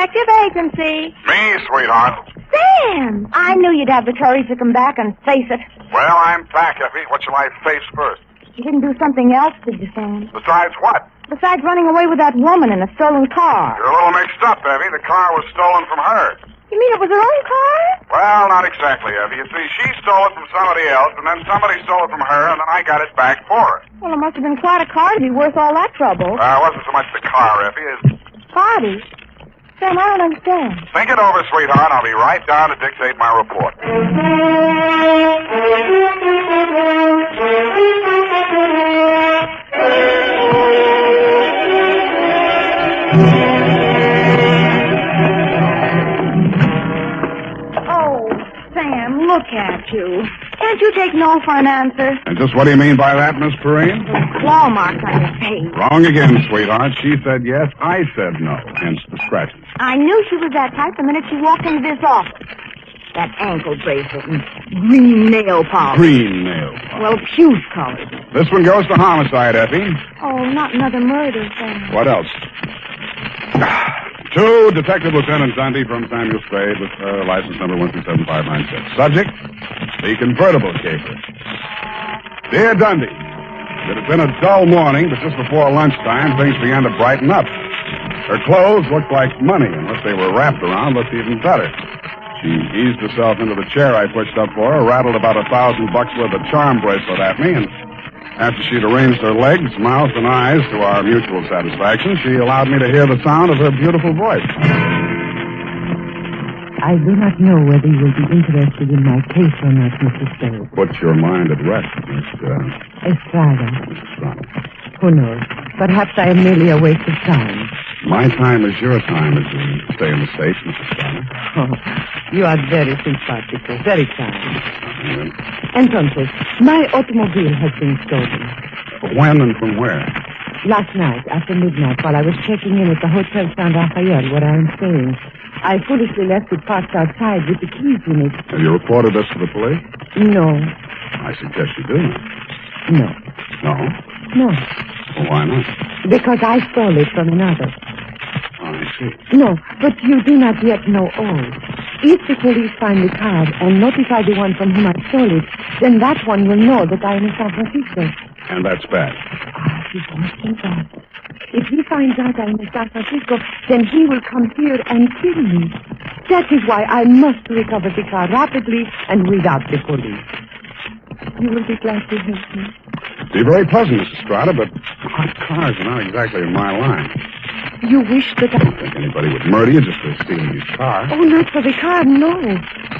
Detective Agency. Me, sweetheart. Sam! I knew you'd have the courage to come back and face it. Well, I'm back, Effie. What shall I face first? You didn't do something else, did you, Sam? Besides what? Besides running away with that woman in a stolen car. You're a little mixed up, Effie. The car was stolen from her. You mean it was her own car? Well, not exactly, Effie. You see, she stole it from somebody else, and then somebody stole it from her, and then I got it back for her. Well, it must have been quite a car to be worth all that trouble. It wasn't so much the car, Effie, as... Party? Sam, I don't understand. Think it over, sweetheart. I'll be right down to dictate my report. Oh, Sam, look at you. Can't you take no for an answer? And just what do you mean by that, Miss Perrine? Claw marks on your face. Wrong again, sweetheart. She said yes, I said no. Hence the scratches. I knew she was that type the minute she walked into this office. That ankle bracelet and green nail polish. Green nail polish. Well, puce colored. This one goes to homicide, Effie. Oh, not another murder, Sam. What else? To Detective Lieutenant Dundee from Samuel Spade with license number 137596. Subject, the Convertible caper. Dear Dundee, it had been a dull morning, but just before lunchtime, things began to brighten up. Her clothes looked like money, and what they were wrapped around looked even better. She eased herself into the chair I pushed up for her, rattled about $1,000 worth of charm bracelet at me, and after she'd arranged her legs, mouth, and eyes to our mutual satisfaction, she allowed me to hear the sound of her beautiful voice. I do not know whether you will be interested in my case or not, Mr. Spade. Put your mind at rest, Miss Estrada. Estrada. Who knows? Perhaps I am merely a waste of time. My time is your time, as we say in the States, Mrs. Estrada. Oh, you are very simpatico, very kind. Yeah. Entonces, my automobile has been stolen. When and from where? Last night, after midnight, while I was checking in at the Hotel San Rafael, where I am staying, I foolishly left it parked outside with the keys in it. Have you reported this to the police? No. I suggest you do. No. No? No. Well, why not? Because I stole it from another. Oh, I see. No, but you do not yet know all. If the police find the car and notify the one from whom I stole it, then that one will know that I am in San Francisco. And that's bad. Ah, he's asking that. If he finds out I am in San Francisco, then he will come here and kill me. That is why I must recover the car rapidly and without the police. You will be glad to help me. Be very pleasant, Mrs. Estrada, but hot cars are not exactly in my line. You wish that I don't think anybody would murder you just for stealing his car. Oh, not for the car, no.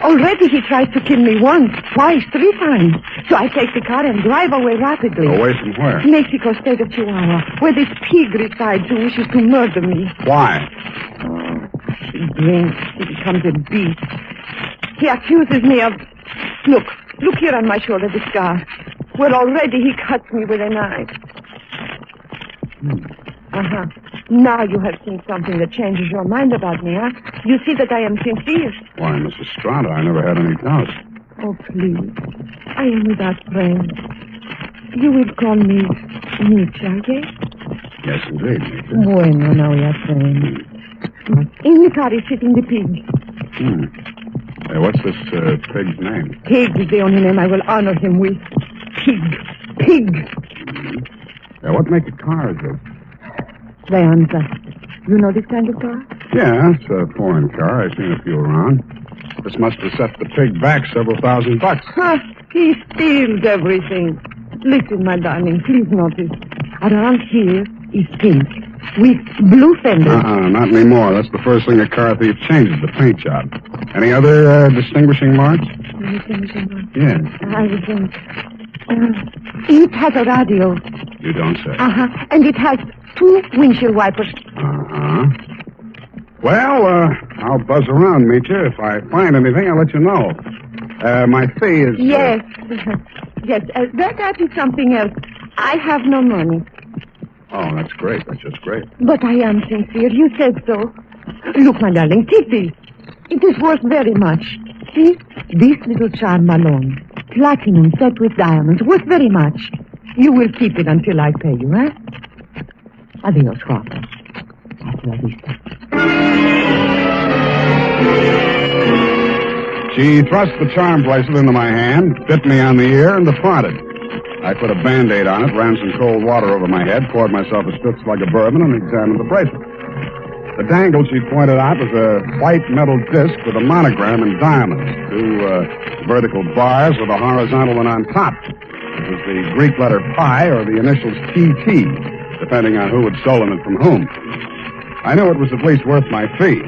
Already he tried to kill me once, twice, 3 times. So I take the car and drive away rapidly. Away from where? Mexico State of Chihuahua, where this pig resides who wishes to murder me. Why? Oh, he drinks. He becomes a beast. He accuses me of... Look here on my shoulder, the scar. Well, already he cuts me with a knife. Uh-huh. Now you have seen something that changes your mind about me, huh? You see that I am sincere. Why, Mrs. Estrada, I never had any doubt. Oh, please. I am without friends. You will call me Nietzsche, yes? Yes, indeed, Nietzsche. Bueno, now we are friends. In the car is sitting the pig. Hey, what's this pig's name? Pig is the only name I will honor him with. Pig. Yeah, what make of car is it? Leonza. You know this kind of car? Yeah, it's a foreign car. I've seen a few around. This must have set the pig back several $1,000. Huh, he steals everything. Listen, my darling, please notice. Around here is pink with blue fenders. Not anymore. That's the first thing a car thief changes, the paint job. Any other distinguishing marks? Distinguishing marks? Yes. I will think. It has a radio. You don't say. And it has 2 windshield wipers. Well, I'll buzz around, Meetcha. If I find anything, I'll let you know. My fee is... Yes. Yes, that is something else. I have no money. Oh, that's great. That's just great. But I am sincere. You said so. Look, my darling, take this. It is worth very much. See? This little charm alone. Platinum set with diamonds. Worth very much. You will keep it until I pay you, eh? Adios, guapo. Hasta la vista. She thrust the charm bracelet into my hand, bit me on the ear, and departed. I put a Band-Aid on it, ran some cold water over my head, poured myself a stiff slug of bourbon, and examined the bracelet. The dangle she pointed out was a white metal disc with a monogram in diamonds, two vertical bars with a horizontal one on top. It was the Greek letter pi or the initials TT, depending on who had stolen it from whom. I knew it was at least worth my fee.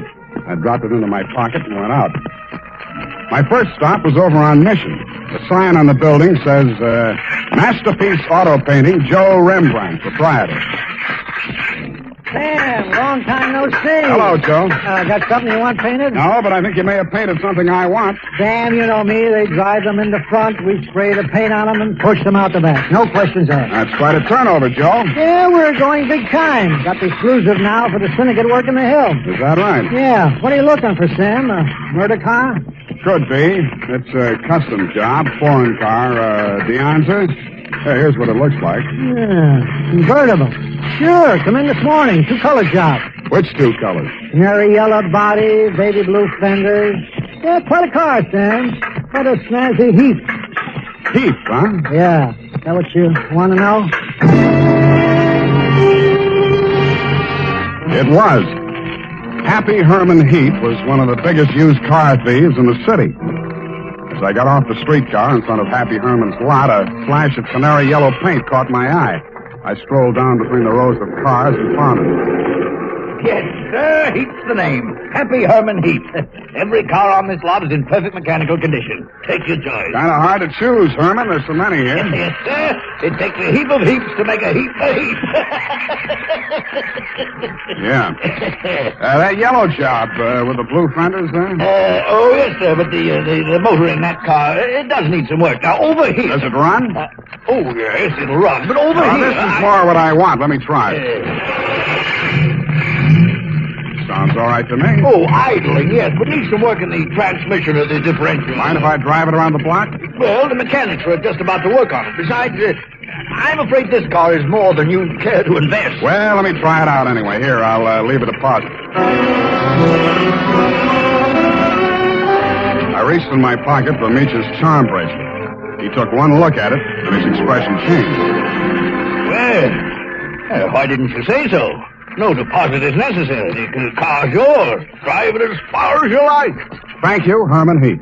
I dropped it into my pocket and went out. My first stop was over on Mission. The sign on the building says, Masterpiece Auto Painting, Joe Rembrandt, proprietor. Sam, long time no see. Hello, Joe. Got something you want painted? No, but I think you may have painted something I want. Sam, you know me. They drive them in the front. We spray the paint on them and push them out the back. No questions asked. That's quite a turnover, Joe. Yeah, we're going big time. Got the exclusive now for the syndicate work in the hill. Is that right? Yeah. What are you looking for, Sam? A murder car? Could be. It's a custom job, foreign car, Dowser. Here's what it looks like. Yeah, convertible. Sure, come in this morning. Two-color job. Which two colors? Canary yellow body, baby blue fenders. Yeah, quite a car, Sam. Quite a snazzy heap. Heap, huh? Yeah. Is that what you want to know? It was. Happy Herman Heap was one of the biggest used car thieves in the city. As I got off the streetcar in front of Happy Herman's lot, a flash of canary yellow paint caught my eye. I strolled down between the rows of cars and found it. Yes, sir. Heap's the name. Happy Herman Heap. Every car on this lot is in perfect mechanical condition. Take your choice. Kind of hard to choose, Herman. There's so many here. Yes, sir. It takes a heap of heaps to make a heap a heap. Yeah. That yellow job with the blue fenders there? Oh, yes, sir, but the motor in that car, it does need some work. Now, over here... Does it run? Oh, yes, it'll run, but over here... This is more what I want. Let me try. Sounds all right to me. Oh, idling, yes, but needs some work in the transmission of the differential. Mind if I drive it around the block? Well, the mechanics are just about to work on it. Besides, I'm afraid this car is more than you'd care to invest. Well, let me try it out anyway. Here, I'll leave a deposit. I reached in my pocket for Meech's charm bracelet. He took one look at it, and his expression changed. Well, why didn't you say so? No deposit is necessary. The car's yours. Drive it as far as you like. Thank you, Herman Heap.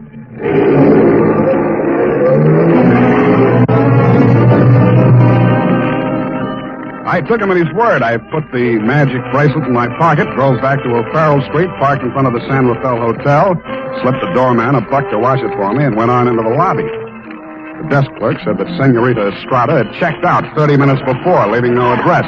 I took him at his word. I put the magic bracelet in my pocket, drove back to O'Farrell Street, parked in front of the San Rafael Hotel, slipped the doorman a buck to wash it for me, and went on into the lobby. The desk clerk said that Senorita Estrada had checked out 30 minutes before, leaving no address.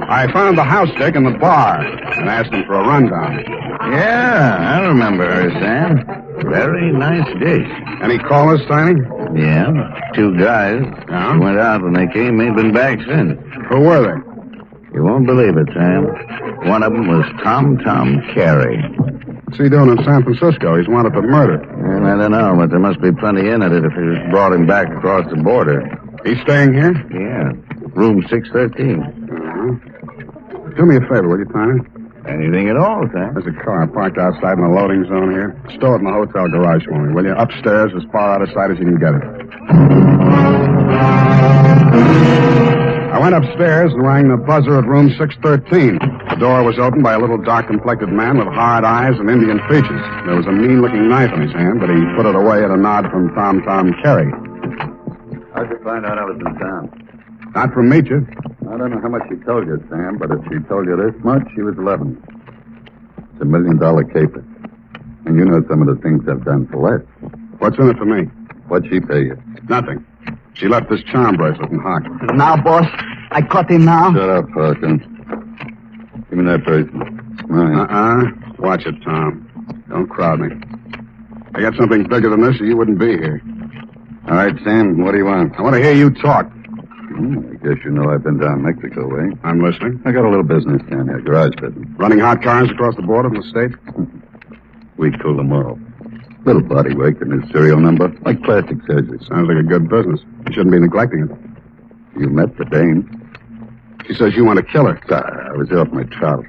I found the house dick in the bar and asked him for a rundown. Yeah, I remember her, Sam. Very nice dish. Any callers, Tiny? Yeah, two guys. Yeah? Who went out when they came, ain't been back since. Who were they? You won't believe it, Sam. One of them was Tom Carey. What's he doing in San Francisco? He's wanted for murder. And I don't know, but there must be plenty in it if it brought him back across the border. He's staying here? Yeah, room 613. Do me a favor, will you, Tiny? Anything at all, Sam. There's a car parked outside in the loading zone here. Stow it in the hotel garage for me, will you? Upstairs, as far out of sight as you can get it. I went upstairs and rang the buzzer at room 613. The door was opened by a little dark-complected man with hard eyes and Indian features. There was a mean-looking knife in his hand, but he put it away at a nod from Tom Carey. How'd you find out I was in town? Not from Meecha. I don't know how much she told you, Sam, but if she told you this much, she was 11. It's $1 million caper. And you know some of the things I've done for less. What's in it for me? What'd she pay you? Nothing. She left this charm bracelet in Hock. Now, boss, I caught him now. Shut up, Parker. Give me that bracelet. Mine. Watch it, Tom. Don't crowd me. I got something bigger than this or you wouldn't be here. All right, Sam, what do you want? I want to hear you talk. I guess you know I've been down Mexico way. I'm listening. I got a little business down here, garage business. Running hot cars across the border from the state? We cool them all. Little body work and his serial number, like plastic surgery. Sounds like a good business. You shouldn't be neglecting it. You met the dame. She says you want to kill her. I was off my trout.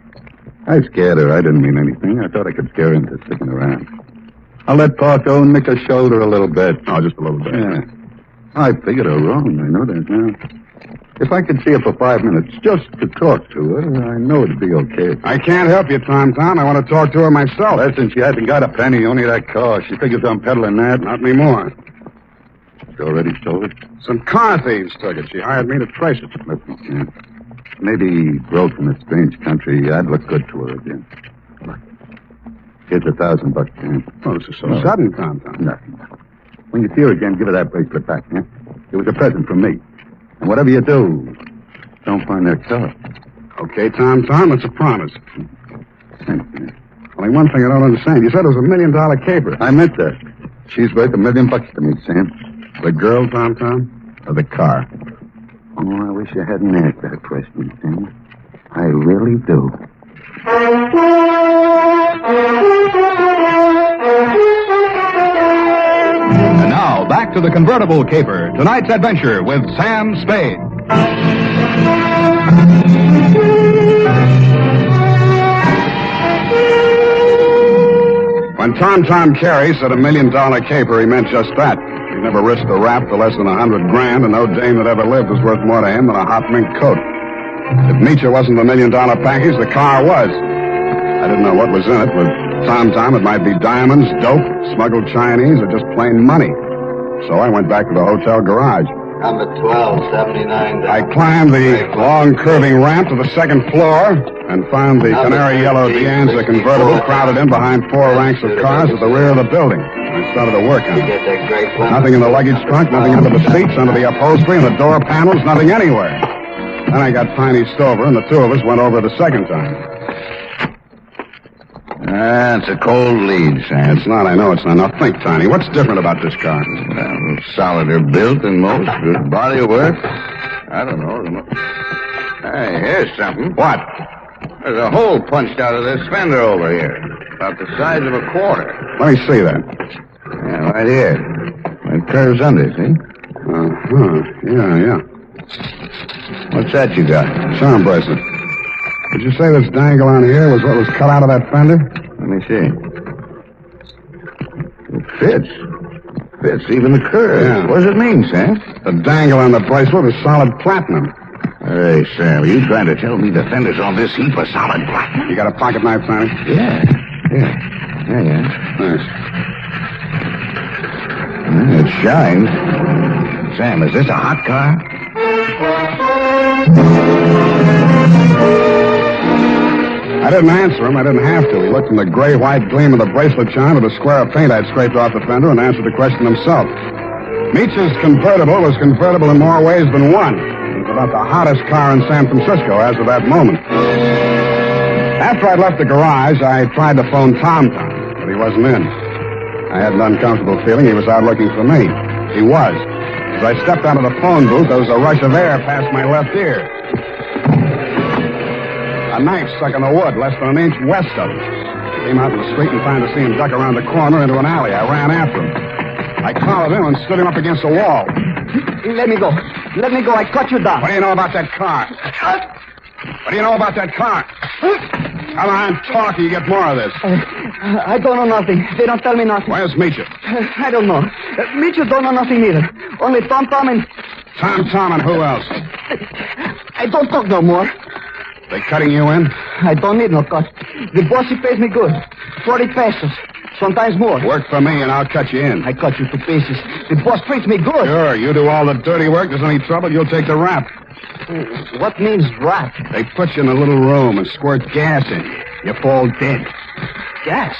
I scared her. I didn't mean anything. I thought I could scare her into sticking around. I'll let Paco nick her shoulder a little bit. Oh, just a little bit. Yeah. I figured her wrong. I know that now. If I could see her for 5 minutes just to talk to her, I know it'd be okay. I can't help you, Tom. I want to talk to her myself. Listen, she hasn't got a penny, only that car. She figures I'm peddling that. Not anymore. She already stole it? Some car thieves took it. She hired me to trace it. Listen, Sam. Maybe broke from a strange country. I'd look good to her again. Look. Here's $1,000, Sam. Oh, this is so sudden, Tom. Nothing. When you see her again, give her that bracelet back, yeah? It was a present from me. And whatever you do, don't find that car. Okay, Tom, it's a promise. Thanks, man. Only one thing I don't understand. You said it was $1 million caper. I meant that. She's worth $1 million to me, Sam. The girl, Tom? Or the car? Oh, I wish I hadn't asked that question, Sam. I really do. And now, back to the Convertible Caper. Tonight's adventure with Sam Spade. When Tom Carey said $1 million caper, he meant just that. He never risked a rap for less than $100,000, and no dame that ever lived was worth more to him than a hot mink coat. If Meacher wasn't the $1 million package, the car was. I didn't know what was in it. With Tom, it might be diamonds, dope, smuggled Chinese, or just plain money. So I went back to the hotel garage. Number 1279. I climbed the long, curving ramp to the second floor and found the canary yellow Deanza convertible crowded in behind 4 ranks of cars at the rear of the building. I started to work on it. Nothing in the luggage trunk, nothing under the seats, under the upholstery, and the door panels, nothing anywhere. Then I got Piney Stover, and the two of us went over the second time. It's a cold lead, Sam. It's not, I know it's not. Now think, Tiny, what's different about this car? Solider built than most. Good body of work. I don't know. Hey, here's something. What? There's a hole punched out of this fender over here. About the size of a quarter. Let me see that. Yeah, right here. It curves under, see? Yeah. What's that you got? Charm bracelet. Did you say this dangle on here was what was cut out of that fender? Let me see. It fits. Fits even the curve. Yeah. What does it mean, Sam? The dangle on the bracelet is solid platinum. Hey, Sam, are you trying to tell me the fenders on this heap are solid platinum? You got a pocket knife, Tiny? Yeah. Thanks. It shines. Sam, is this a hot car? I didn't answer him. I didn't have to. He looked from the gray-white gleam of the bracelet charm at a square of paint I'd scraped off the fender and answered the question himself. Meach's Convertible was convertible in more ways than one. It was about the hottest car in San Francisco as of that moment. After I'd left the garage, I tried to phone Tom, but he wasn't in. I had an uncomfortable feeling he was out looking for me. He was. As I stepped out of the phone booth, there was a rush of air past my left ear. A knife stuck in the wood less than an inch west of us. I came out in the street and found to see him duck around the corner into an alley. I ran after him. I collared him and stood him up against the wall. Let me go. I cut you down. What do you know about that car? What do you know about that car? Come on, talk, or you get more of this. I don't know nothing. They don't tell me nothing. Where's Meacher? I don't know. Meacher don't know nothing either. Only Tom and... Tom and who else? I don't talk no more. They cutting you in? I don't need no cut. The boss, he pays me good. 40 pesos. Sometimes more. Work for me and I'll cut you in. I cut you to pieces. The boss treats me good. Sure, you do all the dirty work. There's any trouble, you'll take the rap. What means rap? They put you in a little room and squirt gas in you. You fall dead. Gas?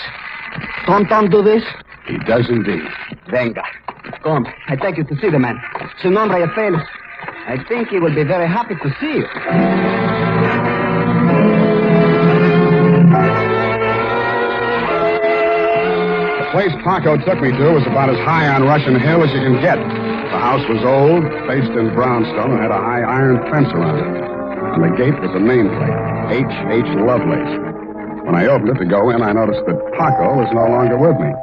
Tom do this? He does indeed. Venga. Come, I take you to see the man. Su nombre es Felo. I think he will be very happy to see you. The place Paco took me to was about as high on Russian Hill as you can get. The house was old, faced in brownstone, and had a high iron fence around it. On the gate was a nameplate, H.H. Lovelace. When I opened it to go in, I noticed that Paco was no longer with me.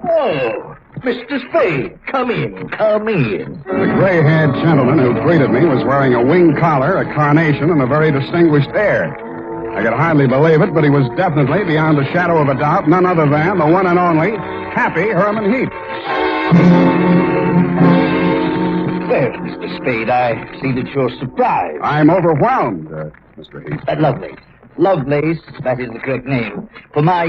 Oh, Mr. Spade, come in. The gray-haired gentleman who greeted me was wearing a wing collar, a carnation, and a very distinguished air. I could hardly believe it, but he was definitely, beyond the shadow of a doubt, none other than the one and only Happy Herman Heap. Well, Mr. Spade, I see that you're surprised. I'm overwhelmed, Mr. Heap. Lovelace. Lovelace, that is the correct name. For my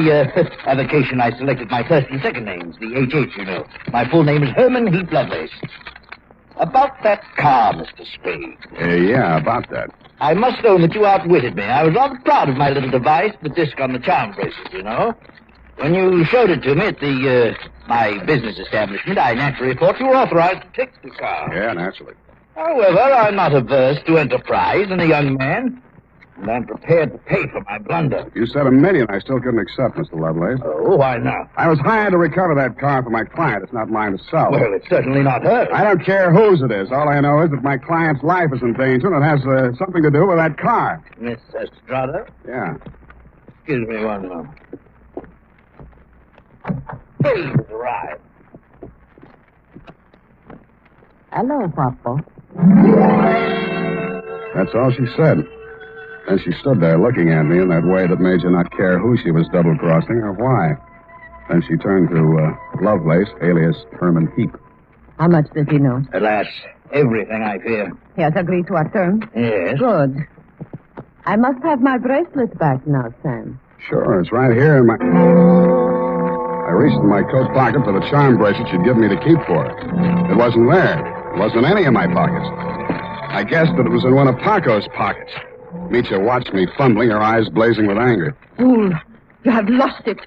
avocation, I selected my first and second names, the HH, you know. My full name is Herman Heap Lovelace. About that car, Mr. Spade. Yeah, about that. I must own that you outwitted me. I was rather proud of my little device, the disc on the charm bracelet, you know. When you showed it to me at my business establishment, I naturally thought you were authorized to take the car. Yeah, naturally. However, I'm not averse to enterprise in a young man, and I'm prepared to pay for my blunder. You said $1 million I still couldn't accept, Mr. Lovelace. Oh, why not? I was hired to recover that car for my client. It's not mine to sell. Well, it's certainly not hers. I don't care whose it is. All I know is that my client's life is in danger, and it has something to do with that car. Miss Estrada? Yeah. Excuse me one moment. Please arrive. Hello, Papa. That's all she said. Then she stood there looking at me in that way that made you not care who she was double-crossing or why. Then she turned to Lovelace, alias Herman Heap. How much does he know? Alas, everything, I fear. He has agreed to our terms? Yes. Good. I must have my bracelet back now, Sam. Sure, it's right here in my... I reached in my coat pocket for the charm bracelet she'd given me to keep for her. It wasn't there. It wasn't in any of my pockets. I guessed that it was in one of Paco's pockets. Mitya watched me fumbling, her eyes blazing with anger. Fool, you have lost it.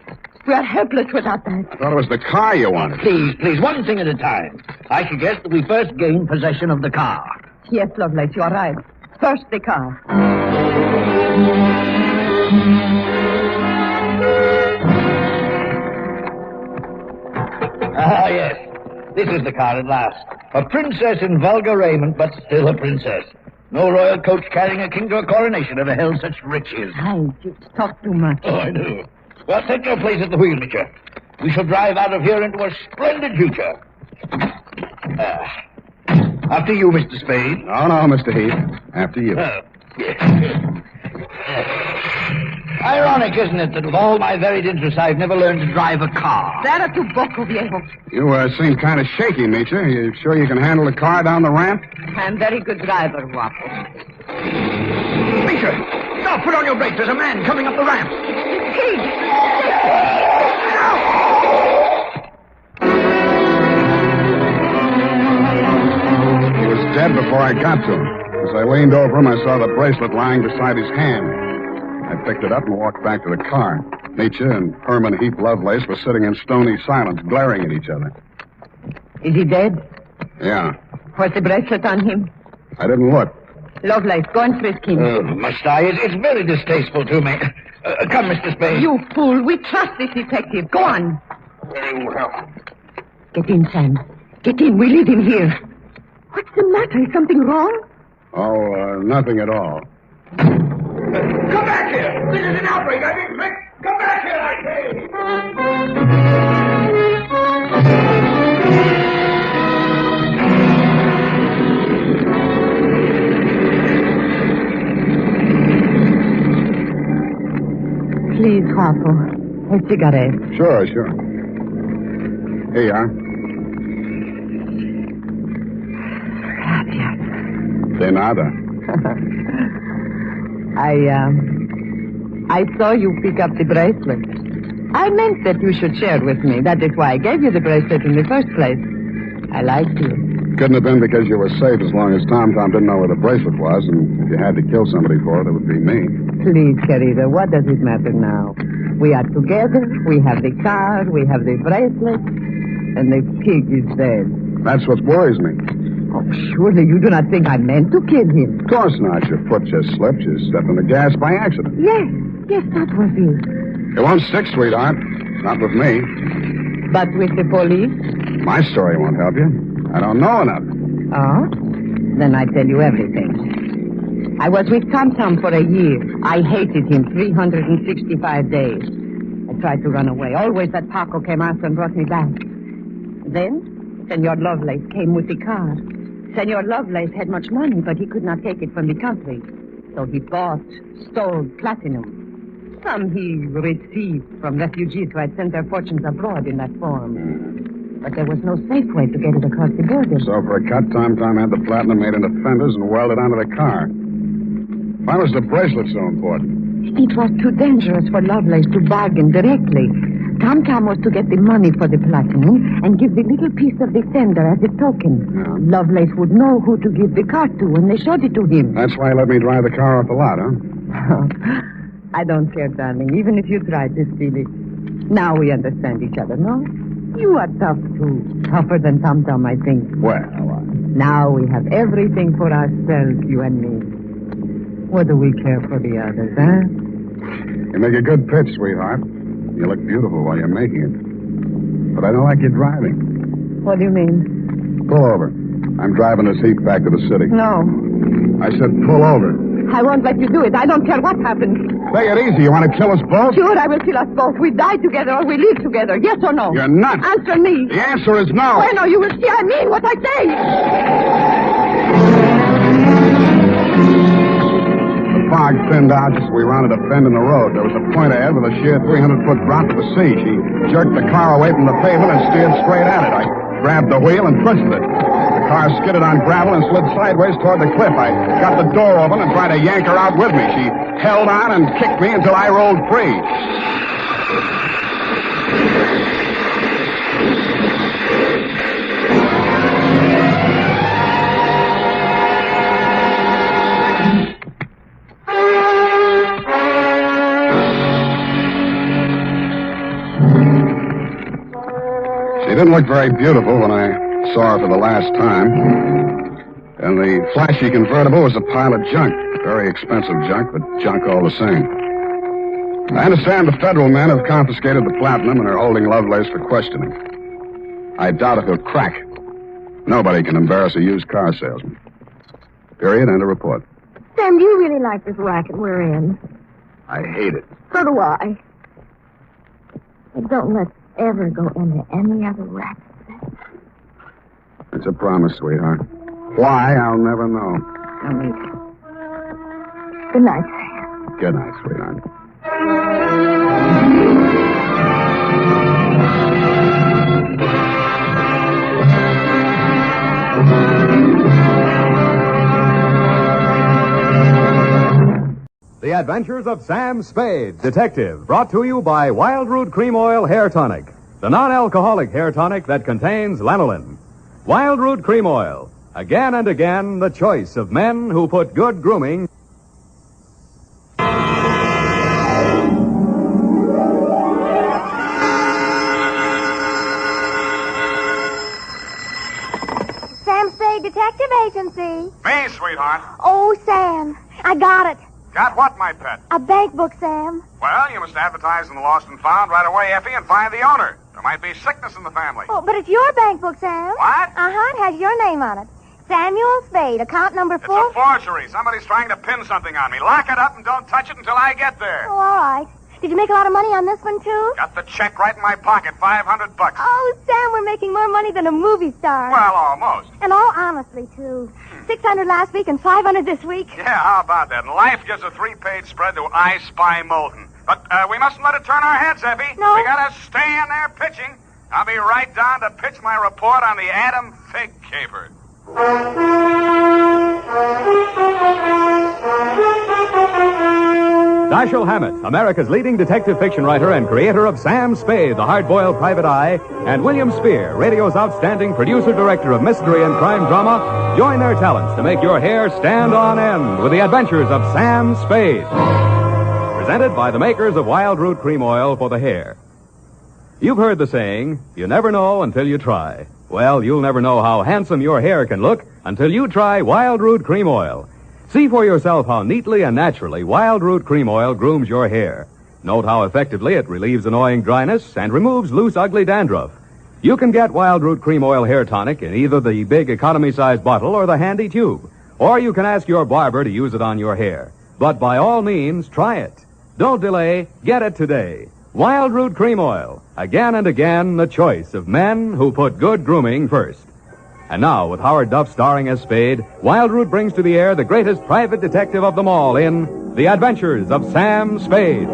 We are helpless without that. I thought it was the car you wanted. Please, one thing at a time. I suggest that we first gain possession of the car. Yes, Lovelace, you are right. First, the car. Ah, yes. This is the car at last. A princess in vulgar raiment, but still a princess. No royal coach carrying a king to a coronation ever held such riches. Hi, you talk too much. Oh, I do. Well, take your place at the wheel, Mitya. We shall drive out of here into a splendid future. After you, Mr. Spade. No, Mr. Heath. After you. Yes. Ironic, isn't it, that with all my varied interests, I've never learned to drive a car. Será tu poco, viejo. You seem kind of shaky, Mitya. You sure you can handle the car down the ramp? I'm very good driver, Guapo. Mitya, stop! Put on your brakes. There's a man coming up the ramp. Figg! He was dead before I got to him. As I leaned over him, I saw the bracelet lying beside his hand. I picked it up and walked back to the car. Mitya and Herman Heap Lovelace were sitting in stony silence, glaring at each other. Is he dead? Yeah. Was the bracelet on him? I didn't look. Lovelace, go and frisk him. Must I? It's very distasteful to me. Come, Mr. Spade. You fool. We trust this detective. Go on. Very well. Get in, Sam. Get in. We leave him here. What's the matter? Is something wrong? Oh, nothing at all. Come back here! This is an outbreak! I mean, Rick! Come back here, I say! Please, Guapo. A cigarette. Sure. Here you are. Gracias. De nada. I saw you pick up the bracelet. I meant that you should share with me. That is why I gave you the bracelet in the first place. I liked you. Couldn't have been because you were safe as long as Tom didn't know where the bracelet was, and if you had to kill somebody for it, it would be me. Please, querida, what does it matter now? We are together, we have the car, we have the bracelet, and the pig is dead. That's what worries me. Oh, surely you do not think I meant to kill him. Of course not. Your foot just slipped. You stepped on the gas by accident. Yes, that was it. It won't stick, sweetheart. Not with me. But with the police? My story won't help you. I don't know enough. Oh? Then I tell you everything. I was with Tom for a year. I hated him 365 days. I tried to run away. Always that Paco came after and brought me back. Then, Senor Lovelace came with the car. Senor Lovelace had much money, but he could not take it from the country. So he stole platinum. Some he received from refugees who had sent their fortunes abroad in that form. But there was no safe way to get it across the border. So for a cut, Tom had the platinum made into fenders and welded onto the car. Why was the bracelet so important? It was too dangerous for Lovelace to bargain directly. Tom was to get the money for the platinum and give the little piece of the fender as a token. Yeah. Lovelace would know who to give the car to when they showed it to him. That's why he let me drive the car off the lot, huh? I don't care, darling, even if you tried to steal it. Now we understand each other, no? You are tough, too. Tougher than Tom, I think. Well, Now we have everything for ourselves, you and me. What do we care for the others, huh? You make a good pitch, sweetheart. You look beautiful while you're making it. But I don't like you driving. What do you mean? Pull over. I'm driving this heap back to the city. No. I said pull over. I won't let you do it. I don't care what happens. Take it easy. You want to kill us both? Sure, I will kill us both. We die together or we live together. Yes or no? You're nuts. Answer me. The answer is no. Bueno, you will see I mean what I say. The fog thinned out just as we rounded a bend in the road. There was a point ahead with a sheer 300-foot drop to the sea. She jerked the car away from the pavement and steered straight at it. I grabbed the wheel and pushed it. The car skidded on gravel and slid sideways toward the cliff. I got the door open and tried to yank her out with me. She held on and kicked me until I rolled free. She didn't look very beautiful when I saw her for the last time. And the flashy convertible was a pile of junk. Very expensive junk, but junk all the same. I understand the federal men have confiscated the platinum and are holding Lovelace for questioning. I doubt if he'll crack. Nobody can embarrass a used car salesman. Period. End of report. Sam, do you really like this racket we're in? I hate it. So do I. But don't let's ever go into any other racket. It's a promise, sweetheart. Why, I'll never know. No need. Good night, Sam. Good night, sweetheart. The Adventures of Sam Spade, Detective, brought to you by Wild Root Cream Oil Hair Tonic, the non-alcoholic hair tonic that contains lanolin. Wild Root Cream Oil, again and again the choice of men who put good grooming. Sam Spade Detective Agency. Me, sweetheart. Oh, Sam, I got it. Got what, my pet? A bank book, Sam. Well, you must advertise in the Lost and Found right away, Effie, and find the owner. There might be sickness in the family. Oh, but it's your bank book, Sam. What? Uh-huh, it has your name on it. Samuel Spade, account number 4. It's a forgery. Somebody's trying to pin something on me. Lock it up and don't touch it until I get there. Oh, all right. Did you make a lot of money on this one, too? Got the check right in my pocket, $500. Oh, Sam, we're making more money than a movie star. Well, almost. And all honestly, too. 600 last week and 500 this week. Yeah, how about that? And Life gives a 3-page spread to I Spy Molten. But we mustn't let it turn our heads, Effie. No. We gotta stay in there pitching. I'll be right down to pitch my report on the Adam Figg caper. Dashiell Hammett, America's leading detective fiction writer and creator of Sam Spade, the hard-boiled private eye, and William Spear, radio's outstanding producer-director of mystery and crime drama, join their talents to make your hair stand on end with the Adventures of Sam Spade. Presented by the makers of Wild Root Cream Oil for the hair. You've heard the saying, you never know until you try. Well, you'll never know how handsome your hair can look until you try Wild Root Cream Oil. See for yourself how neatly and naturally Wild Root Cream Oil grooms your hair. Note how effectively it relieves annoying dryness and removes loose, ugly dandruff. You can get Wild Root Cream Oil Hair Tonic in either the big economy-size bottle or the handy tube. Or you can ask your barber to use it on your hair. But by all means, try it. Don't delay. Get it today. Wild Root Cream Oil. Again and again, the choice of men who put good grooming first. And now, with Howard Duff starring as Spade, Wild Root brings to the air the greatest private detective of them all in The Adventures of Sam Spade.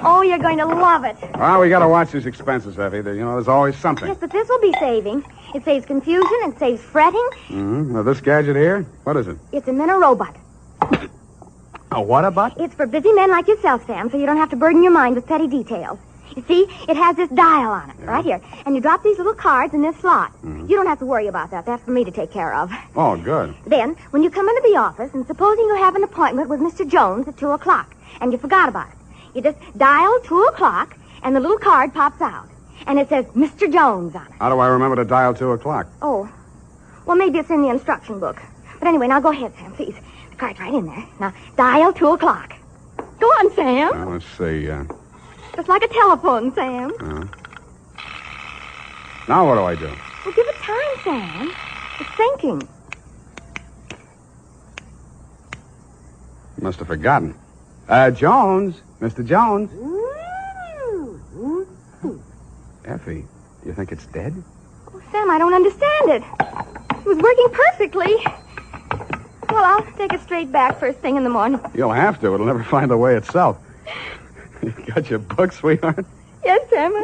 Oh, you're going to love it. Well, we got to watch these expenses, Effie. There's always something. Yes, but this will be saving. It saves confusion and saves fretting. Mm-hmm. Now, this gadget here, what is it? It's a minorobot. A what-a-bot? It's for busy men like yourself, Sam, so you don't have to burden your mind with petty details. You see, it has this dial on it, right here. And you drop these little cards in this slot. Mm-hmm. You don't have to worry about that. That's for me to take care of. Oh, good. Then, when you come into the office, and supposing you have an appointment with Mr. Jones at 2 o'clock, and you forgot about it, you just dial 2 o'clock, and the little card pops out. And it says Mr. Jones on it. How do I remember to dial 2 o'clock? Oh. Well, maybe it's in the instruction book. But anyway, now go ahead, Sam, please. The card's right in there. Now, dial 2 o'clock. Go on, Sam. Well, let's see. Just like a telephone, Sam. Now what do I do? Well, give it time, Sam. It's thinking. You must have forgotten. Jones. Mr. Jones. Effie, do you think it's dead? Oh, Sam, I don't understand it. It was working perfectly. Well, I'll take it straight back first thing in the morning. You'll have to. It'll never find the way itself. You got your book, sweetheart? Yes, Sam.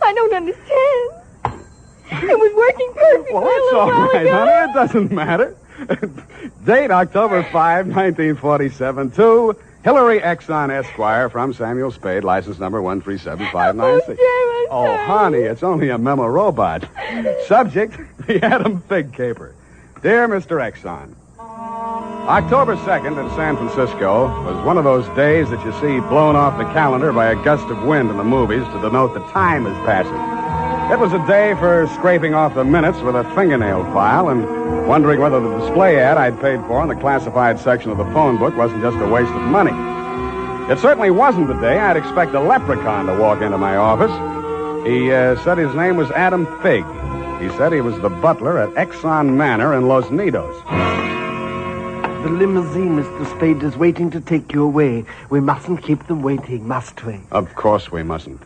I don't understand. It was working perfectly. Well, it's all right, honey. It doesn't matter. Date October 5, 1947, to Hillary Exxon Esquire from Samuel Spade, license number 137596. Oh, honey, it's only a memo robot. Subject, the Adam Figg caper. Dear Mr. Exxon, October 2nd in San Francisco was one of those days that you see blown off the calendar by a gust of wind in the movies to denote the time is passing. It was a day for scraping off the minutes with a fingernail file and wondering whether the display ad I'd paid for in the classified section of the phone book wasn't just a waste of money. It certainly wasn't the day I'd expect a leprechaun to walk into my office. He said his name was Adam Figg. He said he was the butler at Exxon Manor in Los Nidos. The limousine, Mr. Spade, is waiting to take you away. We mustn't keep them waiting, must we? Of course we mustn't.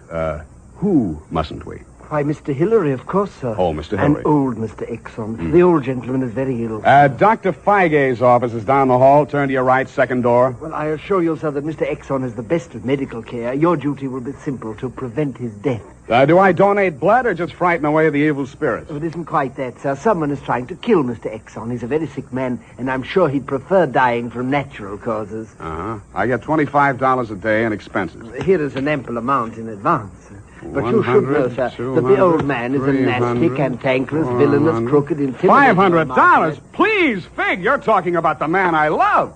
Who mustn't we? Why, Mr. Hillary, of course, sir. Oh, Mr. Hillary. And old Mr. Exxon. The old gentleman is very ill. Dr. Feig's office is down the hall. Turn to your right, second door. Well, I assure you, sir, that Mr. Exxon is the best of medical care. Your duty will be simple, to prevent his death. Do I donate blood or just frighten away the evil spirits? Oh, it isn't quite that, sir. Someone is trying to kill Mr. Exxon. He's a very sick man, and I'm sure he'd prefer dying from natural causes. Uh-huh. I get $25 a day in expenses. Here is an ample amount in advance. But you should know, sir, that the old man is a nasty, cantankerous, villainous, crooked, intimidating... $500? Please, Figg, you're talking about the man I love.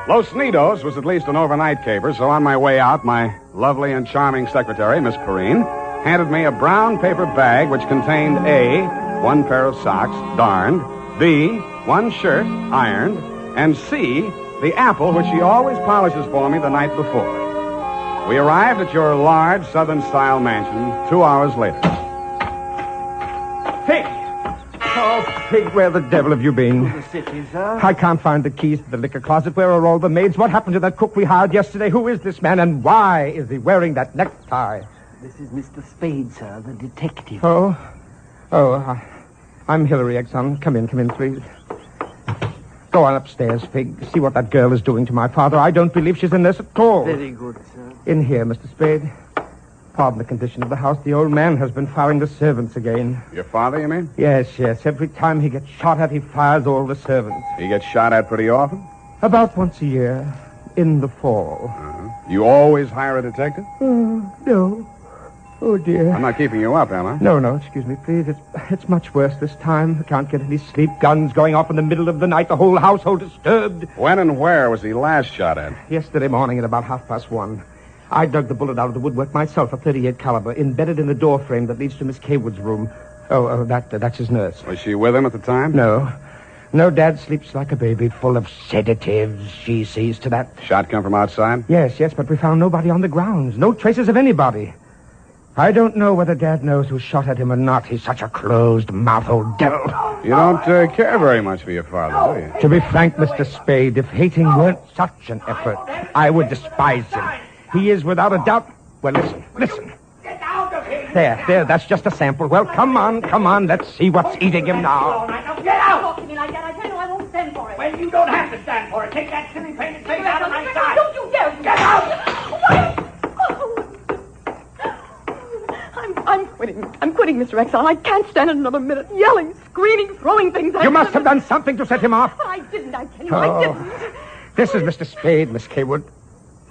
Los Nidos was at least an overnight caper, so on my way out, my lovely and charming secretary, Miss Perrine, handed me a brown paper bag which contained A, one pair of socks, darned, B, one shirt, ironed, and C, the apple which she always polishes for me the night before. We arrived at your large Southern-style mansion 2 hours later. Figg! Oh, Figg, where the devil have you been? The city, sir. I can't find the keys to the liquor closet. Where are all the maids? What happened to that cook we hired yesterday? Who is this man, and why is he wearing that necktie? This is Mr. Spade, sir, the detective. I'm Hillary Exxon. Come in, please. Go on upstairs, Figg. See what that girl is doing to my father. I don't believe she's in this at all. Very good, sir. In here, Mr. Spade. Pardon the condition of the house. The old man has been firing the servants again. Your father, you mean? Yes. Every time he gets shot at, he fires all the servants. He gets shot at pretty often? About once a year. In the fall. Uh-huh. You always hire a detective? No. Oh, dear. I'm not keeping you up, am I? No, excuse me, please. It's much worse this time. I can't get any sleep. Guns going off in the middle of the night. The whole household disturbed. When and where was he last shot at? Yesterday morning at about 1:30. I dug the bullet out of the woodwork myself, a .38 caliber, embedded in the door frame that leads to Miss Kaywood's room. That's his nurse. Was she with him at the time? No, Dad sleeps like a baby, full of sedatives. She sees to that. Shot come from outside? Yes, but we found nobody on the grounds. No traces of anybody. I don't know whether Dad knows who shot at him or not. He's such a closed-mouthed old devil. You don't care very much for your father, do you? To be frank, Mr. Spade, if hating weren't such an effort, I would despise him. He is without a doubt... Well, listen. Get out of here! There, that's just a sample. Well, come on, let's see what's eating him now. All right, now get out! Talk to me like that. I tell you I won't stand for it. Well, you don't have to stand for it. Take that silly painted face out of my sight. Don't you dare! Get out! I'm quitting. I'm quitting, Mr. Exile. I can't stand it another minute. Yelling, screaming, throwing things at You must have done something to set him off. I didn't, I tell you. I didn't. This is Mr. Spade, Miss Kaywood.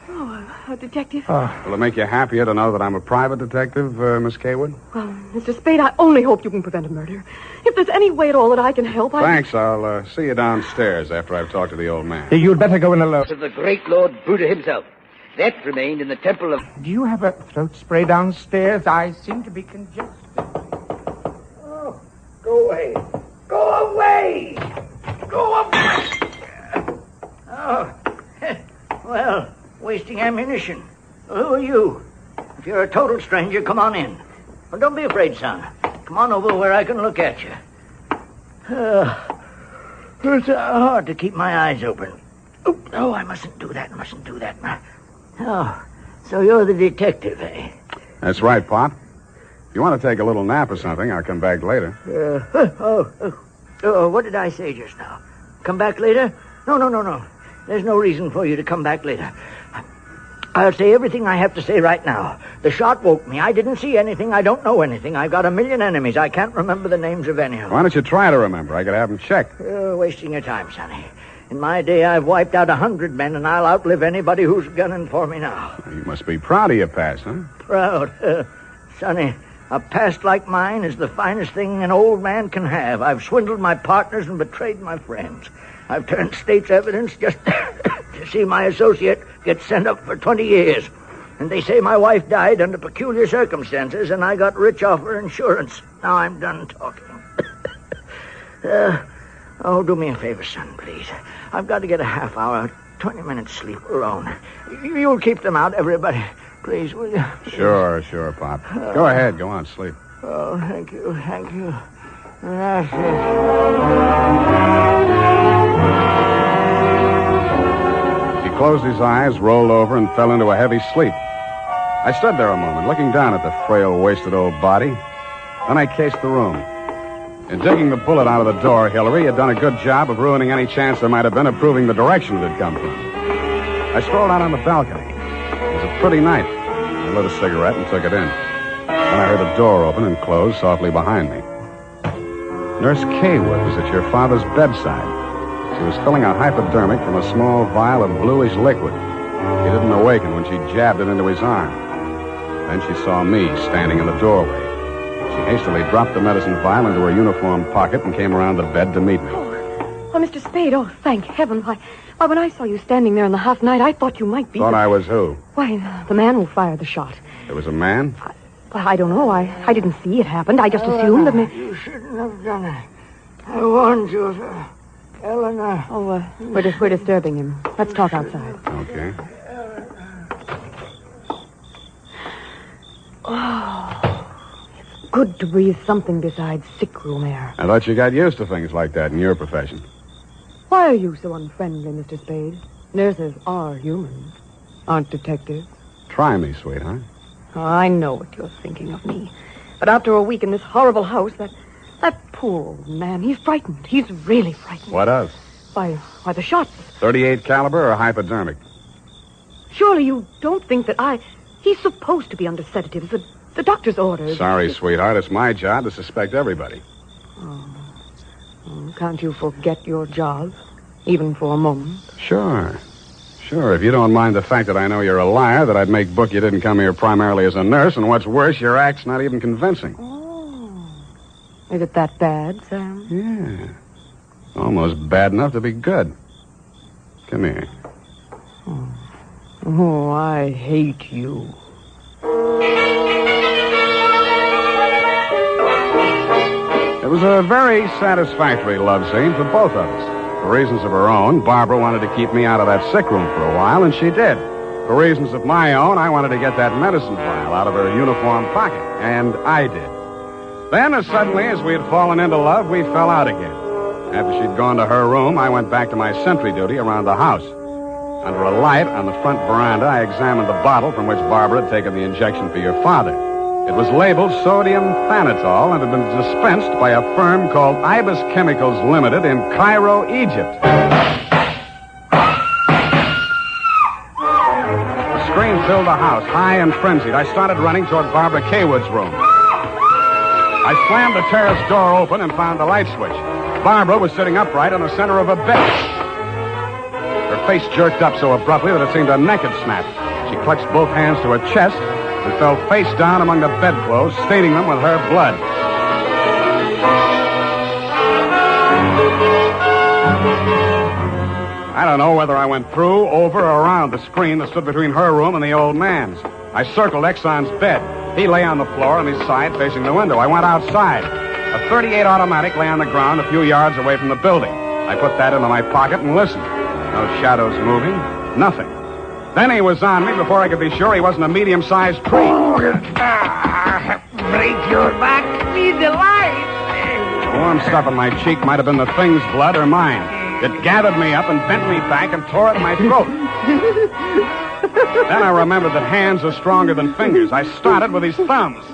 Oh, a detective? Will it make you happier to know that I'm a private detective, Miss Kaywood? Well, Mr. Spade, I only hope you can prevent a murder. If there's any way at all that I can help, Thanks. I'll see you downstairs after I've talked to the old man. You'd better go in alone. Of the great Lord Buddha himself. That remained in the temple of... Do you have a throat spray downstairs? I seem to be congested. Oh, go away. Go away! Go away! Oh, well, wasting ammunition. Well, who are you? If you're a total stranger, come on in. Well, don't be afraid, son. Come on over where I can look at you. It's hard to keep my eyes open. Oh, I mustn't do that. Oh, so you're the detective, eh? That's right, Pop. If you want to take a little nap or something, I'll come back later. What did I say just now? Come back later? No. There's no reason for you to come back later. I'll say everything I have to say right now. The shot woke me. I didn't see anything. I don't know anything. I've got a million enemies. I can't remember the names of any of them. Why don't you try to remember? I could have them checked. You're wasting your time, Sonny. In my day, I've wiped out 100 men, and I'll outlive anybody who's gunning for me now. You must be proud of your past, huh? Proud? Sonny, a past like mine is the finest thing an old man can have. I've swindled my partners and betrayed my friends. I've turned state's evidence just to see my associate get sent up for 20 years. And they say my wife died under peculiar circumstances, and I got rich off her insurance. Now I'm done talking. Do me a favor, son, please. I've got to get a half hour, 20 minutes sleep alone. You'll keep them out, everybody. Please, will you? Sure, Pop. Go ahead. Go on, sleep. Oh, thank you. He closed his eyes, rolled over, and fell into a heavy sleep. I stood there a moment, looking down at the frail, wasted old body. Then I cased the room. In digging the bullet out of the door, Hillary had done a good job of ruining any chance there might have been of proving the direction it had come from. I strolled out on the balcony. It was a pretty night. I lit a cigarette and took it in. Then I heard a door open and close softly behind me. Nurse Kaywood was at your father's bedside. She was filling a hypodermic from a small vial of bluish liquid. He didn't awaken when she jabbed it into his arm. Then she saw me standing in the doorway. She hastily dropped the medicine vial into her uniform pocket and came around the bed to meet me. Oh, Mr. Spade, thank heaven. Why, when I saw you standing there in the half night, I thought you might be... Thought I was who? Why, the man who fired the shot. There was a man? I don't know. I didn't see it happen. I just assumed that... You shouldn't have done it. I warned you, Eleanor. Oh, we're disturbing him. Let's talk outside. Okay. It's good to breathe something besides sick room air. I thought you got used to things like that in your profession. Why are you so unfriendly, Mr. Spade? Nurses are human, aren't detectives. Try me, sweetheart. Oh, I know what you're thinking of me. But after a week in this horrible house, that poor old man, he's frightened. He's really frightened. What of? By the shots. 38 caliber or hypodermic? Surely you don't think that He's supposed to be under sedatives. The doctor's orders. Sorry, sweetheart. It's my job to suspect everybody. Can't you forget your job, even for a moment? Sure. If you don't mind the fact that I know you're a liar, that I'd make book you didn't come here primarily as a nurse, and what's worse, your act's not even convincing. Is it that bad, Sam? Yeah. Almost bad enough to be good. Come here. Oh, I hate you. It was a very satisfactory love scene for both of us. For reasons of her own, Barbara wanted to keep me out of that sick room for a while, and she did. For reasons of my own, I wanted to get that medicine vial out of her uniform pocket, and I did. Then, as suddenly as we had fallen into love, we fell out again. After she'd gone to her room, I went back to my sentry duty around the house. Under a light on the front veranda, I examined the bottle from which Barbara had taken the injection for your father. It was labeled sodium thanatol and had been dispensed by a firm called Ibis Chemicals Limited in Cairo, Egypt. The scream filled the house, high and frenzied. I started running toward Barbara Kaywood's room. I slammed the terrace door open and found the light switch. Barbara was sitting upright in the center of a bed. Her face jerked up so abruptly that it seemed a neck had snapped. She clutched both hands to her chest and fell face down among the bedclothes, staining them with her blood. I don't know whether I went through, over, or around the screen that stood between her room and the old man's. I circled Exxon's bed. He lay on the floor on his side facing the window. I went outside. A .38 automatic lay on the ground a few yards away from the building. I put that into my pocket and listened. No shadows moving. Nothing. Then he was on me before I could be sure he wasn't a medium-sized tree. Break your back, be the light. The warm stuff on my cheek might have been the thing's blood or mine. It gathered me up and bent me back and tore at my throat. Then I remembered that hands are stronger than fingers. I started with his thumbs.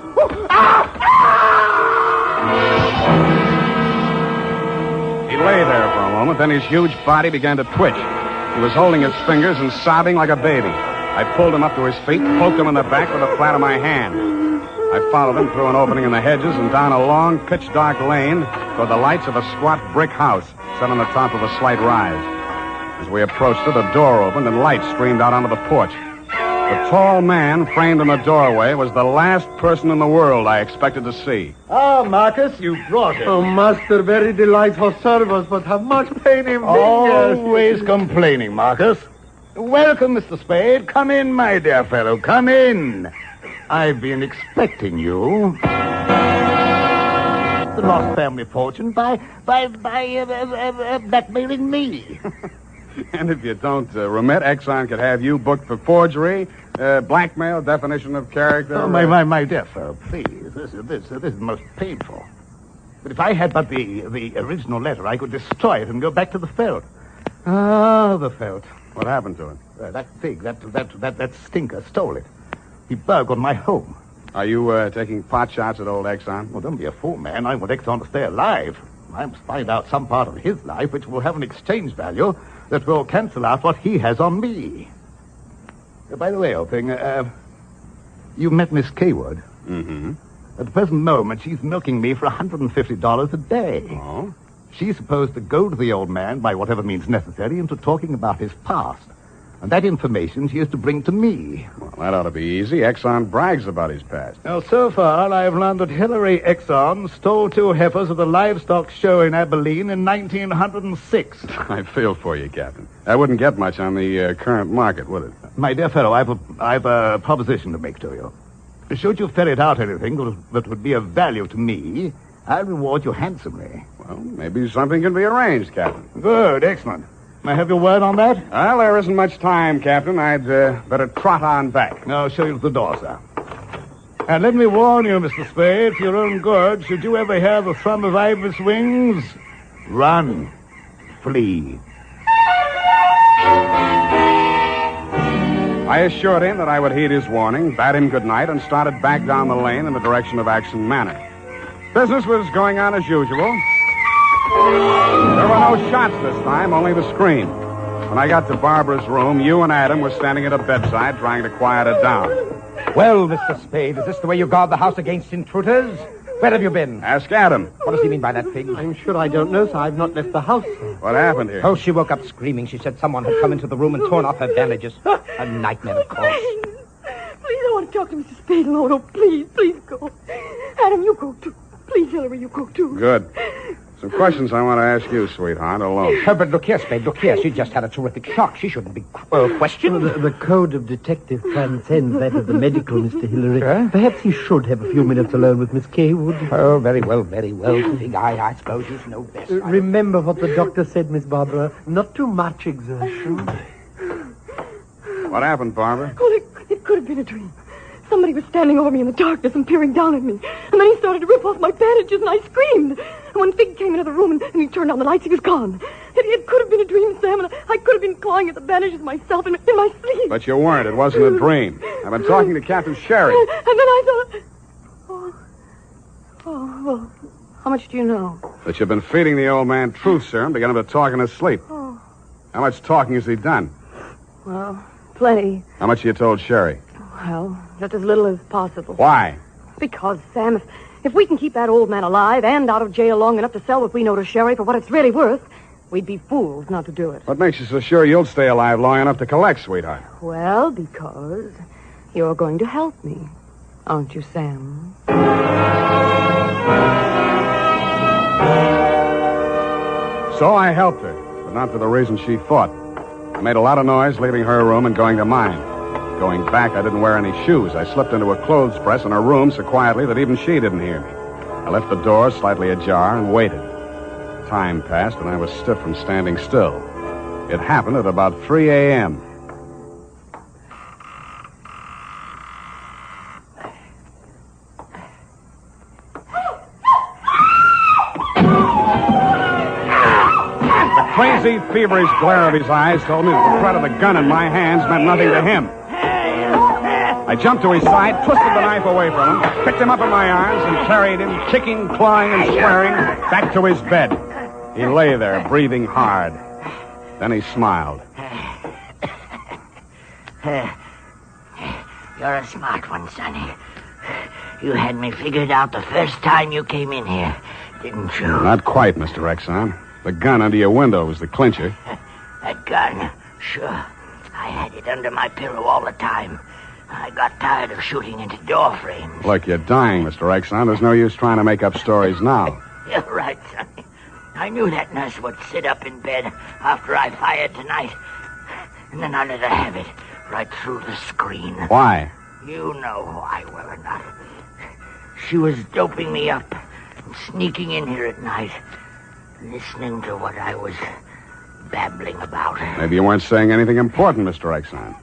He lay there for a moment, then his huge body began to twitch. He was holding his fingers and sobbing like a baby. I pulled him up to his feet, poked him in the back with the flat of my hand. I followed him through an opening in the hedges and down a long, pitch-dark lane toward the lights of a squat brick house set on the top of a slight rise. As we approached it, a door opened and light streamed out onto the porch. The tall man framed in the doorway was the last person in the world I expected to see. Ah, Marcus, you brought it. Oh, master, very delightful service, but how much pain in fingers. Always complaining, Marcus. Welcome, Mr. Spade. Come in, my dear fellow. Come in. I've been expecting you. The lost family fortune by blackmailing me. And if you don't remit, Exxon could have you booked for forgery, blackmail, definition of character. Oh, my dear fellow, please. This is most painful. But if I had but the original letter, I could destroy it and go back to the felt. Ah, the felt. What happened to it? That Figg, that stinker stole it. He burgled my home. Are you taking pot shots at old Exxon? Well, don't be a fool, man. I want Exxon to stay alive. I must find out some part of his life which will have an exchange value that will cancel out what he has on me. By the way, old thing, you met Miss Kaywood. Mm-hmm. At the present moment, she's milking me for $150 a day. Oh? She's supposed to goad the old man by whatever means necessary into talking about his past. And that information she is to bring to me. Well, that ought to be easy. Exxon brags about his past. Now, so far, I've learned that Hillary Exxon stole 2 heifers at the livestock show in Abilene in 1906. I feel for you, Captain. That wouldn't get much on the current market, would it? My dear fellow, I've a proposition to make to you. Should you ferret out anything that would be of value to me, I'll reward you handsomely. Well, maybe something can be arranged, Captain. Good, excellent. May I have your word on that? Well, there isn't much time, Captain. I'd better trot on back. I'll show you to the door, sir. And let me warn you, Mr. Spade, for your own good, should you ever hear the thrum of Ibis wings, run, flee. I assured him that I would heed his warning, bade him good night, and started back down the lane in the direction of Action Manor. Business was going on as usual. There were no shots this time, only the scream. When I got to Barbara's room, you and Adam were standing at her bedside trying to quiet her down. Well, Mr. Spade, is this the way you guard the house against intruders? Where have you been? Ask Adam. What does he mean by that, Figg? I'm sure I don't know, sir. I've not left the house. What happened here? Oh, she woke up screaming. She said someone had come into the room and torn off her bandages. A nightmare, of course. Please, I want to talk to Mr. Spade alone. Oh, please go. Adam, you go too. Please, Hillary, you go too. Good. Some questions I want to ask you, sweetheart, alone. But look here, Spade, look here. She just had a terrific shock. She shouldn't be questioned. The code of detective transcends that of the medical, Mr. Hillary. Perhaps he should have a few minutes alone with Miss Kaywood. Oh, very well, Figg. I suppose you know best. Remember what the doctor said, Miss Barbara. Not too much exertion. What happened, Barbara? Oh, it could have been a dream. Somebody was standing over me in the darkness and peering down at me. And then he started to rip off my bandages, and I screamed. And when Figg came into the room and he turned on the lights, he was gone. It could have been a dream, Sam, and I could have been clawing at the bandages myself in my sleep. But you weren't. It wasn't a dream. I've been talking to Captain Sherry. And then I thought... Oh, well, how much do you know? That you've been feeding the old man truth serum to get him to talk in his sleep. Oh. How much talking has he done? Well, plenty. How much you told Sherry? Well, just as little as possible. Why? Because, Sam, if we can keep that old man alive and out of jail long enough to sell what we know to Sherry for what it's really worth, we'd be fools not to do it. What makes you so sure you'll stay alive long enough to collect, sweetheart? Well, because you're going to help me, aren't you, Sam? So I helped her, but not for the reason she thought. I made a lot of noise leaving her room and going to mine. Going back, I didn't wear any shoes. I slipped into a clothes press in her room so quietly that even she didn't hear me. I left the door slightly ajar and waited. Time passed, and I was stiff from standing still. It happened at about 3 a.m. The crazy, feverish glare of his eyes told me that the threat of the gun in my hands meant nothing to him. I jumped to his side, twisted the knife away from him, picked him up in my arms, and carried him, kicking, clawing, and swearing, back to his bed. He lay there, breathing hard. Then he smiled. You're a smart one, Sonny. You had me figured out the first time you came in here, didn't you? Not quite, Mr. Exxon. The gun under your window was the clincher. That gun? Sure. I had it under my pillow all the time. I got tired of shooting into door frames. Look, you're dying, Mr. Exxon. There's no use trying to make up stories now. You're right, Sonny. I knew that nurse would sit up in bed after I fired tonight. And then I let her have it right through the screen. Why? You know why, well or not. She was doping me up and sneaking in here at night, listening to what I was babbling about. Maybe you weren't saying anything important, Mr. Exxon.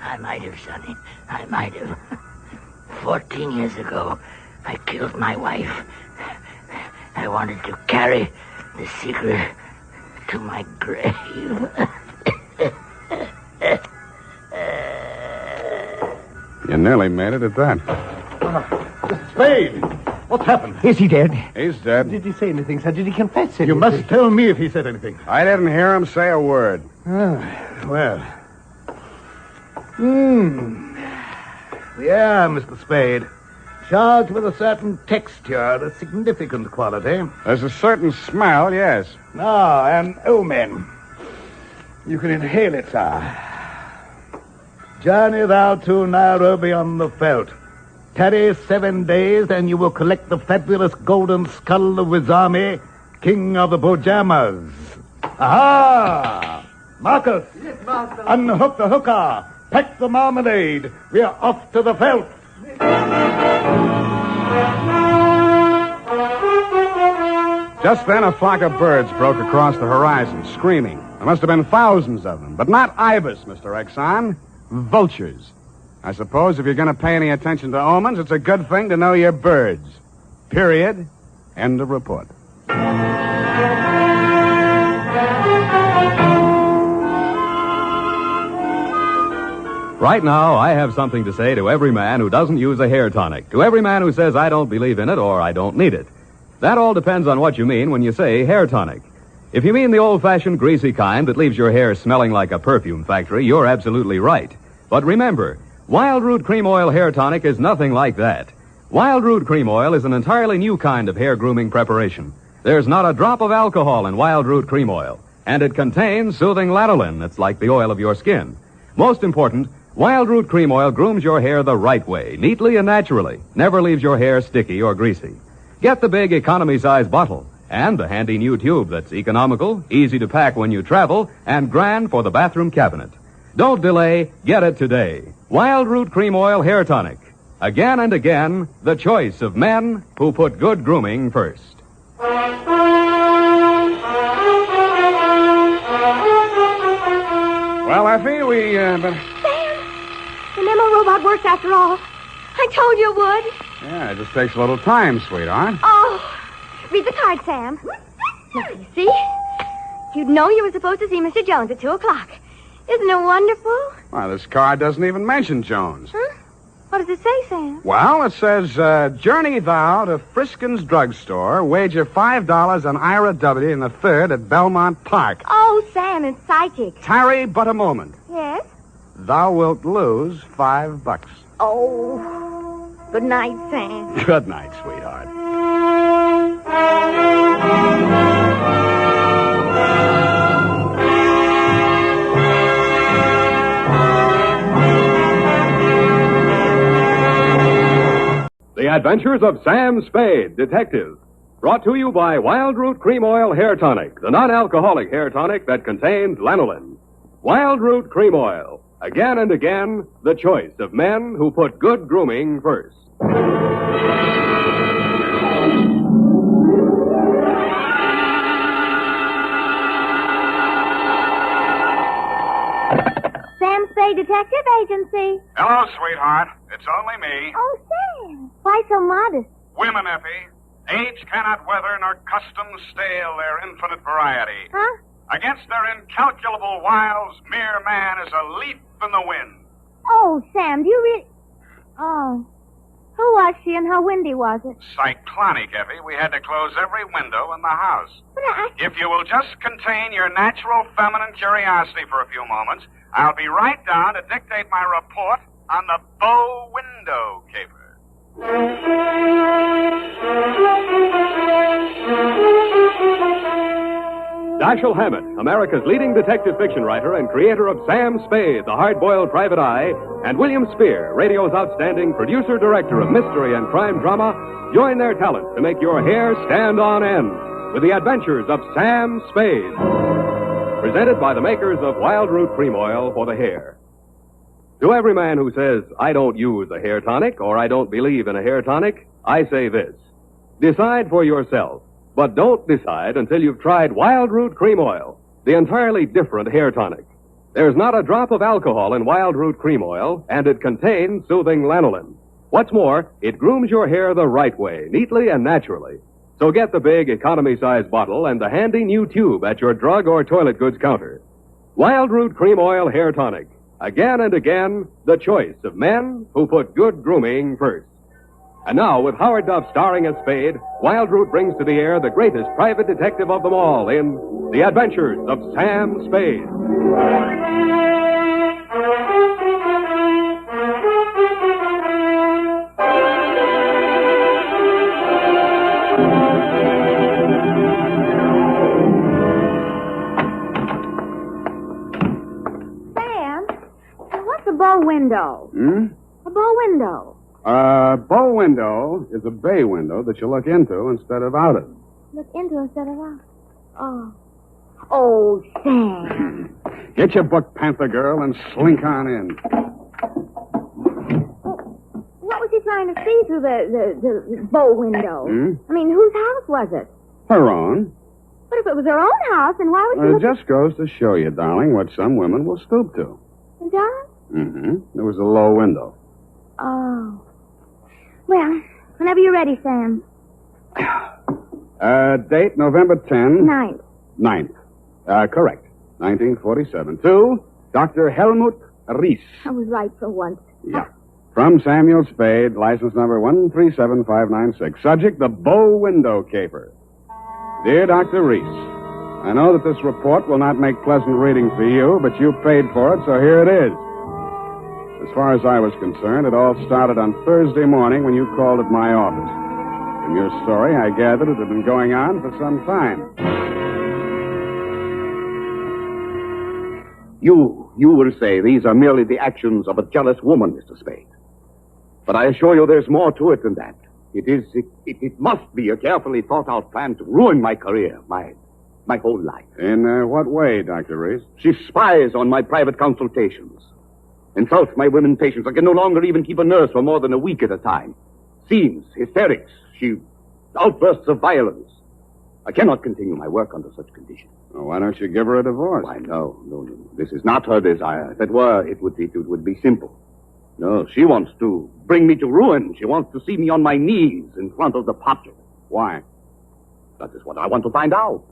I might have, Sonny. I might have. 14 years ago, I killed my wife. I wanted to carry the secret to my grave. You nearly made it at that. Mr. Spade, what's happened? Is he dead? He's dead. Did he say anything, sir? Did he confess anything? You must tell me if he said anything. I didn't hear him say a word. Well. Yeah, Mr. Spade. Charged with a certain texture, a significant quality. There's a certain smell, yes. Ah, and omen. You can inhale it, sir. Journey thou to Nairobi on the veldt. Tarry 7 days, and you will collect the fabulous golden skull of Wizami, king of the Bojamas. Aha! Marcus! Yes, master. Unhook the hooker. Pack the marmalade. We are off to the veldt. Just then, a flock of birds broke across the horizon, screaming. There must have been thousands of them, but not ibis, Mr. Exxon. Vultures. I suppose if you're going to pay any attention to omens, it's a good thing to know your birds. Period. End of report. Right now, I have something to say to every man who doesn't use a hair tonic, to every man who says I don't believe in it or I don't need it. That all depends on what you mean when you say hair tonic. If you mean the old-fashioned greasy kind that leaves your hair smelling like a perfume factory, you're absolutely right. But remember, Wild Root Cream Oil Hair Tonic is nothing like that. Wild Root Cream Oil is an entirely new kind of hair grooming preparation. There's not a drop of alcohol in Wild Root Cream Oil, and it contains soothing lanolin that's like the oil of your skin. Most important, Wild Root Cream Oil grooms your hair the right way, neatly and naturally. Never leaves your hair sticky or greasy. Get the big economy-size bottle and the handy new tube that's economical, easy to pack when you travel, and grand for the bathroom cabinet. Don't delay. Get it today. Wild Root Cream Oil Hair Tonic. Again and again, the choice of men who put good grooming first. Well, Effie, The memo robot works after all. told you it would. Yeah, it just takes a little time, sweetheart. Oh, read the card, Sam. Now, you see? You'd know you were supposed to see Mr. Jones at 2 o'clock. Isn't it wonderful? Well, this card doesn't even mention Jones. Huh? What does it say, Sam? Well, it says, journey thou to Friskin's drugstore, wager $5 on Ira W. in the third at Belmont Park. Oh, Sam, it's psychic. Tarry but a moment. Yes? Thou wilt lose $5. Oh, good night, Sam. Good night, sweetheart. The Adventures of Sam Spade, Detective. Brought to you by Wild Root Cream Oil Hair Tonic, the non-alcoholic hair tonic that contains lanolin. Wild Root Cream Oil. Again and again, the choice of men who put good grooming first. Sam Spade Detective Agency. Hello, sweetheart. It's only me. Oh, Sam. Why so modest? Women, Effie. Age cannot weather nor custom stale their infinite variety. Huh? Against their incalculable wiles, mere man is a leaf in the wind. Oh, Sam, do you really... Oh. Who was she and how windy was it? Cyclonic, Effie. We had to close every window in the house. But If you will just contain your natural feminine curiosity for a few moments, I'll be right down to dictate my report on the bow window caper. Dashiell Hammett, America's leading detective fiction writer and creator of Sam Spade, the hard-boiled private eye, and William Spear, radio's outstanding producer-director of mystery and crime drama, join their talents to make your hair stand on end with the Adventures of Sam Spade. Presented by the makers of Wild Root Cream Oil for the hair. To every man who says, I don't use a hair tonic or I don't believe in a hair tonic, I say this. Decide for yourself. But don't decide until you've tried Wild Root Cream Oil, the entirely different hair tonic. There's not a drop of alcohol in Wild Root Cream Oil, and it contains soothing lanolin. What's more, it grooms your hair the right way, neatly and naturally. So get the big economy-size bottle and the handy new tube at your drug or toilet goods counter. Wild Root Cream Oil Hair Tonic. Again and again, the choice of men who put good grooming first. And now, with Howard Duff starring as Spade, Wild Root brings to the air the greatest private detective of them all in The Adventures of Sam Spade. Sam, what's a bow window? A bow window. Bow window is a bay window that you look into instead of out of. Look into instead of out. Oh. Oh, Sam. Get your book, Panther Girl, and slink on in. What was he trying to see through the bow window? I mean, whose house was it? Her own. But if it was her own house, then why would she It look... just goes to show you, darling, what some women will stoop to. It does? There was a low window. Oh. Well, whenever you're ready, Sam. Date November 10. 9th. Correct. 1947. To Dr. Helmut Ries. I was right for once. Yeah. From Samuel Spade, license number 137596. Subject, the bow window caper. Dear Dr. Ries, I know that this report will not make pleasant reading for you, but you paid for it, so here it is. As far as I was concerned, it all started on Thursday morning when you called at my office. From your story, I gathered it had been going on for some time. You will say these are merely the actions of a jealous woman, Mr. Spade. But I assure you there's more to it than that. It must be a carefully thought-out plan to ruin my career, my whole life. In what way, Dr. Reese? She spies on my private consultations. Insults my women patients. I can no longer even keep a nurse for more than a week at a time. Scenes, hysterics, outbursts of violence. I cannot continue my work under such conditions. Well, why don't you give her a divorce? Why, no. This is not her desire. If it were, it would be simple. No, she wants to bring me to ruin. She wants to see me on my knees in front of the populace. Why? That is what I want to find out.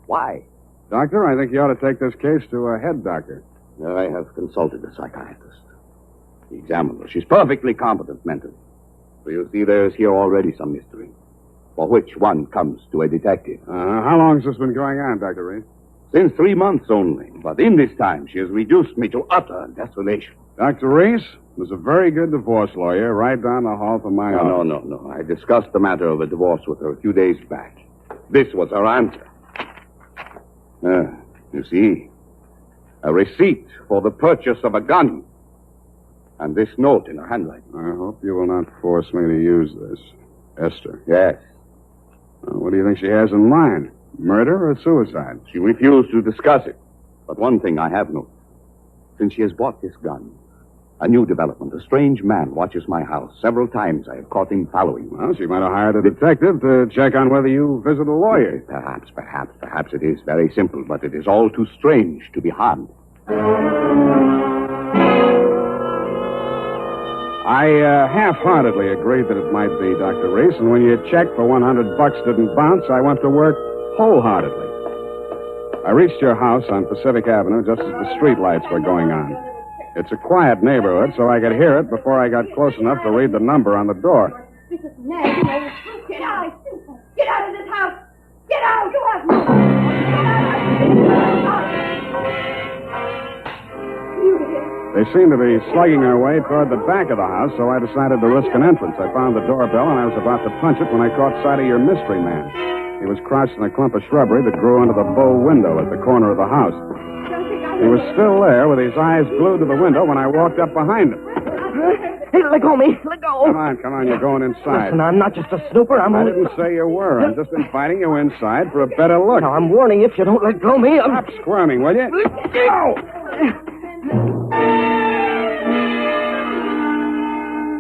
Why? Doctor, I think you ought to take this case to a head doctor. I have consulted a psychiatrist. He examined her. She's perfectly competent mentally. So you see, there's here already some mystery. For which one comes to a detective. How long has this been going on, Dr. Reese? Since 3 months only. But in this time, she has reduced me to utter desolation. Dr. Reese was a very good divorce lawyer right down the hall from my office. No. I discussed the matter of a divorce with her a few days back. This was her answer. You see, a receipt for the purchase of a gun. And this note in her handwriting. I hope you will not force me to use this. Esther. Yes. What do you think she has in mind? Murder or suicide? She refused to discuss it. But one thing I have noticed. Since she has bought this gun, a new development. A strange man watches my house. Several times I have caught him following me. Well, she might have hired a detective to check on whether you visit a lawyer. Perhaps it is very simple, but it is all too strange to be harmed. I half-heartedly agreed that it might be, Dr. Reese, and when your check for $100 didn't bounce, I went to work wholeheartedly. I reached your house on Pacific Avenue just as the street lights were going on. It's a quiet neighborhood, so I could hear it before I got close enough to read the number on the door. This is nasty. Get out. Get out of this house. Get out. You have no. Get out. They seemed to be slugging their way toward the back of the house, so I decided to risk an entrance. I found the doorbell, and I was about to punch it when I caught sight of your mystery man. He was crouched in a clump of shrubbery that grew under the bow window at the corner of the house. He was still there with his eyes glued to the window when I walked up behind him. Hey, let go of me. Let go. Come on, you're going inside. Listen, I'm not just a snooper. I didn't say you were. I'm just inviting you inside for a better look. Now, I'm warning you, if you don't let go of me, Stop squirming, will you? Go!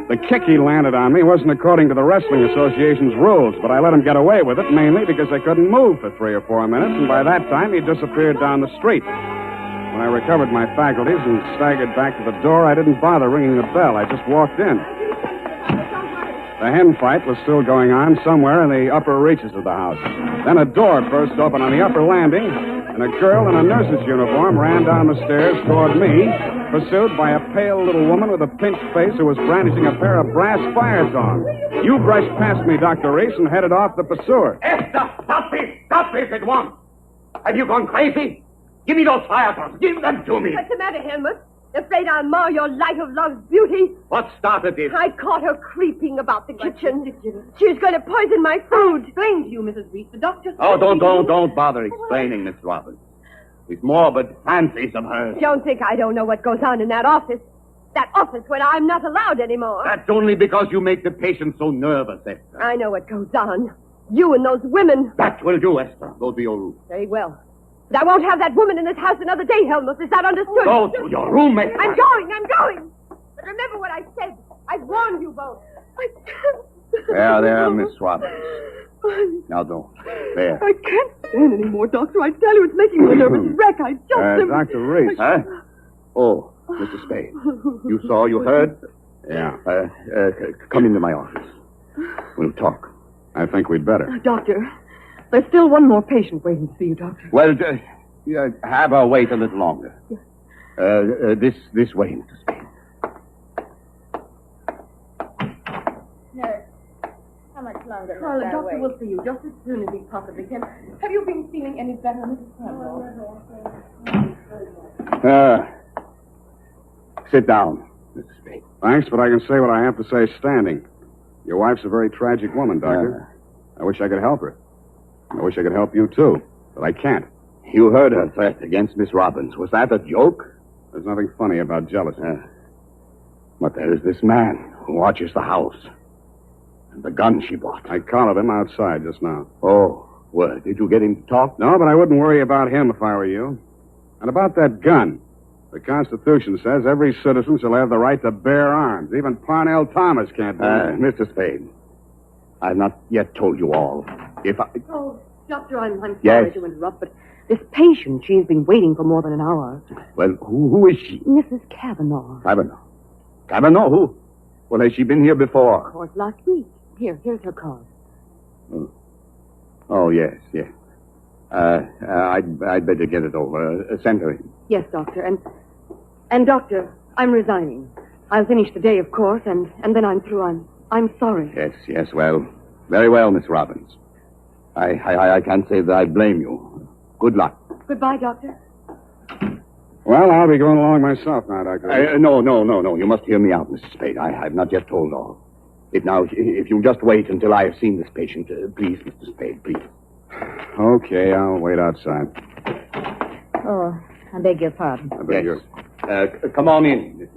The kick he landed on me wasn't according to the Wrestling Association's rules, but I let him get away with it, mainly because I couldn't move for 3 or 4 minutes, and by that time he disappeared down the street. When I recovered my faculties and staggered back to the door, I didn't bother ringing the bell. I just walked in. The hen fight was still going on somewhere in the upper reaches of the house. Then a door burst open on the upper landing, and a girl in a nurse's uniform ran down the stairs toward me, pursued by a pale little woman with a pinched face who was brandishing a pair of brass fire tongs. You brushed past me, Dr. Reese, and headed off the pursuer. Esther, stop this! Stop this at once! Have you gone crazy? Give me those fire tongs. Give them to me. What's the matter, Helmut? Afraid I'll mar your light of love's beauty? What started this? I caught her creeping about the kitchen. She was going to poison my food. Explain to you, Mrs. Reese. The doctor... Oh, don't bother explaining, Miss Robbins. These morbid fancies of hers. Don't think I don't know what goes on in that office. That office where I'm not allowed anymore. That's only because you make the patient so nervous, Esther. I know what goes on. You and those women. That will do, Esther. Go to your room. Very well. But I won't have that woman in this house another day, Helmut. Is that understood? Go to your room, Esther. I'm going. But remember what I said. I've warned you both. I can't. There, Miss Robbins. Now don't. There. I can't stand anymore, Doctor. I tell you, it's making me a nervous wreck. I just... Dr. Reese. Huh? Oh, Mr. Spade. You saw, you heard? Yeah. Come into my office. We'll talk. I think we'd better. Doctor, there's still one more patient waiting to see you, Doctor. Well, have her wait a little longer. This way, Mr. Spade. Nurse, how much longer? Well, the doctor will see you just as soon as he possibly can. Have you been feeling any better, Mrs. Cromwell? Sit down, Mr. Spade. Thanks, but I can say what I have to say standing. Your wife's a very tragic woman, Doctor. I wish I could help her. I wish I could help you, too, but I can't. You heard her threat against Miss Robbins. Was that a joke? There's nothing funny about jealousy. But there is this man who watches the house. And the gun she bought. I collared him outside just now. Oh, well, did you get him to talk? No, but I wouldn't worry about him if I were you. And about that gun. The Constitution says every citizen shall have the right to bear arms. Even Parnell Thomas can't do that. Mr. Spade, I've not yet told you all. Oh, Doctor, I'm Yes? sorry to interrupt, but this patient, she's been waiting for more than an hour. Well, who is she? Mrs. Cavanaugh. Cavanaugh. I don't know. Who? Well, has she been here before? Of course, last week. Here's her card. Oh, yes. I'd better get it over. Send her in. Yes, Doctor. And Doctor, I'm resigning. I'll finish the day, of course, and then I'm through. I'm sorry. Yes, well. Very well, Miss Robbins. I can't say that I blame you. Good luck. Goodbye, Doctor. Well, I'll be going along myself now, Doctor. No. You must hear me out, Mr. Spade. I've not yet told all. If you'll just wait until I have seen this patient, please, Mr. Spade, please. Okay, I'll wait outside. Oh, I beg your pardon. I beg yours. Come on in.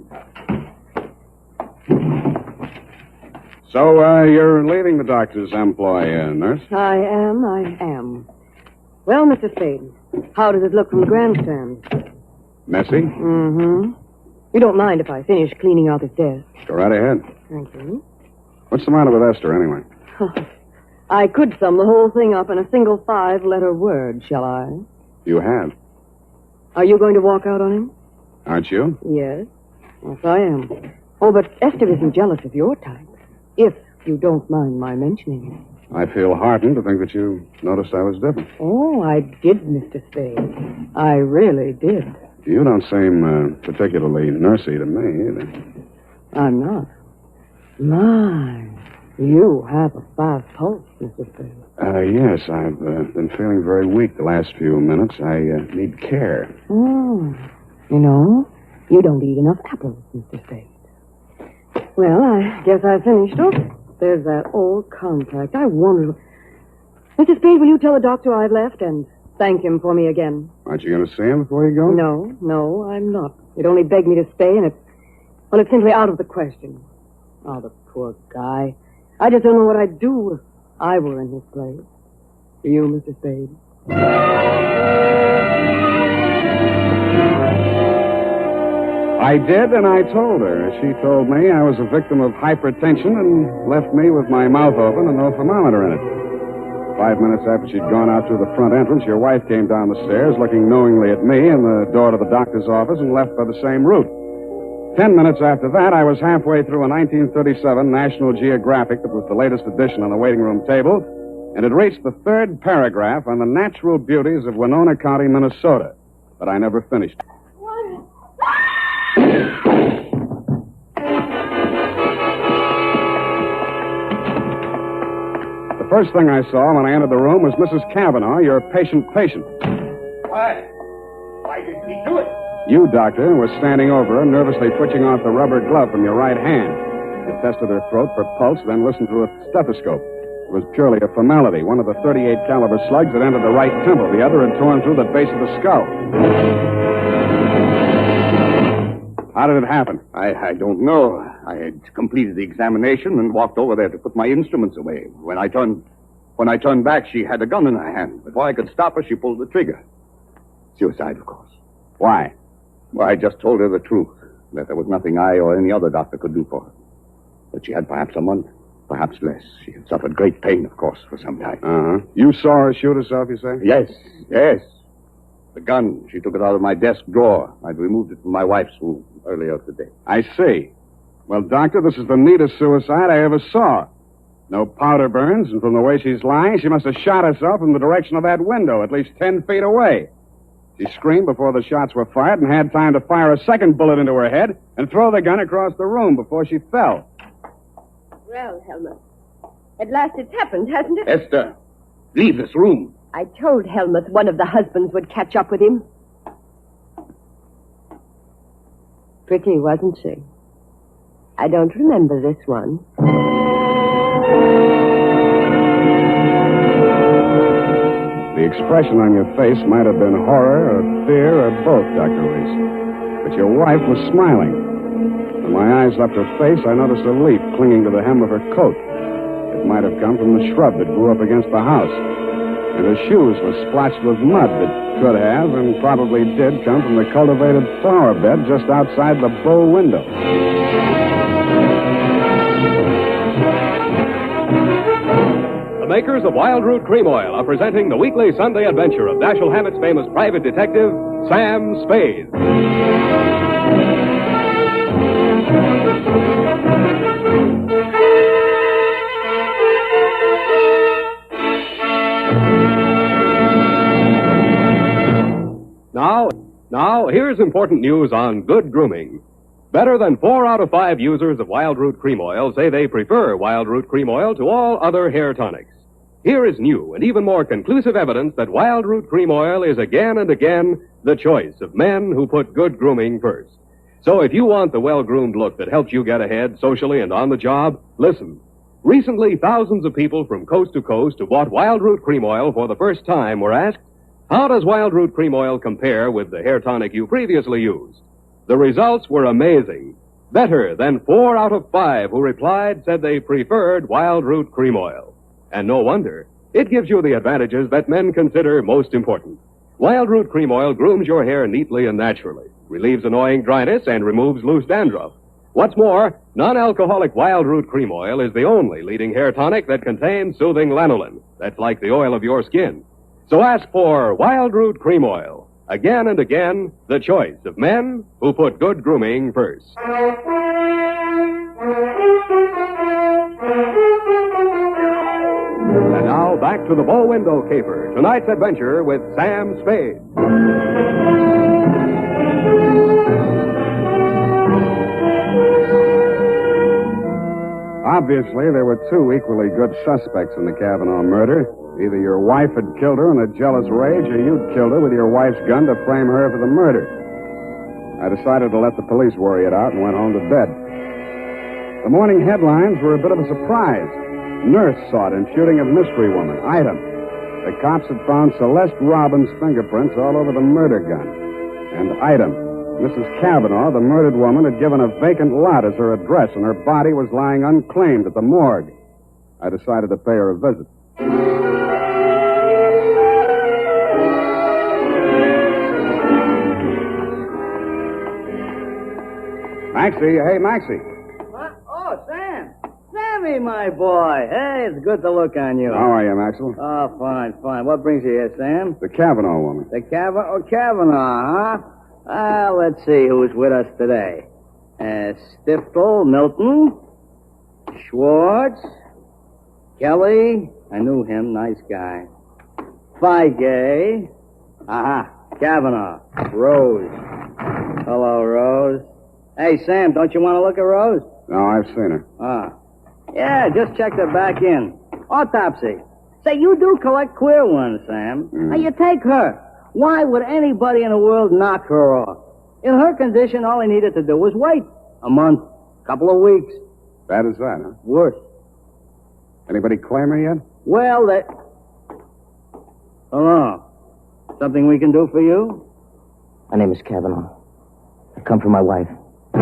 So, you're leaving the doctor's employ, nurse? I am. Well, Mr. Spade, how does it look from the grandstand? Messy? Mm-hmm. You don't mind if I finish cleaning out his desk? Go right ahead. Thank you. What's the matter with Esther, anyway? I could sum the whole thing up in a single 5-letter word, shall I? You have. Are you going to walk out on him? Aren't you? Yes. Yes, I am. Oh, but Esther isn't jealous of your type. If you don't mind my mentioning it. I feel heartened to think that you noticed I was different. Oh, I did, Mr. Spade. I really did. You don't seem particularly nursey to me, either. I'm not. My, you have a fast pulse, Mr. Spade. Yes, I've been feeling very weak the last few minutes. I need care. Oh, you know, you don't eat enough apples, Mr. Spade. Well, I guess I finished. Oh, there's that old contact. I wonder... Mr. Spade, will you tell the doctor I've left and thank him for me again? Aren't you going to see him before you go? No, I'm not. He'd only begged me to stay, and it's simply out of the question. Oh, the poor guy. I just don't know what I'd do if I were in his place. For you, Mr. Spade. I did, and I told her. She told me I was a victim of hypertension and left me with my mouth open and no thermometer in it. 5 minutes after she'd gone out through the front entrance, your wife came down the stairs looking knowingly at me and the door to the doctor's office and left by the same route. 10 minutes after that, I was halfway through a 1937 National Geographic that was the latest edition on the waiting room table, and had reached the 3rd paragraph on the natural beauties of Winona County, Minnesota. But I never finished. The first thing I saw when I entered the room was Mrs. Cavanaugh, your patient. Why? Why did he do it? You, Doctor, were standing over her, nervously twitching off the rubber glove from your right hand. You tested her throat for pulse, then listened to a stethoscope. It was purely a formality. One of the .38 caliber slugs had entered the right temple. The other had torn through the base of the skull. How did it happen? I don't know. I had completed the examination and walked over there to put my instruments away. When I turned back, she had a gun in her hand. Before I could stop her, she pulled the trigger. Suicide, of course. Why? Well, I just told her the truth, that there was nothing I or any other doctor could do for her. That she had perhaps a month, perhaps less. She had suffered great pain, of course, for some time. Uh-huh. You saw her shoot herself, you say? Yes. The gun, she took it out of my desk drawer. I'd removed it from my wife's room earlier today. I see. Well, Doctor, this is the neatest suicide I ever saw. No powder burns, and from the way she's lying, she must have shot herself in the direction of that window, at least 10 feet away. She screamed before the shots were fired and had time to fire a second bullet into her head and throw the gun across the room before she fell. Well, Helmut, at last it's happened, hasn't it? Esther, leave this room. I told Helmut one of the husbands would catch up with him. Pretty, wasn't she? I don't remember this one. The expression on your face might have been horror or fear or both, Dr. Reese. But your wife was smiling. When my eyes left her face, I noticed a leaf clinging to the hem of her coat. It might have come from the shrub that grew up against the house. And her shoes were splotched with mud that could have and probably did come from the cultivated flower bed just outside the bow window. The makers of Wild Root Cream Oil are presenting the weekly Sunday adventure of Dashiell Hammett's famous private detective, Sam Spade. Now, here's important news on good grooming. Better than 4 out of 5 users of Wild Root Cream Oil say they prefer Wild Root Cream Oil to all other hair tonics. Here is new and even more conclusive evidence that Wild Root Cream Oil is again and again the choice of men who put good grooming first. So if you want the well-groomed look that helps you get ahead socially and on the job, listen. Recently, thousands of people from coast to coast who bought Wild Root Cream Oil for the first time were asked, how does Wild Root Cream Oil compare with the hair tonic you previously used? The results were amazing. Better than 4 out of 5 who replied said they preferred Wild Root Cream Oil. And no wonder. It gives you the advantages that men consider most important. Wild Root Cream Oil grooms your hair neatly and naturally, relieves annoying dryness, and removes loose dandruff. What's more, non-alcoholic Wild Root Cream Oil is the only leading hair tonic that contains soothing lanolin. That's like the oil of your skin. So ask for Wild Root Cream Oil. Again and again, the choice of men who put good grooming first. And now back to the bow window caper. Tonight's adventure with Sam Spade. Obviously, there were 2 equally good suspects in the Kavanaugh murder. Either your wife had killed her in a jealous rage, or you'd killed her with your wife's gun to frame her for the murder. I decided to let the police worry it out and went home to bed. The morning headlines were a bit of a surprise. Nurse sought in shooting of mystery woman. Item. The cops had found Celeste Robbins' fingerprints all over the murder gun. And item. Mrs. Kavanaugh, the murdered woman, had given a vacant lot as her address, and her body was lying unclaimed at the morgue. I decided to pay her a visit. Maxie, hey, Maxie. What? Oh, Sam. Sammy, my boy. Hey, it's good to look on you. How are you, Maxwell? Oh, fine, fine. What brings you here, Sam? The Kavanaugh woman. The Kavanaugh, huh? Let's see who's with us today. Stiftel, Milton, Schwartz, Kelly. I knew him. Nice guy. Figg. Aha. Kavanaugh. Rose. Hello, Rose. Hey, Sam, don't you want to look at Rose? No, I've seen her. Yeah, just checked her back in. Autopsy. Say, you do collect queer ones, Sam. Now, you take her. Why would anybody in the world knock her off? In her condition, all he needed to do was wait. A month. Couple of weeks. Bad as that, huh? Worse. Anybody claim her yet? Well, Hello. Something we can do for you? My name is Kavanaugh. I come for my wife. He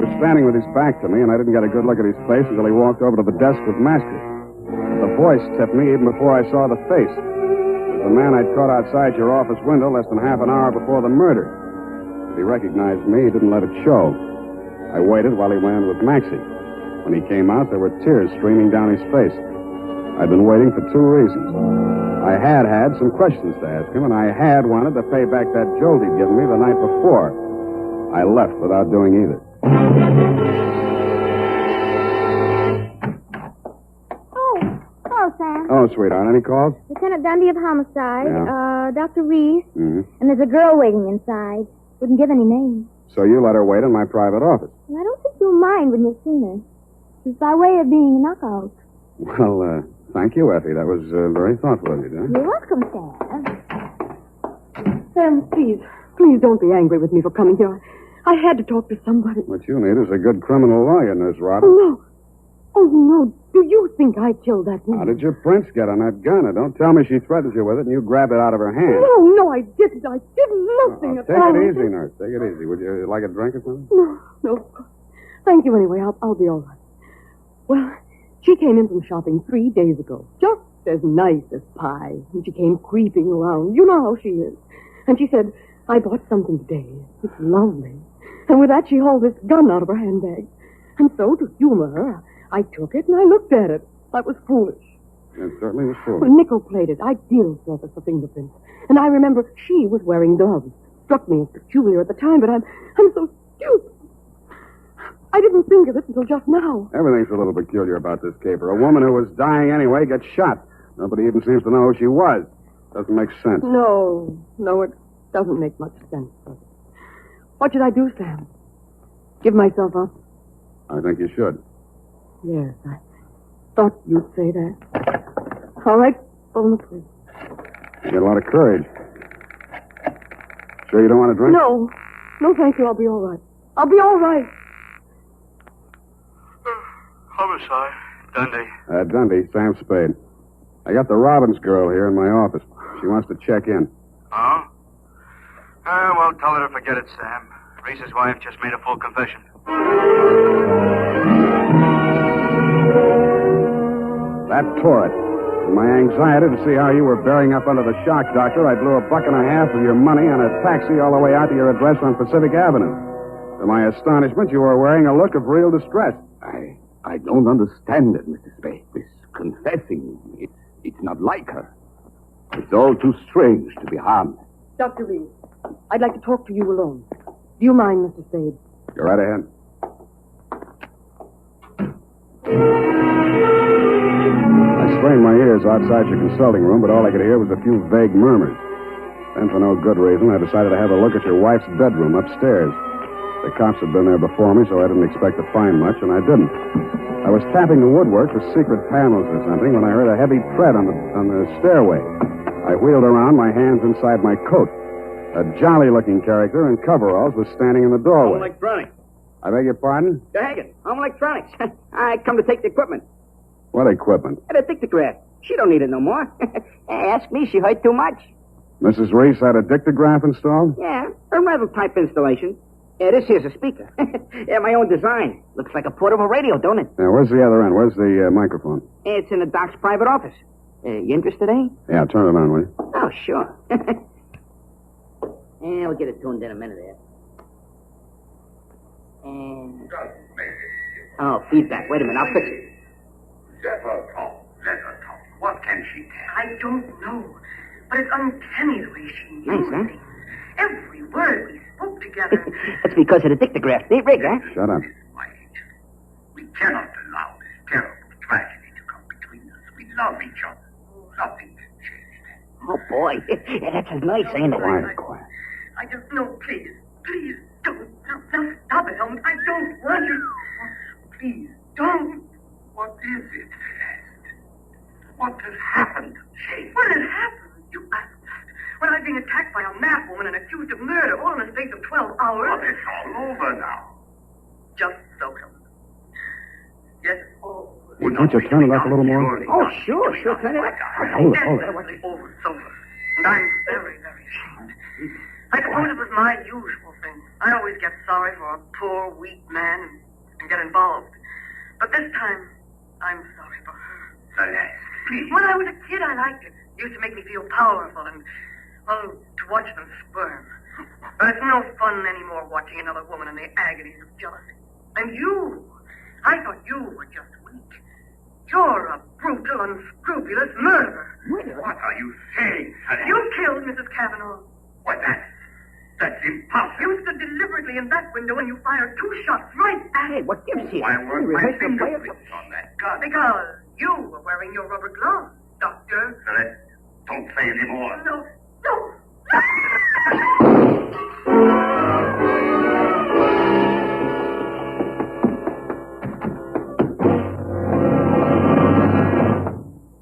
was standing with his back to me, and I didn't get a good look at his face until he walked over to the desk with Master. The voice tipped me even before I saw the face. It was the man I'd caught outside your office window less than half an hour before the murder. If he recognized me, he didn't let it show. I waited while he went in with Maxie. When he came out, there were tears streaming down his face. I'd been waiting for 2 reasons. I had some questions to ask him, and I had wanted to pay back that jolt he'd given me the night before. I left without doing either. Hello, Sam. Oh, sweetheart, any calls? Lieutenant Dundee of Homicide, Yeah. Dr. Reese, Mm-hmm. and there's a girl waiting inside. Wouldn't give any names. So you let her wait in my private office. And I don't think you'll mind when you've seen her. She's by way of being a knockout. Well, thank you, Effie. That was very thoughtful of you, huh? You're welcome, Sam. Sam, please don't be angry with me for coming here. I had to talk to somebody. What you need is a good criminal lawyer, Nurse Robin. Oh, no. Do you think I killed that woman? How did your prints get on that gun? Now, don't tell me she threatened you with it and you grabbed it out of her hand. No, I didn't. I did nothing at all. Take it easy, Nurse. Take it easy. Would you like a drink or something? No. Thank you anyway. I'll be all right. Well, she came in from shopping 3 days ago. Just as nice as pie. And she came creeping around. You know how she is. And she said, I bought something today. It's lovely. And with that, she hauled this gun out of her handbag. And so, to humor her, I took it and I looked at it. That was foolish. It certainly was foolish. Nickel-plated, ideal surface for fingerprints. And I remember she was wearing gloves. struck me as peculiar at the time, but I'm so stupid. I didn't think of it until just now. Everything's a little peculiar about this caper. A woman who was dying anyway gets shot. Nobody even seems to know who she was. Doesn't make sense. No, it doesn't make much sense. What should I do, Sam? Give myself up? I think you should. Yes, I thought you'd say that. All right, phone the police. You got a lot of courage. Sure you don't want to drink? No, thank you. I'll be all right. I'll be all right. Homicide. Dundee. Dundee, Sam Spade. I got the Robbins girl here in my office. She wants to check in. Oh? Well, tell her to forget it, Sam. Reese's wife just made a full confession. That tore it. In my anxiety to see how you were bearing up under the shock, Doctor, I blew $1.50 of your money on a taxi all the way out to your address on Pacific Avenue. To my astonishment, you were wearing a look of real distress. I don't understand it, Mr. Spade. This confessing, it's not like her. It's all too strange to be harmless. Dr. Reed, I'd like to talk to you alone. Do you mind, Mr. Spade? Go right ahead. I strained my ears outside your consulting room, but all I could hear was a few vague murmurs. Then, for no good reason, I decided to have a look at your wife's bedroom upstairs. The cops had been there before me, so I didn't expect to find much, and I didn't. I was tapping the woodwork for secret panels or something when I heard a heavy tread on the stairway. I wheeled around, my hands inside my coat. A jolly-looking character in coveralls was standing in the doorway. Home Electronics. I beg your pardon? Daggett, Home Electronics. I come to take the equipment. What equipment? And a dictograph. She don't need it no more. Ask me, she hurt too much. Mrs. Reese had a dictograph installed? Yeah, a rental type installation. Yeah, this here's a speaker. Yeah, my own design. Looks like a portable radio, don't it? Yeah, where's the other end? Where's the microphone? It's in the doc's private office. You interested, eh? Yeah, turn it on, will you? Oh, sure. Yeah, we'll get it tuned in a minute here. And... Oh, feedback. Wait a minute, I'll fix it. Let her talk. What can she tell? I don't know. But it's uncanny the way she knew Nice, huh? things. Every word we spoke together. That's because of the dictograph. They rig, huh? Shut up. We cannot allow this terrible tragedy to come between us. We love each other. Nothing can change that. Oh, boy. Yeah, that's as nice, ain't it? Quiet. I just know, please, don't. Now, stop it, Helmut. I don't want you. Please, don't. What is it, Fast? What has happened? Jane? What has happened? You asked that. When I'm being attacked by a mad woman and accused of murder all in the space of 12 hours. Well, it's all over now. Just so, Helmut. Yes, all over. Hey, can't you turn it up a little more? Oh, sure, turn it up. Hold it. It's over. And I'm very, very ashamed. I suppose it was my usual thing. I always get sorry for a poor, weak man and get involved. But this time, I'm sorry for her. Celeste, please. When I was a kid, I liked it. It used to make me feel powerful and, well, to watch them squirm. But it's no fun anymore watching another woman in the agonies of jealousy. And you, I thought you were just weak. You're a brutal, unscrupulous murderer. What are you saying, Celeste? You killed Mrs. Cavanaugh. What, that's impossible. You stood deliberately in that window and you fired 2 shots right at it. What gives you? Why weren't my fingerprints on that gun? Because you were wearing your rubber gloves, Doctor. Celeste, don't say any more. No.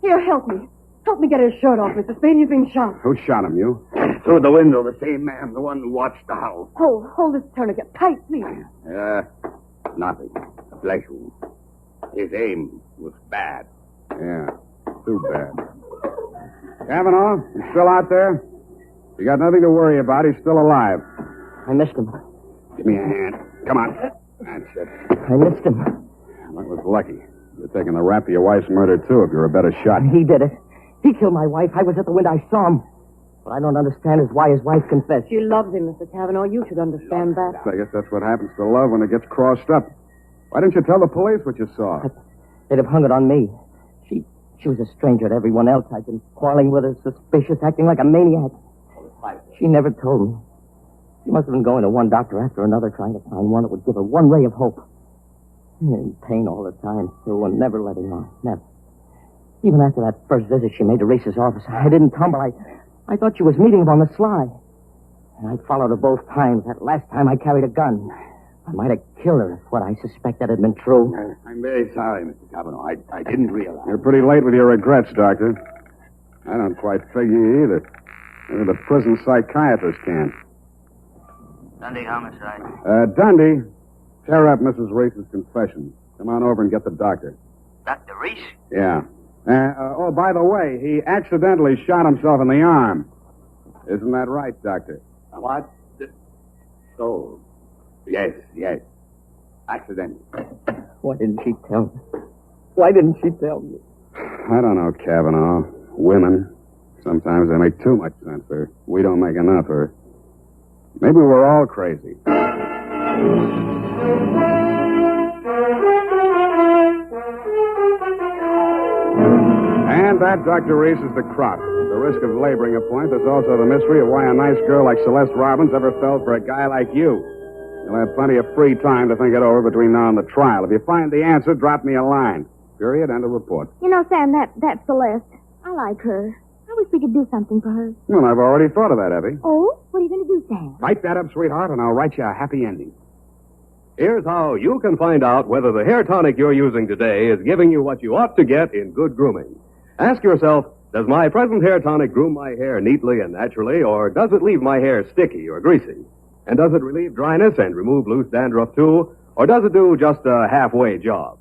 Here, help me. Help me get his shirt off, Mr. Spade. He's been shot. Who shot him, you? Through the window, the same man, the one who watched the house. Hold this tourniquet tight, please. Nothing. A flesh wound. His aim was bad. Yeah, too bad. Cavanaugh, you still out there? You got nothing to worry about. He's still alive. I missed him. Give me a hand. Come on. That's it. I missed him. That was lucky. You're taking the rap for your wife's murder, too, if you're a better shot. He did it. He killed my wife. I was at the window. I saw him. What I don't understand is why his wife confessed. She loves him, Mr. Cavanaugh. You should understand that. I guess that's what happens to love when it gets crossed up. Why didn't you tell the police what you saw? They'd have hung it on me. She was a stranger to everyone else. I'd been quarreling with her, suspicious, acting like a maniac. She never told me. She must have been going to one doctor after another, trying to find one that would give her one ray of hope. In pain all the time, too, and never letting on. Never. Even after that first visit she made to Reese's office, I didn't tumble. I thought she was meeting him on the sly. And I followed her both times. That last time I carried a gun. I might have killed her if what I suspected had been true. I'm very sorry, Mr. Cavanaugh. I didn't realize. You're pretty late with your regrets, Doctor. I don't quite figure either. Maybe the prison psychiatrist can. Dundee homicide. Dundee, tear up Mrs. Reese's confession. Come on over and get the doctor. Dr. Reese? Yeah. Oh, by the way, he accidentally shot himself in the arm. Isn't that right, Doctor? What? So, yes. Accident. Why didn't she tell me? Why didn't she tell me? I don't know, Cavanaugh. Women, sometimes they make too much sense, or we don't make enough, or maybe we're all crazy. And that, Dr. Reese, is the crop. The risk of laboring a point. There's also the mystery of why a nice girl like Celeste Robbins ever fell for a guy like you. You'll have plenty of free time to think it over between now and the trial. If you find the answer, drop me a line. Period. End of report. You know, Sam, that's Celeste. I like her. I wish we could do something for her. Well, I've already thought of that, Effie. Oh? What are you going to do, Sam? Write that up, sweetheart, and I'll write you a happy ending. Here's how you can find out whether the hair tonic you're using today is giving you what you ought to get in good grooming. Ask yourself, does my present hair tonic groom my hair neatly and naturally, or does it leave my hair sticky or greasy? And does it relieve dryness and remove loose dandruff too, or does it do just a halfway job?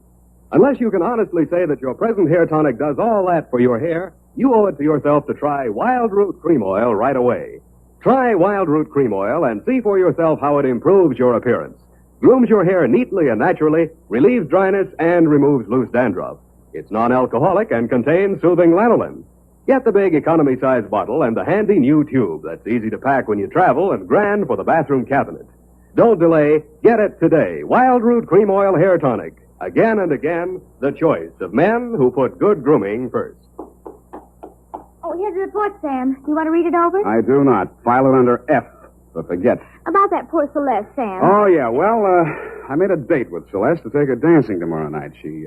Unless you can honestly say that your present hair tonic does all that for your hair, you owe it to yourself to try Wild Root Cream Oil right away. Try Wild Root Cream Oil and see for yourself how it improves your appearance, grooms your hair neatly and naturally, relieves dryness, and removes loose dandruff. It's non-alcoholic and contains soothing lanolin. Get the big economy-size bottle and the handy new tube that's easy to pack when you travel and grand for the bathroom cabinet. Don't delay. Get it today. Wild Root Cream Oil Hair Tonic. Again and again, the choice of men who put good grooming first. Oh, here's the report, Sam. Do you want to read it over? I do not. File it under F, for forget. About that poor Celeste, Sam. Oh, yeah. Well, I made a date with Celeste to take her dancing tomorrow night. She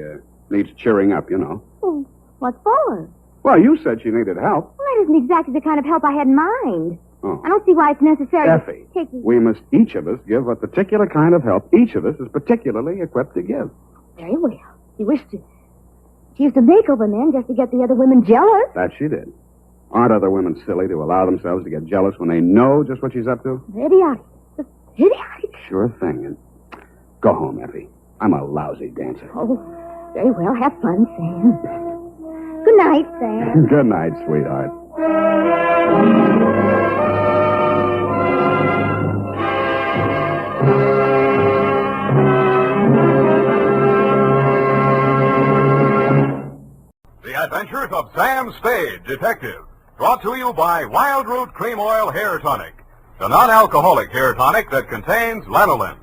needs cheering up, you know. Oh, what for? Well, you said she needed help. Well, that isn't exactly the kind of help I had in mind. Oh. I don't see why it's necessary Effie, we must each of us give a particular kind of help each of us is particularly equipped to give. Very well. She used to make over men just to get the other women jealous. That she did. Aren't other women silly to allow themselves to get jealous when they know just what she's up to? Idiotic. Just idiotic. Sure thing. And go home, Effie. I'm a lousy dancer. Oh, very well. Have fun, Sam. Good night, Sam. Good night, sweetheart. The Adventures of Sam Spade, Detective. Brought to you by Wild Root Cream Oil Hair Tonic, the non-alcoholic hair tonic that contains lanolin.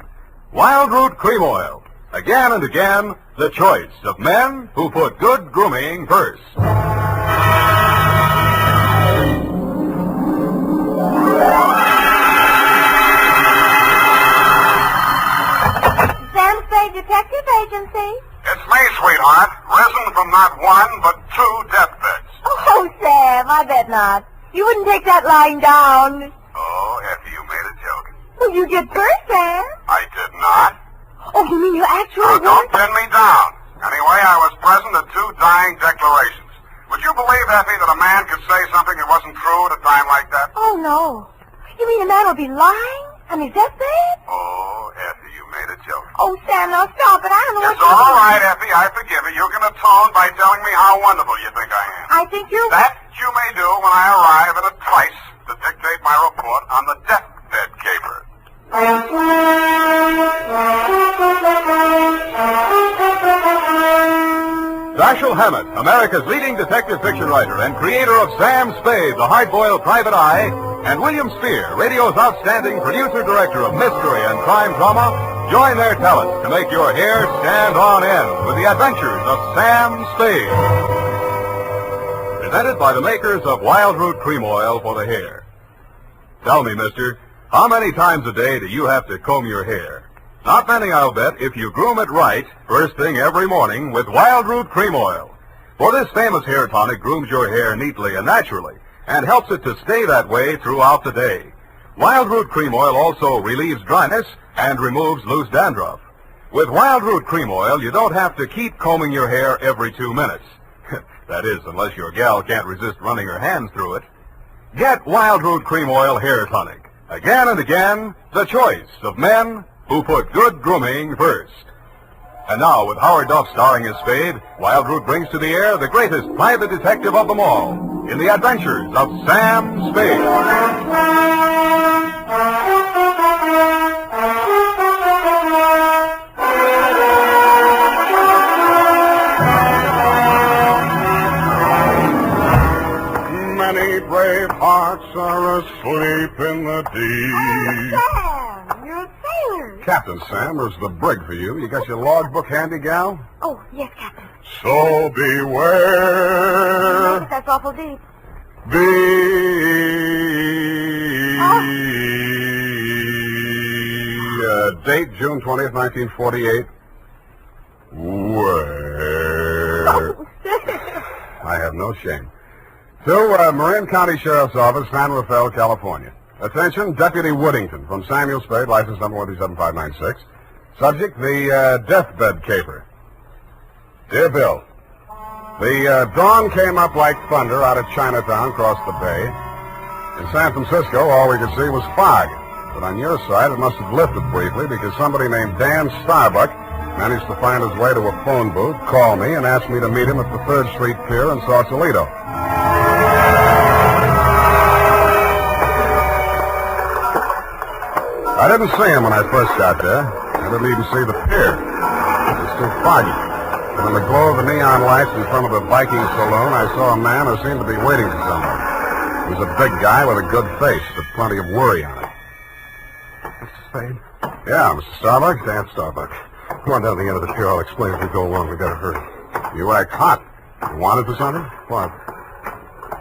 Wild Root Cream Oil. Again and again, the choice of men who put good grooming first. Sam Spade Detective Agency. It's me, sweetheart. Risen from not one, but 2 deathbeds. Oh, Sam, I bet not. You wouldn't take that lying down. Oh, Effie, you made a joke. Well, you did first, Sam. I did not. Oh, you mean you actually Now, don't pin me down. Anyway, I was present at 2 dying declarations. Would you believe, Effie, that a man could say something that wasn't true at a time like that? Oh, no. You mean a man will be lying on his deathbed? Oh, Effie, you made a joke. Oh, Sam, now stop it. I don't know It's all right, Effie. I forgive you. You can atone by telling me how wonderful you think I am. I think you're... That you may do when I arrive at a place to dictate my report on the deathbed caper. Dashiell Hammett, America's leading detective fiction writer and creator of Sam Spade, the hard-boiled private eye, and William Spear, radio's outstanding producer-director of mystery and crime drama, join their talents to make your hair stand on end with the Adventures of Sam Spade. Presented by the makers of Wild Root Cream Oil for the hair. Tell me, mister, How many times a day do you have to comb your hair? Not many, I'll bet, if you groom it right first thing every morning with Wild Root Cream Oil. For this famous hair tonic grooms your hair neatly and naturally and helps it to stay that way throughout the day. Wild Root Cream Oil also relieves dryness and removes loose dandruff. With Wild Root Cream Oil, you don't have to keep combing your hair every 2 minutes. That is, unless your gal can't resist running her hands through it. Get Wild Root Cream Oil Hair Tonic. Again and again, the choice of men who put good grooming first. And now, with Howard Duff starring as Spade, Wild Root brings to the air the greatest private detective of them all in the Adventures of Sam Spade. Many brave hearts are asleep in the deep. Sam, you're a sailor. Captain Sam, there's the brig for you. You got your logbook handy, gal? Oh, yes, Captain. So beware. But that's awful deep. Date June 20th, 1948. Where? I have no shame. To Marin County Sheriff's Office, San Rafael, California. Attention, Deputy Woodington from Samuel Spade, license number 137-596. Subject, the deathbed caper. Dear Bill, the dawn came up like thunder out of Chinatown across the bay. In San Francisco, all we could see was fog. But on your side, it must have lifted briefly because somebody named Dan Starbuck managed to find his way to a phone booth, call me, and ask me to meet him at the 3rd Street Pier in Sausalito. I didn't see him when I first got there. I didn't even see the pier. It was too foggy. And in the glow of the neon lights in front of the Viking saloon, I saw a man who seemed to be waiting for someone. He was a big guy with a good face, but plenty of worry on it. Mr. Spade? Yeah, Mr. Starbuck. Dan Starbuck. Come on down to the end of the pier. I'll explain as we go along. We gotta hurry. You act hot. You wanted for something? What?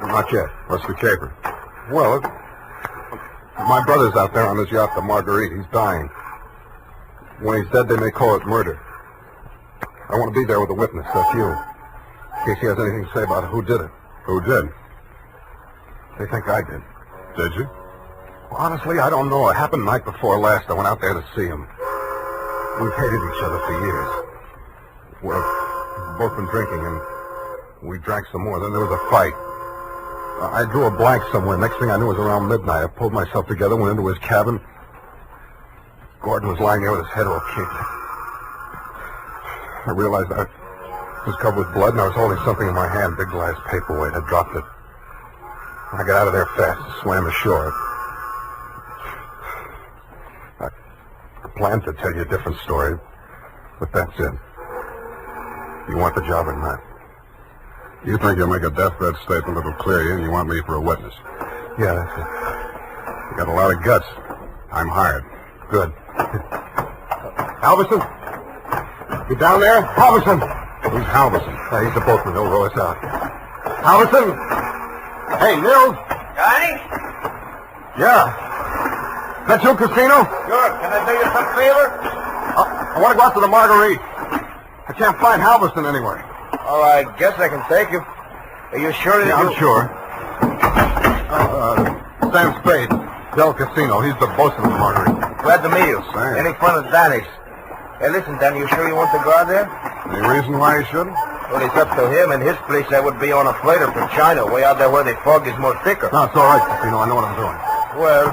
Not yet. What's the caper? Well, my brother's out there on his yacht, the Marguerite. He's dying. When he's dead, they may call it murder. I want to be there with a witness. That's you. In case he has anything to say about who did it. Who did? They think I did. Did you? Well, honestly, I don't know. It happened the night before last. I went out there to see him. We've hated each other for years. We've both been drinking, and we drank some more. Then there was a fight. I drew a blank somewhere. Next thing I knew, it was around midnight. I pulled myself together, went into his cabin. Gordon was lying there with his head all kicked. I realized I was covered with blood, and I was holding something in my hand, big glass paperweight. I dropped it. I got out of there fast and swam ashore. I planned to tell you a different story, but that's it. You want the job or not? You think you'll make a deathbed statement that'll clear you, and you want me for a witness? Yeah, that's it. You got a lot of guts. I'm hired. Good. Halverson? You down there? Halverson! Who's Halverson? He's the boatman. He'll row us out. Halverson! Hey, Nils! Johnny? Yeah. Is that you, Casino? Sure. Can I do you some favor? I want to go out to the Marguerite. I can't find Halverson anywhere. Oh, I guess I can take you. Are you sure that I'm sure. Sam Spade, Del Casino. He's the bosun of the Marguerite. Glad to meet you. Thanks. Any fun at Danny's? Hey, listen, Danny, you sure you want to go out there? Any reason why you shouldn't? Well, it's up to him. In his place, I would be on a freighter from China, way out there where the fog is more thicker. No, it's all right, Casino. I know what I'm doing. Well,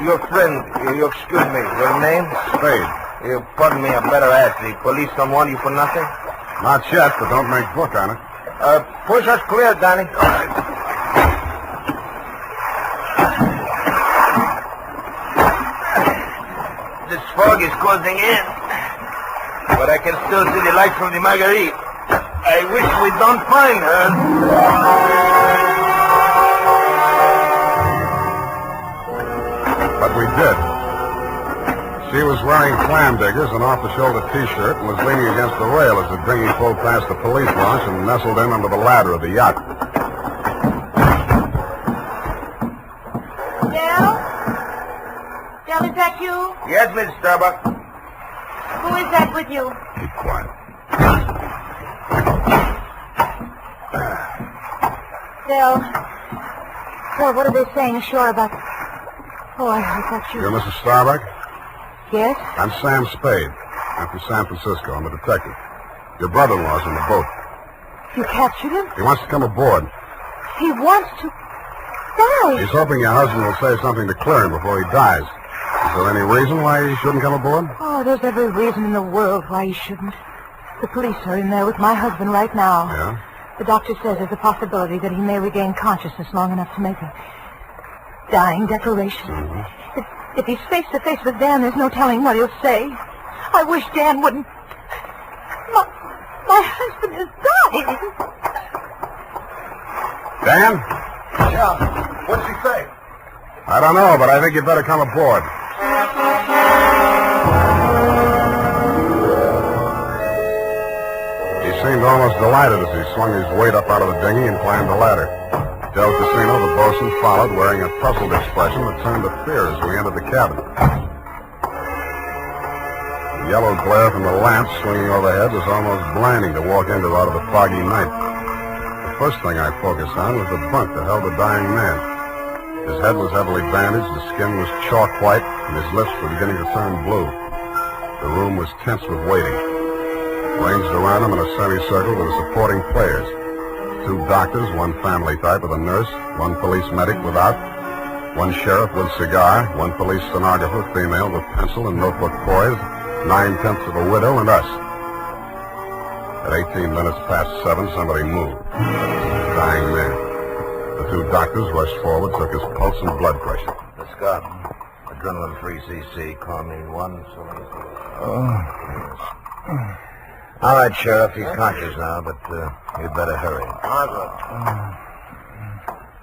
your friend, you excuse me, your name? Spade. You pardon me, I better ask. The police don't want you for nothing? Not yet, but don't make book on it. Push us clear, Danny. All right. This fog is closing in, but I can still see the light from the Marguerite. I wish we don't find her. But we did. She was wearing clam diggers, an off-the-shoulder T-shirt, and was leaning against the rail as the dinghy pulled past the police launch and nestled in under the ladder of the yacht. Nell? Well, is that you? Yes, Mrs. Starbuck. Who is that with you? Keep quiet. Well, what are they saying ashore about... Oh, I thought you... You're Mrs. Starbuck? Yes? I'm Sam Spade. I'm from San Francisco. I'm a detective. Your brother-in-law's in the boat. You captured him? He wants to come aboard. He wants to... die. He's hoping your husband will say something to clear him before he dies. Is there any reason why he shouldn't come aboard? Oh, there's every reason in the world why he shouldn't. The police are in there with my husband right now. Yeah? The doctor says there's a possibility that he may regain consciousness long enough to make a dying declaration. Mm-hmm. If he's face to face with Dan, there's no telling what he'll say. I wish Dan wouldn't... My husband is dying. Dan? Yeah. What's he say? I don't know, but I think you'd better come aboard. He seemed almost delighted as he swung his weight up out of the dinghy and climbed the ladder. Del Casino, the bosun, followed, wearing a puzzled expression that turned to fear as we entered the cabin. The yellow glare from the lamp swinging overhead was almost blinding to walk into out of the foggy night. The first thing I focused on was the bunk that held the dying man. His head was heavily bandaged, his skin was chalk white, and his lips were beginning to turn blue. The room was tense with waiting. Ranged around him in a semicircle were the supporting players. 2 doctors, 1 family type with a nurse, 1 police medic without, 1 sheriff with cigar, 1 police stenographer, female with pencil and notebook poised, 9/10 of a widow, and us. At 18 minutes past 7, somebody moved. Dying man. The 2 doctors rushed forward, took his pulse and blood pressure. Miss Scott, adrenaline 3cc, chlorine 1, so... All right, Sheriff, he's conscious now, but you'd better hurry.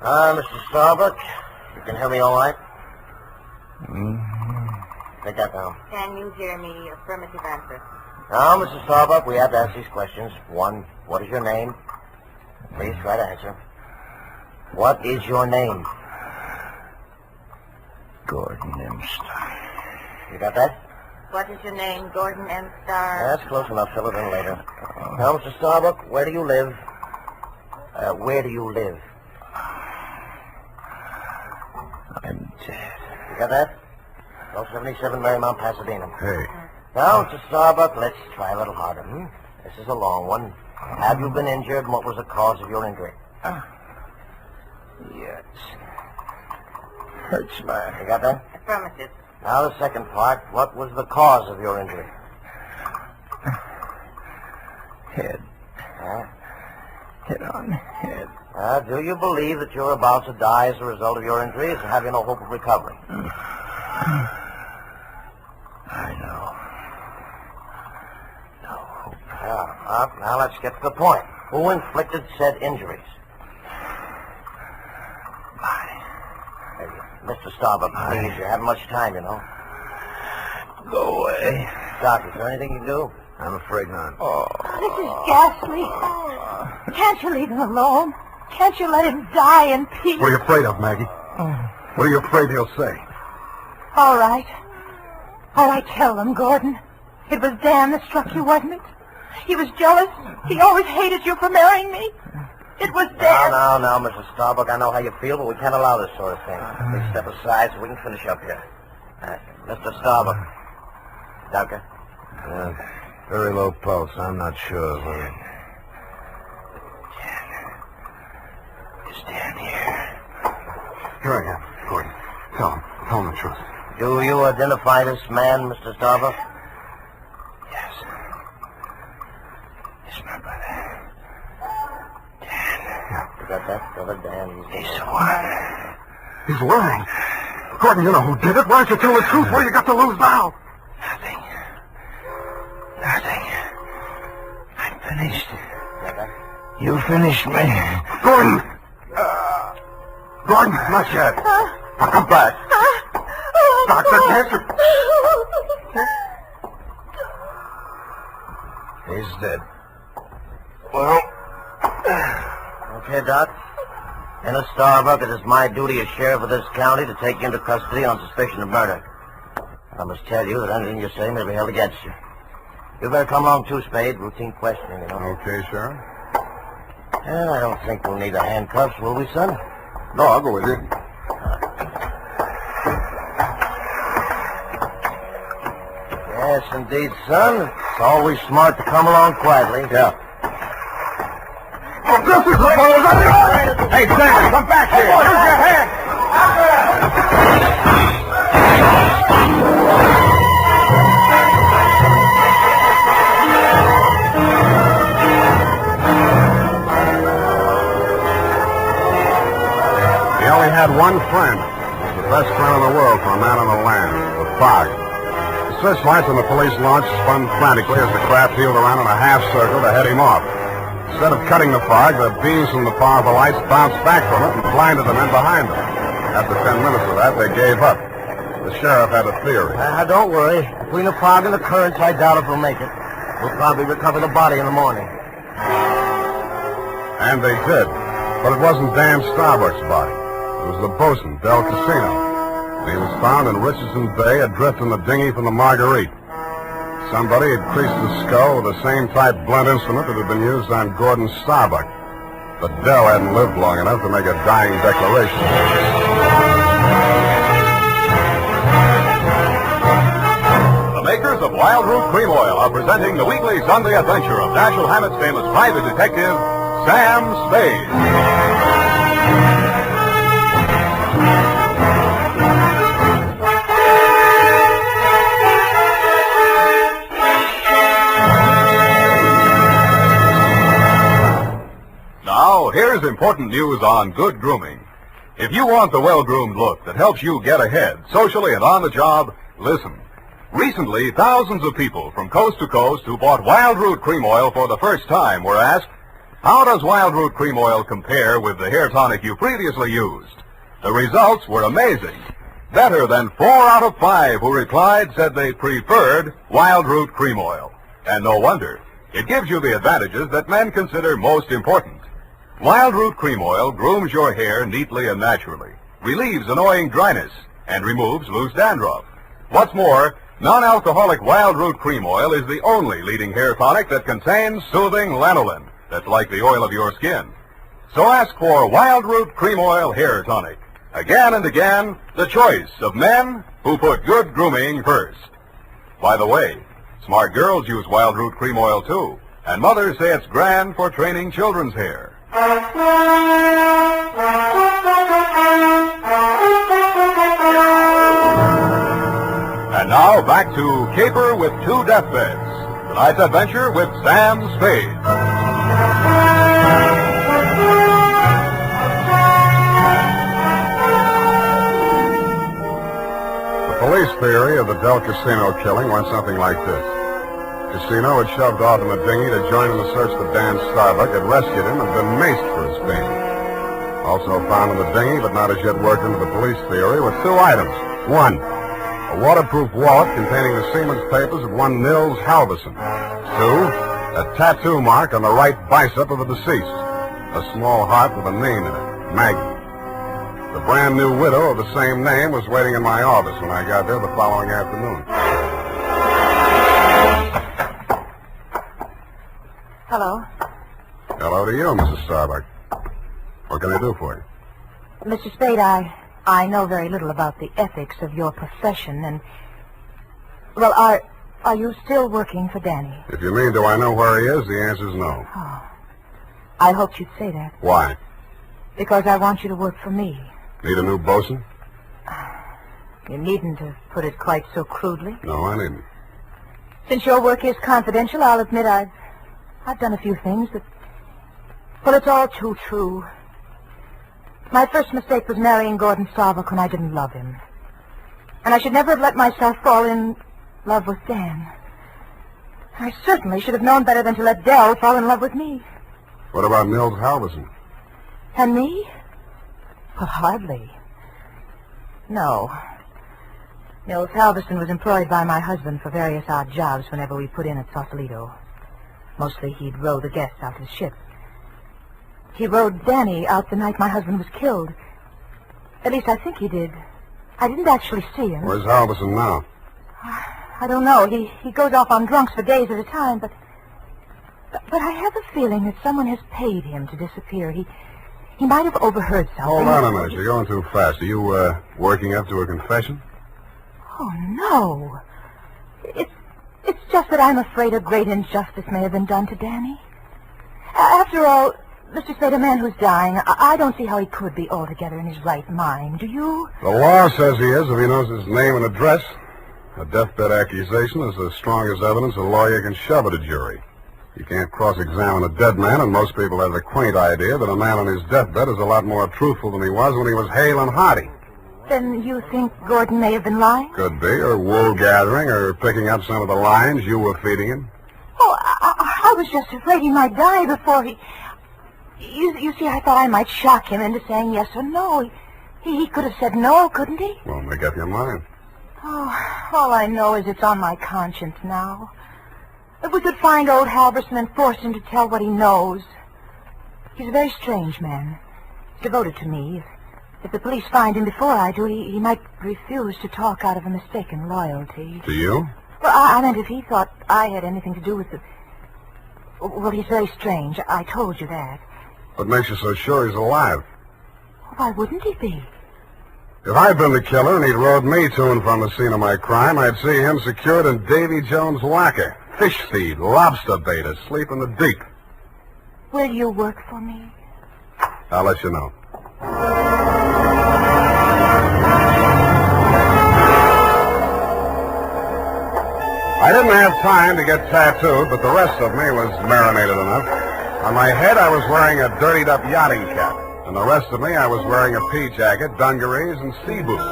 Mr. Starbuck, you can hear me all right? Take that down. Can you hear me? Affirmative answer. Now, Mr. Starbuck, we have to ask these questions. 1, what is your name? Please try to answer. What is your name? Gordon M. Starr. You got that? What is your name, Gordon M. Starr? That's close enough. Fill it in later. Now, Mr. Starbuck, where do you live? Where do you live? I'm dead. You got that? 1277 Marymount, Pasadena. Hey. Now, Mr. Starbuck, let's try a little harder. This is a long one. Have you been injured, and what was the cause of your injury? Yes. Hurts my... You got that? Affirmative. Now, the second part. What was the cause of your injury? Head. Head on head. Do you believe that you're about to die as a result of your injuries, or have you no hope of recovery? I know. No hope. Now let's get to the point. Who inflicted said injuries? Mr. Starbuck, please, you haven't much time, you know. Go away. Doc, is there anything you can do? I'm afraid not. This is ghastly. Can't you leave him alone? Can't you let him die in peace? What are you afraid of, Maggie? What are you afraid he'll say? All right. Tell them, Gordon. It was Dan that struck you, wasn't it? He was jealous. He always hated you for marrying me. It was Dan. Now, Mrs. Starbuck, I know how you feel, but we can't allow this sort of thing. Please step aside so we can finish up here. Mr. Starbuck. Doctor? Very low pulse. I'm not sure whether... Is Dan here? Here I am, Gordon. Tell him the truth. Do you identify this man, Mr. Starbuck? Yes. It's my brother. You got that, brother Dan? He's lying. He's lying. Gordon, you know who did it. Why don't you tell the truth? What do you got to lose now? Nothing. I'm finished. You finished me. Gordon! Gordon, not yet. Now come back. Doctor, answer. He's dead. Well... Okay, Doc. Ennis Starbuck, it is my duty as sheriff of this county to take you into custody on suspicion of murder. I must tell you that anything you say may be held against you. You better come along too, Spade. Routine questioning, you know. Okay, Sheriff. Well, I don't think we'll need the handcuffs, will we, son? No, I'll go with you. Yes, indeed, son. It's always smart to come along quietly. Yeah. Oh, this is the fellows. Hey, Sam, come back here. Use your hand. He only had one friend. He was the best friend in the world for a man on the land, the fog. The searchlights on the police launch spun frantically as the craft heeled around in a half circle to head him off. Instead of cutting the fog, the beams from the powerful lights bounced back from it and blinded the men behind them. After 10 minutes of that, they gave up. The sheriff had a theory. Don't worry. Between the fog and the currents, I doubt if we'll make it. We'll probably recover the body in the morning. And they did. But it wasn't Dan Starbuck's body. It was the bosun, Del Casino. And he was found in Richardson Bay, adrift in the dinghy from the Marguerite. Somebody had creased the skull with the same type blunt instrument that had been used on Gordon Starbuck. But Del hadn't lived long enough to make a dying declaration. The makers of Wild Root Cream Oil are presenting the weekly Sunday adventure of Dashiell Hammett's famous private detective, Sam Spade. Now, here's important news on good grooming. If you want the well-groomed look that helps you get ahead, socially and on the job, listen. Recently, thousands of people from coast to coast who bought Wild Root Cream Oil for the first time were asked, how does Wild Root Cream Oil compare with the hair tonic you previously used? The results were amazing. Better than 4 out of 5 who replied said they preferred Wild Root Cream Oil. And no wonder. It gives you the advantages that men consider most important. Wild Root Cream Oil grooms your hair neatly and naturally, relieves annoying dryness, and removes loose dandruff. What's more, non-alcoholic Wild Root Cream Oil is the only leading hair tonic that contains soothing lanolin that's like the oil of your skin. So ask for Wild Root Cream Oil Hair Tonic. Again and again, the choice of men who put good grooming first. By the way, smart girls use Wild Root Cream Oil too, and mothers say it's grand for training children's hair. And now back to Caper with 2 Deathbeds. Tonight's adventure with Sam Spade. The police theory of the Del Casino killing went something like this. Casino had shoved off in the dinghy to join in the search for Dan Starbuck, had rescued him, and been maced for his pains. Also found in the dinghy, but not as yet worked into the police theory, were 2 items. 1, a waterproof wallet containing the seaman's papers of one Nils Halverson. 2, a tattoo mark on the right bicep of the deceased. A small heart with a name in it, Maggie. The brand new widow of the same name was waiting in my office when I got there the following afternoon. Hello. Hello to you, Mrs. Starbuck. What can I do for you? Mr. Spade, I know very little about the ethics of your profession, and... Well, are you still working for Danny? If you mean, do I know where he is, the answer's no. Oh. I hoped you'd say that. Why? Because I want you to work for me. Need a new bosun? You needn't have put it quite so crudely. No, I needn't. Since your work is confidential, I'll admit I've done a few things that... Well, it's all too true. My first mistake was marrying Gordon Starbuck when I didn't love him. And I should never have let myself fall in love with Dan. I certainly should have known better than to let Del fall in love with me. What about Nils Halverson? And me? Well, hardly. No. Nils Halverson was employed by my husband for various odd jobs whenever we put in at Sausalito. Mostly he'd row the guests out to the ship. He rowed Danny out the night my husband was killed. At least I think he did. I didn't actually see him. Where's Halverson now? I don't know. He goes off on drunks for days at a time, but I have a feeling that someone has paid him to disappear. He might have overheard something. Hold on a minute. You're going too fast. Are you, working up to a confession? Oh, no. It's just that I'm afraid a great injustice may have been done to Danny. After all, Mr. Spade, a man who's dying, I don't see how he could be altogether in his right mind. Do you? The law says he is if he knows his name and address. A deathbed accusation is the strongest evidence a lawyer can shove at a jury. You can't cross-examine a dead man, and most people have the quaint idea that a man on his deathbed is a lot more truthful than he was when he was hale and hearty. Then you think Gordon may have been lying? Could be, or wool gathering, or picking up some of the lines you were feeding him. Oh, I was just afraid he might die before he... You see, I thought I might shock him into saying yes or no. He could have said no, couldn't he? Well, make up your mind. Oh, all I know is it's on my conscience now. If we could find old Halverson and force him to tell what he knows. He's a very strange man. He's devoted to me. If the police find him before I do, he might refuse to talk out of a mistaken loyalty. To you? Well, I meant if he thought I had anything to do with the... Well, he's very strange. I told you that. What makes you so sure he's alive? Why wouldn't he be? If I'd been the killer and he'd rode me to and from the scene of my crime, I'd see him secured in Davy Jones' locker. Fish feed, lobster bait, asleep in the deep. Will you work for me? I'll let you know. I didn't have time to get tattooed, but the rest of me was marinated enough. On my head, I was wearing a dirtied-up yachting cap. And the rest of me, I was wearing a pea jacket, dungarees, and sea boots.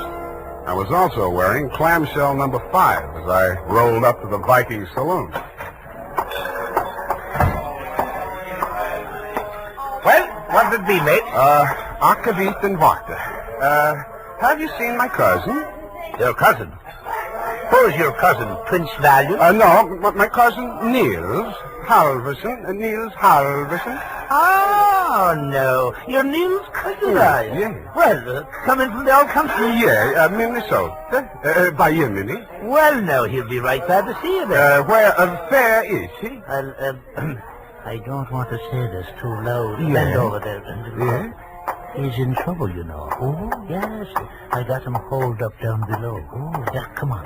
I was also wearing clamshell number 5 as I rolled up to the Viking saloon. Well, what did it be, mate? Akavit and vodka. Have you seen my cousin? Your cousin? Who's your cousin? Prince Value? No, my cousin Niels Halverson. Niels Halverson. Oh, no. You're Neil's cousin, are you? Yeah. Well, coming from the old country? Yeah, Minnesota. By you, Minnie. Well, no, he'll be right glad to see you there. Where is he? I don't want to say this too loud. Yeah. Bend over there. Yeah? He's in trouble, you know. Oh, yes. I got him holed up down below. Oh, yeah, come on.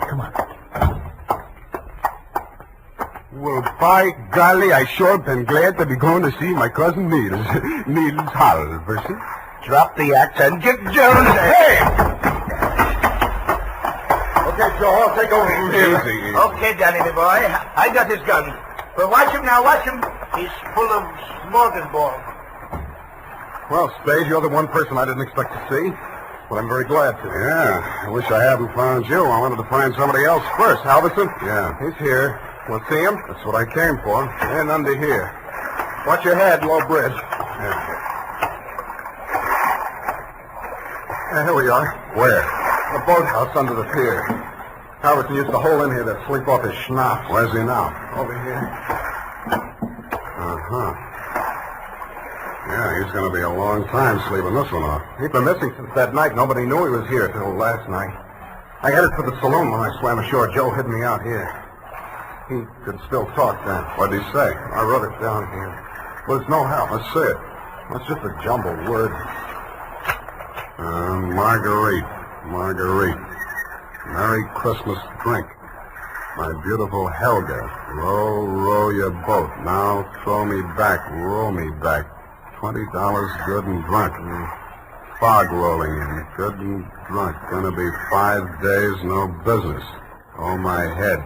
Well, by golly, I sure been glad to be going to see my cousin Niels. Niels Halverson. Drop the axe and get Jones. Hey! Okay, Joe, I'll take over from here. Easy. Okay, Danny, my boy. I got his gun. But watch him now, watch him. He's full of smorgasbord. Well, Spade, you're the one person I didn't expect to see. But I'm very glad to. Yeah, I wish I hadn't found you. I wanted to find somebody else first. Halverson? Yeah, he's here. Want to see him? That's what I came for. And under here. Watch your head, low bridge. Yeah, here we are. Where? The boathouse under the pier. Halverson used to hole in here to sleep off his schnapps. Where's he now? Over here. Uh-huh. Yeah, he's going to be a long time sleeping this one off. He's been missing since that night. Nobody knew he was here till last night. I headed for the saloon when I swam ashore. Joe hid me out here. He could still talk then. What did he say? I wrote it down here. Well, it's no help. Let's see it. That's just a jumbled word. Marguerite. Merry Christmas drink. My beautiful Helga. Row, row your boat. Now throw me back. Row me back. $20 good and drunk. Fog rolling in. Good and drunk. Gonna be 5 days, no business. Oh, my head.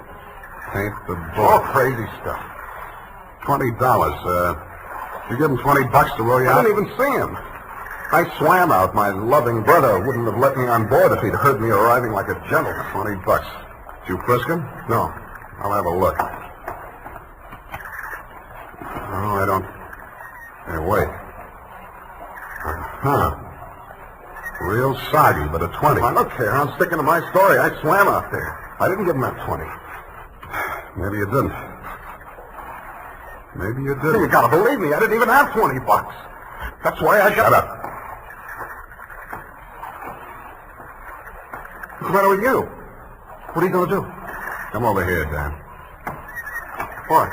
Paint the boat. All crazy stuff. $20. You give him $20 to row you out? I didn't even see him. I swam out. My loving brother wouldn't have let me on board if he'd heard me arriving like a gentleman. $20. Did you frisk him? No. I'll have a look. Oh, I don't... Hey, wait. Huh. Real soggy, but a 20. Now, look here, I'm sticking to my story. I swam out there. I didn't give him that 20. Maybe you didn't. Maybe you didn't. You gotta believe me. I didn't even have $20. That's why I got... Shut up. What's the matter with you? What are you gonna do? Come over here, Dan. What?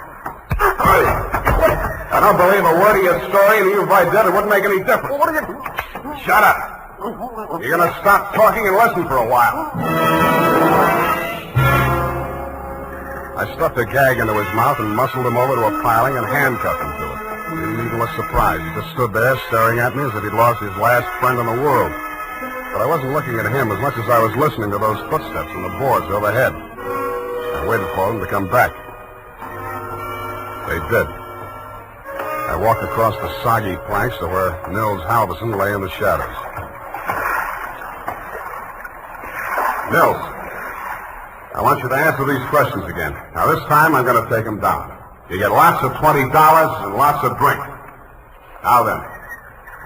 I don't believe a word of your story, and even if I did, it wouldn't make any difference. What are you... Shut up. You're going to stop talking and listen for a while. I stuffed a gag into his mouth and muscled him over to a piling and handcuffed him to it. He didn't even look surprised. He just stood there staring at me as if he'd lost his last friend in the world. But I wasn't looking at him as much as I was listening to those footsteps on the boards overhead. I waited for them to come back. They did. I walked across the soggy planks to where Nils Halverson lay in the shadows. Nils, I want you to answer these questions again. Now, this time I'm going to take them down. You get lots of $20 and lots of drink. Now then,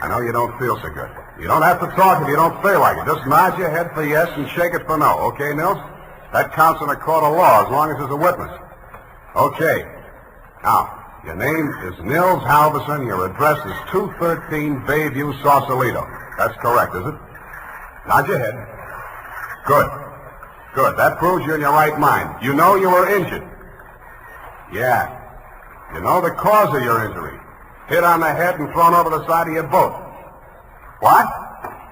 I know you don't feel so good. You don't have to talk if you don't feel like it. Just nod your head for yes and shake it for no. Okay, Nils? That counts in a court of law as long as there's a witness. Okay. Now, your name is Nils Halverson. Your address is 213 Bayview, Sausalito. That's correct, is it? Nod your head. Good. Good. That proves you're in your right mind. You know you were injured. Yeah. You know the cause of your injury. Hit on the head and thrown over the side of your boat. What?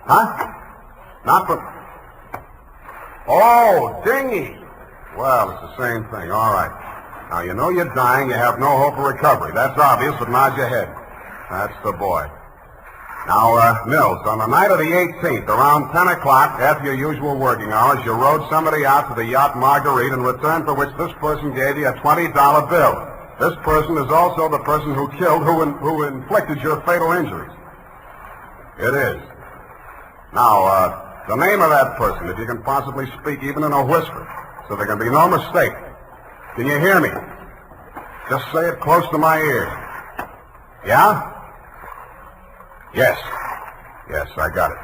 Huh? Not from... Oh, dinghy. Well, it's the same thing. All right. Now, you know you're dying. You have no hope of recovery. That's obvious, but nod your head. That's the boy. Now, Nils, on the night of the 18th, around 10 o'clock, after your usual working hours, you rowed somebody out to the yacht Marguerite, in return for which this person gave you a $20 bill. This person is also the person who killed, who inflicted your fatal injuries. It is. Now, the name of that person, if you can possibly speak even in a whisper, so there can be no mistake. Can you hear me? Just say it close to my ear. Yeah? Yes. Yes, I got it.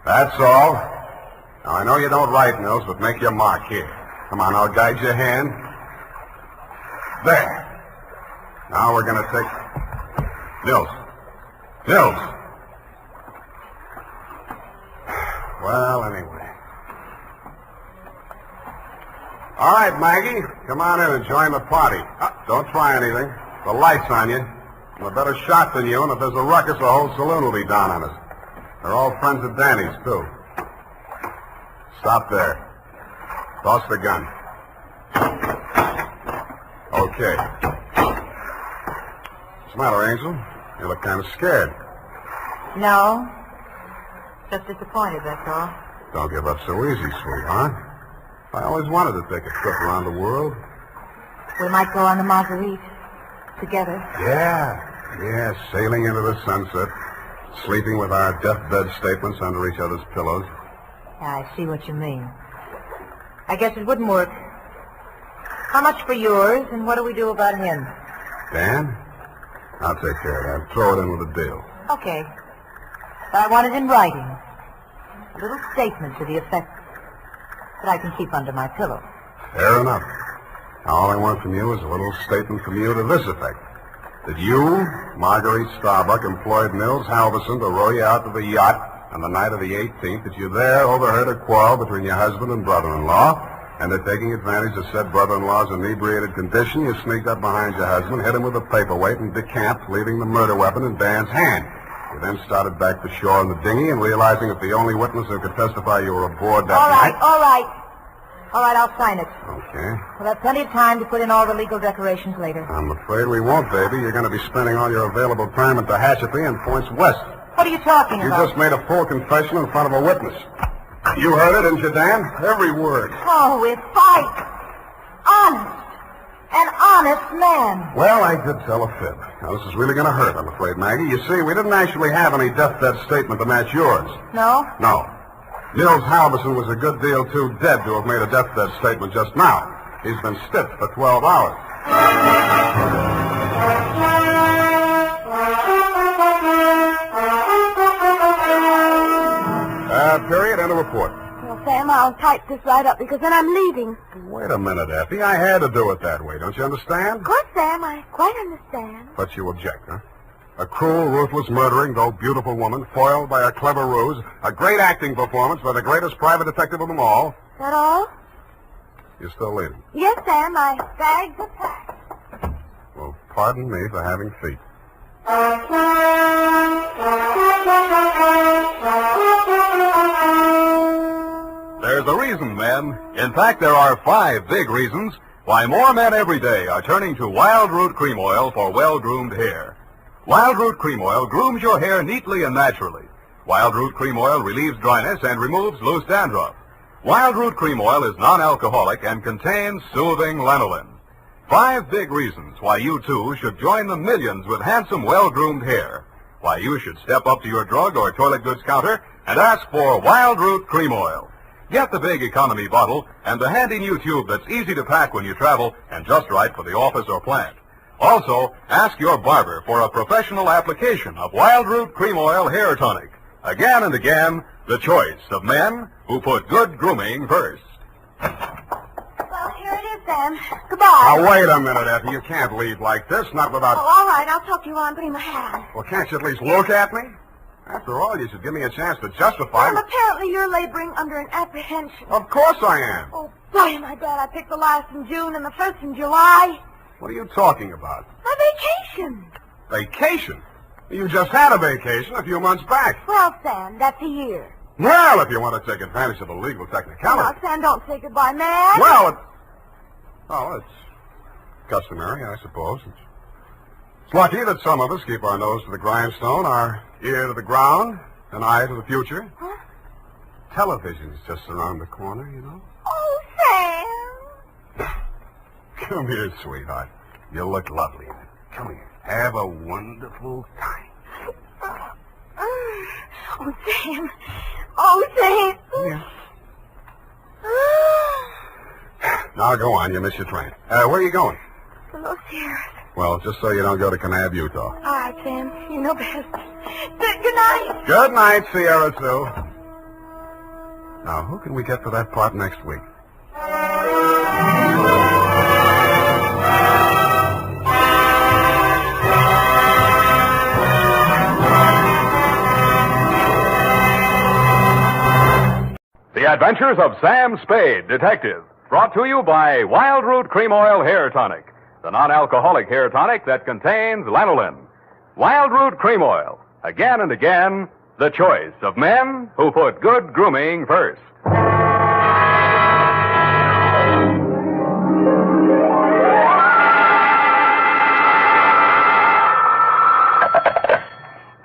That's all. Now, I know you don't write, Nils, but make your mark here. Come on, I'll guide your hand. There. Now we're going to take... Nils. Nils. Well, anyway. All right, Maggie. Come on in and join the party. Don't try anything. The light's on you. I'm a better shot than you, and if there's a ruckus, the whole saloon will be down on us. They're all friends of Danny's, too. Stop there. Toss the gun. Okay. What's the matter, Angel? You look kind of scared. No. Just disappointed, that's all. Don't give up so easy, sweetheart. I always wanted to take a trip around the world. We might go on the Marguerite. Together. Yeah, sailing into the sunset, sleeping with our deathbed statements under each other's pillows. Yeah, I see what you mean. I guess it wouldn't work. How much for yours, and what do we do about him? Dan? I'll take care of that. Throw it in with a deal. Okay. But I want it in writing. A little statement to the effect that I can keep under my pillow. Fair enough. All I want from you is a little statement from you to this effect. That you, Marguerite Starbuck, employed Nils Halverson to row you out to the yacht on the night of the 18th, that you there overheard a quarrel between your husband and brother-in-law, and that taking advantage of said brother-in-law's inebriated condition, you sneaked up behind your husband, hit him with a paperweight, and decamped, leaving the murder weapon in Dan's hand. You then started back to shore in the dinghy, and realizing that the only witness who could testify you were aboard that night... All right. All right, I'll sign it. Okay. We'll have plenty of time to put in all the legal decorations later. I'm afraid we won't, baby. You're going to be spending all your available time at Tehachapi and points west. What are you talking about? You just made a full confession in front of a witness. You heard it, didn't you, Dan? Every word. Oh, we're fighting. Honest. An honest man. Well, I did tell a fib. Now, this is really going to hurt, I'm afraid, Maggie. You see, we didn't actually have any deathbed statement to match yours. No? No. Nils Halverson was a good deal too dead to have made a deathbed statement just now. He's been stiff for 12 hours. Period. End of report. Well, Sam, I'll type this right up because then I'm leaving. Wait a minute, Effie. I had to do it that way. Don't you understand? Of course, Sam. I quite understand. But you object, huh? A cruel, ruthless, murdering, though beautiful woman, foiled by a clever ruse, a great acting performance by the greatest private detective of them all. Is that all? You're still leaving? Yes, Sam, my bags are packed. Well, pardon me for having feet. There's a reason, men. In fact, there are 5 big reasons why more men every day are turning to Wild Root Cream Oil for well-groomed hair. Wild Root Cream Oil grooms your hair neatly and naturally. Wild Root Cream Oil relieves dryness and removes loose dandruff. Wild Root Cream Oil is non-alcoholic and contains soothing lanolin. 5 big reasons why you, too, should join the millions with handsome, well-groomed hair. Why you should step up to your drug or toilet goods counter and ask for Wild Root Cream Oil. Get the big economy bottle and the handy new tube that's easy to pack when you travel and just right for the office or plant. Also, ask your barber for a professional application of Wild Root Cream Oil Hair Tonic. Again and again, the choice of men who put good grooming first. Well, here it is, Sam. Goodbye. Now, wait a minute, Effie. You can't leave like this, not without... Oh, all right. I'll talk to you while I'm putting my hat on. Well, can't you at least look at me? After all, you should give me a chance to justify... Sam, apparently you're laboring under an apprehension. Of course I am. Oh, boy, am I glad I picked the last in June and the first in July. What are you talking about? My vacation. Vacation? You just had a vacation a few months back. Well, Sam, that's a year. Well, if you want to take advantage of a legal technicality... Now, Sam, don't say goodbye, man. Well, it's customary, I suppose. It's lucky that some of us keep our nose to the grindstone, our ear to the ground, an eye to the future. Huh? Television's just around the corner, you know. Oh, Sam. Come here, sweetheart. You look lovely. Come here. Have a wonderful time. Oh, Sam. Oh, Sam. Yeah. Now, go on. You missed your train. Where are you going? To Los Sierras. Well, just so you don't go to Kanab, Utah. All right, Sam. You know best. Good night. Good night, Sierra Sue. Now, who can we get for that part next week? The Adventures of Sam Spade, Detective, brought to you by Wild Root Cream Oil Hair Tonic, the non-alcoholic hair tonic that contains lanolin. Wild Root Cream Oil, again and again, the choice of men who put good grooming first.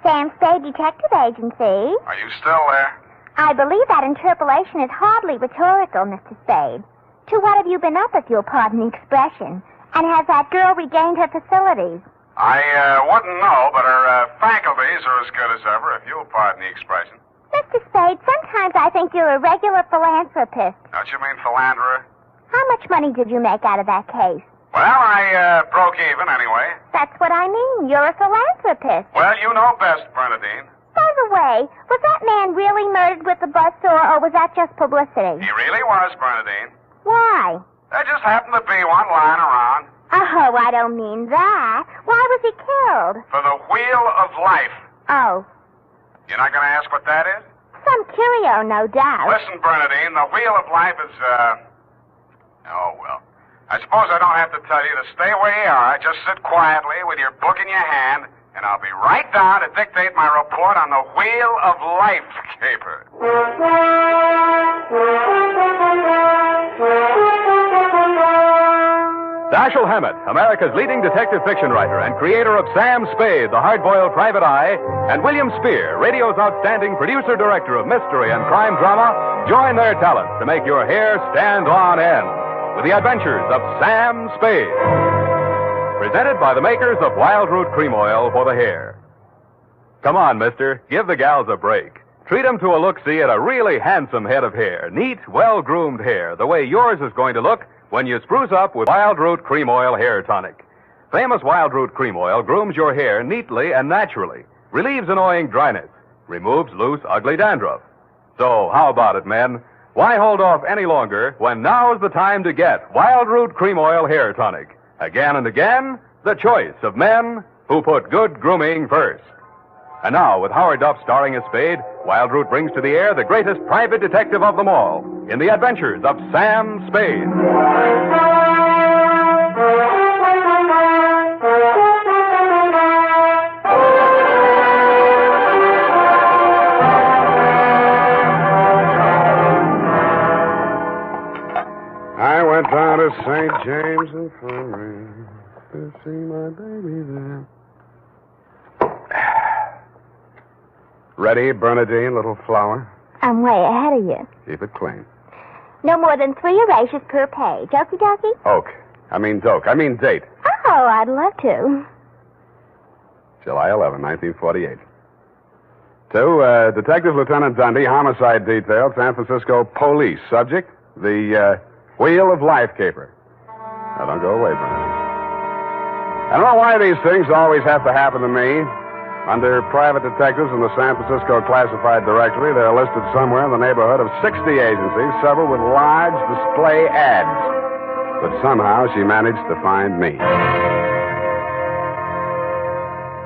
Sam Spade Detective Agency. Are you still there? I believe that interpolation is hardly rhetorical, Mr. Spade. To what have you been up, if you'll pardon the expression? And has that girl regained her facilities? I wouldn't know, but her faculties are as good as ever, if you'll pardon the expression. Mr. Spade, sometimes I think you're a regular philanthropist. Don't you mean philanderer? How much money did you make out of that case? Well, I broke even anyway. That's what I mean. You're a philanthropist. Well, you know best, Bernadine. By the way, was that man really murdered with the buzzsaw, or was that just publicity? He really was, Bernadine. Why? There just happened to be one lying around. Oh, I don't mean that. Why was he killed? For the wheel of life. Oh, You're not going to ask what that is? some curio, no doubt. Listen, Bernadine, the wheel of life is, oh, well. I suppose I don't have to tell you to stay where you are. Just sit quietly with your book in your hand, and I'll be right down to dictate my report on the Wheel of Life caper. Dashiell Hammett, America's leading detective fiction writer and creator of Sam Spade, the hard-boiled private eye, and William Spear, radio's outstanding producer-director of mystery and crime drama, join their talents to make your hair stand on end with the Adventures of Sam Spade. Presented by the makers of Wild Root Cream Oil for the hair. Come on, mister. Give the gals a break. Treat them to a look-see at a really handsome head of hair. Neat, well-groomed hair, the way yours is going to look when you spruce up with Wild Root Cream Oil Hair Tonic. Famous Wild Root Cream Oil grooms your hair neatly and naturally, relieves annoying dryness, removes loose, ugly dandruff. So, how about it, men? Why hold off any longer when now's the time to get Wild Root Cream Oil Hair Tonic? Again and again, the choice of men who put good grooming first. And now, with Howard Duff starring as Spade, Wild Root brings to the air the greatest private detective of them all. in the Adventures of Sam Spade. I went down to St. James Infirmary to see my baby there. Ready, Bernadine, little flower? I'm way ahead of you. Keep it clean. No more than 3 erasures per page. Okie dokie? Doke. I mean date. Oh, I'd love to. July 11, 1948. To Detective Lieutenant Dundee, Homicide Detail, San Francisco Police. Subject, the Wheel of Life caper. Now, don't go away, Bernadine. I don't know why these things always have to happen to me. Under private detectives in the San Francisco Classified Directory, they're listed somewhere in the neighborhood of 60 agencies, several with large display ads. But somehow she managed to find me.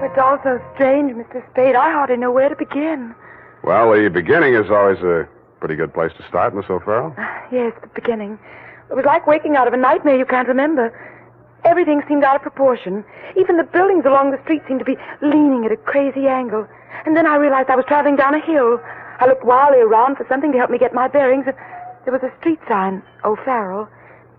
It's all so strange, Mr. Spade. I hardly know where to begin. Well, the beginning is always a pretty good place to start, Miss O'Farrell. Yes, the beginning. It was like waking out of a nightmare you can't remember. Everything seemed out of proportion. Even the buildings along the street seemed to be leaning at a crazy angle. And then I realized I was traveling down a hill. I looked wildly around for something to help me get my bearings. And there was a street sign, O'Farrell,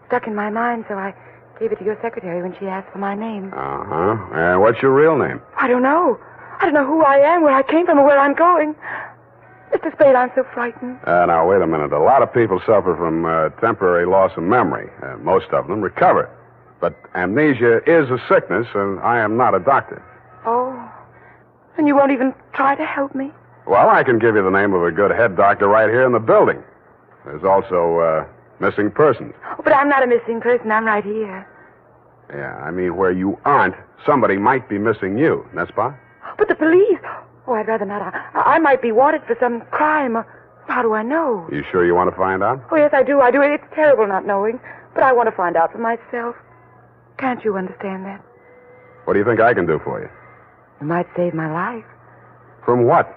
stuck in my mind, so I gave it to your secretary when she asked for my name. Uh-huh. What's your real name? I don't know. I don't know who I am, where I came from, or where I'm going. Mr. Spade, I'm so frightened. Now, wait a minute. A lot of people suffer from temporary loss of memory. Most of them recover. But amnesia is a sickness, and I am not a doctor. Oh. And you won't even try to help me? Well, I can give you the name of a good head doctor right here in the building. There's also missing persons. Oh, but I'm not a missing person. I'm right here. Yeah, I mean, where you aren't, somebody might be missing you, n'est-ce pas? But the police... Oh, I'd rather not. I might be wanted for some crime. How do I know? You sure you want to find out? Oh, yes, I do. It's terrible not knowing. But I want to find out for myself. Can't you understand that? What do you think I can do for you? You might save my life. From what?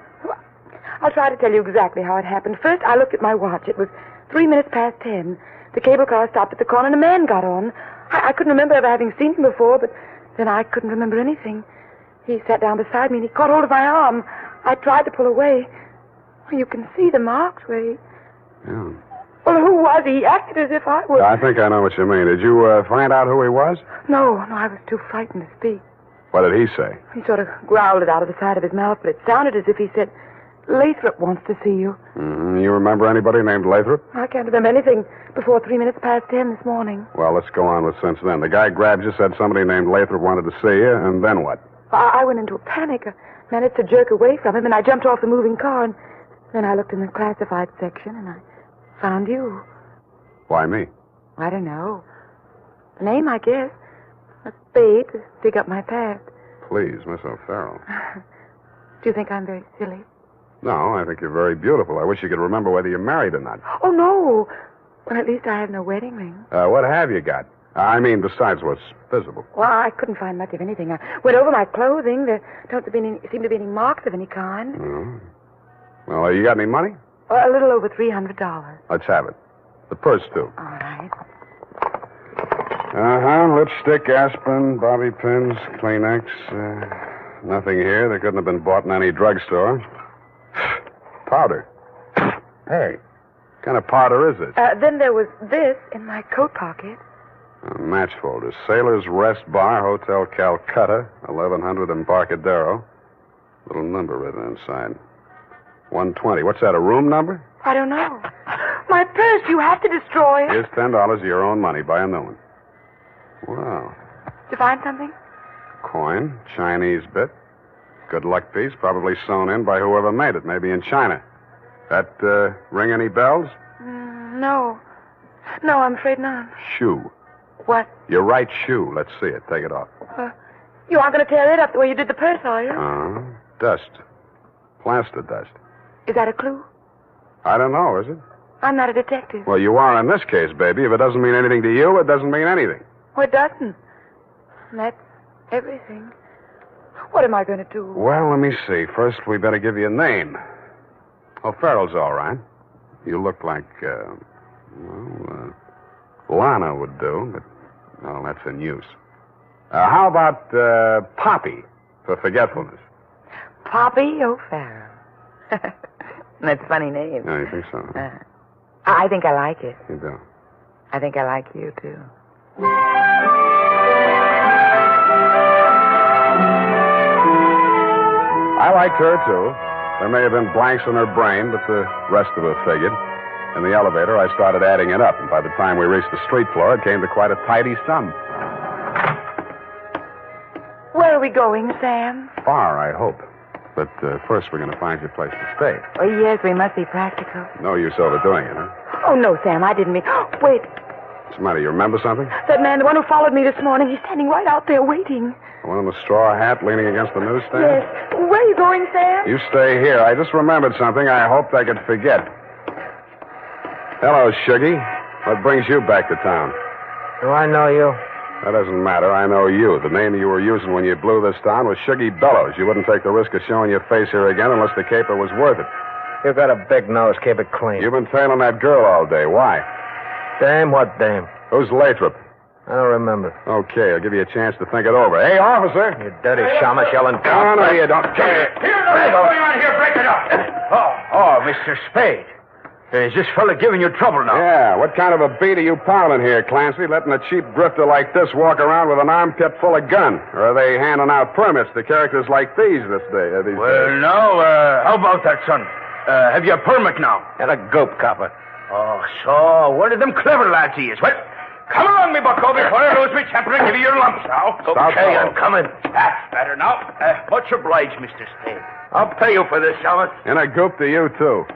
I'll try to tell you exactly how it happened. First, I looked at my watch. It was 3 minutes past 10. The cable car stopped at the corner and a man got on. I couldn't remember ever having seen him before, but then I couldn't remember anything. He sat down beside me and he caught hold of my arm. I tried to pull away. You can see the marks where he... Yeah. Well, who was he? He acted as if I was... I think I know what you mean. Did you find out who he was? No, I was too frightened to speak. What did he say? He sort of growled it out of the side of his mouth, but it sounded as if he said, Lathrop wants to see you. Mm-hmm. You remember anybody named Lathrop? I can't remember anything before 3 minutes past 10 this morning. Well, let's go on with since then. The guy grabbed you, said somebody named Lathrop wanted to see you, and then what? I went into a panic. I managed to jerk away from him, and I jumped off the moving car, and then I looked in the classified section, and I found you. Why me? I don't know. The name, I guess. A spade to dig up my past. Please, Miss O'Farrell. Do you think I'm very silly? No, I think you're very beautiful. I wish you could remember whether you're married or not. Oh, no. Well, at least I have no wedding ring. What have you got? I mean, besides what's visible. Well, I couldn't find much of anything. I went over my clothing. There don't seem to be any marks of any kind. Oh. Well, you got any money? A little over $300. Let's have it. The purse, too. All right. Lipstick, aspirin, bobby pins, Kleenex. Nothing here. They couldn't have been bought in any drugstore. Powder. Hey, what kind of powder is it? Then there was this in my coat pocket. A match folder. Sailor's Rest Bar, Hotel Calcutta, 1100 Embarcadero. Little number written inside. 120. What's that, a room number? I don't know. My purse, you have to destroy it. Here's $10 of your own money. Buy a new one. Wow. Did you find something? Coin, Chinese bit. Good luck piece, probably sewn in by whoever made it, maybe in China. That ring any bells? No. No, I'm afraid not. Shoe. What? Your right shoe. Let's see it. Take it off. You aren't going to tear it up the way you did the purse, are you? Dust. Plaster dust. Is that a clue? I don't know, is it? I'm not a detective. Well, you are in this case, baby. If it doesn't mean anything to you, it doesn't mean anything. Well, it doesn't. That's everything. What am I going to do? Well, let me see. First, we better give you a name. O'Farrell's all right. You look like Well, Lana would do, but, well, that's in use. How about Poppy for forgetfulness? Poppy O'Farrell. That's a funny name. No, you think so? I think I like it. You do. I think I like you, too. I liked her, too. There may have been blanks in her brain, but the rest of it figured. In the elevator, I started adding it up, and by the time we reached the street floor, it came to quite a tidy sum. Where are we going, Sam? Far, I hope. But first, we're going to find you a place to stay. Oh, yes, we must be practical. No use overdoing it, huh? Oh, no, Sam, I didn't mean... Wait, What's the matter? You remember something? that man, the one who followed me this morning, he's standing right out there waiting. The one in the straw hat leaning against the newsstand? Yes. Where are you going, Sam? You stay here. I just remembered something I hoped I could forget. Hello, Shuggy. What brings you back to town? Do I know you? That doesn't matter. I know you. The name you were using when you blew this town was Shuggy Bellows. You wouldn't take the risk of showing your face here again unless the caper was worth it. You got a big nose. Keep it clean. You've been tailing that girl all day. Why? Dame? What dame? Who's Lathrop? I don't remember. Okay, I'll give you a chance to think it over. Hey, officer! You dirty shamus yelling. No, no, you don't. Here, what's going on here? Break it up. Oh, Mr. Spade. Is this fella giving you trouble now? Yeah, what kind of a beat are you pounding here, Clancy? Letting a cheap drifter like this walk around with an armpit full of gun? Or are they handing out permits to characters like these this day? Well, no, how about that, son? Have you a permit now? And a gope copper. Oh, so, one of them clever lads he is. Well, come along, me bucko, before I lose me temper and give you your lumps now. Okay, I'm coming. That's better now. Much obliged, Mr. Spade. I'll pay you for this, Shamus. And a goop to you, too.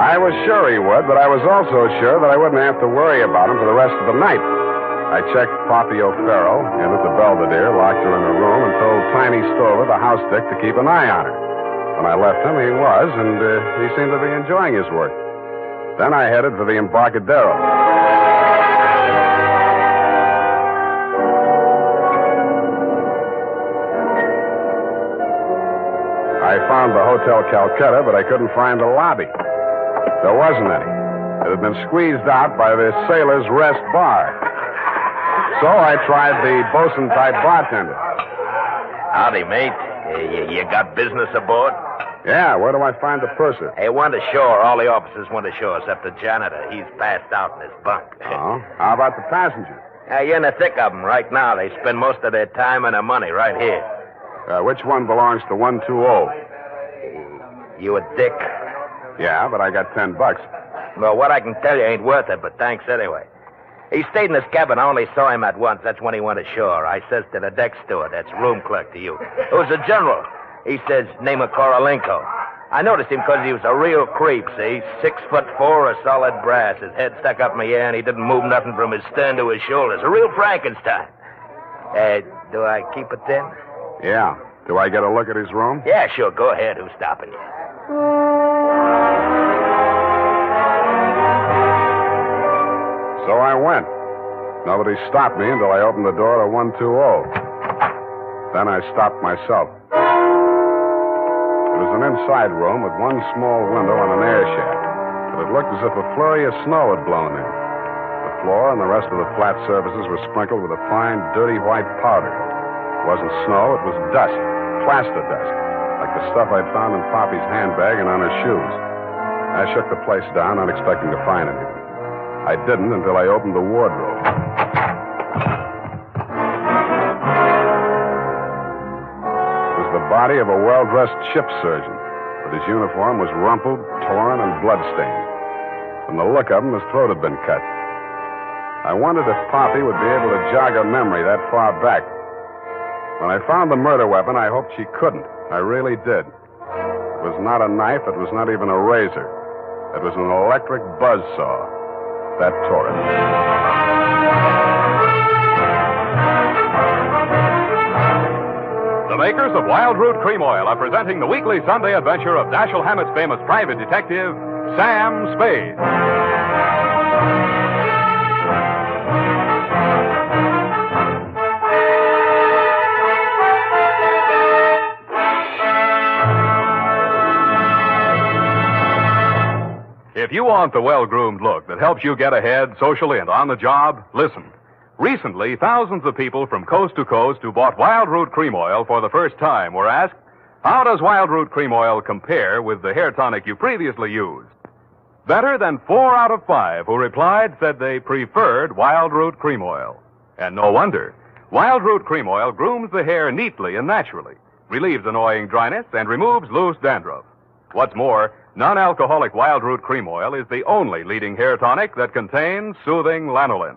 I was sure he would, but I was also sure that I wouldn't have to worry about him for the rest of the night. I checked Poppy O'Farrell in at the Belvedere, locked her in her room, and told Tiny Stover, the house dick, to keep an eye on her. When I left him, he was, and he seemed to be enjoying his work. Then I headed for the Embarcadero. I found the Hotel Calcutta, but I couldn't find the lobby. There wasn't any. It had been squeezed out by the Sailor's Rest Bar. So I tried the bosun-type bartender. Howdy, mate. You got business aboard? Yeah, where do I find the purser? Hey, one to shore. All the officers want to shore except the janitor. He's passed out in his bunk. Oh? How about the passengers? You're in the thick of them right now. They spend most of their time and their money right here. Which one belongs to 120? You a dick? Yeah, but I got $10. Well, what I can tell you ain't worth it, but thanks anyway. He stayed in his cabin. I only saw him at once. That's when he went ashore. I says to the deck steward, that's room clerk to you. It was a general. He says, name of Korolenko. I noticed him because he was a real creep, see? 6'4", a solid brass. His head stuck up in the air, and he didn't move nothing from his stern to his shoulders. A real Frankenstein. Do I keep it then? Yeah. Do I get a look at his room? Yeah, sure. Go ahead. Who's stopping you? So I went. Nobody stopped me until I opened the door to 120. Then I stopped myself. It was an inside room with one small window and an air shaft, but it looked as if a flurry of snow had blown in. The floor and the rest of the flat surfaces were sprinkled with a fine, dirty white powder. It wasn't snow, it was dust, plaster dust, like the stuff I'd found in Poppy's handbag and on her shoes. I shook the place down, not expecting to find anything. I didn't until I opened the wardrobe. It was the body of a well-dressed ship surgeon, but his uniform was rumpled, torn, and bloodstained. From the look of him, his throat had been cut. I wondered if Poppy would be able to jog her memory that far back. When I found the murder weapon, I hoped she couldn't. I really did. It was not a knife. It was not even a razor. It was an electric buzzsaw. That tore it. The makers of Wild Root Cream Oil are presenting the weekly Sunday adventure of Dashiell Hammett's famous private detective, Sam Spade. If you want the well-groomed look that helps you get ahead socially and on the job, listen. Recently, thousands of people from coast to coast who bought Wild Root Cream Oil for the first time were asked, how does Wild Root Cream Oil compare with the hair tonic you previously used? Better than 4 out of 5 who replied said they preferred Wild Root Cream Oil. And no wonder. Wild Root Cream Oil grooms the hair neatly and naturally, relieves annoying dryness, and removes loose dandruff. What's more, non-alcoholic Wild Root Cream Oil is the only leading hair tonic that contains soothing lanolin.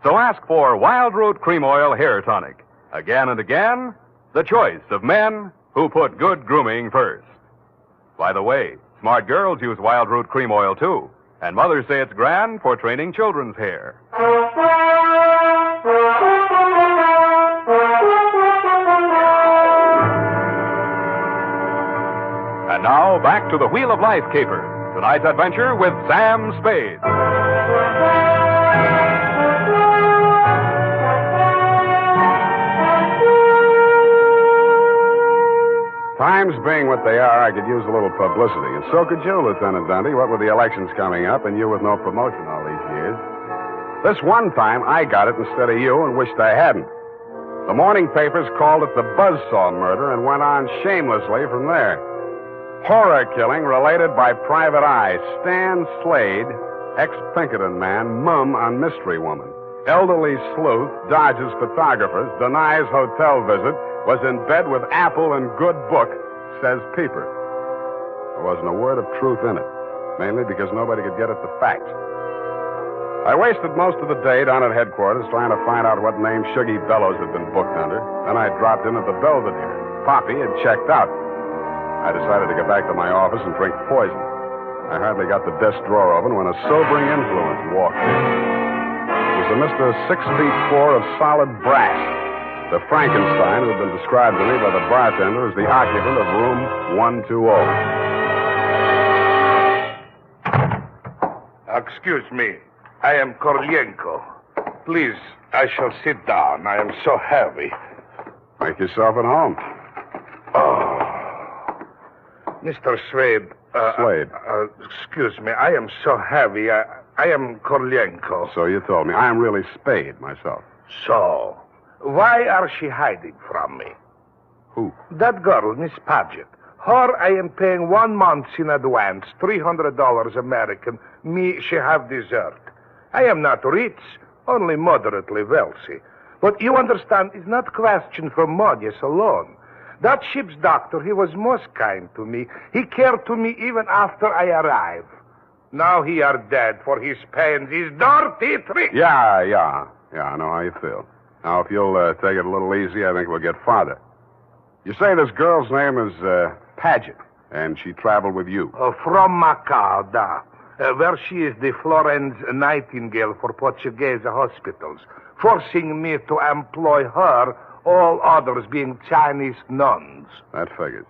So ask for Wild Root Cream Oil Hair Tonic. Again and again, the choice of men who put good grooming first. By the way, smart girls use Wild Root Cream Oil, too. And mothers say it's grand for training children's hair. And now, back to the Wheel of Life caper. Tonight's adventure with Sam Spade. Times being what they are, I could use a little publicity. And so could you, Lieutenant Dundee, what with the elections coming up and you with no promotion all these years. This one time, I got it instead of you and wished I hadn't. The morning papers called it the Buzzsaw murder and went on shamelessly from there. Horror killing related by Private Eye. Stan Slade, ex-Pinkerton man, mum on mystery woman. Elderly sleuth dodges photographers, denies hotel visit, was in bed with Apple and good book, says Peeper. There wasn't a word of truth in it, mainly because nobody could get at the facts. I wasted most of the day down at headquarters trying to find out what name Shuggy Bellows had been booked under. Then I dropped in at the Belvedere. Poppy had checked out. I decided to go back to my office and drink poison. I hardly got the desk drawer open when a sobering influence walked in. It was a Mr. 6'4" of solid brass. The Frankenstein who had been described to me by the bartender as the occupant of room 120. Excuse me. I am Korlienko. Please, I shall sit down. I am so heavy. Make yourself at home. Oh. Mr. Spade. Slade. Excuse me. I am so heavy. I am Korlienko. So you told me. I am really Spade myself. So, why are she hiding from me? Who? That girl, Miss Paget. Her, I am paying 1 month in advance, $300 American. Me, she have dessert. I am not rich, only moderately wealthy. But you understand, it's not question for money alone. That ship's doctor, he was most kind to me. He cared to me even after I arrived. Now he are dead for his pains, his dirty trick. Yeah, I know how you feel. Now, if you'll take it a little easy, I think we'll get farther. You say this girl's name is Paget, and she traveled with you. From McCloud, where she is the Florence Nightingale for Portuguese hospitals, forcing me to employ her, all others being Chinese nuns. That figures.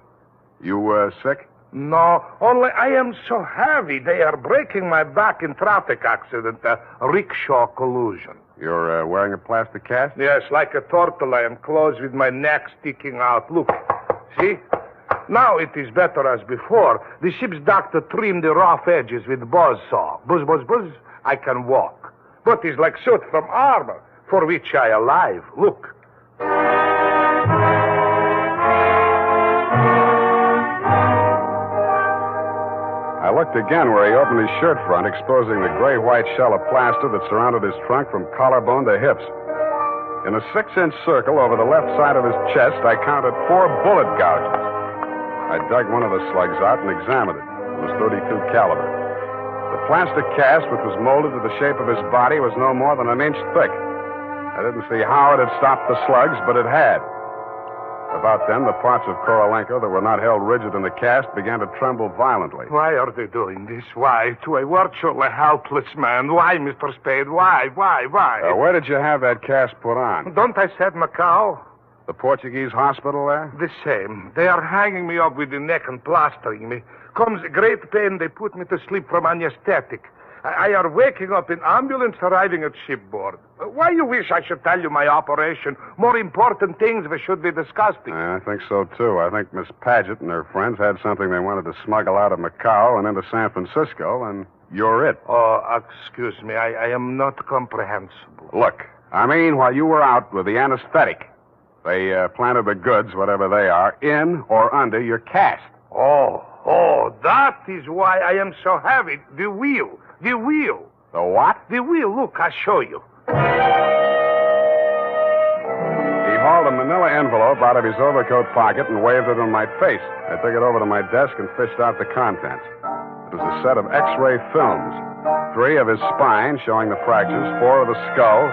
You sick? No, only I am so heavy. They are breaking my back in traffic accident, rickshaw collusion. You're wearing a plastic cast? Yes, like a turtle. I am closed with my neck sticking out. Look, see? Now it is better as before. The ship's doctor trimmed the rough edges with buzzsaw. Buzz, buzz, buzz. I can walk. But it's like suit from armor, for which I alive. Look. I looked again where he opened his shirt front, exposing the gray-white shell of plaster that surrounded his trunk from collarbone to hips. In a 6-inch circle over the left side of his chest, I counted 4 bullet gouges. I dug one of the slugs out and examined it. It was .32 caliber. The plastic cast, which was molded to the shape of his body, was no more than 1 inch thick. I didn't see how it had stopped the slugs, but it had. About then, the parts of Korolenko that were not held rigid in the cast began to tremble violently. Why are they doing this? Why? To a virtually helpless man. Why, Mr. Spade? Why? Where did you have that cast put on? Don't I said Macau? The Portuguese hospital there? The same. They are hanging me up with the neck and plastering me. Comes great pain, they put me to sleep from anesthetic. I are waking up in ambulance arriving at shipboard. Why you wish I should tell you my operation? More important things we should be discussing. I think so, too. I think Miss Paget and her friends had something they wanted to smuggle out of Macau and into San Francisco, and You're it. Oh, excuse me. I am not comprehensible. Look, I mean, while you were out with the anesthetic, they planted the goods, whatever they are, in or under your cast. Oh, that is why I am so heavy. The wheel. The The what? The wheel. Look, I'll show you. He hauled a manila envelope out of his overcoat pocket and waved it in my face. I took it over to my desk and fished out the contents. It was a set of X-ray films. 3 of his spine, showing the fractures, 4 of the skull,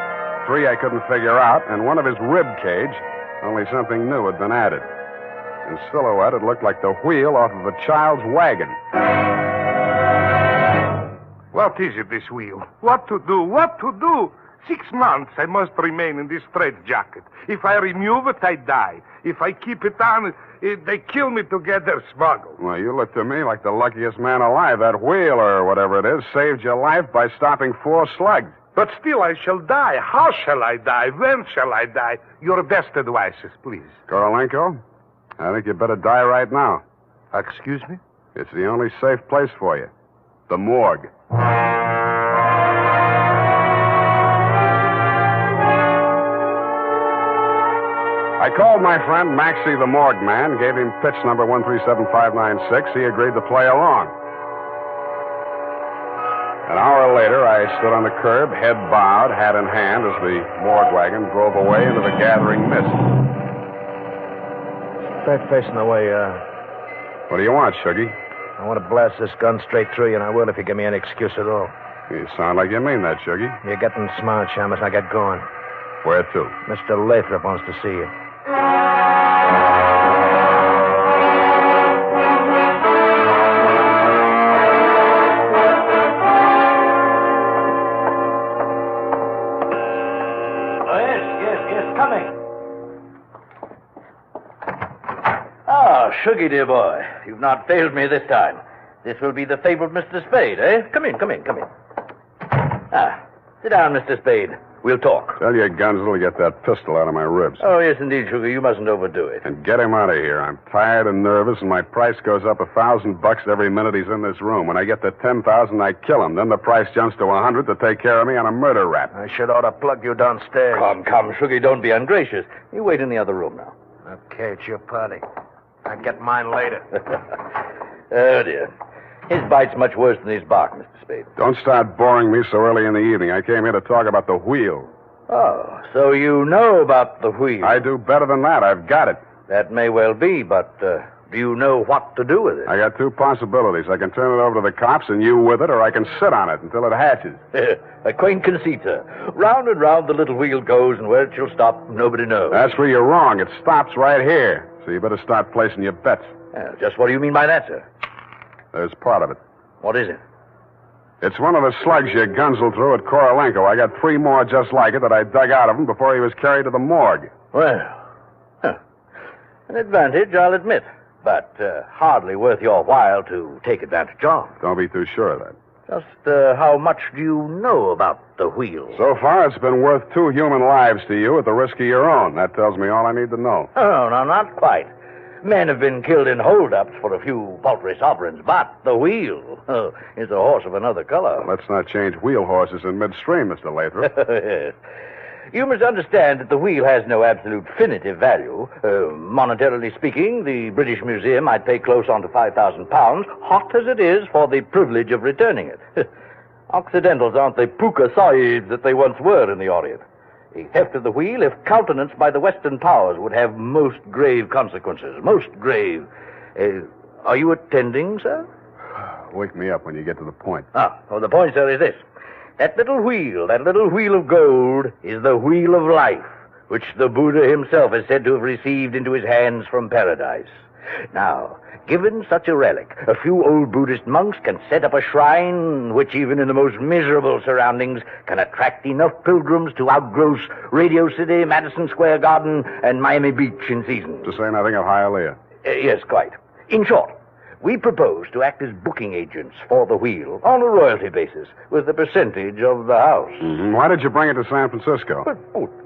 3 I couldn't figure out, and 1 of his rib cage, only something new had been added. In silhouette, it looked like the wheel off of a child's wagon. What is it, this wheel? What to do? What to do? 6 months I must remain in this straitjacket. If I remove it, I die. If I keep it on, they kill me to get their smuggle. Well, you look to me like the luckiest man alive. That wheel, or whatever it is, saved your life by stopping 4 slugs. But still, I shall die. How shall I die? When shall I die? Your best advices, please. Korolenko, I think you better die right now. Excuse me? It's the only safe place for you. The morgue. I called my friend Maxie the morgue man, gave him pitch number 137596. He agreed to play along. An hour later, I stood on the curb, head bowed, hat in hand, as the morgue wagon drove away into the gathering mist. Straight facing the way, What do you want, Shuggy? I want to blast this gun straight through you, and I will if you give me any excuse at all. You sound like you mean that, Shuggy. You're getting smart, Shamus. Now get going. Where to? Mr. Lathrop wants to see you. Shuggy, dear boy, you've not failed me this time. This will be the fabled Mr. Spade, eh? Come in. Sit down, Mr. Spade. We'll talk. Tell your Gunsel to get that pistol out of my ribs. Oh, yes, indeed, Sugar. You mustn't overdo it. And get him out of here. I'm tired and nervous, and my price goes up $1,000 every minute he's in this room. When I get to 10,000, I kill him. Then the price jumps to 100 to take care of me on a murder rap. I should ought to plug you downstairs. Come, Sugar, don't be ungracious. You wait in the other room now. Okay, it's your party. I'll get mine later. Oh, dear. His bite's much worse than his bark, Mr. Spade. Don't start boring me so early in the evening. I came here to talk about the wheel. Oh, so you know about the wheel. I do better than that. I've got it. That may well be, but do you know what to do with it? I got 2 possibilities. I can turn it over to the cops and you with it, or I can sit on it until it hatches. A quaint conceit, sir. Round and round the little wheel goes, and where it shall stop, nobody knows. That's where you're wrong. It stops right here. So you better start placing your bets. Just what do you mean by that, sir? There's part of it. What is it? It's one of the slugs you gunsel through at Korolenko. I got 3 more just like it that I dug out of him before he was carried to the morgue. Well, an advantage, I'll admit, but hardly worth your while to take advantage of. Don't be too sure of that. Just how much do you know about the wheel? So far, it's been worth 2 human lives to you at the risk of your own. That tells me all I need to know. Oh, no, not quite. Men have been killed in holdups for a few paltry sovereigns, but the wheel is a horse of another color. Let's not change wheel horses in midstream, Mr. Lathrop. Yes. You must understand that the wheel has no absolute definitive value. Monetarily speaking, the British Museum might pay close on to £5,000, hot as it is, for the privilege of returning it. Occidentals aren't the puka sahibs that they once were in the Orient. A theft of the wheel, if countenanced by the Western powers, would have most grave consequences. Most grave. Are you attending, sir? Wake me up when you get to the point. The point, sir, is this. That little wheel of gold, is the wheel of life, which the Buddha himself is said to have received into his hands from paradise. Now, given such a relic, a few old Buddhist monks can set up a shrine which, even in the most miserable surroundings, can attract enough pilgrims to outgross Radio City, Madison Square Garden, and Miami Beach in season. To say nothing of Hialeah. Yes, quite. In short, we propose to act as booking agents for the wheel on a royalty basis with a percentage of the house. Mm-hmm. Why did you bring it to San Francisco? But,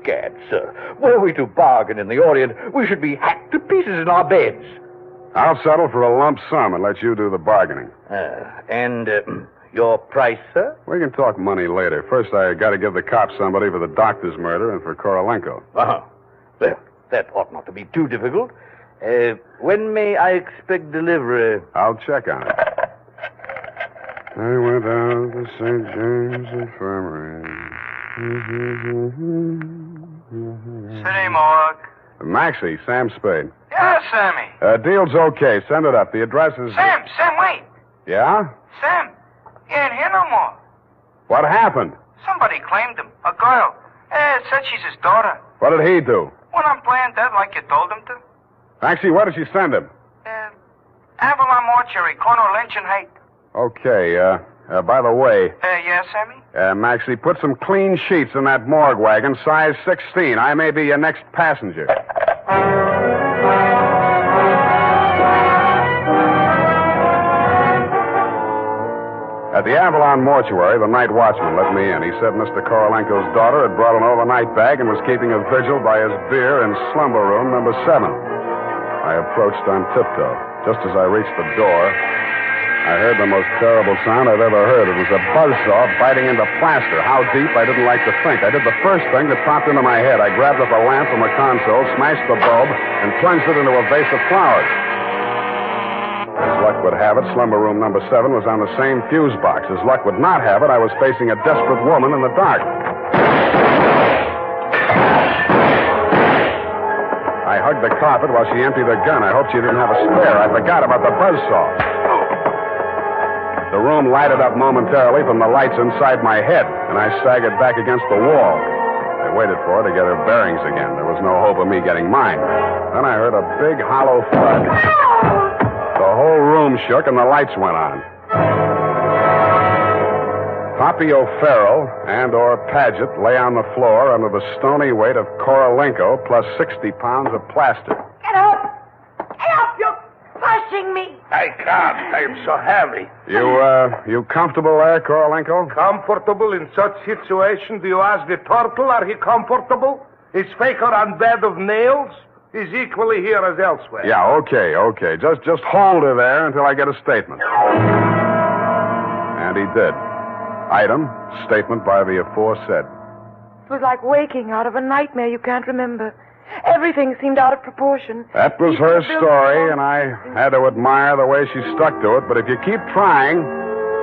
gad, sir, were we to bargain in the Orient, we should be hacked to pieces in our beds. I'll settle for a lump sum and let you do the bargaining. Your price, sir? We can talk money later. First, I got to give the cops somebody for the doctor's murder and for Korolenko. Uh-huh. Well, that ought not to be too difficult. When may I expect delivery? I'll check on it. I went out to St. James Infirmary. City morgue. Maxie, Sam Spade. Yeah, Sammy. Deal's okay. Send it up. The address is... Sam, wait. Yeah? Sam, he ain't here no more. What happened? Somebody claimed him. A girl. Said she's his daughter. What did he do? Went on playing dead like you told him to. Maxie, where did she send him? Avalon Mortuary, corner Lynch and Haight. Okay, by the way... Yeah, Sammy? Maxie, put some clean sheets in that morgue wagon, size 16. I may be your next passenger. At the Avalon Mortuary, the night watchman let me in. He said Mr. Korolenko's daughter had brought an overnight bag and was keeping a vigil by his bier in slumber room number 7. I approached on tiptoe. Just as I reached the door, I heard the most terrible sound I've ever heard. It was a buzzsaw biting into plaster. How deep, I didn't like to think. I did the first thing that popped into my head. I grabbed up a lamp from a console, smashed the bulb, and plunged it into a vase of flowers. As luck would have it, slumber room number 7 was on the same fuse box. As luck would not have it, I was facing a desperate woman in the dark. I hugged the carpet while she emptied her gun. I hoped she didn't have a spare. I forgot about the buzzsaw. The room lighted up momentarily from the lights inside my head, and I staggered back against the wall. I waited for her to get her bearings again. There was no hope of me getting mine. Then I heard a big, hollow thud. The whole room shook, and the lights went on. Poppy O'Farrell and/or Paget lay on the floor under the stony weight of Korolenko plus 60 pounds of plaster. Get up! Get up! You're crushing me! I can't. I'm so heavy. You comfortable there, Korolenko? Comfortable in such situation? Do you ask the turtle, are he comfortable? Is Faker on bed of nails? He's equally here as elsewhere. Yeah, okay. Just hold her there until I get a statement. And he did. Item, statement by the aforesaid. It was like waking out of a nightmare you can't remember. Everything seemed out of proportion. That was her story, and I had to admire the way she stuck to it. But if you keep trying,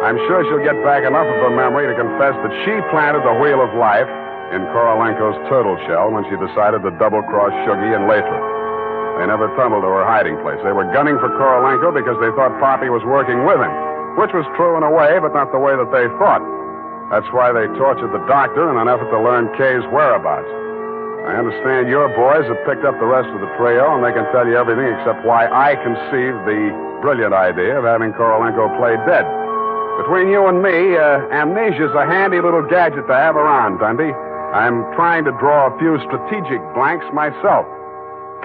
I'm sure she'll get back enough of her memory to confess that she planted the wheel of life in Korolenko's turtle shell when she decided to double-cross Shuggy and Lathrop. They never tumbled to her hiding place. They were gunning for Korolenko because they thought Poppy was working with him, which was true in a way, but not the way that they thought. That's why they tortured the doctor in an effort to learn Kay's whereabouts. I understand your boys have picked up the rest of the trio, and they can tell you everything except why I conceived the brilliant idea of having Korolenko play dead. Between you and me, amnesia's a handy little gadget to have around, Dundee. I'm trying to draw a few strategic blanks myself.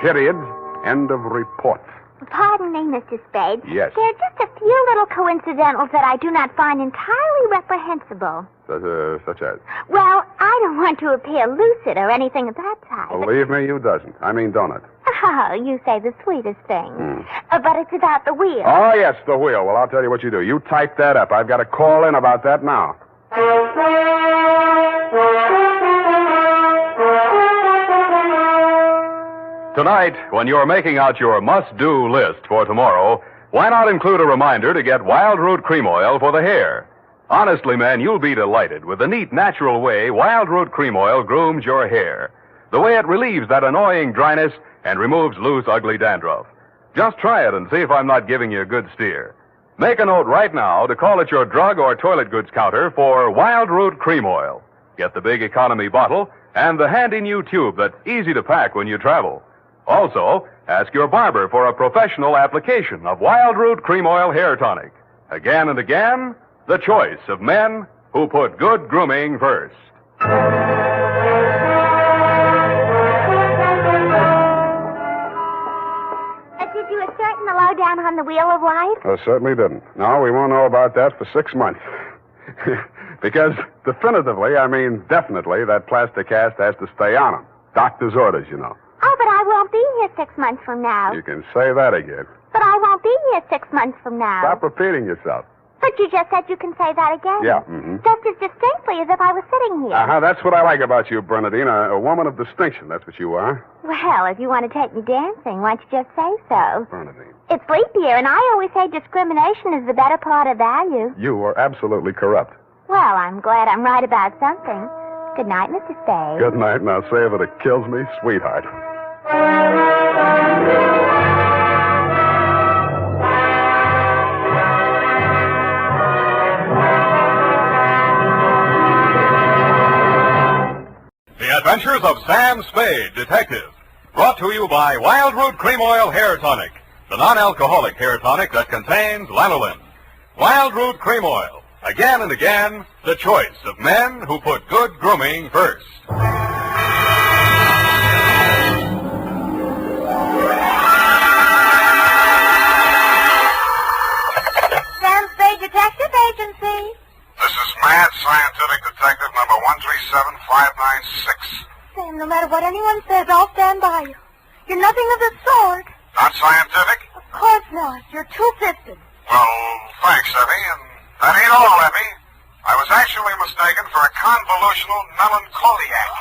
Period. End of report. Pardon me, Mr. Spade. Yes. There are just a few little coincidentals that I do not find entirely reprehensible. Such as? Well, I don't want to appear lucid or anything of that type. Believe me, you doesn't. I mean, don't it? Oh, you say the sweetest thing. But it's about the wheel. Oh, yes, the wheel. Well, I'll tell you what you do. You type that up. I've got to call in about that now. Tonight, when you're making out your must-do list for tomorrow, why not include a reminder to get Wild Root Cream Oil for the hair? Honestly, man, you'll be delighted with the neat, natural way Wild Root Cream Oil grooms your hair. The way it relieves that annoying dryness and removes loose, ugly dandruff. Just try it and see if I'm not giving you a good steer. Make a note right now to call at your drug or toilet goods counter for Wild Root Cream Oil. Get the big economy bottle and the handy new tube that's easy to pack when you travel. Also, ask your barber for a professional application of Wild Root Cream Oil Hair Tonic. Again and again, the choice of men who put good grooming first. Did you assert the lowdown on the wheel of life? I certainly didn't. No, we won't know about that for 6 months. Because definitively, definitely, that plaster cast has to stay on him. Doctor's orders, you know. Oh, but I won't be here 6 months from now. You can say that again. But I won't be here 6 months from now. Stop repeating yourself. But you just said you can say that again. Yeah. Mm-hmm. Just as distinctly as if I was sitting here. Uh-huh. That's what I like about you, Bernadine. A woman of distinction. That's what you are. Well, if you want to take me dancing, why don't you just say so? Bernadine. It's leap year, and I always say discrimination is the better part of value. You are absolutely corrupt. Well, I'm glad I'm right about something. Good night, Mr. Spade. Good night. Now say if it kills me, sweetheart. The Adventures of Sam Spade, Detective. Brought to you by Wild Root Cream Oil Hair Tonic, the non-alcoholic hair tonic that contains lanolin. Wild Root Cream Oil. Again and again, the choice of men who put good grooming first. Sam Spade Detective Agency. This is Mad Scientific Detective number 137596. Sam, no matter what anyone says, I'll stand by you. You're nothing of the sort. Not scientific? Of course not. You're two-fisted. Well, thanks, Effie. And that ain't all, Effie. I was actually mistaken for a convolutional melancholiac.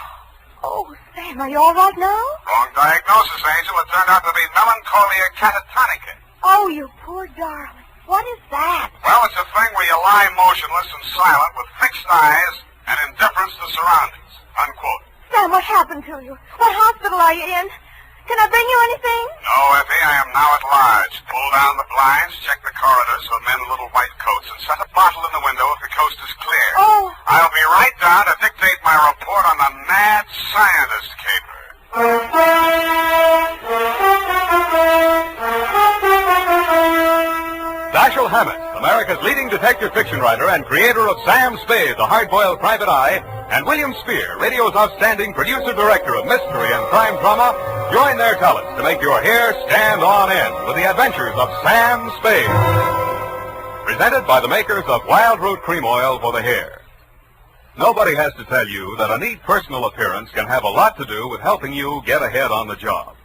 Oh, Sam, are you all right now? Wrong diagnosis, Angel. It turned out to be melancholia catatonica. Oh, you poor darling. What is that? Well, it's a thing where you lie motionless and silent with fixed eyes and indifference to surroundings. Unquote. Sam, what happened to you? What hospital are you in? Can I bring you anything? No, Effie, I am now at large. Pull down the blinds, check the corridors for men in little white coats, and set a bottle in the window if the coast is clear. Oh. I'll be right down to dictate my report on the mad scientist caper. Dashiell Hammett, America's leading detective fiction writer and creator of Sam Spade, the hard-boiled private eye, and William Spear, radio's outstanding producer-director of mystery and crime drama, join their talents to make your hair stand on end with the Adventures of Sam Spade. Presented by the makers of Wild Root Cream Oil for the hair. Nobody has to tell you that a neat personal appearance can have a lot to do with helping you get ahead on the job.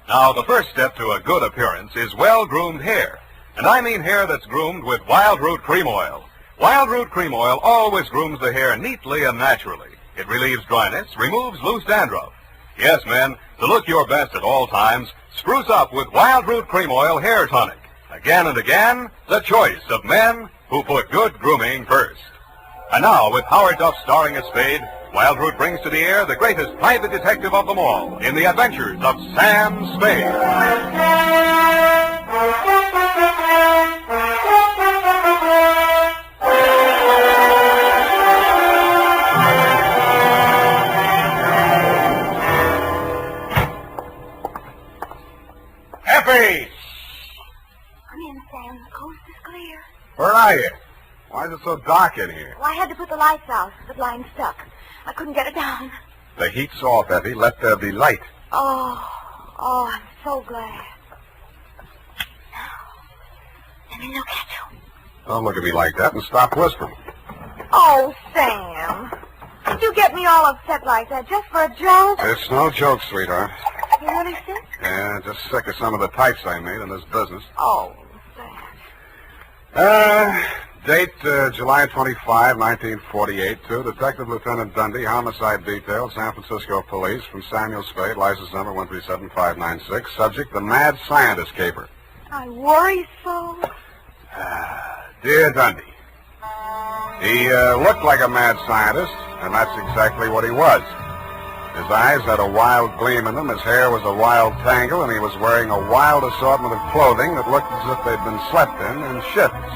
Now, the first step to a good appearance is well-groomed hair. And I mean hair that's groomed with Wild Root Cream Oil. Wild Root Cream Oil always grooms the hair neatly and naturally. It relieves dryness, removes loose dandruff. Yes, men, to look your best at all times, spruce up with Wild Root Cream Oil Hair Tonic. Again and again, the choice of men who put good grooming first. And now, with Howard Duff starring as Spade, Wild Root brings to the air the greatest private detective of them all in the Adventures of Sam Spade. Effie! Come in, Sam. The coast is clear. Where are you? Why is it so dark in here? Well, I had to put the lights out. The blind stuck. I couldn't get it down. The heat's off, Effie. Let there be light. Oh, I'm so glad. Now, let me look at you. Don't look at me like that and stop whispering. Oh, Sam. Did you get me all upset like that just for a joke? It's no joke, sweetheart. You really sick? Yeah, just sick of some of the types I made in this business. Oh, Sam. Date, July 25, 1948, to Detective Lieutenant Dundee, Homicide Detail, San Francisco Police, from Samuel Spade, license number 137596. Subject, the Mad Scientist Caper. I worry so. Dear Dundee, he looked like a mad scientist, and that's exactly what he was. His eyes had a wild gleam in them, his hair was a wild tangle, and he was wearing a wild assortment of clothing that looked as if they'd been slept in shifts.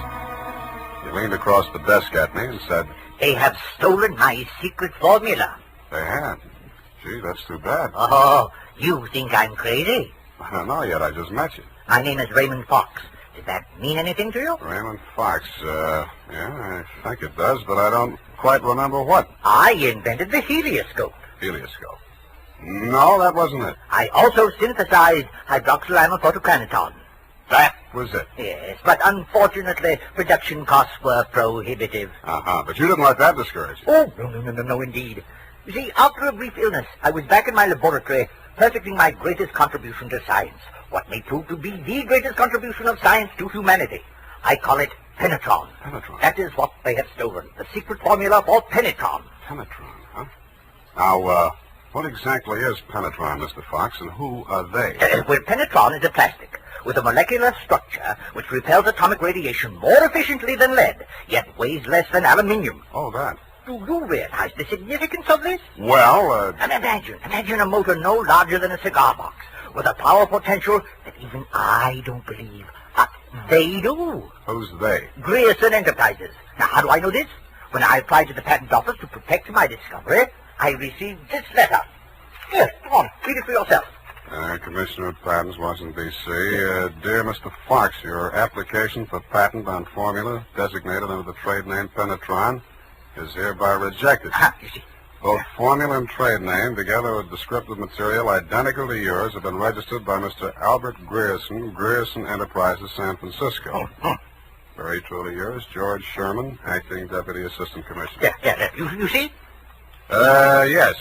He leaned across the desk at me and said, "They have stolen my secret formula." "They had? Gee, that's too bad." "Oh, you think I'm crazy?" "I don't know yet. I just met you." "My name is Raymond Fox. Does that mean anything to you?" "Raymond Fox, yeah, I think it does, but I don't quite remember what." "I invented the helioscope." "Helioscope? No, that wasn't it." "I also synthesized hydroxylamophotochronaton." "That was it?" "Yes, but unfortunately, production costs were prohibitive." But you didn't let that discourage you. "Oh, no, indeed. You see, after a brief illness, I was back in my laboratory, perfecting my greatest contribution to science, what may prove to be the greatest contribution of science to humanity. I call it Penetron. Penetron? That is what they have stolen. The secret formula for Penetron. Penetron, huh? Now, what exactly is Penetron, Mr. Fox, and who are they? Well, Penetron is a plastic with a molecular structure which repels atomic radiation more efficiently than lead, yet weighs less than aluminium. Oh, that. Do you realize the significance of this? Well, And imagine a motor no larger than a cigar box, with a power potential that even I don't believe, but they do. Who's they? Grierson Enterprises. Now, how do I know this? When I applied to the patent office to protect my discovery, I received this letter. Here, come on, read it for yourself. Commissioner of Patents, Washington, D.C. Dear Mr. Fox, your application for patent on formula designated under the trade name Penetron is hereby rejected. Both formula and trade name, together with descriptive material identical to yours, have been registered by Mr. Albert Grierson, Grierson Enterprises, San Francisco. Very truly yours, George Sherman, Acting Deputy Assistant Commissioner. You see? Yes.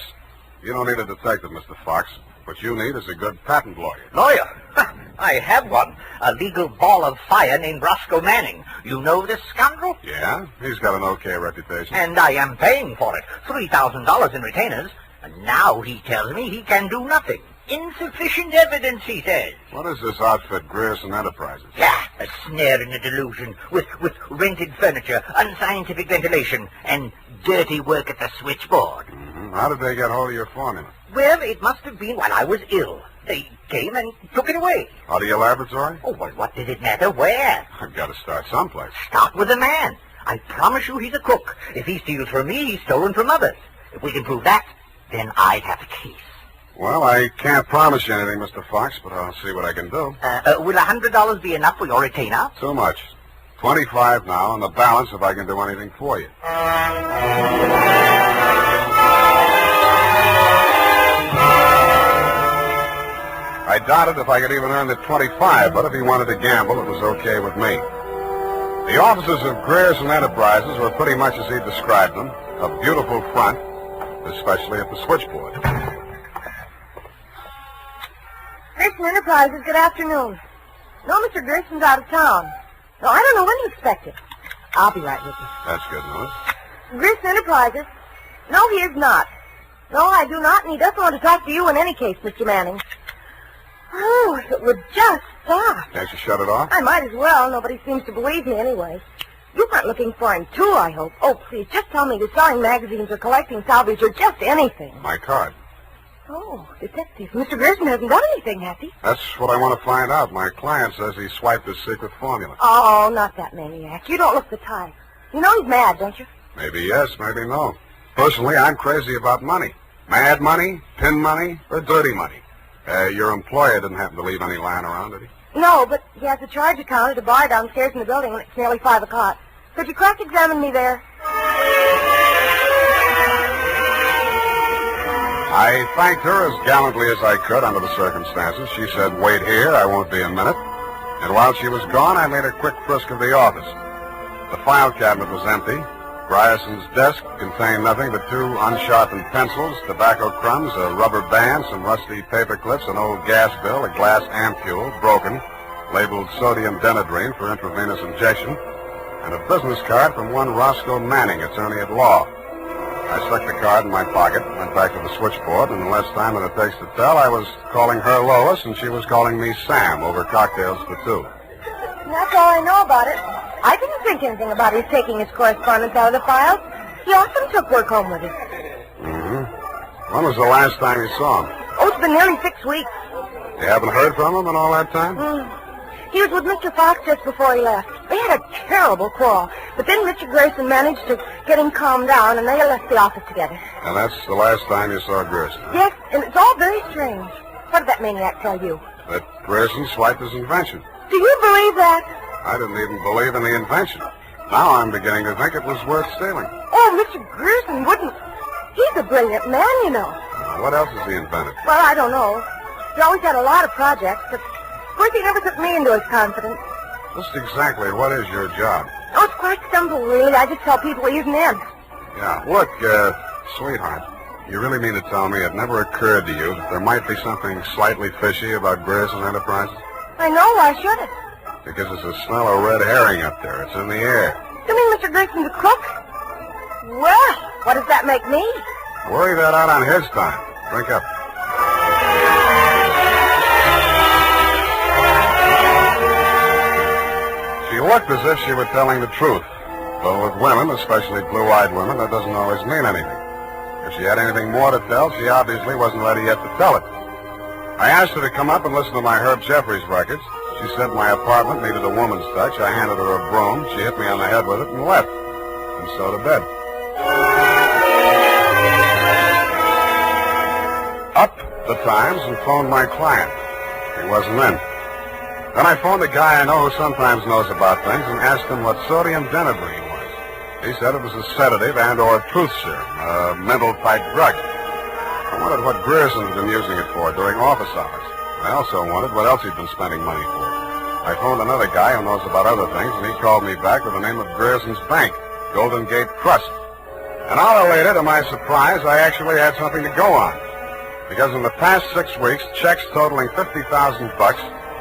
You don't need a detective, Mr. Fox. What you need is a good patent lawyer. Lawyer? I have one. A legal ball of fire named Roscoe Manning. You know this scoundrel? Yeah? He's got an okay reputation. And I am paying for it. $3,000 in retainers. And now he tells me he can do nothing. Insufficient evidence, he says. What is this outfit, Grierson Enterprises? Yeah, a snare in a delusion, with rented furniture, unscientific ventilation, and dirty work at the switchboard. Mm-hmm. How did they get hold of your formula? Well, it must have been while I was ill. They came and took it away. Out of your laboratory? Oh, well, what did it matter? Where? I've got to start someplace. Start with the man. I promise you he's a crook. If he steals from me, he's stolen from others. If we can prove that, then I have a case. Well, I can't promise you anything, Mr. Fox, but I'll see what I can do. Will $100 be enough for your retainer? Too much. 25 now, and the balance if I can do anything for you. I doubted if I could even earn the 25, but if he wanted to gamble, it was okay with me. The offices of Grierson Enterprises were pretty much as he described them, a beautiful front, especially at the switchboard. Grierson Enterprises, good afternoon. No, Mr. Grierson's out of town. No, I don't know when to expect it. I'll be right with you. That's good news. Grierson Enterprises? No, he is not. No, I do not, and he doesn't want to talk to you in any case, Mr. Manning. Oh, if it would just stop. Can't you shut it off? I might as well. Nobody seems to believe me anyway. You weren't looking for him, too, I hope. Oh, please, just tell me you're selling magazines or collecting salvage or just anything. My card. Oh, detective. Mr. Grierson hasn't done anything, has he? That's what I want to find out. My client says he swiped his secret formula. Oh, not that maniac. You don't look the type. You know he's mad, don't you? Maybe yes, maybe no. Personally, I'm crazy about money. Mad money, pin money, or dirty money. Your employer didn't happen to leave any lying around, did he? No, but he has a charge account at a bar downstairs in the building, and it's nearly 5 o'clock. Could you cross-examine me there? I thanked her as gallantly as I could under the circumstances. She said, wait here, I won't be a minute. And while she was gone, I made a quick frisk of the office. The file cabinet was empty. Grierson's desk contained nothing but 2 unsharpened pencils, tobacco crumbs, a rubber band, some rusty paper clips, an old gas bill, a glass ampule, broken, labeled sodium denadrine for intravenous injection, and a business card from one Roscoe Manning, attorney at law. I stuck the card in my pocket, went back to the switchboard, and in less time than it takes to tell, I was calling her Lois, and she was calling me Sam over cocktails for 2. That's all I know about it. I didn't think anything about his taking his correspondence out of the files. He often took work home with him. Mm-hmm. When was the last time you saw him? Oh, it's been nearly 6 weeks. You haven't heard from him in all that time? He was with Mr. Fox just before he left. They had a terrible quarrel, but then Mr. Grierson managed to get him calmed down, and they left the office together. And that's the last time you saw Grierson? Yes, and it's all very strange. What did that maniac tell you? That Grierson swiped his invention. Do you believe that? I didn't even believe in the invention. Now I'm beginning to think it was worth stealing. Oh, Mr. Grierson wouldn't. He's a brilliant man, you know. What else has he invented? Well, I don't know. He always had a lot of projects, but of course he never took me into his confidence. Just exactly what is your job? Oh, it's quite simple, really. I just tell people he isn't in. Yeah. Look, sweetheart, you really mean to tell me it never occurred to you that there might be something slightly fishy about Grierson Enterprises? I know. Why should it? Because there's a smell of red herring up there. It's in the air. You mean Mr. Grayson, the cook? Well, what does that make me? Worry that out on his time. Drink up. She looked as if she were telling the truth. But with women, especially blue-eyed women, that doesn't always mean anything. If she had anything more to tell, she obviously wasn't ready yet to tell it. I asked her to come up and listen to my Herb Jeffries records. She said my apartment needed a woman's touch. I handed her a broom. She hit me on the head with it and left. And so to bed. Up the Times and phoned my client. He wasn't in. Then I phoned a guy I know who sometimes knows about things and asked him what sodium denadrine was. He said it was a sedative and/or truth serum, a mental-type drug. I wondered what Grierson had been using it for during office hours. I also wondered what else he'd been spending money for. I phoned another guy who knows about other things, and he called me back with the name of Grierson's Bank, Golden Gate Trust. An hour later, to my surprise, I actually had something to go on. Because in the past 6 weeks, checks totaling $50,000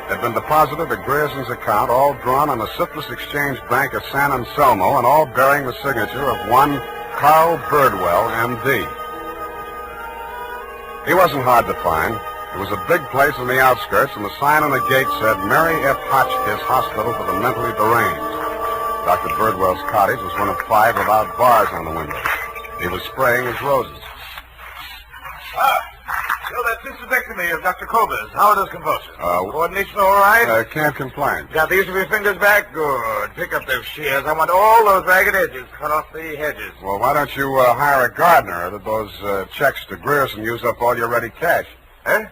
had been deposited at Grierson's account, all drawn on the Citrus Exchange Bank of San Anselmo, and all bearing the signature of one Carl Birdwell, M.D. He wasn't hard to find. It was a big place in the outskirts, and the sign on the gate said Mary F. Hotchkiss Hospital for the Mentally Deranged. Dr. Birdwell's cottage was one of 5 without bars on the windows. He was spraying his roses. So that cystectomy of Dr. Kober's. How are those convulsions? Coordination all right? Can't complain. Got the use of your fingers back? Good. Pick up those shears. I want all those ragged edges cut off the hedges. Well, why don't you hire a gardener, or did those checks to Grierson use up all your ready cash? Eh?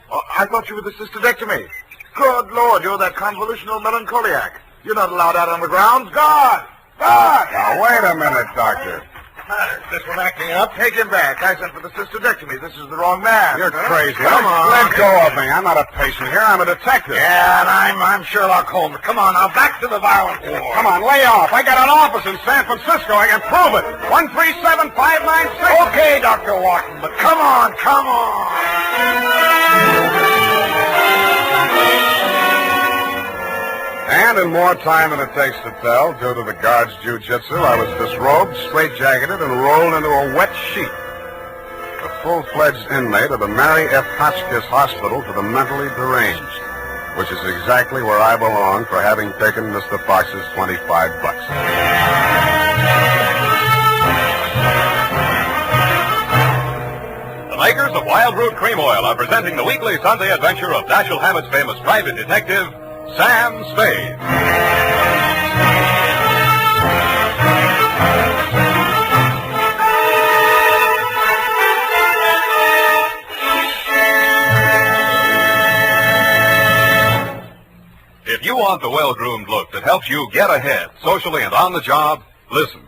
Oh, I thought you were the cystectomy. Good Lord, you're that convolutional melancholiac. You're not allowed out on the grounds. Guard! Guard! Now, wait a minute, Doctor. This one acting up. Take him back. I sent for the cystectomy. This is the wrong man. You're crazy. Come on. Let go of me. I'm not a patient here. I'm a detective. Yeah, and I'm Sherlock Holmes. Come on, now, back to the violent war. Come on, lay off. I got an office in San Francisco. I can prove it. 137596. Okay, Dr. Wharton, but come on, come on. And in more time than it takes to tell, due to the guard's jiu-jitsu, I was disrobed, straitjacketed, and rolled into a wet sheet. A full-fledged inmate of the Mary F. Hotchkiss Hospital for the Mentally Deranged, which is exactly where I belong for having taken Mr. Fox's $25. The makers of Wild Root Cream Oil are presenting the weekly Sunday adventure of Dashiell Hammett's famous private detective, Sam Spade. If you want the well-groomed look that helps you get ahead socially and on the job, listen.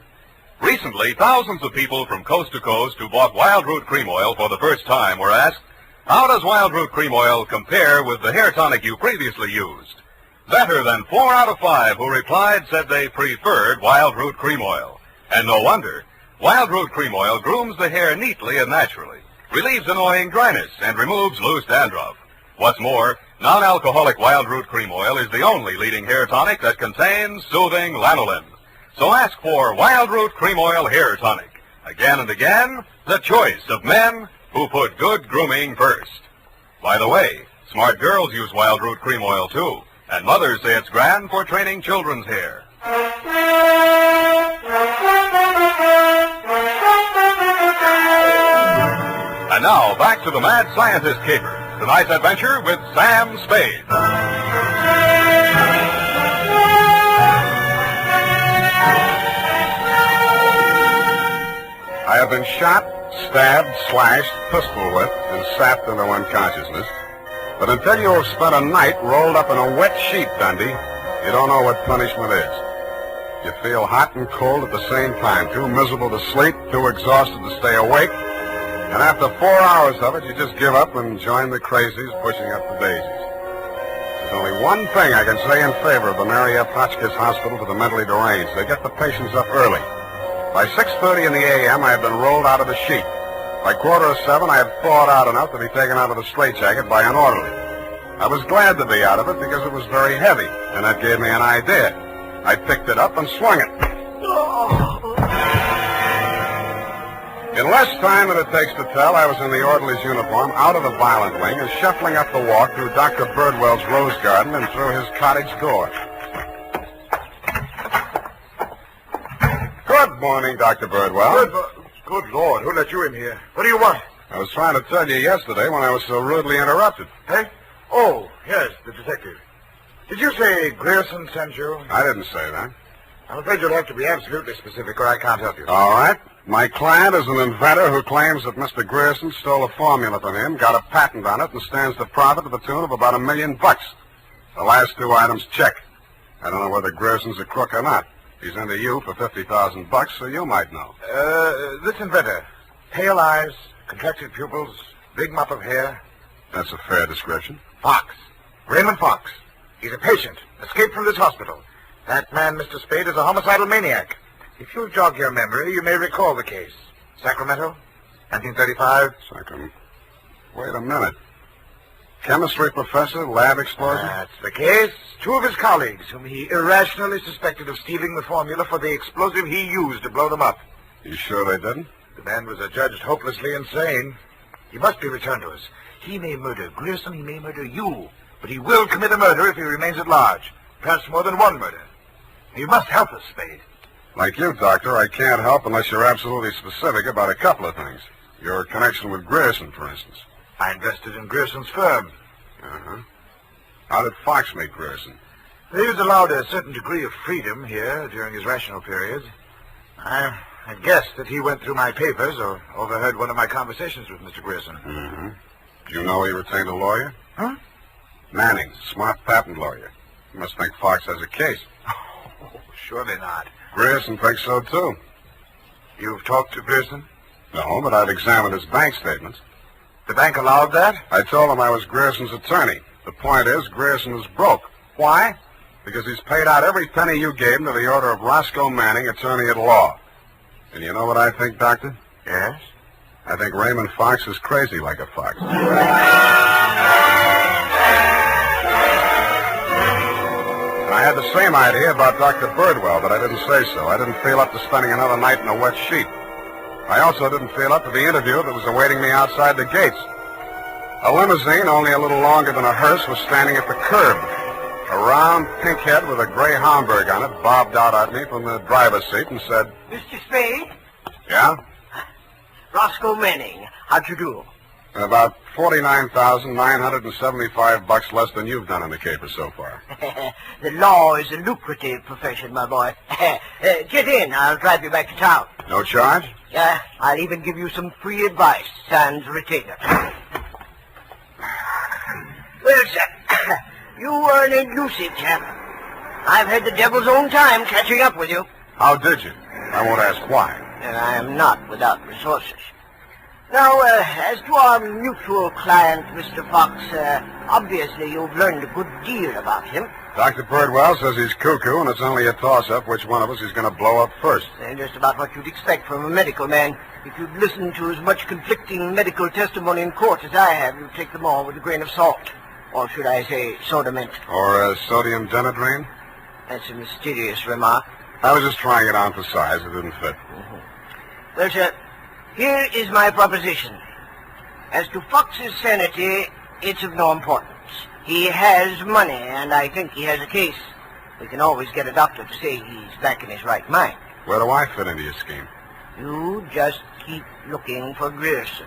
Recently, thousands of people from coast to coast who bought Wild Root Cream Oil for the first time were asked, how does Wild Root Cream Oil compare with the hair tonic you previously used? Better than 4 out of 5 who replied said they preferred Wild Root Cream Oil. And no wonder. Wild Root Cream Oil grooms the hair neatly and naturally, relieves annoying dryness, and removes loose dandruff. What's more, non-alcoholic Wild Root Cream Oil is the only leading hair tonic that contains soothing lanolin. So ask for Wild Root Cream Oil Hair Tonic. Again and again, the choice of men who put good grooming first. By the way, smart girls use Wild Root Cream Oil too. And mothers say it's grand for training children's hair. And now, back to the Mad Scientist Caper. Tonight's adventure with Sam Spade. I have been shot, stabbed, slashed, pistol whipped, and sapped into unconsciousness. But until you have spent a night rolled up in a wet sheet, Dundee, you don't know what punishment is. You feel hot and cold at the same time, too miserable to sleep, too exhausted to stay awake. And after 4 hours of it, you just give up and join the crazies pushing up the daisies. There's only one thing I can say in favor of the Mary F. Hotchkiss Hospital for the Mentally Deranged. They get the patients up early. By 6:30 in the a.m., I had been rolled out of the sheet. By 6:45, I had thawed out enough to be taken out of the straitjacket by an orderly. I was glad to be out of it because it was very heavy, and that gave me an idea. I picked it up and swung it. In less time than it takes to tell, I was in the orderly's uniform, out of the violent wing, and shuffling up the walk through Dr. Birdwell's rose garden and through his cottage door. Good morning, Dr. Birdwell. Good Lord, who let you in here? What do you want? I was trying to tell you yesterday when I was so rudely interrupted. Hey? Oh, yes, the detective. Did you say Grierson sent you? I didn't say that. I'm afraid you'll have to be absolutely specific or I can't help you. All right. My client is an inventor who claims that Mr. Grierson stole a formula from him, got a patent on it, and stands to profit to the tune of about $1 million. The last two items check. I don't know whether Grierson's a crook or not. He's into you for $50,000, so you might know. This inventor. Pale eyes, contracted pupils, big mop of hair. That's a fair description. Fox. Raymond Fox. He's a patient, escaped from this hospital. That man, Mr. Spade, is a homicidal maniac. If you'll jog your memory, you may recall the case. Sacramento, 1935. Sacramento. Wait a minute. Chemistry professor, lab explosion? That's the case. Two of his colleagues, whom he irrationally suspected of stealing the formula for the explosive he used to blow them up. You sure they didn't? The man was adjudged hopelessly insane. He must be returned to us. He may murder Grierson, he may murder you, but he will commit a murder if he remains at large. Perhaps more than one murder. You must help us, Spade. Like you, Doctor, I can't help unless you're absolutely specific about a couple of things. Your connection with Grierson, for instance. I invested in Grierson's firm. Uh-huh. How did Fox meet Grierson? He was allowed a certain degree of freedom here during his rational periods. I guessed that he went through my papers or overheard one of my conversations with Mr. Grierson. Mm-hmm. Do you know he retained a lawyer? Huh? Manning, smart patent lawyer. You must think Fox has a case. Oh, surely not. Grierson thinks so, too. You've talked to Grierson? No, but I've examined his bank statements. The bank allowed that? I told him I was Grierson's attorney. The point is, Grierson is broke. Why? Because he's paid out every penny you gave him to the order of Roscoe Manning, attorney at law. And you know what I think, Doctor? Yes? I think Raymond Fox is crazy like a fox. I had the same idea about Dr. Birdwell, but I didn't say so. I didn't feel up to spending another night in a wet sheet. I also didn't feel up to the interview that was awaiting me outside the gates. A limousine, only a little longer than a hearse, was standing at the curb. A round pink head with a gray Homburg on it bobbed out at me from the driver's seat and said, Mr. Spade? Yeah? Roscoe Manning. How'd you do? About $49,975 less than you've done in the caper so far. The law is a lucrative profession, my boy. Get in. I'll drive you back to town. No charge? I'll even give you some free advice, sans retainer. Well, sir, you are an elusive chap. I've had the devil's own time catching up with you. How did you? I won't ask why. And I am not without resources. Now, as to our mutual client, Mr. Fox, obviously you've learned a good deal about him. Dr. Birdwell says he's cuckoo, and it's only a toss-up which one of us is going to blow up first. Just about what you'd expect from a medical man. If you'd listened to as much conflicting medical testimony in court as I have, you'd take them all with a grain of salt. Or should I say soda mint? Or sodium denadrine? That's a mysterious remark. I was just trying it on for size. It didn't fit. Mm-hmm. Well, sir, here is my proposition. As to Fox's sanity, it's of no importance. He has money, and I think he has a case. We can always get a doctor to say he's back in his right mind. Where do I fit into your scheme? You just keep looking for Grierson.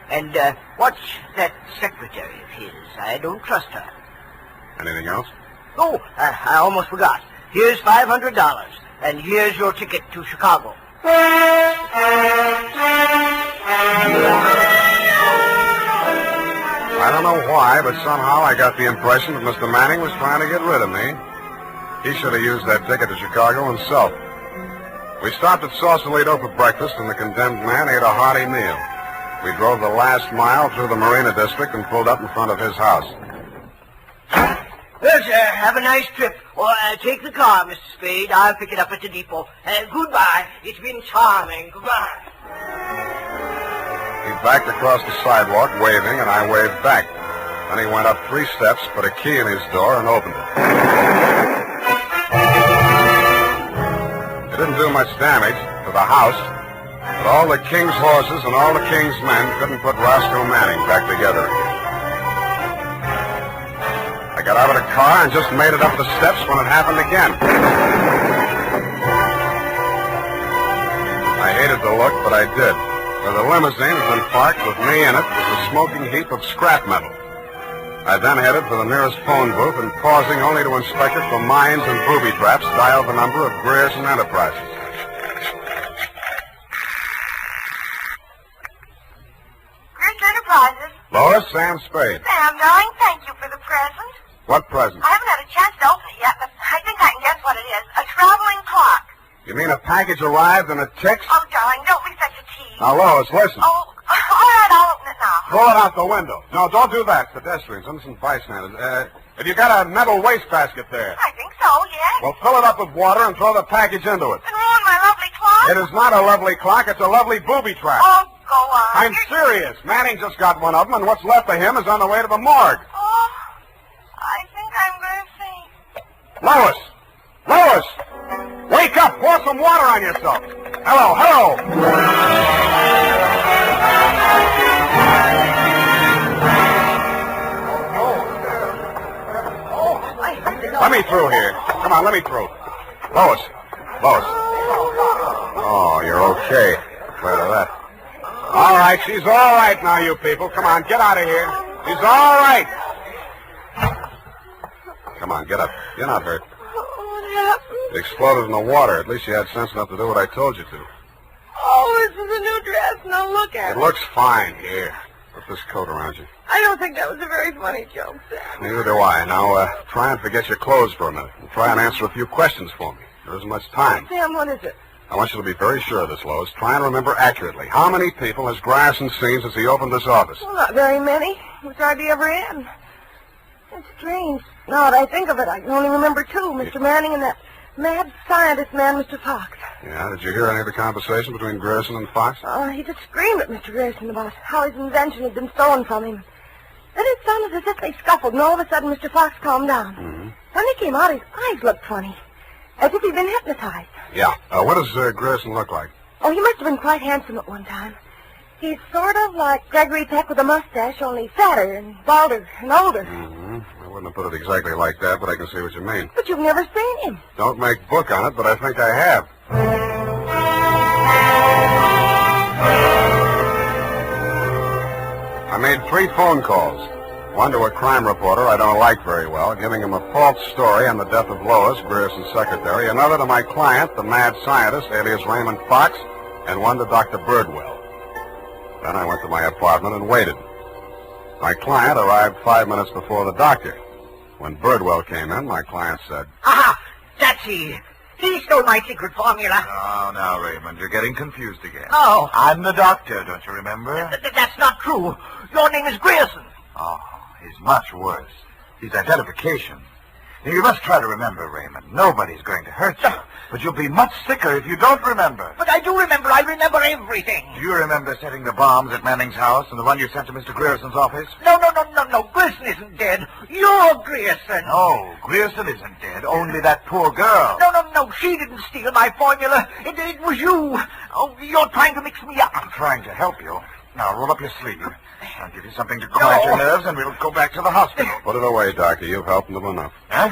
And watch that secretary of his. I don't trust her. Anything else? Oh, I almost forgot. Here's $500, and here's your ticket to Chicago. I don't know why, but somehow I got the impression that Mr. Manning was trying to get rid of me. He should have used that ticket to Chicago himself. We stopped at Sausalito for breakfast, and the condemned man ate a hearty meal. We drove the last mile through the Marina District and pulled up in front of his house. Well, sir, have a nice trip. Or take the car, Mr. Spade. I'll pick it up at the depot. Goodbye. It's been charming. Goodbye. He backed across the sidewalk, waving, and I waved back. Then he went up 3 steps, put a key in his door, and opened it. It didn't do much damage to the house, but all the king's horses and all the king's men couldn't put Roscoe Manning back together again. I got out of the car and just made it up the steps when it happened again. I hated the look, but I did. For the limousine had been parked with me in it was a smoking heap of scrap metal. I then headed for the nearest phone booth and, pausing only to inspect it for mines and booby traps, dialed the number of Grierson Enterprises. Grierson Enterprises? Lois, Sam Spade. Sam, darling, thank you for the present. What present? I haven't had a chance to open it yet, but I think I can guess what it is. A traveling clock. You mean a package arrived and it ticks? Oh, darling, don't be such a tease. Now, Lois, listen. Oh, all right, I'll open it now. Throw it out the window. No, don't do that. Pedestrians, innocent bystanders. Have you got a metal wastebasket there? I think so, yes. Well, fill it up with water and throw the package into it. And ruin my lovely clock? It is not a lovely clock. It's a lovely booby trap. Oh, go on. I'm serious. Manning just got one of them, and what's left of him is on the way to the morgue. Oh, I think I'm going to faint. Lois! Lois! Wake up! Pour some water on yourself. Hello, hello! Let me through here. Come on, let me through. Lois. Lois. Oh, you're okay. Glad of that. All right, she's all right now, you people. Come on, get out of here. She's all right. Come on, get up. You're not hurt. What happened? It exploded in the water. At least you had sense enough to do what I told you to. Oh, this is a new dress. Now look at it. It looks fine. Here. Put this coat around you. I don't think that was a very funny joke, Sam. Neither do I. Now, try and forget your clothes for a minute. And try and answer a few questions for me. There isn't much time. Sam, what is it? I want you to be very sure of this, Lois. Try and remember accurately. How many people has Grierson seen since he opened this office? Well, not very many. It was hardly ever in. It's strange. Now that I think of it, I can only remember 2. Mr. Manning and that mad scientist man, Mr. Fox. Yeah, did you hear any of the conversation between Grierson and Fox? He just screamed at Mr. Grierson about how his invention had been stolen from him. Then it sounded as if they scuffled, and all of a sudden Mr. Fox calmed down. Mm-hmm. When they came out, his eyes looked funny, as if he'd been hypnotized. Yeah. What does Grierson look like? Oh, he must have been quite handsome at one time. He's sort of like Gregory Peck with a mustache, only fatter and balder and older. Mm-hmm. I wouldn't have put it exactly like that, but I can see what you mean. But you've never seen him. Don't make book on it, but I think I have. I made 3 phone calls. One to a crime reporter I don't like very well, giving him a false story on the death of Lois, Grierson's secretary. Another to my client, the mad scientist, alias Raymond Fox, and one to Dr. Birdwell. Then I went to my apartment and waited. My client arrived 5 minutes before the doctor. When Birdwell came in, my client said, Aha! That's he. He stole my secret formula. Oh, now, Raymond, you're getting confused again. No. I'm the doctor, don't you remember? That's not true. Your name is Grierson. Oh, he's much worse. He's identification. Now, you must try to remember, Raymond. Nobody's going to hurt you. But you'll be much sicker if you don't remember. But I do remember. I remember everything. Do you remember setting the bombs at Manning's house and the one you sent to Mr. Grierson's office? No. Grierson isn't dead. You're Grierson. No, Grierson isn't dead. Only that poor girl. No. She didn't steal my formula. It was you. Oh, you're trying to mix me up. I'm trying to help you. Now, roll up your sleeve. I'll give you something to quiet your nerves, and we'll go back to the hospital. Put it away, Doctor. You've helped them enough. Huh?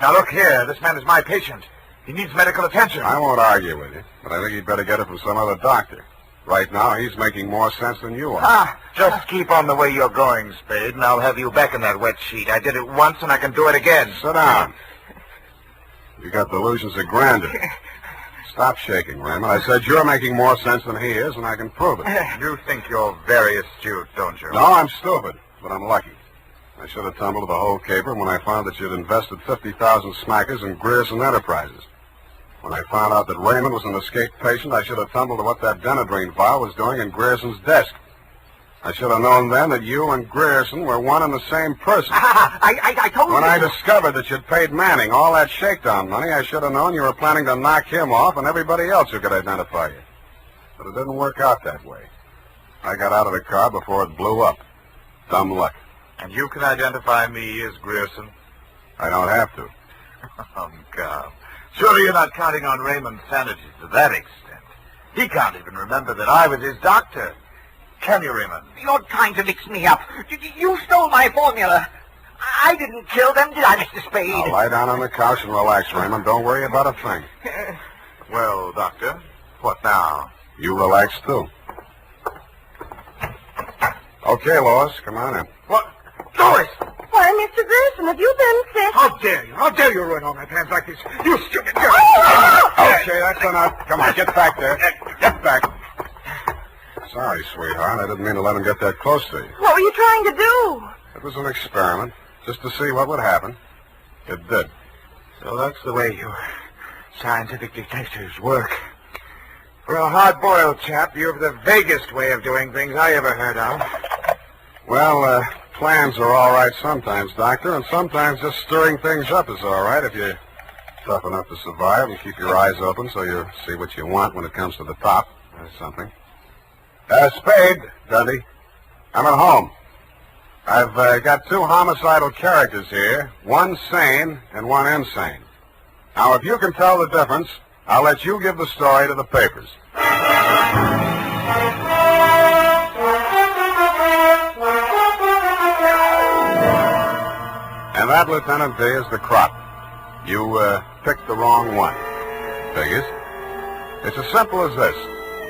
Now, look here. This man is my patient. He needs medical attention. I won't argue with you, but I think you'd better get it from some other doctor. Right now, he's making more sense than you are. Just keep on the way you're going, Spade, and I'll have you back in that wet sheet. I did it once, and I can do it again. Sit down. You got delusions of grandeur. Stop shaking, Raymond. I said you're making more sense than he is, and I can prove it. You think you're very astute, don't you? No, I'm stupid, but I'm lucky. I should have tumbled the whole caper when I found that you'd invested 50,000 smackers in Grierson Enterprises. When I found out that Raymond was an escaped patient, I should have tumbled to what that Denadrine file was doing in Grierson's desk. I should have known then that you and Grierson were one and the same person. I told you. When I discovered that you'd paid Manning all that shakedown money, I should have known you were planning to knock him off and everybody else who could identify you. But it didn't work out that way. I got out of the car before it blew up. Dumb luck. And you can identify me as Grierson? I don't have to. Oh, God. Surely you're not counting on Raymond's sanity to that extent. He can't even remember that I was his doctor. Can you, Raymond? You're trying to mix me up. You stole my formula. I didn't kill them, did I, Mr. Spade? Now lie down on the couch and relax, Raymond. Don't worry about a thing. Well, Doctor, what now? You relax, too. Okay, Lois, come on in. What? Lois! Why, Mr. Grierson, have you been sick? How dare you? How dare you ruin all my plans like this? You stupid girl! Okay, that's enough. Come on, get back there. Get back. Sorry, sweetheart. I didn't mean to let him get that close to you. What were you trying to do? It was an experiment, just to see what would happen. It did. So that's the way you scientific detectives work. For a hard-boiled chap, you have the vaguest way of doing things I ever heard of. Well, plans are all right sometimes, Doctor, and sometimes just stirring things up is all right if you're tough enough to survive and keep your eyes open so you see what you want when it comes to the top or something. Spade, Dundee. I'm at home. I've got two homicidal characters here, one sane and one insane. Now, if you can tell the difference, I'll let you give the story to the papers. And that, Lieutenant D, is the crop. You picked the wrong one. Figures. It's as simple as this.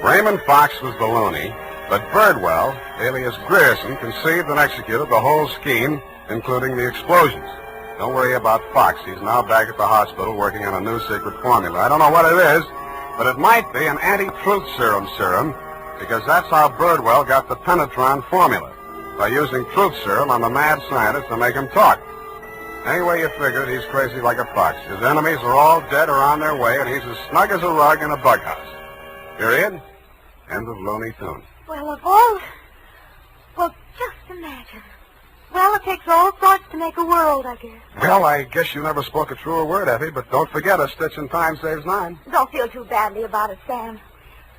Raymond Fox was the loony, but Birdwell, alias Grierson, conceived and executed the whole scheme, including the explosions. Don't worry about Fox. He's now back at the hospital working on a new secret formula. I don't know what it is, but it might be an anti-truth serum, because that's how Birdwell got the Penetron formula, by using truth serum on the mad scientist to make him talk. Anyway you figure it, he's crazy like a fox. His enemies are all dead or on their way, and he's as snug as a rug in a bug house. Period. End of Looney Tunes. Well, of all... Well, just imagine. Well, it takes all sorts to make a world, I guess. Well, I guess you never spoke a truer word, Effie, but don't forget a stitch in time saves 9. Don't feel too badly about it, Sam.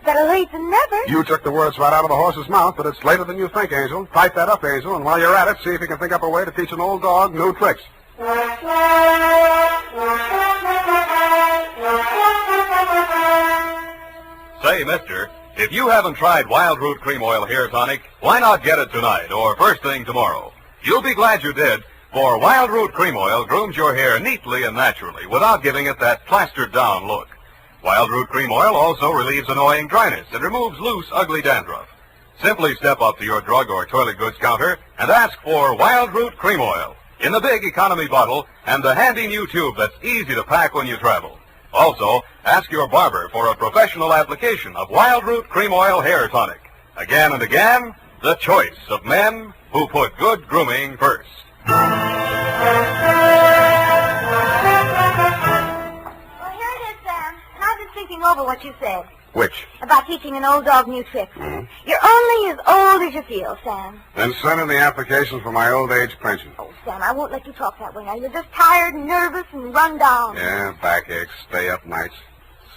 Better late than never. You took the words right out of the horse's mouth, but it's later than you think, Angel. Type that up, Angel, and while you're at it, see if you can think up a way to teach an old dog new tricks. Say, mister, if you haven't tried Wild Root Cream Oil Hair Tonic, why not get it tonight or first thing tomorrow? You'll be glad you did, for Wild Root Cream Oil grooms your hair neatly and naturally without giving it that plastered-down look. Wild Root Cream Oil also relieves annoying dryness and removes loose, ugly dandruff. Simply step up to your drug or toilet goods counter and ask for Wild Root Cream Oil in the big economy bottle and the handy new tube that's easy to pack when you travel. Also, ask your barber for a professional application of Wild Root Cream Oil Hair Tonic. Again and again, the choice of men who put good grooming first. Well, here it is, Sam. And I've been thinking over what you said. Which? About teaching an old dog new tricks. You're only as old as you feel, Sam. Then send in the application for my old age pension. Oh, Sam, I won't let you talk that way now. You're just tired and nervous and run down. Yeah, backaches, stay up nights,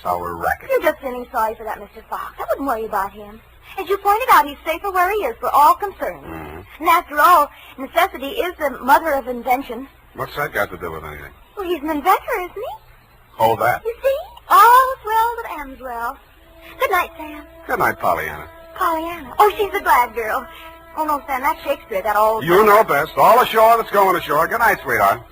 sour racket. You're just feeling sorry for that Mr. Fox. I wouldn't worry about him. As you pointed out, he's safer where he is for all concerned. And after all, necessity is the mother of invention. What's that got to do with anything? Well, he's an inventor, isn't he? Hold that. You see? All's well that ends well. Good night, Sam. Good night, Pollyanna. Pollyanna. Oh, she's a glad girl. Oh, no, Sam, that's Shakespeare, that old... You know best. All ashore that's going ashore. Good night, sweetheart.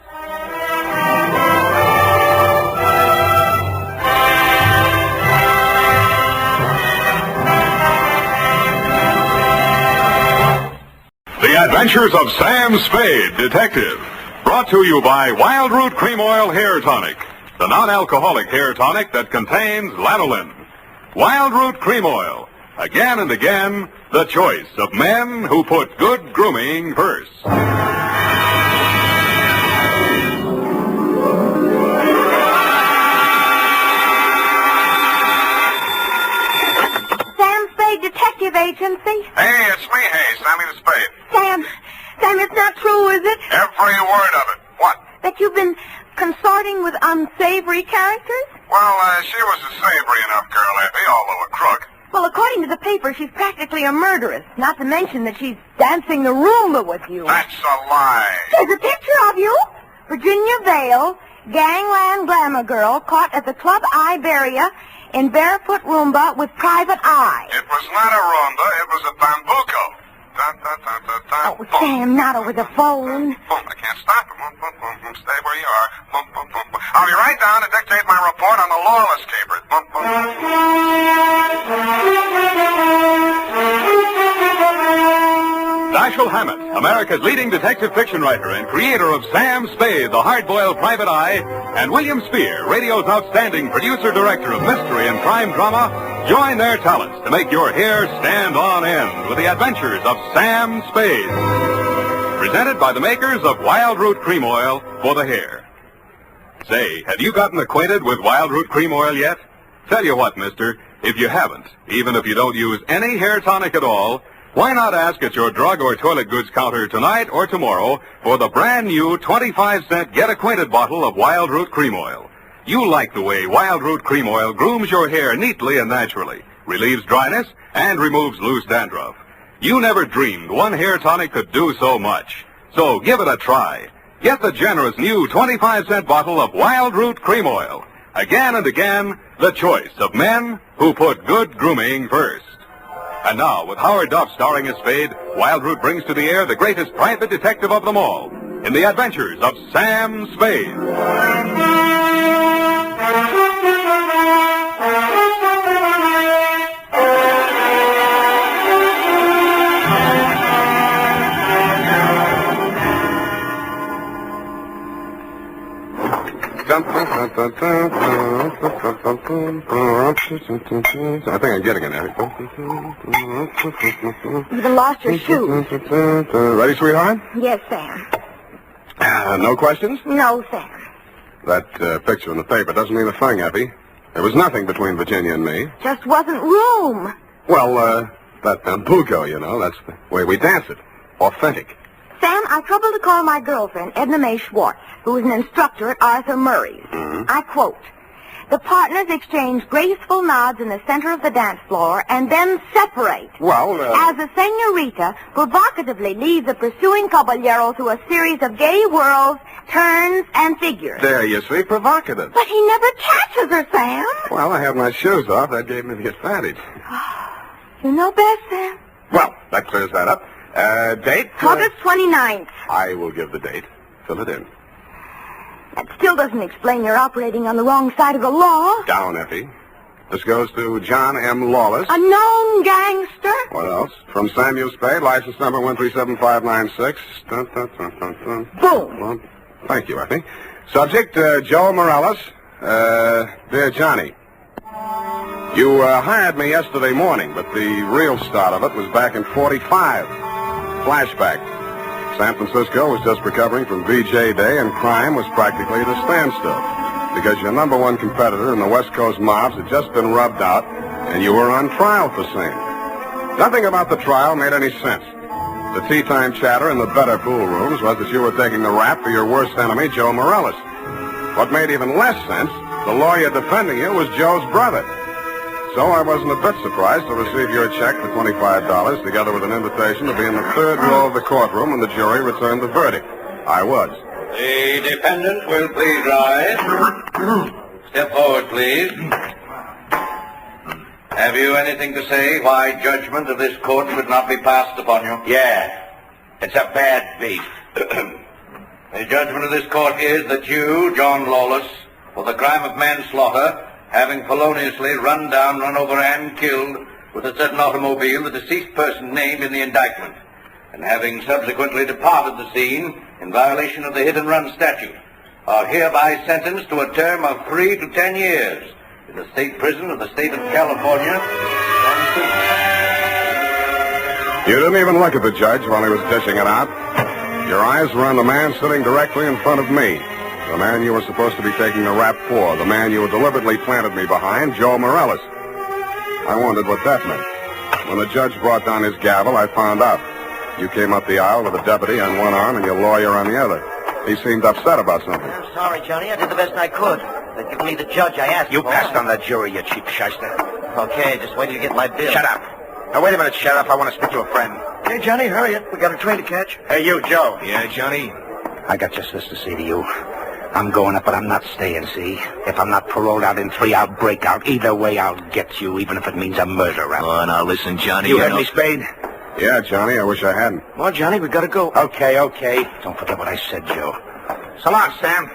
The Adventures of Sam Spade, Detective. Brought to you by Wild Root Cream Oil Hair Tonic, the non-alcoholic hair tonic that contains lanolin. Wild Root Cream Oil. Again and again, the choice of men who put good grooming first. Sam Spade Detective Agency. Hey, it's me, Sammy the Spade. Sam, it's not true, is it? Every word of it. What? That you've been consorting with unsavory characters? Well, she was a savory enough girl, Effie, although a crook. Well, according to the paper, she's practically a murderess. Not to mention that she's dancing the Roomba with you. That's a lie. There's a picture of you. Virginia Vale, gangland glamour girl, caught at the Club Iberia in barefoot Roomba with private eye. It was not a Roomba. It was a bambuco. Oh, Sam, not over the phone. Boom, I can't stop it. Boom, boom, boom, boom. Stay where you are. Boom, boom, boom, boom. I'll be right down to dictate my report on the Lawless capers. Boom, boom. Dashiell Hammett, America's leading detective fiction writer and creator of Sam Spade, the hard-boiled private eye, and William Spear, radio's outstanding producer-director of mystery and crime drama, join their talents to make your hair stand on end with the Adventures of Sam Spade. Presented by the makers of Wild Root Cream Oil for the hair. Say, have you gotten acquainted with Wild Root Cream Oil yet? Tell you what, mister, if you haven't, even if you don't use any hair tonic at all, why not ask at your drug or toilet goods counter tonight or tomorrow for the brand new 25-cent Get Acquainted bottle of Wild Root Cream Oil. You like the way Wild Root Cream Oil grooms your hair neatly and naturally, relieves dryness, and removes loose dandruff. You never dreamed one hair tonic could do so much. So give it a try. Get the generous new 25-cent bottle of Wild Root Cream Oil. Again and again, the choice of men who put good grooming first. And now, with Howard Duff starring as Spade, Wild Root brings to the air the greatest private detective of them all, in the Adventures of Sam Spade. I think I'm getting it now. You even lost your shoes. Ready, sweetheart? Yes, Sam. No questions? No, Sam. That picture in the paper doesn't mean a thing, Effie. There was nothing between Virginia and me. Just wasn't room. Well, that bambuco, you know, that's the way we dance it. Authentic. Sam, I troubled to call my girlfriend, Edna Mae Schwartz, who is an instructor at Arthur Murray's. Mm-hmm. I quote, "The partners exchange graceful nods in the center of the dance floor and then separate. Well, as the senorita provocatively leads the pursuing caballero through a series of gay whirls, turns, and figures." There you see, provocative. But he never catches her, Sam. Well, I have my shoes off. That gave me the advantage. You know best, Sam. Well, that clears that up. Date? August 29th. I will give the date. Fill it in. That still doesn't explain your operating on the wrong side of the law. Down, Effie. This goes to John M. Lawless. A known gangster. What else? From Samuel Spade, license number 137596. Dun, dun, dun, dun, dun. Boom. Well, thank you, Effie. Subject, Joe Morales. Dear Johnny. You hired me yesterday morning, but the real start of it was back in 45. Flashback. San Francisco was just recovering from VJ Day, and crime was practically at a standstill because your number one competitor in the West Coast mobs had just been rubbed out, and you were on trial for same. Nothing about the trial made any sense. The tea-time chatter in the better pool rooms was that you were taking the rap for your worst enemy, Joe Morales. What made even less sense, the lawyer defending you was Joe's brother. So I wasn't a bit surprised to receive your check for $25, together with an invitation to be in the third row of the courtroom when the jury returned the verdict. I was. The defendant will please rise. Step forward, please. Have you anything to say why judgment of this court should not be passed upon you? Yeah. It's a bad beef. The judgment of this court is that you, John Lawless, for the crime of manslaughter, having feloniously run down, run over, and killed with a certain automobile the deceased person named in the indictment, and having subsequently departed the scene in violation of the hit and run statute, are hereby sentenced to a term of 3 to 10 years in the state prison of the state of California. You didn't even look at the judge while he was dishing it out. Your eyes were on the man sitting directly in front of me. The man you were supposed to be taking the rap for. The man you deliberately planted me behind, Joe Morales. I wondered what that meant. When the judge brought down his gavel, I found out. You came up the aisle with a deputy on one arm and your lawyer on the other. He seemed upset about something. I'm sorry, Johnny. I did the best I could. They've given me the judge I asked You for. passed on the jury, you cheap shyster. Okay, just wait till you get my bill. Shut up. Now, wait a minute, Sheriff. I want to speak to a friend. Hey, Johnny, hurry up. We got a train to catch. Hey, you, Joe. Yeah, Johnny? I got just this to say to you. I'm going up, but I'm not staying, see? If I'm not paroled out in 3, I'll break out. Either way, I'll get you, even if it means a murder rap. Oh, now listen, Johnny. You heard me, Spade? Yeah, Johnny, I wish I hadn't. Well, Johnny, we gotta go. Okay. Don't forget what I said, Joe. So long, Sam.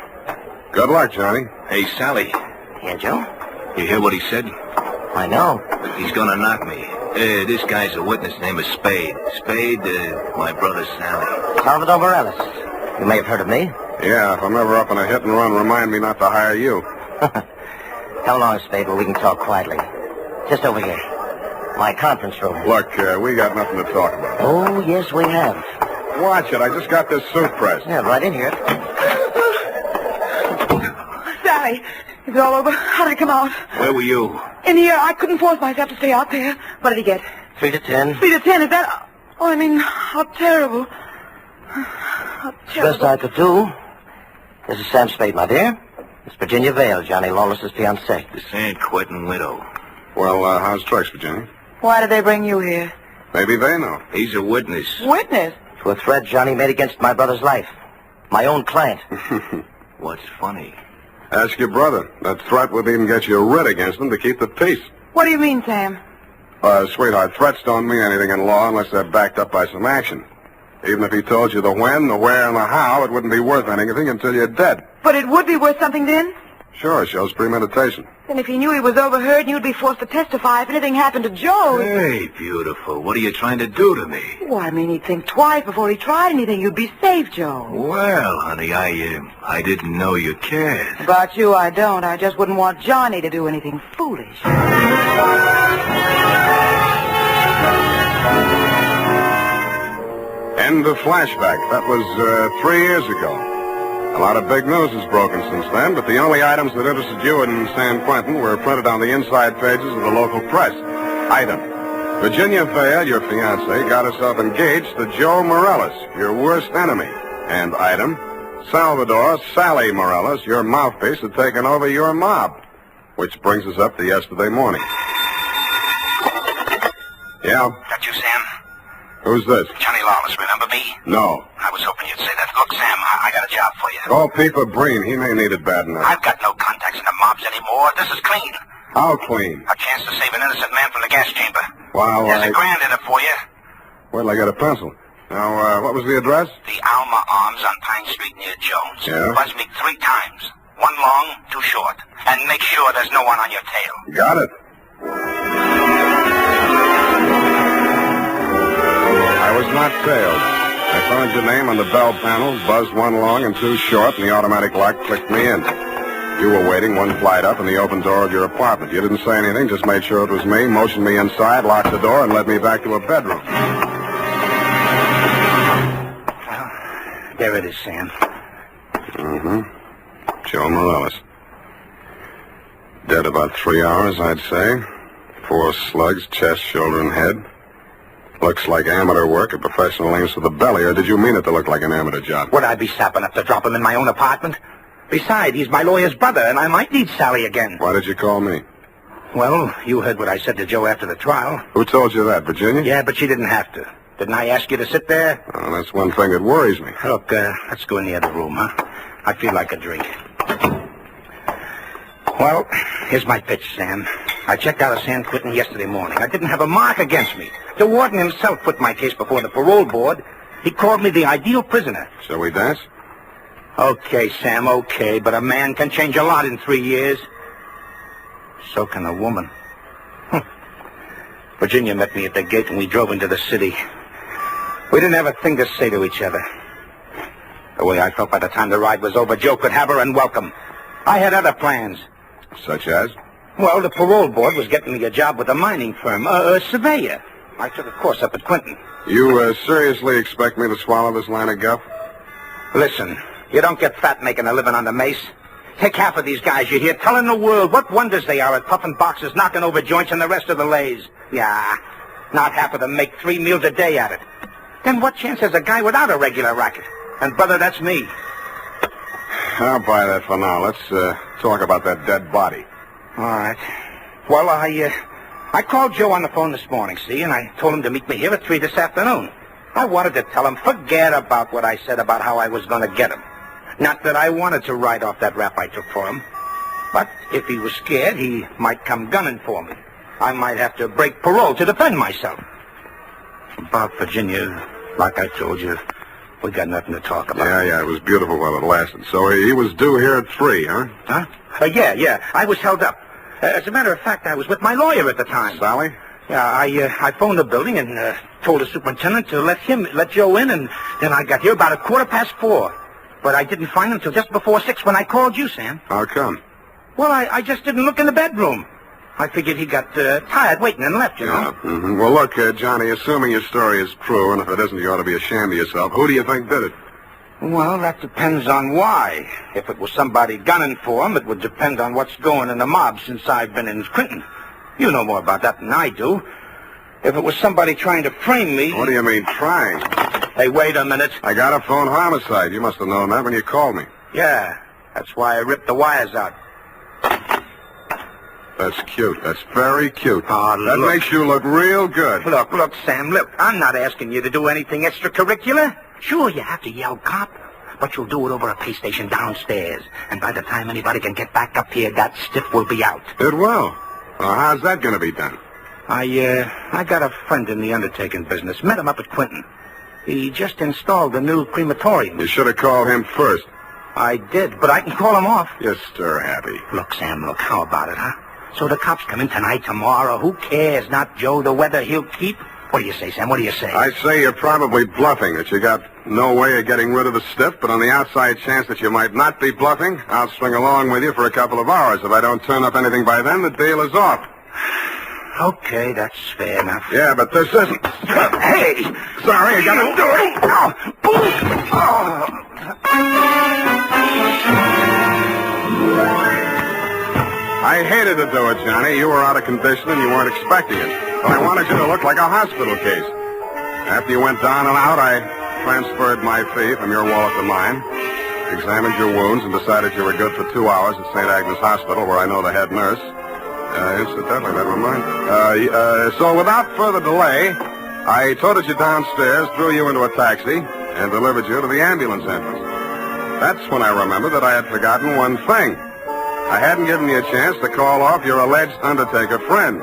Good luck, Johnny. Hey, Sally. Yeah, Joe? You hear what he said? I know. He's gonna knock me. This guy's a witness named Spade. Spade, my brother Sally. Salvador Morales. You may have heard of me. Yeah, if I'm ever up in a hit and run, remind me not to hire you. Come along, Spade, where we can talk quietly. Just over here. My conference room. Look, we got nothing to talk about. Oh, yes, we have. Watch it. I just got this suit pressed. Yeah, right in here. Sally, is it all over? How did it come out? Where were you? In here, I couldn't force myself to stay out there. What did he get? 3 to 10. 3 to 10, is that... Oh, I mean, how terrible. How terrible. Best I could do. This is Sam Spade, my dear. It's Virginia Vale, Johnny Lawless's fiancée. The San Quentin widow. Well, how's tricks, Virginia? Why did they bring you here? Maybe they know. He's a witness. Witness? To a threat Johnny made against my brother's life. My own client. What's funny? Ask your brother. That threat would even get you a writ against him to keep the peace. What do you mean, Sam? Sweetheart, threats don't mean anything in law unless they're backed up by some action. Even if he told you the when, the where, and the how, it wouldn't be worth anything until you're dead. But it would be worth something then? Sure, it shows premeditation. Then if he knew he was overheard and you'd be forced to testify if anything happened to Joe... Hey, beautiful. What are you trying to do to me? Well, I mean, he'd think twice before he tried anything. You'd be safe, Joe. Well, honey, I didn't know you cared. About you, I don't. I just wouldn't want Johnny to do anything foolish. End of flashback. That was 3 years ago. A lot of big news has broken since then, but the only items that interested you in San Quentin were printed on the inside pages of the local press. Item: Virginia Vale, your fiancée, got herself engaged to Joe Morales, your worst enemy. And item: Salvador Sally Morales, your mouthpiece, had taken over your mob. Which brings us up to yesterday morning. Yeah? That you, Sam? Who's this? Johnny Lawless, remember me? No. I was hoping you'd say that. Look, Sam, I got a job for you. Call Peeper Breen. He may need it bad enough. I've got no contacts in the mobs anymore. This is clean. How clean? A chance to save an innocent man from the gas chamber. Well, There's $1,000 in it for you. Wait till I get a pencil. Now, what was the address? The Alma Arms on Pine Street near Jones. Yeah? Buzz me 3 times. 1 long, 2 short. And make sure there's no one on your tail. Got it. I was not tailed. I found your name on the bell panel, buzzed 1 long and 2 short, and the automatic lock clicked me in. You were waiting 1 flight up in the open door of your apartment. You didn't say anything, just made sure it was me, motioned me inside, locked the door, and led me back to a bedroom. Well, there it is, Sam. Mm-hmm. Joe Morales. Dead about 3 hours, I'd say. 4 slugs, chest, shoulder, and head. Looks like amateur work at professional aims for the belly, or did you mean it to look like an amateur job? Would I be sapping up to drop him in my own apartment? Besides, he's my lawyer's brother, and I might need Sally again. Why did you call me? Well, you heard what I said to Joe after the trial. Who told you that, Virginia? Yeah, but she didn't have to. Didn't I ask you to sit there? Oh, that's one thing that worries me. Look, let's go in the other room, huh? I feel like a drink. Well, here's my pitch, Sam. I checked out of San Quentin yesterday morning. I didn't have a mark against me. The warden himself put my case before the parole board. He called me the ideal prisoner. Shall we dance? Okay, Sam, okay, but a man can change a lot in 3 years. So can a woman. Virginia met me at the gate and we drove into the city. We didn't have a thing to say to each other. The way I felt by the time the ride was over, Joe could have her and welcome. I had other plans. Such as? Well, the parole board was getting me a job with a mining firm, a surveyor. I took a course up at Quentin. You seriously expect me to swallow this line of guff? Listen, you don't get fat making a living on the mace. Take half of these guys you hear telling the world what wonders they are at puffing boxes, knocking over joints, and the rest of the lays. Yeah, not half of them make 3 meals a day at it. Then what chance has a guy without a regular racket? And, brother, that's me. I'll buy that for now. Let's talk about that dead body. All right. Well, I called Joe on the phone this morning, see, and I told him to meet me here at 3 this afternoon. I wanted to tell him, forget about what I said about how I was going to get him. Not that I wanted to write off that rap I took for him. But if he was scared, he might come gunning for me. I might have to break parole to defend myself. About Virginia, like I told you, we got nothing to talk about. Yeah, it was beautiful while it lasted. So he was due here at 3, huh? Huh? Yeah. I was held up. As a matter of fact, I was with my lawyer at the time. Sally? Yeah, I phoned the building and told the superintendent to let Joe in, and then I got here about 4:15. But I didn't find him until just before 6 when I called you, Sam. How come? Well, I just didn't look in the bedroom. I figured he got tired waiting and left, you know. Yeah. Mm-hmm. Well, look, Johnny, assuming your story is true, and if it isn't, you ought to be ashamed of yourself. Who do you think did it? Well, that depends on why. If it was somebody gunning for him, it would depend on what's going in the mob since I've been in Clinton. You know more about that than I do. If it was somebody trying to frame me... What do you mean, trying? Hey, wait a minute. I got a phone homicide. You must have known that when you called me. Yeah, that's why I ripped the wires out. That's cute. That's very cute. Oh, that makes you look real good. Look, Sam, look. I'm not asking you to do anything extracurricular. Sure, you have to yell cop, but you'll do it over a pay station downstairs. And by the time anybody can get back up here, that stiff will be out. It will. Well, how's that going to be done? I got a friend in the undertaking business. Met him up at Clinton. He just installed a new crematorium. You should have called him first. I did, but I can call him off. You're stir-happy. Look, Sam, how about it, huh? So the cops come in tonight, tomorrow. Who cares? Not Joe, the weather he'll keep. What do you say, Sam? What do you say? I say you're probably bluffing, that you got no way of getting rid of the stiff, but on the outside chance that you might not be bluffing, I'll swing along with you for a couple of hours. If I don't turn up anything by then, the deal is off. Okay, that's fair enough. Yeah, but this isn't... Hey! Sorry, I gotta do it. I hated to do it, Johnny. You were out of condition and you weren't expecting it. But I wanted you to look like a hospital case. After you went down and out, I transferred my fee from your wallet to mine, examined your wounds, and decided you were good for 2 hours at St. Agnes Hospital, where I know the head nurse. Incidentally, never mind. So without further delay, I toted you downstairs, threw you into a taxi, and delivered you to the ambulance entrance. That's when I remembered that I had forgotten one thing. I hadn't given you a chance to call off your alleged undertaker friend.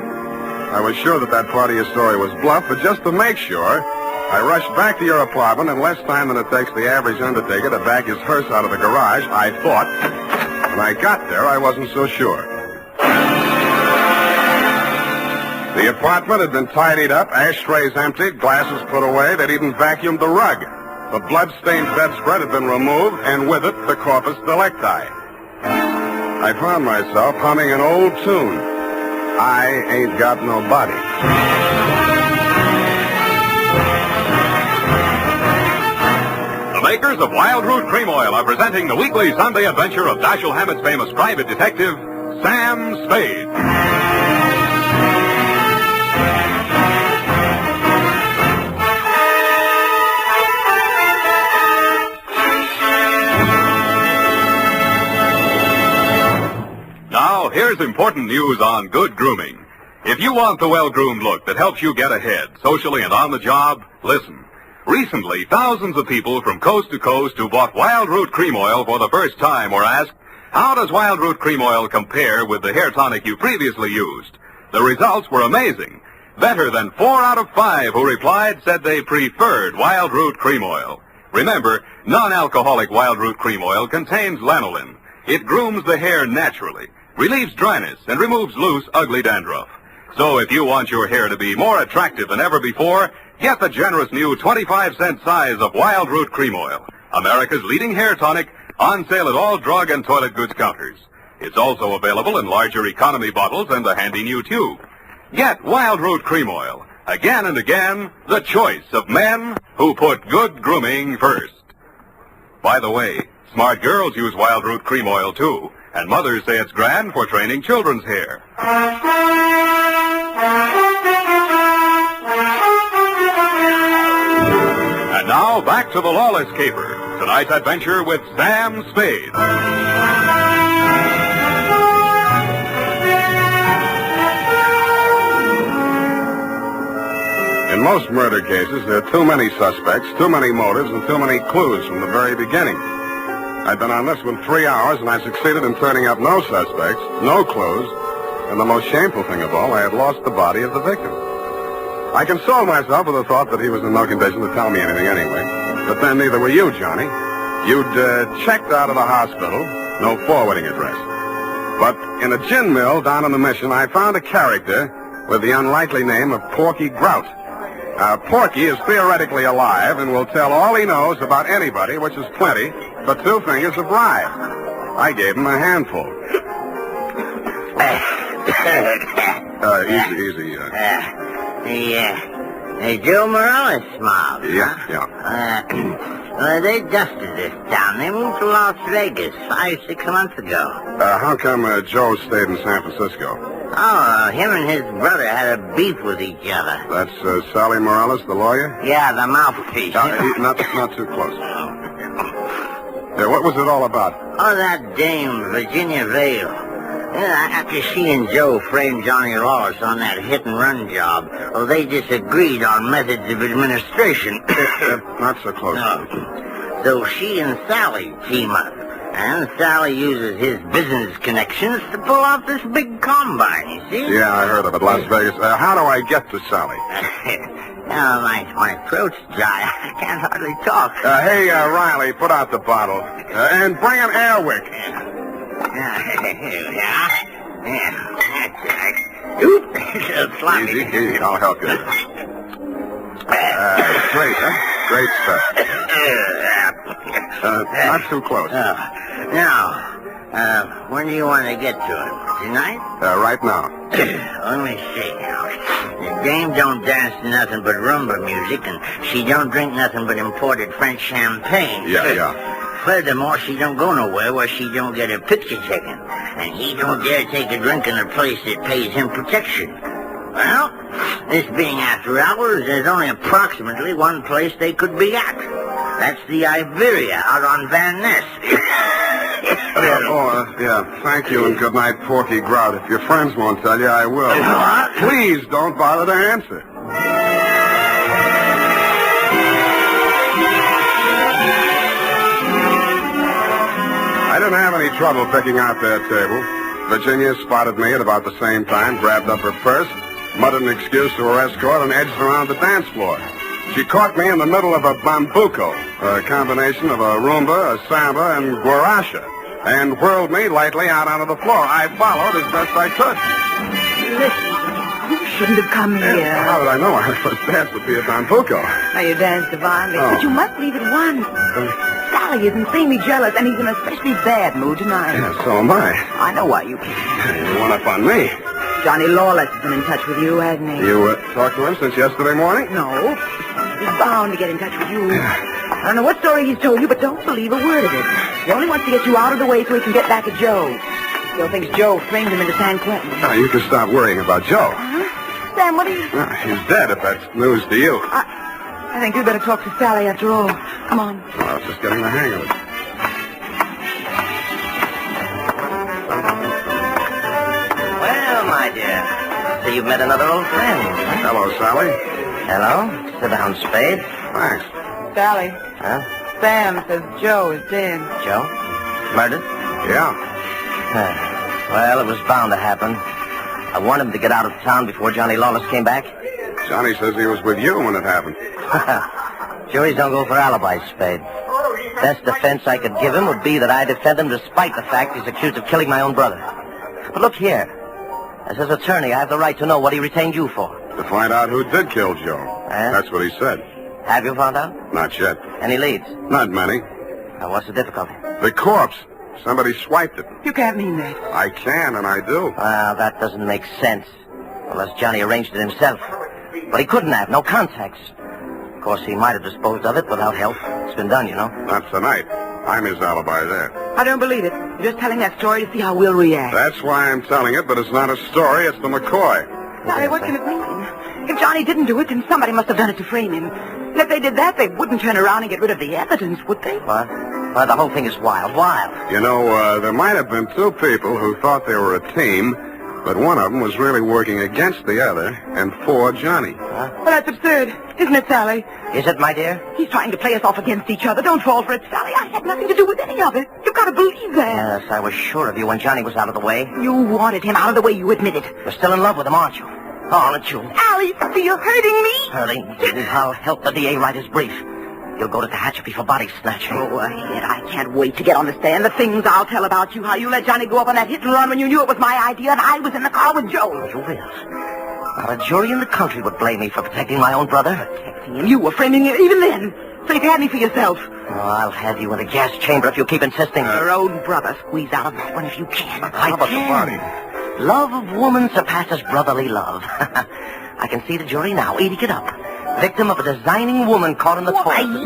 I was sure that part of your story was bluff, but just to make sure, I rushed back to your apartment in less time than it takes the average undertaker to back his hearse out of the garage, I thought. When I got there, I wasn't so sure. The apartment had been tidied up, ashtrays emptied, glasses put away. They'd even vacuumed the rug. The blood-stained bedspread had been removed, and with it, the corpus delicti. I found myself humming an old tune. I ain't got no body. The makers of Wild Root Cream Oil are presenting the weekly Sunday adventure of Dashiell Hammett's famous private detective, Sam Spade. Now, here's important news on good grooming. If you want the well-groomed look that helps you get ahead, socially and on the job, listen. Recently, thousands of people from coast to coast who bought Wild Root Cream Oil for the first time were asked, how does Wild Root Cream Oil compare with the hair tonic you previously used? The results were amazing. Better than 4 out of 5 who replied said they preferred Wild Root Cream Oil. Remember, non-alcoholic Wild Root Cream Oil contains lanolin. It grooms the hair naturally, relieves dryness, and removes loose, ugly dandruff. So if you want your hair to be more attractive than ever before, get the generous new 25-cent size of Wild Root Cream Oil, America's leading hair tonic, on sale at all drug and toilet goods counters. It's also available in larger economy bottles and a handy new tube. Get Wild Root Cream Oil. Again and again, the choice of men who put good grooming first. By the way, smart girls use Wild Root Cream Oil, too, and mothers say it's grand for training children's hair. And now, back to the Lawless caper. Tonight's adventure with Sam Spade. most murder cases, there are too many suspects, too many motives, and too many clues from the very beginning. I'd been on this one 3 hours, and I succeeded in turning up no suspects, no clues, and the most shameful thing of all, I had lost the body of the victim. I consoled myself with the thought that he was in no condition to tell me anything anyway. But then neither were you, Johnny. You'd checked out of the hospital, no forwarding address. But in a gin mill down on the Mission, I found a character with the unlikely name of Porky Grout. Porky is theoretically alive and will tell all he knows about anybody, which is plenty, for 2 fingers of rye. I gave him a handful. Easy. Joe Morales mob. Yeah. They dusted this town. They moved to Las Vegas 5-6 months ago. How come Joe stayed in San Francisco? Oh, him and his brother had a beef with each other. That's Sally Morales, the lawyer? Yeah, the mouthpiece. Not too close. What was it all about? Oh, that dame, Virginia Vale. After she and Joe framed Johnny Lawless on that hit-and-run job, they disagreed on methods of administration. Not so close. No. So she and Sally team up. And Sally uses his business connections to pull off this big combine, you see? Yeah, I heard of it, Las Vegas. How do I get to Sally? My throat's dry. I can't hardly talk. Hey, Riley, put out the bottle. And bring an Airwick. Easy, I'll help you. Great, huh? Great stuff. Not too close. Now, when do you want to get to him? Tonight? Right now. Let me see. The dame don't dance to nothing but rumba music, and she don't drink nothing but imported French champagne. Yeah. Furthermore, she don't go nowhere where she don't get her picture taken. And he don't dare take a drink in a place that pays him protection. Well, this being after hours, there's only approximately one place they could be at. That's the Iberia out on Van Ness. Thank you and good night, Porky Grout. If your friends won't tell you, I will. What? Please don't bother to answer. I didn't have any trouble picking out their table. Virginia spotted me at about the same time, grabbed up her purse, muttered an excuse to her escort, and edged around the dance floor. She caught me in the middle of a bambuco, a combination of a rumba, a samba, and guaracha, and whirled me lightly out onto the floor. I followed as best I could. Listen, you shouldn't have come here. How did I know our first dance would be a bambuco? Now, you danced divinely, Oh. but you must leave at once. Sally is insanely jealous, and he's in an especially bad mood tonight. Yeah, so am I. I know why you came. You one up on me. Johnny Lawless has been in touch with you, hasn't he? You talked to him since yesterday morning? No. He's bound to get in touch with you. I don't know what story he's told you, but don't believe a word of it. He only wants to get you out of the way so he can get back at Joe. Still thinks Joe framed him into San Quentin. Now, you can stop worrying about Joe. Huh? Sam, what are you... He's dead, if that's news to you. I think you'd better talk to Sally after all. Come on. Well, I was just getting the hang of it. Well, my dear, so you've met another old friend. Hello, Sally. Hello? Sit down, Spade. Thanks. Sally, Huh? Sam says Joe is dead. Joe? Murdered? Yeah. Well, it was bound to happen. I warned him to get out of town before Johnny Lawless came back. Johnny says he was with you when it happened. Juries don't go for alibis, Spade. Best defense I could give him would be that I defend him despite the fact he's accused of killing my own brother. But look here. As his attorney, I have the right to know what he retained you for. To find out who did kill Joe. That's what he said. Have you found out? Not yet. Any leads? Not many. Now, what's the difficulty? The corpse. Somebody swiped it. You can't mean that. I can, and I do. Well, that doesn't make sense. Unless Johnny arranged it himself. But he couldn't have. No contacts. Of course, he might have disposed of it without help. It's been done, you know. Not tonight. I'm his alibi there. I don't believe it. You're just telling that story to see how we'll react. That's why I'm telling it, but it's not a story. It's the McCoy. Sally, what can it mean? If Johnny didn't do it, then somebody must have done it to frame him. And if they did that, they wouldn't turn around and get rid of the evidence, would they? What? Well, the whole thing is wild. You know, there might have been two people who thought they were a team, But one of them was really working against the other and for Johnny. Well, that's absurd, isn't it, Sally? Is it, my dear? He's trying to play us off against each other. Don't fall for it, Sally. I had nothing to do with any of it. You've got to believe that. Yes, I was sure of you when Johnny was out of the way. You wanted him out of the way, you admit it. You're still in love with him, aren't you? Aren't you? Alice, you're hurting me. Hurting? I'll help the DA write his brief. You'll go to Tehachapi for body snatching. Go ahead. I can't wait to get on the stand. The things I'll tell about you. How you let Johnny go up on that hit and run when you knew it was my idea and I was in the car with Joe. You will. Not a jury in the country would blame me for protecting my own brother. Protecting him? You were framing him even then. So you had me for yourself. Oh, I'll have you in a gas chamber if you keep insisting. Your own brother. Squeeze out of that one if you can. How about the body? Love of woman surpasses brotherly love. I can see the jury now, eating it up. Victim of a designing woman caught in the toilet.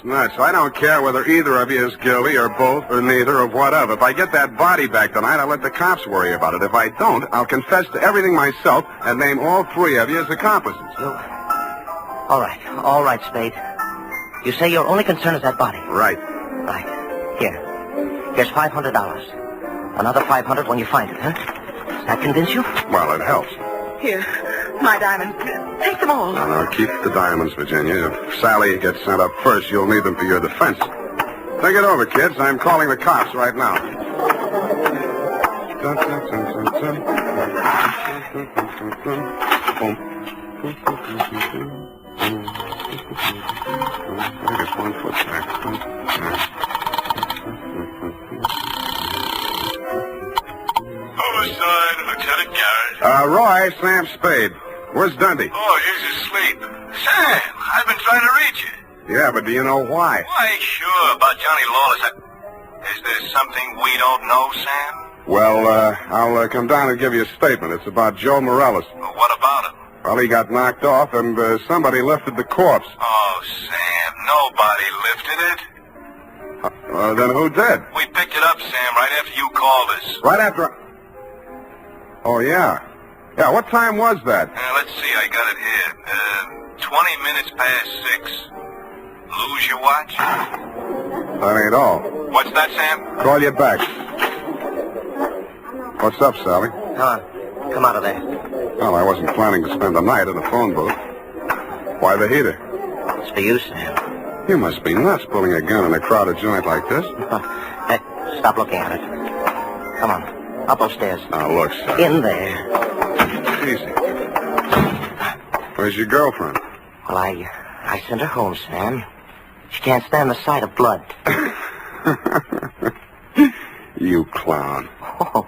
Nuts. I don't care whether either of you is guilty or both or neither or whatever. If I get that body back tonight, I'll let the cops worry about it. If I don't, I'll confess to everything myself and name all three of you as accomplices. All right, Spade. You say your only concern is that body? Right. Here's $500. Another $500 when you find it, huh? Does that convince you? Well, it helps. Here, my diamonds. Take them all. No, keep the diamonds, Virginia. If Sally gets sent up first, you'll need them for your defense. Think it over, kids. I'm calling the cops right now. I guess 1 foot back. Homicide, Lieutenant Garrett. Roy, Sam Spade. Where's Dundee? Oh, he's asleep. Sam, I've been trying to reach you. Yeah, but do you know why? Why, sure, about Johnny Lawless. Is there something we don't know, Sam? Well, I'll come down and give you a statement. It's about Joe Morales. Well, what about him? Well, he got knocked off, and somebody lifted the corpse. Oh, Sam, nobody lifted it. Then who did? We picked it up, Sam, right after you called us. Right after... Oh, yeah. Yeah, what time was that? Let's see, I got it here. 20 minutes past 6. Lose your watch? That ain't all. What's that, Sam? Call you back. What's up, Sally? Come out of there. Well, I wasn't planning to spend the night in a phone booth. Why the heater? It's for you, Sam. You must be nuts pulling a gun in a crowded joint like this. Hey, stop looking at it. Come on. Up upstairs. Now, look, Sally. In there. Easy. Where's your girlfriend? Well, I sent her home, Sam. She can't stand the sight of blood. You clown. Oh.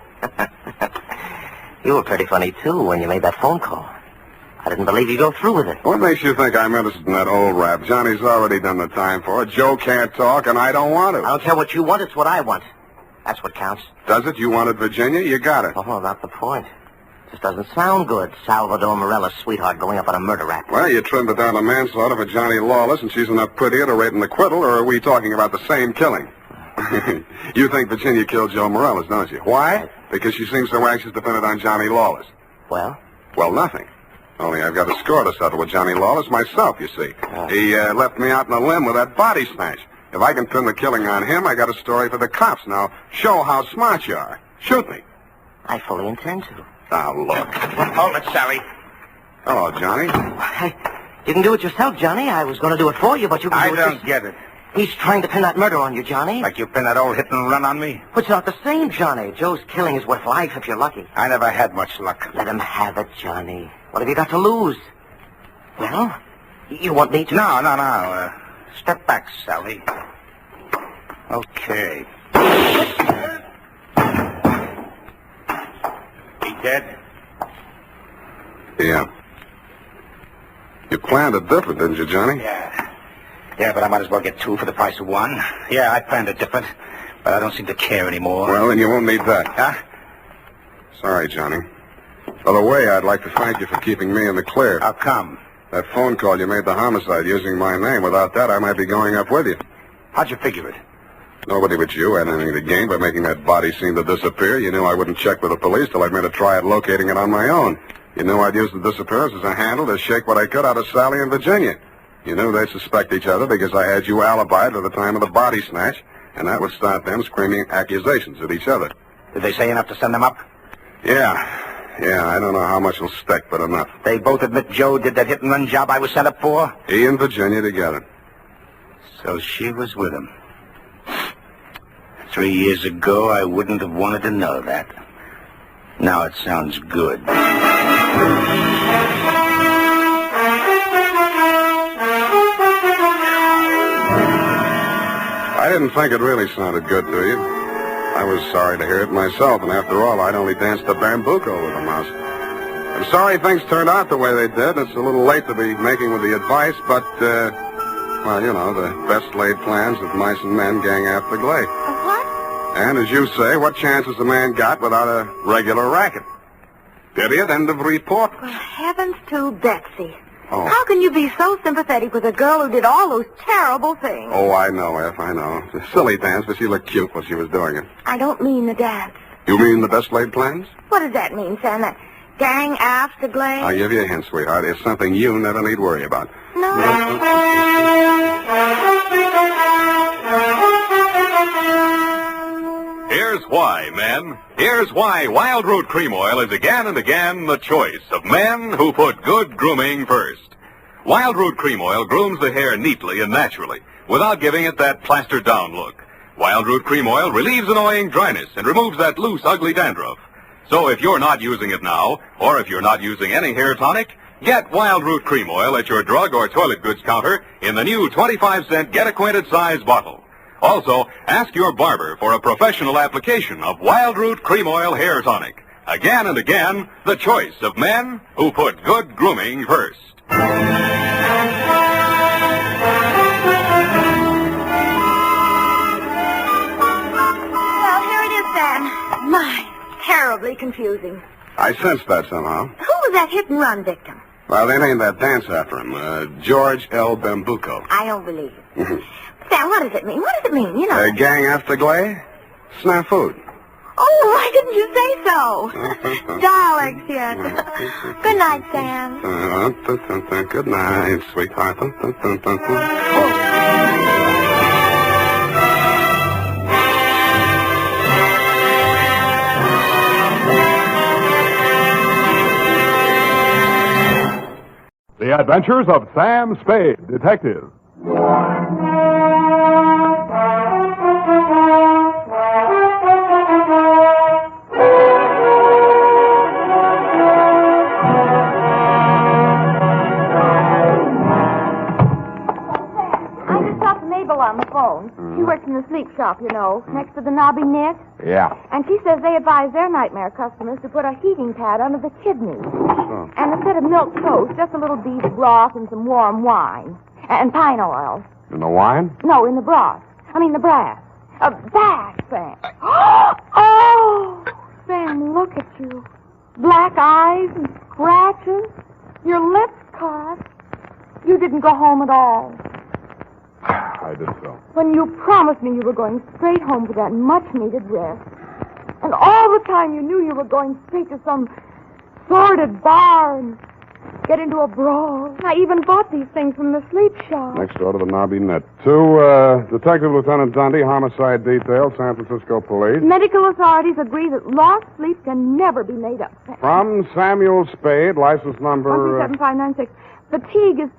You were pretty funny, too, when you made that phone call. I didn't believe you'd go through with it. What makes you think I'm interested in that old rap? Johnny's already done the time for it. Joe can't talk, and I don't want to. I don't care what you want. It's what I want. That's what counts. Does it? You wanted Virginia? You got it. Oh, not the point. Just doesn't sound good. Salvador Morella's sweetheart going up on a murder rap. Well, you trimmed it down to manslaughter for Johnny Lawless, and she's enough prettier to rate an acquittal, or are we talking about the same killing? You think Virginia killed Joe Morales, don't you? Why? Because she seems so anxious to pin it on Johnny Lawless. Well? Well, nothing. Only I've got a score to settle with Johnny Lawless myself, you see. He left me out in a limb with that body snatch. If I can pin the killing on him, I got a story for the cops. Now, show how smart you are. Shoot me. I fully intend to. Now, look. Hold it, Sally. Hello, Johnny. Hey, you can do it yourself, Johnny. I was going to do it for you, but you can do it I don't get it. He's trying to pin that murder on you, Johnny. Like you pinned that old hit and run on me? It's not the same, Johnny. Joe's killing is worth life if you're lucky. I never had much luck. Let him have it, Johnny. What have you got to lose? Well, you want me to... No. Step back, Sally. Okay. He dead? Yeah. You planned it different, didn't you, Johnny? Yeah, but I might as well get two for the price of one. Yeah, I planned it different, but I don't seem to care anymore. Well, then you won't need that. Huh? Sorry, Johnny. By the way, I'd like to thank you for keeping me in the clear. How come? That phone call you made the homicide using my name. Without that, I might be going up with you. How'd you figure it? Nobody but you had anything to gain by making that body seem to disappear. You knew I wouldn't check with the police till I'd made a try at locating it on my own. You knew I'd use the disappearance as a handle to shake what I could out of Sally and Virginia. You knew they'd suspect each other because I had you alibied at the time of the body snatch, and that would start them screaming accusations at each other. Did they say enough to send them up? Yeah. Yeah, I don't know how much will stick, but enough. They both admit Joe did that hit-and-run job I was sent up for? He and Virginia together. So she was with him. 3 years ago, I wouldn't have wanted to know that. Now it sounds good. I didn't think it really sounded good to you. I was sorry to hear it myself, and after all, I'd only danced a bambuco with a mouse. I'm sorry things turned out the way they did. It's a little late to be making with the advice, but, well, you know, the best laid plans of mice and men gang after glay. What? And as you say, what chance has a man got without a regular racket? Period. End of report. Well, heavens to Betsy. Oh. How can you be so sympathetic with a girl who did all those terrible things? Oh, I know, F, I know. It's a silly dance, but she looked cute while she was doing it. I don't mean the dance. You mean the best laid plans? What does that mean, Sam? That gang after glay? I'll give you a hint, sweetheart. It's something you never need worry about. No. Here's why, men. Here's why Wild Root Cream Oil is again and again the choice of men who put good grooming first. Wild Root Cream Oil grooms the hair neatly and naturally without giving it that plastered down look. Wild Root Cream Oil relieves annoying dryness and removes that loose, ugly dandruff. So if you're not using it now, or if you're not using any hair tonic, get Wild Root Cream Oil at your drug or toilet goods counter in the new 25-cent Get Acquainted size bottle. Also, ask your barber for a professional application of Wild Root Cream Oil Hair Tonic. Again and again, the choice of men who put good grooming first. Well, here it is, Sam. My, terribly confusing. I sensed that somehow. Who was that hit-and-run victim? Well, they named that dance after him, George L. Bambuco. I don't believe it. Sam, what does it mean? What does it mean, you know? Gang after glay? Snafu. Oh, why didn't you say so? Darling, yes. Good night, Sam. Good night, sweetheart. The Adventures of Sam Spade, Detective. On the phone. She works in the sleep shop, you know, next to the knobby knit. Yeah. And she says they advise their nightmare customers to put a heating pad under the kidneys. Oh. And instead of milk toast, just a little bead of broth and some warm wine. And pine oil. In the wine? No, in the broth. I mean the brass. That, Sam. Oh! Sam, look at you. Black eyes and scratches. Your lips cut. You didn't go home at all. I did so. When you promised me you were going straight home for that much-needed rest. And all the time you knew you were going straight to some sordid bar and get into a brawl. I even bought these things from the sleep shop. Next door to the knobby net. To Detective Lieutenant Dundee, Homicide Detail, San Francisco Police. Medical authorities agree that lost sleep can never be made up. From Samuel Spade, license number... 137596. Fatigue is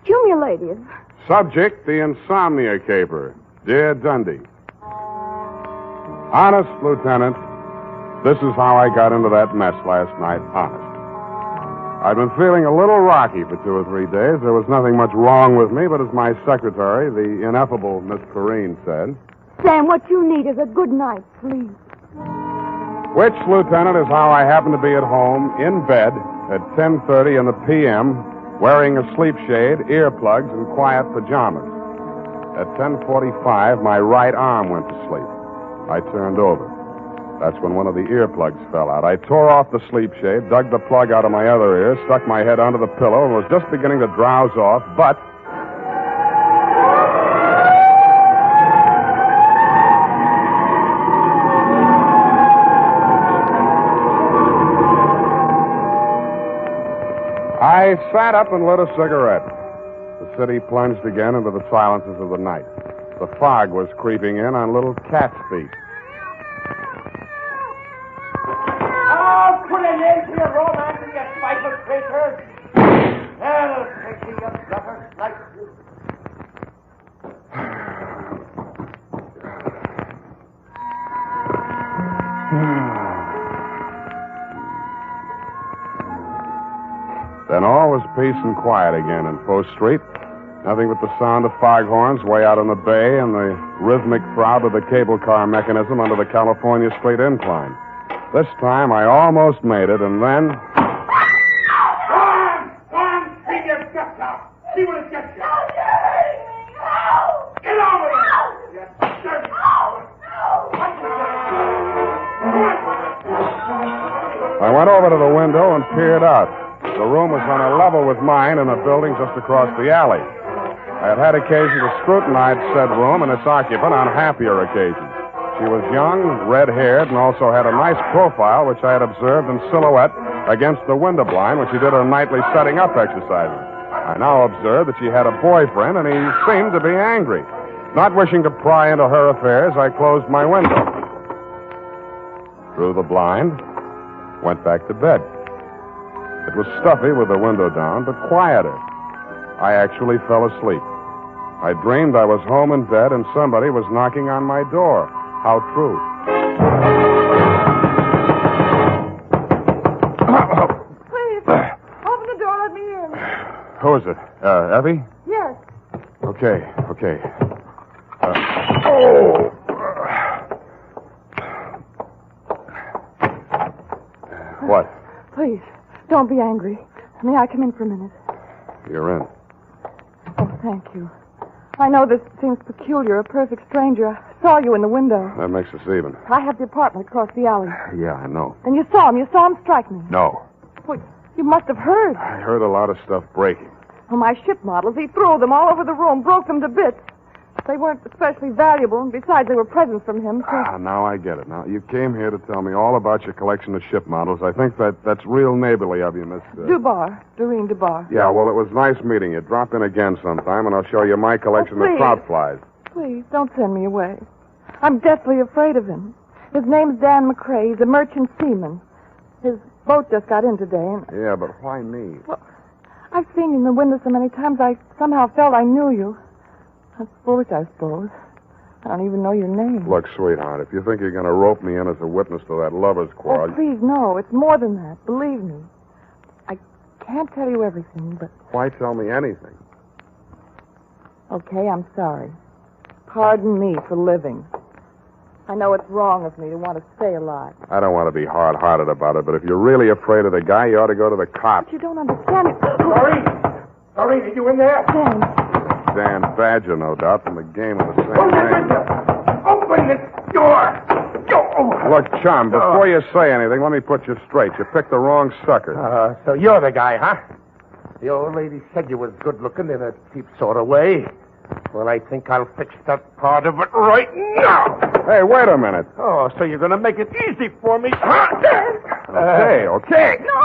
cumulative. Subject, the Insomnia caper. Dear Dundee. Honest, Lieutenant, this is how I got into that mess last night. Honest. I've been feeling a little rocky for 2 or 3 days. There was nothing much wrong with me, but as my secretary, the ineffable Miss Perrine, said... Sam, what you need is a good night's sleep. Which, Lieutenant, is how I happen to be at home, in bed, at 10:30 in the p.m., wearing a sleep shade, earplugs, and quiet pajamas. At 10:45, my right arm went to sleep. I turned over. That's when one of the earplugs fell out. I tore off the sleep shade, dug the plug out of my other ear, stuck my head under the pillow, and was just beginning to drowse off, but... I sat up and lit a cigarette. The city plunged again into the silences of the night. The fog was creeping in on little cat's feet. Oh, quit it an end to your romance, you spiteful creatures. Hell, take me, you bluffer, like you. Then all was peace and quiet again in Post Street. Nothing but the sound of foghorns way out on the bay and the rhythmic throb of the cable car mechanism under the California Street incline. This time I almost made it, and then... Go on, bring your guts out. See what it gets you. Get over here. You dirty... I went over to the window and peered out. The room was on a level with mine in a building just across the alley. I had had occasion to scrutinize said room and its occupant on happier occasions. She was young, red-haired, and also had a nice profile, which I had observed in silhouette against the window blind when she did her nightly setting up exercises. I now observed that she had a boyfriend, and he seemed to be angry. Not wishing to pry into her affairs, I closed my window. Drew the blind, went back to bed. It was stuffy with the window down, but quieter. I actually fell asleep. I dreamed I was home in bed and somebody was knocking on my door. How true. Please, open the door, let me in. Who is it? Effie? Yes. Okay. What? Please, don't be angry. May I come in for a minute? You're in. Oh, thank you. I know this seems peculiar, a perfect stranger. I saw you in the window. That makes us even. I have the apartment across the alley. Yeah, I know. And you saw him strike me. No. Well, you must have heard. I heard a lot of stuff breaking. Well, my ship models, he threw them all over the room, broke them to bits. They weren't especially valuable, and besides, they were presents from him, so... Now I get it. Now, you came here to tell me all about your collection of ship models. I think that's real neighborly of you, Miss... Doreen Dubar. Yeah, well, it was nice meeting you. Drop in again sometime, and I'll show you my collection of trout flies. Please, don't send me away. I'm deathly afraid of him. His name's Dan McCrae. He's a merchant seaman. His boat just got in today, and... Yeah, but why me? Well, I've seen you in the window so many times, I somehow felt I knew you. That's foolish, I suppose. I don't even know your name. Look, sweetheart, if you think you're going to rope me in as a witness to that lover's quarrel... Oh, please, no. It's more than that. Believe me. I can't tell you everything, but... Why tell me anything? Okay, I'm sorry. Pardon me for living. I know it's wrong of me to want to stay alive. I don't want to be hard-hearted about it, but if you're really afraid of the guy, you ought to go to the cops. But you don't understand it. Doreen, are you in there? Dan Badger, no doubt, from the game of the same name. Open this door! Look, chum, before you say anything, let me put you straight. You picked the wrong sucker. So you're the guy, huh? The old lady said you was good-looking in a cheap sort of way. Well, I think I'll fix that part of it right now. Hey, wait a minute. Oh, so you're going to make it easy for me, huh? Okay. No!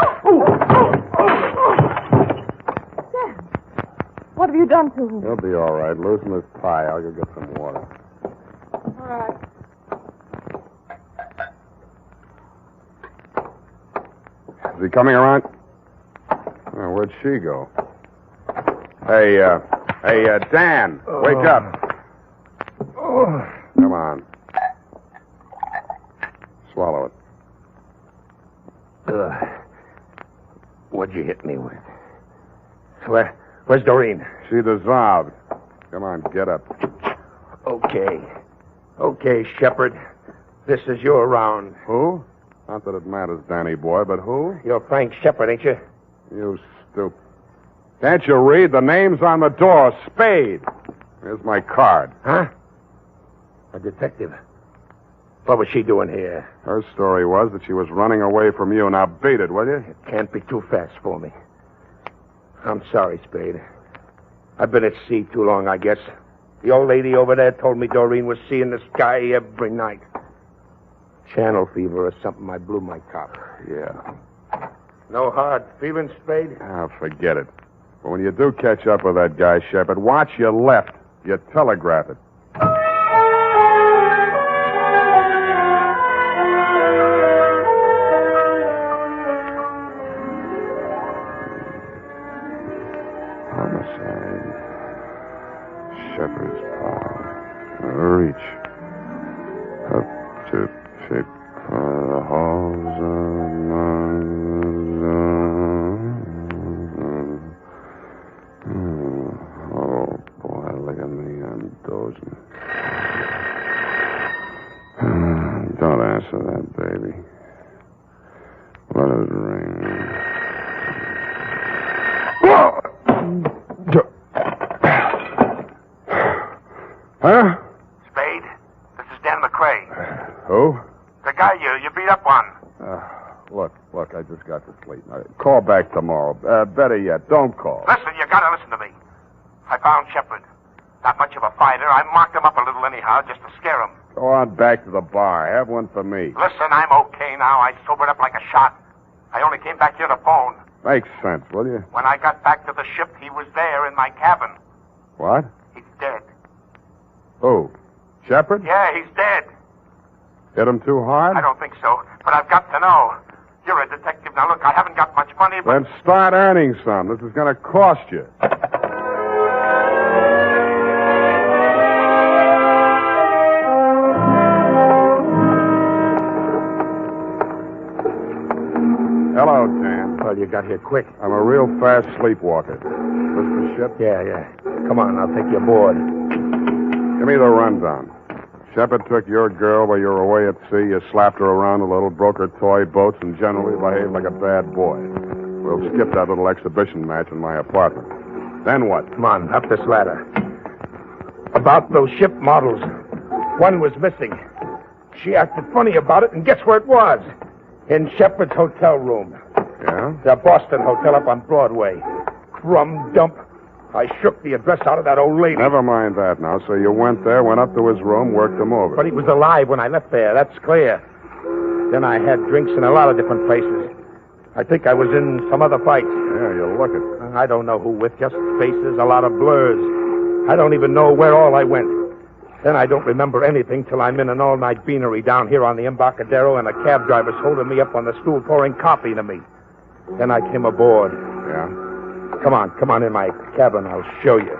What have you done to him? He'll be all right. Loosen his tie. I'll go get some water. All right. Is he coming around? Oh, where'd she go? Hey, Dan, wake up. Come on. Swallow it. What'd you hit me with? Where's Doreen? She dissolved. Come on, get up. Okay, Shepard. This is your round. Who? Not that it matters, Danny boy, but who? You're Frank Shepard, ain't you? You stupid. Can't you read? The name's on the door. Spade. Here's my card. Huh? A detective. What was she doing here? Her story was that she was running away from you. Now beat it, will you? It can't be too fast for me. I'm sorry, Spade. I've been at sea too long, I guess. The old lady over there told me Doreen was seeing the sky every night. Channel fever or something. I blew my top. Yeah. No hard feeling, Spade? Forget it. But when you do catch up with that guy, Shepard, watch your left. You telegraph it. Look, I just got to sleep. Call back tomorrow. Better yet, don't call. Listen, you gotta listen to me. I found Shepard. Not much of a fighter. I marked him up a little anyhow, just to scare him. Go on back to the bar. Have one for me. Listen, I'm okay now. I sobered up like a shot. I only came back here to phone. Makes sense, will you? When I got back to the ship, he was there in my cabin. What? He's dead. Who? Shepard? Yeah, he's dead. Hit him too hard? I don't think so, but I've got to know. You're a detective. Now, look, I haven't got much money, but... Then start earning some. This is going to cost you. Hello, Dan. Well, you got here quick. I'm a real fast sleepwalker. This the ship? Yeah. Come on, I'll take you aboard. Give me the rundown. Shepard took your girl while you were away at sea. You slapped her around a little, broke her toy boats, and generally behaved like a bad boy. We'll skip that little exhibition match in my apartment. Then what? Come on, up this ladder. About those ship models. One was missing. She acted funny about it, and guess where it was? In Shepard's hotel room. Yeah? The Boston Hotel up on Broadway. Crumb dump. I shook the address out of that old lady. Never mind that now. So you went there, went up to his room, worked him over. But he was alive when I left there, that's clear. Then I had drinks in a lot of different places. I think I was in some other fights. Yeah, you look it. I don't know who with, just faces, a lot of blurs. I don't even know where all I went. Then I don't remember anything till I'm in an all-night beanery down here on the Embarcadero, and a cab driver's holding me up on the stool pouring coffee to me. Then I came aboard. Yeah? Come on in my cabin. I'll show you.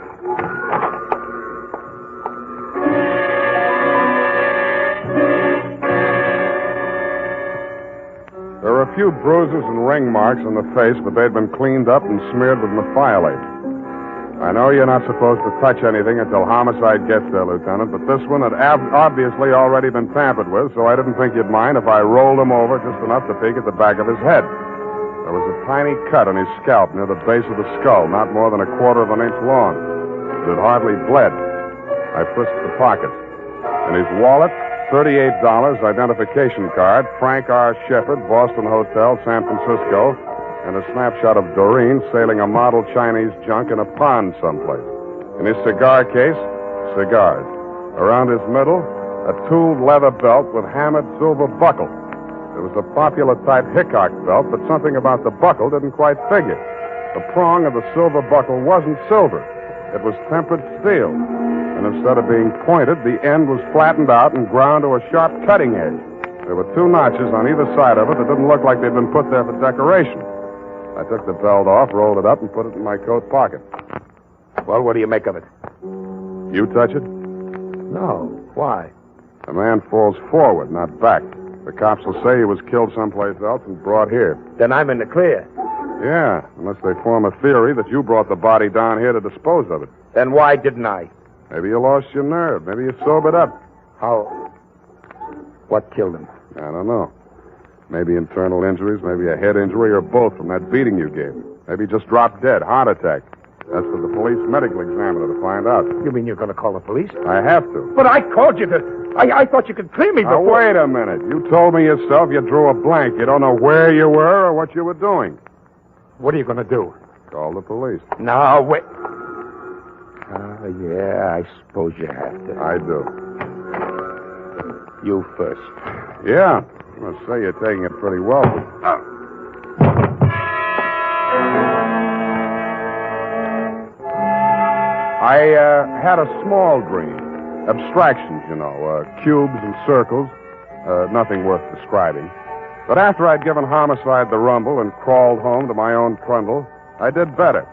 There were a few bruises and ring marks on the face, but they'd been cleaned up and smeared with methylate. I know you're not supposed to touch anything until homicide gets there, Lieutenant, but this one had obviously already been tampered with, so I didn't think you'd mind if I rolled him over just enough to peek at the back of his head. There was a tiny cut on his scalp near the base of the skull, not more than 1/4 of an inch long. It had hardly bled. I frisked the pockets. In his wallet, $38, identification card, Frank R. Shepard, Boston Hotel, San Francisco, and a snapshot of Doreen sailing a model Chinese junk in a pond someplace. In his cigar case, cigars. Around his middle, a tooled leather belt with hammered silver buckle. It was a popular type Hickok belt, but something about the buckle didn't quite figure. The prong of the silver buckle wasn't silver. It was tempered steel. And instead of being pointed, the end was flattened out and ground to a sharp cutting edge. There were 2 notches on either side of it that didn't look like they'd been put there for decoration. I took the belt off, rolled it up, and put it in my coat pocket. Well, what do you make of it? You touch it? No. Why? A man falls forward, not back. The cops will say he was killed someplace else and brought here. Then I'm in the clear. Yeah, unless they form a theory that you brought the body down here to dispose of it. Then why didn't I? Maybe you lost your nerve. Maybe you sobered up. How? What killed him? I don't know. Maybe internal injuries, maybe a head injury, or both from that beating you gave him. Maybe he just dropped dead, heart attack. That's for the police medical examiner to find out. You mean you're going to call the police? I have to. But I called you to... I thought you could clear me before... Now, wait a minute. You told me yourself you drew a blank. You don't know where you were or what you were doing. What are you going to do? Call the police. No, wait. Yeah, I suppose you have to. I do. You first. Yeah. I must say you're taking it pretty well. I had a small dream. Abstractions, you know, cubes and circles. Nothing worth describing. But after I'd given homicide the rumble and crawled home to my own trundle, I did better.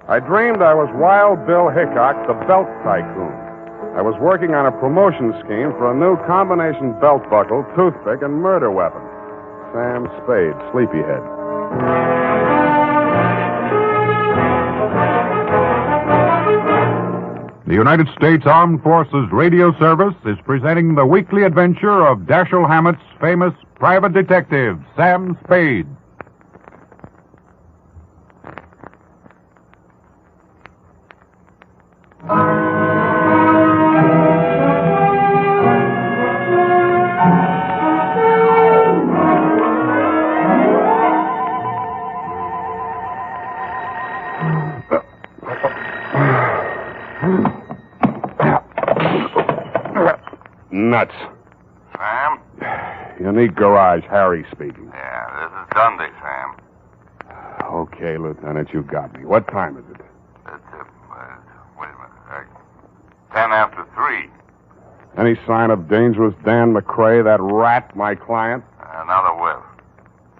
I dreamed I was Wild Bill Hickok, the belt tycoon. I was working on a promotion scheme for a new combination belt buckle, toothpick, and murder weapon. Sam Spade, Sleepyhead. The United States Armed Forces Radio Service is presenting the weekly adventure of Dashiell Hammett's famous private detective, Sam Spade. nuts. Sam? Unique Garage, Harry speaking. Yeah, this is Dundee, Sam. Okay, Lieutenant, you got me. What time is it? It's, wait a minute. 10 after 3. Any sign of Dangerous Dan McCrae, that rat, my client? Another whiff.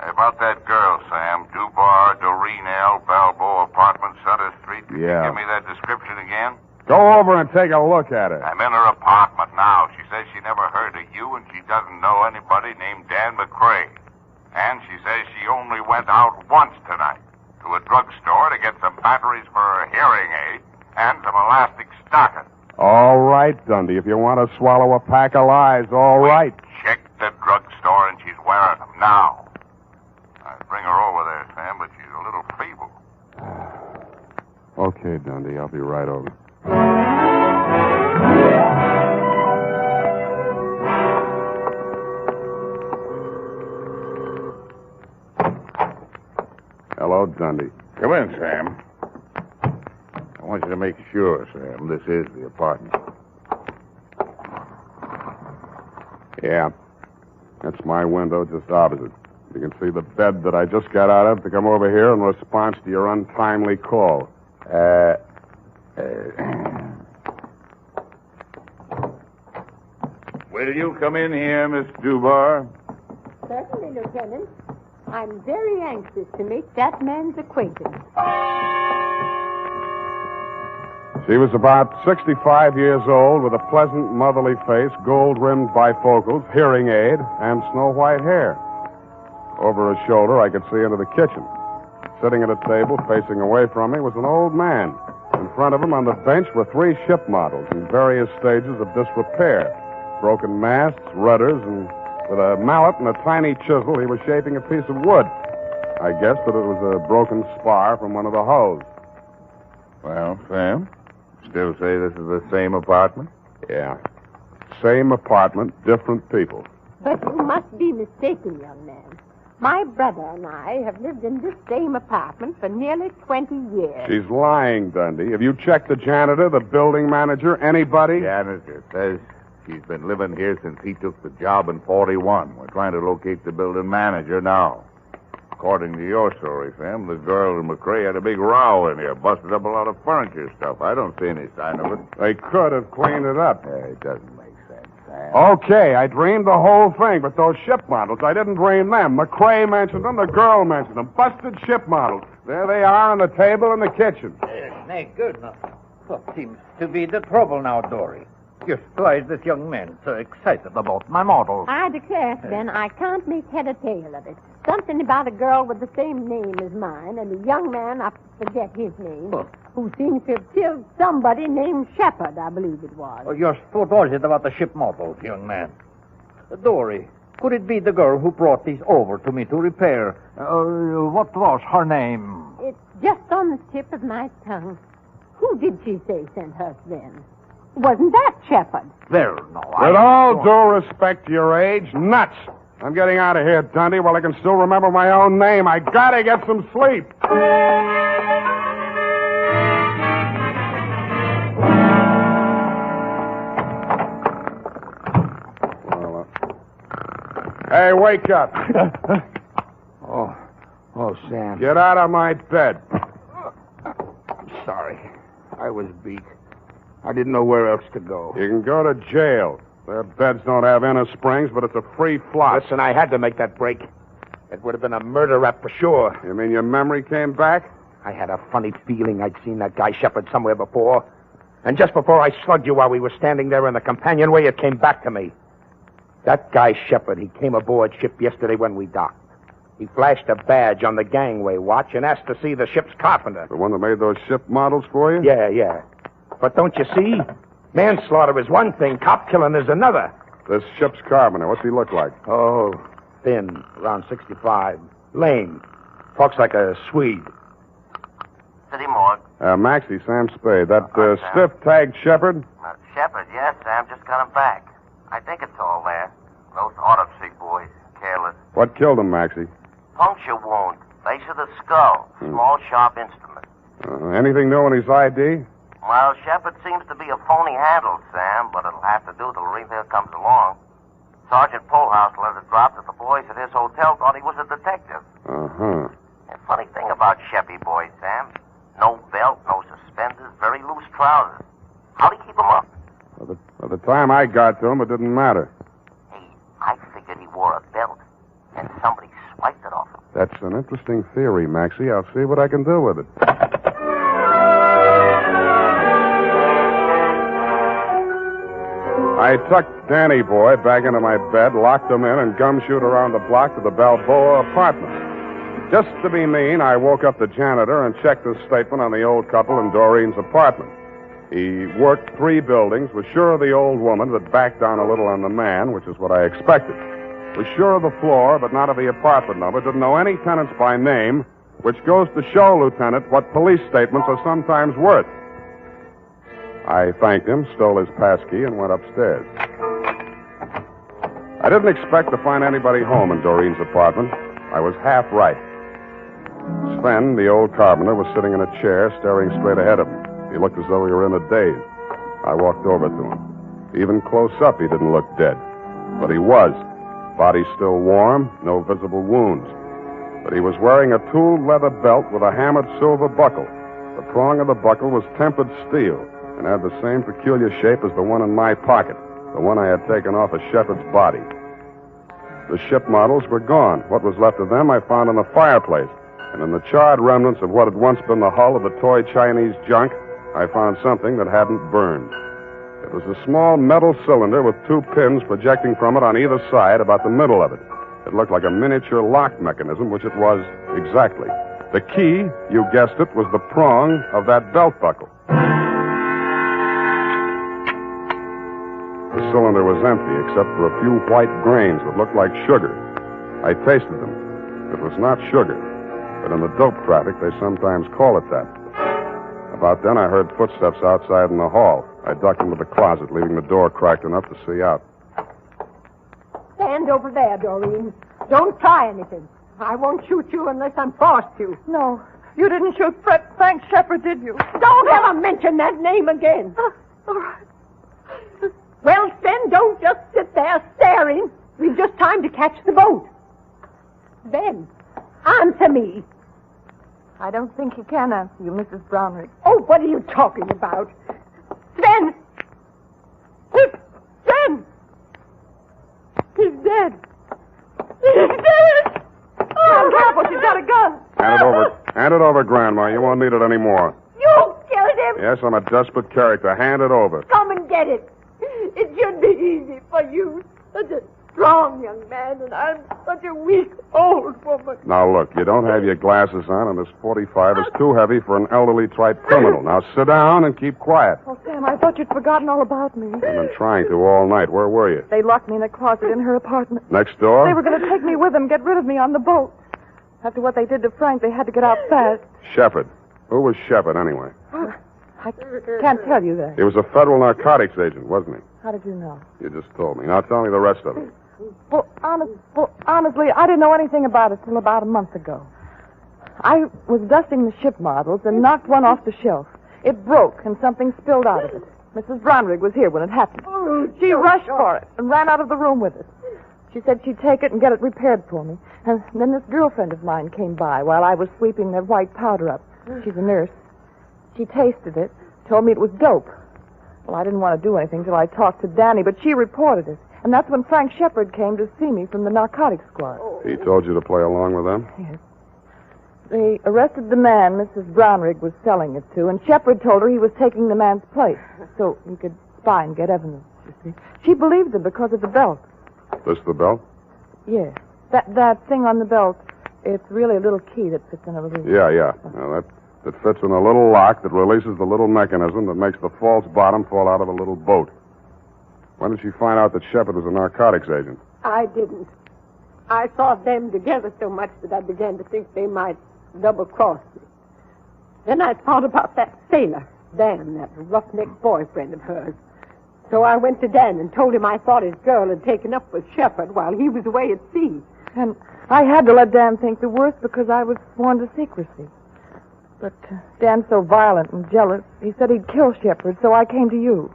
Hey, about that girl, Sam. Dubar, Doreen L., Balboa Apartment, Sutter Street. Yeah. Give me that description again. Go over and take a look at her. I'm in her apartment now. She says she never heard of you, and she doesn't know anybody named Dan McCrae. And she says she only went out once tonight to a drugstore to get some batteries for her hearing aid and some elastic stockings. All right, Dundee. If you want to swallow a pack of lies, all right. Check the drugstore, and she's wearing them now. I'd bring her over there, Sam, but she's a little feeble. Okay, Dundee. I'll be right over. Hello, Dundee. Come in, Sam. I want you to make sure, Sam, this is the apartment. Yeah. That's my window just opposite. You can see the bed that I just got out of to come over here in response to your untimely call. Will you come in here, Miss Dubar? Certainly, Lieutenant. I'm very anxious to make that man's acquaintance. She was about 65 years old with a pleasant, motherly face, gold-rimmed bifocals, hearing aid, and snow-white hair. Over her shoulder, I could see into the kitchen. Sitting at a table facing away from me was an old man. In front of him on the bench were 3 ship models in various stages of disrepair. Broken masts, rudders, and with a mallet and a tiny chisel, he was shaping a piece of wood. I guessed that it was a broken spar from one of the hulls. Well, Sam, still say this is the same apartment? Yeah. Same apartment, different people. But you must be mistaken, young man. My brother and I have lived in this same apartment for nearly 20 years. She's lying, Dundee. Have you checked the janitor, the building manager, anybody? Janitor says she's been living here since he took the job in 41. We're trying to locate the building manager now. According to your story, Sam, the girl and McCrae had a big row in here, busted up a lot of furniture stuff. I don't see any sign of it. They could have cleaned it up. It doesn't make sense, Sam. Okay, I dreamed the whole thing, but those ship models, I didn't dream them. McCrae mentioned them, the girl mentioned them. Busted ship models. There they are on the table in the kitchen. Snake, good enough. What seems to be the trouble now, Dory? Just why is this young man so excited about my models? I declare, Sven, I can't make head or tail of it. Something about a girl with the same name as mine and a young man, I forget his name, who seems to have killed somebody named Shepard, I believe it was. Oh, just what was it about the ship models, young man? Dory, could it be the girl who brought these over to me to repair? What was her name? It's just on the tip of my tongue. Who did she say sent her, Sven? Wasn't that Shepard? Well, no, With all due respect to your age, nuts. I'm getting out of here, Dundee, while I can still remember my own name. I gotta get some sleep. Hey, wake up. Oh, Sam. Get out of my bed. I'm sorry. I was beat. I didn't know where else to go. You can go to jail. Their beds don't have inner springs, but it's a free floss. Listen, I had to make that break. It would have been a murder rap for sure. You mean your memory came back? I had a funny feeling I'd seen that guy Shepard somewhere before. And just before I slugged you while we were standing there in the companionway, it came back to me. That guy Shepard, he came aboard ship yesterday when we docked. He flashed a badge on the gangway watch and asked to see the ship's carpenter. The one that made those ship models for you? Yeah. But don't you see? Manslaughter is one thing, cop killing is another. This ship's carpenter, what's he look like? Oh, thin, around 65. Lame. Talks like a Swede. City morgue. Maxie, Sam Spade. That stiff-tagged Shepard? Shepard, yes, Sam. Just got him back. I think it's all there. Those autopsy boys. Careless. What killed him, Maxie? Puncture wound. Base of the skull. Small, sharp instrument. Anything new in his ID? Well, Shepard seems to be a phony handle, Sam, but it'll have to do till Rita comes along. Sergeant Polehouse let it drop that the boys at his hotel thought he was a detective. Uh-huh. The funny thing about Sheppy boys, Sam, no belt, no suspenders, very loose trousers. How'd he keep them up? By the time I got to him, it didn't matter. I figured he wore a belt, and somebody swiped it off him. That's an interesting theory, Maxie. I'll see what I can do with it. I tucked Danny boy back into my bed, locked him in, and gumshoed around the block to the Balboa apartment. Just to be mean, I woke up the janitor and checked his statement on the old couple in Doreen's apartment. He worked 3 buildings, was sure of the old woman, but backed down a little on the man, which is what I expected. Was sure of the floor, but not of the apartment number. Didn't know any tenants by name, which goes to show, Lieutenant, what police statements are sometimes worth. I thanked him, stole his passkey, and went upstairs. I didn't expect to find anybody home in Doreen's apartment. I was half right. Sven, the old carpenter, was sitting in a chair, staring straight ahead of him. He looked as though he were in a daze. I walked over to him. Even close up, he didn't look dead. But he was. Body still warm, no visible wounds. But he was wearing a tooled leather belt with a hammered silver buckle. The prong of the buckle was tempered steel and had the same peculiar shape as the one in my pocket, the one I had taken off of Shepard's body. The ship models were gone. What was left of them I found in the fireplace. And in the charred remnants of what had once been the hull of the toy Chinese junk, I found something that hadn't burned. It was a small metal cylinder with 2 pins projecting from it on either side, about the middle of it. It looked like a miniature lock mechanism, which it was exactly. The key, you guessed it, was the prong of that belt buckle. The cylinder was empty, except for a few white grains that looked like sugar. I tasted them. It was not sugar, but in the dope traffic, they sometimes call it that. About then, I heard footsteps outside in the hall. I ducked into the closet, leaving the door cracked enough to see out. Stand over there, Doreen. Don't try anything. I won't shoot you unless I'm forced to. No, you didn't shoot Frank Shepard, did you? Don't ever mention that name again. All right. Well, Sven, don't just sit there staring. We've just time to catch the boat. Then, answer me. I don't think he can answer you, Mrs. Brownrigg. Oh, what are you talking about? Sven! Sven! He's dead. He's dead! Oh, careful, she's got a gun. Hand it over. Hand it over, Grandma. You won't need it anymore. You killed him! Yes, I'm a desperate character. Hand it over. Come and get it. It should be easy for you. Such a strong young man, and I'm such a weak old woman. Now, look, you don't have your glasses on, and this 45 is too heavy for an elderly type criminal. Now, sit down and keep quiet. Oh, Sam, I thought you'd forgotten all about me. I've been trying to all night. Where were you? They locked me in a closet in her apartment. Next door? They were going to take me with them, get rid of me on the boat. After what they did to Frank, they had to get out fast. Shepard. Who was Shepard, anyway? I can't tell you that. He was a federal narcotics agent, wasn't he? How did you know? You just told me. Now tell me the rest of it. Well, honestly, I didn't know anything about it till about a month ago. I was dusting the ship models and knocked one off the shelf. It broke and something spilled out of it. Mrs. Brownrigg was here when it happened. She rushed for it and ran out of the room with it. She said she'd take it and get it repaired for me. And then this girlfriend of mine came by while I was sweeping their white powder up. She's a nurse. She tasted it, told me it was dope. Well, I didn't want to do anything till I talked to Danny, but she reported it. And that's when Frank Shepard came to see me from the narcotics squad. He told you to play along with them? Yes. They arrested the man Mrs. Brownrigg was selling it to, and Shepard told her he was taking the man's place so he could spy and get evidence, you see. She believed him because of the belt. This the belt? Yes. That thing on the belt, it's really a little key that fits in a little... Yeah. Now, that fits in a little lock that releases the little mechanism that makes the false bottom fall out of a little boat. When did she find out that Shepard was a narcotics agent? I didn't. I saw them together so much that I began to think they might double-cross me. Then I thought about that sailor, Dan, that roughneck boyfriend of hers. So I went to Dan and told him I thought his girl had taken up with Shepard while he was away at sea. And I had to let Dan think the worst because I was sworn to secrecy. But Dan's so violent and jealous, he said he'd kill Shepard, so I came to you.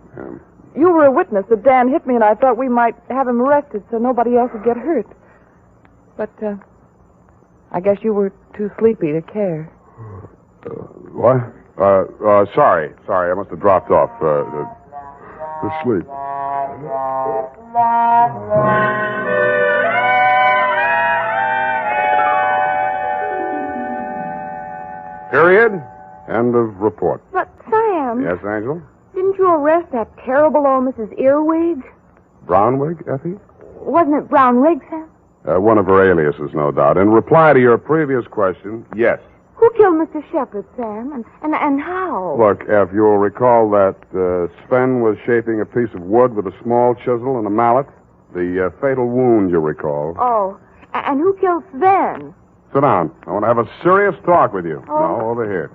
You were a witness that Dan hit me, and I thought we might have him arrested so nobody else would get hurt. But I guess you were too sleepy to care. What? Sorry. I must have dropped off. To sleep. Period. End of report. But, Sam... Yes, Angel? Didn't you arrest that terrible old Mrs. Earwig? Brownwig, Effie? Wasn't it Brownwig, Sam? One of her aliases, no doubt. In reply to your previous question, yes. Who killed Mr. Shepard, Sam? And how? Look, Eff, you'll recall that Sven was shaping a piece of wood with a small chisel and a mallet. The fatal wound, you recall. Oh, and who killed Sven? Sit down. I want to have a serious talk with you. Oh. No, over here.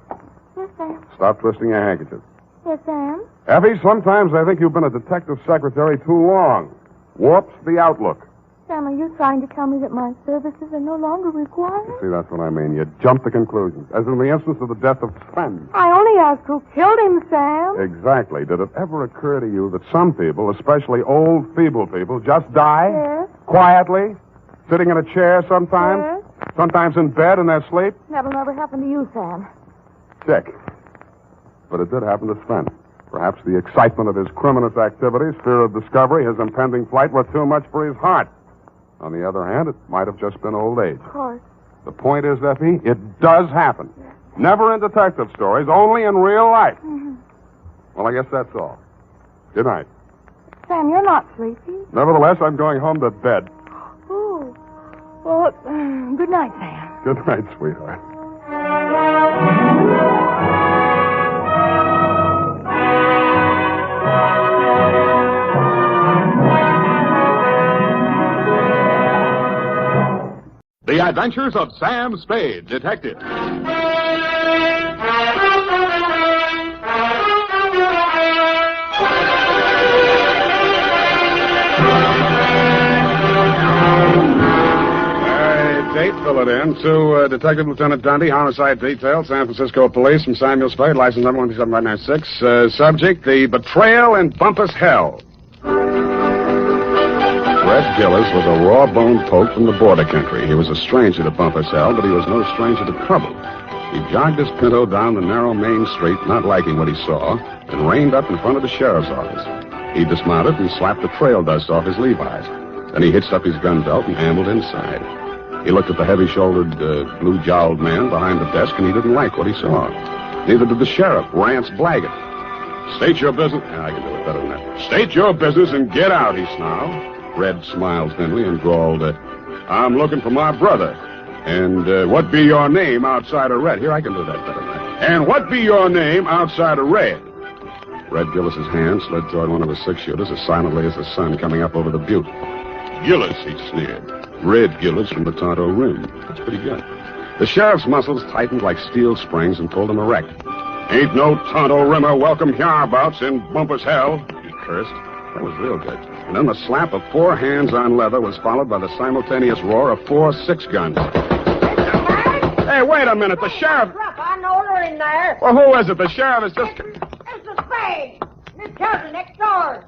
Yes, Sam. Stop twisting your handkerchief. Yes, Sam. Effie, sometimes I think you've been a detective secretary too long. Warps the outlook. Sam, are you trying to tell me that my services are no longer required? See, that's what I mean. You jump to conclusions. As in the instance of the death of Sven. I only asked who killed him, Sam. Exactly. Did it ever occur to you that some people, especially old, feeble people, just die? Yes. Quietly? Sitting in a chair sometimes? Yes. Sometimes in bed in their sleep? That'll never happen to you, Sam. Check. But it did happen to Sven. Perhaps the excitement of his criminous activities, fear of discovery, his impending flight were too much for his heart. On the other hand, it might have just been old age. Of course. The point is, Effie, it does happen. Never in detective stories, only in real life. Mm-hmm. Well, I guess that's all. Good night. Sam, you're not sleepy. Nevertheless, I'm going home to bed. Oh. Well, good night, Sam. Good night, sweetheart. The Adventures of Sam Spade, Detective. Date, fill it in. To Detective Lieutenant Dundee, Homicide Detail, San Francisco Police, from Samuel Spade, license number 17596. Subject, the Betrayal in Bumpus Hell. Red Gillis was a raw-boned poke from the border country. He was a stranger to Bumpus Hell, but he was no stranger to trouble. He jogged his Pinto down the narrow main street, not liking what he saw, and reined up in front of the sheriff's office. He dismounted and slapped the trail dust off his Levi's. Then he hitched up his gun belt and ambled inside. He looked at the heavy-shouldered, blue-jowled man behind the desk, and he didn't like what he saw. Neither did the sheriff, Rance Blaggett. State your business... I can do it better than that. State your business and get out, he snarled. Red smiled thinly and drawled, I'm looking for my brother. And what be your name outside of Red? Here, I can do that better than that. And what be your name outside of Red? Red Gillis's hand slid toward one of his six-shooters as silently as the sun coming up over the butte. Gillis, he sneered. Red Gillis from the Tonto Rim. That's pretty good. The sheriff's muscles tightened like steel springs and pulled him erect. Ain't no Tonto Rimmer welcome hereabouts in Bumpus Hell, he cursed. That was real good. And then the slap of 4 hands on leather was followed by the simultaneous roar of 4 6-guns. Hey, wait a minute. The sheriff... I know they're in there. Well, who is it? The sheriff is just... Mr. Spade. Miss Kelton next door.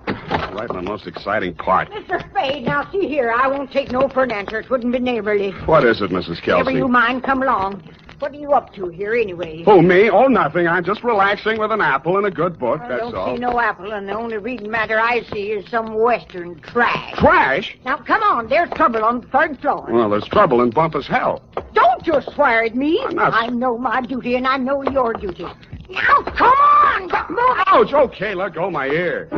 Right in the most exciting part. Mr. Spade, now see here. I won't take no for an answer. It wouldn't be neighborly. What is it, Mrs. Kelsey? Never you mind, come along. What are you up to here, anyway? Who, me? Oh, nothing. I'm just relaxing with an apple and a good book, I that's don't all. see no apple, and the only reading matter I see is some Western trash. Trash? Now, come on. There's trouble on the 3rd floor. Well, there's trouble in Bumpus Hell. Don't you swear at me. I'm not... I know my duty, and I know your duty. Now, come on. Get moving. Ouch. Okay, let go my ear.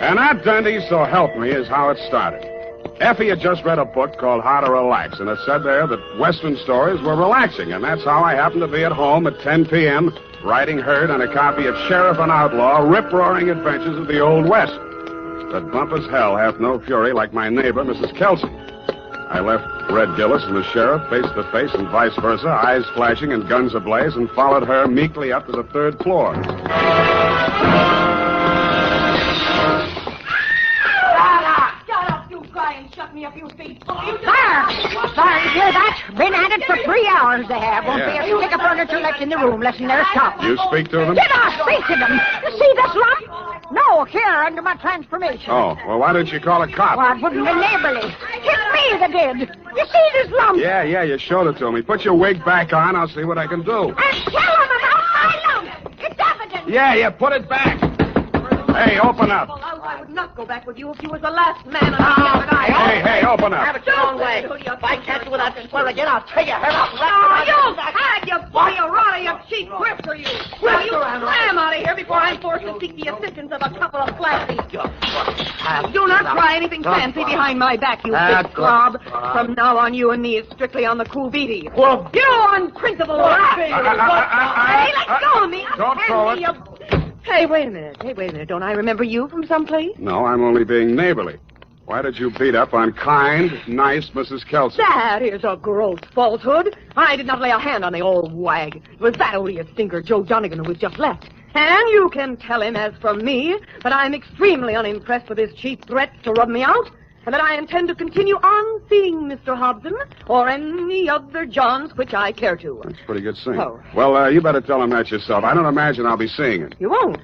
And that, Dundee, so help me, is how it started. Effie had just read a book called How to Relax, and it said there that Western stories were relaxing, and that's how I happened to be at home at 10 p.m., writing herd on a copy of Sheriff and Outlaw, rip-roaring adventures of the Old West. But Bumpus Hell hath no fury like my neighbor, Mrs. Kelsey. I left Red Gillis and the sheriff face to face and vice versa, eyes flashing and guns ablaze, and followed her meekly up to the 3rd floor. Shut up, you guy, and shut me up, you thief. Fire! Fire, you hear that? Been at it for 3 hours, they have. Won't be a stick of furniture left in the room, less than their stop. You speak to them? Did I speak to them? You see this lump? No, here, under my transformation. Oh, well, why didn't you call a cop? Well, it wouldn't be neighborly. It's me that did. You see this lump? Yeah, you showed it to me. Put your wig back on. I'll see what I can do. And tell them about my lump. It's evident. Yeah, put it back. Hey, open up. I would not go back with you if you was the last man on the Hey, open up. Have it your own way. If I catch you with that swear again, I'll tear your head off. Oh, you had you boy, you Rowdy, you cheap grifter, you. Now you slam out of here before I'm forced to seek the assistance of a couple of flashies. Do not try anything fancy behind my back, you big slob. From now on, you and me is strictly on the cool beaty. Well, you on principle. Hey, let go of me. Don't throw it. Hey, wait a minute. Don't I remember you from someplace? No, I'm only being neighborly. Why did you beat up on kind, nice Mrs. Kelsey? That is a gross falsehood. I did not lay a hand on the old wag. It was that odious stinker, Joe Donegan, who was just left. And you can tell him, as from me, that I'm extremely unimpressed with his cheap threats to rub me out, and that I intend to continue on seeing Mr. Hobson or any other Johns which I care to. That's pretty good singing. Oh. Well, you better tell him that yourself. I don't imagine I'll be seeing him. You won't?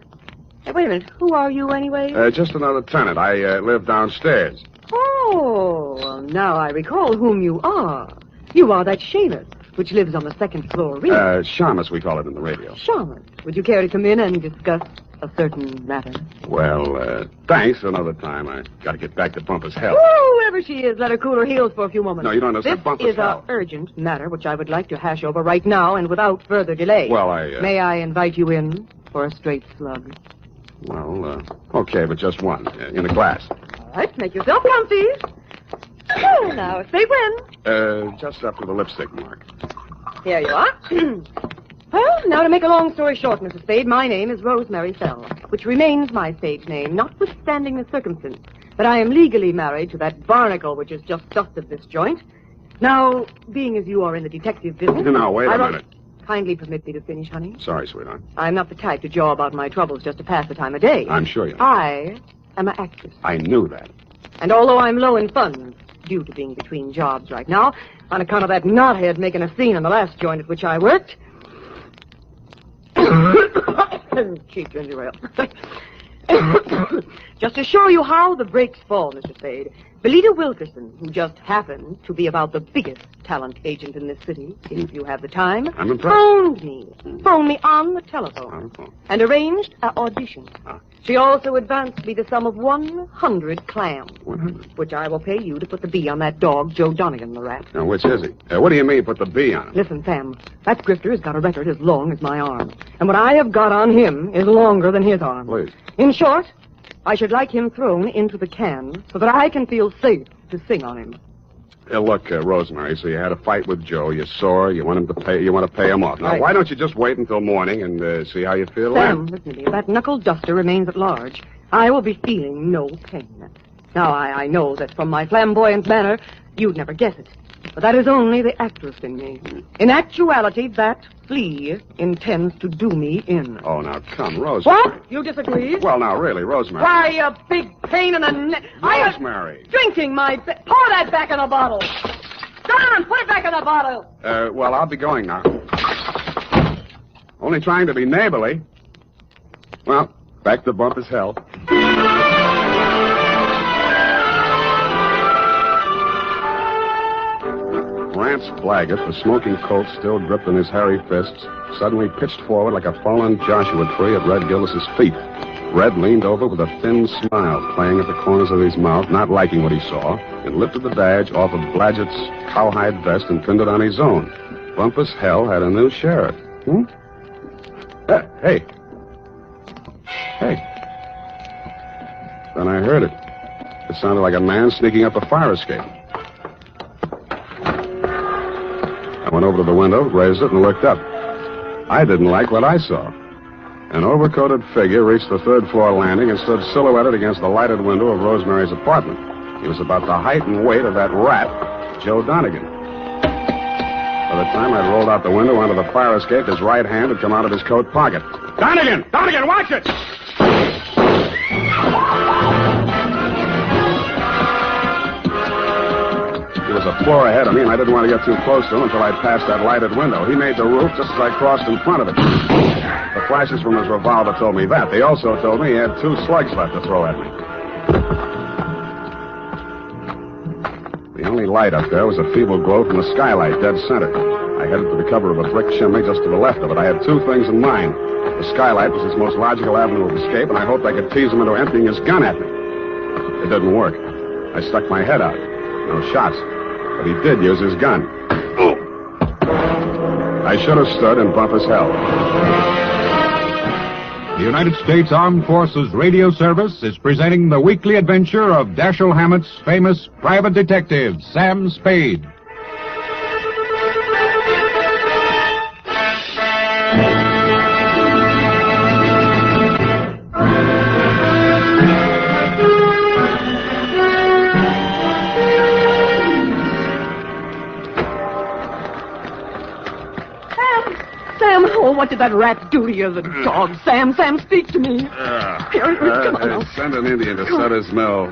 Hey, wait a minute. Who are you, anyway? Just another tenant. I live downstairs. Oh, well, now I recall whom you are. You are that Shamus, which lives on the second floor. Shamus, we call it in the radio. Shamus. Would you care to come in and discuss a certain matter? Well, thanks. Another time. I got to get back to Bumpus' hell. Whoever she is, let her cool her heels for a few moments. No, you don't understand. Bumpus' This is hell. an urgent matter which I would like to hash over right now and without further delay. Well, May I invite you in for a straight slug? Well, okay, but just one. In a glass. All right, make yourself comfy. Oh, now, say when. Just up to the lipstick mark. Here you are. Well, now to make a long story short, Mrs. Spade, my name is Rosemary Fell, which remains my stage name, notwithstanding the circumstance that I am legally married to that barnacle which has just dusted this joint. Now, being as you are in the detective business... Now, wait a minute. Kindly permit me to finish, honey. Sorry, sweetheart. I'm not the type to jaw about my troubles just to pass the time of day. I'm sure you are. I am an actress. I knew that. And although I'm low in funds, due to being between jobs right now, on account of that knothead making a scene in the last joint at which I worked... Cheap ginger ale. Just to show you how the breaks fall, Mr. Spade, Belita Wilkerson, who just happened to be about the biggest talent agent in this city, if you have the time, I'm impressed. phoned me on the telephone, and arranged an audition. She also advanced me the sum of 100 clams, 100? which I will pay you to put the B on that dog, Joe Donegan, the rat. Now, which is he? What do you mean, put the B on him? Listen, Sam, that grifter has got a record as long as my arm, and what I have got on him is longer than his arm. Please. In short, I should like him thrown into the can so that I can feel safe to sing on him. Look, Rosemary, so you had a fight with Joe. You're sore. You want to pay him off. Now, Right. why don't you just wait until morning and see how you feel Sam, then? listen to me. If that knuckle duster remains at large, I will be feeling no pain. Now, I know that from my flamboyant manner, you'd never guess it. But that is only the actress in me. In actuality, that flea intends to do me in. Oh, now, come, Rosemary. What? You disagree? Well, now, really, Rosemary. Why, you big pain in the neck. Rosemary. Drinking my... Pour that back in the bottle. Go on, put it back in the bottle. Well, I'll be going now. Only trying to be neighborly. Well, back to Bumpus' hell. Rance Blaggett, the smoking Colt still gripped in his hairy fists, suddenly pitched forward like a fallen Joshua tree at Red Gillis's feet. Red leaned over with a thin smile playing at the corners of his mouth, not liking what he saw, and lifted the badge off of Blaggett's cowhide vest and pinned it on his own. Bumpus' hell had a new sheriff. Hey. Then I heard it. It sounded like a man sneaking up a fire escape. I went over to the window, raised it, and looked up. I didn't like what I saw. An overcoated figure reached the third-floor landing and stood silhouetted against the lighted window of Rosemary's apartment. He was about the height and weight of that rat, Joe Donegan. By the time I'd rolled out the window onto the fire escape, his right hand had come out of his coat pocket. Donegan! Donegan, watch it! He was a floor ahead of me, and I didn't want to get too close to him until I'd passed that lighted window. He made the roof just as I crossed in front of it. The flashes from his revolver told me that. They also told me he had 2 slugs left to throw at me. The only light up there was a feeble glow from the skylight, dead center. I headed to the cover of a brick chimney just to the left of it. I had 2 things in mind. The skylight was his most logical avenue of escape, and I hoped I could tease him into emptying his gun at me. It didn't work. I stuck my head out. No shots. But he did use his gun. I should have stood in Bumpus hell. The United States Armed Forces Radio Service is presenting the weekly adventure of Dashiell Hammett's famous private detective, Sam Spade. What did that rat do to you, the dog? Sam, speak to me. Here, come on. Send an Indian to Sutter's Mill.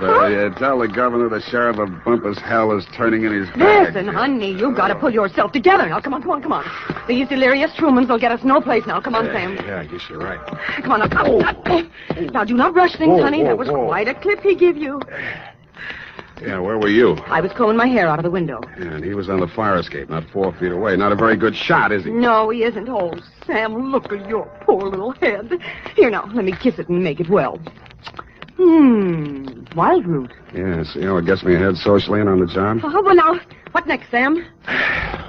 Tell the governor the sheriff of Bumpus hell is turning in his bag. Listen, honey, you've got to pull yourself together. Now, come on. These delirious Trumans will get us no place now. Come on, Sam. Yeah, I guess you're right. Come on, now, do not rush things, honey. That was quite a clip he gave you. Yeah, where were you? I was combing my hair out of the window. Yeah, and he was on the fire escape, not 4 feet away. Not a very good shot, is he? No, he isn't. Oh, Sam, look at your poor little head. Here, now, let me kiss it and make it well. Wild root. Yeah, see how it gets me ahead socially and on the job? Oh, well, now, what next, Sam?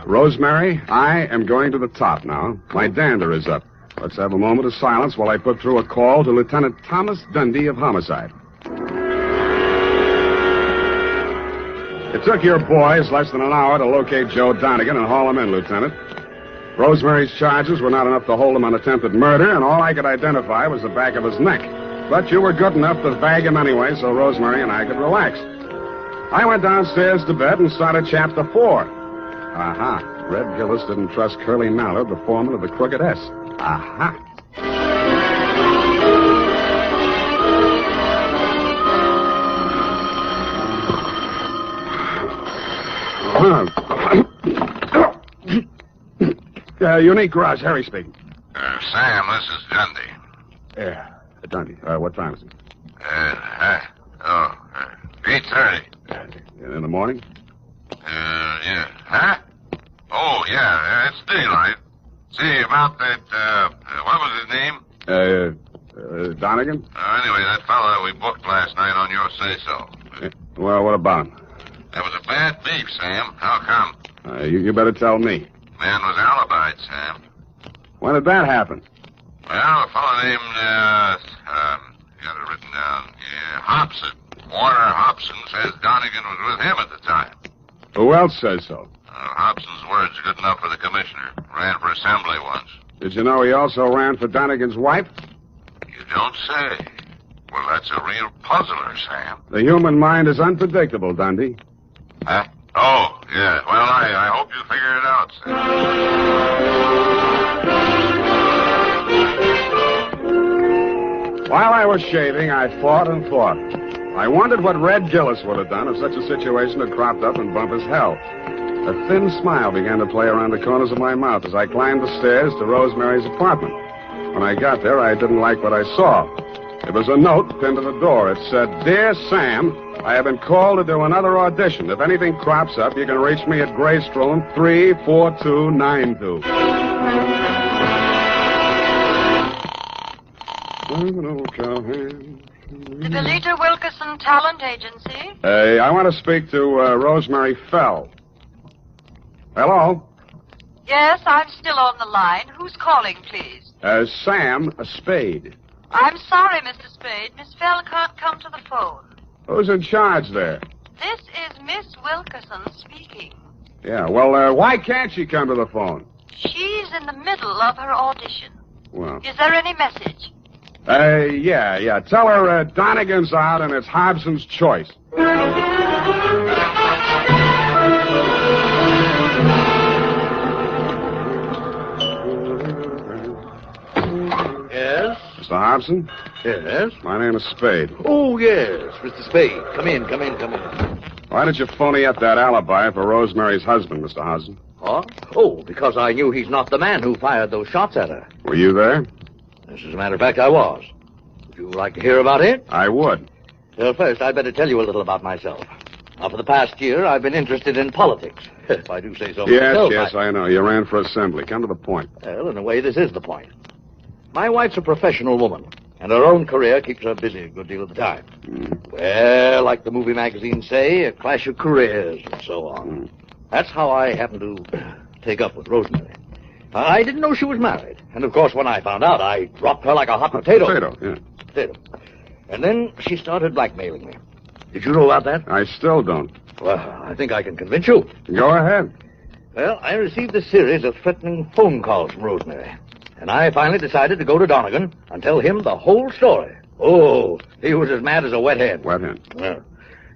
Rosemary, I am going to the top now. My dander is up. Let's have a moment of silence while I put through a call to Lieutenant Thomas Dundee of Homicide. It took your boys less than an hour to locate Joe Donegan and haul him in, Lieutenant. Rosemary's charges were not enough to hold him on attempted murder, and all I could identify was the back of his neck. But you were good enough to bag him anyway, so Rosemary and I could relax. I went downstairs to bed and started Chapter 4. Aha. Red Gillis didn't trust Curly Mallard, the foreman of the Crooked S. Aha. Unique Garage, Harry speaking. Sam, this is Dundee. Yeah, Dundee. What time is it? 8:30. In the morning? Yeah. Huh? Oh, yeah, it's daylight. See, about that, what was his name? Donegan? Anyway, that fellow we booked last night on your say-so. Well, what about him? That was a bad beef, Sam. How come? You better tell me. Man was alibied, Sam. When did that happen? Well, a fellow named, got it written down. Yeah, Hobson. Warner Hobson says Donegan was with him at the time. Who else says so? Hobson's word's good enough for the commissioner. Ran for assembly once. Did you know he also ran for Donegan's wife? You don't say. Well, that's a real puzzler, Sam. The human mind is unpredictable, Dundee. Huh? Oh, yeah. Well, I hope you figure it out, Sam. While I was shaving, I thought and thought. I wondered what Red Gillis would have done if such a situation had cropped up in Bumpus hell. A thin smile began to play around the corners of my mouth as I climbed the stairs to Rosemary's apartment. When I got there, I didn't like what I saw. It was a note pinned to the door. It said, "Dear Sam, I have been called to do another audition. If anything crops up, you can reach me at Graystone 34292. The Belita Wilkerson Talent Agency. I want to speak to Rosemary Fell. Hello? Yes, I'm still on the line. Who's calling, please? Sam Spade. I'm sorry, Mr. Spade. Miss Fell can't come to the phone. Who's in charge there? This is Miss Wilkerson speaking. Yeah, well, why can't she come to the phone? She's in the middle of her audition. Well. Is there any message? Yeah. Tell her Donegan's out and it's Hobson's choice. Yes? Mr. Hobson? Yes? My name is Spade. Oh, yes, Mr. Spade. Come in. Why did you phony up that alibi for Rosemary's husband, Mr. Housen? Huh? Oh, because I knew he's not the man who fired those shots at her. Were you there? As a matter of fact, I was. Would you like to hear about it? I would. Well, first, I'd better tell you a little about myself. Now, for the past year, I've been interested in politics, if I do say so myself. Yes, I know. You ran for assembly. Come to the point. Well, in a way, this is the point. My wife's a professional woman, and her own career keeps her busy a good deal of the time. Well, like the movie magazines say, a clash of careers and so on. That's how I happened to take up with Rosemary. I didn't know she was married, and of course, when I found out, I dropped her like a hot potato. Potato. And then she started blackmailing me. Did you know about that? I still don't. Well, I think I can convince you. Go ahead. Well, I received a series of threatening phone calls from Rosemary, and I finally decided to go to Donegan and tell him the whole story. Oh, he was as mad as a wet hen. Wet hen? Well,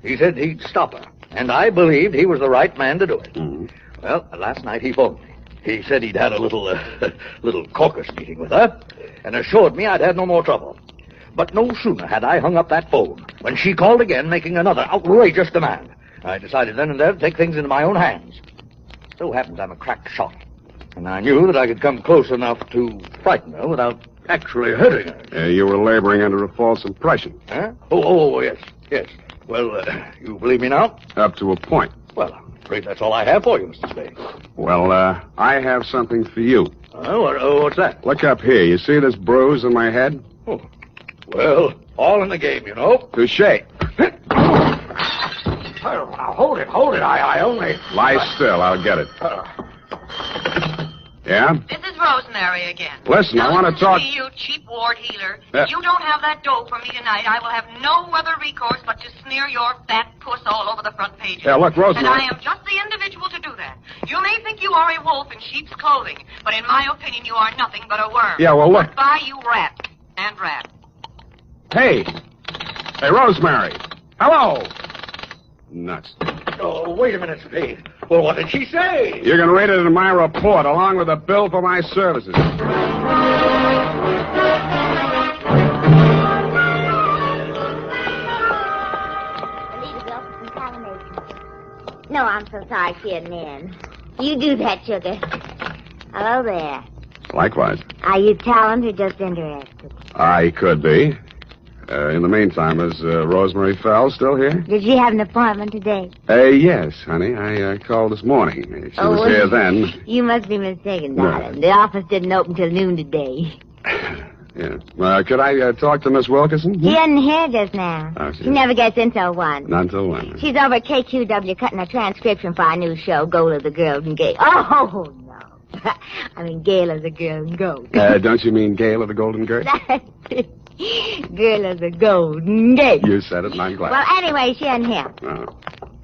he said he'd stop her, and I believed he was the right man to do it. Well, last night he phoned me. He said he'd had a little caucus meeting with her, and assured me I'd had no more trouble. But no sooner had I hung up that phone when she called again, making another outrageous demand. I decided then and there to take things into my own hands. So happens I'm a crack shot, and I knew that I could come close enough to frighten her without actually hurting her. You were laboring under a false impression. Huh? Oh, yes. Well, you believe me now? Up to a point. Well, I'm afraid that's all I have for you, Mr. Spade. Well, I have something for you. What's that? Look up here. You see this bruise in my head? Oh. Well, all in the game, you know. Touché. Now, hold it. I only... Lie still. I'll get it. Yeah? This is Rosemary again. Listen, now, I want to talk... you cheap ward healer. If you don't have that dough for me tonight, I will have no other recourse but to smear your fat puss all over the front page. Yeah, look, Rosemary... And I am just the individual to do that. You may think you are a wolf in sheep's clothing, but in my opinion, you are nothing but a worm. Yeah, well, look... Goodbye, you rat. And rat. Hey, Rosemary. Hello. Nuts. Oh, wait a minute, Spade. Well, what did she say? You can read it in my report, along with a bill for my services. No, I'm so sorry she isn't in. You do that, sugar. Hello there. Likewise. Are you talent or just interested? I could be. In the meantime, is Rosemary Fell still here? Did she have an appointment today? Yes, honey. I called this morning. She was here then. You must be mistaken, darling. The office didn't open till noon today. Yeah. Could I talk to Miss Wilkerson? She isn't here just now. Oh, she never gets in till 1. Not until 1. She's over at KQW cutting a transcription for our new show, Goal of the Golden Gate. Oh, no. I mean, Gale of the Golden Goat. Don't you mean Gale of the Golden Gate? That's it. Girl of the Golden Gate. You said it, and I'm glad. Well, anyway, she isn't here.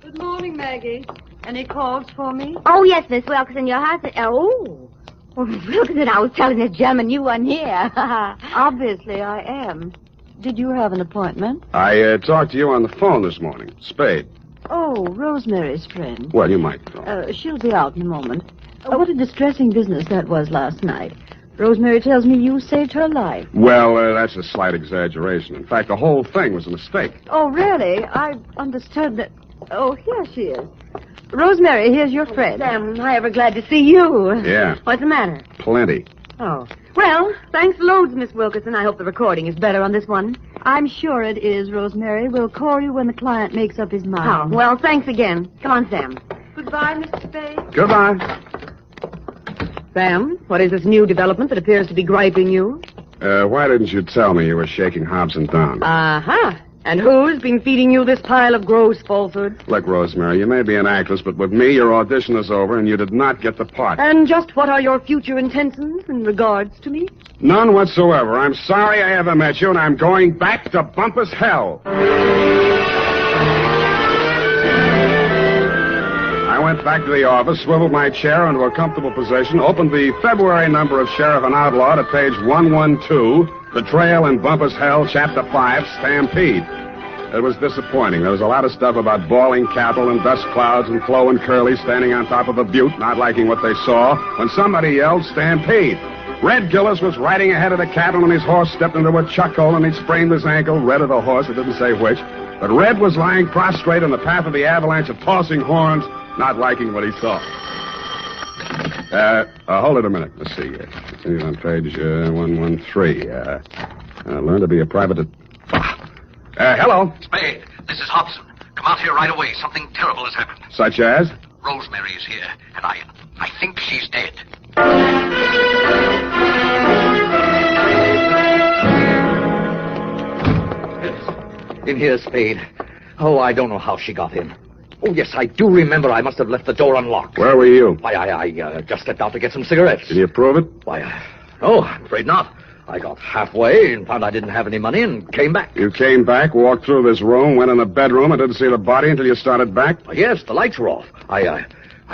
Good morning, Maggie. Any calls for me? Oh, yes, Miss Wilkerson, your husband... Oh, Miss Wilkerson, I was telling this gentleman you weren't here. Obviously, I am. Did you have an appointment? I talked to you on the phone this morning. Spade. Oh, Rosemary's friend. Well, you might call. She'll be out in a moment. What a distressing business that was last night. Rosemary tells me you saved her life. Well, that's a slight exaggeration. In fact, the whole thing was a mistake. Oh, really? I understood that... Oh, here she is. Rosemary, here's your friend. Sam, I ever glad to see you. Yeah. What's the matter? Plenty. Oh. Well, thanks loads, Miss Wilkerson. I hope the recording is better on this one. I'm sure it is, Rosemary. We'll call you when the client makes up his mind. Oh, well, thanks again. Come on, Sam. Goodbye, Mr. Spade. Goodbye. Sam, what is this new development that appears to be griping you? Why didn't you tell me you were shaking Hobson down? Uh-huh. And who's been feeding you this pile of gross falsehoods? Look, Rosemary, you may be an actress, but with me, your audition is over, and you did not get the part. And just what are your future intentions in regards to me? None whatsoever. I'm sorry I ever met you, and I'm going back to Bumpus hell. I went back to the office, swiveled my chair into a comfortable position, opened the February number of Sheriff and Outlaw to page 112, Betrayal in Bumpus Hell, Chapter 5, Stampede. It was disappointing. There was a lot of stuff about bawling cattle and dust clouds and Flo and Curly standing on top of a butte, not liking what they saw, when somebody yelled, Stampede. Red Gillis was riding ahead of the cattle when his horse stepped into a chuck hole and he sprained his ankle. Red or the horse, it didn't say which. But Red was lying prostrate in the path of the avalanche of tossing horns, not liking what he saw. Hold it a minute. Let's see. Continue on page 113. Learn to be a private... hello? Spade, this is Hobson. Come out here right away. Something terrible has happened. Such as? Rosemary is here, and I think she's dead. In here, Spade. Oh, I don't know how she got in. Oh, yes, I do remember I must have left the door unlocked. Where were you? Why, I just stepped out to get some cigarettes. Can you prove it? Why, no, I'm afraid not. I got halfway and found I didn't have any money and came back. You came back, walked through this room, went in the bedroom, and didn't see the body until you started back? Yes, the lights were off. I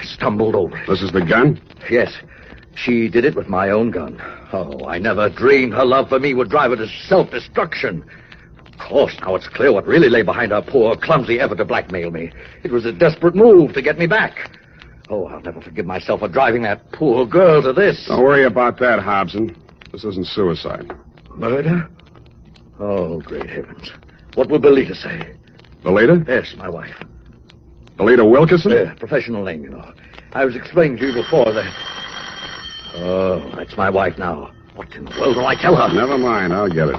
stumbled over it. This is the gun? Yes. She did it with my own gun. Oh, I never dreamed her love for me would drive her to self-destruction. Of course, now it's clear what really lay behind her poor, clumsy effort to blackmail me. It was a desperate move to get me back. Oh, I'll never forgive myself for driving that poor girl to this. Don't worry about that, Hobson. This isn't suicide. Murder? Oh, great heavens. What will Belita say? Belita? Yes, my wife. Belita Wilkerson? Yeah, professional name, you know. I was explaining to you before that... Oh, that's my wife now. What in the world will I tell her? Never mind, I'll get it.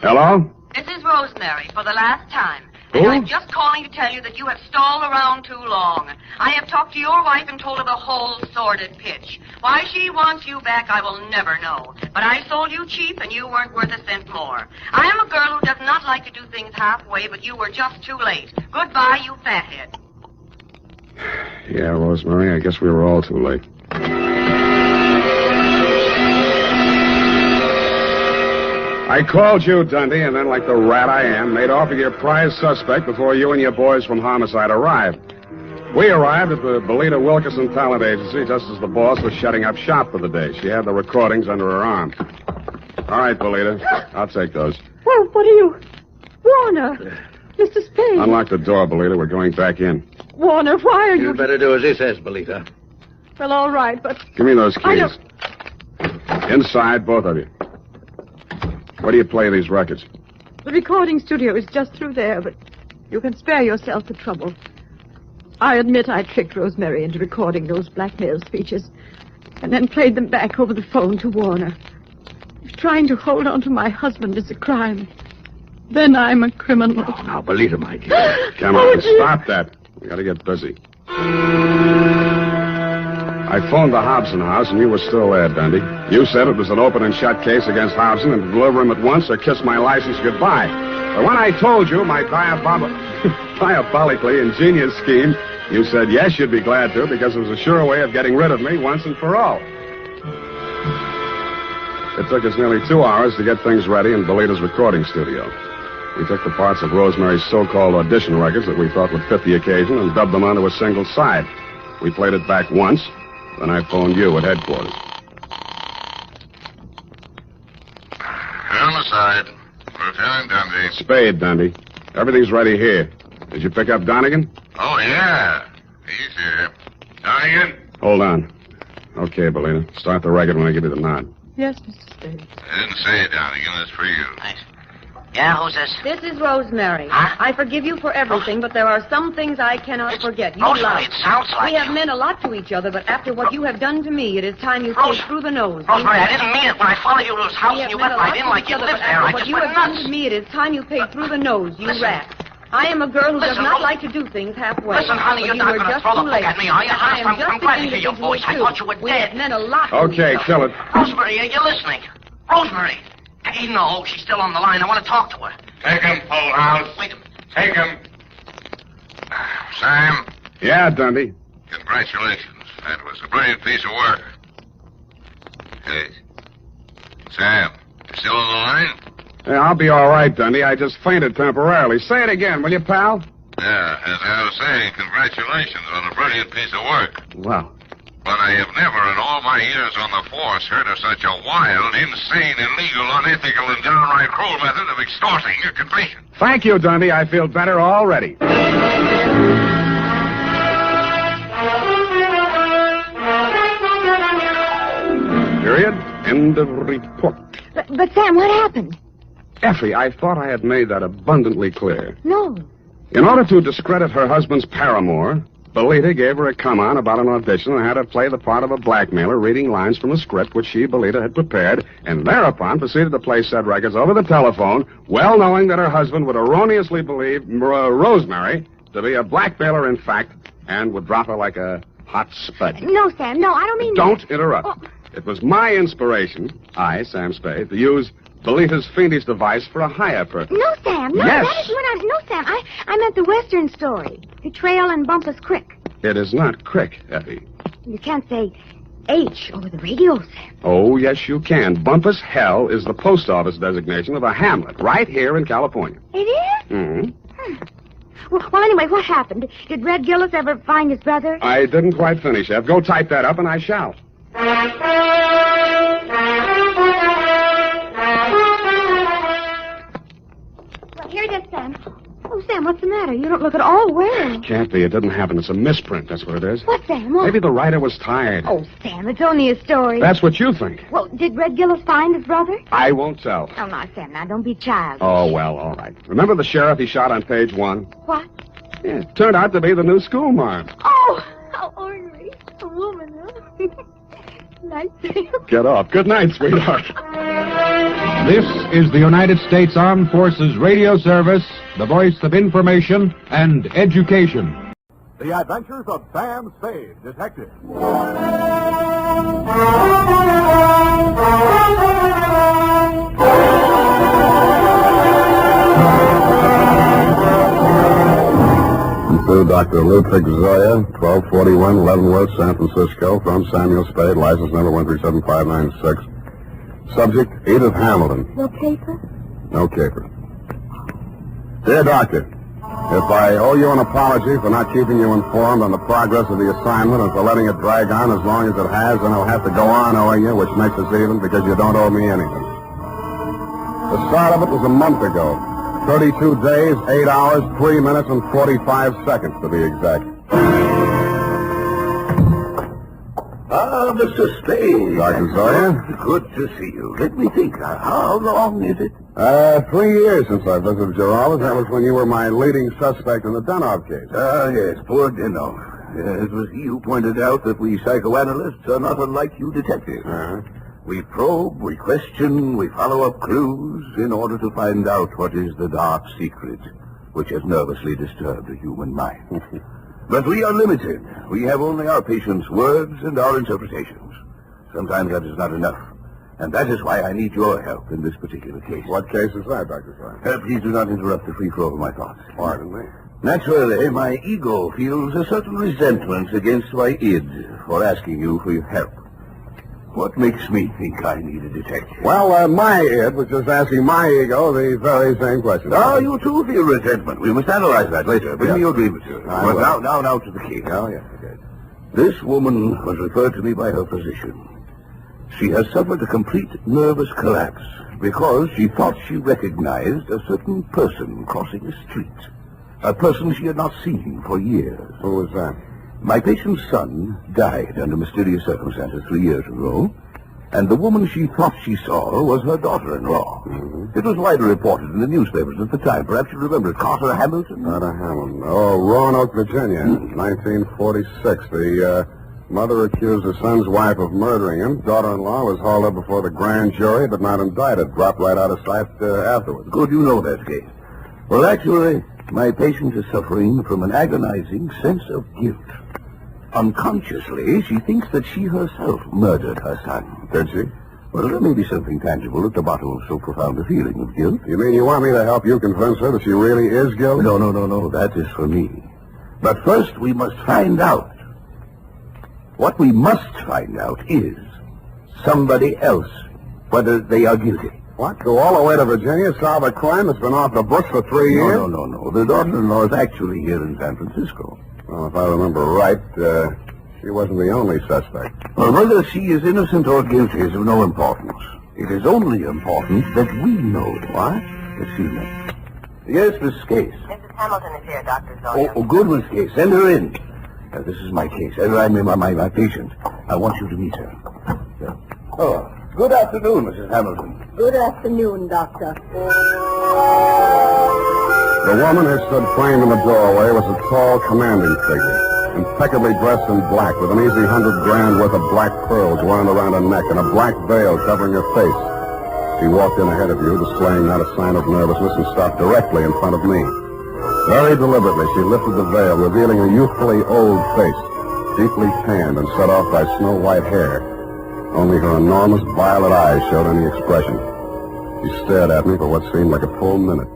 Hello? This is Rosemary for the last time. Who? And I'm just calling to tell you that you have stalled around too long. I have talked to your wife and told her the whole sordid pitch. Why she wants you back, I will never know. But I sold you cheap, and you weren't worth a cent more. I am a girl who does not like to do things halfway, but you were just too late. Goodbye, you fathead. Yeah, Rosemary, I guess we were all too late. I called you, Dundee, and then, like the rat I am, made off with your prize suspect before you and your boys from Homicide arrived. We arrived at the Belita Wilkerson Talent Agency just as the boss was shutting up shop for the day. She had the recordings under her arm. All right, Belita, I'll take those. Well, what are you... Warner! Mr. Spade! Unlock the door, Belita. We're going back in. Warner, why are you... You'd better do as he says, Belita. Well, all right, but... Give me those keys. I don't... Inside, both of you. Where do you play these records? The recording studio is just through there, but you can spare yourself the trouble. I admit I tricked Rosemary into recording those blackmail speeches and then played them back over the phone to Warner. If trying to hold on to my husband is a crime, then I'm a criminal. Oh, now, Belita, my dear. Come on, stop that. We gotta get busy. I phoned the Hobson house, and you were still there, Dundee. You said it was an open and shut case against Hobson, and to deliver him at once or kiss my license goodbye. But when I told you my diabolically ingenious scheme, you said yes, you'd be glad to, because it was a sure way of getting rid of me once and for all. It took us nearly 2 hours to get things ready in Belita's recording studio. We took the parts of Rosemary's so-called audition records that we thought would fit the occasion and dubbed them onto a single side. We played it back once. Then I phoned you at headquarters. Homicide. Lieutenant Dundee. Spade, Dundee. Everything's ready here. Did you pick up Donegan? Oh, yeah. He's here. Donegan? Hold on. Okay, Belita. Start the record when I give you the nod. Yes, Mr. Spade. I didn't say it, Donegan. That's for you. Nice. Yeah, who's this? This is Rosemary. Huh? I forgive you for everything, but there are some things I cannot forget. You Rosemary, lied. it sounds like We have you. meant a lot to each other, but after what you have done to me, it is time you take through the nose. Rosemary, I didn't mean it. When I followed you to his house and you went right in like you lived there, I What just you went have done nuts. to me, it is time you paid through the nose, you rat. I am a girl who does not like to do things halfway. Listen, honey, but you're you not were going to just throw the too book late. at me, are you? I am just I'm glad to hear beginning your to voice. think I thought you were We dead. have meant a lot to Okay, each other. kill it. Rosemary, are you listening? Rosemary. Hey, no, she's still on the line. I want to talk to her. Take him, House. Wait a minute. Take him. Sam, Yeah, Dundee. congratulations. That was a brilliant piece of work. Hey, Sam, you still on the line? Yeah, I'll be all right, Dundee. I just fainted temporarily. Say it again, will you, pal? Yeah, as I was saying, congratulations on a brilliant piece of work. Wow. But I have never in all my years on the force heard of such a wild, insane, illegal, unethical, and downright cruel method of extorting your confession. Thank you, Dundee. I feel better already. Period. End of report. But Sam, what happened? Effie, I thought I had made that abundantly clear. No. In order to discredit her husband's paramour, Belita gave her a come-on about an audition and had her play the part of a blackmailer reading lines from a script which she, Belita, had prepared, and thereupon proceeded to play said records over the telephone, well knowing that her husband would erroneously believe Rosemary to be a blackmailer in fact, and would drop her like a hot spud. No, Sam, no, I don't mean Don't that. interrupt. Oh. It was my inspiration, I, Sam Spade, to use Belita's fiendish device for a higher purpose. No, Sam, no, Yes. that is what I'm... No, Sam, I meant the Western story. Betrayal in Bumpus Creek. It is not Crick, Effie. You can't say H over the radio, Sam. Oh, yes, you can. Bumpus Hell is the post office designation of a hamlet right here in California. It is? Mm-hmm. Well, anyway, what happened? Did Red Gillis ever find his brother? I didn't quite finish, Ev. Go type that up, and I shall. Well, here it is, Sam. Oh, Sam, what's the matter? You don't look at all well. Can't be. It didn't happen. It's a misprint. That's what it is. What, Sam? What? Maybe the writer was tired. Oh, Sam, it's only a story. That's what you think. Well, did Red Gillis find his brother? I won't tell. Oh, no, Sam, now don't be childish. Oh, well, all right. Remember the sheriff he shot on page 1? What? Yeah, it turned out to be the new schoolmarm. Oh, how ornery. A woman, huh? Night, Sam. Get up. Good night, sweetheart. This is the United States Armed Forces Radio Service, the voice of information and education. The Adventures of Sam Spade, Detective. To Dr. Ludwig Zoya, 1241 Leavenworth, San Francisco, from Samuel Spade, license number 137596. Subject, Edith Hamilton. No paper? No caper. Dear Doctor, if I owe you an apology for not keeping you informed on the progress of the assignment and for letting it drag on as long as it has, then I'll have to go on owing you, which makes us even because you don't owe me anything. The start of it was a month ago. 32 days, 8 hours, 3 minutes, and 45 seconds, to be exact. Ah, Mr. Spade. Dr. Zoya? Good to see you. Let me think. How long is it? 3 years since I visited your office. That was when you were my leading suspect in the Denov case. Ah, yes, poor Denny. It was he who pointed out that we psychoanalysts are not unlike you detectives. Uh-huh. We probe, we question, we follow up clues in order to find out what is the dark secret which has nervously disturbed the human mind. But we are limited. We have only our patients' words and our interpretations. Sometimes that is not enough. And that is why I need your help in this particular case. What case is that, Dr. Zoya? Please do not interrupt the free flow of my thoughts. Pardon me. Naturally, my ego feels a certain resentment against my id for asking you for your help. What makes me think I need a detective? Well, my id was just asking my ego the very same question. Oh, you too feel resentment. We must analyze that later. Bring me your grievances. will. Now to the case. Oh, yes, okay. This woman was referred to me by her physician. She has suffered a complete nervous collapse because she thought she recognized a certain person crossing the street. A person she had not seen for years. Who was that? My patient's son died under mysterious circumstances 3 years ago, and the woman she thought she saw was her daughter-in-law. Mm-hmm. It was widely reported in the newspapers at the time. Perhaps you remember it. Carter Hamilton? Carter Hamilton. Oh, Roanoke, Virginia, 1946. The mother accused her son's wife of murdering him. Daughter-in-law was hauled up before the grand jury, but not indicted. Dropped right out of sight afterwards. Good, you know that case. Well, actually, my patient is suffering from an agonizing sense of guilt. Unconsciously, she thinks that she herself murdered her son. Did she? Well, there may be something tangible at the bottom of so profound a feeling of guilt. You mean you want me to help you convince her that she really is guilty? No. That is for me. But first, we must find out. What we must find out is somebody else, whether they are guilty. What? Go all the way to Virginia, solve a crime that's been off the books for 3 years? No. The daughter-in-law is actually here in San Francisco. Well, if I remember right, she wasn't the only suspect. Well, whether she is innocent or guilty is of no importance. It is only important that we know. What? Excuse me. Yes, Miss Case. Mrs. Hamilton is here, Dr. Zoya. Oh, good, Miss Case. Send her in. This is my case. I mean, my patient. I want you to meet her. Oh, Good afternoon, Mrs. Hamilton. Good afternoon, Doctor. The woman who stood framed in the doorway was a tall, commanding figure, impeccably dressed in black, with an easy $100,000 worth of black pearls wound around her neck and a black veil covering her face. She walked in ahead of you, displaying not a sign of nervousness, and stopped directly in front of me. Very deliberately, she lifted the veil, revealing a youthfully old face, deeply tanned and set off by snow-white hair. Only her enormous violet eyes showed any expression. She stared at me for what seemed like a full minute.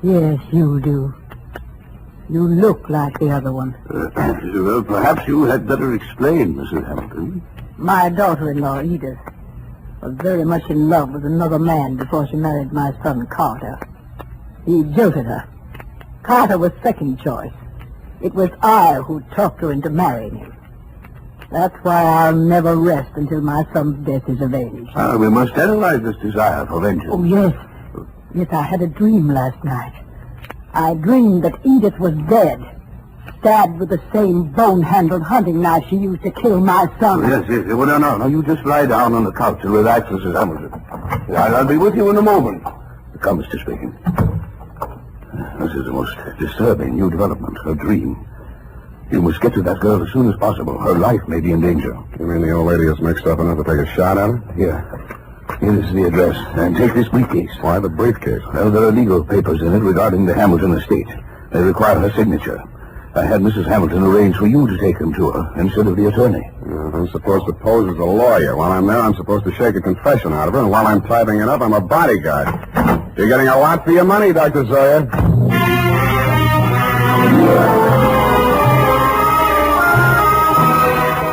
Yes, you do. You look like the other one. Well, perhaps you had better explain, Mrs. Hamilton. My daughter-in-law, Edith, was very much in love with another man before she married my son, Carter. He jilted her. Carter was second choice. It was I who talked her into marrying him. That's why I'll never rest until my son's death is avenged. We must analyze this desire for vengeance. Oh, yes. Yes, I had a dream last night. I dreamed that Edith was dead, stabbed with the same bone-handled hunting knife she used to kill my son. Yes. Well, no. You just lie down on the couch and relax, Mrs. Hamilton. I'll be with you in a moment. Come, Mr. Spade. This is the most disturbing new development, her dream. You must get to that girl as soon as possible. Her life may be in danger. You mean the old lady is mixed up enough to take a shot at her? Here is the address. And take this briefcase. Why the briefcase? Well, there are legal papers in it regarding the Hamilton estate. They require her signature. I had Mrs. Hamilton arrange for you to take them to her instead of the attorney. I'm supposed to pose as a lawyer. While I'm there, I'm supposed to shake a confession out of her, and while I'm typing it up, I'm a bodyguard. You're getting a lot for your money, Dr. Sawyer.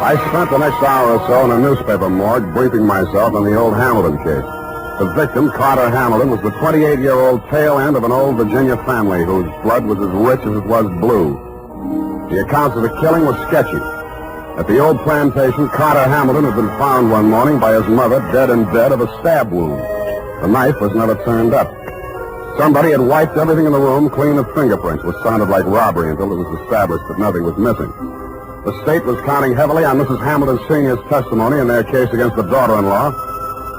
I spent the next hour or so in a newspaper morgue briefing myself on the old Hamilton case. The victim, Carter Hamilton, was the 28-year-old tail end of an old Virginia family whose blood was as rich as it was blue. The accounts of the killing were sketchy. At the old plantation, Carter Hamilton had been found one morning by his mother dead in bed of a stab wound. The knife was never turned up. Somebody had wiped everything in the room clean of fingerprints, which sounded like robbery until it was established that nothing was missing. The state was counting heavily on Mrs. Hamilton Sr.'s testimony in their case against the daughter-in-law.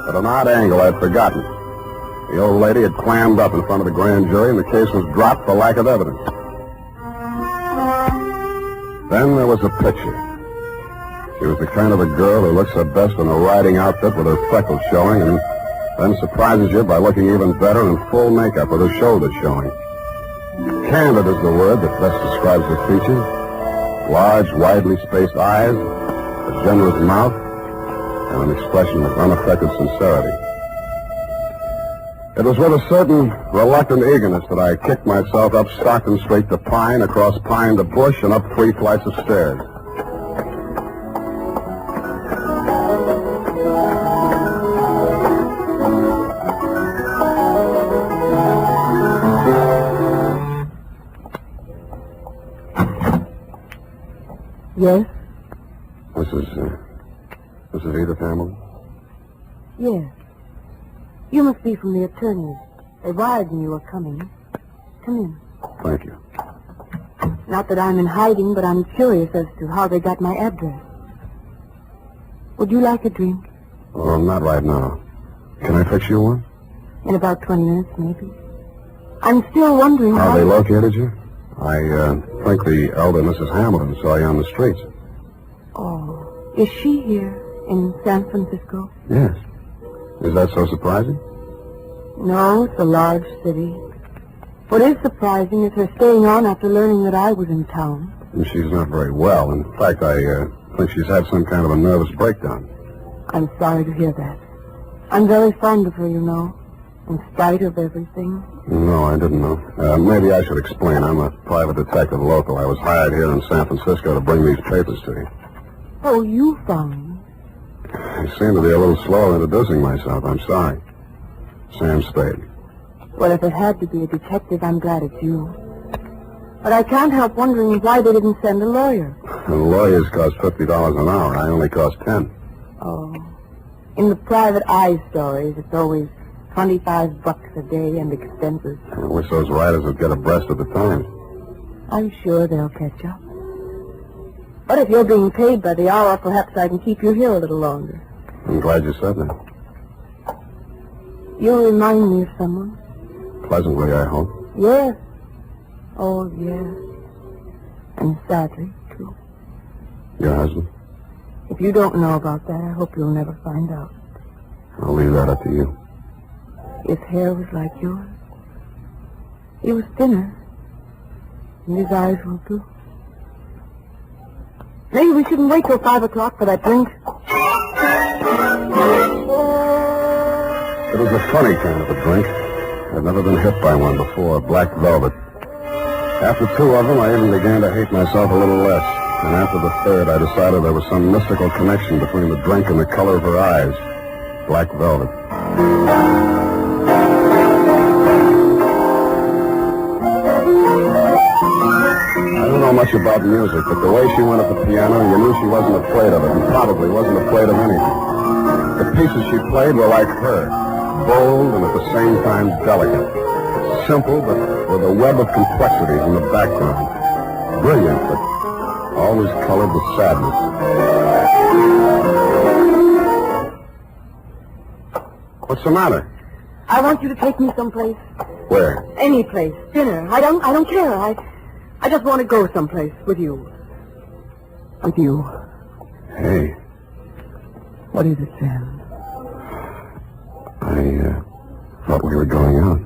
At an odd angle I'd forgotten. The old lady had clammed up in front of the grand jury, and the case was dropped for lack of evidence. Then there was a picture. She was the kind of a girl who looks her best in a riding outfit with her freckles showing, and then surprises you by looking even better in full makeup with her shoulders showing. Candid is the word that best describes her features. Large, widely spaced eyes, a generous mouth, and an expression of unaffected sincerity. It was with a certain reluctant eagerness that I kicked myself up Stockton Street to Pine, across Pine to Bush, and up 3 flights of stairs. Yes? Mrs. Edith Hamilton? Yes. You must be from the attorneys. They wired me you were coming. Come in. Thank you. Not that I'm in hiding, but I'm curious as to how they got my address. Would you like a drink? Oh, not right now. Can I fix you one? In about 20 minutes, maybe. I'm still wondering how they located you? I think the elder Mrs. Hamilton saw you on the streets. Oh, is she here in San Francisco? Yes. Is that so surprising? No, it's a large city. What is surprising is her staying on after learning that I was in town. And she's not very well. In fact, I think she's had some kind of a nervous breakdown. I'm sorry to hear that. I'm very fond of her, you know, in spite of everything. No, I didn't know. Maybe I should explain. I'm a private detective local. I was hired here in San Francisco to bring these papers to you. Oh, you found me. I seem to be a little slow introducing myself. I'm sorry. Sam Spade. Well, if it had to be a detective, I'm glad it's you. But I can't help wondering why they didn't send a lawyer. And lawyers cost $50 an hour. I only cost 10. Oh. In the private eye stories, it's always $25 a day and expenses. I wish those writers would get abreast of the times. I'm sure they'll catch up. But if you're being paid by the hour, perhaps I can keep you here a little longer. I'm glad you said that. You remind me of someone. Pleasantly, I hope. Yes. Oh, yes. And sadly, too. Your husband? If you don't know about that, I hope you'll never find out. I'll leave that up to you. His hair was like yours. He was thinner. And his eyes were blue. Maybe we shouldn't wait till 5 o'clock for that drink. It was a funny kind of a drink. I'd never been hit by one before, black velvet. After 2 of them, I even began to hate myself a little less. And after the third, I decided there was some mystical connection between the drink and the color of her eyes. Black velvet. I don't know much about music, but the way she went at the piano, you knew she wasn't afraid of it, and probably wasn't afraid of anything. The pieces she played were like her, bold and at the same time delicate. Simple, but with a web of complexities in the background. Brilliant, but always colored with sadness. What's the matter? I want you to take me someplace. Where? Any place. Dinner. I don't care. I just want to go someplace with you. With you. Hey. What is it, Sam? I thought we were going out.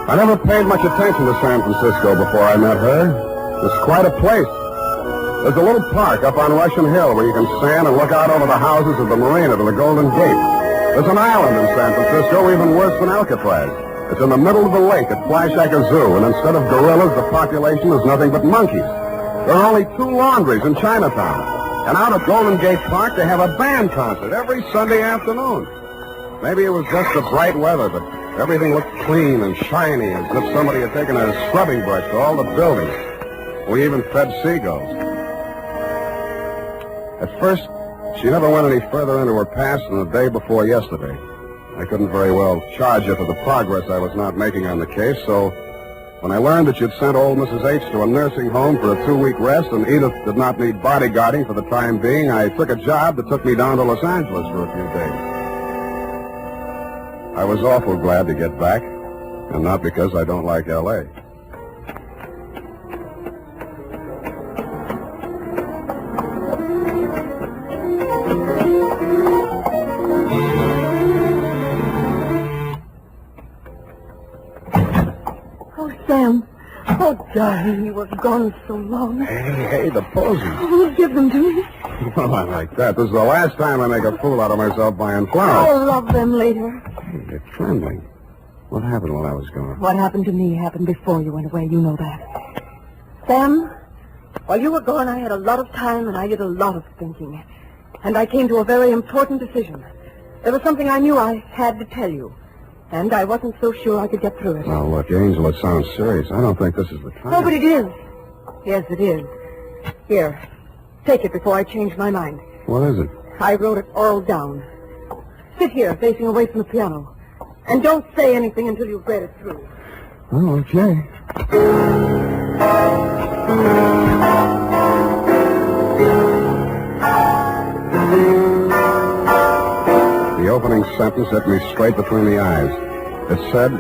I never paid much attention to San Francisco before I met her. It's quite a place. There's a little park up on Russian Hill where you can stand and look out over the houses of the marina to the Golden Gate. There's an island in San Francisco even worse than Alcatraz. It's in the middle of the lake at Flashacre Zoo, and instead of gorillas, the population is nothing but monkeys. There are only 2 laundries in Chinatown. And out at Golden Gate Park, they have a band concert every Sunday afternoon. Maybe it was just the bright weather, but everything looked clean and shiny, as if somebody had taken a scrubbing brush to all the buildings. We even fed seagulls. At first, she never went any further into her past than the day before yesterday. I couldn't very well charge her for the progress I was not making on the case, so when I learned that you'd sent old Mrs. H to a nursing home for a 2-week rest and Edith did not need bodyguarding for the time being, I took a job that took me down to Los Angeles for a few days. I was awful glad to get back, and not because I don't like L.A. Sam. Oh, darling, you were gone so long. Hey, the posies. Oh, give them to me. Well, I like that. This is the last time I make a fool out of myself buying flowers. I'll love them later. Hey, you're trembling. What happened while I was gone? What happened to me happened before you went away. You know that. Sam, while you were gone, I had a lot of time and I did a lot of thinking. And I came to a very important decision. There was something I knew I had to tell you. And I wasn't so sure I could get through it. Now, look, Angel, it sounds serious. I don't think this is the time. No, but it is. Yes, it is. Here, take it before I change my mind. What is it? I wrote it all down. Sit here, facing away from the piano. And don't say anything until you've read it through. Oh, okay. The opening sentence hit me straight between the eyes. It said,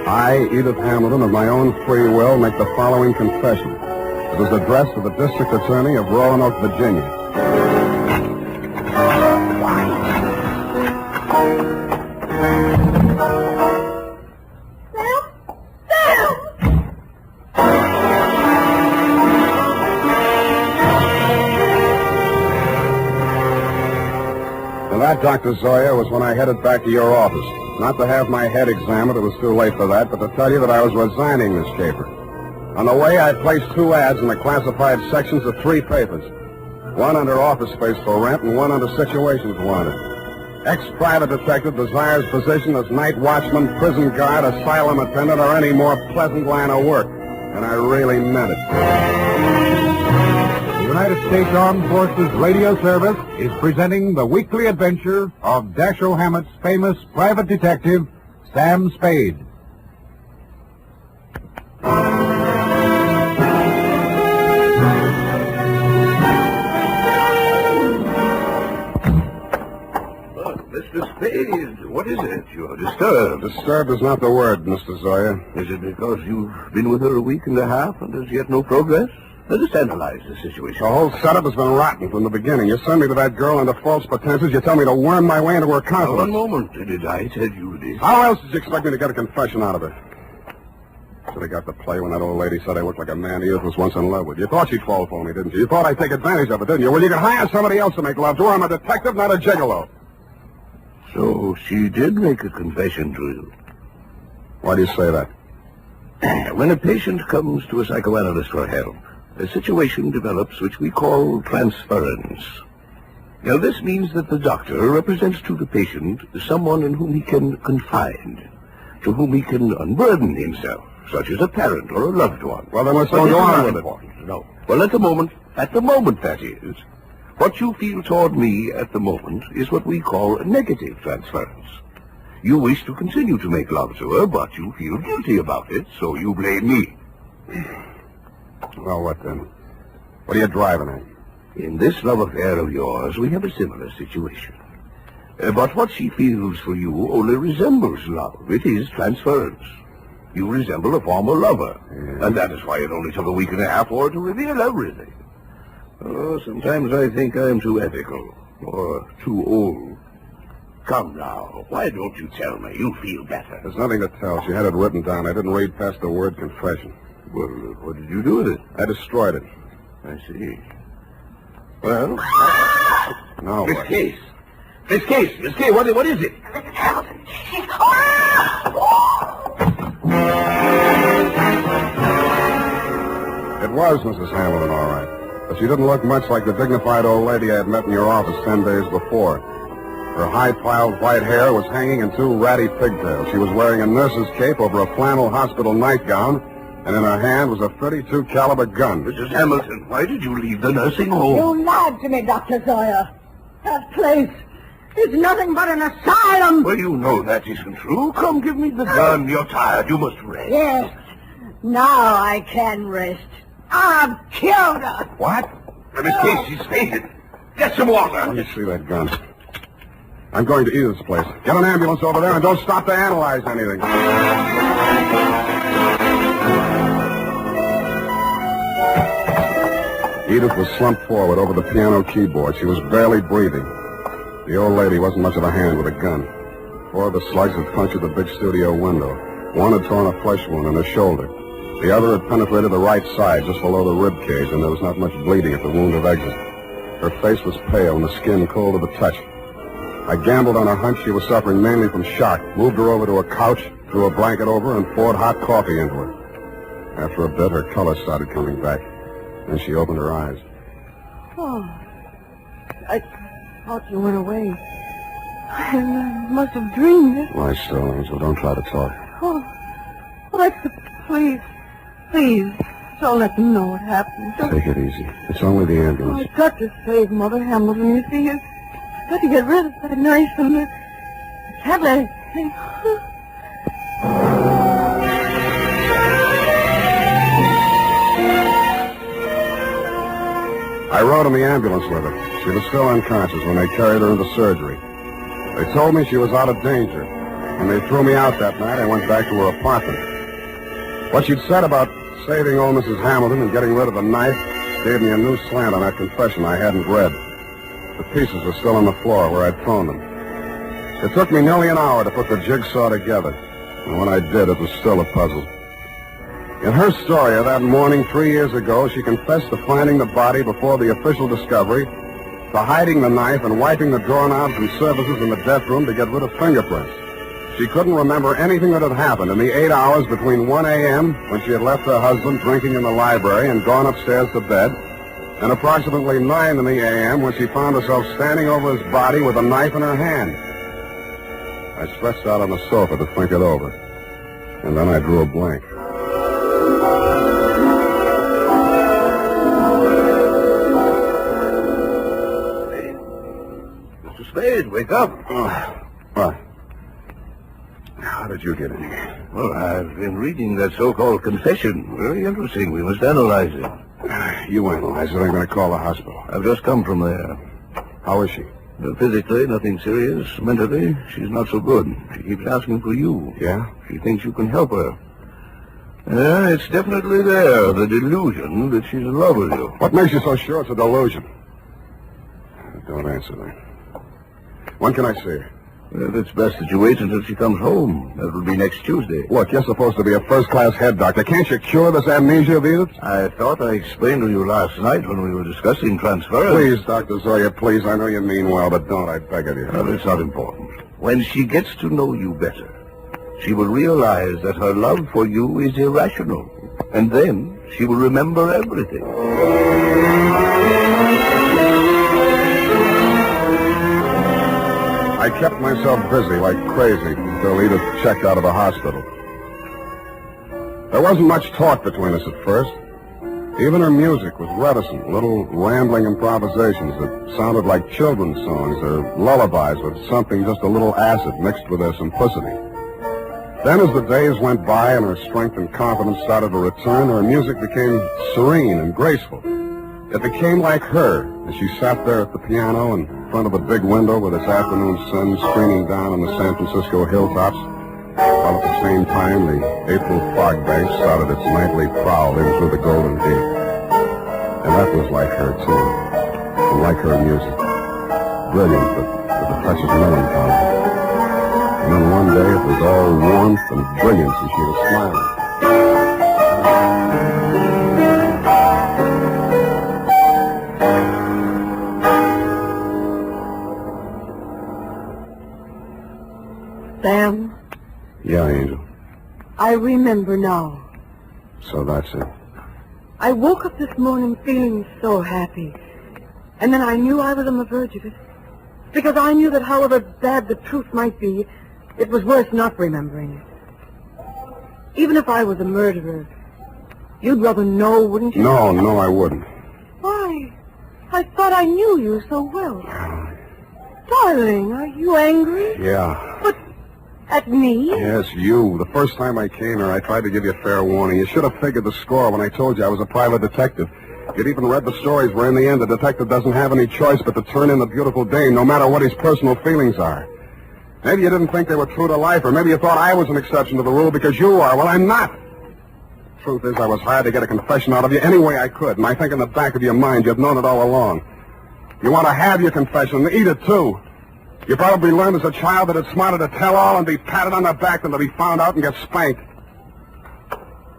I, Edith Hamilton, of my own free will, make the following confession. It was addressed to the District Attorney of Roanoke, Virginia. That, Dr. Zoya, was when I headed back to your office. Not to have my head examined, it was too late for that, but to tell you that I was resigning this caper. On the way, I placed 2 ads in the classified sections of 3 papers. One under office space for rent and one under situations wanted. Ex-private detective desires position as night watchman, prison guard, asylum attendant, or any more pleasant line of work. And I really meant it. The United States Armed Forces Radio Service is presenting the weekly adventure of Dashiell Hammett's famous private detective, Sam Spade. disturbed. Disturbed is not the word, Mr. Zoya. Is it because you've been with her a week and a half and there's yet no progress? Let us analyze the situation. The whole setup has been rotten from the beginning. You send me to that girl under false pretenses. You tell me to worm my way into her confidence. One moment. Did I tell you this? How else did you expect me to get a confession out of her? Should have got the play when that old lady said I looked like a man Edith was once in love with. You thought she'd fall for me, didn't you? You thought I'd take advantage of it, didn't you? Well, you could hire somebody else to make love to her. I'm a detective, not a gigolo. So she did make a confession to you. Why do you say that? When a patient comes to a psychoanalyst for help, a situation develops which we call transference. Now, this means that the doctor represents to the patient someone in whom he can confide, to whom he can unburden himself, such as a parent or a loved one. Well, then let's don't go on with it. No. Well, at the moment, that is, what you feel toward me at the moment is what we call a negative transference. You wish to continue to make love to her, but you feel guilty about it, so you blame me. Well, what then? What are you driving at? In this love affair of yours, we have a similar situation. But what she feels for you only resembles love. It is transference. You resemble a former lover, and that is why it only took a week and a half for her to reveal everything. Oh, sometimes I think I am too ethical, or too old. Come now, why don't you tell me? You feel better. There's nothing to tell. She had it written down. I didn't read past the word confession. Well, what did you do with it? I destroyed it. I see. Well, no. Miss Case, what is it? Hamilton, she's... It was Mrs. Hamilton, all right. But she didn't look much like the dignified old lady I had met in your office 10 days before. Her high-piled white hair was hanging in 2 ratty pigtails. She was wearing a nurse's cape over a flannel hospital nightgown, and in her hand was a .32 caliber gun. Mrs. Hamilton, why did you leave the nursing home? You lied to me, Dr. Zoya. That place is nothing but an asylum. Well, you know that isn't true. Come, give me the gun. You're tired. You must rest. Yes. Now I can rest. I've killed her. What? Miss Case, she's fainted. Get some water. Let me see that gun. I'm going to Edith's place. Get an ambulance over there and don't stop to analyze anything. Edith was slumped forward over the piano keyboard. She was barely breathing. The old lady wasn't much of a hand with a gun. 4 of the slugs had punctured the big studio window. 1 had torn a flesh wound in her shoulder. The other had penetrated the right side, just below the rib cage, and there was not much bleeding at the wound of exit. Her face was pale and the skin cold to the touch. I gambled on a hunch she was suffering mainly from shock, moved her over to a couch, threw a blanket over her, and poured hot coffee into her. After a bit, her color started coming back. Then she opened her eyes. Oh, I thought you went away. I must have dreamed it. Lie still, Angel. Don't try to talk. Oh, Alexa, please, don't let them know what happened. Take it easy. It's only the ambulance. I've got to save Mother Hamilton. You see, I've got to get rid of that nurse and I can't let it think. I rode in the ambulance with her. She was still unconscious when they carried her into surgery. They told me she was out of danger. When they threw me out that night, I went back to her apartment. What she'd said about saving old Mrs. Hamilton and getting rid of the knife gave me a new slant on that confession I hadn't read. The pieces were still on the floor where I'd thrown them. It took me nearly an hour to put the jigsaw together. And when I did, it was still a puzzle. In her story of that morning 3 years ago, she confessed to finding the body before the official discovery, to hiding the knife and wiping the doorknobs and surfaces in the death room to get rid of fingerprints. She couldn't remember anything that had happened in the 8 hours between 1 a.m., when she had left her husband drinking in the library and gone upstairs to bed, and approximately 9 in the a.m. when she found herself standing over his body with a knife in her hand. I stretched out on the sofa to think it over, and then I drew a blank. Mr. Spade, wake up. What? How did you get in here? Well, I've been reading that so-called confession. Very interesting. We must analyze it. You analyze it. I'm going to call the hospital. I've just come from there. How is she? Physically, nothing serious. Mentally, she's not so good. She keeps asking for you. Yeah? She thinks you can help her. Yeah, it's definitely there, the delusion that she's in love with you. What makes you so sure it's a delusion? Don't answer that. When can I see her? Well, it's best that you wait until she comes home. That will be next Tuesday. Look, you're supposed to be a first-class head doctor. Can't you cure this amnesia of Edith? I thought I explained to you last night when we were discussing transference. Please, Dr. Zoya, please. I know you mean well, but don't. I beg of you. Well, it's not important. When she gets to know you better, she will realize that her love for you is irrational. And then she will remember everything. I kept myself busy like crazy until Edith checked out of the hospital. There wasn't much talk between us at first. Even her music was reticent, little rambling improvisations that sounded like children's songs or lullabies with something just a little acid mixed with their simplicity. Then as the days went by and her strength and confidence started to return, her music became serene and graceful. It became like her as she sat there at the piano in front of a big window with its afternoon sun streaming down on the San Francisco hilltops, while at the same time the April fog bank started its nightly prowl in through the Golden Gate. And that was like her, too, and like her music. Brilliant, but with a touch of melancholy. And then one day it was all warmth and brilliance and she was smiling. Sam? Yeah, Angel. I remember now. So that's it. I woke up this morning feeling so happy. And then I knew I was on the verge of it. Because I knew that however bad the truth might be, it was worse not remembering it. Even if I was a murderer, you'd rather know, wouldn't you? No, I wouldn't. Why? I thought I knew you so well. Darling, are you angry? Yeah. But at me? Yes, you. The first time I came here, I tried to give you a fair warning. You should have figured the score when I told you I was a private detective. You'd even read the stories where in the end the detective doesn't have any choice but to turn in the beautiful dame, no matter what his personal feelings are. Maybe you didn't think they were true to life, or maybe you thought I was an exception to the rule because you are. Well, I'm not. Truth is, I was hired to get a confession out of you any way I could, and I think in the back of your mind you've known it all along. You want to have your confession, and eat it too. You probably learned as a child that it's smarter to tell all and be patted on the back than to be found out and get spanked.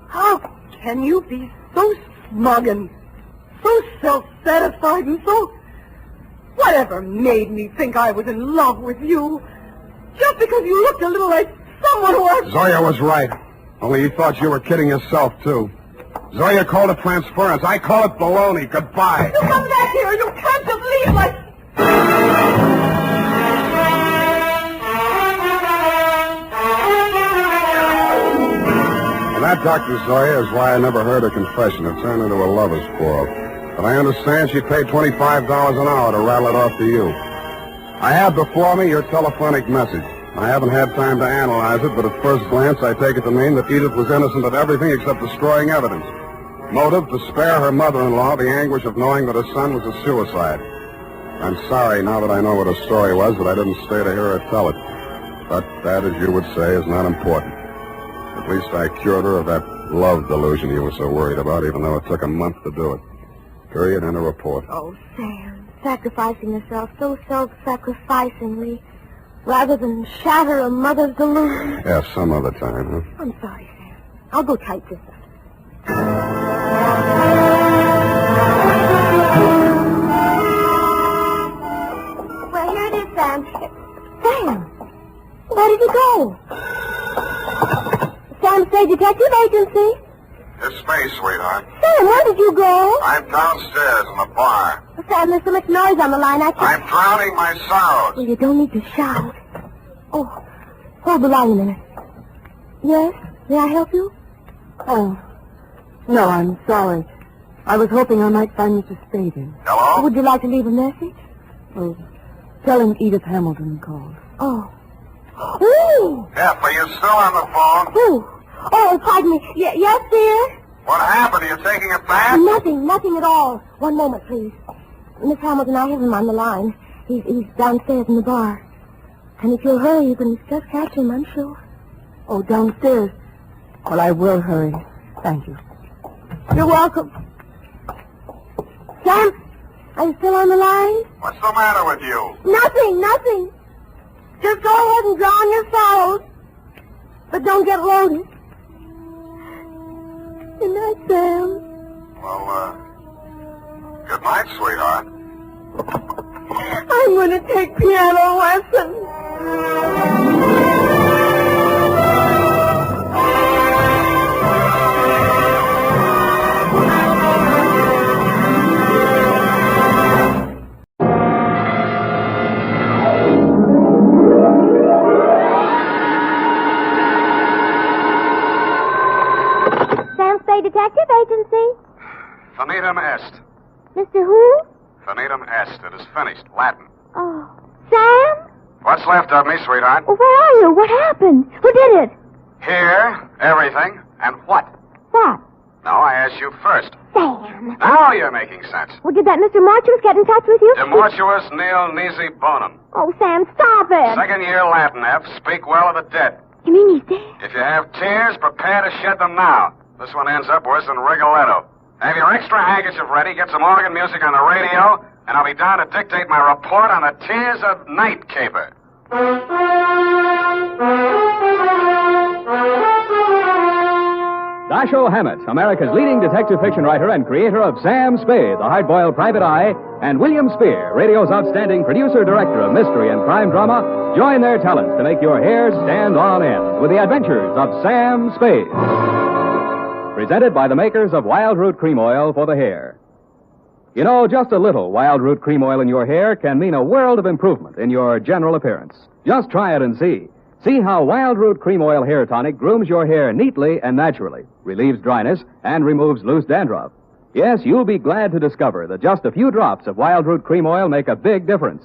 How can you be so smug and so self-satisfied and so... Whatever made me think I was in love with you? Just because you looked a little like someone who was... Zoya was right. Only you thought you were kidding yourself, too. Zoya called it transference. I call it baloney. Goodbye. You come back here. You can't just leave like... And that, Dr. Zoya, is why I never heard her confession. It turned into a lover's quarrel. But I understand she paid $25 an hour to rattle it off to you. I have before me your telephonic message. I haven't had time to analyze it, but at first glance I take it to mean that Edith was innocent of everything except destroying evidence. Motive, to spare her mother-in-law the anguish of knowing that her son was a suicide. I'm sorry, now that I know what her story was, that I didn't stay to hear her tell it. But that, as you would say, is not important. At least I cured her of that love delusion you were so worried about, even though it took a month to do it. Period, and a report. Oh, Sam, sacrificing yourself so self-sacrificingly, rather than shatter a mother's delusion. Yeah, some other time, huh? I'm sorry, Sam. I'll go type this up. Well, here it is, Sam. Sam, where did you go? Sam Spade Detective Agency. It's space, sweetheart. Sam, where did you go? I'm downstairs in the bar. Sam, there's so much noise on the line, I can't... I'm drowning my sorrows. Well, you don't need to shout. Oh, hold the line a minute. Yes? May I help you? Oh, no, I'm sorry. I was hoping I might find Mr. Spade. Hello? Would you like to leave a message? Oh, tell him Edith Hamilton called. Oh. Ooh! F, are you still on the phone? Ooh. Oh, pardon me. Yes, dear? What happened? Are you taking a bath? Nothing at all. One moment, please. Miss Hamilton, I have him on the line. He's downstairs in the bar. And if you'll hurry, you can just catch him, I'm sure. Oh, downstairs. Well, I will hurry. Thank you. You're welcome. Sam, are you still on the line? What's the matter with you? Nothing. Just go ahead and draw on your fouls. But don't get loaded. Good night, Sam. Well, good night, sweetheart. I'm going to take piano lessons. Sam Spade Detective Agency. Finitum est. Mr. Who? Finitum est. It is finished. Latin. Oh, Sam? What's left of me, sweetheart? Well, where are you? What happened? Who did it? Here, everything, and what? What? No, I asked you first. Sam. Now you're making sense. Well, did that Mr. Marchus get in touch with you? Demortuus nil nisi bonum. Oh, Sam, stop it. Second year Latin, F. Speak well of the dead. You mean he's dead? If you have tears, prepare to shed them now. This one ends up worse than Rigoletto. Have your extra handkerchief ready, get some organ music on the radio, and I'll be down to dictate my report on the Tears of Night caper. Dashiell Hammett, America's leading detective fiction writer and creator of Sam Spade, the hard-boiled private eye, and William Spear, radio's outstanding producer-director of mystery and crime drama, join their talents to make your hair stand on end with the Adventures of Sam Spade. Presented by the makers of Wild Root Cream Oil for the hair. You know, just a little Wild Root Cream Oil in your hair can mean a world of improvement in your general appearance. Just try it and see. See how Wild Root Cream Oil Hair Tonic grooms your hair neatly and naturally, relieves dryness, and removes loose dandruff. Yes, you'll be glad to discover that just a few drops of Wild Root Cream Oil make a big difference.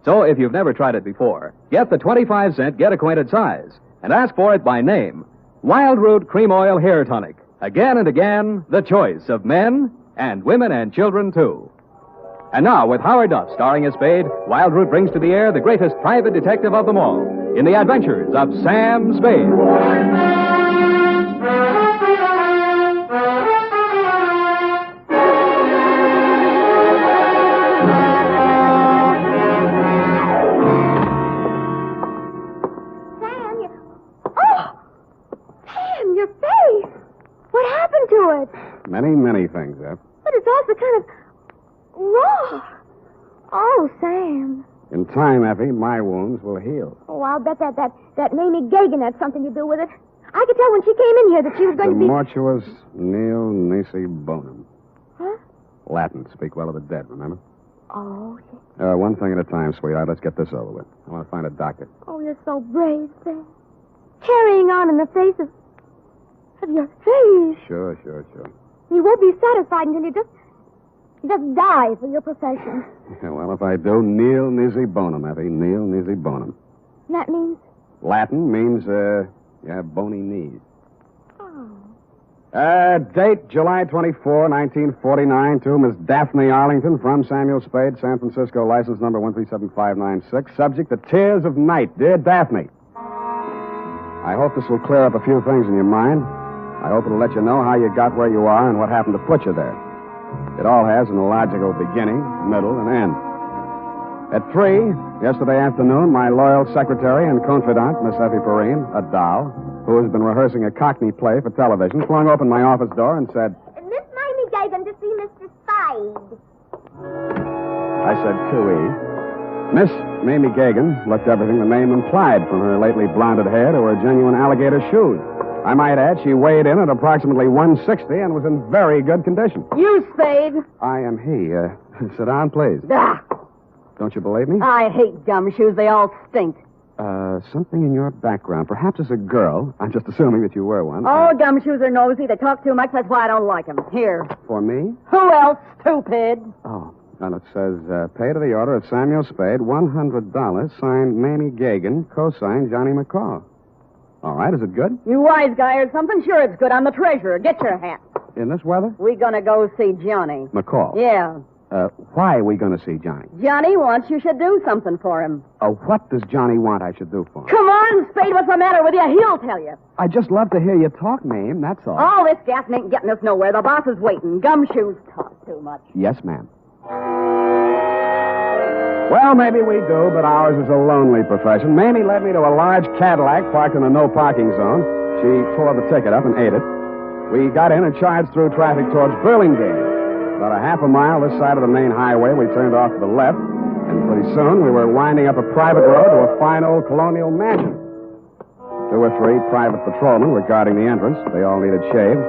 So if you've never tried it before, get the 25-cent get-acquainted size and ask for it by name. Wild Root Cream Oil Hair Tonic. Again and again, the choice of men and women and children, too. And now, with Howard Duff starring as Spade, Wild Root brings to the air the greatest private detective of them all in the Adventures of Sam Spade. Many things, Eph. But it's also kind of raw. Oh, Sam. In time, Effie, my wounds will heal. Oh, I'll bet that Mamie Gagan had something to do with it. I could tell when she came in here that she was going to be... Demortuus nil nisi bonum. Huh? Latin. Speak well of the dead, remember? Oh, One thing at a time, sweetheart. Let's get this over with. I want to find a doctor. Oh, you're so brave, Sam. Carrying on in the face of your face. Sure. You won't be satisfied until you just die for your profession. Yeah, well, if I do, nil nisi bonum, Effie. Nil nisi bonum. That means? Latin means, you have bony knees. Oh. Date, July 24, 1949, to Miss Daphne Arlington from Samuel Spade, San Francisco, license number 137596. Subject, the Tears of Night. Dear Daphne, I hope this will clear up a few things in your mind. I hope it'll let you know how you got where you are and what happened to put you there. It all has an illogical beginning, middle, and end. At 3, yesterday afternoon, my loyal secretary and confidant, Miss Effie Perrine, a doll, who has been rehearsing a Cockney play for television, flung open my office door and said, Miss Mamie Gagan to see Mr. Spade. I said, cooey. Miss Mamie Gagan looked everything the name implied, from her lately blonded hair to her genuine alligator shoes. I might add, she weighed in at approximately 160 and was in very good condition. You, Spade. I am he. Sit down, please. Ah, Don't you believe me? I hate gumshoes. They all stink. Something in your background. Perhaps as a girl. I'm just assuming that you were one. All gumshoes are nosy. They talk too much. That's why I don't like them. Here. For me? Who else, stupid? Oh. And it says, pay to the order of Samuel Spade, $100, signed Mamie Gagan, co-signed Johnny McCall. All right, is it good? You wise guy or something? Sure it's good. I'm the treasurer. Get your hat. In this weather? We gonna go see Johnny. McCall? Yeah. Why are we going to see Johnny? Johnny wants you should do something for him. What does Johnny want I should do for him? Come on, Spade, what's the matter with you? He'll tell you. I just love to hear you talk, Mame, that's all. All this gassing ain't getting us nowhere. The boss is waiting. Gumshoes talk too much. Yes, ma'am. Well, maybe we do, but ours is a lonely profession. Mamie led me to a large Cadillac parked in a no-parking zone. She tore the ticket up and ate it. We got in and charged through traffic towards Burlingame. About a half a mile this side of the main highway, we turned off to the left, and pretty soon we were winding up a private road to a fine old colonial mansion. 2 or 3 private patrolmen were guarding the entrance. They all needed shaved.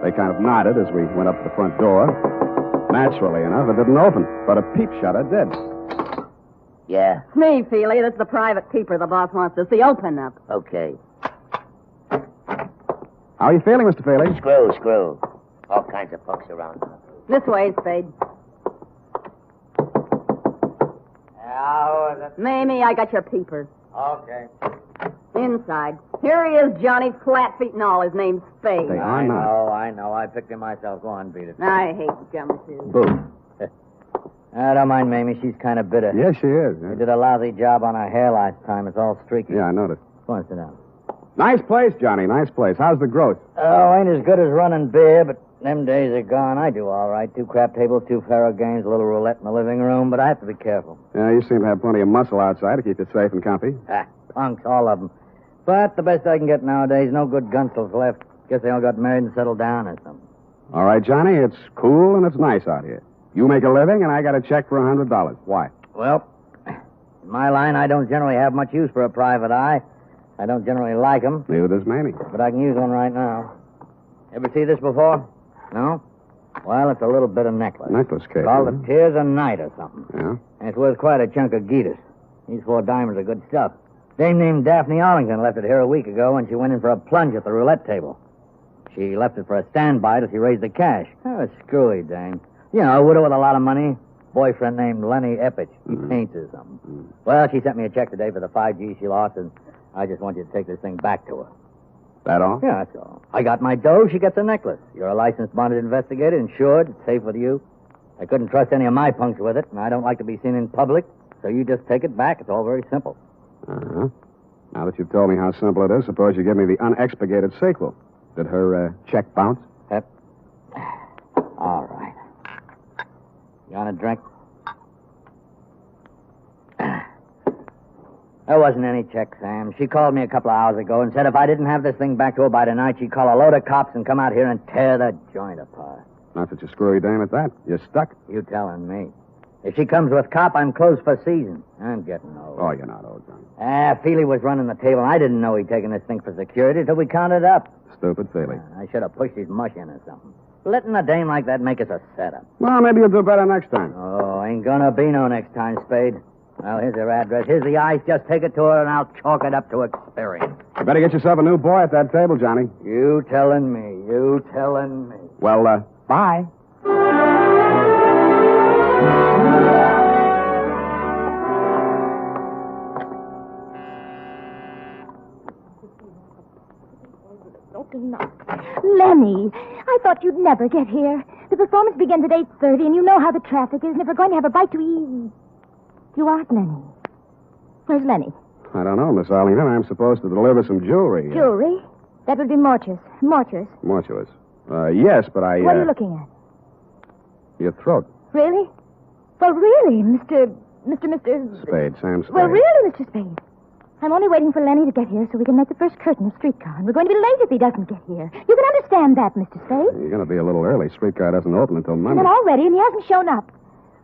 They kind of nodded as we went up to the front door. Naturally enough, it didn't open, but a peep shutter did. Yeah. It's me, Feely. This is the private peeper the boss wants to see. Open up. Okay. How are you feeling, Mr. Feely? Screw. All kinds of folks around. This way, Spade. How is it? Mamie, I got your peepers. Okay. Inside. Here he is, Johnny, flat feet and all. His name's Spade. They are not. I know. I picked him myself. Go on, beat it. I hate gumshoes. Boo. I don't mind Mamie. She's kind of bitter. Yes, she is. We did a lousy job on her hair last time. It's all streaky. Yeah, I noticed. Go on, sit down. Nice place, Johnny. Nice place. How's the growth? Oh, ain't as good as running beer, but them days are gone. I do all right. 2 crap tables, 2 faro games, a little roulette in the living room, but I have to be careful. Yeah, you seem to have plenty of muscle outside to keep you safe and comfy. Punks, all of them. But the best I can get nowadays, no good gunsels left. Guess they all got married and settled down or something. All right, Johnny, it's cool and it's nice out here. You make a living, and I got a check for $100. Why? Well, in my line, I don't generally have much use for a private eye. I don't generally like them. Neither does Mamie. But I can use one right now. Ever see this before? No? Well, it's a little bit of necklace. Necklace case. Called the Tears of Night or something. Yeah? And it's worth quite a chunk of Geetus. These 4 diamonds are good stuff. Dame named Daphne Arlington left it here a week ago when she went in for a plunge at the roulette table. She left it for a standby till she raised the cash. Oh, a screwy dame. You know, a widow with a lot of money. Boyfriend named Lenny Eppich. He paints or something. Well, she sent me a check today for the 5 G's she lost, and I just want you to take this thing back to her. That all? Yeah, that's all. I got my dough, she gets a necklace. You're a licensed bonded investigator, insured, it's safe with you. I couldn't trust any of my punks with it, and I don't like to be seen in public, so you just take it back. It's all very simple. Uh-huh. Now that you've told me how simple it is, suppose you give me the unexpurgated sequel. Did her check bounce? All right. You want a drink? There wasn't any check, Sam. She called me a couple of hours ago and said if I didn't have this thing back to her by tonight, she'd call a load of cops and come out here and tear the joint apart. Not such a screwy dame at that. You're stuck. You telling me. If she comes with cop, I'm closed for season. I'm getting old. Oh, you're not old, Johnny. Feely was running the table. I didn't know he'd taken this thing for security till we counted up. Stupid Feely. I should have pushed his mush in or something. Letting a dame like that make us a setup. Well, maybe you'll do better next time. Oh, ain't gonna be no next time, Spade. Well, here's her address. Here's the ice. Just take it to her, and I'll chalk it up to experience. You better get yourself a new boy at that table, Johnny. You telling me. You telling me. Well, bye. Lenny, I thought you'd never get here. The performance begins at 8:30, and you know how the traffic is, and if we're going to have a bite to eat... You aren't Lenny. Where's Lenny? I don't know, Miss Arlington. I'm supposed to deliver some jewelry. Jewelry? That would be mortuous. Mortuous. Mortuous. Yes, but I... What are you looking at? Your throat. Really? Well, really, Mr. Spade, Sam Spade. Well, really, Mr. Spade. I'm only waiting for Lenny to get here so we can make the first curtain of streetcar. And we're going to be late if he doesn't get here. You can understand that, Mr. Spade. You're going to be a little early. Streetcar doesn't open until Monday. And then already, and he hasn't shown up.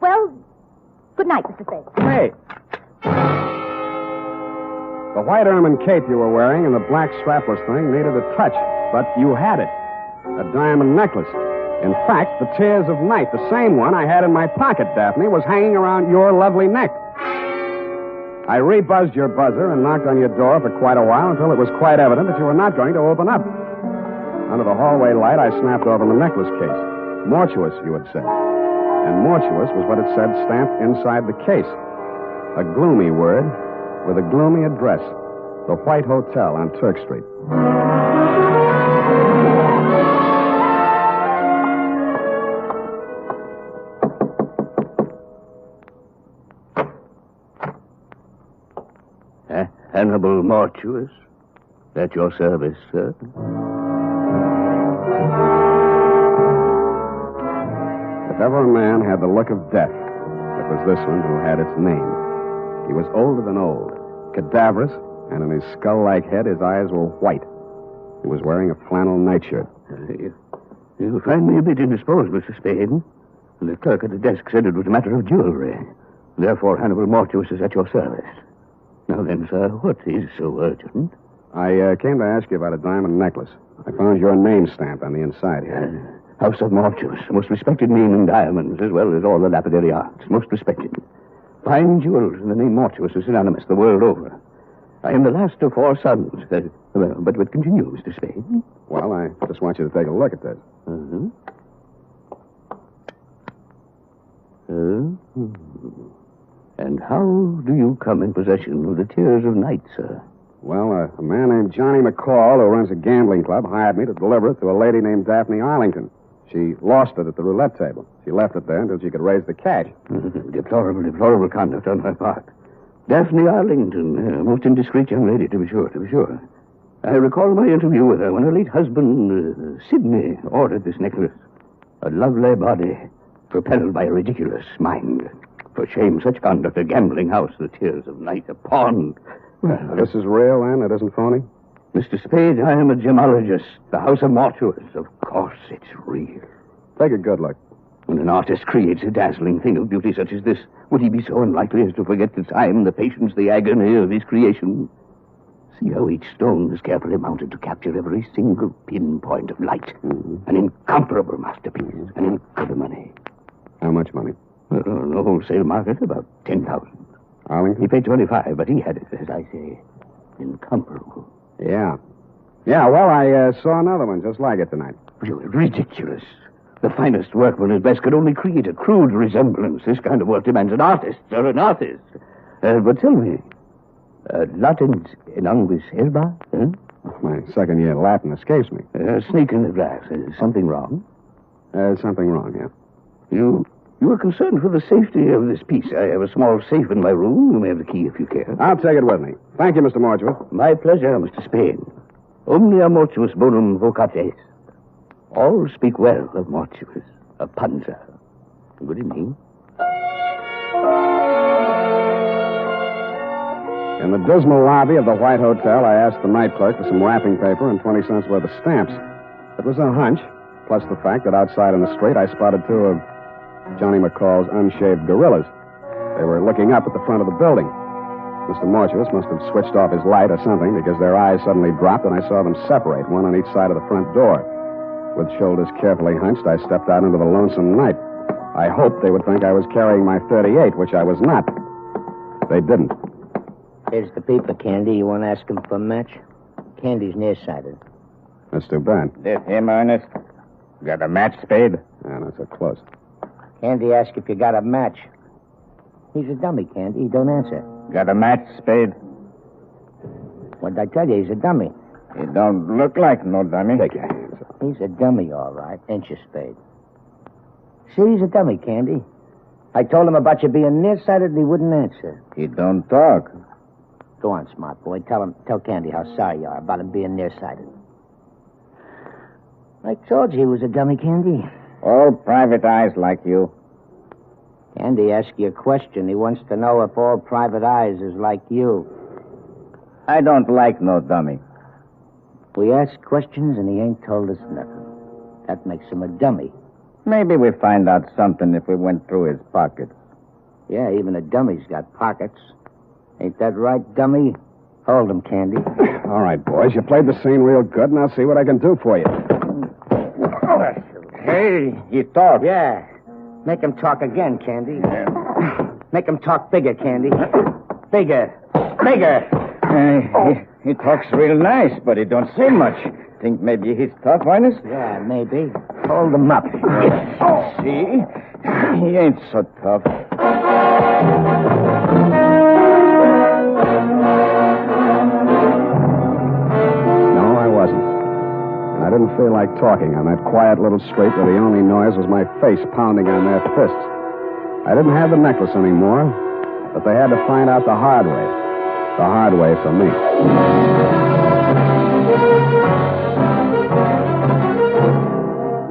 Well, good night, Mr. Spade. Hey! The white ermine cape you were wearing and the black strapless thing needed a touch, but you had it. A diamond necklace. In fact, the Tears of Night, the same one I had in my pocket, Daphne, was hanging around your lovely neck. I rebuzzed your buzzer and knocked on your door for quite a while until it was quite evident that you were not going to open up. Under the hallway light, I snapped over the necklace case. Mortuous, you had said. And mortuous was what it said stamped inside the case. A gloomy word with a gloomy address. The White Hotel on Turk Street. Hannibal Mortuus, at your service, sir. If ever a man had the look of death, it was this one who had its name. He was older than old, cadaverous, and in his skull-like head his eyes were white. He was wearing a flannel nightshirt. You find me a bit indisposed, Mr. Spade. The clerk at the desk said it was a matter of jewelry. Therefore, Hannibal Mortuus is at your service. Now then, sir, what is so urgent? I came to ask you about a diamond necklace. I found your name stamped on the inside here. House of Mortuus, most respected name in diamonds, as well as all the lapidary arts. Most respected. Fine jewels, and the name Mortuus is synonymous the world over. I am the last of 4 sons. But what continue, Mr. Spade? Well, I just want you to take a look at this. And how do you come in possession of the Tears of Night, sir? Well, a man named Johnny McCloud, who runs a gambling club, hired me to deliver it to a lady named Daphne Arlington. She lost it at the roulette table. She left it there until she could raise the cash. Deplorable conduct on my part. Daphne Arlington, most indiscreet young lady, to be sure. I recall my interview with her when her late husband, Sidney, ordered this necklace. A lovely body, propelled by a ridiculous mind. For shame, such conduct, a gambling house, the Tears of Night, a pawn. Well, this is real, then? It isn't phony? Mr. Spade, I am a gemologist. The House of Mortuus. Of course, it's real. Take a good look. When an artist creates a dazzling thing of beauty such as this, would he be so unlikely as to forget the time, the patience, the agony of his creation? See how each stone is carefully mounted to capture every single pinpoint of light. An incomparable masterpiece. An incredible money. How much money? On the wholesale market, about 10,000. Arlington? He paid 25, but he had it, as I say, incomparable. Yeah, well, I saw another one just like it tonight. Ridiculous. The finest workman at best could only create a crude resemblance. This kind of work demands an artist, sir, an artist. But tell me, Latin's en anguis herba? My second year Latin escapes me. Snake in the glass. Something wrong? Something wrong, yeah. You are concerned for the safety of this piece. I have a small safe in my room. You may have the key if you care. I'll take it with me. Thank you, Mr. Mortuus. My pleasure, Mr. Spade. Omnia Mortuus bonum vocates. All speak well of Mortuus, of Panda. Good evening. In the dismal lobby of the White Hotel, I asked the night clerk for some wrapping paper and 20 cents worth of stamps. It was a hunch, plus the fact that outside in the street I spotted 2 of Johnny McCall's unshaved gorillas. They were looking up at the front of the building. Mr. Mortuus must have switched off his light or something because their eyes suddenly dropped and I saw them separate, one on each side of the front door. With shoulders carefully hunched, I stepped out into the lonesome night. I hoped they would think I was carrying my .38, which I was not. They didn't. Here's the paper, Candy. You want to ask him for a match? Candy's nearsighted. That's too bad. This him, Ernest? Got a match, Spade? Yeah, not so close. Candy asked if you got a match. He's a dummy, Candy. He don't answer. Got a match, Spade? What'd I tell you? He's a dummy. He don't look like no dummy. Take your hands up. He's a dummy, all right. Ain't you, Spade? See, he's a dummy, Candy. I told him about you being nearsighted and he wouldn't answer. He don't talk. Go on, smart boy. Tell Candy how sorry you are about him being nearsighted. I told you he was a dummy, Candy. All private eyes like you. Candy asked you a question. He wants to know if all private eyes is like you. I don't like no dummy. We ask questions and he ain't told us nothing. That makes him a dummy. Maybe we find out something if we went through his pockets. Yeah, even a dummy's got pockets. Ain't that right, dummy? Hold him, Candy. All right, boys. You played the scene real good, and I'll see what I can do for you. Hey, he talks. Yeah. Make him talk again, Candy. Make him talk bigger, Candy. Bigger. He talks real nice, but he don't say much. Think maybe he's tough, Ernest? Yeah, maybe. Hold him up. See? He ain't so tough. No, I wasn't. And I didn't feel like talking on that quiet little street where the only noise was my face pounding on their fists. I didn't have the necklace anymore, but they had to find out the hard way. The hard way for me.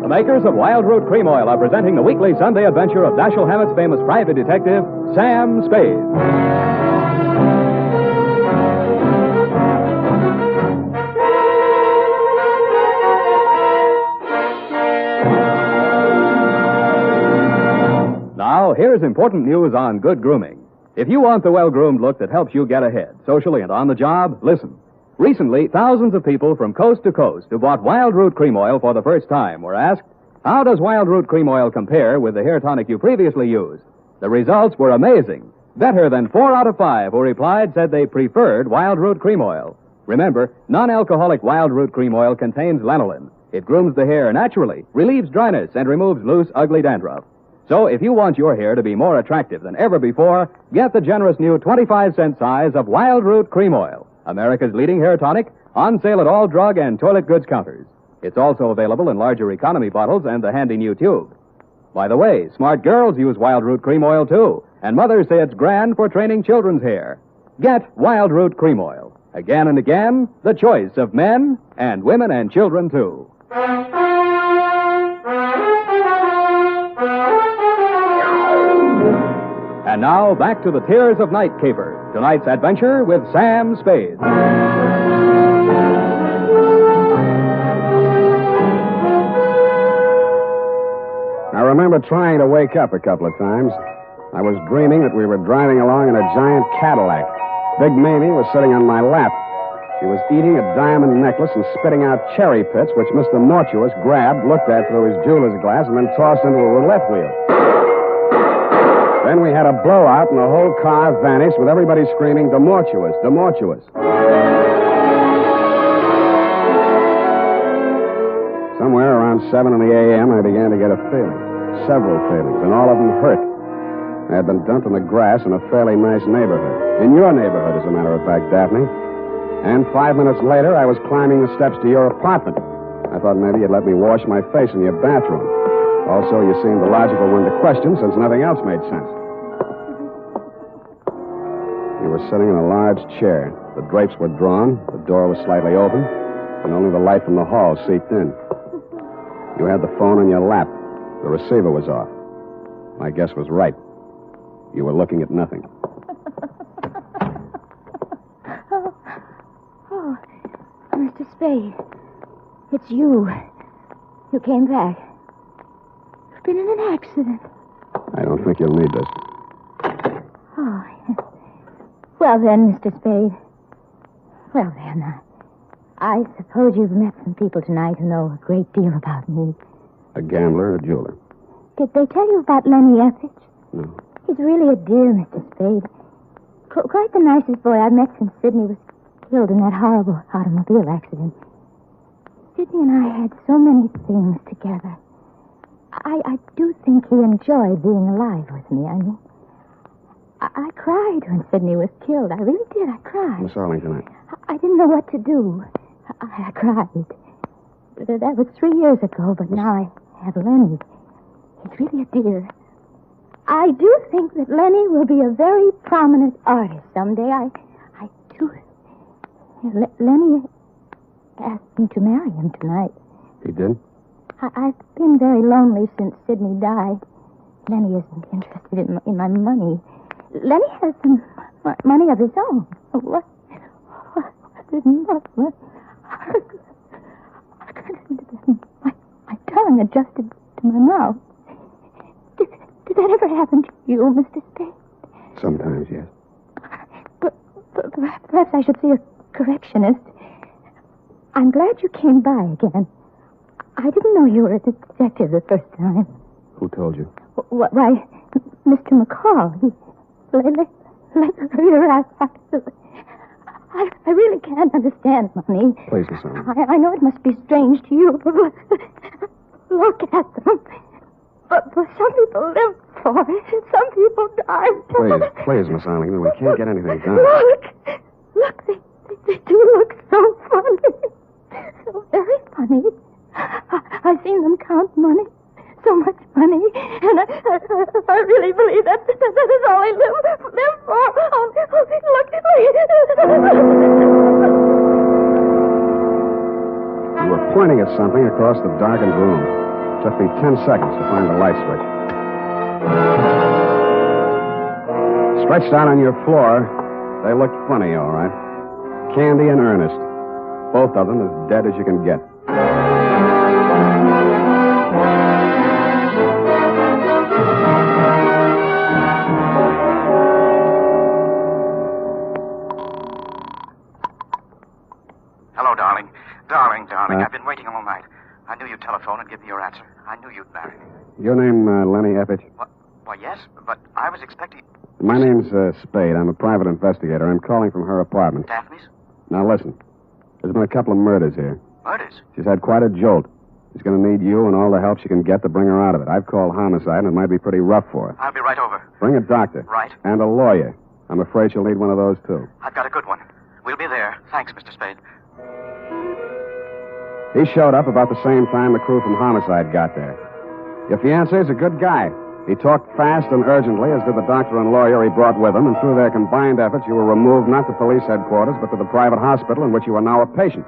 The makers of Wild Root Cream Oil are presenting the weekly Sunday adventure of Dashiell Hammett's famous private detective, Sam Spade. Now, here's important news on good grooming. If you want the well-groomed look that helps you get ahead, socially and on the job, listen. Recently, thousands of people from coast to coast who bought Wild Root Cream Oil for the first time were asked, how does Wild Root Cream Oil compare with the hair tonic you previously used? The results were amazing. Better than 4 out of 5 who replied said they preferred Wild Root Cream Oil. Remember, non-alcoholic Wild Root Cream Oil contains lanolin. It grooms the hair naturally, relieves dryness, and removes loose, ugly dandruff. So if you want your hair to be more attractive than ever before, get the generous new 25-cent size of Wild Root Cream Oil, America's leading hair tonic, on sale at all drug and toilet goods counters. It's also available in larger economy bottles and the handy new tube. By the way, smart girls use Wild Root Cream Oil, too, and mothers say it's grand for training children's hair. Get Wild Root Cream Oil. Again and again, the choice of men and women and children, too. And now, back to the Tears of Night caper. Tonight's adventure with Sam Spade. I remember trying to wake up a couple of times. I was dreaming that we were driving along in a giant Cadillac. Big Mamie was sitting on my lap. She was eating a diamond necklace and spitting out cherry pits, which Mr. Mortuus grabbed, looked at through his jeweler's glass, and then tossed into a roulette wheel. Then we had a blowout, and the whole car vanished with everybody screaming, "Demortuous, Demortuous." Somewhere around 7 in the a.m., I began to get a feeling. Several feelings, and all of them hurt. I had been dumped in the grass in a fairly nice neighborhood. In your neighborhood, as a matter of fact, Daphne. And 5 minutes later, I was climbing the steps to your apartment. I thought maybe you'd let me wash my face in your bathroom. Also, you seemed the logical one to question since nothing else made sense. You were sitting in a large chair. The drapes were drawn, the door was slightly open, and only the light from the hall seeped in. You had the phone in your lap. The receiver was off. My guess was right. You were looking at nothing. Oh, Mr. Spade, it's you. You came back. You've been in an accident. I don't think you'll need this. Oh, well then, Mr. Spade. Well then, I suppose you've met some people tonight who know a great deal about me. A gambler, a jeweler. Did they tell you about Lenny Etheridge? No. He's really a dear, Mr. Spade. Quite the nicest boy I've met since Sidney was killed in that horrible automobile accident. Sidney and I had so many things together. I do think he enjoyed being alive with me. I mean, I cried when Sidney was killed. I really did. I cried. Miss Arlington, I didn't know what to do. I cried. That was 3 years ago, but now I have Lenny. He's really a dear. I do think that Lenny will be a very prominent artist someday. I do. Lenny asked me to marry him tonight. He did? I've been very lonely since Sidney died. Lenny isn't interested in my money. Lenny has some money of his own. What didn't what? My tongue adjusted to my mouth. Did that ever happen to you, Mr. Spade? Sometimes, yes. But perhaps I should see a correctionist. I'm glad you came by again. I didn't know you were a detective the first time. Who told you? Why, Mr. McCloud. I really can't understand money. Please, Miss Arlington. I know it must be strange to you, but look at them. But some people live for it, and some people die. Please, Miss Arlington, we can't get anything done. Look, they do look so funny. So very funny. I've seen them count money. So much funny. And I really believe that is all I live for. Oh, look. You were pointing at something across the darkened room. It took me 10 seconds to find the light switch. Stretched out on your floor, they looked funny, all right. Candy and Ernest. Both of them as dead as you can get. Hello, darling. Darling. I've been waiting all night. I knew you'd telephone and give me your answer. I knew you'd marry me. Your name, Lenny Eppich? What? Why, yes, but I was expecting... My name's Spade. I'm a private investigator. I'm calling from her apartment. Daphne's? Now, listen. There's been a couple of murders here. Murders? She's had quite a jolt. She's going to need you and all the help she can get to bring her out of it. I've called homicide, and it might be pretty rough for her. I'll be right over. Bring a doctor. Right. And a lawyer. I'm afraid she'll need one of those, too. I've got a good one. We'll be there. Thanks, Mr. Spade. He showed up about the same time the crew from homicide got there. Your fiancé's a good guy. He talked fast and urgently, as did the doctor and lawyer he brought with him, and through their combined efforts, you were removed not to police headquarters, but to the private hospital in which you are now a patient.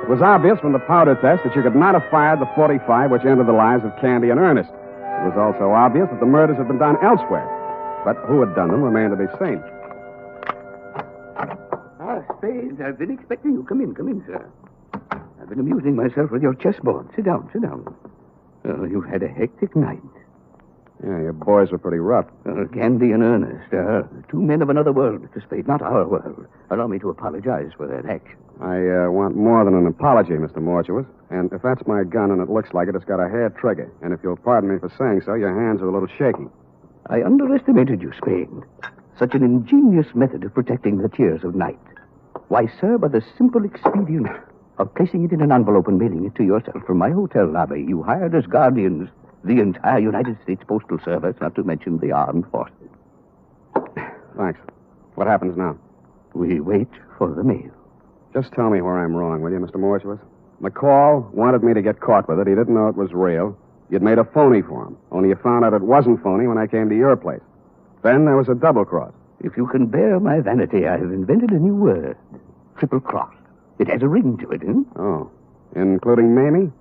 It was obvious from the powder test that you could not have fired the .45 which ended the lives of Candy and Ernest. It was also obvious that the murders had been done elsewhere. But who had done them remained to be seen. Spade, I've been expecting you. Come in, sir. I've been amusing myself with your chessboard. Sit down. Oh, you've had a hectic night. Yeah, your boys were pretty rough. Candy and Ernest, two men of another world, Mr. Spade, not our world. Allow me to apologize for that action. I want more than an apology, Mr. Mortuus. And if that's my gun and it looks like it's got a hair trigger, and if you'll pardon me for saying so, your hands are a little shaky. I underestimated you, Spade. Such an ingenious method of protecting the tears of night. Why, sir, by the simple expedient of placing it in an envelope and mailing it to yourself from my hotel lobby, you hired as guardians the entire United States Postal Service, not to mention the armed forces. Thanks. What happens now? We wait for the mail. Just tell me where I'm wrong, will you, Mr. Mortuus? McCall wanted me to get caught with it. He didn't know it was real. You'd made a phony for him. Only you found out it wasn't phony when I came to your place. Then there was a double cross. If you can bear my vanity, I have invented a new word. Triple cross. It has a ring to it, Oh. Including Mamie?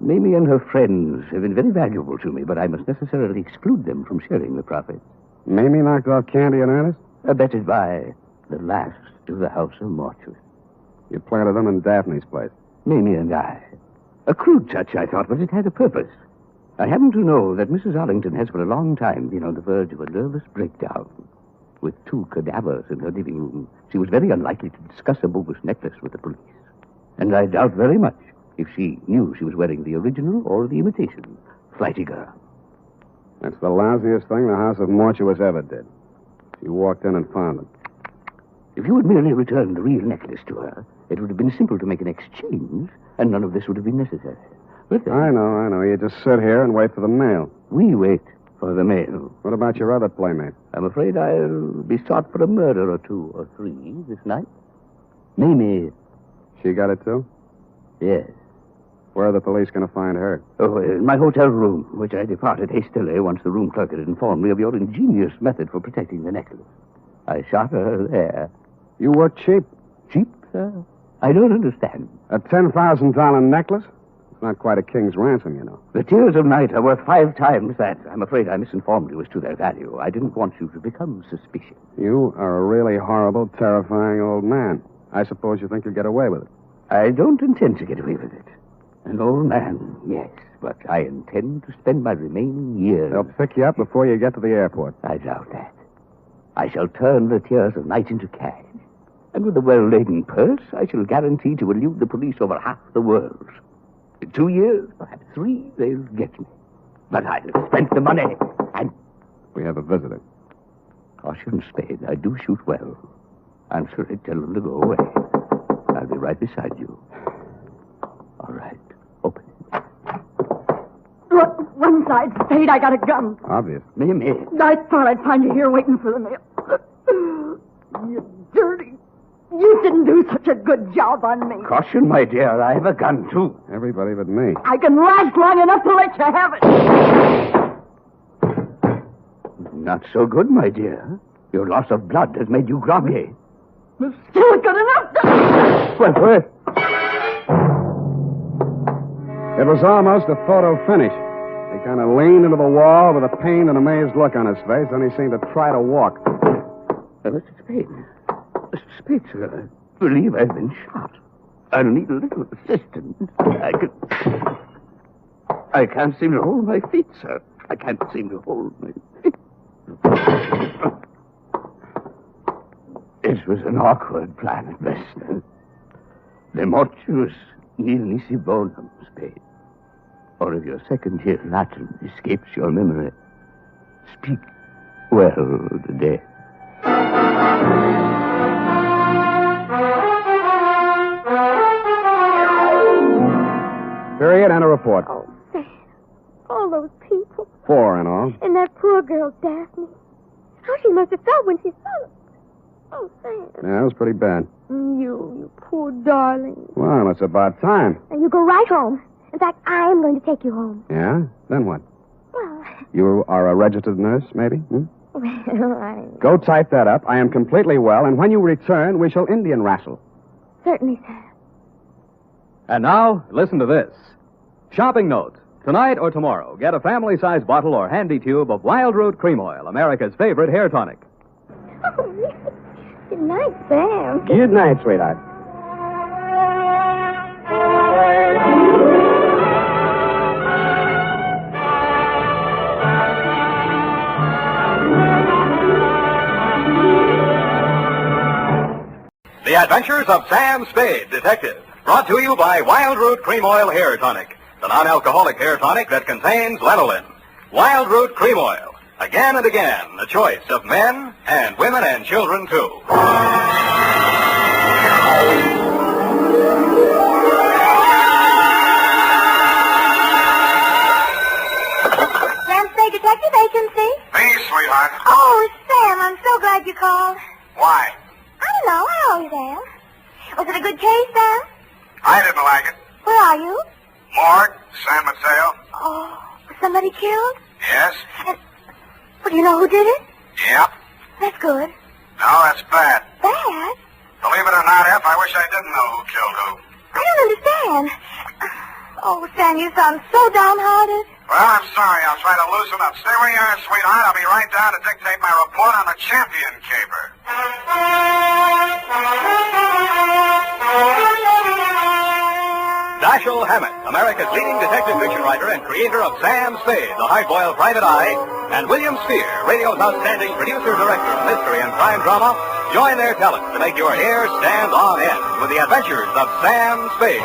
Mamie and her friends have been very valuable to me, but I must necessarily exclude them from sharing the profits. Mamie knocked off Candy and Ernest? Abetted by the last of the House of Mortuus. You planted them in Daphne's place. Mamie and I. A crude touch, I thought, but it had a purpose. I happen to know that Mrs. Arlington has for a long time been on the verge of a nervous breakdown. With 2 cadavers in her living room, she was very unlikely to discuss a bogus necklace with the police. And I doubt very much if she knew she was wearing the original or the imitation. Flighty girl. That's the lousiest thing the House of Mortuus ever did. She walked in and found it. If you had merely returned the real necklace to her, it would have been simple to make an exchange, and none of this would have been necessary. But I know. You just sit here and wait for the mail. We wait for the mail. What about your other playmate? I'm afraid I'll be sought for a murder or 2 or 3 this night. Mamie. She got it, too? Yes. Where are the police going to find her? Oh, in my hotel room, which I departed hastily once the room clerk had informed me of your ingenious method for protecting the necklace. I shot her there. You were cheap. Cheap, sir? I don't understand. A $10,000 necklace? It's not quite a king's ransom, you know. The tears of night are worth 5 times that. I'm afraid I misinformed you as to their value. I didn't want you to become suspicious. You are a really horrible, terrifying old man. I suppose you think you'll get away with it. I don't intend to get away with it. An old man, yes, but I intend to spend my remaining years... They'll pick you up before you get to the airport. I doubt that. I shall turn the tears of night into cash. And with a well-laden purse, I shall guarantee to elude the police over half the world. In 2 years, perhaps 3, they'll get me. But I'll spend the money, and... We have a visitor. Caution, Spade. I do shoot well. Answer it, tell them to go away. I'll be right beside you. All right. Open it. One side, Spade, I got a gun. Obvious. Mamie. I thought I'd find you here waiting for the mail. You dirty. You didn't do such a good job on me. Caution, my dear. I have a gun, too. Everybody but me. I can last long enough to let you have it. Not so good, my dear. Your loss of blood has made you groggy. Still good enough. Well, It was almost a photo finish. He kind of leaned into the wall with a pained and amazed look on his face, then he seemed to try to walk. Mr. Spade. Mr. Spade, sir, I believe I've been shot. I'll need a little assistance. I can't seem to hold my feet, sir. I can't seem to hold my feet. It was an awkward plan at best. The mortuus nil nisi bonum, Spade. Or if your second-year Latin escapes your memory, speak well the dead. Period and a report. Oh, Sam. All those people. 4 in all. And that poor girl, Daphne. How she must have felt when she saw it. Oh, Sam. Yeah, it was pretty bad. You poor darling. Well, it's about time. And you go right home. In fact, I am going to take you home. Yeah? Then what? Well, You are a registered nurse, maybe? well, Go type that up. I am completely well, and when you return, we shall Indian wrestle. certainly, Sam. And now, listen to this. Shopping note. Tonight or tomorrow, get a family-sized bottle or handy tube of Wild Root Cream Oil, America's favorite hair tonic. Oh, good night, Sam. Good night, sweetheart. The Adventures of Sam Spade, Detective. Brought to you by Wild Root Cream Oil Hair Tonic, the non-alcoholic hair tonic that contains lanolin. Wild Root Cream Oil. Again and again, the choice of men and women and children, too. Sam Spade Detective Agency? Me, sweetheart. Oh, Sam, I'm so glad you called. Why? I don't know. I always am. Was it a good case, Sam? I didn't like it. Where are you? Morgue, San Mateo. Oh, was somebody killed? Yes? Well, do you know who did it? Yep. That's good. No, that's bad. Bad? Believe it or not, F, I wish I didn't know who killed who. I don't understand. Oh, Sam, you sound so downhearted. Well, I'm sorry. I'll try to loosen up. Stay where you are, sweetheart. I'll be right down to dictate my report on the champion caper. Dashiell Hammett, America's leading detective fiction writer and creator of Sam Spade, the hard-boiled private eye, and William Spear, radio's outstanding producer-director of mystery and crime drama, join their talents to make your hair stand on end with the Adventures of Sam Spade.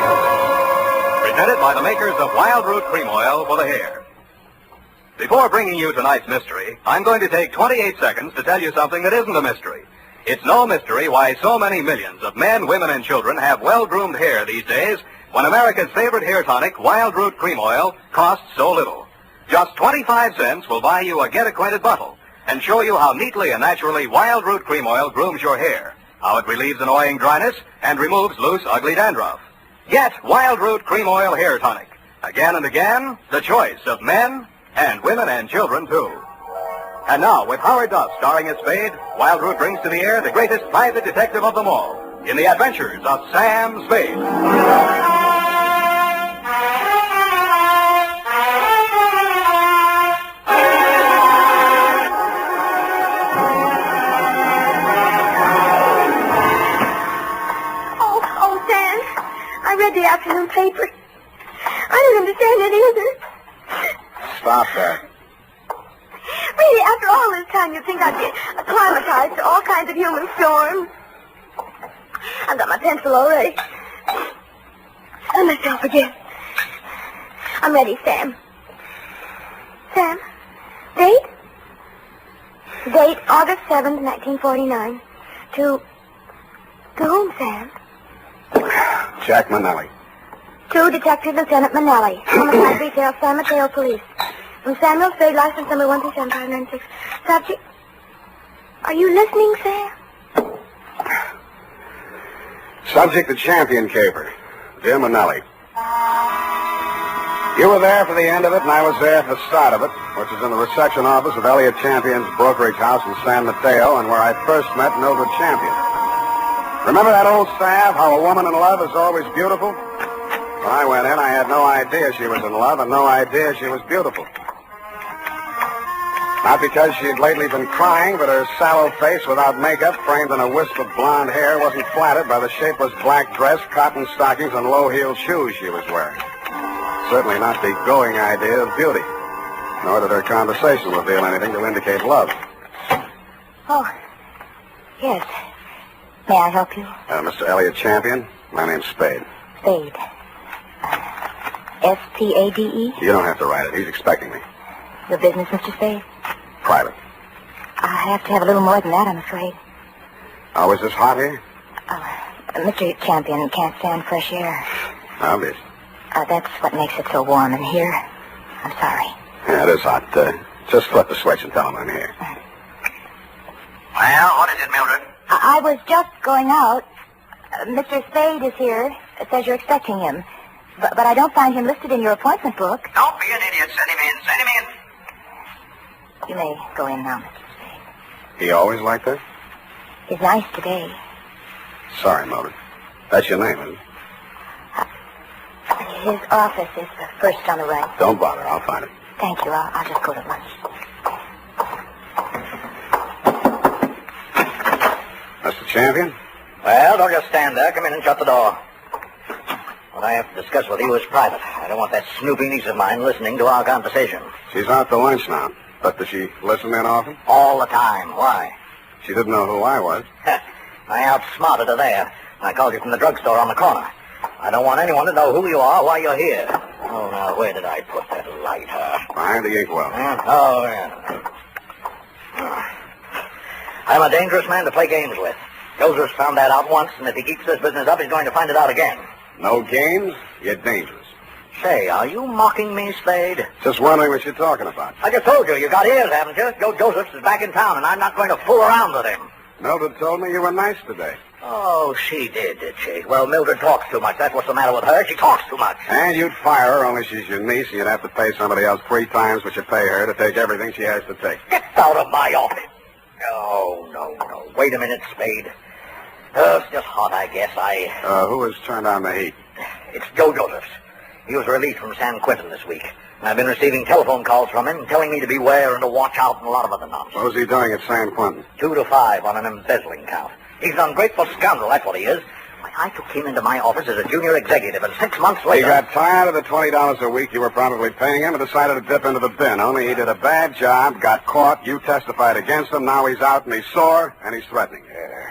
Presented by the makers of Wild Root Cream Oil for the hair. Before bringing you tonight's mystery, I'm going to take 28 seconds to tell you something that isn't a mystery. It's no mystery why so many millions of men, women, and children have well-groomed hair these days when America's favorite hair tonic, Wild Root Cream Oil, costs so little. Just 25 cents will buy you a get-acquainted bottle and show you how neatly and naturally Wild Root Cream Oil grooms your hair, how it relieves annoying dryness and removes loose, ugly dandruff. Get Wild Root Cream Oil Hair Tonic. Again and again, the choice of men and women and children, too. And now, with Howard Duff starring as Spade, Wild Root brings to the air the greatest private detective of them all in the Adventures of Sam Spade. I read the afternoon paper. I don't understand it either. Stop that. Really, after all this time, you'd think I'd be acclimatized to all kinds of human storms. I've got my pencil already. And myself again. I'm ready, Sam. Sam, date? Date August 7th, 1949. To whom, Sam? Jack Manelli. To Detective Lieutenant Manelli, Homicide Detail, San Mateo Police. From Samuel Spade, license number 13756. Subject. Are you listening, Sam? Subject, the champion caper, Jim Manelli. You were there for the end of it, and I was there for the start of it, which is in the reception office of Elliott Champion's brokerage house in San Mateo, and where I first met Mildred Champion. Remember that old salve, how a woman in love is always beautiful? When I went in, I had no idea she was in love and no idea she was beautiful. Not because she had lately been crying, but her sallow face without makeup, framed in a wisp of blonde hair, wasn't flattered by the shapeless black dress, cotton stockings, and low-heeled shoes she was wearing. Certainly not the going idea of beauty. Nor did her conversation reveal anything to indicate love. Oh, yes. May I help you? Mr. Elliott Champion, my name's Spade. Spade. S-P-A-D-E? You don't have to write it. He's expecting me. Your business, Mr. Spade? Private. I have to have a little more than that, I'm afraid. Oh, is this hot here? Mr. Champion can't stand fresh air. Obvious. That's what makes it so warm in here. I'm sorry. Yeah, it is hot. Just flip the switch and tell him I'm here. Well, what is it, Mildred? I was just going out. Mr. Spade is here. It says you're expecting him. But I don't find him listed in your appointment book. Don't be an idiot. Send him in. Send him in. You may go in now, Mr. Spade. He always like that? He's nice today. Sorry, Mildred. That's your name, isn't it? His office is the first on the right. Don't bother. I'll find it. Thank you. I'll just go to lunch. Mr. Champion? Well, don't just stand there. Come in and shut the door. What I have to discuss with you is private. I don't want that snoopy niece of mine listening to our conversation. She's out to lunch now. But does she listen in often? All the time. Why? She didn't know who I was. I outsmarted her there. I called you from the drugstore on the corner. I don't want anyone to know who you are while you're here. Oh, now, where did I put that lighter? Behind the inkwell. Oh, yeah. I'm a dangerous man to play games with. Doser's found that out once, and if he keeps this business up, he's going to find it out again. No games? You're dangerous. Say, are you mocking me, Spade? Just wondering what you're talking about. I just told you, you got ears, haven't you? Joe Josephs is back in town, and I'm not going to fool around with him. Mildred told me you were nice today. Oh, she did she? Well, Mildred talks too much. That's what's the matter with her. She talks too much. And you'd fire her, only she's your niece, and you'd have to pay somebody else 3 times what you pay her to take everything she has to take. Get out of my office. Oh, no. Wait a minute, Spade. It's just hot, I guess. Who has turned on the heat? It's Joe Josephs. He was released from San Quentin this week. And I've been receiving telephone calls from him telling me to beware and to watch out and a lot of other nonsense. What was he doing at San Quentin? 2 to 5 on an embezzling count. He's an ungrateful scoundrel, that's what he is. I took him into my office as a junior executive, and 6 months later... He got tired of the $20 a week you were probably paying him and decided to dip into the bin. Only he did a bad job, got caught, you testified against him, now he's out and he's sore, and he's threatening.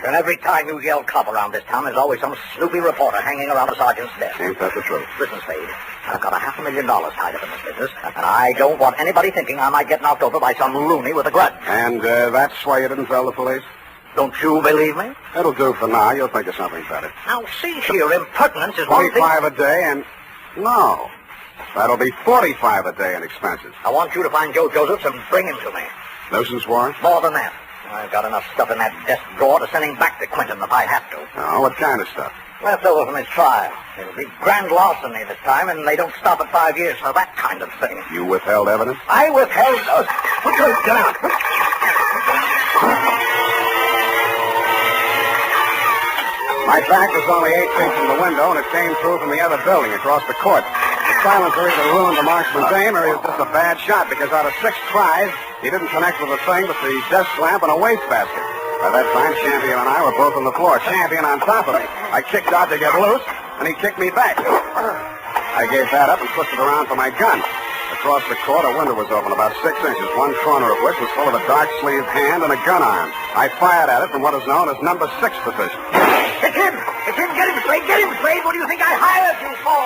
And every time you yell cop around this town, there's always some snoopy reporter hanging around the sergeant's desk. Ain't that the truth? Listen, Spade, I've got $500,000 tied up in this business, and I don't want anybody thinking I might get knocked over by some loony with a grudge. And that's why you didn't tell the police? Don't you believe me? It'll do for now. You'll think of something better. Now, see here, impertinence is one thing... 25 a day and... No. That'll be 45 a day in expenses. I want you to find Joe Josephs and bring him to me. Nuisance warrant? More than that. I've got enough stuff in that desk drawer to send him back to Quentin if I have to. Oh, what kind of stuff? Left over from his trial. It'll be grand larceny this time, and they don't stop at 5 years for that kind of thing. You withheld evidence? I withheld... Get out. My back was only 8 feet from the window, and it came through from the other building across the court. The silencer either ruined the marksman's aim, or he was just a bad shot, because out of 6 tries, he didn't connect with a thing but the desk lamp and a wastebasket. By that time, Champion and I were both on the floor, Champion on top of me. I kicked out to get loose, and he kicked me back. I gave that up and twisted around for my gun. Across the court, a window was open about 6 inches, one corner of which was full of a dark-sleeved hand and a gun arm. I fired at it from what is known as number 6 position. It's him! It's him! Get him, Spade! Get him, Spade! What do you think I hired you for?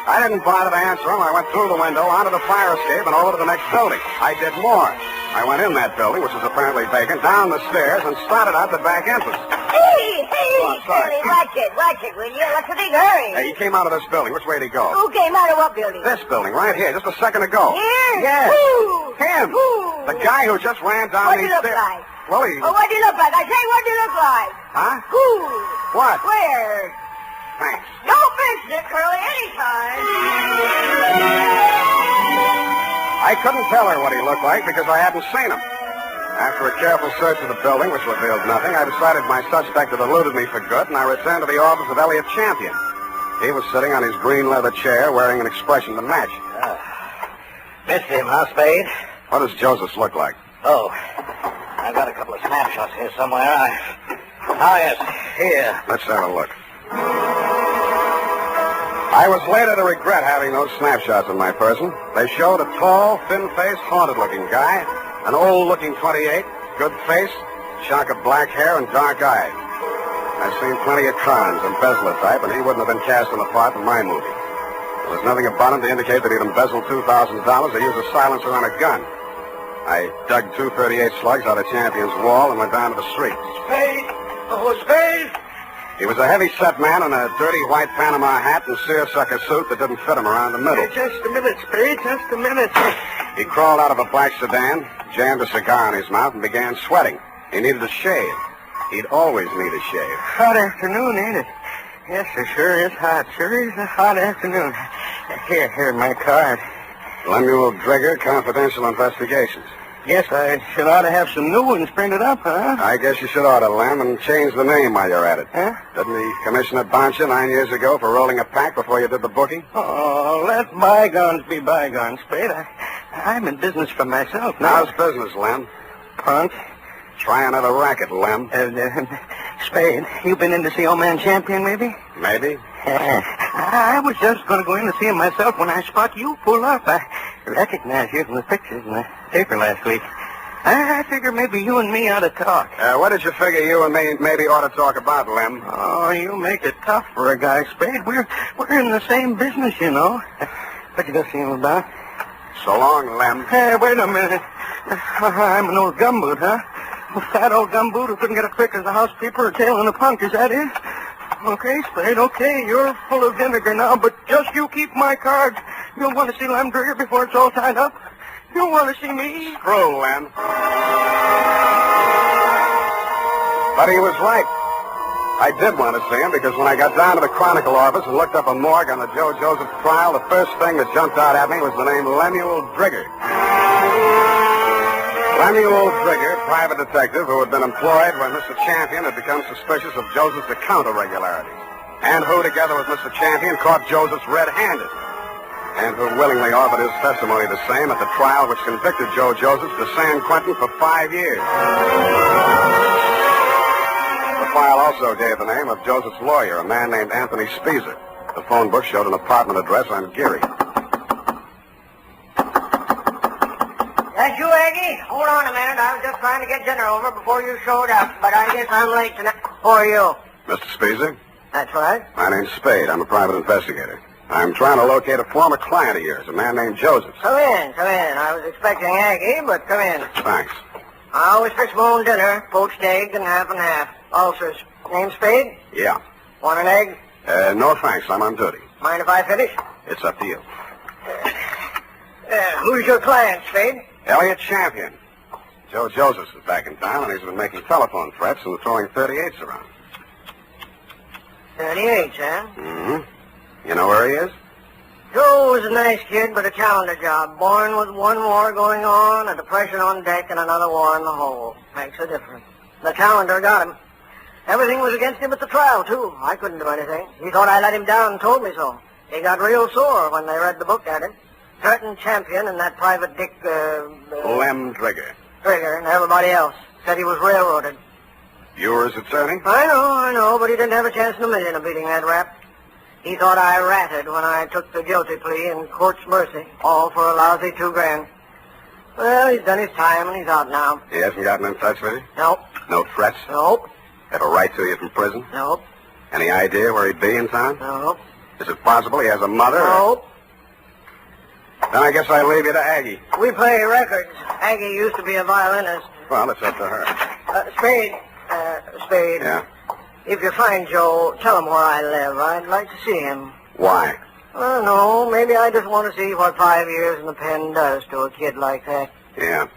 I didn't bother to answer him. I went through the window, onto the fire escape, and over to the next building. I did more. I went in that building, which was apparently vacant, down the stairs, and started out the back entrance. Hey, Billy, watch it, will you? What's the big hurry? Hey, he came out of this building. Which way did he go? Who came out of what building? This building, right here, just a second ago. Here? Yes. Who? Him. Who? The guy who just ran down What'd these he look stairs. like? Well, he... Oh, what'd he look like? I say, what'd he look like? Huh? Who? What? Where? Thanks. Don't be mention it, Curly, anytime. I couldn't tell her what he looked like because I hadn't seen him. After a careful search of the building, which revealed nothing, I decided my suspect had eluded me for good, and I returned to the office of Elliot Champion. He was sitting on his green leather chair, wearing an expression to match. Missed him, huh, Spade? What does Joseph look like? Oh, I've got a couple of snapshots here somewhere. Yes, here. Let's have a look. I was later to regret having those snapshots of my person. They showed a tall, thin-faced, haunted-looking guy, an old-looking 28, good face, shock of black hair, and dark eyes. I've seen plenty of crimes, embezzler type, and he wouldn't have been cast in a part in my movie. There was nothing about him to indicate that he'd embezzled $2,000 or used a silencer on a gun. I dug 238 slugs out of Champion's wall and went down to the street. Spade! Oh, Spade! He was a heavy-set man in a dirty white Panama hat and seersucker suit that didn't fit him around the middle. Just a minute, Spade, just a minute. He crawled out of a black sedan, jammed a cigar in his mouth, and began sweating. He needed a shave. He'd always need a shave. Hot afternoon, ain't it? Yes, it sure is hot. Sure is a hot afternoon. Here, my card. Lemuel Drigger, Confidential Investigations. Guess I should ought to have some new ones printed up, huh? I guess you should order, Lem, and change the name while you're at it. Huh? Didn't the commissioner bounce you 9 years ago for rolling a pack before you did the booking? Oh, let bygones be bygones, Spade. I'm in business for myself now. How's business, Lem? Punk. Try another racket, Lem. Spade, you been in to see old man Champion, maybe? Maybe. I was just going to go in to see him myself when I spot you pull up. I recognize you from the pictures in the paper last week. I figure maybe you and me ought to talk. What did you figure you and me maybe ought to talk about, Lem? Oh, you make it tough for a guy, Spade. We're in the same business, you know. What you going to see him about? So long, Lem. Hey, wait a minute. I'm an old gumboot, huh? A fat old gumboot who couldn't get a trick as a housekeeper or tail in a punk, is that it? Okay, Spade, okay, you're full of vinegar now, but just you keep my cards. You'll want to see Lem Drigger before it's all tied up. You'll want to see me. Screw, Lem. But he was right. I did want to see him because when I got down to the Chronicle office and looked up a morgue on the Joe Joseph trial, the first thing that jumped out at me was the name Lemuel Drigger. Lemuel Drigger, private detective who had been employed when Mr. Champion had become suspicious of Joseph's account irregularities, and who, together with Mr. Champion, caught Joseph's red-handed, and who willingly offered his testimony the same at the trial which convicted Joe Joseph to San Quentin for 5 years. The file also gave the name of Joseph's lawyer, a man named Anthony Speezer. The phone book showed an apartment address on Geary. That's you, Aggie? Hold on a minute. I was just trying to get dinner over before you showed up, but I guess I'm late tonight. Who are you? Mr. Speezer? That's right. My name's Spade. I'm a private investigator. I'm trying to locate a former client of yours, a man named Joseph. Come in. I was expecting Aggie, but come in. Thanks. I always fix my own dinner, poached egg and half and half. Ulcers. Name Spade? Yeah. Want an egg? No thanks. I'm on duty. Mind if I finish? It's up to you. Who's your client, Spade? Elliot Champion. Joe Josephs is back in town, and he's been making telephone threats and throwing 38s around. 38, huh? Mm-hmm. You know where he is? Joe was a nice kid, but a calendar job. Born with one war going on, a depression on deck, and another war in the hole. Makes a difference. The calendar got him. Everything was against him at the trial, too. I couldn't do anything. He thought I let him down and told me so. He got real sore when they read the book at him. Certain Champion and that private dick, Lem Drigger. Drigger and everybody else said he was railroaded. You were his attorney? I know, but he didn't have a chance in a million of beating that rap. He thought I ratted when I took the guilty plea in court's mercy, all for a lousy $2,000. Well, he's done his time and he's out now. He hasn't gotten in touch with you? Nope. No threats? Nope. Have a right to you from prison? Nope. Any idea where he'd be in town? Nope. Is it possible he has a mother? Nope. Then I guess I leave you to Aggie. We play records. Aggie used to be a violinist. Well, it's up to her. Spade. Spade. Yeah? If you find Joe, tell him where I live. I'd like to see him. Why? I don't know. Maybe I just want to see what 5 years in the pen does to a kid like that. Yeah.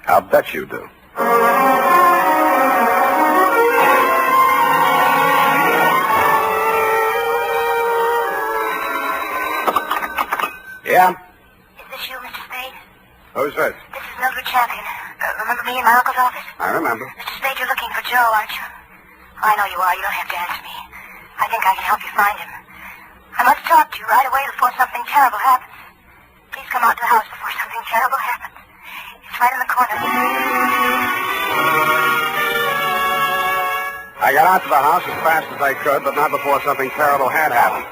I'll bet you do. Yeah? Is this you, Mr. Spade? Who's this? This is Mildred Champion. Remember me in my uncle's office? I remember. Mr. Spade, you're looking for Joe, aren't you? Oh, I know you are. You don't have to answer me. I think I can help you find him. I must talk to you right away before something terrible happens. Please come out to the house before something terrible happens. It's right in the corner. I got out to the house as fast as I could, but not before something terrible had happened.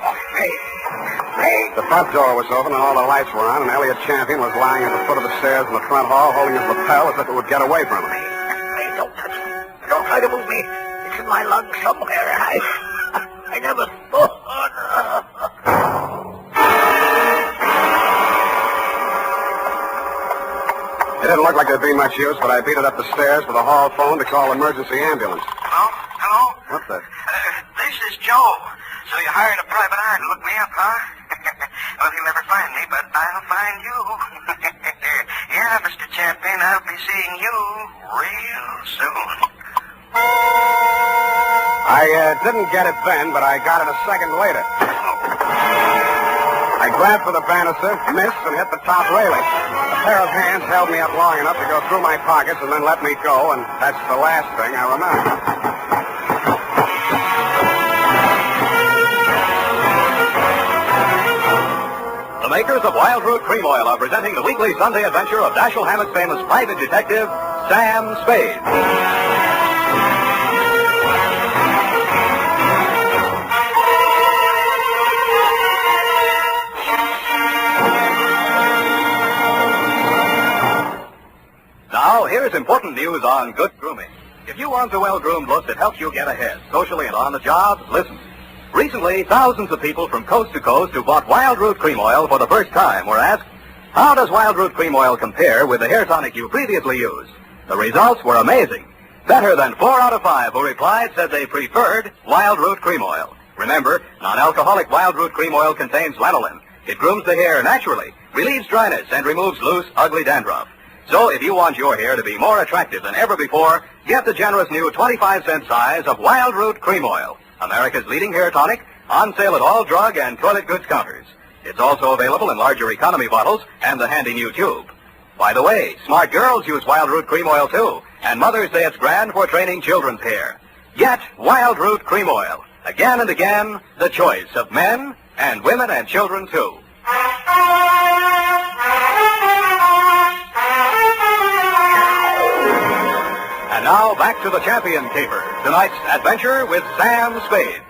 The front door was open and all the lights were on, and Elliot Champion was lying at the foot of the stairs in the front hall, holding his lapel as if it would get away from him. Hey, don't touch me. Don't try to move me. It's in my lungs somewhere, and I never thought. It didn't look like there'd be much use, but I beat it up the stairs to the hall phone to call emergency ambulance. Hello? What the? This is Joe. So you hired a private eye to look me up, huh? Well, you'll never find me, but I'll find you. Yeah, Mr. Champion, I'll be seeing you real soon. I didn't get it then, but I got it a second later. I grabbed for the banister, missed, and hit the top railing. A pair of hands held me up long enough to go through my pockets and then let me go, and that's the last thing I remember. The makers of Wild Root Cream Oil are presenting the weekly Sunday adventure of Dashiell Hammett's famous private detective, Sam Spade. Now, here's important news on good grooming. If you want a well-groomed look that helps you get ahead, socially and on the job, listen. Recently, thousands of people from coast to coast who bought Wild Root Cream Oil for the first time were asked, how does Wild Root Cream Oil compare with the hair tonic you previously used? The results were amazing. Better than 4 out of 5 who replied said they preferred Wild Root Cream Oil. Remember, non-alcoholic Wild Root Cream Oil contains lanolin. It grooms the hair naturally, relieves dryness, and removes loose, ugly dandruff. So if you want your hair to be more attractive than ever before, get the generous new 25-cent size of Wild Root Cream Oil, America's leading hair tonic, on sale at all drug and toilet goods counters. It's also available in larger economy bottles and the handy new tube. By the way, smart girls use Wild Root Cream Oil too, and mothers say it's grand for training children's hair. Get Wild Root Cream Oil. Again and again, the choice of men and women and children too. And now, back to the Champion Caper. Tonight's adventure with Sam Spade.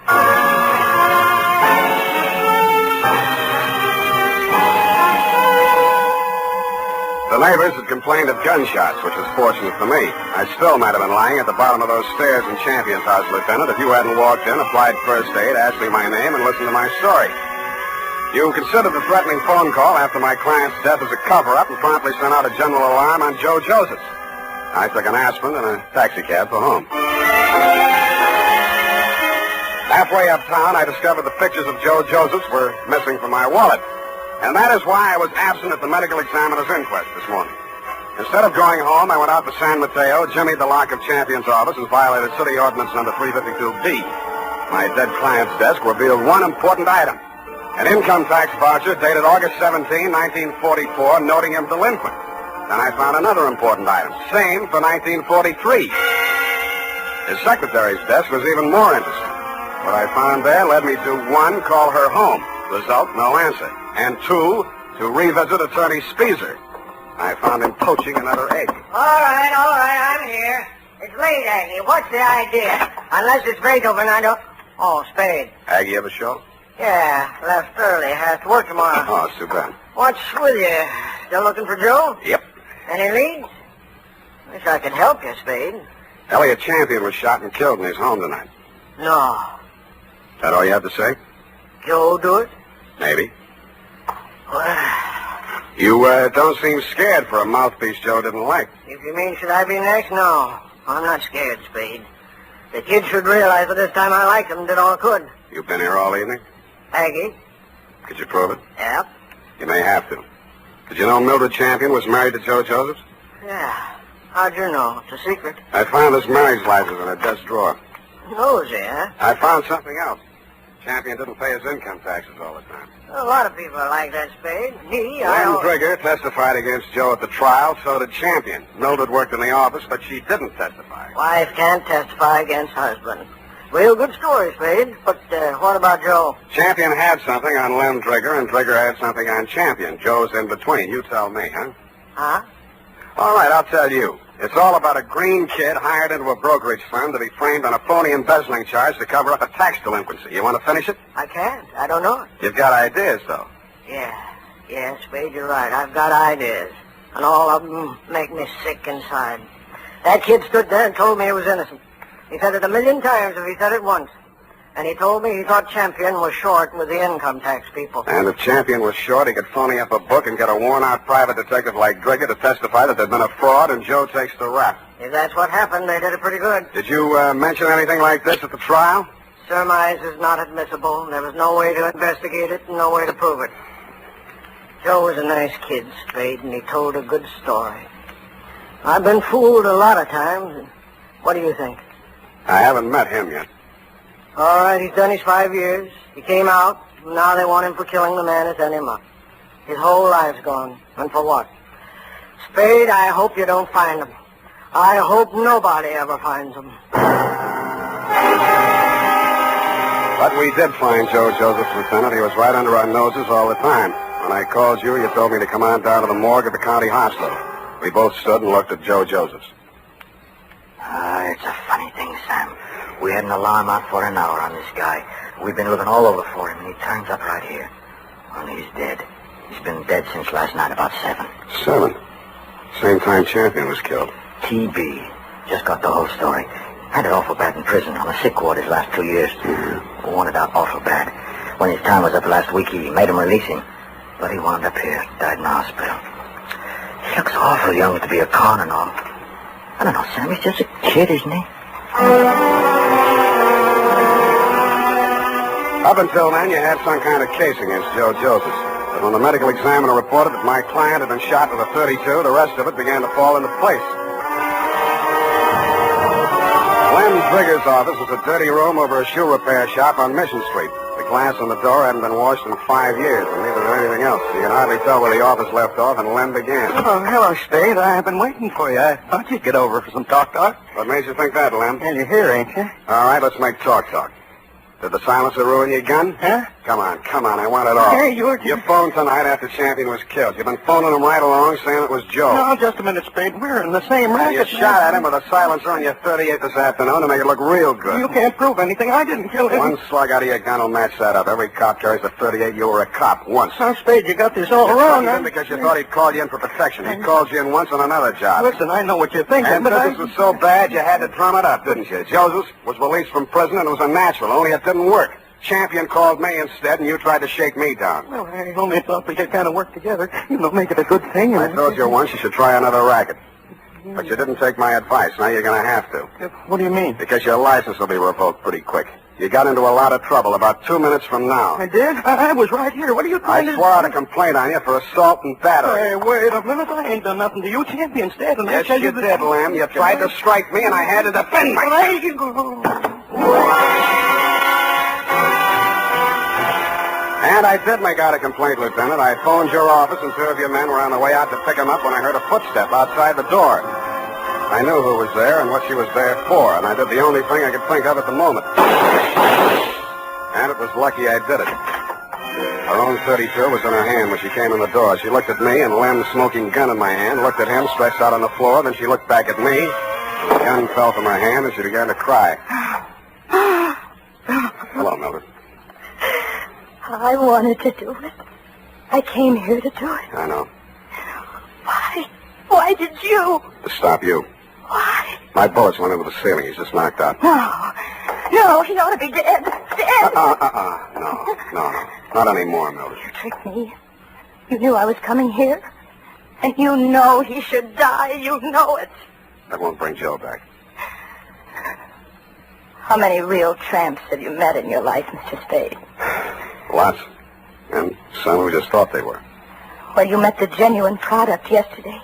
The neighbors had complained of gunshots, which was fortunate for me. I still might have been lying at the bottom of those stairs in Champion's house, Lieutenant, if you hadn't walked in, applied first aid, asked me my name, and listened to my story. You considered the threatening phone call after my client's death as a cover-up and promptly sent out a general alarm on Joe Josephs. I took an aspirin and a taxicab for home. Halfway uptown, I discovered the pictures of Joe Josephs were missing from my wallet. And that is why I was absent at the medical examiner's inquest this morning. Instead of going home, I went out to San Mateo, jimmied the lock of Champion's office, and violated City Ordinance number 352B. My dead client's desk revealed one important item. An income tax voucher dated August 17, 1944, noting him delinquent. Then I found another important item, same for 1943. His secretary's desk was even more interesting. What I found there led me to 1, call her home. Result, no answer. And 2, to revisit Attorney Speezer. I found him poaching another egg. All right, I'm here. It's late, Aggie. What's the idea? Unless it's Beethoven, I don't... Oh, Spade. Aggie ever show? Yeah, left early. Has to work tomorrow. Oh, it's too bad. What's with you? Still looking for Joe? Yep. Any leads? Wish I could help you, Spade. Elliot Champion was shot and killed in his home tonight. No. That all you have to say? Joe do it? Maybe. Well, You don't seem scared for a mouthpiece Joe didn't like. if you mean should I be next, no. I'm not scared, Spade. The kid should realize that this time I liked him and did all I could. You've been here all evening? Aggie? Could you prove it? Yep. You may have to. Did you know Mildred Champion was married to Joe Josephs? Yeah. How'd you know? It's a secret. I found his marriage license in her desk drawer. Nosy, huh? I found something else. Champion didn't pay his income taxes all the time. A lot of people are like that, Spade. Me, Lem Trigger testified against Joe at the trial, so did Champion. Mildred worked in the office, but she didn't testify. Wife can't testify against husband. Real good story, Spade. But what about Joe? Champion had something on Lem Trigger, and Trigger had something on Champion. Joe's in between. You tell me, huh? Huh? All right, I'll tell you. It's all about a green kid hired into a brokerage firm to be framed on a phony embezzling charge to cover up a tax delinquency. You want to finish it? I can't. I don't know it. You've got ideas, though. Yeah, Spade, you're right. I've got ideas. And all of them make me sick inside. That kid stood there and told me he was innocent. He said it 1,000,000 times if he said it once. And he told me he thought Champion was short with the income tax people. And if Champion was short, he could phony up a book and get a worn-out private detective like Trigger to testify that there'd been a fraud, and Joe takes the rap. If that's what happened, they did it pretty good. Did you mention anything like this at the trial? Surmise is not admissible. There was no way to investigate it and no way to prove it. Joe was a nice kid, Spade, and he told a good story. I've been fooled a lot of times. What do you think? I haven't met him yet. All right, he's done his 5 years. He came out, and now they want him for killing the man who sent him up. His whole life's gone. And for what? Spade, I hope you don't find him. I hope nobody ever finds him. But we did find Joe Joseph, Lieutenant. He was right under our noses all the time. When I called you, you told me to come on down to the morgue at the county hospital. We both stood and looked at Joe Joseph's. It's a funny thing, Sam. We had an alarm out for an hour on this guy. We've been looking all over for him, and he turns up right here. Only he's dead. He's been dead since last night, about 7. 7? Same time Champion was killed. TB. Just got the whole story. Had it awful bad in prison on the sick ward his last 2 years. Wanted out awful bad. When his time was up last week, he made him release him. But he wound up here, died in the hospital. He looks awful young to be a con and all. I don't know, Sam, he's just a kid, isn't he? Up until then, you had some kind of case against Joe Joseph. But when the medical examiner reported that my client had been shot with a .32, the rest of it began to fall into place. Lem Trigger's office was a dirty room over a shoe repair shop on Mission Street. The glass on the door hadn't been washed in 5 years, and neither did anything else. You can hardly tell where the office left off and Lem began. Oh, hello, Spade. I've been waiting for you. I thought you'd get over for some talk. What made you think that, Lem? Well, you're here, ain't you? All right, let's make talk. Did the silencer ruin your gun? Huh? Come on, I want it all. Hey, you phoned tonight after Champion was killed. You've been phoning him right along saying it was Joe. No, just a minute, Spade. We're in the same racket. You shot at him with a silencer on your .38 this afternoon to make it look real good. You can't prove anything. I didn't kill him. One slug out of your gun will match that up. Every cop carries a .38. You were a cop once. Now, Spade, you got this all wrong. You because you thought he'd called you in for protection. He called you in once on another job. Listen, I know what you're thinking, and but this was so bad you had to drum it up, didn't you? Joseph was released from prison and it was a natural, only it didn't work. Champion called me instead, and you tried to shake me down. Well, I only thought we could kind of work together. Make it a good thing. I told you once you should try another racket. But you didn't take my advice. Now you're going to have to. What do you mean? Because your license will be revoked pretty quick. You got into a lot of trouble about 2 minutes from now. I did? I was right here. What are you trying to do? I swore out a complaint on you for assault and battery. Hey, wait a minute. I ain't done nothing to you. Champion's dead. And yes, you did, Lem. You tried to strike me, and I had to defend myself. And I did make out a complaint, Lieutenant. I phoned your office, and 2 of your men were on the way out to pick him up when I heard a footstep outside the door. I knew who was there and what she was there for, and I did the only thing I could think of at the moment. And it was lucky I did it. Her own .32 was in her hand when she came in the door. She looked at me, and Lem's smoking gun in my hand, looked at him stretched out on the floor, then she looked back at me. The gun fell from her hand, and she began to cry. Hello, Mildred. I wanted to do it. I came here to do it. I know. Why? Why did you? To stop you. Why? My bullets went into the ceiling. He's just knocked out. No, he ought to be dead. Dead. No. Not anymore, Mildred. You tricked me. You knew I was coming here. And you know he should die. You know it. That won't bring Joe back. How many real tramps have you met in your life, Mr. Spade? Lots. And some who just thought they were. Well, you met the genuine product yesterday.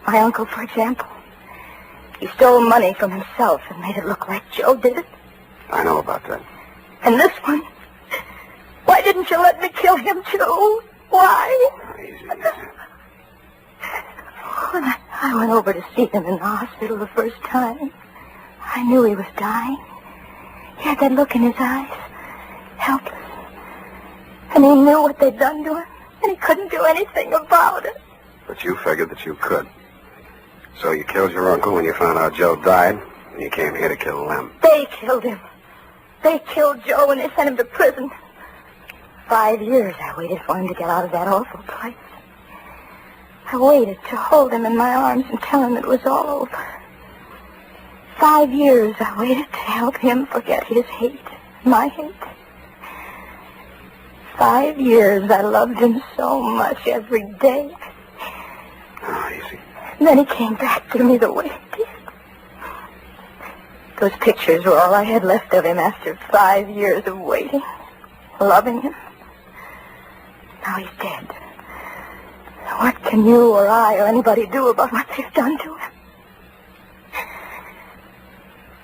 My uncle, for example. He stole money from himself and made it look like Joe did it. I know about that. And this one, why didn't you let me kill him, too? Why? When I went over to see him in the hospital the first time, I knew he was dying. He had that look in his eyes, helpless. And he knew what they'd done to him, and he couldn't do anything about it. But you figured that you could. So you killed your uncle when you found out Joe died, and you came here to kill them. They killed him. They killed Joe and they sent him to prison. 5 years I waited for him to get out of that awful place. I waited to hold him in my arms and tell him it was all over. 5 years I waited to help him forget his hate, my hate. 5 years I loved him so much every day. Oh, easy. And then he came back to me the way he did. Those pictures were all I had left of him after 5 years of waiting, loving him. Now he's dead. What can you or I or anybody do about what they've done to him?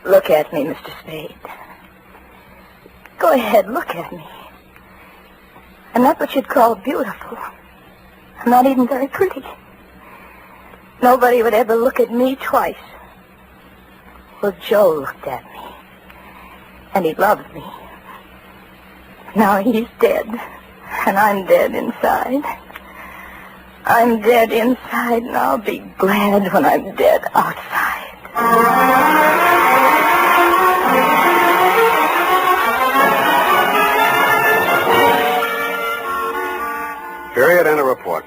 Look at me, Mr. Spade. Go ahead, look at me. I'm not what you'd call beautiful. I'm not even very pretty. Nobody would ever look at me twice. Well, Joe looked at me, and he loved me. Now he's dead, and I'm dead inside. I'm dead inside, and I'll be glad when I'm dead outside. Period and a report.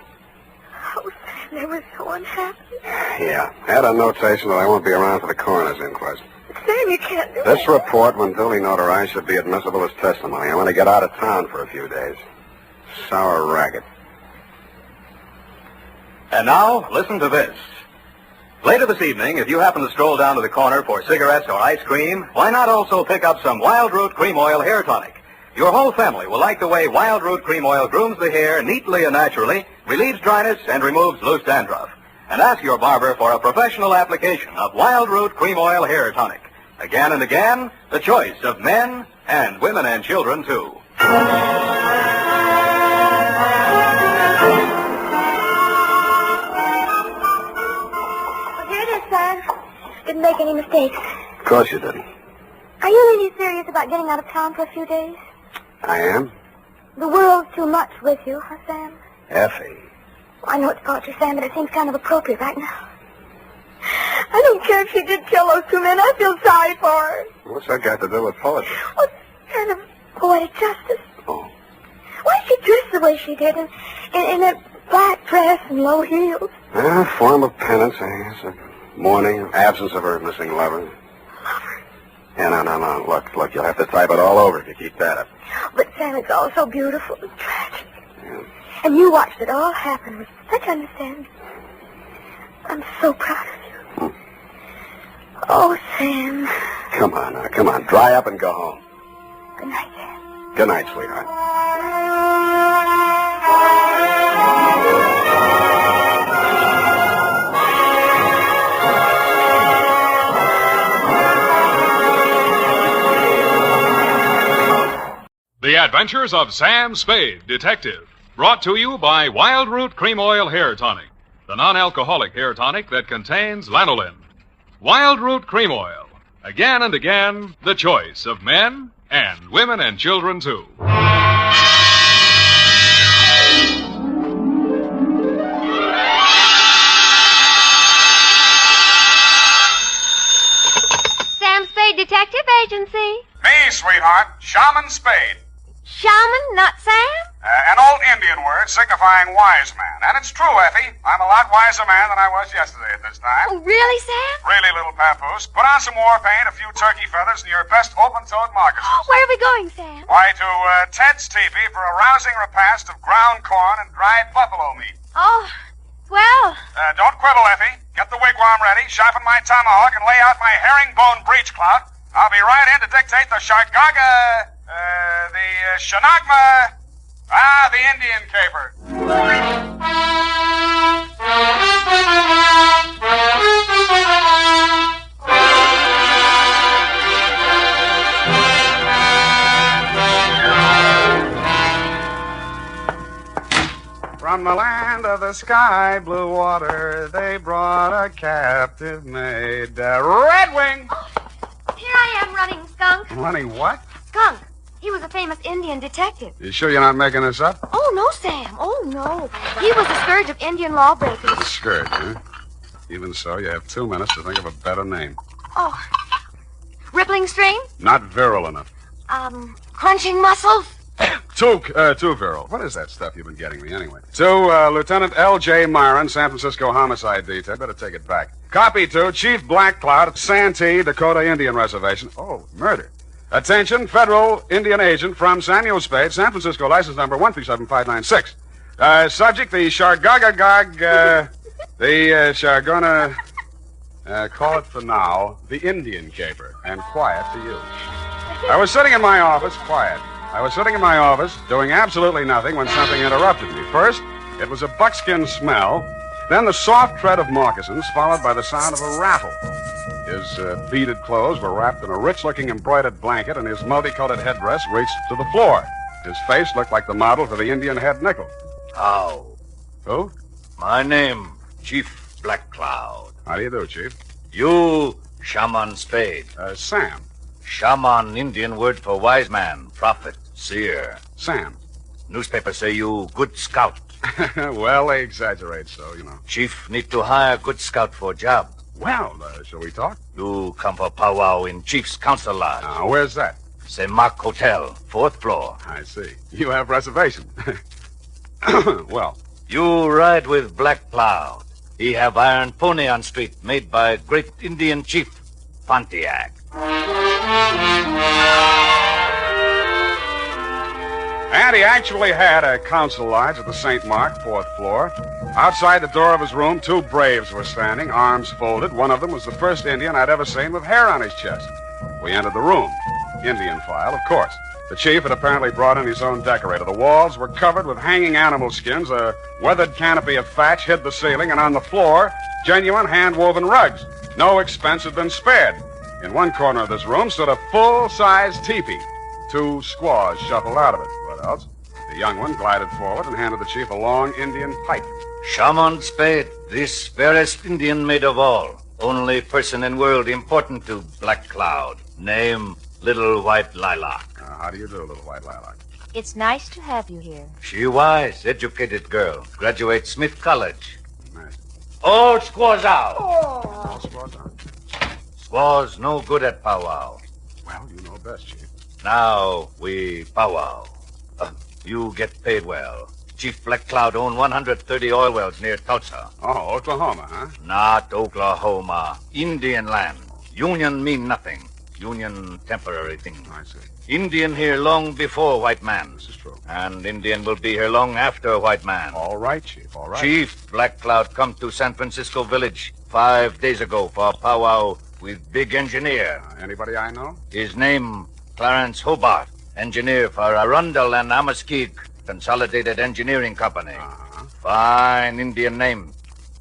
Oh, they were so unhappy. Yeah. Add a notation that I won't be around for the coroner's inquest. Sam, you can't do This report, when duly notarized, should be admissible as testimony. I'm going to get out of town for a few days. Sour racket. And now, listen to this. Later this evening, if you happen to stroll down to the corner for cigarettes or ice cream, why not also pick up some Wild Root Cream Oil Hair Tonic? Your whole family will like the way Wild Root Cream Oil grooms the hair neatly and naturally, relieves dryness, and removes loose dandruff. And ask your barber for a professional application of Wild Root Cream Oil Hair Tonic. Again and again, the choice of men and women and children, too. Here it is, Sam. Didn't make any mistakes. Of course you didn't. Are you really serious about getting out of town for a few days? I am? The world's too much with you, huh, Sam? Effie. I know it's torture, Sam, but it seems kind of appropriate right now. I don't care if she did kill those two men. I feel sorry for her. What's that got to do with poetry? Well, it's kind of poetic justice. Oh. Why did she dress the way she did in that black dress and low heels? A form of penance, I guess. A mourning, absence of her missing lover. Lover? Yeah, no. Look, you'll have to type it all over if you keep that up. But, Sam, it's all so beautiful and tragic. Yeah. And you watched it all happen with such understanding. I'm so proud of you. Oh, Sam. Come on now, come on. Dry up and go home. Good night, Sam. Good night, sweetheart. The Adventures of Sam Spade, Detective. Brought to you by Wild Root Cream Oil Hair Tonic, the non-alcoholic hair tonic that contains lanolin. Wild Root Cream Oil. Again and again, the choice of men and women and children, too. Sam Spade Detective Agency. Me, sweetheart. Shaman Spade. Shaman, not Sam? An old Indian word signifying wise man. And it's true, Effie. I'm a lot wiser man than I was yesterday at this time. Oh, really, Sam? Really, little papoose. Put on some war paint, a few turkey feathers, and your best open-toed moccasins. Where are we going, Sam? Why, to Ted's teepee for a rousing repast of ground corn and dried buffalo meat. Oh, well. Don't quibble, Effie. Get the wigwam ready, sharpen my tomahawk, and lay out my herringbone breechclout. I'll be right in to dictate the Shargaga, the Shanagma, the Indian caper. From the land of the sky blue water, they brought a captive maid. Red Wing! Here I am running, Skunk. Running what? Skunk. He was a famous Indian detective. You sure you're not making this up? Oh, no, Sam. Oh, no. He was the scourge of Indian lawbreakers. The scourge, huh? Even so, you have 2 minutes to think of a better name. Oh. Rippling stream? Not virile enough. Crunching muscles? Too virile. What is that stuff you've been getting me, anyway? To Lieutenant L.J. Myron, San Francisco Homicide Detail. Better take it back. Copy to Chief Black Cloud at Santee, Dakota Indian Reservation. Oh, murder. Attention, federal Indian agent from Samuel Spade, San Francisco, license number 137596. Subject, the Shargagagag, the Shargona, call it for now, the Indian caper, and quiet to you. I was sitting in my office, quiet. I was sitting in my office, doing absolutely nothing when something interrupted me. First, it was a buckskin smell, then the soft tread of moccasins, followed by the sound of a rattle. His beaded clothes were wrapped in a rich-looking embroidered blanket, and his multicolored headdress reached to the floor. His face looked like the model for the Indian head nickel. How? Who? My name, Chief Black Cloud. How do you do, Chief? You, Shaman Spade. Sam. Shaman, Indian word for wise man, prophet, seer. Sam. Newspapers say you good scout. Well, they exaggerate so, you know. Chief need to hire good scout for job. Well, shall we talk? You come for powwow in Chief's Council Lodge. Where's that? Semak Hotel, 4th floor. I see. You have reservation. Well. You ride with Black Cloud. He have iron pony on street made by great Indian chief, Pontiac. And he actually had a council lodge at the St. Mark, 4th floor. Outside the door of his room, 2 braves were standing, arms folded. One of them was the first Indian I'd ever seen with hair on his chest. We entered the room. Indian file, of course. The chief had apparently brought in his own decorator. The walls were covered with hanging animal skins. A weathered canopy of thatch hid the ceiling, and on the floor, genuine hand-woven rugs. No expense had been spared. In one corner of this room stood a full-size teepee. 2 squaws shuffled out of it. What else? The young one glided forward and handed the chief a long Indian pipe. Shaman Spade, this fairest Indian maid of all. Only person in world important to Black Cloud. Name, Little White Lilac. How do you do, Little White Lilac? It's nice to have you here. She wise, educated girl. Graduate Smith College. Nice. All squaws out. All squaws out. Squaws no good at powwow. Well, you know best, Chief. Now we powwow. You get paid well. Chief Black Cloud owned 130 oil wells near Tulsa. Oh, Oklahoma, huh? Not Oklahoma. Indian land. Union mean nothing. Union temporary thing. I see. Indian here long before white man. This is true. And Indian will be here long after white man. All right, Chief, all right. Chief Black Cloud come to San Francisco Village 5 days ago for a powwow with big engineer. Anybody I know? His name, Clarence Hobart. Engineer for Arundel and Amaskig Consolidated Engineering Company. Fine Indian name.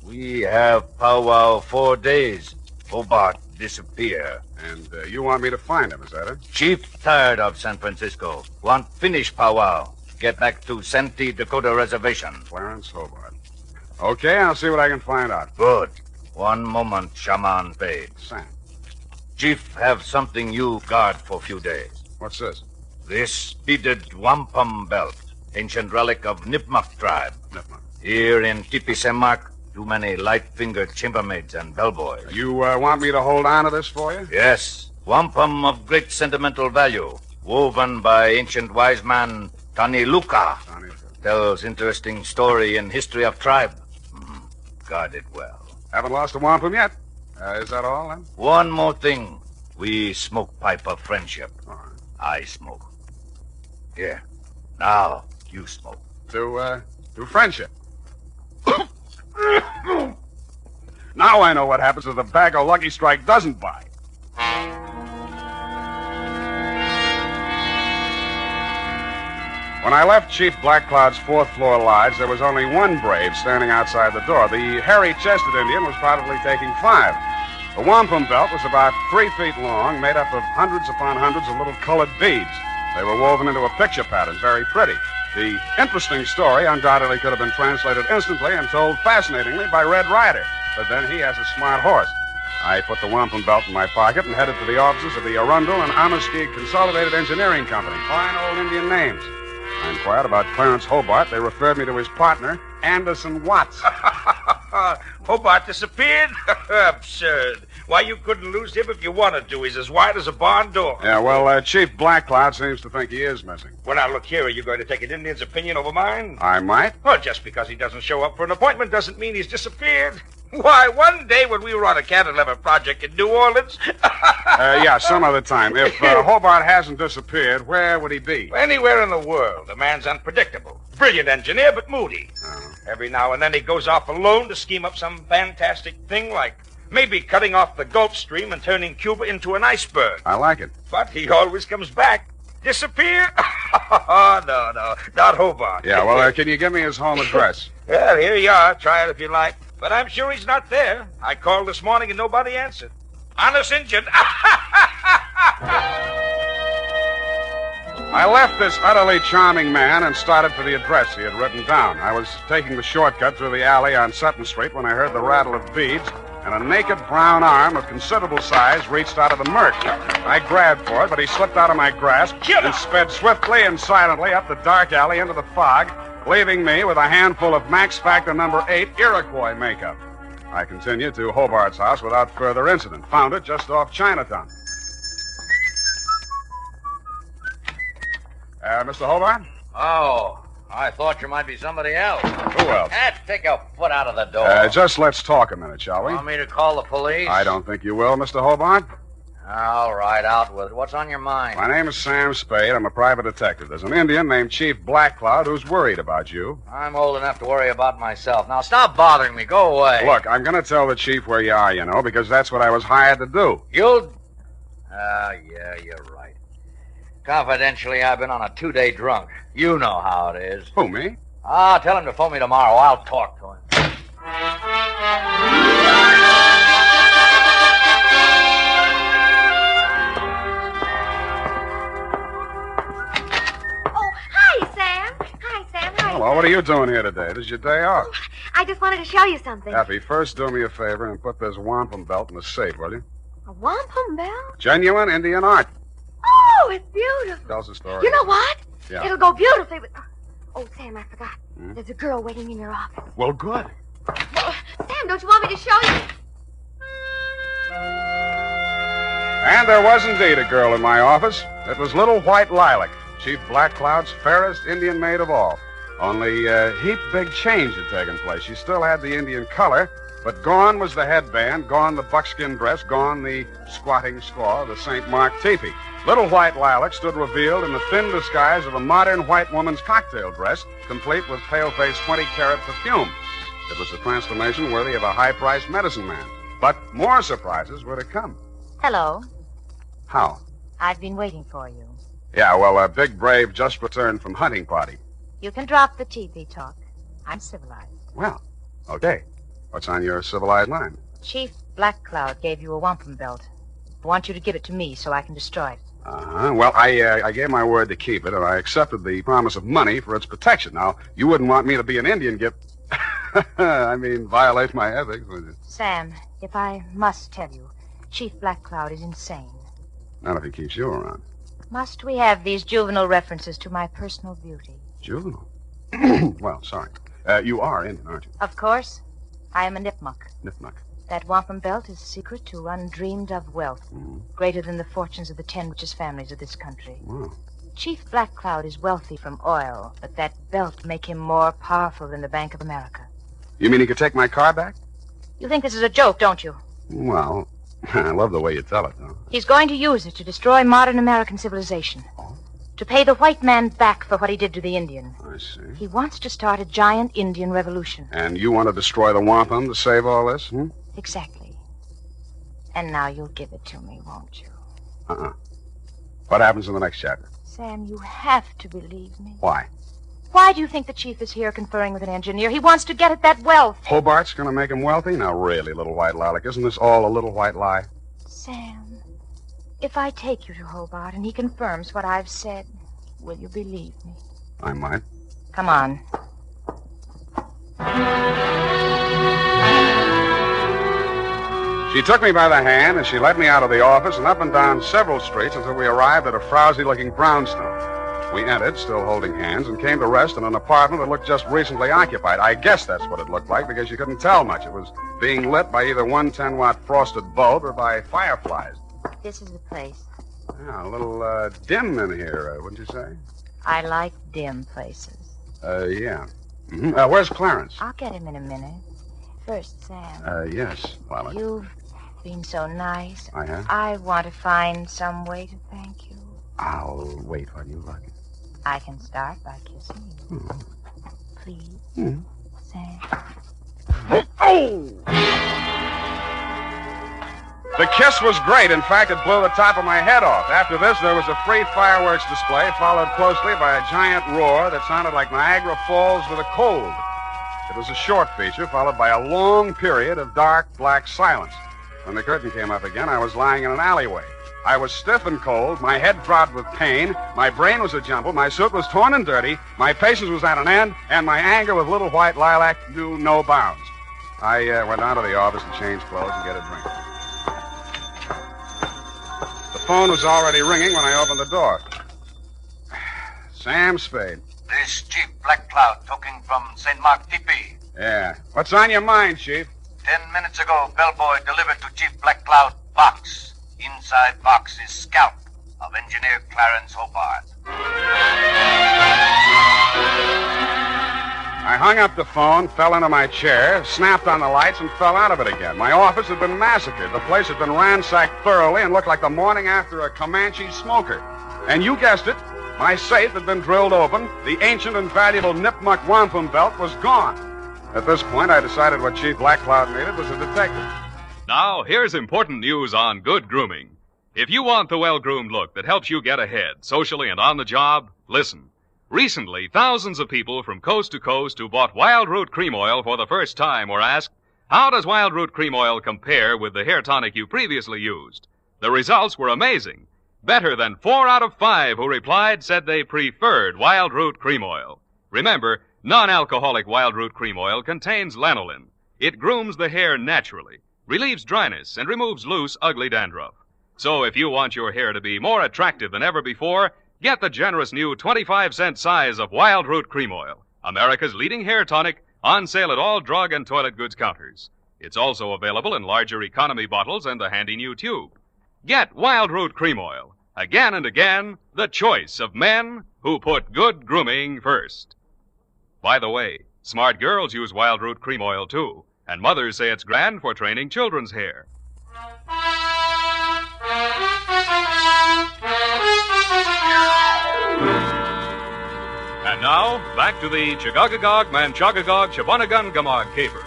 We have powwow 4 days. Hobart disappear. And you want me to find him, is that it? Chief tired of San Francisco. Want finish powwow. Get back to Santee, Dakota Reservation. Clarence Hobart. Okay, I'll see what I can find out. Good. One moment, Shaman Spade. Sam. Chief have something you guard for few days. What's this? This beaded wampum belt. Ancient relic of Nipmuc tribe. Nipmuc. Here in Tipi Semak, too many light-fingered chambermaids and bellboys. You want me to hold on to this for you? Yes. Wampum of great sentimental value. Woven by ancient wise man Tani Luka. Tells interesting story in history of tribe. Guard it well. Haven't lost a wampum yet. Is that all, then? One more thing. We smoke pipe of friendship. All right. I smoke. Here. Now, you smoke. To friendship. Now I know what happens if the bag of Lucky Strike doesn't bite. When I left Chief Black Cloud's 4th floor lodge, there was only one brave standing outside the door. The hairy-chested Indian was probably taking 5. The wampum belt was about 3 feet long, made up of hundreds upon hundreds of little colored beads. They were woven into a picture pattern, very pretty. The interesting story undoubtedly could have been translated instantly and told fascinatingly by Red Ryder, but then he has a smart horse. I put the wampum belt in my pocket and headed to the offices of the Arundel and Amaskig Consolidated Engineering Company. Fine old Indian names. I inquired about Clarence Hobart. They referred me to his partner, Anderson Watts. Hobart disappeared? Absurd. Why, you couldn't lose him if you wanted to. He's as wide as a barn door. Yeah, well, Chief Blackcloud seems to think he is missing. Well, now, look here. Are you going to take an Indian's opinion over mine? I might. Well, just because he doesn't show up for an appointment doesn't mean he's disappeared. Why, one day when we were on a cantilever project in New Orleans... Yeah, some other time. If Hobart hasn't disappeared, where would he be? Anywhere in the world. The man's unpredictable. Brilliant engineer, but moody. Every now and then he goes off alone to scheme up some fantastic thing like maybe cutting off the Gulf Stream and turning Cuba into an iceberg. I like it. But he always comes back. Disappear? No, not Hobart. Yeah, well, can you give me his home address? Well, here you are. Try it if you like. But I'm sure he's not there. I called this morning and nobody answered. Honest Injun. I left this utterly charming man and started for the address he had written down. I was taking the shortcut through the alley on Sutton Street when I heard the rattle of beads, and a naked brown arm of considerable size reached out of the murk. I grabbed for it, but he slipped out of my grasp and sped swiftly and silently up the dark alley into the fog, leaving me with a handful of Max Factor number 8 Iroquois makeup. I continued to Hobart's house without further incident. Found it just off Chinatown. Mr. Hobart? Oh, I thought you might be somebody else. Who else? Take a foot out of the door. Just let's talk a minute, shall we? Want me to call the police? I don't think you will, Mr. Hobart. All right, out with it. What's on your mind? My name is Sam Spade. I'm a private detective. There's an Indian named Chief Blackcloud who's worried about you. I'm old enough to worry about myself. Now, stop bothering me. Go away. Look, I'm going to tell the chief where you are, you know, because that's what I was hired to do. You'll... yeah, you're right. Confidentially, I've been on a 2-day drunk. You know how it is. Who, me? Tell him to phone me tomorrow. I'll talk to him. Hello, what are you doing here today? This is your day off. I just wanted to show you something. Happy, first do me a favor and put this wampum belt in the safe, will you? A wampum belt? Genuine Indian art. Oh, it's beautiful. Tell us a story. You know what? Yeah. It'll go beautifully with... Oh, Sam, I forgot. There's a girl waiting in your office. Well, good. Well, Sam, don't you want me to show you? And there was indeed a girl in my office. It was Little White Lilac, Chief Blackcloud's fairest Indian maid of all. Only a heap big change had taken place. She still had the Indian color, but gone was the headband, gone the buckskin dress, gone the squatting squaw, the St. Mark teepee. Little White Lilac stood revealed in the thin disguise of a modern white woman's cocktail dress, complete with pale-faced 20-carat perfume. It was a transformation worthy of a high-priced medicine man. But more surprises were to come. Hello. How? I've been waiting for you. Yeah, well, Big Brave just returned from hunting party. You can drop the teepee talk. I'm civilized. Well, okay. What's on your civilized mind? Chief Blackcloud gave you a wampum belt. I want you to give it to me so I can destroy it. Well, I gave my word to keep it, and I accepted the promise of money for its protection. Now, you wouldn't want me to be an Indian violate my ethics, would you? Sam, if I must tell you, Chief Blackcloud is insane. Not if he keeps you around. Must we have these juvenile references to my personal beauty? Juvenile? Well, sorry. You are Indian, aren't you? Of course. I am a Nipmuc. Nipmuc. That wampum belt is a secret to undreamed-of wealth, greater than the fortunes of the 10 richest families of this country. Wow. Chief Blackcloud is wealthy from oil, but that belt make him more powerful than the Bank of America. You mean he could take my car back? You think this is a joke, don't you? Well, I love the way you tell it, though. He's going to use it to destroy modern American civilization. To pay the white man back for what he did to the Indian. I see. He wants to start a giant Indian revolution. And you want to destroy the wampum to save all this, Exactly. And now you'll give it to me, won't you? What happens in the next chapter? Sam, you have to believe me. Why? Why do you think the chief is here conferring with an engineer? He wants to get at that wealth. Hobart's going to make him wealthy? Now, really, Little White Lilac, isn't this all a little white lie? Sam, if I take you to Hobart and he confirms what I've said, will you believe me? I might. Come on. She took me by the hand, and she led me out of the office and up and down several streets until we arrived at a frowsy-looking brownstone. We entered, still holding hands, and came to rest in an apartment that looked just recently occupied. I guess that's what it looked like, because you couldn't tell much. It was being lit by either one 10-watt frosted bulb or by fireflies. This is the place. Yeah, a little dim in here, wouldn't you say? I like dim places. Yeah. Mm-hmm. Where's Clarence? I'll get him in a minute. First, Sam. Yes, Lila. You've been so nice. I have? I want to find some way to thank you. I'll wait while you look. I can start by kissing you. Please, Sam. Oh! The kiss was great. In fact, it blew the top of my head off. After this, there was a free fireworks display, followed closely by a giant roar that sounded like Niagara Falls with a cold. It was a short feature, followed by a long period of dark, black silence. When the curtain came up again, I was lying in an alleyway. I was stiff and cold, my head throbbed with pain, my brain was a jumble, my suit was torn and dirty, my patience was at an end, and my anger with Little White Lilac knew no bounds. I went down to the office and changed clothes and get a drink. The phone was already ringing when I opened the door. Sam Spade. This Chief McCloud talking from St. Mark Tipi. Yeah. What's on your mind, Chief? 10 minutes ago, bellboy delivered to Chief McCloud box. Inside box is scalp of Engineer Clarence Hobart. I hung up the phone, fell into my chair, snapped on the lights, and fell out of it again. My office had been massacred. The place had been ransacked thoroughly and looked like the morning after a Comanche smoker. And you guessed it, my safe had been drilled open. The ancient and valuable Nipmuc wampum belt was gone. At this point, I decided what Chief McCloud needed was a detective. Now, here's important news on good grooming. If you want the well-groomed look that helps you get ahead, socially and on the job, listen. Recently, thousands of people from coast to coast who bought Wild Root Cream Oil for the first time were asked, how does Wild Root Cream Oil compare with the hair tonic you previously used? The results were amazing. Better than 4 out of 5 who replied said they preferred Wild Root Cream Oil. Remember, non-alcoholic Wild Root Cream Oil contains lanolin. It grooms the hair naturally, relieves dryness, and removes loose, ugly dandruff. So if you want your hair to be more attractive than ever before, get the generous new 25-cent size of Wild Root Cream Oil, America's leading hair tonic, on sale at all drug and toilet goods counters. It's also available in larger economy bottles and the handy new tube. Get Wild Root Cream Oil. Again and again, the choice of men who put good grooming first. By the way, smart girls use Wild Root Cream Oil, too, and mothers say it's grand for training children's hair. And now, back to the Chagagagog, Manchagagog, Shabanagun, Gamog caper.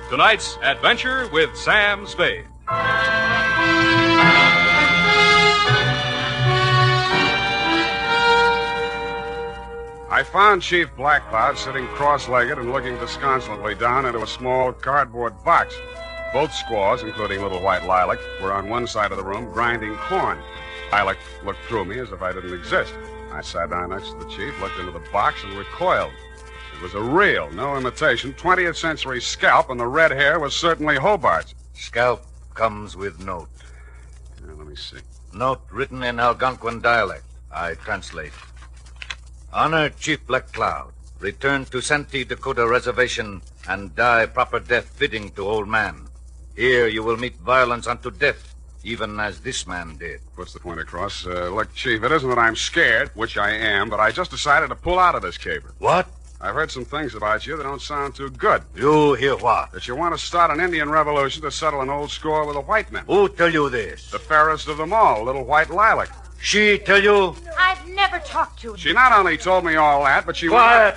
Tonight's adventure with Sam Spade. I found Chief McCloud sitting cross-legged and looking disconsolately down into a small cardboard box. Both squaws, including Little White Lilac, were on one side of the room grinding corn. Lilac looked through me as if I didn't exist. I sat down next to the chief, looked into the box, and recoiled. It was a real, no imitation, 20th century scalp, and the red hair was certainly Hobart's. Scalp comes with note. Let me see. Note written in Algonquin dialect. I translate. Honor Chief McCloud. Return to Santee Dakota Reservation and die proper death fitting to old man. Here you will meet violence unto death, even as this man did. Puts the point across. Look, Chief, it isn't that I'm scared, which I am, but I just decided to pull out of this caper. What? I've heard some things about you that don't sound too good. You hear what? That you want to start an Indian revolution to settle an old score with the white men. Who tell you this? The fairest of them all, Little White Lilac. She tell you? I've never talked to him. She not only told me all that, but she... Quiet!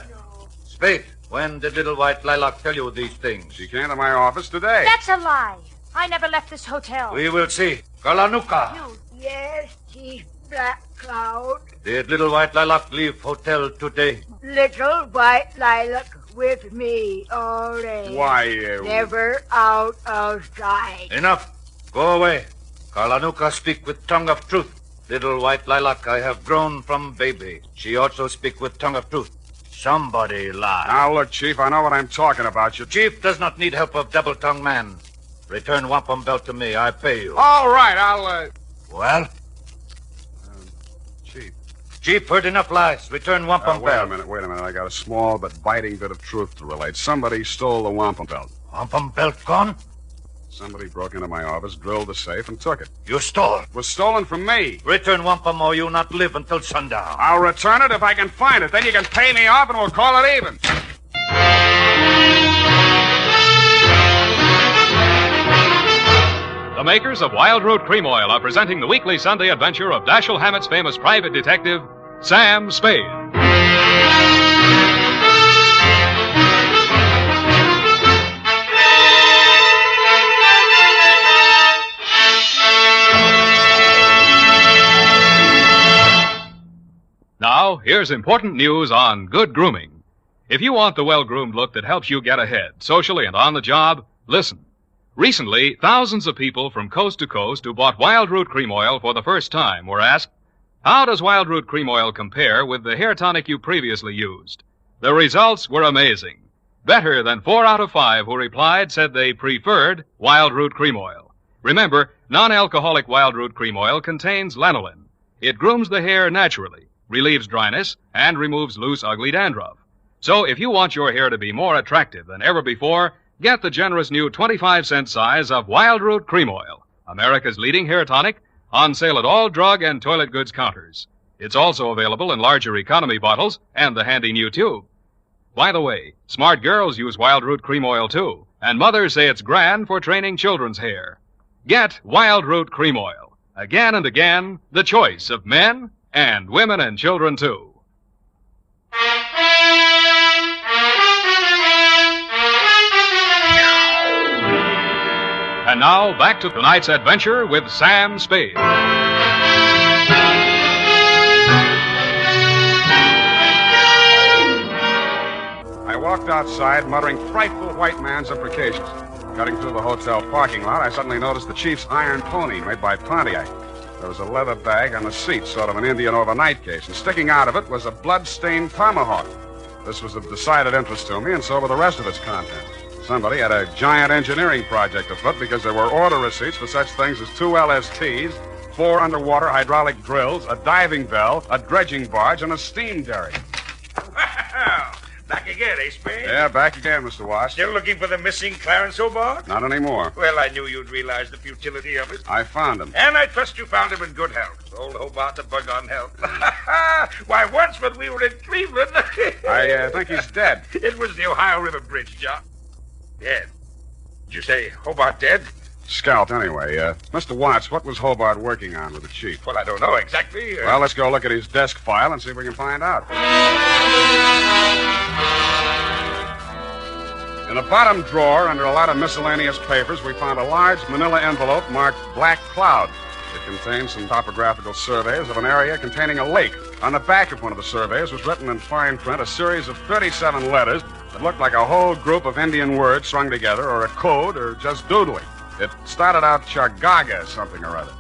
Spade, when did Little White Lilac tell you these things? She came to my office today. That's a lie. I never left this hotel. We will see. Kalanuka. Yes, Chief McCloud. Did Little White Lilac leave hotel today? Little White Lilac with me all day. Why, Never out of sight. Enough. Go away. Kalanuka speak with tongue of truth. Little White Lilac I have grown from baby. She also speak with tongue of truth. Somebody lied. Now, look, Chief, I know what I'm talking about. Chief does not need help of double-tongued man. Return wampum belt to me. I pay you. All right, I'll, Well? Chief. Chief, heard enough lies. Return wampum belt. Wait a minute. I got a small but biting bit of truth to relate. Somebody stole the wampum belt. Wampum belt gone? Somebody broke into my office, drilled the safe, and took it. You stole? It was stolen from me. Return wampum or you not live until sundown. I'll return it if I can find it. Then you can pay me off and we'll call it even. The makers of Wild Root Cream Oil are presenting the weekly Sunday adventure of Dashiell Hammett's famous private detective, Sam Spade. Now, here's important news on good grooming. If you want the well-groomed look that helps you get ahead, socially and on the job, listen. Recently, thousands of people from coast to coast who bought Wild Root Cream Oil for the first time were asked, how does Wild Root Cream Oil compare with the hair tonic you previously used? The results were amazing. Better than 4 out of 5 who replied said they preferred Wild Root Cream Oil. Remember, non-alcoholic Wild Root Cream Oil contains lanolin. It grooms the hair naturally, relieves dryness, and removes loose, ugly dandruff. So if you want your hair to be more attractive than ever before, get the generous new 25-cent size of Wild Root Cream Oil, America's leading hair tonic, on sale at all drug and toilet goods counters. It's also available in larger economy bottles and the handy new tube. By the way, smart girls use Wild Root Cream Oil too, and mothers say it's grand for training children's hair. Get Wild Root Cream Oil. Again and again, the choice of men and women and children, too. And now, back to tonight's adventure with Sam Spade. I walked outside, muttering frightful white man's imprecations. Cutting through the hotel parking lot, I suddenly noticed the chief's iron pony made by Pontiac. There was a leather bag on the seat, sort of an Indian overnight case, and sticking out of it was a blood-stained tomahawk. This was of decided interest to me, and so were the rest of its contents. Somebody had a giant engineering project afoot because there were order receipts for such things as 2 LSTs, 4 underwater hydraulic drills, a diving bell, a dredging barge, and a steam derrick. Back again, eh, Spade? Yeah, back again, Mr. Watts. Still looking for the missing Clarence Hobart? Not anymore. Well, I knew you'd realize the futility of it. I found him. And I trust you found him in good health. Old Hobart, the bug on health. Why, once when we were in Cleveland... I think he's dead. It was the Ohio River Bridge, John. Dead? Did you say Hobart dead? Scalped, anyway. Mr. Watts, what was Hobart working on with the chief? Well, I don't know exactly. Well, let's go look at his desk file and see if we can find out. In the bottom drawer, under a lot of miscellaneous papers, we found a large manila envelope marked Black Cloud. It contained some topographical surveys of an area containing a lake. On the back of one of the surveys was written in fine print a series of 37 letters that looked like a whole group of Indian words strung together, or a code, or just doodling. It started out Chagaga something or other.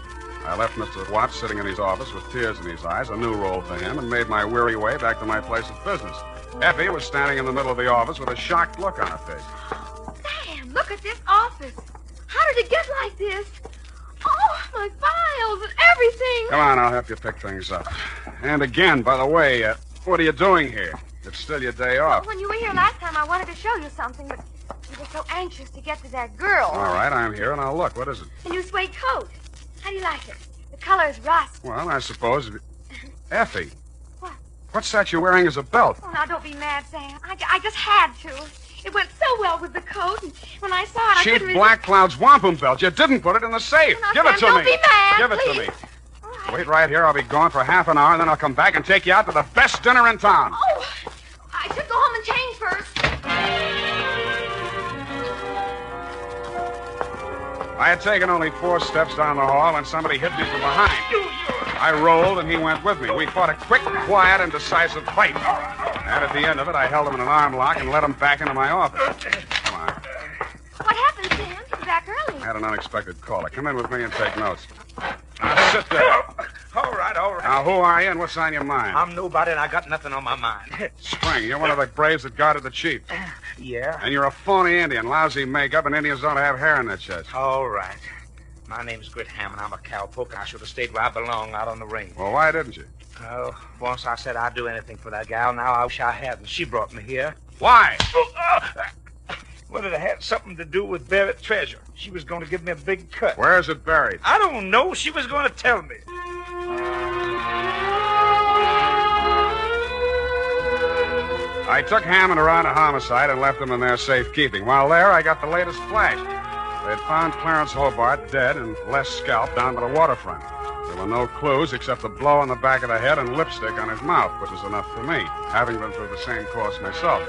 I left Mr. Watts sitting in his office with tears in his eyes, a new role for him, and made my weary way back to my place of business. Effie was standing in the middle of the office with a shocked look on her face. Sam, look at this office. How did it get like this? Oh, my files and everything. Come on, I'll help you pick things up. And again, by the way, what are you doing here? It's still your day off. When you were here last time, I wanted to show you something, but you were so anxious to get to that girl. All right, I'm here, and I'll look. What is it? A new suede coat. How do you like it? The color is rust. Well, I suppose... Effie. What? What's that you're wearing as a belt? Oh, now, don't be mad, Sam. I just had to. It went so well with the coat, and when I saw it, I couldn't... Chief Black Cloud's wampum belt. You didn't put it in the safe. Now, Give Sam, it to don't me. Be mad, Give please. it to me. Wait right here. I'll be gone for half an hour, and then I'll come back and take you out to the best dinner in town. Oh, I should go home and change first. I had taken only 4 steps down the hall when somebody hit me from behind. I rolled, and he went with me. We fought a quick, quiet, and decisive fight. And at the end of it, I held him in an arm lock and led him back into my office. Come on. What happened, Sam? You're back early. I had an unexpected caller. Come in with me and take notes. Now, sit there. All all right. Now, who are you and what's on your mind? I'm nobody, and I got nothing on my mind. Spring, you're one of the braves that guarded the chief. Yeah? And you're a phony Indian, lousy makeup, and Indians don't have hair in their chest. All right. My name's Grit Hammett. I'm a cowpoke, and I should have stayed where I belong, out on the range. Well, why didn't you? Oh, once I said I'd do anything for that gal. Now I wish I hadn't. She brought me here. Why? Whether it had something to do with buried treasure. She was going to give me a big cut. Where is it buried? I don't know. She was going to tell me. I took Hammond around a homicide and left them in their safekeeping. While there, I got the latest flash. They had found Clarence Hobart dead and Les scalped down by the waterfront. There were no clues except a blow on the back of the head and lipstick on his mouth, which was enough for me, having been through the same course myself.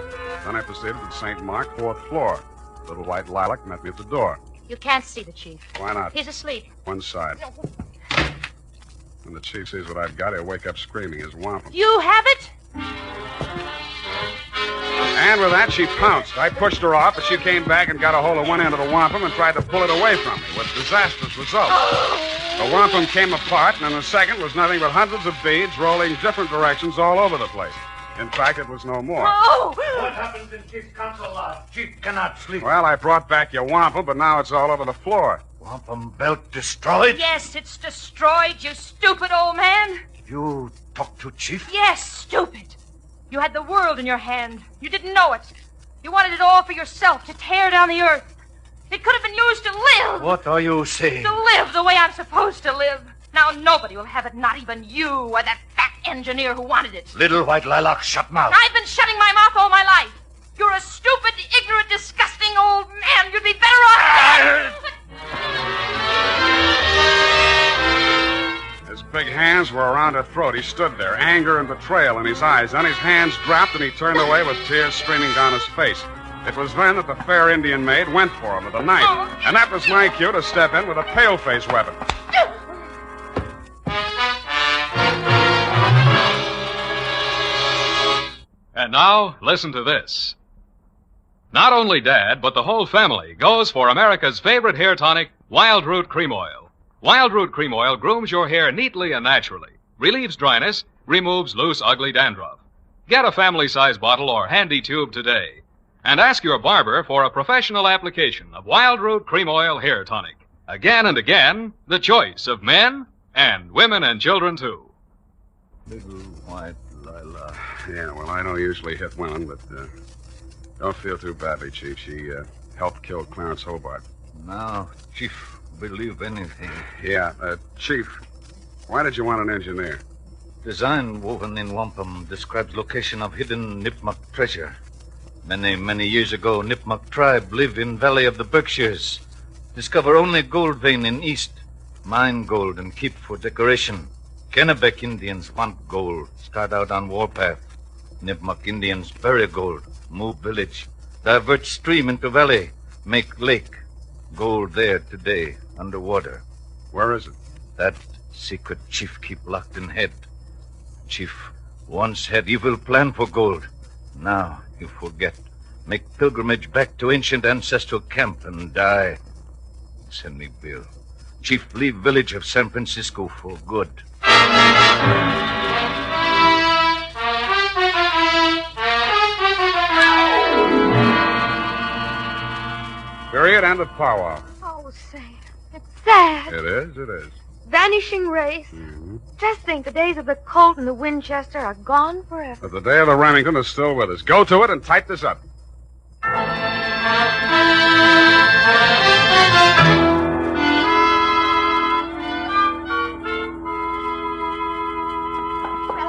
Then I proceeded to St. Mark, 4th floor. Little white lilac met me at the door. You can't see the chief. Why not? He's asleep. One side. When the chief sees what I've got, he'll wake up screaming his wampum. You have it? And with that, she pounced. I pushed her off, but she came back and got a hold of one end of the wampum and tried to pull it away from me, with disastrous results. The wampum came apart, and in a second was nothing but hundreds of beads rolling different directions all over the place. In fact, it was no more. Oh! What happens in Chief's council lodge? Chief cannot sleep. Well, I brought back your wampum, but now it's all over the floor. Wampum belt destroyed? Yes, it's destroyed, you stupid old man. You talked to Chief? Yes, stupid. You had the world in your hand. You didn't know it. You wanted it all for yourself, to tear down the earth. It could have been used to live. What are you saying? To live the way I'm supposed to live. Now nobody will have it, not even you or that fat engineer who wanted it. Little white lilac, shut mouth. I've been shutting my mouth all my life. You're a stupid, ignorant, disgusting old man. You'd be better off. His big hands were around her throat. He stood there, anger and betrayal in his eyes. Then his hands dropped and he turned away with tears streaming down his face. It was then that the fair Indian maid went for him with a knife. And that was my cue to step in with a pale-face weapon. And now, listen to this. Not only Dad, but the whole family goes for America's favorite hair tonic, Wild Root Cream Oil. Wild Root Cream Oil grooms your hair neatly and naturally, relieves dryness, removes loose, ugly dandruff. Get a family-size bottle or handy tube today. And ask your barber for a professional application of Wild Root Cream Oil Hair Tonic. Again and again, the choice of men and women and children, too. Little white lilac. Yeah, well, I don't usually hit women, but don't feel too badly, Chief. She helped kill Clarence Hobart. Now, Chief, believe anything. Yeah, Chief, why did you want an engineer? Design woven in wampum describes location of hidden Nipmuc treasure. Many, many years ago, Nipmuc tribe live in Valley of the Berkshires. Discover only gold vein in east. Mine gold and keep for decoration. Kennebec Indians want gold. Start out on warpath. Nipmuc Indians bury gold. Move village. Divert stream into valley. Make lake. Gold there today, underwater. Where is it? That secret chief keep locked in head. Chief once had evil plan for gold. Now you forget. Make pilgrimage back to ancient ancestral camp and die. Send me bill. Chief leave village of San Francisco for good. Period. End of powwow. Oh, Sam, it's sad. It is, it is. Vanishing race. Mm-hmm. Just think, the days of the Colt and the Winchester are gone forever. But the day of the Remington is still with us. Go to it and type this up. Well,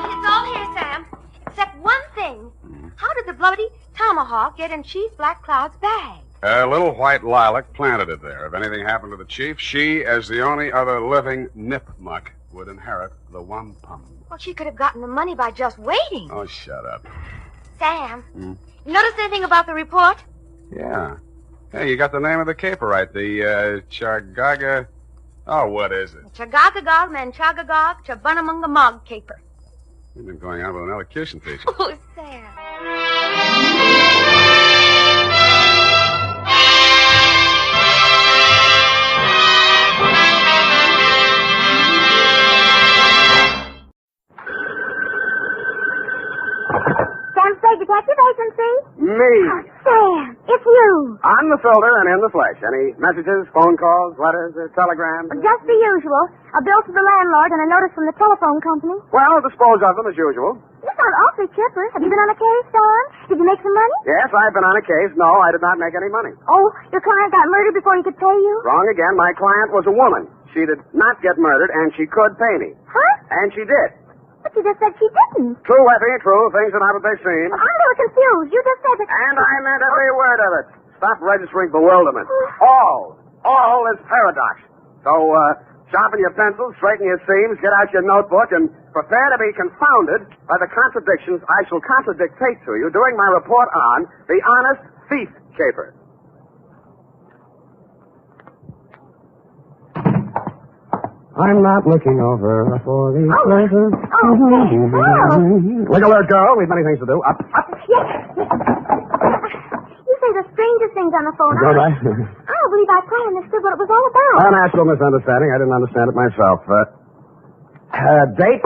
it's all here, Sam. Except one thing. How did the bloody tomahawk get in Chief Black Cloud's bag? Little white lilac planted it there. If anything happened to the chief, she, as the only other living Nipmuc, would inherit the wampum. Well, she could have gotten the money by just waiting. Oh, shut up. Sam, you notice anything about the report? Yeah. Hey, you got the name of the caper right. The, Chargaga... Oh, what is it? Chagagagog, Manchagagog, Chabunamungamog caper. You've been going out with an elocution teacher. Oh, Sam. Me. Sam, it's you. On the filter and in the flesh. Any messages, phone calls, letters, telegrams? Just the usual. A bill to the landlord and a notice from the telephone company. Well, dispose of them as usual. You sound awfully chipper. Have you been on a case, Sam? Did you make some money? Yes, I've been on a case. No, I did not make any money. Oh, your client got murdered before he could pay you? Wrong again. My client was a woman. She did not get murdered, and she could pay me. Huh? And she did. But you just said she didn't. True, Effie, true. Things are not what they seem. I'm a little confused. You just said that... And I meant every word of it. Stop registering bewilderment. All is paradox. So, sharpen your pencils, straighten your seams, get out your notebook, and prepare to be confounded by the contradictions I shall contradictate to you during my report on the honest thief caper. I'm not looking over for the pleasure. Look alert, girl. We've many things to do. Up. Yes. You say the strangest things on the phone. Go right. I don't believe I quite understood what it was all about. A natural misunderstanding. I didn't understand it myself. Date,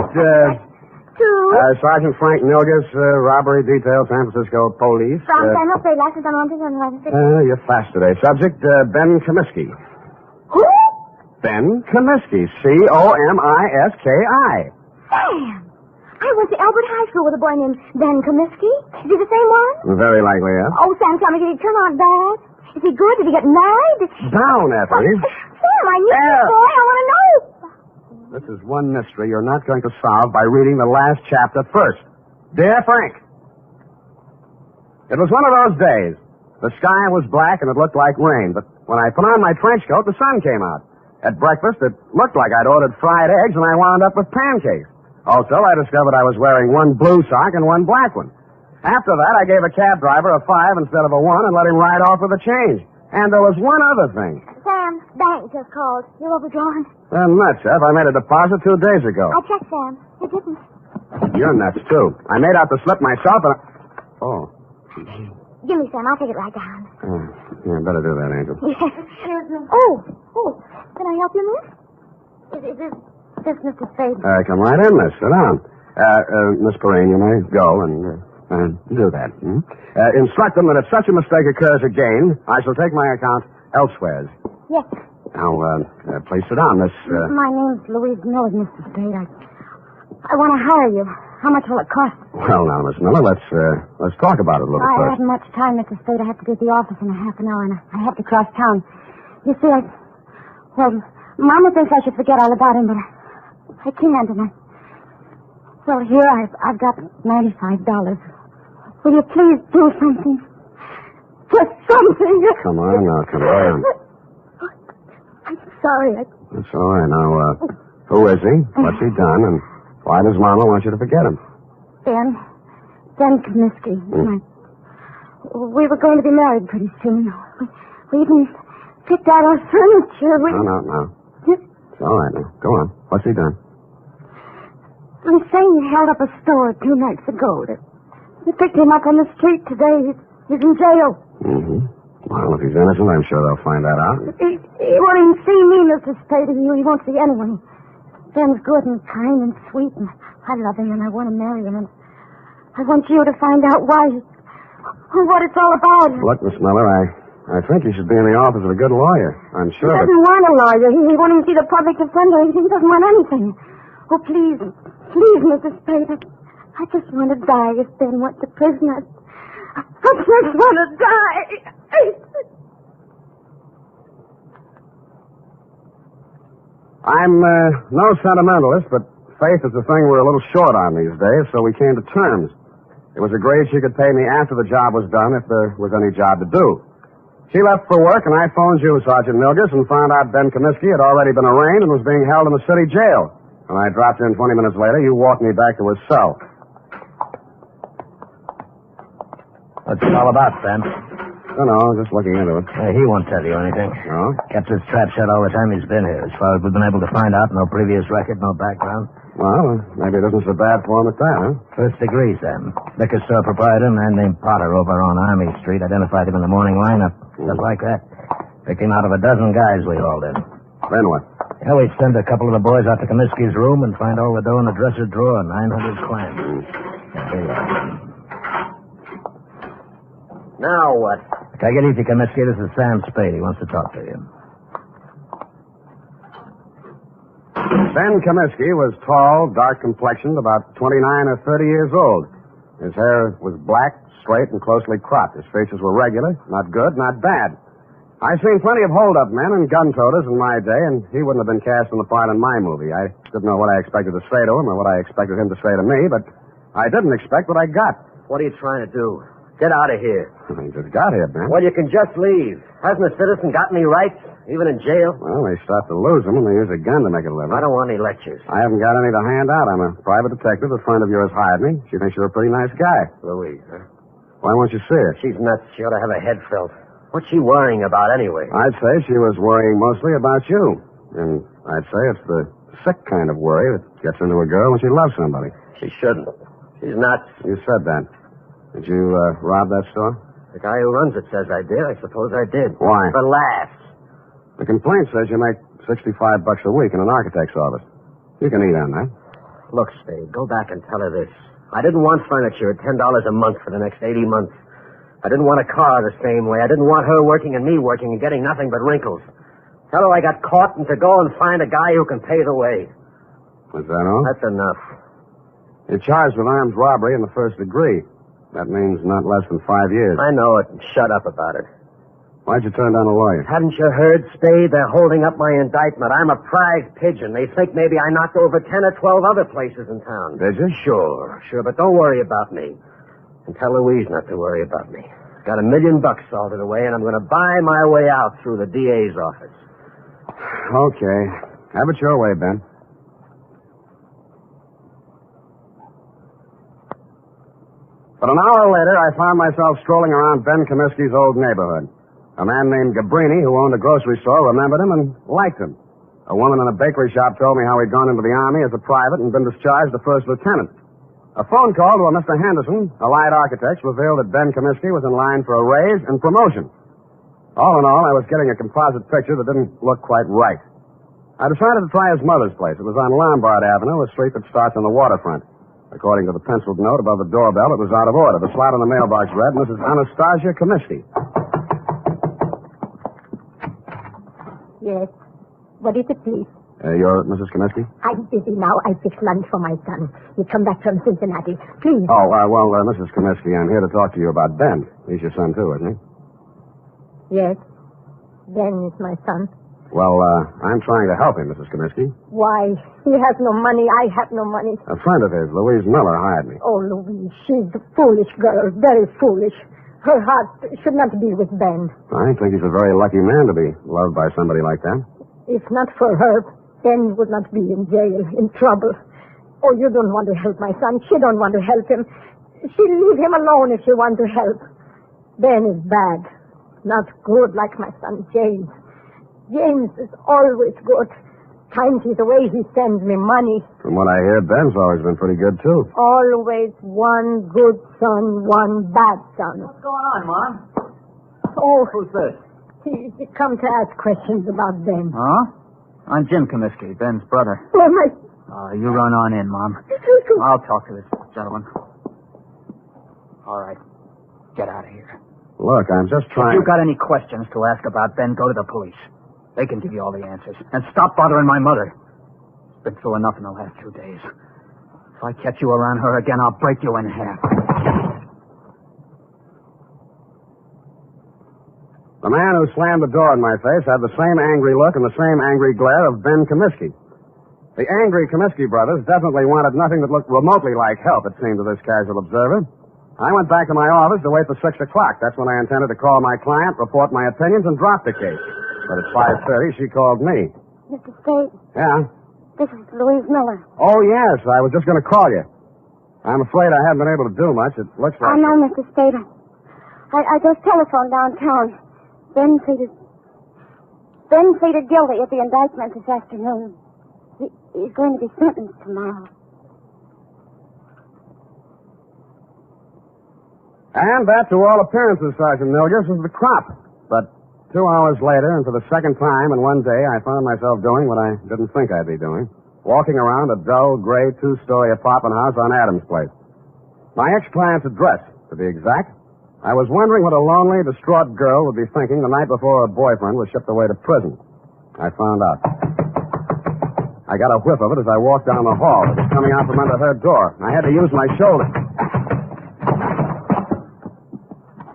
Sergeant Frank Nilgus, robbery detail, San Francisco police. From Samuel Spade, license on 1 You're fast today. Subject, Ben Comiskey. Who? Ben Comiskey. Comiski. Sam! I went to Albert High School with a boy named Ben Comiskey. Is he the same one? Very likely, yes. Oh, Sam, tell me, did he turn out bad? Is he good? Did he get married? Down, Effie. Sam, I knew this boy. I want to know. This is one mystery you're not going to solve by reading the last chapter first. Dear Frank, it was one of those days. The sky was black and it looked like rain, but when I put on my trench coat, the sun came out. At breakfast, it looked like I'd ordered fried eggs, and I wound up with pancakes. Also, I discovered I was wearing one blue sock and one black one. After that, I gave a cab driver a 5 instead of a 1 and let him ride off with the change. And there was one other thing. Sam, bank just called. You're overdrawn. Nuts, Ev. I made a deposit 2 days ago. I checked, Sam. You didn't. You're nuts, too. I made out the slip myself, and Oh. Give me, Sam. I'll take it right down. Yeah, better do that, Angel. Yes. Oh. Can I help you, miss? Is this Mr. Spade? Come right in, miss. Sit down. Miss Perrine, you may go and do that. Instruct them that if such a mistake occurs again, I shall take my account elsewhere. Yes. Now, please sit down, Miss... My name's Louise Miller, Mr. Spade. I want to hire you. How much will it cost? Well, now, Miss Miller, let's talk about it a little I first. haven't much time, Mr. Spade. I have to be at the office in a half an hour, and I have to cross town. You see, Well, Mama thinks I should forget all about him, but I can't, and Well, here I've got $95. Will you please do something? Just something. Come on, now, come on. I'm sorry. That's all right. Now, who is he? What's he done? And why does Mama want you to forget him? Ben Comiskey. We were going to be married pretty soon. We even picked out our furniture. No. It's all right now. Go on. What's he done? I'm saying he held up a store 2 nights ago. They picked him up on the street today. He's in jail. Mm-hmm. Well, if he's innocent, I'm sure they'll find that out. He won't even see me, Mr. Spade. He won't see anyone. Ben's good and kind and sweet, and I love him, and I want to marry him, and I want you to find out why, what it's all about. Look, Miss Miller, I think you should be in the office of a good lawyer. I'm sure He doesn't want a lawyer. He won't even see the public defender. He doesn't want anything. Oh, please, Mr. Spade. I just want to die if Ben went to prison. I just want to die. I'm no sentimentalist, but faith is the thing we're a little short on these days, so we came to terms. It was agreed she could pay me after the job was done if there was any job to do. She left for work, and I phoned you, Sergeant Milgus, and found out Ben Comiskey had already been arraigned and was being held in the city jail. When I dropped in 20 minutes later, you walked me back to his cell. What's it all about, Ben? I don't know, just looking into it. He won't tell you anything. No? Kept his trap shut all the time he's been here. As far as we've been able to find out, no previous record, no background. Well, maybe it isn't so bad for him at that, huh? First degree, Sam. Liquor store proprietor, a man named Potter over on Army Street, identified him in the morning lineup. Just like that. Picked him out of a dozen guys we hauled in. Then what? Yeah, we'd send a couple of the boys out to Comiskey's room and find all the dough in the dresser drawer, 900 clams. Yeah, here you are. Now what? Take it easy, Comiskey. This is Sam Spade. He wants to talk to you. Ben Comiskey was tall, dark-complexioned, about 29 or 30 years old. His hair was black, straight, and closely cropped. His features were regular, not good, not bad. I've seen plenty of hold-up men and gun-toters in my day, and he wouldn't have been cast in the part in my movie. I didn't know what I expected to say to him or what I expected him to say to me, but I didn't expect what I got. What are you trying to do? Get out of here. He just got here, Ben. Well, you can just leave. Hasn't a citizen got any rights, even in jail? Well, they start to lose them, and they use a gun to make a living. I don't want any lectures. I haven't got any to hand out. I'm a private detective. A friend of yours hired me. She thinks you're a pretty nice guy. Louise, huh? Why won't you see her? She's nuts. She ought to have her head felt. What's she worrying about anyway? I'd say she was worrying mostly about you. And I'd say it's the sick kind of worry that gets into a girl when she loves somebody. She shouldn't. She's nuts. You said that. Did you rob that store? The guy who runs it says I did. I suppose I did. Why? For laughs. The complaint says you make $65 a week in an architect's office. You can eat on that. Look, Spade, go back and tell her this. I didn't want furniture at $10 a month for the next 80 months. I didn't want a car the same way. I didn't want her working and me working and getting nothing but wrinkles. Tell her I got caught and to go and find a guy who can pay the way. Is that all? That's enough. You're charged with armed robbery in the first degree. That means not less than 5 years. I know it. Shut up about it. Why'd you turn down a lawyer? Haven't you heard, Spade? They're holding up my indictment. I'm a prize pigeon. They think maybe I knocked over 10 or 12 other places in town. Did you? Sure, but don't worry about me. And tell Louise not to worry about me. Got $1 million salted away, and I'm going to buy my way out through the DA's office. Okay. Have it your way, Ben. But an hour later, I found myself strolling around Ben Comiskey's old neighborhood. A man named Gabrini, who owned a grocery store, remembered him and liked him. A woman in a bakery shop told me how he'd gone into the Army as a private and been discharged a first lieutenant. A phone call to a Mr. Henderson, Allied Architects, revealed that Ben Comiskey was in line for a raise and promotion. All in all, I was getting a composite picture that didn't look quite right. I decided to try his mother's place. It was on Lombard Avenue, a street that starts on the waterfront. According to the penciled note above the doorbell, it was out of order. The slot on the mailbox read, Mrs. Anastasia Comiskey. Yes. What is it, please? You're Mrs. Comiskey? I'm busy now. I fixed lunch for my son. He come back from Cincinnati. Please. Oh, Mrs. Comiskey, I'm here to talk to you about Ben. He's your son, too, isn't he? Yes. Ben is my son. Well, I'm trying to help him, Mrs. Comiskey. Why? He has no money. I have no money. A friend of his, Louise Miller, hired me. Oh, Louise, she's a foolish girl. Very foolish. Her heart should not be with Ben. I think he's a very lucky man to be loved by somebody like that. If not for her, Ben would not be in jail, in trouble. Oh, you don't want to help my son. She don't want to help him. She'll leave him alone if she wants to help. Ben is bad. Not good like my son James. James is always good. Times he's away, he sends me money. From what I hear, Ben's always been pretty good, too. Always one good son, one bad son. What's going on, Mom? Oh. Who's this? He come to ask questions about Ben. Huh? I'm Jim Comiskey, Ben's brother. Oh, my... You run on in, Mom. I'll talk to this gentleman. All right. Get out of here. Look, I'm just trying... If you've got any questions to ask about Ben, go to the police. They can give you all the answers. And stop bothering my mother. She's been through enough in the last 2 days. If I catch you around her again, I'll break you in half. The man who slammed the door in my face had the same angry look and the same angry glare of Ben Comiskey. The angry Comiskey brothers definitely wanted nothing that looked remotely like help, it seemed to this casual observer. I went back to my office to wait for 6 o'clock. That's when I intended to call my client, report my opinions, and drop the case. But at 5:30, she called me. Mr. Spade, Yeah? this is Louise Miller. Oh, yes. I was just going to call you. I'm afraid I haven't been able to do much. It looks like... I know, Mr. Spade. I just telephoned downtown. Ben pleaded guilty at the indictment this afternoon. He's going to be sentenced tomorrow. And that, to all appearances, Sergeant Milgers, was the crop. But 2 hours later, and for the second time in one day, I found myself doing what I didn't think I'd be doing. Walking around a dull, gray, 2-story apartment house on Adams Place. My ex-client's address, to be exact, I was wondering what a lonely, distraught girl would be thinking the night before her boyfriend was shipped away to prison. I found out. I got a whiff of it as I walked down the hall. It was coming out from under her door. I had to use my shoulder.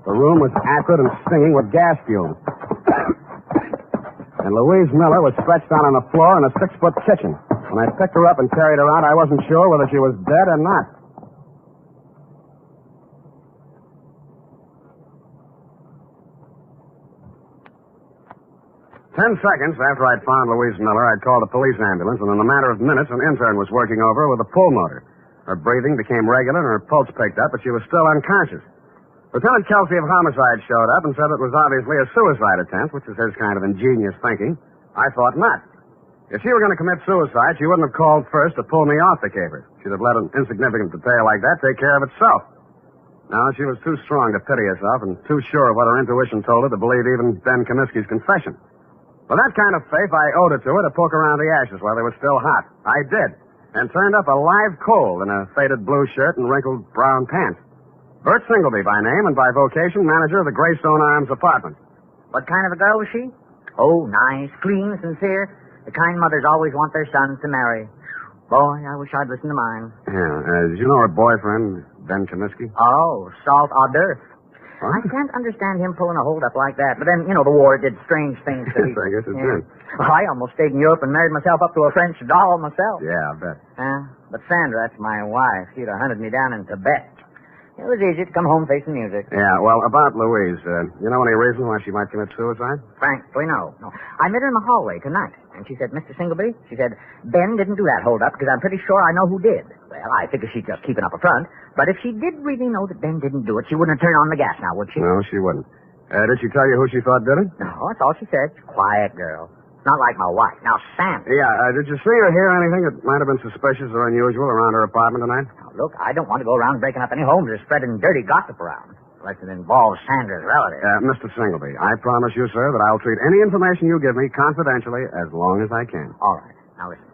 The room was acrid and stinging with gas fumes. And Louise Miller was stretched out on the floor in a 6-foot kitchen. When I picked her up and carried her out, I wasn't sure whether she was dead or not. 10 seconds after I'd found Louise Miller, I'd called a police ambulance, and in a matter of minutes, an intern was working over her with a pulmotor. Her breathing became regular, and her pulse picked up, but she was still unconscious. Lieutenant Kelsey of Homicide showed up and said it was obviously a suicide attempt, which is his kind of ingenious thinking. I thought not. If she were going to commit suicide, she wouldn't have called first to pull me off the caper. She'd have let an insignificant detail like that take care of itself. No, she was too strong to pity herself and too sure of what her intuition told her to believe even Ben Comiskey's confession. With that kind of faith, I owed it to her to poke around the ashes while they were still hot. I did, and turned up a live coal in a faded blue shirt and wrinkled brown pants. Bert Singleby by name and by vocation, manager of the Greystone Arms apartment. What kind of a girl was she? Oh, nice, clean, sincere. The kind mothers always want their sons to marry. Boy, I wish I'd listened to mine. Yeah, did you know her boyfriend, Ben Comiskey? Oh, salt hors d'oeuvre. I can't understand him pulling a hold-up like that. But then, the war did strange things to me. I guess it did. Well, I almost stayed in Europe and married myself up to a French doll myself. Yeah, I bet. But Sandra, that's my wife. She'd have hunted me down in Tibet. It was easy to come home facing music. Yeah, well, about Louise, you know any reason why she might commit suicide? Frankly, no. I met her in the hallway tonight, and she said, Mr. Singleby, she said, Ben didn't do that hold-up because I'm pretty sure I know who did. Well, I figure she's just keeping up a front. But if she did really know that Ben didn't do it, she wouldn't have turned on the gas now, would she? No, she wouldn't. Did she tell you who she thought did it? No, that's all she said. Quiet girl. Not like my wife. Now, Sam. Yeah, did you see or hear anything that might have been suspicious or unusual around her apartment tonight? Now, look, I don't want to go around breaking up any homes or spreading dirty gossip around. Unless it involves Sandra's relatives. Mr. Singleby, I promise you, sir, that I'll treat any information you give me confidentially as long as I can. All right. Now, listen.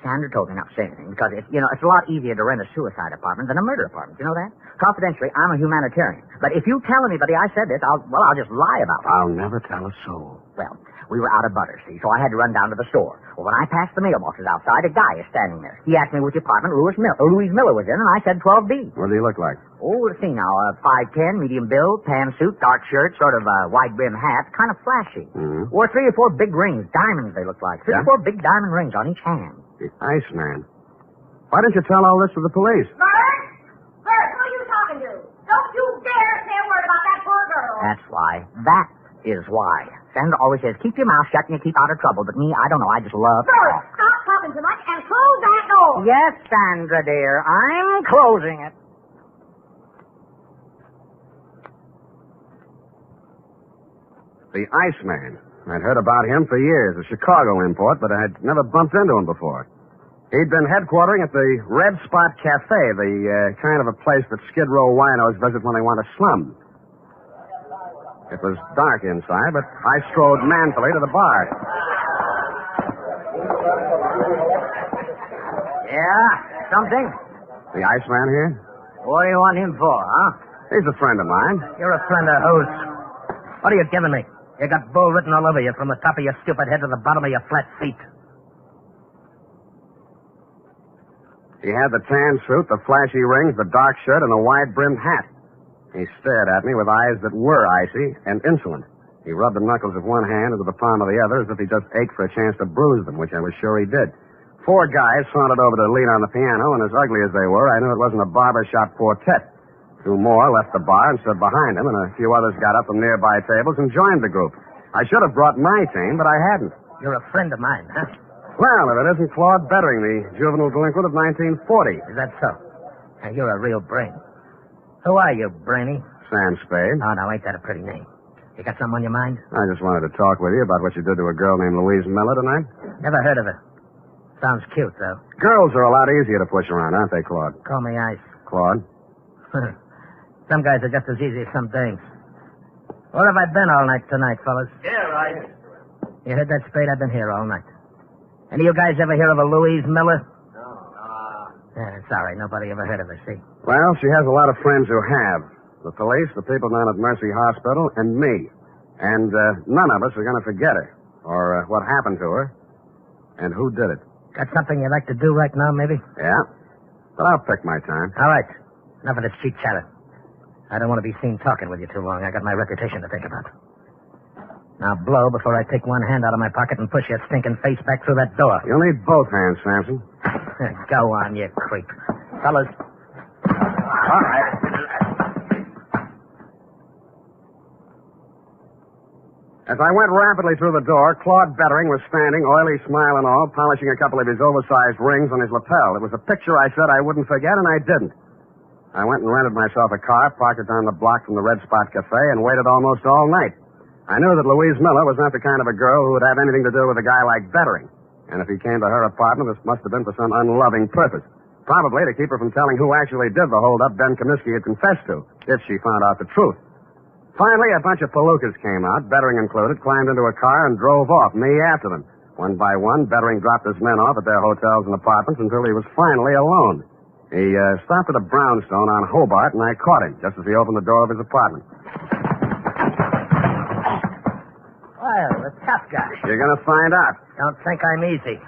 Sandra told me not to say anything because, it's a lot easier to rent a suicide apartment than a murder apartment. You know that? Confidentially, I'm a humanitarian. But if you tell anybody I said this, I'll just lie about it. I'll never tell a soul. Well, we were out of butter, see, so I had to run down to the store. Well, when I passed the mailboxes outside, a guy is standing there. He asked me which apartment Louise Miller was in, and I said 12B. What did he look like? Oh, let's see now. 5'10", medium build, tan suit, dark shirt, sort of wide-brim hat, kind of flashy. Mm-hmm. Wore 3 or 4 big rings, diamonds they looked like. 3 or 4 big diamond rings on each hand. The Iceman. Why didn't you tell all this to the police? Bert, who are you talking to? Don't you dare say a word about that poor girl. That's why. That is why. Sandra always says, keep your mouth shut and you keep out of trouble. But me, I don't know. I just love... Bert, stop talking too much and close that door. Yes, Sandra, dear. I'm closing it. The Iceman. I'd heard about him for years, a Chicago import, but I had never bumped into him before. He'd been headquartering at the Red Spot Cafe, the kind of a place that Skid Row winos visit when they want to slum. It was dark inside, but I strode manfully to the bar. Yeah, something? The Iceman here? What do you want him for, huh? He's a friend of mine. You're a friend of whose? What are you giving me? You got bull written all over you from the top of your stupid head to the bottom of your flat feet. He had the tan suit, the flashy rings, the dark shirt, and the wide-brimmed hat. He stared at me with eyes that were icy and insolent. He rubbed the knuckles of one hand into the palm of the other as if he just ached for a chance to bruise them, which I was sure he did. 4 guys sauntered over to lean on the piano, and as ugly as they were, I knew it wasn't a barbershop quartet. 2 more left the bar and stood behind him, and a few others got up from nearby tables and joined the group. I should have brought my team, but I hadn't. You're a friend of mine, huh? Well, if it isn't Claude Bettering, the juvenile delinquent of 1940. Is that so? Now, you're a real brain. Who are you, Brainy? Sam Spade. Oh, now, ain't that a pretty name? You got something on your mind? I just wanted to talk with you about what you did to a girl named Louise Miller tonight. Never heard of her. Sounds cute, though. Girls are a lot easier to push around, aren't they, Claude? Call me Ice. Claude? Some guys are just as easy as some dames. Where have I been all night tonight, fellas? Here, Ice. You heard that, Spade? I've been here all night. Any of you guys ever hear of a Louise Miller? No. Yeah, sorry, nobody ever heard of her, see? Well, she has a lot of friends who have. The police, the people down at Mercy Hospital, and me. And none of us are going to forget her, or what happened to her, and who did it. Got something you'd like to do right now, maybe? Yeah, but I'll pick my time. All right. Enough of this cheap chatter. I don't want to be seen talking with you too long. I got my reputation to think about. Now blow before I take one hand out of my pocket and push your stinking face back through that door. You'll need both hands, Samson. Go on, you creep. Fellas. All right. As I went rapidly through the door, Claude Bettering was standing, oily smile and all, polishing a couple of his oversized rings on his lapel. It was a picture I said I wouldn't forget, and I didn't. I went and rented myself a car, parked it down the block from the Red Spot Cafe, and waited almost all night. I knew that Louise Miller was not the kind of a girl who would have anything to do with a guy like Bettering. And if he came to her apartment, this must have been for some unloving purpose. Probably to keep her from telling who actually did the holdup Ben Comiskey had confessed to, if she found out the truth. Finally, a bunch of palookas came out, Bettering included, climbed into a car and drove off, me after them. One by one, Bettering dropped his men off at their hotels and apartments until he was finally alone. He stopped at a brownstone on Hobart, and I caught him just as he opened the door of his apartment. Well, the tough guy. You're going to find out. Don't think I'm easy.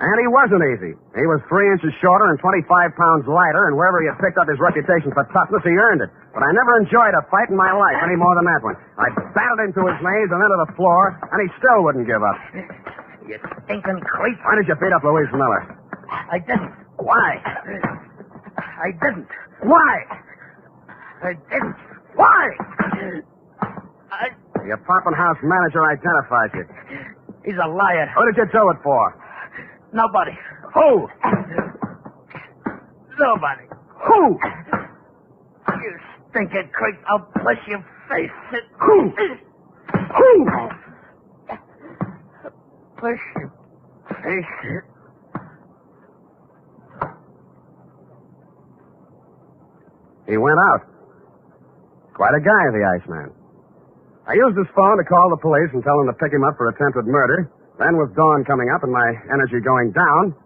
And he wasn't easy. He was 3 inches shorter and 25 pounds lighter, and wherever he had picked up his reputation for toughness, he earned it. But I never enjoyed a fight in my life any more than that one. I battled him to his knees and then to the floor, and he still wouldn't give up. You stinking creep. Why did you beat up Louise Miller? I didn't. Why? I didn't. Why? I didn't. Why? The apartment house manager identified you. He's a liar. Who did you do it for? Nobody. Who? Nobody. Who? You stinking creep. I'll push your face. Who? Who? Push your face. He went out. Quite a guy, the Iceman. I used his phone to call the police and tell them to pick him up for attempted murder. Then, with dawn coming up and my energy going down,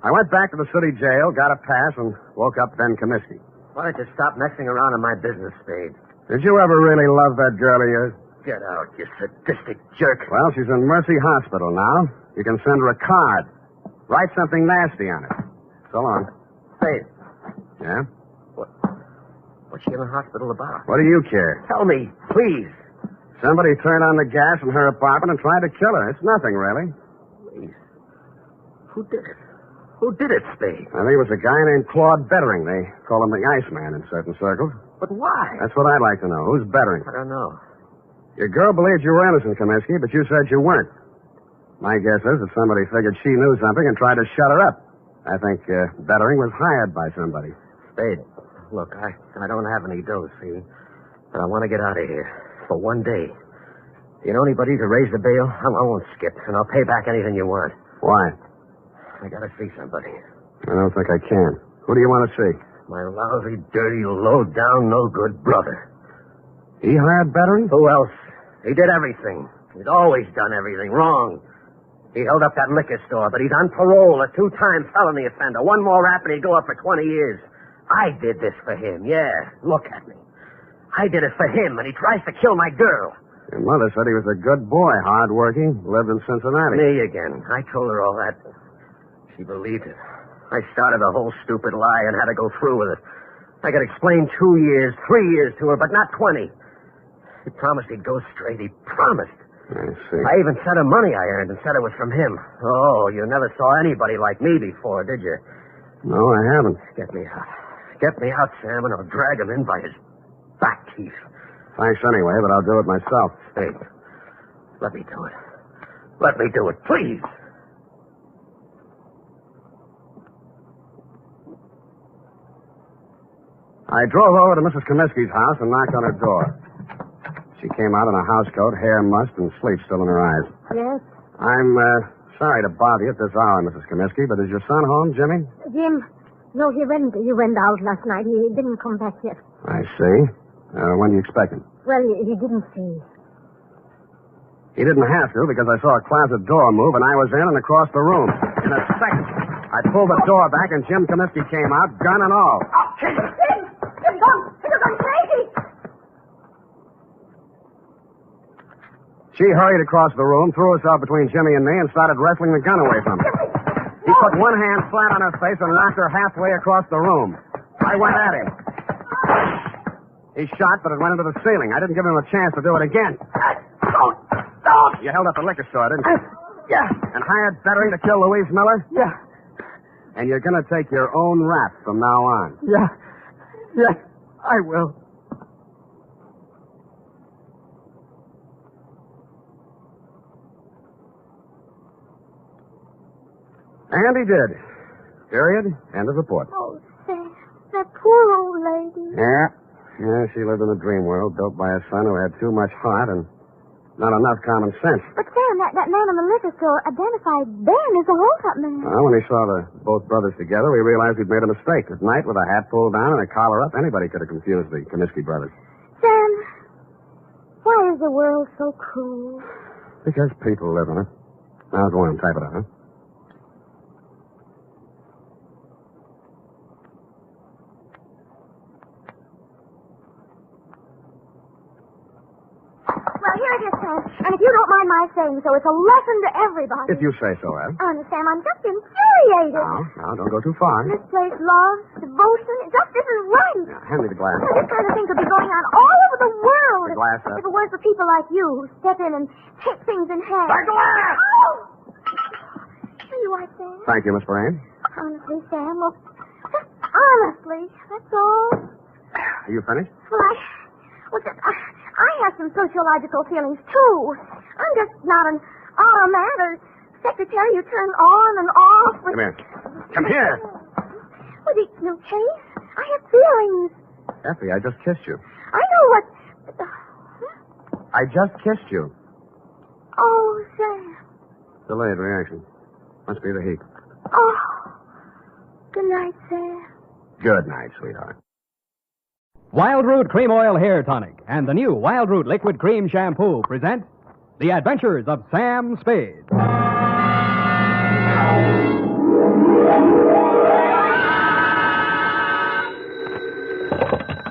I went back to the city jail, got a pass, and woke up Ben Comiskey. Why don't you stop messing around in my business, Spade? Did you ever really love that girl of yours? Get out, you sadistic jerk. Well, she's in Mercy Hospital now. You can send her a card. Write something nasty on it. So long. Spade. Yeah? What's she in the hospital about? What do you care? Tell me, please. Somebody turned on the gas in her apartment and tried to kill her. It's nothing, really. Please. Who did it? Who did it, Spade? I think it was a guy named Claude Bettering. They call him the Iceman in certain circles. But why? That's what I'd like to know. Who's Bettering? I don't know. Your girl believed you were innocent, Comiskey, but you said you weren't. My guess is that somebody figured she knew something and tried to shut her up. I think Bettering was hired by somebody. Spade, look, I don't have any dough, see? But I want to get out of here. For one day. You know anybody to raise the bail? I won't skip, and I'll pay back anything you want. Why? I gotta see somebody. I don't think I can. Who do you want to see? My lousy, dirty, low-down, no-good brother. He hired Bettering? Who else? He did everything. He's always done everything wrong. He held up that liquor store, but he's on parole, a 2-time felony offender. One more rap and he'd go up for 20 years. I did this for him, yeah. Look at me. I did it for him, and he tries to kill my girl. Your mother said he was a good boy, hard-working, lived in Cincinnati. Me again. I told her all that. She believed it. I started a whole stupid lie and had to go through with it. I could explain 2 years, 3 years to her, but not 20. He promised he'd go straight. He promised. I see. I even sent her money I earned and said it was from him. Oh, you never saw anybody like me before, did you? No, I haven't. Get me out. Get me out, Sam, and I'll drag him in by his back teeth. Thanks anyway, but I'll do it myself. Hey, let me do it. Let me do it, please. I drove over to Mrs. Comiskey's house and knocked on her door. She came out in a housecoat, hair mussed, and sleep still in her eyes. Yes? I'm sorry to bother you at this hour, Mrs. Comiskey, but is your son home, Jimmy? Jim, no, he went out last night. He didn't come back yet. I see. When do you expect him? Well, he didn't see. He didn't have to because I saw a closet door move and I was in and across the room. In a second. I pulled the door back, and Jim Comiskey came out, gun and all. Jim, you're going crazy. She hurried across the room, threw herself between Jimmy and me, and started wrestling the gun away from her. He put one hand flat on her face and knocked her halfway across the room. I went at him. He shot, but it went into the ceiling. I didn't give him a chance to do it again. Don't. You held up the liquor store, didn't you? Yeah. And hired Bettering to kill Louise Miller? Yeah. And you're going to take your own rap from now on. Yeah. Yes, I will. And he did. Period. End of report. Oh, Sam, that poor old lady. Yeah, she lived in a dream world built by a son who had too much heart and not enough common sense. But, Sam, that man in the liquor store identified Ben as the hold-up man. Well, when he saw the both brothers together, we realized he'd made a mistake. At night, with a hat pulled down and a collar up, anybody could have confused the Comiskey brothers. Sam, why is the world so cruel? Because people live in it. Now, go on, type it out, huh? Well, here it is, Sam. And if you don't mind my saying so, it's a lesson to everybody. If you say so, Ed. Honest, Sam, I'm just infuriated. Now, don't go too far. Misplaced love, devotion, it just isn't right. Now, hand me the glass. This kind of thing could be going on all over the world. The glass up. If it weren't for people like you who step in and take things in hand. The glass! Oh! Are you right, Sam? Thank you, Miss Brain. Honestly, Sam, look, just honestly, that's all. Are you finished? Well, I have some sociological feelings, too. I'm just not an automat or secretary you turn on and off. Come here. Come here. With each new case, I have feelings. Effie, I just kissed you. I know what... I just kissed you. Oh, Sam. Delayed reaction. Must be the heat. Oh. Good night, Sam. Good night, sweetheart. Wild Root Cream Oil Hair Tonic and the new Wild Root Liquid Cream Shampoo present The Adventures of Sam Spade.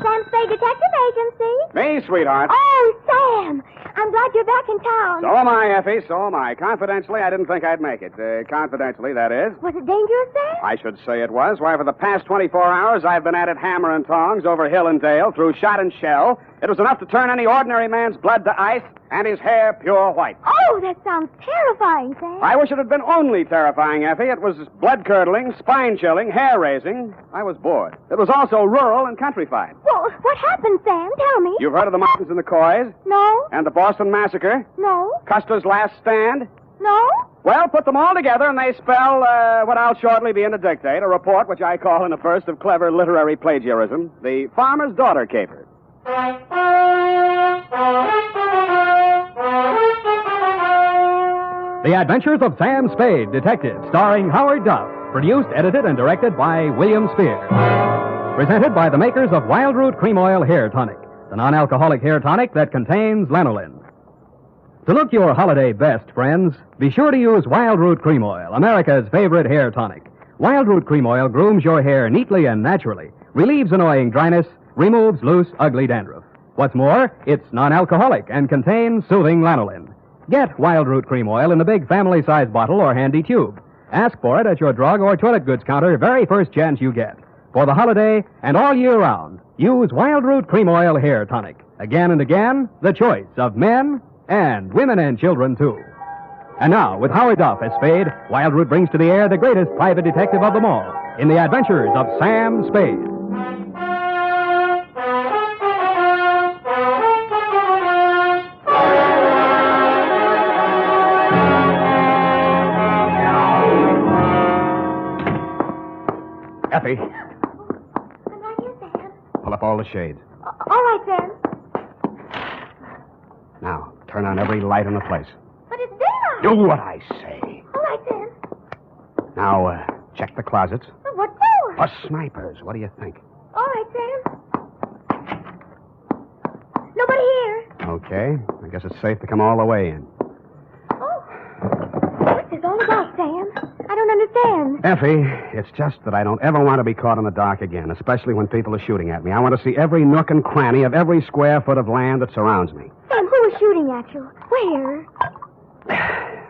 Sam Spade Detective Agency. Me, sweetheart. Oh, Sam. I'm glad you're back in town. So am I, Effie, so am I. Confidentially, I didn't think I'd make it. Confidentially, that is. Was it dangerous, Sam? I should say it was. Why, for the past 24 hours, I've been at it hammer and tongs over hill and dale, through shot and shell. It was enough to turn any ordinary man's blood to ice and his hair pure white. Oh, that sounds terrifying, Sam. I wish it had been only terrifying, Effie. It was blood-curdling, spine-chilling, hair-raising. I was bored. It was also rural and countrified. Well, what happened, Sam? Tell me. You've heard of the Martins and the Coys? No. And the Boston Massacre? No. Custer's Last Stand? No. Well, put them all together, and they spell what I'll shortly begin to dictate, a report which I call, in a burst of clever literary plagiarism, the Farmer's Daughter Caper. The Adventures of Sam Spade, Detective, starring Howard Duff. Produced, edited, and directed by William Spear. Presented by the makers of Wild Root Cream Oil Hair Tonic, the non-alcoholic hair tonic that contains lanolin. To look your holiday best, friends, be sure to use Wild Root Cream Oil, America's favorite hair tonic. Wild Root Cream Oil grooms your hair neatly and naturally, relieves annoying dryness, removes loose, ugly dandruff. What's more, it's non-alcoholic and contains soothing lanolin. Get Wild Root Cream Oil in a big family-size bottle or handy tube. Ask for it at your drug or toilet goods counter very first chance you get. For the holiday and all year round, use Wild Root Cream Oil Hair Tonic. Again and again, the choice of men and women and children, too. And now, with Howard Duff as Spade, Wild Root brings to the air the greatest private detective of them all in The Adventures of Sam Spade. Effie, I'm right here, Sam. pull up all the shades. All right, Sam. Now, turn on every light in the place. But it's daylight. Do what I say. All right, Sam. Now, check the closets. But what for? For snipers. What do you think? All right, Sam. Nobody here. Okay. I guess it's safe to come all the way in. Oh. What's this all about, Sam? I don't understand. Effie, it's just that I don't ever want to be caught in the dark again, especially when people are shooting at me. I want to see every nook and cranny of every square foot of land that surrounds me. Sam, who was shooting at you? Where?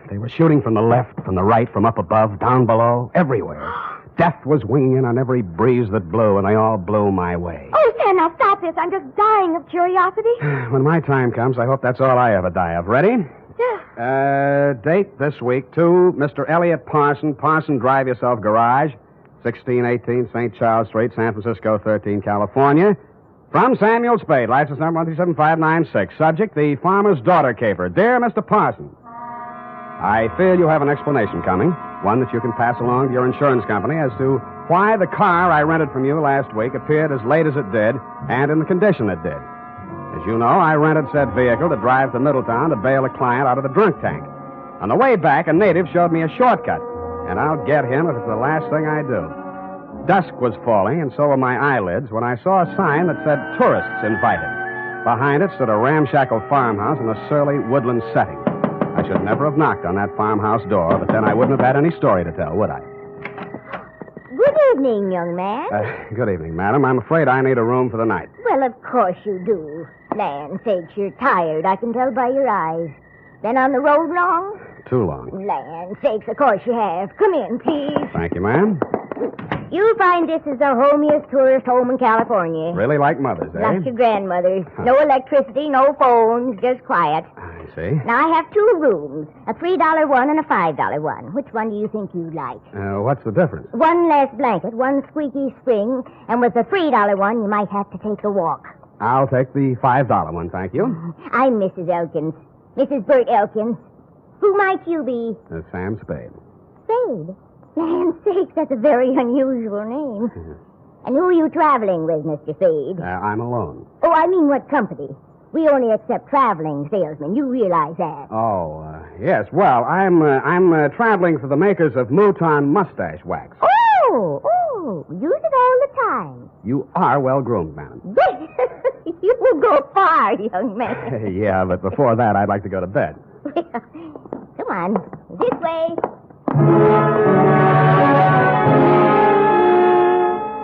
They were shooting from the left, from the right, from up above, down below, everywhere. Death was winging in on every breeze that blew, and they all blew my way. Oh, Sam, now stop this. I'm just dying of curiosity. When my time comes, I hope that's all I ever die of. Ready? Yeah. Date this week, to Mr. Elliot Parson, Parson Drive Yourself Garage, 1618 St. Charles Street, San Francisco, 13, California. From Samuel Spade, license number 137596. Subject, the farmer's daughter caper. Dear Mr. Parson, I feel you have an explanation coming, one that you can pass along to your insurance company as to why the car I rented from you last week appeared as late as it did and in the condition it did. As you know, I rented said vehicle to drive to Middletown to bail a client out of the drunk tank. On the way back, a native showed me a shortcut, and I'll get him if it's the last thing I do. Dusk was falling, and so were my eyelids, when I saw a sign that said tourists invited. Behind it stood a ramshackle farmhouse in a surly woodland setting. I should never have knocked on that farmhouse door, but then I wouldn't have had any story to tell, would I? Good evening, young man. Good evening, madam. I'm afraid I need a room for the night. Well, of course you do. Land sakes, you're tired. I can tell by your eyes. Been on the road long? Too long. Land sakes, of course you have. Come in, please. Thank you, ma'am. You'll find this is the homiest tourist home in California. Really like mothers, eh? Like your grandmother's. No electricity, no phones, just quiet. I see. Now, I have two rooms, a $3 one and a $5 one. Which one do you think you'd like? What's the difference? One less blanket, one squeaky spring, and with the $3 one, you might have to take a walk. I'll take the $5 one, thank you. I'm Mrs. Elkins. Mrs. Bert Elkins. Who might you be? Sam Spade. Spade? Land sakes, that's a very unusual name. And who are you traveling with, Mr. Spade? I'm alone. Oh, I mean what company? We only accept traveling salesmen. You realize that. Oh, yes. Well, I'm traveling for the makers of Mouton Mustache Wax. Oh, use it all the time. You are well-groomed, madam. You will go far, young man. Yeah, but before that, I'd like to go to bed. Come on, this way.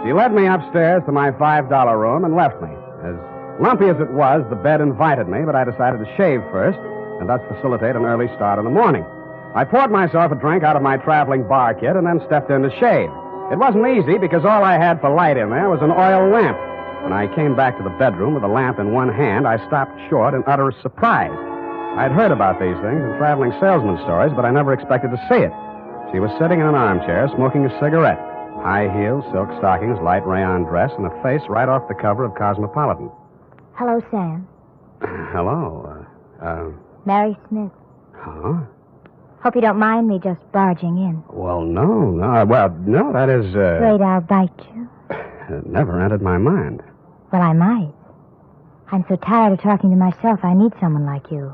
She led me upstairs to my $5 room and left me. As lumpy as it was, the bed invited me, but I decided to shave first and thus facilitate an early start in the morning. I poured myself a drink out of my traveling bar kit and then stepped in to shave. It wasn't easy because all I had for light in there was an oil lamp. When I came back to the bedroom with the lamp in one hand, I stopped short in utter surprise. I'd heard about these things in traveling salesman stories, but I never expected to see it. She was sitting in an armchair, smoking a cigarette. High heels, silk stockings, light rayon dress, and a face right off the cover of Cosmopolitan. Hello, Sam. Hello. Mary Smith. Huh? Hope you don't mind me just barging in. Well, no. No, that is, Afraid I'll bite you? It never entered my mind. Well, I might. I'm so tired of talking to myself, I need someone like you.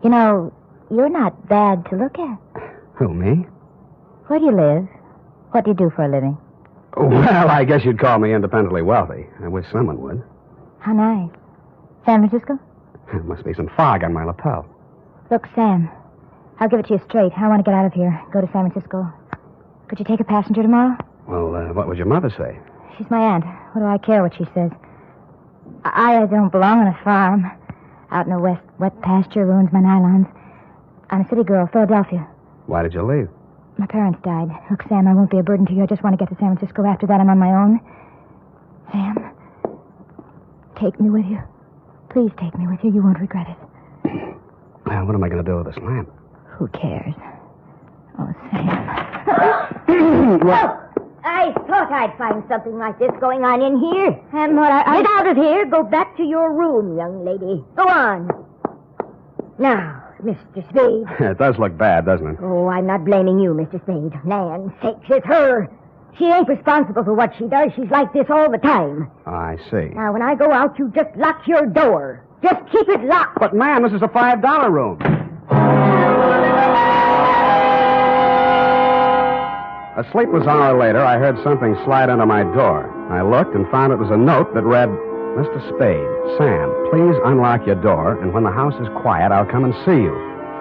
You know, you're not bad to look at. Who, me? Where do you live? What do you do for a living? Well, I guess you'd call me independently wealthy. I wish someone would. How nice. San Francisco? There must be some fog on my lapel. Look, Sam, I'll give it to you straight. I want to get out of here, go to San Francisco. Could you take a passenger tomorrow? Well, what would your mother say? She's my aunt. What do I care what she says? I don't belong on a farm. Out in the wet pasture ruins my nylons. I'm a city girl, Philadelphia. Why did you leave? My parents died. Look, Sam, I won't be a burden to you. I just want to get to San Francisco. After that, I'm on my own. Sam, take me with you. Please take me with you. You won't regret it. Well, what am I going to do with this lamp? Who cares? Oh, Sam. Well, I thought I'd find something like this going on in here. Get out of here. Go back to your room, young lady. Go on. Now, Mr. Spade. It does look bad, doesn't it? Oh, I'm not blaming you, Mr. Spade. Land sakes, it's her. She ain't responsible for what she does. She's like this all the time. I see. Now, when I go out, you just lock your door. Just keep it locked. But, ma'am, this is a $5 room. A sleepless hour later, I heard something slide under my door. I looked and found it was a note that read, Mr. Spade, Sam, please unlock your door, and when the house is quiet, I'll come and see you.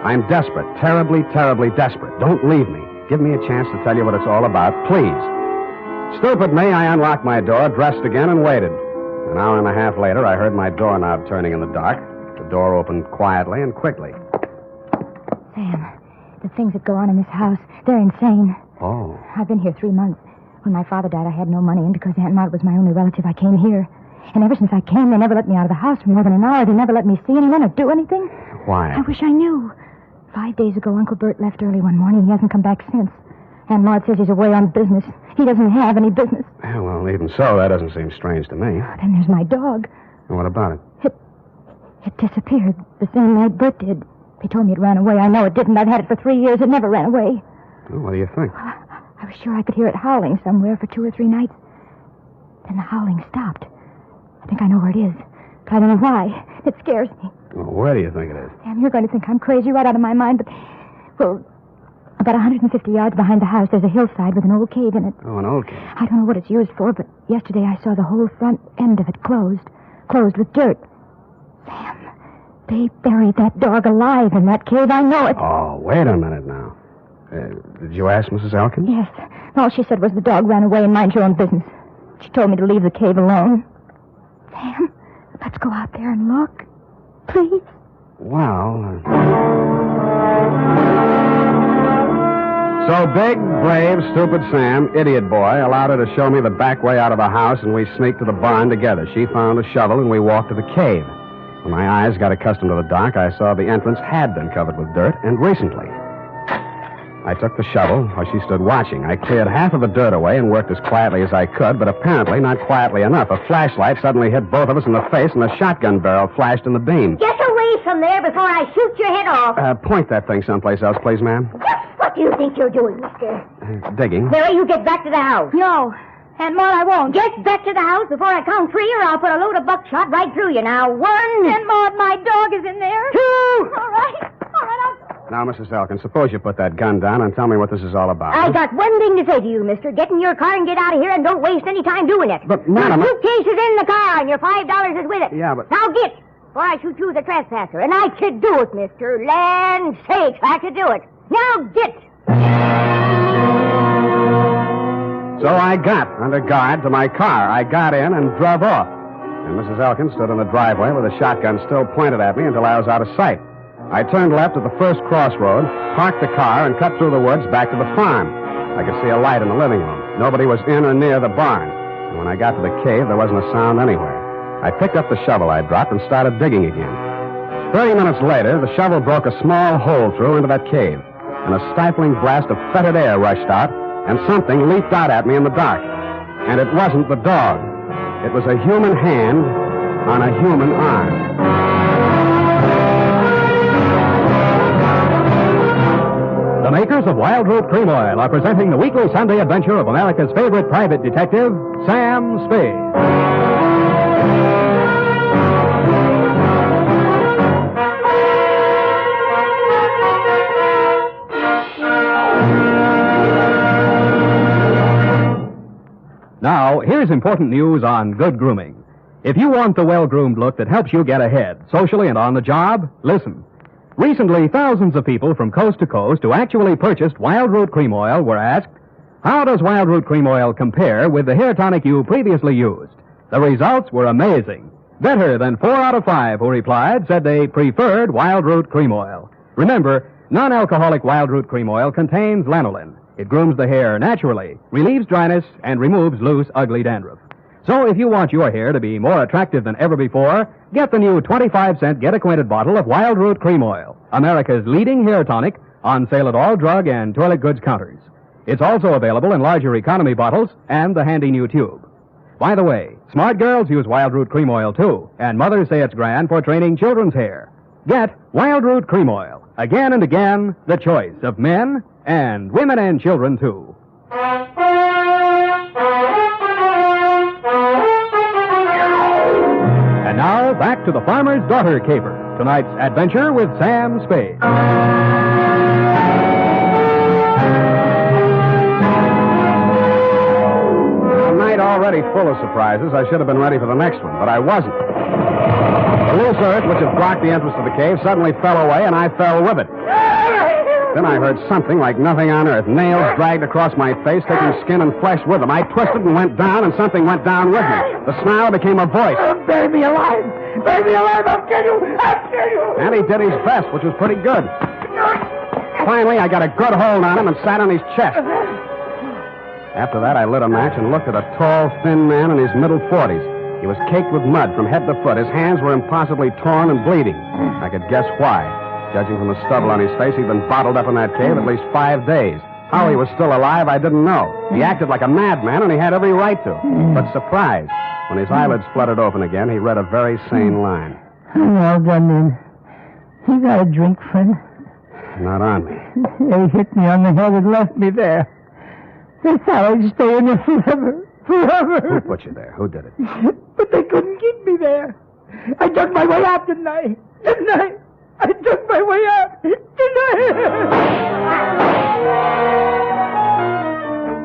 I'm desperate, terribly, terribly desperate. Don't leave me. Give me a chance to tell you what it's all about, please. Stupid me, I unlocked my door, dressed again, and waited. An hour and a half later, I heard my doorknob turning in the dark. The door opened quietly and quickly. Sam, the things that go on in this house, they're insane. Oh. I've been here 3 months. When my father died, I had no money, and because Aunt Maud was my only relative, I came here. And ever since I came, they never let me out of the house for more than an hour. They never let me see anyone or do anything. Why? I wish I knew. 5 days ago, Uncle Bert left early one morning. He hasn't come back since. Aunt Maud says he's away on business. He doesn't have any business. Yeah, well, even so, that doesn't seem strange to me. Then there's my dog. And what about it? It disappeared the same night Bert did. They told me it ran away. I know it didn't. I've had it for 3 years. It never ran away. Well, what do you think? I was sure I could hear it howling somewhere for 2 or 3 nights. Then the howling stopped. I think I know where it is. But I don't know why. It scares me. Well, where do you think it is? Sam, you're going to think I'm crazy right out of my mind, but... Well, about 150 yards behind the house, there's a hillside with an old cave in it. Oh, an old cave. I don't know what it's used for, but yesterday I saw the whole front end of it closed. Closed with dirt. Sam, they buried that dog alive in that cave. I know it. Oh, wait a minute now. Did you ask Mrs. Elkins? Yes. All she said was the dog ran away and mind your own business. She told me to leave the cave alone. Sam, let's go out there and look. Please. Well... So big, brave, stupid Sam, idiot boy, allowed her to show me the back way out of the house, and we sneaked to the barn together. She found a shovel, and we walked to the cave. When my eyes got accustomed to the dark, I saw the entrance had been covered with dirt, and recently. I took the shovel while she stood watching. I cleared half of the dirt away and worked as quietly as I could, but apparently not quietly enough. A flashlight suddenly hit both of us in the face, and a shotgun barrel flashed in the beam. Get away from there before I shoot your head off. Point that thing someplace else, please, ma'am. What do you think you're doing, mister? Digging. Mary, you get back to the house. No. Aunt Maud, I won't. Get back to the house before I count 3, or I'll put a load of buckshot right through you. Now, 1. Aunt Maud, my dog is in there. 2. All right, Now, Mrs. Elkins, suppose you put that gun down and tell me what this is all about. I got one thing to say to you, mister. Get in your car and get out of here, and don't waste any time doing it. But, madam... Your suitcase is in the car, and your $5 is with it. Yeah, but... Now get, before I shoot you as a trespasser. And I could do it, mister. Land sakes, I could do it. Now get. So I got, under guard, to my car. I got in and drove off. And Mrs. Elkins stood in the driveway with a shotgun still pointed at me until I was out of sight. I turned left at the first crossroad, parked the car, and cut through the woods back to the farm. I could see a light in the living room. Nobody was in or near the barn. And when I got to the cave, there wasn't a sound anywhere. I picked up the shovel I dropped and started digging again. 30 minutes later, the shovel broke a small hole through into that cave, and a stifling blast of fetid air rushed out, and something leaped out at me in the dark. And it wasn't the dog. It was a human hand on a human arm. The makers of Wild Root Cream Oil are presenting the weekly Sunday adventure of America's favorite private detective, Sam Spade. Now, here's important news on good grooming. If you want the well-groomed look that helps you get ahead, socially and on the job, listen. Recently, thousands of people from coast to coast who actually purchased Wild Root Cream Oil were asked, how does Wild Root Cream Oil compare with the hair tonic you previously used? The results were amazing. Better than 4 out of 5 who replied said they preferred Wild Root Cream Oil. Remember, non-alcoholic Wild Root Cream Oil contains lanolin. It grooms the hair naturally, relieves dryness, and removes loose, ugly dandruff. So if you want your hair to be more attractive than ever before, get the new 25-cent get-acquainted bottle of Wild Root Cream Oil, America's leading hair tonic, on sale at all drug and toilet goods counters. It's also available in larger economy bottles and the handy new tube. By the way, smart girls use Wild Root Cream Oil, too, and mothers say it's grand for training children's hair. Get Wild Root Cream Oil. Again and again, the choice of men and women and children, too. And now, back to the Farmer's Daughter caper. Tonight's adventure with Sam Spade. A night already full of surprises. I should have been ready for the next one, but I wasn't. The loose earth, which had blocked the entrance to the cave, suddenly fell away, and I fell with it. Then I heard something like nothing on earth. Nails dragged across my face, taking skin and flesh with them. I twisted and went down, and something went down with me. The snarl became a voice. Bury me alive! Bury me alive! I'll kill you! I'll kill you! And he did his best, which was pretty good. Finally, I got a good hold on him and sat on his chest. After that, I lit a match and looked at a tall, thin man in his middle 40s. He was caked with mud from head to foot. His hands were impossibly torn and bleeding. I could guess why. Judging from the stubble on his face, he'd been bottled up in that cave at least 5 days. How he was still alive, I didn't know. He acted like a madman, and he had every right to. But surprised, when his eyelids fluttered open again, he read a very sane line. I'm all done then. You got a drink, friend? Not on me. They hit me on the head and left me there. They thought I'd stay in there forever. Forever. Who put you there? Who did it? But they couldn't keep me there. I dug my way out, didn't I? Didn't I? I dug my way out, didn't I?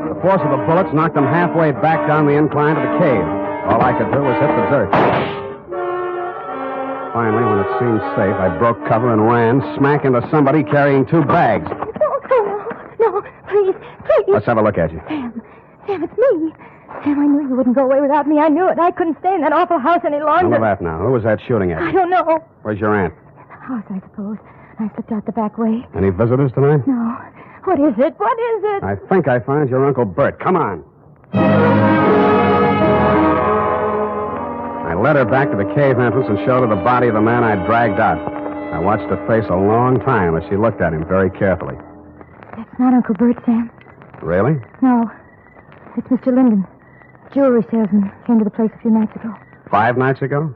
The force of the bullets knocked him halfway back down the incline to the cave. All I could do was hit the dirt. Finally, when it seemed safe, I broke cover and ran, smack into somebody carrying 2 bags. No, please. Let's have a look at you. Sam, it's me. Sam, I knew you wouldn't go away without me. I knew it. I couldn't stay in that awful house any longer. None of that now. Who was that shooting at you? I don't know. Where's your aunt? House, I suppose. I slipped out the back way. Any visitors tonight? No. What is it? What is it? I think I found your Uncle Bert. Come on. I led her back to the cave entrance and showed her the body of the man I'd dragged out. I watched her face a long time as she looked at him very carefully. That's not Uncle Bert, Sam. Really? No. It's Mr. Linden. Jewelry salesman. Came to the place a few nights ago. 5 nights ago?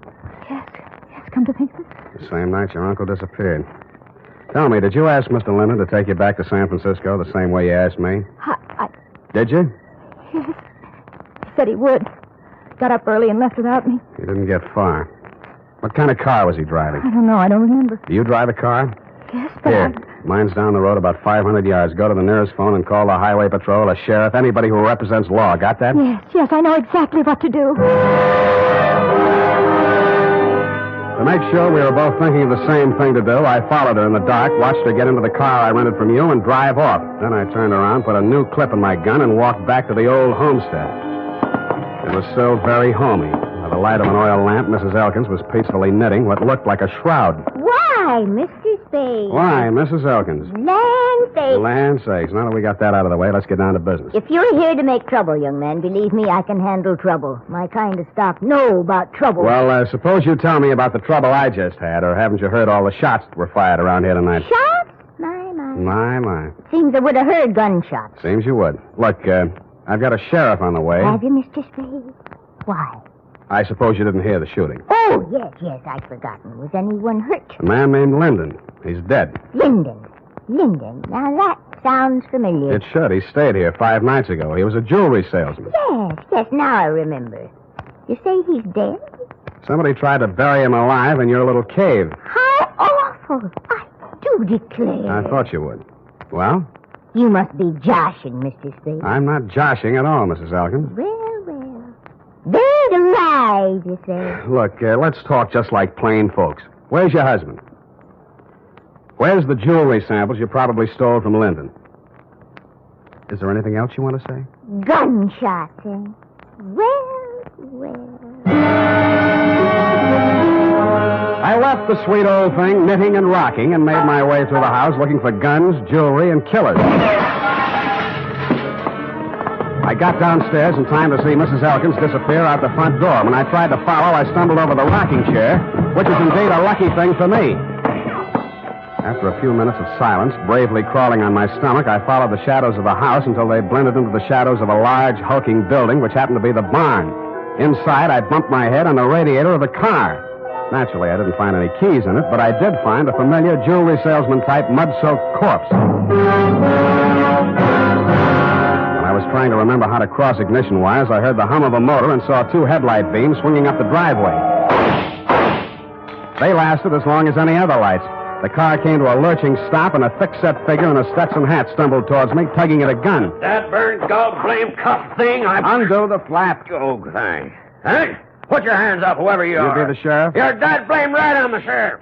Yes, come to think of it. The same night your uncle disappeared. Tell me, did you ask Mr. Linden to take you back to San Francisco the same way you asked me? Did you? Yes. He said he would. Got up early and left without me. He didn't get far. What kind of car was he driving? I don't know. I don't remember. Do you drive a car? Yes, but Here. Mine's down the road about 500 yards. Go to the nearest phone and call the highway patrol, a sheriff, anybody who represents law. Got that? Yes, I know exactly what to do. To make sure we were both thinking of the same thing to do, I followed her in the dark, watched her get into the car I rented from you, and drive off. Then I turned around, put a new clip in my gun, and walked back to the old homestead. It was still very homey. By the light of an oil lamp, Mrs. Elkins was peacefully knitting what looked like a shroud. Why, Mr. Spade? Why, Mrs. Elkins? Land sakes. Land sakes. Now that we got that out of the way, let's get down to business. If you're here to make trouble, young man, believe me, I can handle trouble. My kind of stock know about trouble. Well, suppose you tell me about the trouble I just had, or haven't you heard all the shots that were fired around here tonight? Shots? My. Seems I would have heard gunshots. Seems you would. Look, I've got a sheriff on the way. Have you, Mr. Spade? Why? I suppose you didn't hear the shooting. Oh, yes, I'd forgotten. Was anyone hurt? A man named Linden. He's dead. Linden. Now that sounds familiar. It should. He stayed here 5 nights ago. He was a jewelry salesman. Yes, now I remember. You say he's dead? Somebody tried to bury him alive in your little cave. How awful. I do declare. I thought you would. Well? You must be joshing, Mr. Spade. I'm not joshing at all, Mrs. Elkins. Well. Buried alive, you say? Look, let's talk just like plain folks. Where's your husband? Where's the jewelry samples you probably stole from Linden? Is there anything else you want to say? Gunshots, eh? Well. I left the sweet old thing knitting and rocking and made my way through the house looking for guns, jewelry, and killers. I got downstairs in time to see Mrs. Elkins disappear out the front door. When I tried to follow, I stumbled over the rocking chair, which is indeed a lucky thing for me. After a few minutes of silence, bravely crawling on my stomach, I followed the shadows of the house until they blended into the shadows of a large, hulking building, which happened to be the barn. Inside, I bumped my head on the radiator of the car. Naturally, I didn't find any keys in it, but I did find a familiar jewelry salesman-type mud-soaked corpse. I was trying to remember how to cross ignition wires. I heard the hum of a motor and saw 2 headlight beams swinging up the driveway. They lasted as long as any other lights. The car came to a lurching stop, and a thick-set figure in a Stetson hat stumbled towards me, tugging at a gun. That burned dog-blame cuff thing, Undo the flap. Oh, thanks. Huh? Put your hands up, whoever you are. You be the sheriff? You're dead blame right on the sheriff.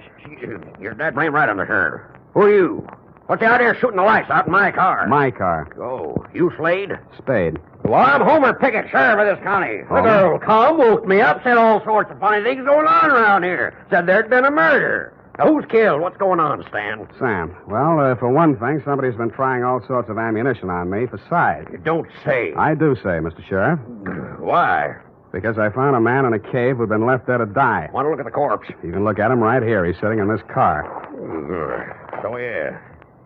You're dead blame right on the sheriff. Who are you? What's the idea of shooting the lights out in my car? My car. Oh, you Slade? Spade. Well, I'm Homer Pickett, sheriff of this county. The Homer? girl come, woke me up, said all sorts of funny things going on around here. Said there'd been a murder. Now, who's killed? What's going on, Stan? Sam. Well, for one thing, somebody's been trying all sorts of ammunition on me for size. You don't say. I do say, Mr. Sheriff. Why? Because I found a man in a cave who'd been left there to die. Want to look at the corpse? You can look at him right here. He's sitting in this car. So, yeah.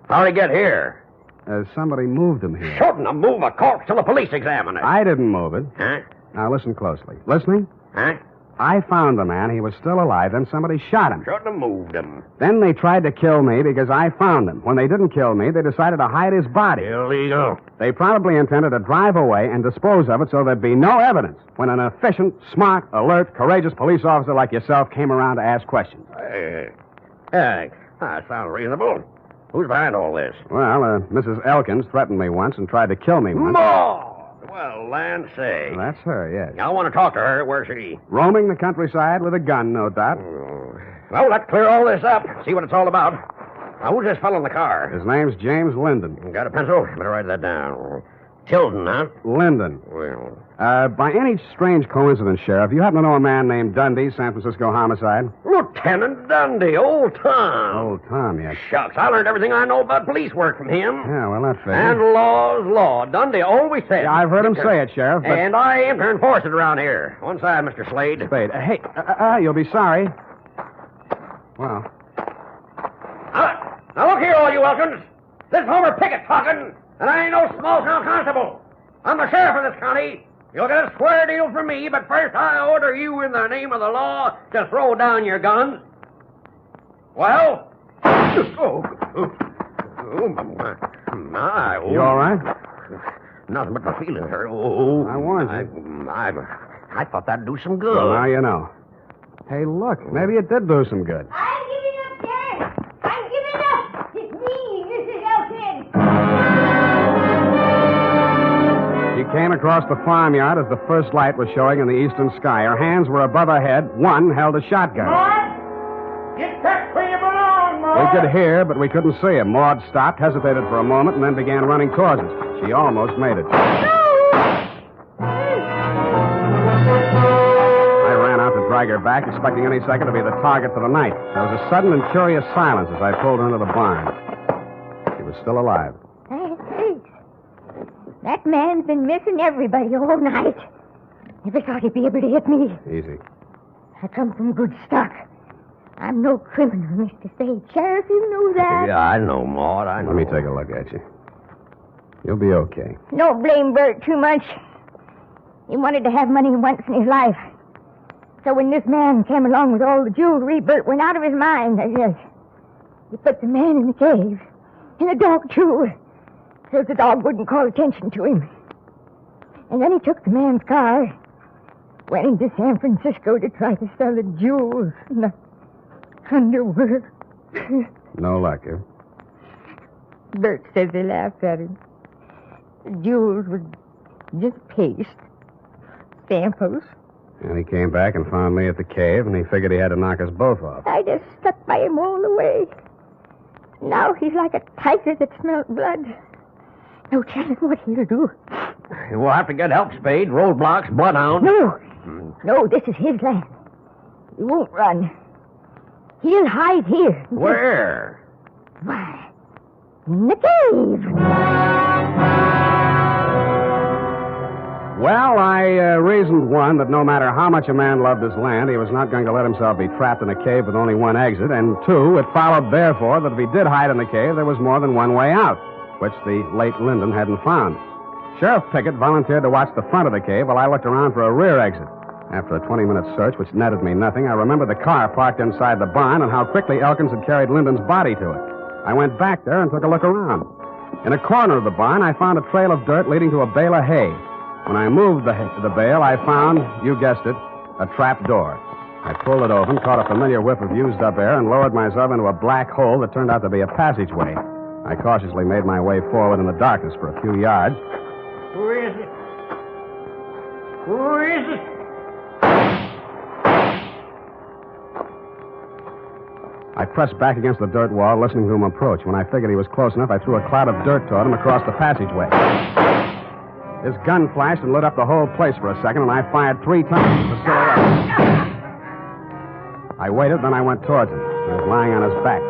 How'd he get here? Somebody moved him here. Shouldn't have moved a corpse till the police examine it. I didn't move it. Huh? Now, listen closely. Listening? Huh? I found the man. He was still alive. Then somebody shot him. Shouldn't have moved him. Then they tried to kill me because I found him. When they didn't kill me, they decided to hide his body. Illegal. They probably intended to drive away and dispose of it so there'd be no evidence when an efficient, smart, alert, courageous police officer like yourself came around to ask questions. That sounds reasonable. Who's behind all this? Well, Mrs. Elkins threatened me once and tried to kill me once. More! Well, land say. Well, that's her, yes. I want to talk to her. Where's she? Roaming the countryside with a gun, no doubt. Well, let's clear all this up. See what it's all about. Now, who's this fellow in the car? His name's James Linden. Got a pencil? Better write that down. Tilden, huh? Linden. Well. By any strange coincidence, Sheriff, you happen to know a man named Dundee, San Francisco homicide? Lieutenant Dundee, old Tom. Old Tom, yes. Shucks, I learned everything I know about police work from him. Yeah, well, that figures. And law's law. Dundee always said. Yeah, I've heard him say it, Sheriff. But... And I aim to enforce it around here. One side, Mr. Slade. Spade. Hey, you'll be sorry. Well. Now look here, all you Elkins. This Homer Pickett talking, and I ain't no small-town constable. I'm the sheriff of this county. You'll get a square deal from me, but first I order you in the name of the law to throw down your guns. Well? My. You all right? Nothing but my feelings hurt. I warned you. I thought that'd do some good. Well, now you know. Hey, look, maybe it did do some good. I'm giving up, Sheriff. I'm giving up. It's me, Mrs. Elkins. She came across the farmyard as the first light was showing in the eastern sky. Her hands were above her head. One held a shotgun. Maud! Get back where you belong, Maud! We could hear, but we couldn't see him. Maud stopped, hesitated for a moment, and then began running towards us. She almost made it. I ran out to drag her back, expecting any second to be the target for the night. There was a sudden and curious silence as I pulled her into the barn. She was still alive. That man's been missing everybody all night. Never thought he'd be able to hit me. Easy. I come from good stock. I'm no criminal, Mr. Spade. Sheriff, you know that. Yeah, I know, Maud. I know. Let me take a look at you. You'll be okay. Don't blame Bert too much. He wanted to have money once in his life. So when this man came along with all the jewelry, Bert went out of his mind. He put the man in the cave. And the dog, too. So the dog wouldn't call attention to him. And then he took the man's car, went into San Francisco to try to sell the jewels and the underwear. No luck, eh? Bert says they laughed at him. The jewels were just paste. Samples. And he came back and found me at the cave, and he figured he had to knock us both off. I just stuck by him all the way. Now he's like a tiger that smelled blood. No telling what he'll do. We'll have to get help, Spade. Roadblocks, bloodhound. No, this is his land. He won't run. He'll hide here. Where? Why, in the cave. Well, I reasoned, one, that no matter how much a man loved his land, he was not going to let himself be trapped in a cave with only one exit. And two, it followed, therefore, that if he did hide in the cave, there was more than one way out, which the late Linden hadn't found. Sheriff Pickett volunteered to watch the front of the cave while I looked around for a rear exit. After a 20-minute search, which netted me nothing, I remembered the car parked inside the barn and how quickly Elkins had carried Linden's body to it. I went back there and took a look around. In a corner of the barn, I found a trail of dirt leading to a bale of hay. When I moved the bale, I found, you guessed it, a trap door. I pulled it open, caught a familiar whiff of used-up air, and lowered myself into a black hole that turned out to be a passageway. I cautiously made my way forward in the darkness for a few yards. Who is it? Who is it? I pressed back against the dirt wall, listening to him approach. When I figured he was close enough, I threw a cloud of dirt toward him across the passageway. His gun flashed and lit up the whole place for a second, and I fired 3 times at the silhouette. I waited, then I went towards him. He was lying on his back.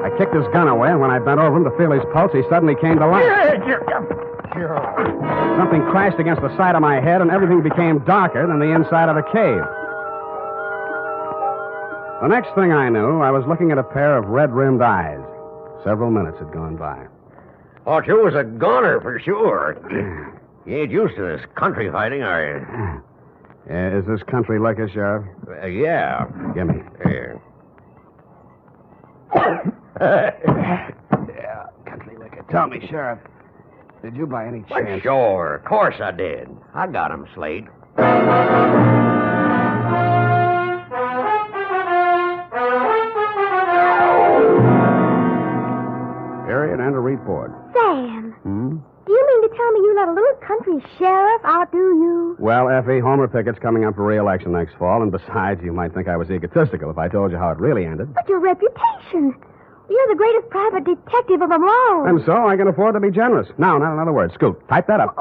I kicked his gun away, and when I bent over him to feel his pulse, he suddenly came to life. Something crashed against the side of my head, and everything became darker than the inside of the cave. The next thing I knew, I was looking at a pair of red-rimmed eyes. Several minutes had gone by. Thought you was a goner for sure. You ain't used to this country fighting, are you? Is this country liquor, Sheriff? Yeah. Give me. Here. Yeah, country liquor. Tell me, Sheriff, did you by any chance... Well, sure. Of course I did. I got him, Slade. Period and a report. Sam, Hmm? do you mean to tell me you let a little country sheriff outdo you? Well, Effie, Homer Pickett's coming up for re-election next fall, and besides, you might think I was egotistical if I told you how it really ended. But your reputation. You're the greatest private detective of them all. And so I can afford to be generous. Now, not another word. Scoot, type that up.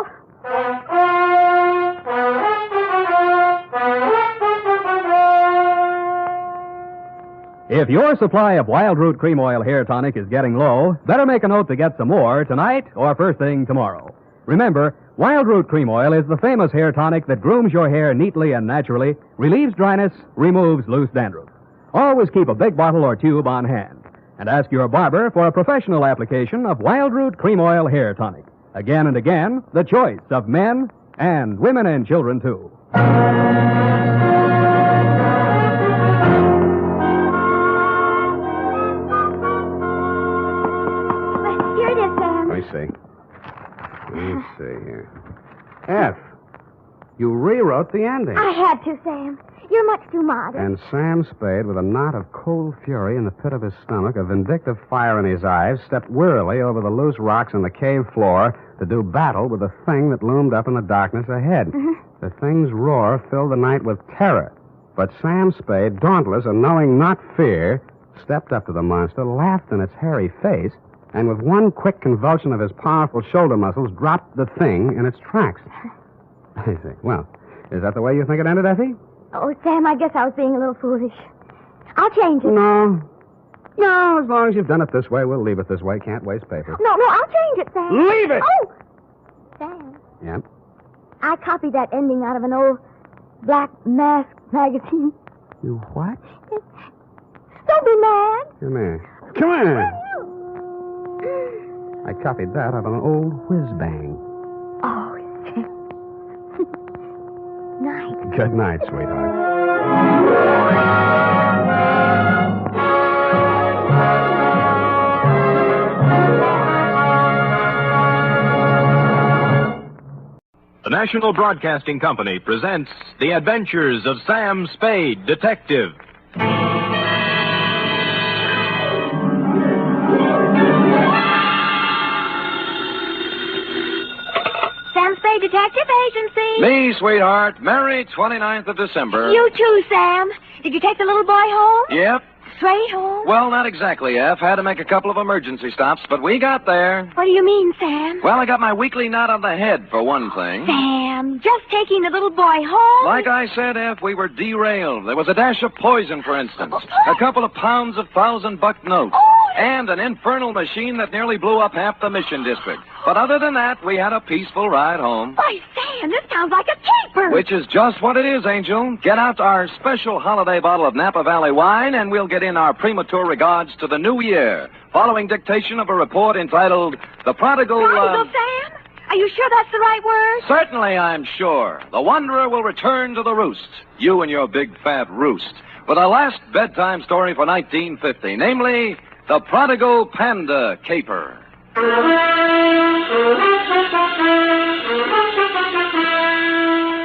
If your supply of Wild Root Cream Oil Hair Tonic is getting low, better make a note to get some more tonight or first thing tomorrow. Remember, Wild Root Cream Oil is the famous hair tonic that grooms your hair neatly and naturally, relieves dryness, removes loose dandruff. Always keep a big bottle or tube on hand. And ask your barber for a professional application of Wild Root Cream Oil Hair Tonic. Again and again, the choice of men and women and children, too. Here it is, Sam. Let me see here. F, you rewrote the ending. I had to, Sam. You're much too modest. And Sam Spade, with a knot of cold fury in the pit of his stomach, a vindictive fire in his eyes, stepped wearily over the loose rocks on the cave floor to do battle with the thing that loomed up in the darkness ahead. The thing's roar filled the night with terror. But Sam Spade, dauntless and knowing not fear, stepped up to the monster, laughed in its hairy face, and with one quick convulsion of his powerful shoulder muscles, dropped the thing in its tracks. I see. Well, is that the way you think it ended, Effie? Oh, Sam, I guess I was being a little foolish. I'll change it. No, as long as you've done it this way, we'll leave it this way. Can't waste paper. No, I'll change it, Sam. Leave it! Oh! Sam, Yep. I copied that ending out of an old Black Mask magazine. You what? Don't be mad. Come here. Come here. I copied that out of an old whiz-bang. Oh, Sam. Night. Good night, sweetheart. The National Broadcasting Company presents The Adventures of Sam Spade, Detective. Sam Spade Detective Agency. Me, sweetheart. Merry 29th of December. You too, Sam. Did you take the little boy home? Yep. Straight home? Well, not exactly, F. Had to make a couple of emergency stops, but we got there. What do you mean, Sam? Well, I got my weekly knot on the head, for one thing. Sam, just taking the little boy home? Like I said, F, we were derailed. There was a dash of poison, for instance. A couple of pounds of $1,000 notes. And an infernal machine that nearly blew up half the Mission District. But other than that, we had a peaceful ride home. Why, Sam, this sounds like a caper. Which is just what it is, Angel. Get out our special holiday bottle of Napa Valley wine, and we'll get in our premature regards to the new year, following dictation of a report entitled The Prodigal... Prodigal, Sam? Are you sure that's the right word? Certainly, I'm sure. The Wanderer will return to the roost. You and your big fat roost. With a last bedtime story for 1950, namely, The Prodigal Panda Caper.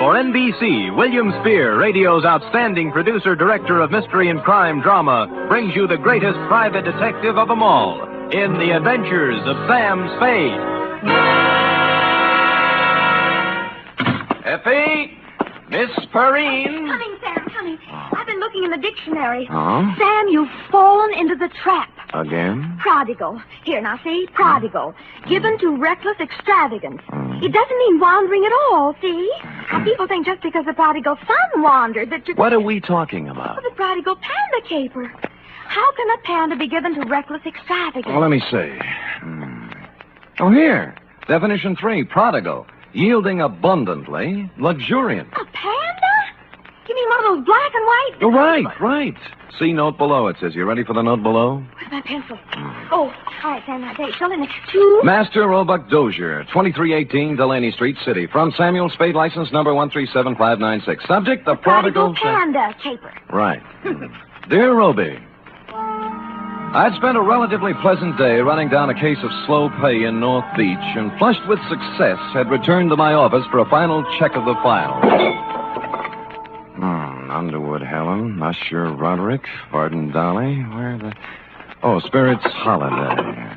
For NBC, William Spear, radio's outstanding producer-director of mystery and crime drama, brings you the greatest private detective of them all in The Adventures of Sam Spade. Effie, Miss Perrine. Coming, Sam, Honey, I've been looking in the dictionary. Huh? Sam, you've fallen into the trap. Again? Prodigal. Here, now, see? Prodigal. Given to reckless extravagance. It doesn't mean wandering at all, see? Now, people think just because the prodigal son wandered that you... What are we talking about? Oh, the prodigal panda caper. How can a panda be given to reckless extravagance? Well, let me see. Oh, here. Definition 3, prodigal. Yielding abundantly, luxuriant. A panda? You mean one of those black and white? Oh, right. See note below. It says, you ready for the note below? Where's my pencil? Oh, all right, Sam, now, date. Show me 2. Master Roebuck Dozier, 2318 Delaney Street, City. From Samuel Spade, license number 137596. Subject, the prodigal panda caper. Right. Dear Roby, I'd spent a relatively pleasant day running down a case of slow pay in North Beach and, flushed with success, had returned to my office for a final check of the file. Underwood Helen, Usher Roderick, Varden Dolly, where the... Oh, Spirits Holiday.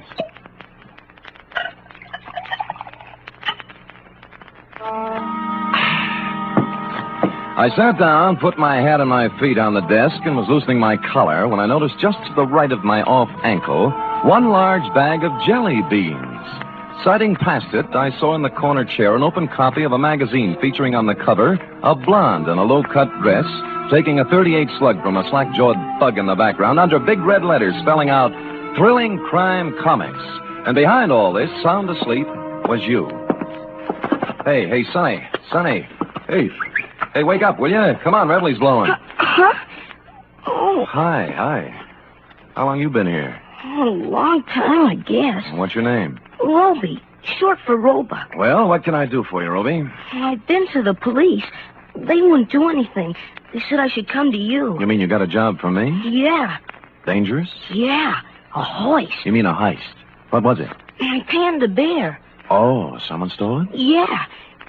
I sat down, put my hat and my feet on the desk, and was loosening my collar when I noticed just to the right of my off ankle one large bag of jelly beans. Sighting past it, I saw in the corner chair an open copy of a magazine featuring on the cover a blonde in a low-cut dress taking a .38 slug from a slack-jawed thug in the background under big red letters spelling out Thrilling Crime Comics. And behind all this, sound asleep, was you. Hey, Sonny. Hey, wake up, will you? Come on, Revelie's blowing. Huh? Oh. Hi. How long you been here? Oh, a long time, I guess. What's your name? Roby, short for Roebuck. Well, what can I do for you, Roby? I've been to the police. They wouldn't do anything. They said I should come to you. You mean you got a job for me? Yeah. Dangerous? Yeah. A hoist. You mean a heist? What was it? My panda bear. Oh, someone stole it? Yeah.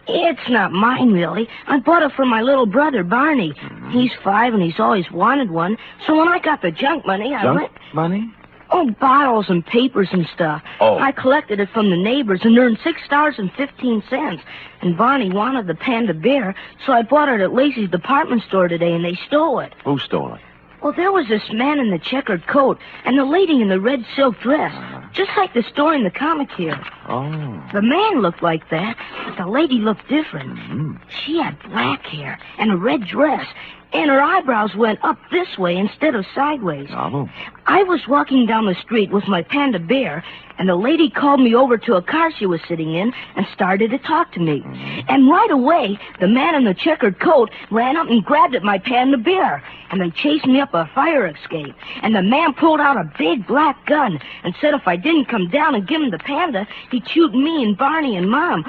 It's not mine, really. I bought it for my little brother, Barney. Mm-hmm. He's 5 and he's always wanted one. So when I got the junk money, I went... Money? Oh, bottles and papers and stuff. Oh. I collected it from the neighbors and earned $6.15. And Barney wanted the panda bear, so I bought it at Lacey's department store today, and they stole it. Who stole it? Well, there was this man in the checkered coat and the lady in the red silk dress, just like the story in the comic here. Oh. The man looked like that, but the lady looked different. Mm-hmm. She had black hair and a red dress, and her eyebrows went up this way instead of sideways. Oh. I was walking down the street with my panda bear, and the lady called me over to a car she was sitting in and started to talk to me. Mm-hmm. And right away, the man in the checkered coat ran up and grabbed at my panda bear, and they chased me up a fire escape. And the man pulled out a big black gun and said if I didn't come down and give him the panda, he'd shoot me and Barney and Mom.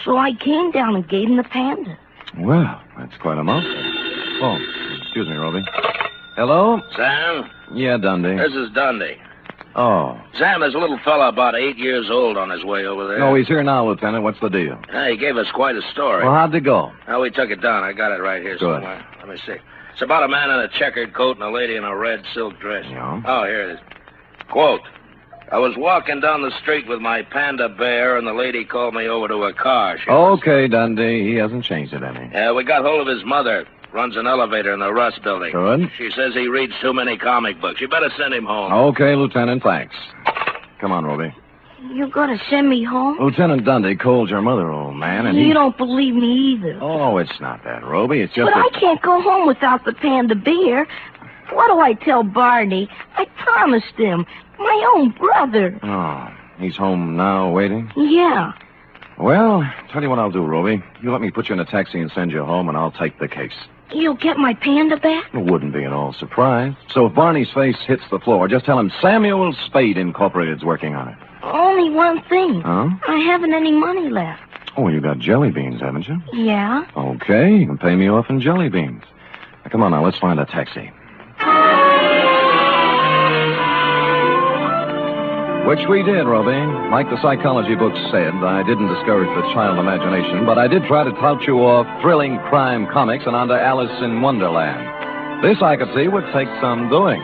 So I came down and gave him the panda. Well, that's quite a mouthful. Oh, excuse me, Roby. Hello? Sam? Yeah, Dundee. This is Dundee. Oh. Sam, there's a little fella about 8 years old on his way over there. No, he's here now, Lieutenant. What's the deal? He gave us quite a story. Well, how'd it go? Now, we took it down. I got it right here Good. somewhere. Let me see. It's about a man in a checkered coat and a lady in a red silk dress. Yeah. Oh, here it is. Quote, I was walking down the street with my panda bear, and the lady called me over to her car. Okay, Dundee. He hasn't changed it any. Yeah, we got hold of his mother. Runs an elevator in the Russ building. Good. She says he reads too many comic books. You better send him home. Okay, Lieutenant, thanks. Come on, Roby. You're going to send me home? Lieutenant Dundee called your mother, old man, and You don't believe me either. Oh, it's not that, Roby. It's just But I can't go home without the panda bear. What do I tell Barney? I promised him. My own brother. Oh, he's home now, waiting? Yeah. Well, tell you what I'll do, Roby. You let me put you in a taxi and send you home, and I'll take the case. You'll get my panda back? I wouldn't be at all surprised. So if Barney's face hits the floor, just tell him Samuel Spade Incorporated's working on it. Only one thing. Huh? I haven't any money left. Oh, you got jelly beans, haven't you? Yeah? Okay, you can pay me off in jelly beans. Now, come on now, let's find a taxi. Which we did, Roby. Like the psychology books said, I didn't discourage the child imagination, but I did try to tout you off thrilling crime comics and onto Alice in Wonderland. This, I could see, would take some doing.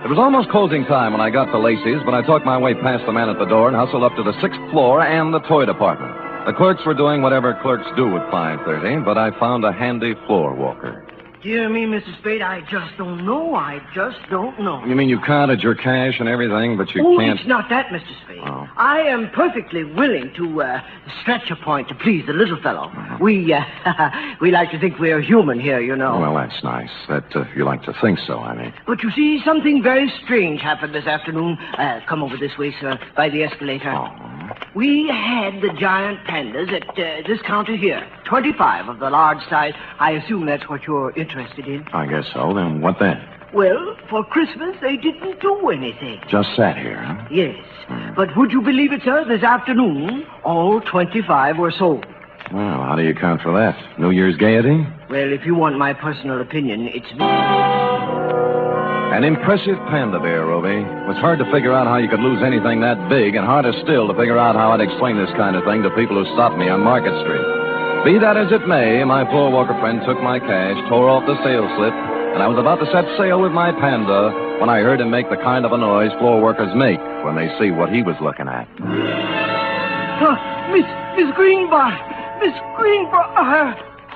It was almost closing time when I got to Lacey's, but I talked my way past the man at the door and hustled up to the 6th floor and the toy department. The clerks were doing whatever clerks do at 5:30, but I found a handy floor walker. Dear me, Mrs. Spade, I just don't know. I just don't know. You mean you counted your cash and everything, but you can't... It's not that, Mr. Spade. Oh. I am perfectly willing to stretch a point to please the little fellow. We like to think we're human here, you know. Well, that's nice. That you like to think so, I mean. But you see, something very strange happened this afternoon. Come over this way, sir, by the escalator. Oh. We had the giant pandas at this counter here. 25 of the large size. I assume that's what you're interested in. I guess so. Then what then? Well, for Christmas, they didn't do anything. Just sat here, huh? Yes. But would you believe it, sir? This afternoon, all 25 were sold. Well, how do you account for that? New Year's gaiety? Well, if you want my personal opinion, it's me. An impressive panda bear, Rowdy. It was hard to figure out how you could lose anything that big, and harder still to figure out how I'd explain this kind of thing to people who stopped me on Market Street. Be that as it may, my floor walker friend took my cash, tore off the sales slip, and I was about to set sail with my Panda when I heard him make the kind of a noise floor workers make when they see what he was looking at. Miss Greenbar! Miss Greenbar!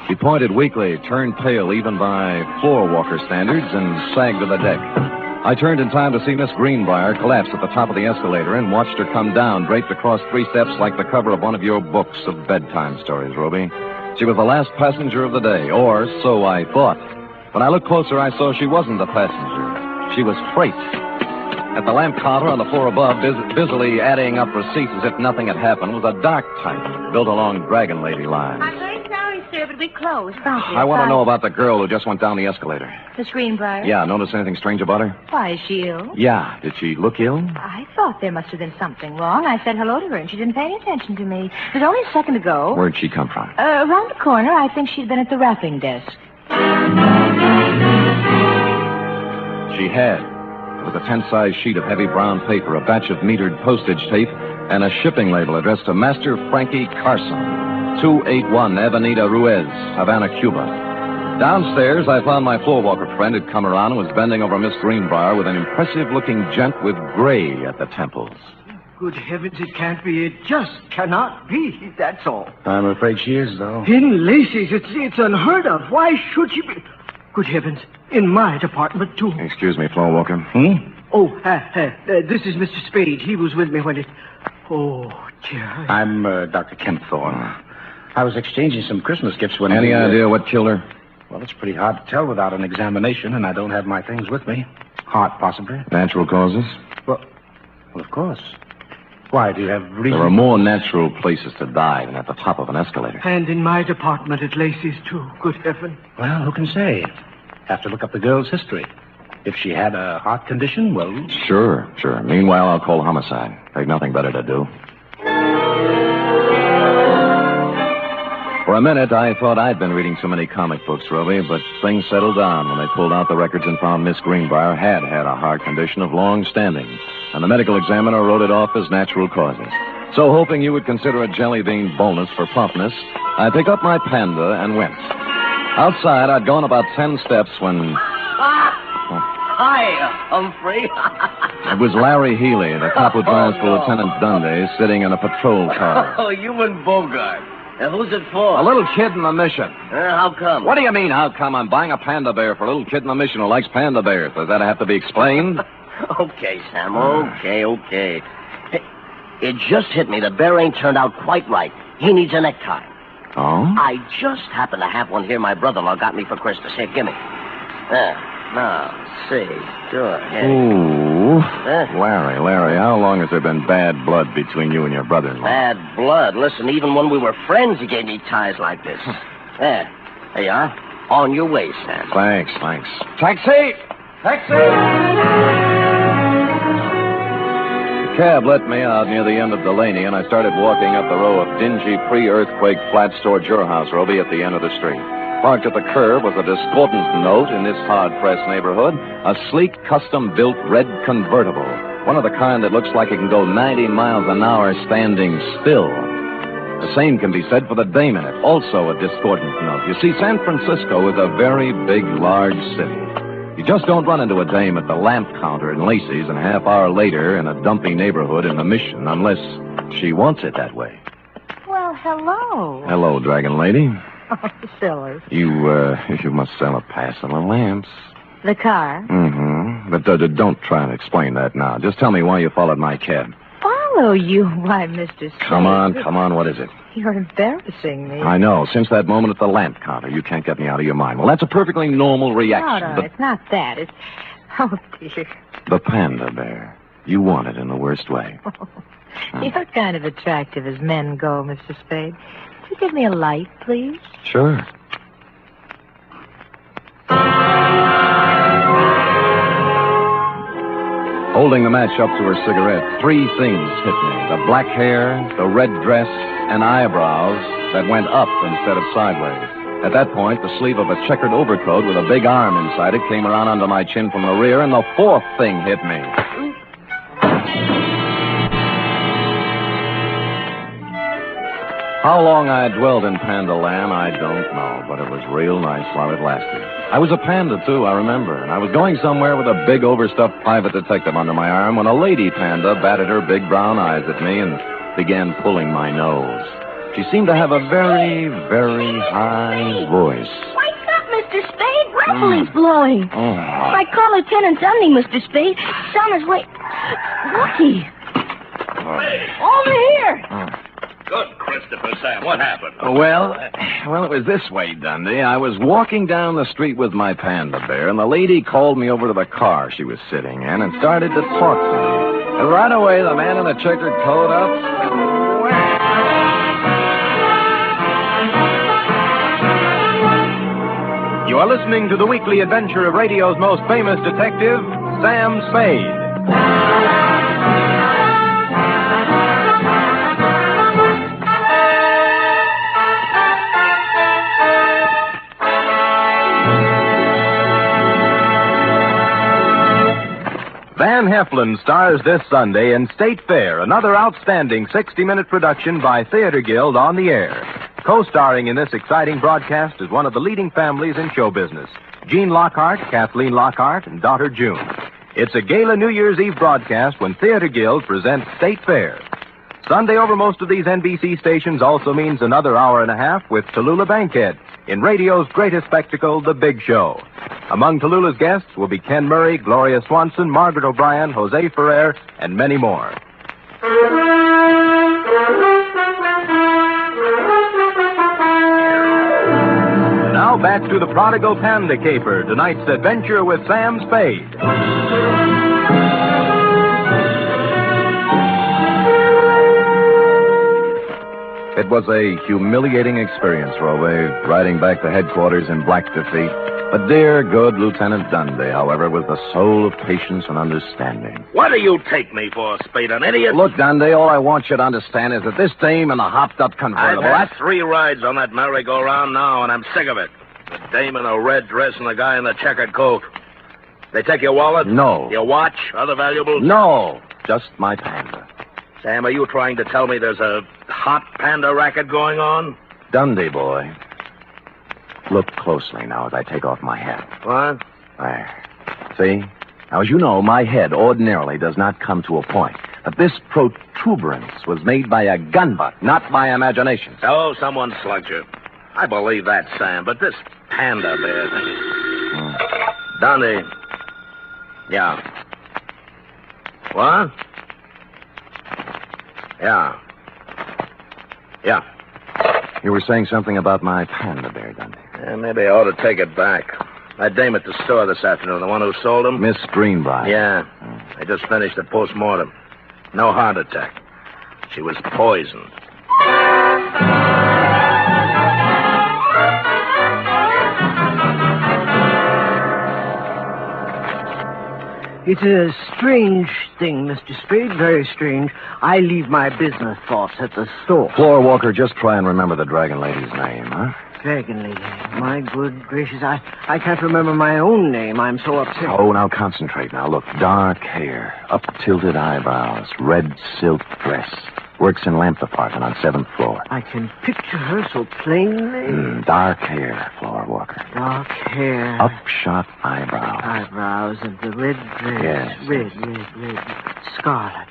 He pointed weakly, turned pale even by floor walker standards, and sagged to the deck. I turned in time to see Miss Greenbrier collapse at the top of the escalator and watched her come down, draped across 3 steps like the cover of one of your books of bedtime stories, Rowdy. She was the last passenger of the day, or so I thought. When I looked closer, I saw she wasn't a passenger. She was freight. At the lamp counter on the floor above, busily adding up receipts as if nothing had happened, was a dark type built along Dragon Lady lines. I'm very sorry, sir, but we closed. Thank you. I want to know about the girl who just went down the escalator. Miss Greenbrier? Yeah, notice anything strange about her? Why, is she ill? Yeah. Did she look ill? I thought there must have been something wrong. I said hello to her, and she didn't pay any attention to me. It was only a second ago. Where'd she come from? Around the corner. I think she'd been at the wrapping desk. She had. With a 10-size sheet of heavy brown paper, a batch of metered postage tape, and a shipping label addressed to Master Frankie Carson, 281 Avenida Ruiz, Havana, Cuba. Downstairs, I found my floor walker friend had come around and was bending over Miss Greenbrier with an impressive-looking gent with gray at the temples. Good heavens, it can't be. It just cannot be. That's all. I'm afraid she is, though. In Lacey's, it's unheard of. Why should she be? Good heavens, in my department, too. Excuse me, floor walker. Oh, this is Mr. Spade. He was with me when it... Oh, dear. I'm Dr. Kempthorne. I was exchanging some Christmas gifts when... Any idea what killed her? Well, it's pretty hard to tell without an examination, and I don't have my things with me. Heart, possibly. Natural causes? Well, of course. Why, do you have reason... There are more natural places to die than at the top of an escalator. And in my department at Lacey's, too. Good heaven. Well, who can say? Have to look up the girl's history. If she had a heart condition, well... Sure. Meanwhile, I'll call homicide. They've nothing better to do. For a minute, I thought I'd been reading too many comic books, Rowdy, but things settled down when they pulled out the records and found Miss Greenbrier had a heart condition of long standing, and the medical examiner wrote it off as natural causes. So, hoping you would consider a jelly bean bonus for promptness, I picked up my Panda and went. Outside, I'd gone about 10 steps when... Hi, Humphrey. It was Larry Healy, the cop who drives for Lieutenant Dundee, sitting in a patrol car. Oh, you and Bogart. Who's it for? A little kid in the mission. How come? What do you mean, how come? I'm buying a panda bear for a little kid in the mission who likes panda bears. Does that have to be explained? Okay, Sam, okay. Hey, it just hit me. The bear ain't turned out quite right. He needs a necktie. Oh? I just happen to have one here my brother-in-law got me for Christmas. Here, gimme. There. Now, see. Sure. Here. Ooh. Larry, how long has there been bad blood between you and your brother-in-law? Bad blood. Listen, even when we were friends, he gave me ties like this. There you are. On your way, Sam. Thanks. Taxi! The cab let me out near the end of Delaney, and I started walking up the row of dingy pre-earthquake flats towards your house, Rowdy, at the end of the street. Parked at the curb was a discordant note in this hard-pressed neighborhood, a sleek, custom-built red convertible, one of the kind that looks like it can go 90 miles an hour standing still. The same can be said for the dame in it, also a discordant note. You see, San Francisco is a very big, large city. You just don't run into a dame at the lamp counter in Lacey's and a half hour later in a dumpy neighborhood in the Mission unless she wants it that way. Well, hello. Hello, Dragon Lady. Oh, silly. You must sell a passel of lamps. The car? Mm-hmm. But don't try to explain that now. Just tell me why you followed my cab. Follow you? Why, Mr. Spade. Come on, what is it? You're embarrassing me. I know. Since that moment at the lamp counter, you can't get me out of your mind. Well, that's a perfectly normal reaction. No, it's not that. It's... Oh, dear. The panda bear. You want it in the worst way. You're kind of attractive as men go, Mr. Spade. Could you give me a light, please? Sure. Holding the match up to her cigarette, three things hit me. The black hair, the red dress, and eyebrows that went up instead of sideways. At that point, the sleeve of a checkered overcoat with a big arm inside it came around under my chin from the rear, and the fourth thing hit me. How long I dwelled in Panda Land, I don't know, but it was real nice while it lasted. I was a panda, too, I remember, and I was going somewhere with a big overstuffed private detective under my arm when a lady panda batted her big brown eyes at me and began pulling my nose. She seemed to have a very, very high voice. Wake up, Mr. Spade. Reveling's blowing. Oh. I call Lieutenant Denny, Mr. Spade. It's on his way. Lucky. Over here. Good, Christopher, Sam. What happened? Well, it was this way, Dundee. I was walking down the street with my panda bear, and the lady called me over to the car she was sitting in and started to talk to me. And right away, the man in the checkered coat up... You are listening to the weekly adventure of radio's most famous detective, Sam Spade. Van Heflin stars this Sunday in State Fair, another outstanding 60-minute production by Theater Guild on the air. Co-starring in this exciting broadcast is one of the leading families in show business, Jean Lockhart, Kathleen Lockhart, and daughter June. It's a gala New Year's Eve broadcast when Theater Guild presents State Fair. Sunday over most of these NBC stations also means another hour and a half with Tallulah Bankhead in radio's greatest spectacle, The Big Show. Among Tallulah's guests will be Ken Murray, Gloria Swanson, Margaret O'Brien, Jose Ferrer, and many more. Now back to the Prodigal Panda Caper, tonight's adventure with Sam Spade. It was a humiliating experience, Rowdy, riding back to headquarters in black defeat. But dear, good Lieutenant Dundee, however, was the soul of patience and understanding. What do you take me for, Spade, an idiot? Look, Dundee, all I want you to understand is that this dame in the hopped-up convertible... I've had 3 rides on that merry-go-round now, and I'm sick of it. The dame in a red dress and the guy in the checkered coat. They take your wallet? No. Your watch? Other valuables? No. Just my panda. Sam, are you trying to tell me there's a hot panda racket going on? Dundee, boy. Look closely now as I take off my hat. What? There. See? Now, as you know, my head ordinarily does not come to a point. But this protuberance was made by a gun butt, not by imagination. Oh, someone slugged you. I believe that, Sam, but this panda bear thing... Dundee. Yeah. What? Yeah. Yeah. You were saying something about my panda bear, Dundee. Yeah, maybe I ought to take it back. That dame at the store this afternoon, the one who sold him? Miss Greenbrier. Yeah. I just finished the post-mortem. No heart attack. She was poisoned. It's a strange thing, Mr. Spade, very strange. I leave my business thoughts at the store. Floor Walker, just try and remember the dragon lady's name, huh? Dragon Lady. My good gracious, I can't remember my own name. I'm so upset. Oh, now concentrate now. Look, dark hair, up-tilted eyebrows, red silk dress. Works in lamp department on 7th floor. I can picture her so plainly. Dark hair, floor walker. Dark hair. Upshot eyebrows. Eyebrows and the red dress. Yes. Red. Scarlet.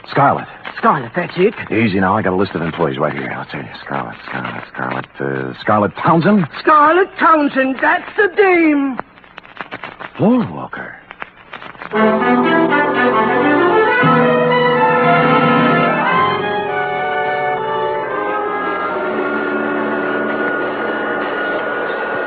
Scarlet, that's it. Easy now. I got a list of employees right here. I'll tell you. Scarlet. Scarlet Townsend. Scarlet Townsend, that's the dame. Floor walker.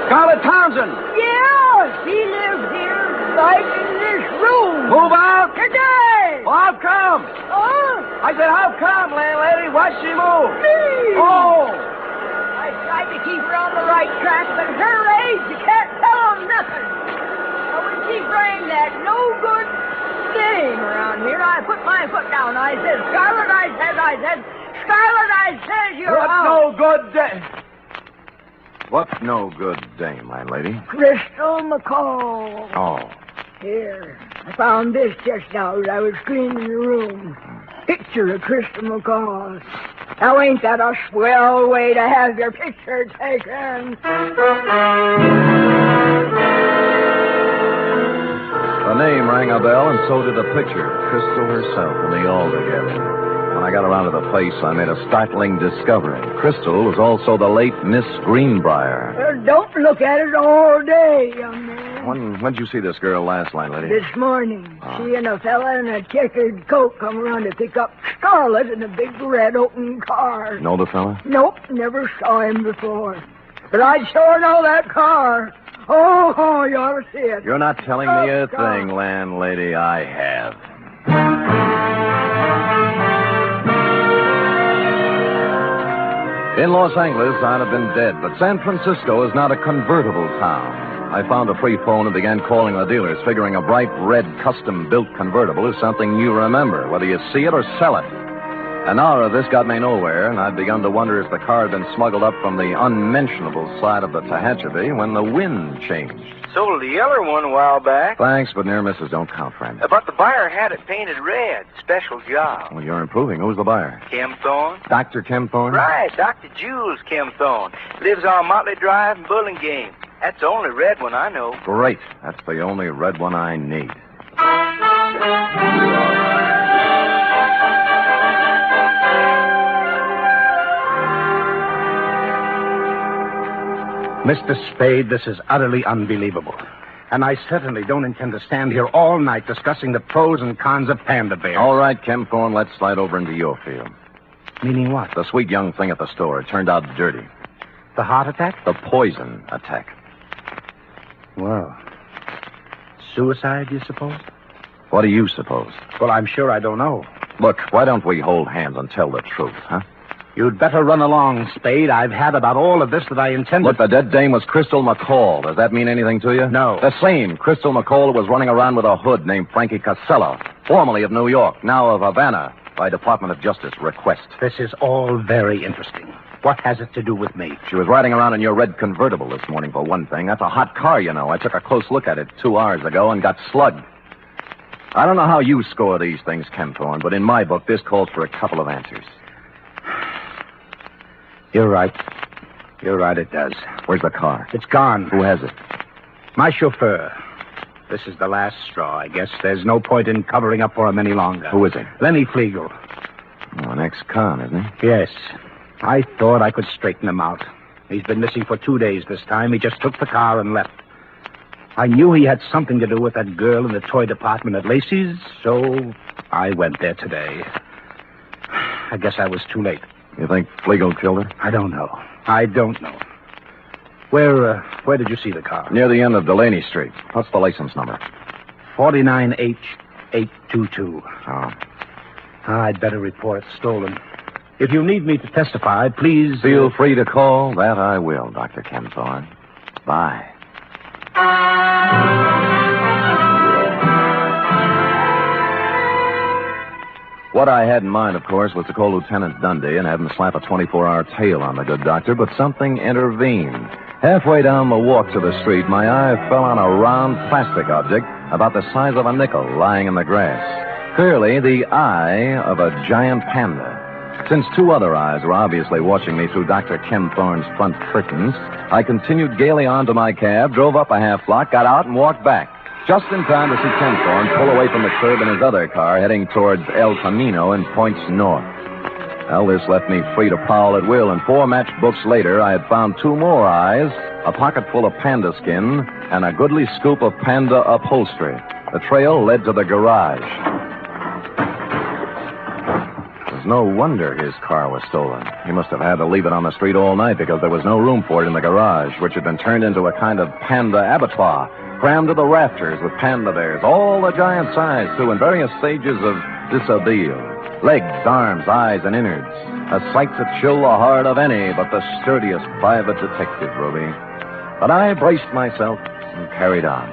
Scarlet Townsend! Yeah, she lives here, right in this room. Move out! Today! Well, how come? Oh? I said, how come, landlady? Why'd she move? Me! Oh! I tried to keep her on the right track, but at her age, you can't tell them nothing. So when she framed that no good thing around here, I put my foot down. I said, Scarlet, you're What's out. no good day? What's no good dame, landlady? Crystal McCall. Oh. Here, I found this just now as I was cleaning the room. Picture of Crystal McCall. Now, ain't that a swell way to have your picture taken? The name rang a bell, and so did the picture. Crystal herself and me all together. When I got around to the place, I made a startling discovery. Crystal was also the late Miss Greenbrier. Don't look at it all day, young man. When'd you see this girl last, landlady? This morning, she and a fella in a checkered coat come around to pick up Scarlet in a big red open car. Know the fella? Nope, never saw him before. But I'd sure know that car. Oh, you ought to see it. You're not telling me a thing, landlady. I have. In Los Angeles, I'd have been dead, but San Francisco is not a convertible town. I found a free phone and began calling the dealers, figuring a bright red custom-built convertible is something you remember, whether you see it or sell it. An hour of this got me nowhere, and I'd begun to wonder if the car had been smuggled up from the unmentionable side of the Tehachapi when the wind changed. Sold the yellow one a while back. Thanks, but near misses don't count, friend. But the buyer had it painted red. Special job. Well, you're improving. Who's the buyer? Kim Thorne. Dr. Kim Thorne? Right, Dr. Jules Kim Thorne. Lives on Motley Drive in Burlingame. That's the only red one I know. Great. That's the only red one I need. Mr. Spade, this is utterly unbelievable. And I certainly don't intend to stand here all night discussing the pros and cons of panda bears. All right, Kim Thorne, let's slide over into your field. Meaning what? The sweet young thing at the store. It turned out dirty. The heart attack? The poison attack. Well, suicide, you suppose? What do you suppose? Well, I'm sure I don't know. Look, why don't we hold hands and tell the truth, huh? You'd better run along, Spade. I've had about all of this that I intended. Look, the dead dame was Crystal McCall. Does that mean anything to you? No. The same Crystal McCall who was running around with a hood named Frankie Casella, formerly of New York, now of Havana, by Department of Justice request. This is all very interesting. What has it to do with me? She was riding around in your red convertible this morning, for one thing. That's a hot car, you know. I took a close look at it 2 hours ago and got slugged. I don't know how you score these things, Ken Thorne, but in my book, this calls for a couple of answers. You're right. You're right, it does. Where's the car? It's gone. Who has it? My chauffeur. This is the last straw, I guess. There's no point in covering up for him any longer. Who is he? Lenny Flegel. Oh, an ex-con, isn't he? Yes. I thought I could straighten him out. He's been missing for 2 days this time. He just took the car and left. I knew he had something to do with that girl in the toy department at Lacey's, so I went there today. I guess I was too late. You think Flegel killed her? I don't know. I don't know. Where did you see the car? Near the end of Delaney Street. What's the license number? 49H822. Oh. I'd better report it stolen. If you need me to testify, please... Feel free to call. That I will, Dr. Ken Thorne. Bye. What I had in mind, of course, was to call Lieutenant Dundee and have him slap a 24-hour tail on the good doctor, but something intervened. Halfway down the walk to the street, my eye fell on a round plastic object about the size of a nickel lying in the grass. Clearly, the eye of a giant panda. Since two other eyes were obviously watching me through Dr. Ken Thorne's front curtains, I continued gaily on to my cab, drove up a half block, got out, and walked back. Just in time to see Ken Thorne pull away from the curb in his other car, heading towards El Camino and points north. Well, this left me free to prowl at will, and 4 matchbooks later, I had found 2 more eyes, a pocket full of panda skin, and a goodly scoop of panda upholstery. The trail led to the garage. It was no wonder his car was stolen. He must have had to leave it on the street all night because there was no room for it in the garage, which had been turned into a kind of panda abattoir, crammed to the rafters with panda bears, all the giant size, too, in various stages of dishabille. Legs, arms, eyes, and innards. A sight to chill the heart of any but the sturdiest private detective, Ruby. But I braced myself and carried on.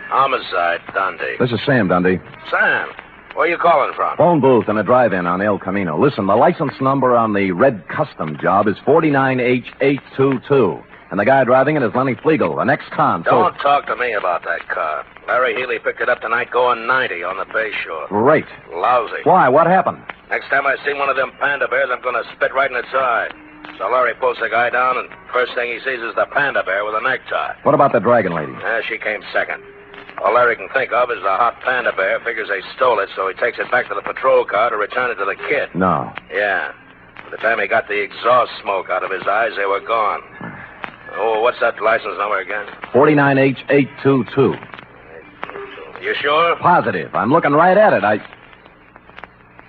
Homicide, Dundee. This is Sam, Dundee. Sam, where you calling from? Phone booth in a drive-in on El Camino. Listen, the license number on the red custom job is 49H822. And the guy driving it is Lenny Flegel, an ex-con. Don't talk to me about that car. Larry Healy picked it up tonight going 90 on the Bay Shore. Great. Lousy. Why? What happened? Next time I see one of them panda bears, I'm going to spit right in its eye. So Larry pulls the guy down, and first thing he sees is the panda bear with a necktie. What about the dragon lady? She came second. All Larry can think of is the hot panda bear. Figures they stole it, so he takes it back to the patrol car to return it to the kid. No. Yeah. By the time he got the exhaust smoke out of his eyes, they were gone. Oh, what's that license number again? 49H822. You sure? Positive. I'm looking right at it.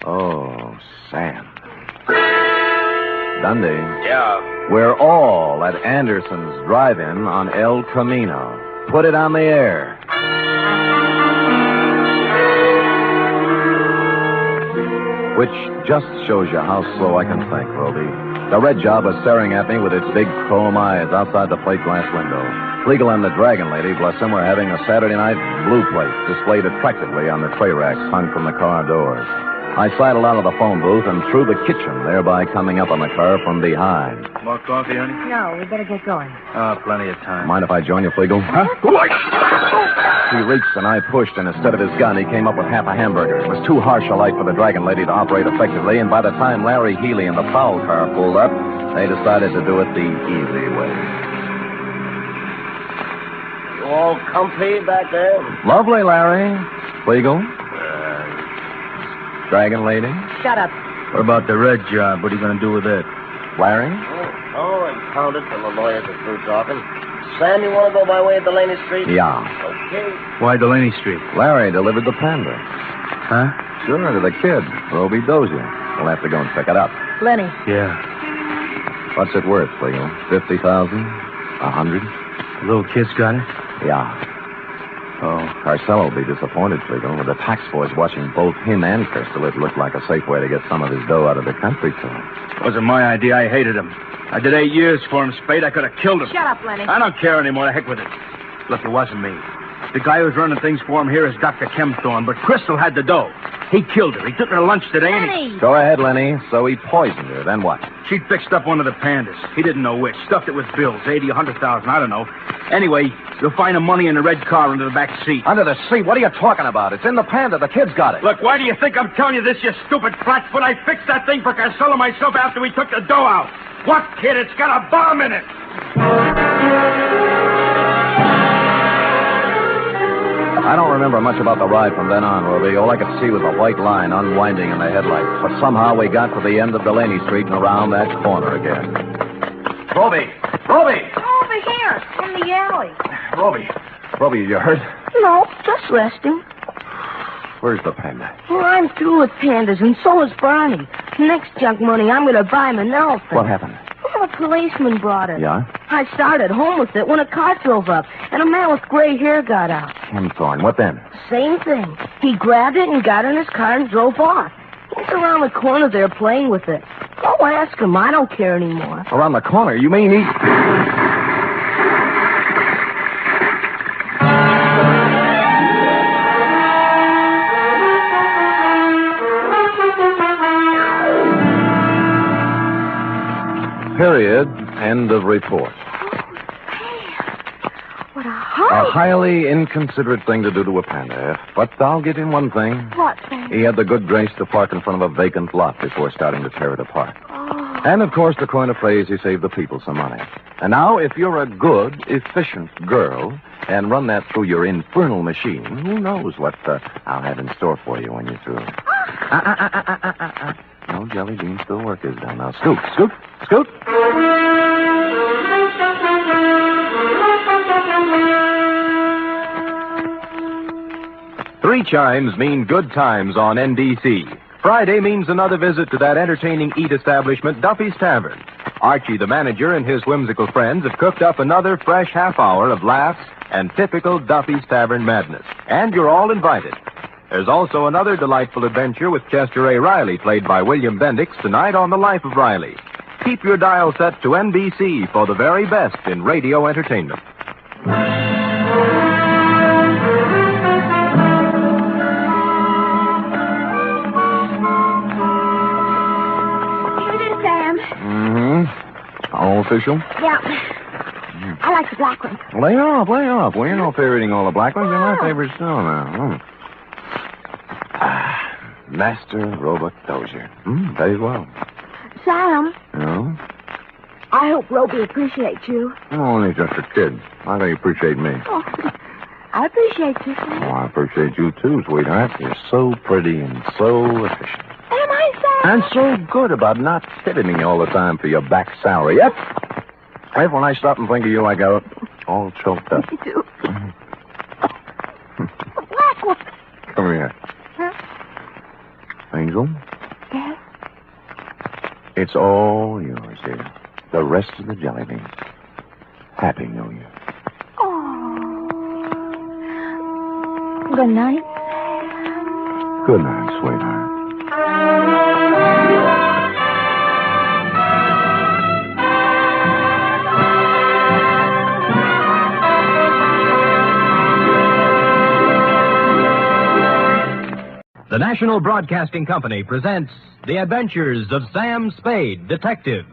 Oh, Sam. Dundee. Yeah. We're all at Anderson's drive-in on El Camino. Put it on the air. Which just shows you how slow I can think, Rowdy. The red job was staring at me with its big chrome eyes outside the plate glass window. Flegel and the dragon lady, bless them, were having a Saturday night blue plate displayed attractively on the tray racks hung from the car doors. I sidled out of the phone booth and through the kitchen, thereby coming up on the car from behind. More coffee, honey? No, we better get going. Plenty of time. Mind if I join you, Flegel? Huh? He reached and I pushed, and instead of his gun, he came up with half a hamburger. It was too harsh a light for the dragon lady to operate effectively, and by the time Larry Healy and the foul car pulled up, they decided to do it the easy way. You all comfy back there? Lovely, Larry. Flegel? Dragon lady? Shut up. What about the red job? What are you going to do with it? Larry? Oh, and pound it till the lawyers are through talking. Sam, you want to go by way of Delaney Street? Yeah. Okay. Why Delaney Street? Larry delivered the panda. Huh? Sure, to the kid, Roby Dozier. We'll have to go and pick it up. Lenny. Yeah. What's it worth, Flegel? 50,000? 100? The little kid's got it? Yeah. Oh, Carcelo will be disappointed, Flegel. With the tax force watching both him and Crystal, it looked like a safe way to get some of his dough out of the country club. Wasn't my idea. I hated him. I did 8 years for him, Spade. I could have killed him. Shut up, Lenny. I don't care anymore. The heck with it. Look, it wasn't me. The guy who's running things for him here is Dr. Kempthorne, but Crystal had the dough. He killed her. He took her to lunch today, Lenny! Go ahead, Lenny. So he poisoned her. Then what? She'd fixed up one of the pandas. He didn't know which. Stuffed it with bills, 80, 100,000, I don't know. Anyway, you'll find the money in the red car under the back seat. Under the seat? What are you talking about? It's in the panda. The kid's got it. Look, why do you think I'm telling you this, you stupid flatfoot? I fixed that thing for Carcelo myself after we took the dough out. What, kid? It's got a bomb in it. I don't remember much about the ride from then on, Roby. All I could see was a white line unwinding in the headlights. But somehow we got to the end of Delaney Street and around that corner again. Roby! Roby! Over here, in the alley. Roby, you hurt? No, just resting. Where's the panda? Well, I'm through with pandas, and so is Barney. Next junk money, I'm going to buy him an elephant. What happened? Well, a policeman brought it. Yeah? I started home with it when a car drove up, and a man with gray hair got out. Kempthorne. What then? Same thing. He grabbed it and got in his car and drove off. He's around the corner there playing with it. Go ask him. I don't care anymore. Around the corner? You mean he... End of report. What a A horrible... highly inconsiderate thing to do to a panda, but I'll give him one thing. What, Sam? He had the good grace to park in front of a vacant lot before starting to tear it apart. Oh. And, of course, to coin a phrase, he saved the people some money. And now, if you're a good, efficient girl and run that through your infernal machine, who knows what I'll have in store for you when you're through. No jelly beans till work is done. Now, scoot, scoot, scoot. Three chimes mean good times on NBC. Friday means another visit to that entertaining eat establishment, Duffy's Tavern. Archie, the manager, and his whimsical friends have cooked up another fresh half hour of laughs and typical Duffy's Tavern madness. And you're all invited. There's also another delightful adventure with Chester A. Riley, played by William Bendix, tonight on The Life of Riley. Keep your dial set to NBC for the very best in radio entertainment. All official? Yeah. I like the black ones. Lay off, lay off. Well, you're no favorite eating all the black ones. They're my favorite still now. Master Robot Dowser. Very well. Sam, No? I hope Roby appreciates you. Oh, he's just a kid. How do you appreciate me? Oh, I appreciate you, Sam. Oh, I appreciate you too, sweetheart. You're so pretty and so efficient. Am I, Sam? And so good about not hitting me all the time for your back salary. Yep. Right when I stop and think of you, I go all choked up. Me too. Black one. Come here. Huh? Angel, Yes? it's all yours here. The rest of the jelly beans. Happy New Year. Oh. Good night. Good night, sweetheart. The National Broadcasting Company presents The Adventures of Sam Spade, Detective.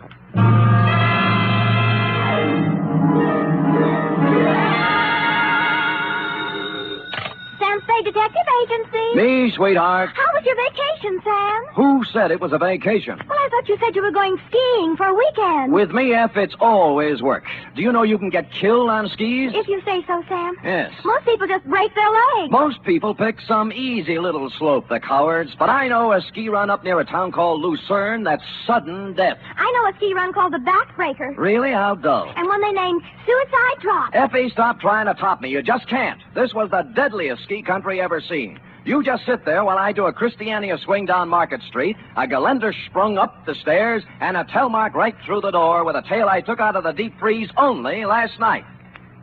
Sam Spade Detective Agency. Me, sweetheart. How was your vacation, Sam? Who said it was a vacation? Well, I thought you said you were going skiing for a weekend. With me, F, it's always work. Do you know you can get killed on skis? If you say so, Sam. Yes. Most people just break their legs. Most people pick some easy little slope, the cowards. But I know a ski run up near a town called Lucerne that's sudden death. I know a ski run called the Backbreaker. Really? How dull. And one they named Suicide Drop. Effie, stop trying to top me. You just can't. This was the deadliest ski country ever seen. You just sit there while I do a Christiania swing down Market Street, a Geländer sprung up the stairs, and a Telmark right through the door with a tail I took out of the deep freeze only last night.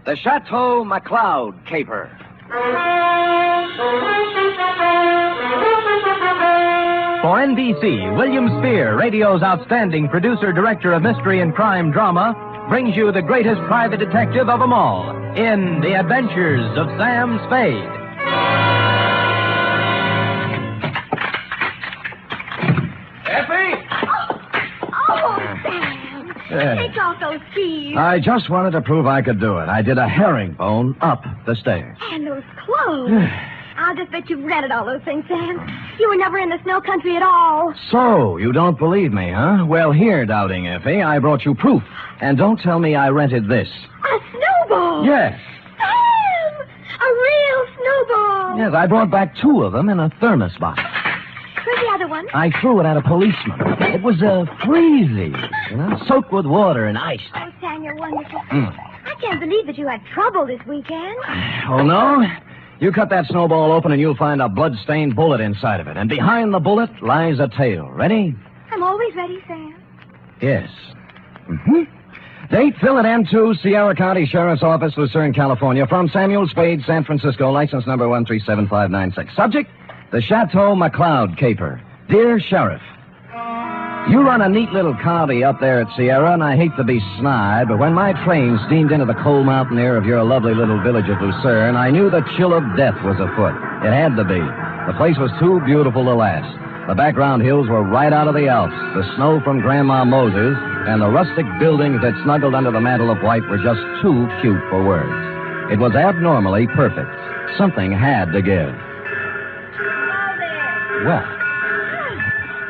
The Chateau McCloud caper. For NBC, William Spear, radio's outstanding producer-director of mystery and crime drama, brings you the greatest private detective of them all in The Adventures of Sam Spade. Take off those skis. I just wanted to prove I could do it. I did a herringbone up the stairs. And those clothes. I'll just bet you've rented all those things, Sam. You were never in the snow country at all. So, you don't believe me, huh? Well, here, Doubting Effie, I brought you proof. And don't tell me I rented this. A snowball. Yes. Sam! A real snowball. Yes, I brought back 2 of them in a thermos box. Where's the other one? I threw it at a policeman. It was freezy, soaked with water and ice. Oh, Sam, you're wonderful. I can't believe that you had trouble this weekend. Oh, no? You cut that snowball open and you'll find a blood-stained bullet inside of it. And behind the bullet lies a tail. Ready? I'm always ready, Sam. Yes. Date, fill at M2, Sierra County Sheriff's Office, Lucerne, California. From Samuel Spade, San Francisco, license number 137596. Subject, the Chateau McCloud caper. Dear Sheriff, you run a neat little county up there at Sierra, and I hate to be snide, but when my train steamed into the cold mountain air of your lovely little village of Lucerne, I knew the chill of death was afoot. It had to be. The place was too beautiful to last. The background hills were right out of the Alps. The snow from Grandma Moses and the rustic buildings that snuggled under the mantle of white were just too cute for words. It was abnormally perfect. Something had to give. What?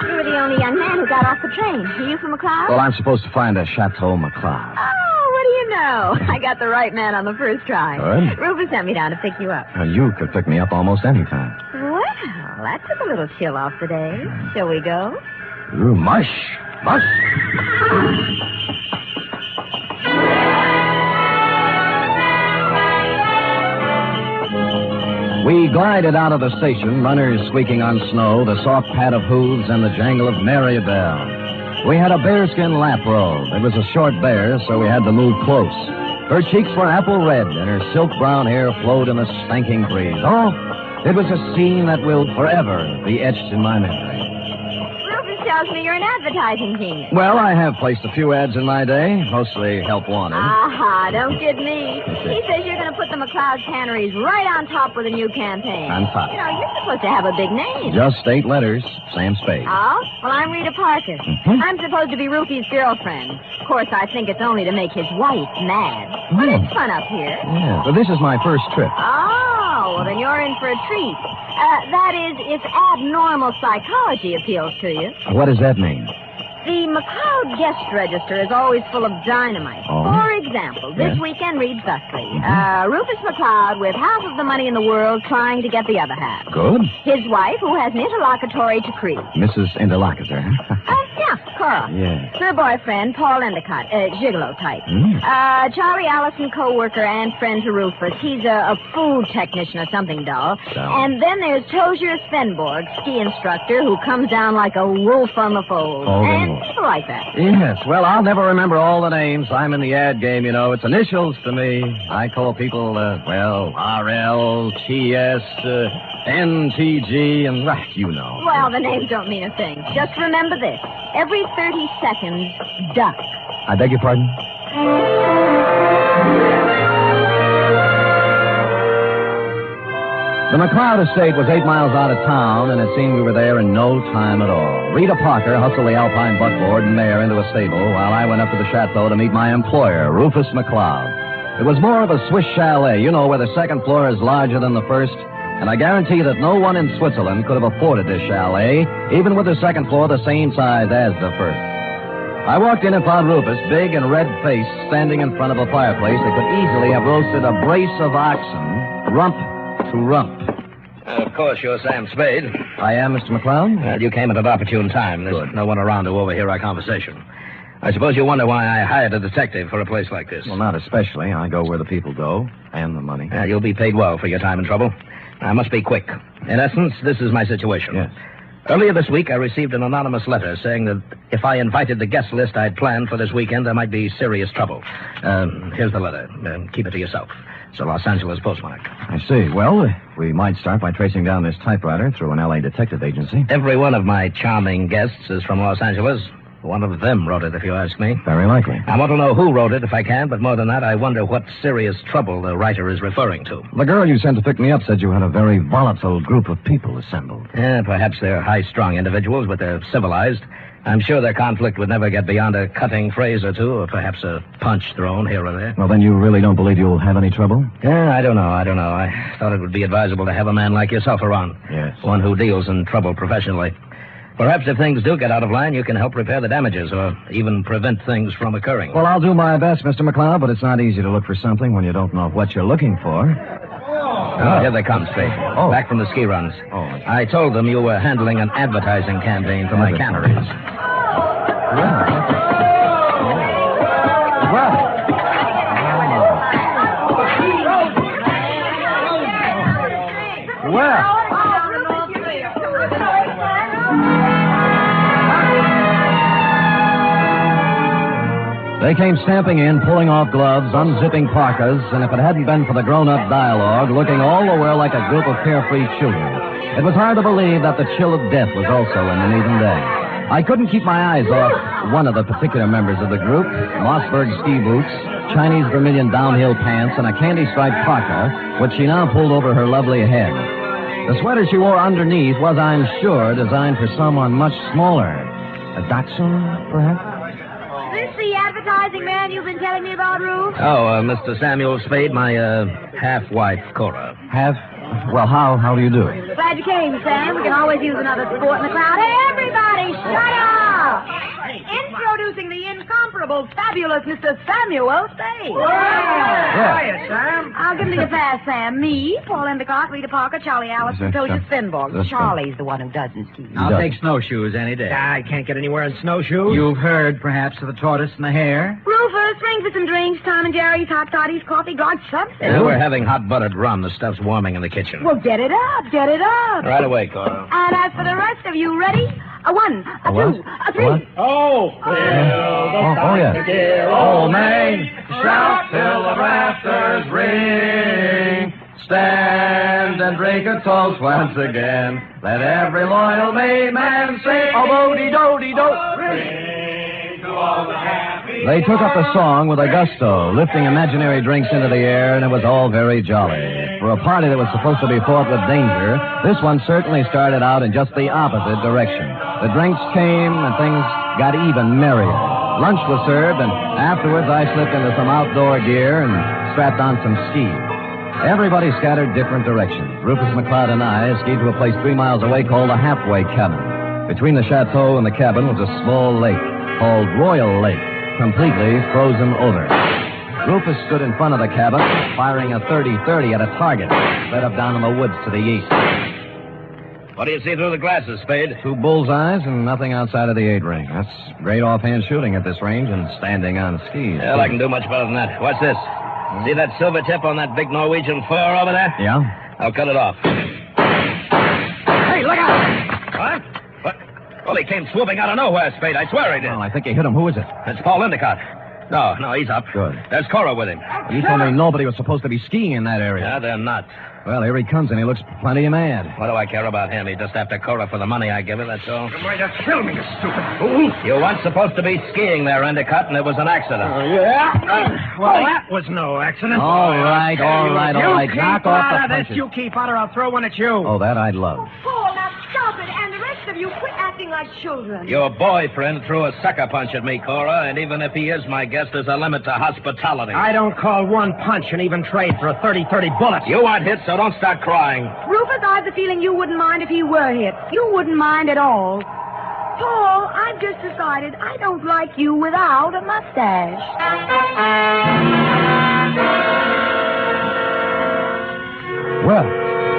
You were the only young man who got off the train. Are you from McCloud? Well, I'm supposed to find a Chateau McCloud. Oh, what do you know? I got the right man on the first try. Good. Rufus sent me down to pick you up. Now, you could pick me up almost any time. Well, that took a little chill off the day. Shall we go? Ooh, mush. Mush. We glided out of the station, runners squeaking on snow, the soft pat of hooves, and the jangle of merry bells. We had a bearskin lap robe. It was a short bear, so we had to move close. Her cheeks were apple red, and her silk brown hair flowed in the spanking breeze. Oh, it was a scene that will forever be etched in my memory. Rufus tells me you're an advertising genius. Well, I have placed a few ads in my day, mostly help wanted. Aha, don't kid me. He says you're going to put the McCloud canneries right on top with a new campaign. On top. You know, you're supposed to have a big name. Just 8 letters, Sam Spade. Oh? Well, I'm Rita Parker. Mm-hmm. I'm supposed to be Rufy's girlfriend. Of course, I think it's only to make his wife mad. But it's fun up here. Yeah, but this is my first trip. Oh, well, then you're in for a treat. That is, if abnormal psychology appeals to you. What does that mean? The McCloud guest register is always full of dynamite. Oh. For example, this weekend reads thusly. Rufus McCloud with half of the money in the world trying to get the other half. Good. His wife, who has an interlocutory to create. Mrs. Interlocutor. Yeah, Cora. Yeah. Her boyfriend, Paul Endicott, gigolo type. Charlie Allison, co-worker and friend to Rufus. He's a food technician or something dull. So. And then there's Tozier Svenborg, ski instructor, who comes down like a wolf on the fold. And people like that. Yes, well, I'll never remember all the names. I'm in the ad game, you know. It's initials to me. I call people, RL, TS, NTG, and, you know. Well, the names don't mean a thing. Just remember this. Every 30 seconds, duck. I beg your pardon? The McCloud estate was 8 miles out of town, and it seemed we were there in no time at all. Rita Parker hustled the Alpine buckboard and mare into a stable while I went up to the Chateau to meet my employer, Rufus McCloud. It was more of a Swiss chalet, you know, where the second floor is larger than the first, and I guarantee that no one in Switzerland could have afforded this chalet, even with the second floor the same size as the first. I walked in and found Rufus, big and red-faced, standing in front of a fireplace that could easily have roasted a brace of oxen, rump to rump. Of course, you're Sam Spade. I am, Mr. McCloud. Well, you came at an opportune time. There's no one around to overhear our conversation. I suppose you wonder why I hired a detective for a place like this. Well, not especially. I go where the people go, and the money. You'll be paid well for your time and trouble. I must be quick. In essence, this is my situation. Yes. Earlier this week, I received an anonymous letter saying that if I invited the guest list I'd planned for this weekend, there might be serious trouble. Here's the letter. Keep it to yourself. It's a Los Angeles postmark. I see. Well, we might start by tracing down this typewriter through an L.A. detective agency. Every one of my charming guests is from Los Angeles. One of them wrote it, if you ask me. Very likely. I want to know who wrote it, if I can, but more than that, I wonder what serious trouble the writer is referring to. The girl you sent to pick me up said you had a very volatile group of people assembled. Perhaps they're high-strung individuals, but they're civilized. I'm sure their conflict would never get beyond a cutting phrase or two, or perhaps a punch thrown here or there. Well, then you really don't believe you'll have any trouble? I don't know. I thought it would be advisable to have a man like yourself around. Yes. One who deals in trouble professionally. Perhaps if things do get out of line, you can help repair the damages or even prevent things from occurring. Well, I'll do my best, Mr. McCloud, but it's not easy to look for something when you don't know what you're looking for. Here they come, Spade. Back from the ski runs. I told them you were handling an advertising campaign for my canneries. They came stamping in, pulling off gloves, unzipping parkas, and if it hadn't been for the grown-up dialogue, looking all the while like a group of carefree children, it was hard to believe that the chill of death was also in them even then. I couldn't keep my eyes off one of the particular members of the group, Mossberg ski boots, Chinese vermilion downhill pants, and a candy-striped parka, which she now pulled over her lovely head. The sweater she wore underneath was, I'm sure, designed for someone much smaller. A Dachshund, perhaps? Is this the advertising man you've been telling me about, Ruth? Oh, Mr. Samuel Spade, my half-wife, Cora. Half? Well, how do you do? Glad you came, Sam. We can always use another sport in the crowd. Hey, everybody, shut up! Introducing the incomparable, fabulous Mr. Samuel Spade. Hiya, Sam. I'll give him to you fast, Sam. Me, Paul Endicott, Rita Parker, Charlie Allison, Tosia Svenborg. Charlie's the one who doesn't ski. I'll take snowshoes any day. I can't get anywhere in snowshoes. You've heard, perhaps, of the tortoise and the hare? Rufus, ring for some drinks. Tom and Jerry's, hot toddies, coffee, God, something. Yeah, we're having hot buttered rum. The stuff's warming in the kitchen. Well, get it up, get it up. Right away, Cora. And as for the rest of you, ready? A 1, a 2, a 3. What? Oh, yeah. Old Main, shout till the rafters ring. Stand and drink a toast once again. Let every loyal Maine man sing. Oh, do-de-do-de-do. They took up the song with a gusto, lifting imaginary drinks into the air, and it was all very jolly. For a party that was supposed to be fraught with danger, this one certainly started out in just the opposite direction. The drinks came, and things got even merrier. Lunch was served, and afterwards I slipped into some outdoor gear and strapped on some skis. Everybody scattered different directions. Rufus McCloud and I skied to a place 3 miles away called the Halfway Cabin. Between the chateau and the cabin was a small lake called Royal Lake, completely frozen over. Rufus stood in front of the cabin, firing a .30-30 at a target set up down in the woods to the east. What do you see through the glasses, Spade? 2 bullseyes and nothing outside of the 8-ring. That's great offhand shooting at this range and standing on skis. Well, I can do much better than that. What's this? See that silver tip on that big Norwegian fur over there? Yeah? I'll cut it off. Hey, look out! What? Well, he came swooping out of nowhere, Spade. I swear he did. Well, I think he hit him. Who is it? It's Paul Endicott. No, he's up. Good. There's Cora with him. You told me nobody was supposed to be skiing in that area. Yeah, they're not. Well, here he comes, and he looks plenty mad. What do I care about him? He's just after Cora for the money I give her, that's all. Why you kill me, you stupid fool? You weren't supposed to be skiing there, Endicott, and it was an accident. Well, that was no accident. All right. Knock off the punches. You keep out or I'll throw one at you. Oh, that I'd love. Paul, now stop it. And the rest of you, quit acting like children. Your boyfriend threw a sucker punch at me, Cora, and even if he is my guest, there's a limit to hospitality. I don't call one punch and even trade for a 30-30 bullet. You aren't hit, so don't start crying. Rufus, I have the feeling you wouldn't mind if he were hit. You wouldn't mind at all. Paul, I've just decided I don't like you without a mustache. Well,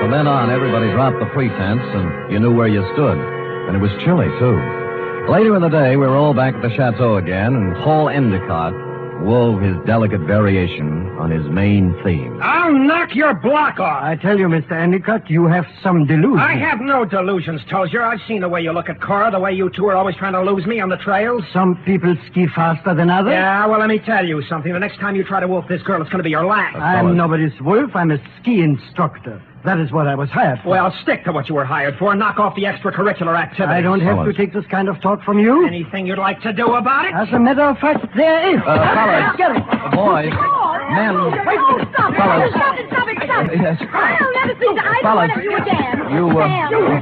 from then on, everybody dropped the pretense, and you knew where you stood. And it was chilly, too. Later in the day, we were all back at the chateau again, and Paul Endicott wove his delicate variation on his main theme. I'll knock your block off. I tell you, Mr. Endicott, you have some delusions. I have no delusions, Tozier. I've seen the way you look at Cora, the way you two are always trying to lose me on the trails. Some people ski faster than others. Yeah, well, let me tell you something. The next time you try to wolf this girl, it's going to be your last. I'm nobody's wolf. I'm a ski instructor. That is what I was hired for. Well, stick to what you were hired for and knock off the extracurricular activities. I don't have to take this kind of talk from you. Anything you'd like to do about it? As a matter of fact, there is. Fellas. Get it. Boys. Men. Stop Fellas. it. Yes. I'll never speak to either one of you again.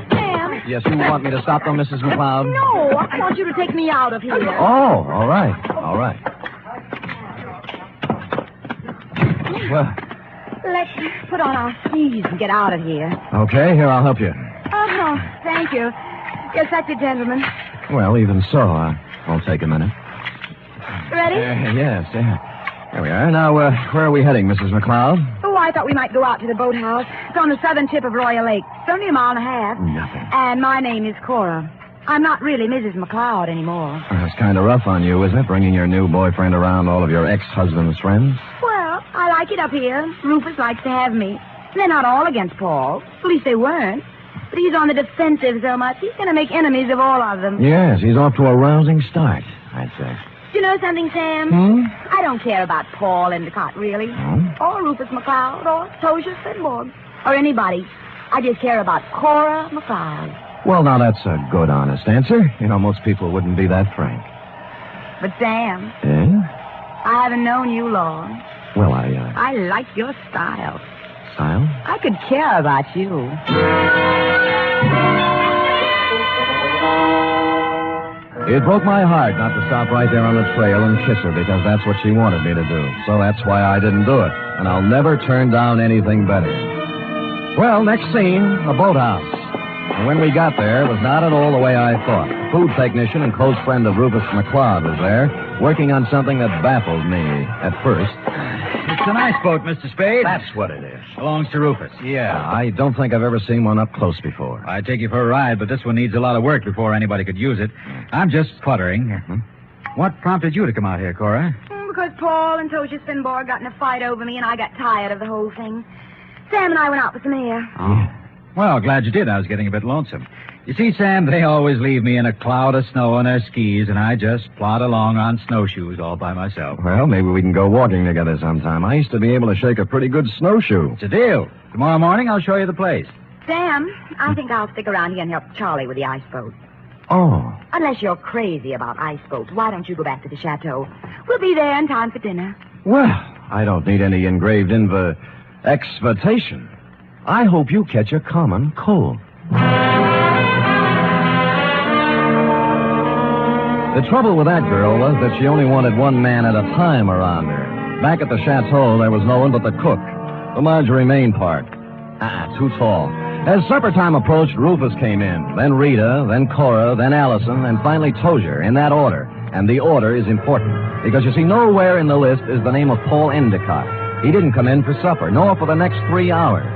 Sam. Yes, you want me to stop them, Mrs. McCloud? No, I want you to take me out of here. Oh, all right. Well, Let's put on our skis and get out of here. okay, here, I'll help you. Oh, thank you. Yes, that's it, gentlemen. Well, even so, I'll take a minute. Ready? Yes. There we are. Now, where are we heading, Mrs. McCloud? Oh, I thought we might go out to the boathouse. It's on the southern tip of Royal Lake. It's only a mile and a half. Nothing. And my name is Cora. I'm not really Mrs. McCloud anymore. That's kind of rough on you, isn't it, bringing your new boyfriend around all of your ex-husband's friends? Well, I like it up here. Rufus likes to have me. They're not all against Paul. At least they weren't. But he's on the defensive so much, he's going to make enemies of all of them. Yes, he's off to a rousing start, I'd say. Do you know something, Sam? I don't care about Paul Endicott, really. Or Rufus McCloud, or Tosia Svenborg, or anybody. I just care about Cora McCloud. Well, now, that's a good, honest answer. You know, most people wouldn't be that frank. But, Sam, Yeah? I haven't known you long. Well, I like your style. Well? I could care about you. It broke my heart not to stop right there on the trail and kiss her because that's what she wanted me to do. So that's why I didn't do it. And I'll never turn down anything better. Well, next scene, the boathouse. And when we got there, it was not at all the way I thought. A food technician and close friend of Rufus McCloud was there, working on something that baffled me at first. It's an ice boat, Mr. Spade. That's what it is. Belongs to Rufus. Yeah, I don't think I've ever seen one up close before. I'd take you for a ride, but this one needs a lot of work before anybody could use it. I'm just puttering. Mm-hmm. What prompted you to come out here, Cora? Because Paul and Tosia Finbar got in a fight over me, and I got tired of the whole thing. Sam and I went out for some air. Oh. Well, glad you did. I was getting a bit lonesome. You see, Sam, they always leave me in a cloud of snow on their skis, and I just plod along on snowshoes all by myself. Well, maybe we can go walking together sometime. I used to be able to shake a pretty good snowshoe. It's a deal. Tomorrow morning, I'll show you the place. Sam, I think I'll stick around here and help Charlie with the ice boat. Oh. Unless you're crazy about ice boats, why don't you go back to the chateau? We'll be there in time for dinner. Well, I don't need any engraved exvitation. I hope you catch a common cold. The trouble with that girl was that she only wanted one man at a time around her. Back at the chateau, there was no one but the cook, the Marjorie Main part. Too tall. As supper time approached, Rufus came in, then Rita, then Cora, then Allison, and finally Tozier, in that order. And the order is important, because you see, nowhere in the list is the name of Paul Endicott. He didn't come in for supper, nor for the next 3 hours.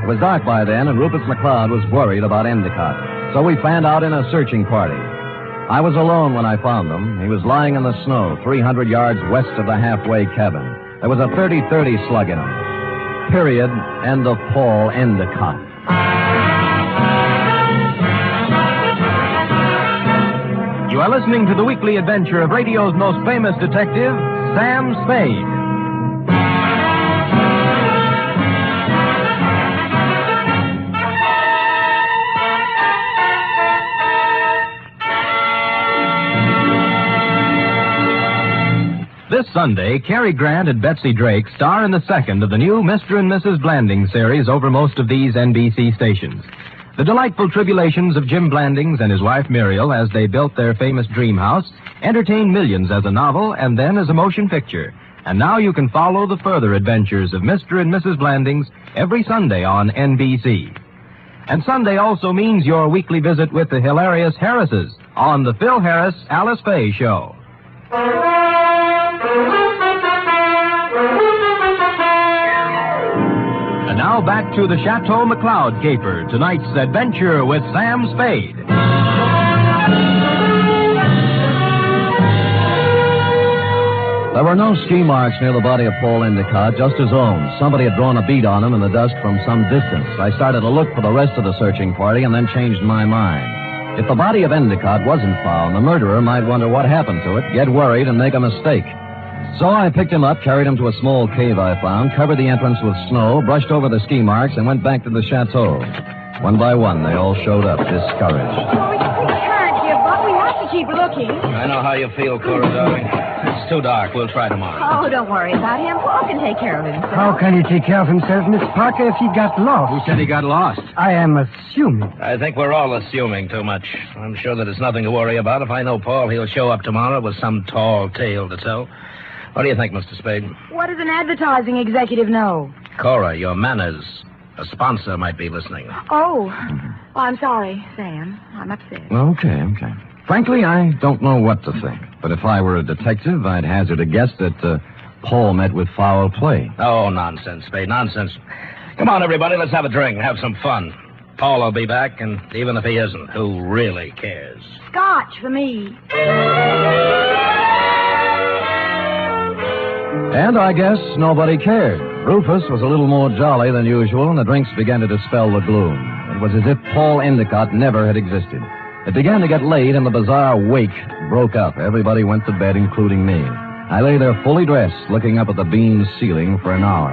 It was dark by then, and Rufus McCloud was worried about Endicott. So we fanned out in a searching party. I was alone when I found him. He was lying in the snow, 300 yards west of the halfway cabin. There was a 30-30 slug in him. Period. End of Paul Endicott. You are listening to the weekly adventure of radio's most famous detective, Sam Spade. This Sunday, Cary Grant and Betsy Drake star in the second of the new Mr. and Mrs. Blanding series over most of these NBC stations. The delightful tribulations of Jim Blandings and his wife Muriel as they built their famous dream house entertained millions as a novel and then as a motion picture. And now you can follow the further adventures of Mr. and Mrs. Blandings every Sunday on NBC. And Sunday also means your weekly visit with the hilarious Harrises on the Phil Harris Alice Faye Show. And now back to the Chateau McCloud caper, tonight's adventure with Sam Spade. There were no ski marks near the body of Paul Endicott, just his own. Somebody had drawn a bead on him in the dust from some distance. I started to look for the rest of the searching party and then changed my mind. If the body of Endicott wasn't found, the murderer might wonder what happened to it, get worried, and make a mistake. So I picked him up, carried him to a small cave I found, covered the entrance with snow, brushed over the ski marks, and went back to the chateau. One by one, they all showed up, discouraged. Oh, we can't give up. We have to keep looking. I know how you feel, Cora, darling. It's too dark. We'll try tomorrow. Oh, don't worry about him. Paul can take care of himself. How can he take care of himself, Miss Parker, if he got lost? Who said he got lost? I am assuming. I think we're all assuming too much. I'm sure that it's nothing to worry about. If I know Paul, he'll show up tomorrow with some tall tale to tell. What do you think, Mr. Spade? What does an advertising executive know? Cora, your manners. A sponsor might be listening. Oh, I'm sorry, Sam. I'm upset. Okay. Frankly, I don't know what to think. But if I were a detective, I'd hazard a guess that Paul met with foul play. Oh, nonsense, Spade, nonsense. Come on, everybody, let's have a drink and have some fun. Paul will be back, and even if he isn't, who really cares? Scotch for me. And I guess nobody cared. Rufus was a little more jolly than usual, and the drinks began to dispel the gloom. It was as if Paul Endicott never had existed. It began to get late, and the bizarre wake broke up. Everybody went to bed, including me. I lay there fully dressed, looking up at the beamed ceiling for an hour.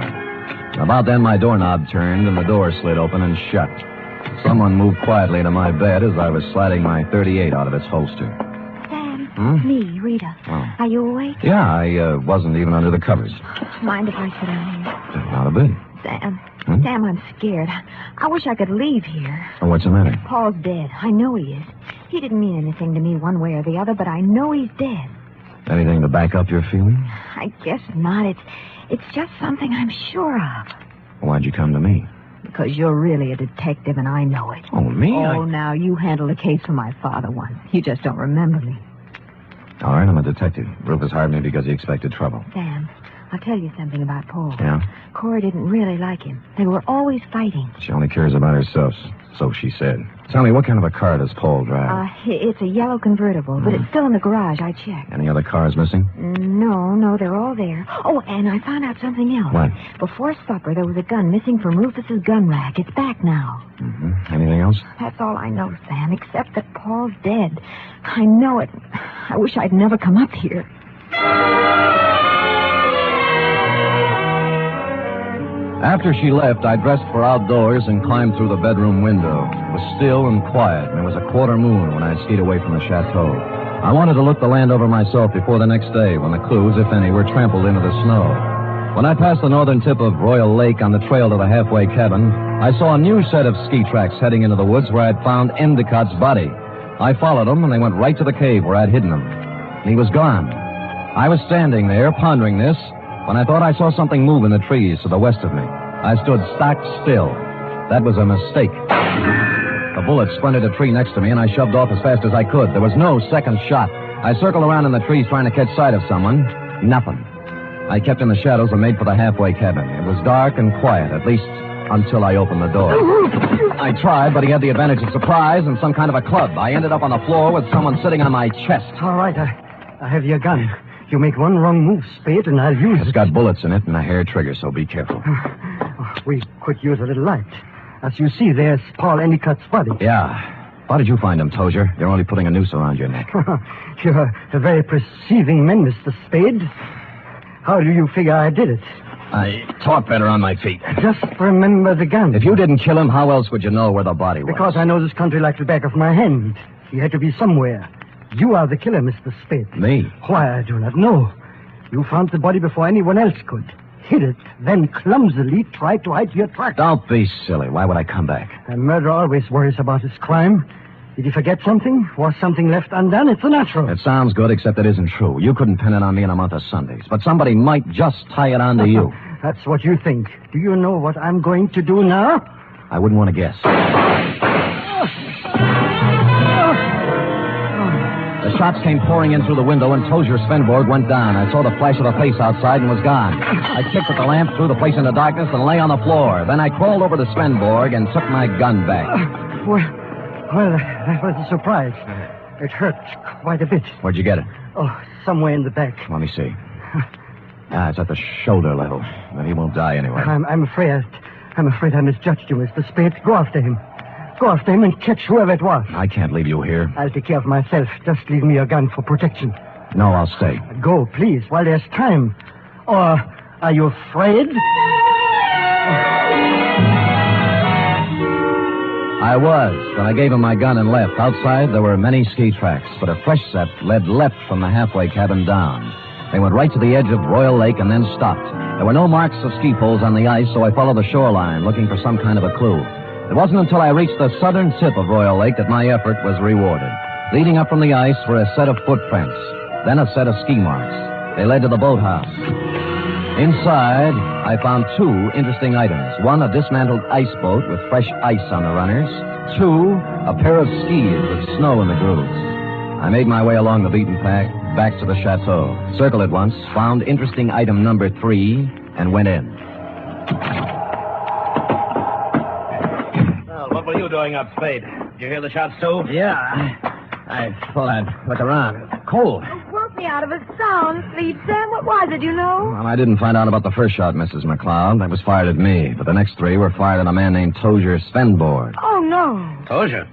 About then, my doorknob turned, and the door slid open and shut. Someone moved quietly to my bed as I was sliding my .38 out of its holster. Sam, me, Rita. Oh. Are you awake? Yeah, I wasn't even under the covers. Mind if I sit down here? Not a bit. Sam, Sam, I'm scared. I wish I could leave here. Oh, what's the matter? Paul's dead. I know he is. He didn't mean anything to me one way or the other, but I know he's dead. Anything to back up your feeling? I guess not. It's just something I'm sure of. Why'd you come to me? Because you're really a detective, and I know it. Oh, me? Oh, now, you handled a case for my father once. You just don't remember me. All right, I'm a detective. Rufus hired me because he expected trouble. Sam, I'll tell you something about Paul. Yeah? Cora didn't really like him. They were always fighting. She only cares about herself, so she said. Tell me, what kind of a car does Paul drive? It's a yellow convertible, but it's still in the garage. I checked. Any other cars missing? No, they're all there. Oh, and I found out something else. What? Before supper, there was a gun missing from Rufus's gun rack. It's back now. Mm-hmm. Anything else? That's all I know, Sam, except that Paul's dead. I know it. I wish I'd never come up here. After she left, I dressed for outdoors and climbed through the bedroom window. It was still and quiet, and it was a quarter moon when I skied away from the chateau. I wanted to look the land over myself before the next day, when the clues, if any, were trampled into the snow. When I passed the northern tip of Royal Lake on the trail to the halfway cabin, I saw a new set of ski tracks heading into the woods where I'd found Endicott's body. I followed them, and they went right to the cave where I'd hidden him. And he was gone. I was standing there, pondering this, when I thought I saw something move in the trees to the west of me. I stood stock still. That was a mistake. A bullet splintered a tree next to me, and I shoved off as fast as I could. There was no second shot. I circled around in the trees trying to catch sight of someone. Nothing. I kept in the shadows and made for the halfway cabin. It was dark and quiet, at least until I opened the door. I tried, but he had the advantage of surprise and some kind of a club. I ended up on the floor with someone sitting on my chest. All right, I have your gun. You make one wrong move, Spade, and I'll use it. It's got bullets in it and a hair trigger, so be careful. We could use a little light. As you see, there's Paul Endicott's body. Yeah. How did you find him, Tozier? You're only putting a noose around your neck. You're a very perceiving man, Mr. Spade. How do you figure I did it? I talk better on my feet. Just remember the gun. If you didn't kill him, how else would you know where the body was? Because I know this country like the back of my hand. He had to be somewhere. You are the killer, Mr. Spade. Me? Why, I do not know. You found the body before anyone else could. Hid it, then clumsily tried to hide your tracks. Don't be silly. Why would I come back? A murderer always worries about his crime. Did he forget something? Was something left undone? It's a natural. It sounds good, except it isn't true. You couldn't pin it on me in a month of Sundays. But somebody might just tie it on to you. That's what you think. Do you know what I'm going to do now? I wouldn't want to guess. The shots came pouring in through the window, and Tozier Svenborg went down. I saw the flash of a face outside and was gone. I kicked at the lamp, threw the place into darkness, and lay on the floor. Then I crawled over to Svenborg and took my gun back. Well, that was a surprise. It hurt quite a bit. Where'd you get it? Oh, somewhere in the back. Let me see. It's at the shoulder level. But he won't die anyway. I'm afraid I misjudged you, Mr. Spade. Go after him. Go after him and catch whoever it was. I can't leave you here. I'll take care of myself. Just leave me your gun for protection. No, I'll stay. Go, please, while there's time. Or are you afraid? I was, but I gave him my gun and left. Outside, there were many ski tracks, but a fresh set led left from the halfway cabin down. They went right to the edge of Royal Lake and then stopped. There were no marks of ski poles on the ice, so I followed the shoreline, looking for some kind of a clue. It wasn't until I reached the southern tip of Royal Lake that my effort was rewarded. Leading up from the ice were a set of footprints, then a set of ski marks. They led to the boathouse. Inside, I found two interesting items. One, a dismantled ice boat with fresh ice on the runners. Two, a pair of skis with snow in the grooves. I made my way along the beaten path back to the chateau. Circled it once, found interesting item number 3, and went in. Well, what were you doing up, Spade? Did you hear the shots, too? Yeah, I thought I'd look around. It's cold. Woke me out of a sound sleep, Sam. What was it, you know? Well, I didn't find out about the first shot, Mrs. McCloud. That was fired at me. But the next 3 were fired at a man named Tozier Svenborg. Oh, no. Tozier?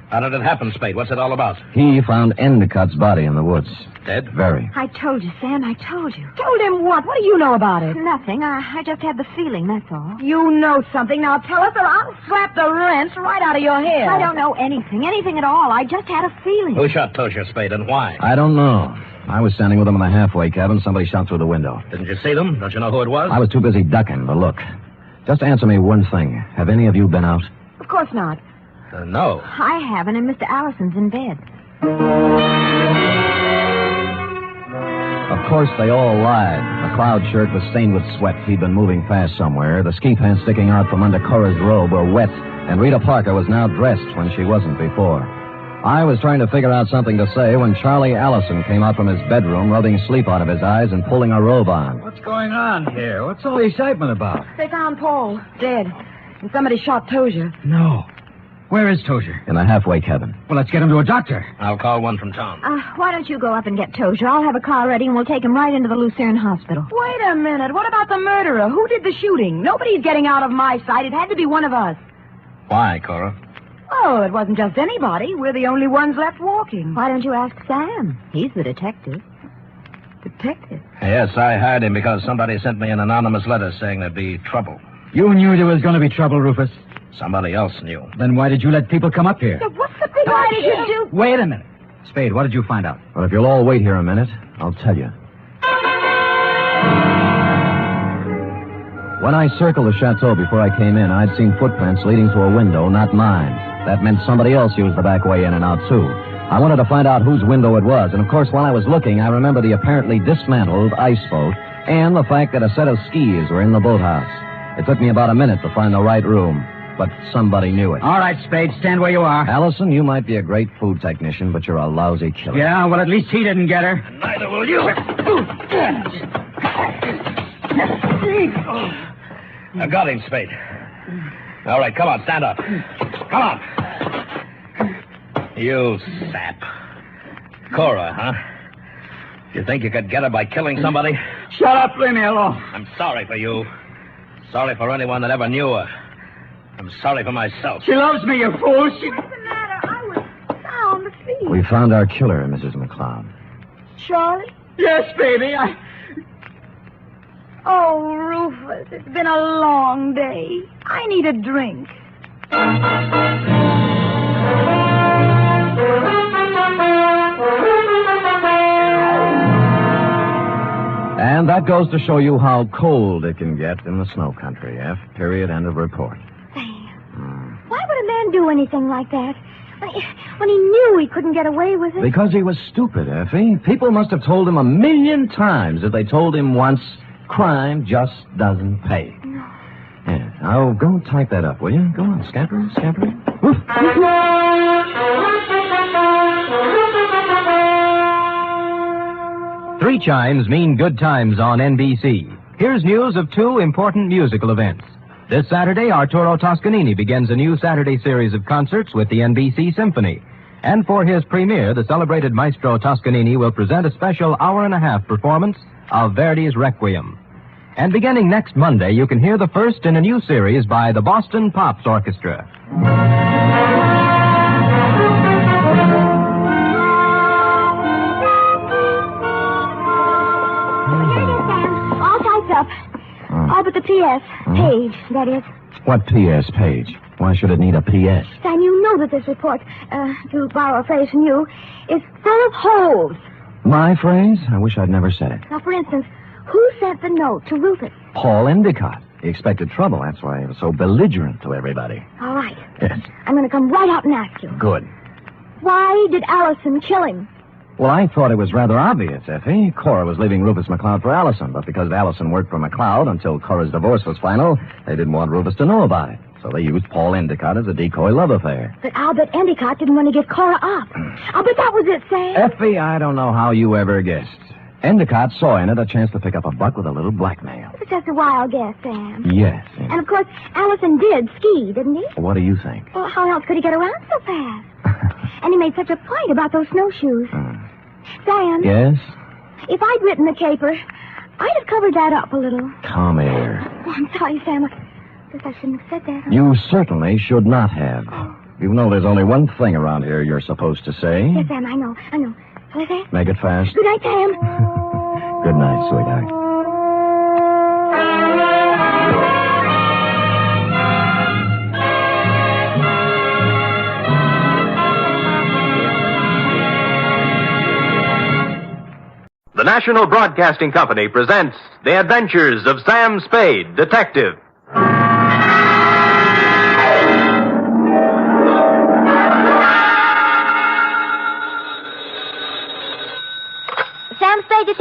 How did it happen, Spade? What's it all about? He found Endicott's body in the woods. Dead? Very. I told you, Sam. I told you. Told him what? What do you know about it? Nothing. I just had the feeling, that's all. You know something. Now tell us or I'll slap the rents right out of your head. I don't know anything at all. I just had a feeling. Who shot Tozier, Spade, and why? I don't know. I was standing with him in the halfway cabin. Somebody shot through the window. Didn't you see them? Don't you know who it was? I was too busy ducking, but look. Just answer me one thing. Have any of you been out? Of course not. No. I haven't, and Mr. Allison's in bed. Of course, they all lied. McCloud's shirt was stained with sweat. He'd been moving fast somewhere. The ski pants sticking out from under Cora's robe were wet, and Rita Parker was now dressed when she wasn't before. I was trying to figure out something to say when Charlie Allison came out from his bedroom, rubbing sleep out of his eyes and pulling a robe on. What's going on here? What's all the excitement about? They found Paul, dead. And somebody shot Tozier. No. Where is Tozier? In a halfway cabin. Well, let's get him to a doctor. I'll call one from town. Why don't you go up and get Tozier? I'll have a car ready and we'll take him right into the Lucerne Hospital. Wait a minute. What about the murderer? Who did the shooting? Nobody's getting out of my sight. It had to be one of us. Why, Cora? Oh, it wasn't just anybody. We're the only ones left walking. Why don't you ask Sam? He's the detective. Detective? Yes, I hired him because somebody sent me an anonymous letter saying there'd be trouble. You knew there was going to be trouble, Rufus. Somebody else knew. Then why did you let people come up here? So what's the big Why did you do? Wait a minute. Spade, what did you find out? Well, if you'll all wait here a minute, I'll tell you. When I circled the chateau before I came in, I'd seen footprints leading to a window, not mine. That meant somebody else used the back way in and out, too. I wanted to find out whose window it was, and of course, while I was looking, I remembered the apparently dismantled ice boat and the fact that a set of skis were in the boathouse. It took me about a minute to find the right room, but somebody knew it. All right, Spade, stand where you are. Allison, you might be a great food technician, but you're a lousy killer. Yeah, well, at least he didn't get her. Neither will you. I got him, Spade. All right, come on, stand up. Come on. You sap. Cora, huh? You think you could get her by killing somebody? Shut up, leave me alone. I'm sorry for you. Sorry for anyone that ever knew her. I'm sorry for myself. She loves me, you fool. What's the matter? I was sound asleep. We found our killer, Mrs. McCloud. Charlie? Yes, baby, Oh, Rufus, it's been a long day. I need a drink. And that goes to show you how cold it can get in the snow country. F. Period. End of report. Sam, why would a man do anything like that? When he knew he couldn't get away with it? Because he was stupid, Effie. People must have told him 1,000,000 times. If they told him once, crime just doesn't pay. No. Yeah. Now, go type that up, will you? Go on, scamper. Woof. 3 chimes mean good times on NBC. Here's news of 2 important musical events. This Saturday, Arturo Toscanini begins a new Saturday series of concerts with the NBC Symphony. And for his premiere, the celebrated maestro Toscanini will present a special hour-and-a-half performance of Verdi's Requiem. And beginning next Monday, you can hear the first in a new series by the Boston Pops Orchestra. All typed up. All but the P.S. page, that is. What P.S. page? Why should it need a P.S.? Sam, you know that this report, to borrow a phrase from you, is full of holes. My phrase? I wish I'd never said it. Now, for instance, who sent the note to Rufus? Paul Endicott. He expected trouble. That's why he was so belligerent to everybody. All right. Yes. I'm going to come right out and ask you. Good. Why did Allison kill him? Well, I thought it was rather obvious, Effie. Cora was leaving Rufus McCloud for Allison, but because Allison worked for McCloud until Cora's divorce was final, they didn't want Rufus to know about it. So they used Paul Endicott as a decoy love affair. But I'll bet Endicott didn't want to give Cora up. I'll bet that was it, Sam. Effie, I don't know how you ever guessed. Endicott saw in it a chance to pick up a buck with a little blackmail. It was just a wild guess, Sam. Yes. And, of course, Allison did ski, didn't he? What do you think? Well, how else could he get around so fast? And he made such a point about those snowshoes. Sam? Yes? If I'd written the caper, I'd have covered that up a little. Come here. Oh, I'm sorry, Sam. I guess I shouldn't have said that. You certainly should not have. You know there's only one thing around here you're supposed to say. Yes, Sam, I know. Shall I say it? Make it fast. Good night, Sam. Good night, sweetheart. The National Broadcasting Company presents The Adventures of Sam Spade, Detective.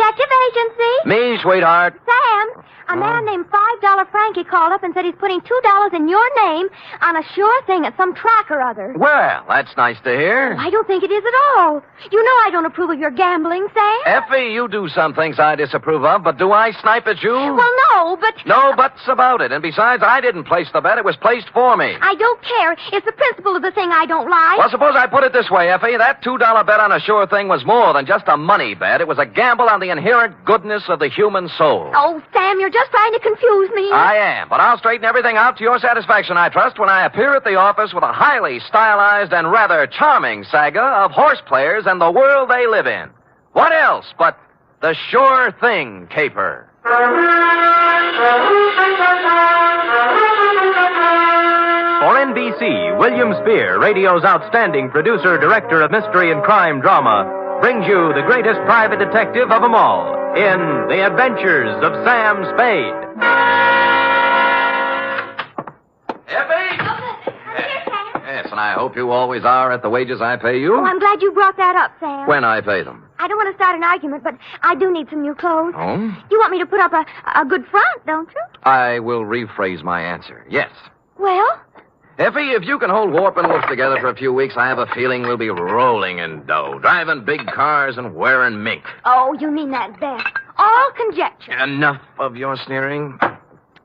Detective Agency. Me, sweetheart. Sam, a man named $5 Frankie called up and said he's putting $2 in your name on a sure thing at some track or other. Well, that's nice to hear. I don't think it is at all. You know I don't approve of your gambling, Sam. Effie, you do some things I disapprove of, but do I snipe at you? Well, no, but... No buts about it. And besides, I didn't place the bet. It was placed for me. I don't care. It's the principle of the thing I don't like. Well, suppose I put it this way, Effie. That $2 bet on a sure thing was more than just a money bet. It was a gamble on the inherent goodness of the human soul. Oh, Sam, you're just trying to confuse me. I am, but I'll straighten everything out to your satisfaction, I trust, when I appear at the office with a highly stylized and rather charming saga of horse players and the world they live in. What else but the sure thing caper? For NBC, William Spear, radio's outstanding producer, director of mystery and crime drama, brings you the greatest private detective of them all in The Adventures of Sam Spade. Yes, and I hope you always are at the wages I pay you. Oh, I'm glad you brought that up, Sam. When I pay them. I don't want to start an argument, but I do need some new clothes. Oh? You want me to put up a good front, don't you? I will rephrase my answer. Yes. Well? Effie, if you can hold Warp and Wolf together for a few weeks, I have a feeling we'll be rolling in dough, driving big cars and wearing mink. Oh, you mean that best. All conjecture. Enough of your sneering.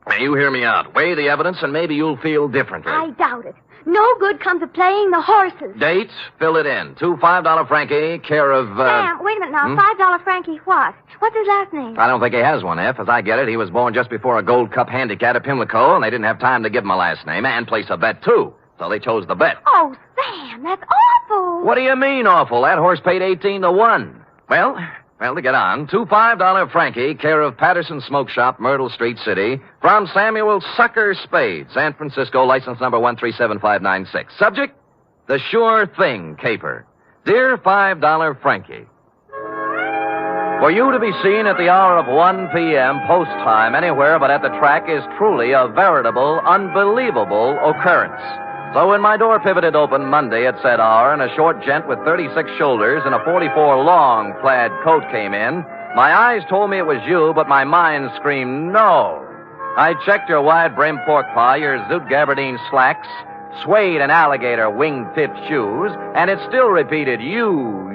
Now, you hear me out. Weigh the evidence, and maybe you'll feel differently. I doubt it. No good comes of playing the horses. Dates? Fill it in. $2 $5 Frankie, care of... Sam, wait a minute now. $5 Frankie what? What's his last name? I don't think he has one, F. As I get it, he was born just before a Gold Cup handicap at Pimlico, and they didn't have time to give him a last name and place a bet, too. So they chose the bet. Oh, Sam, that's awful. What do you mean, awful? That horse paid 18-1. Well, to get on, $2 $5 Frankie, care of Patterson Smoke Shop, Myrtle Street City, from Samuel Sucker Spade, San Francisco, license number 1375596. Subject, the sure thing caper. Dear $5 Frankie, for you to be seen at the hour of 1 p.m. post time anywhere but at the track is truly a veritable, unbelievable occurrence. So when my door pivoted open Monday at said hour and a short gent with 36 shoulders and a 44 long plaid coat came in, my eyes told me it was you, but my mind screamed no. I checked your wide-brimmed pork pie, your zoot gabardine slacks, suede and alligator wing-tipped shoes, and it still repeated you.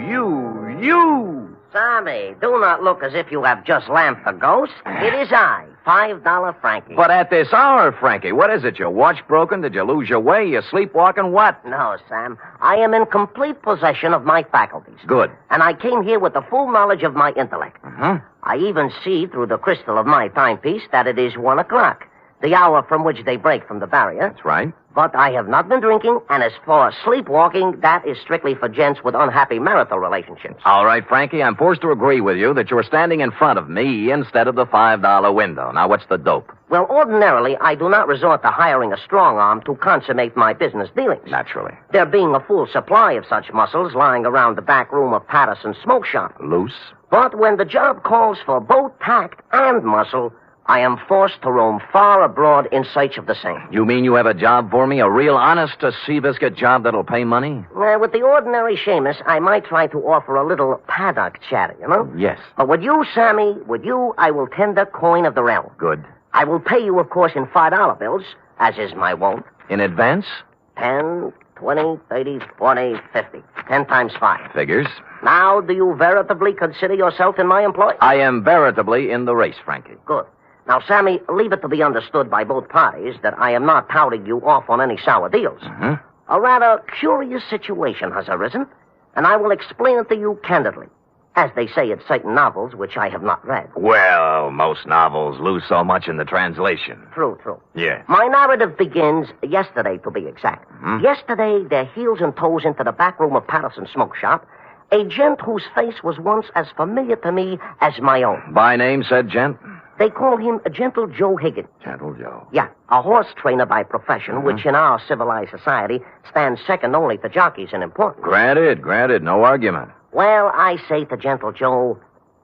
Sammy, do not look as if you have just lamped the ghost. It is I, $5 Frankie. But at this hour, Frankie, what is it? Your watch broken? Did you lose your way? You sleepwalking? What? No, Sam. I am in complete possession of my faculties. Good. And I came here with the full knowledge of my intellect. I even see through the crystal of my timepiece that it is 1 o'clock, the hour from which they break from the barrier. That's right. But I have not been drinking, and as for sleepwalking, that is strictly for gents with unhappy marital relationships. All right, Frankie, I'm forced to agree with you that you're standing in front of me instead of the $5 window. Now, what's the dope? Well, ordinarily, I do not resort to hiring a strong arm to consummate my business dealings. Naturally. There being a full supply of such muscles lying around the back room of Patterson's smoke shop. Loose? But when the job calls for both tact and muscle, I am forced to roam far abroad in search of the same. You mean you have a job for me? A real honest-to-sea-biscuit job that'll pay money? With the ordinary Seamus, I might try to offer a little paddock chatter, you know? Yes. But with you, Sammy, I will tender coin of the realm. Good. I will pay you, of course, in $5 bills, as is my wont. In advance? 10, 20, 30, 40, 50. 10 times 5. Figures. Now, do you veritably consider yourself in my employ? I am veritably in the race, Frankie. Good. Now, Sammy, leave it to be understood by both parties that I am not touting you off on any sour deals. A rather curious situation has arisen, and I will explain it to you candidly, as they say in certain novels which I have not read. Well, most novels lose so much in the translation. True. Yes. My narrative begins yesterday, to be exact. Yesterday, their heels and toes into the back room of Patterson's smoke shop, a gent whose face was once as familiar to me as my own. By name, said gent? They call him Gentle Joe Higgins. Gentle Joe. Yeah, a horse trainer by profession, which in our civilized society stands second only to jockeys in importance. Granted, no argument. Well, I say to Gentle Joe,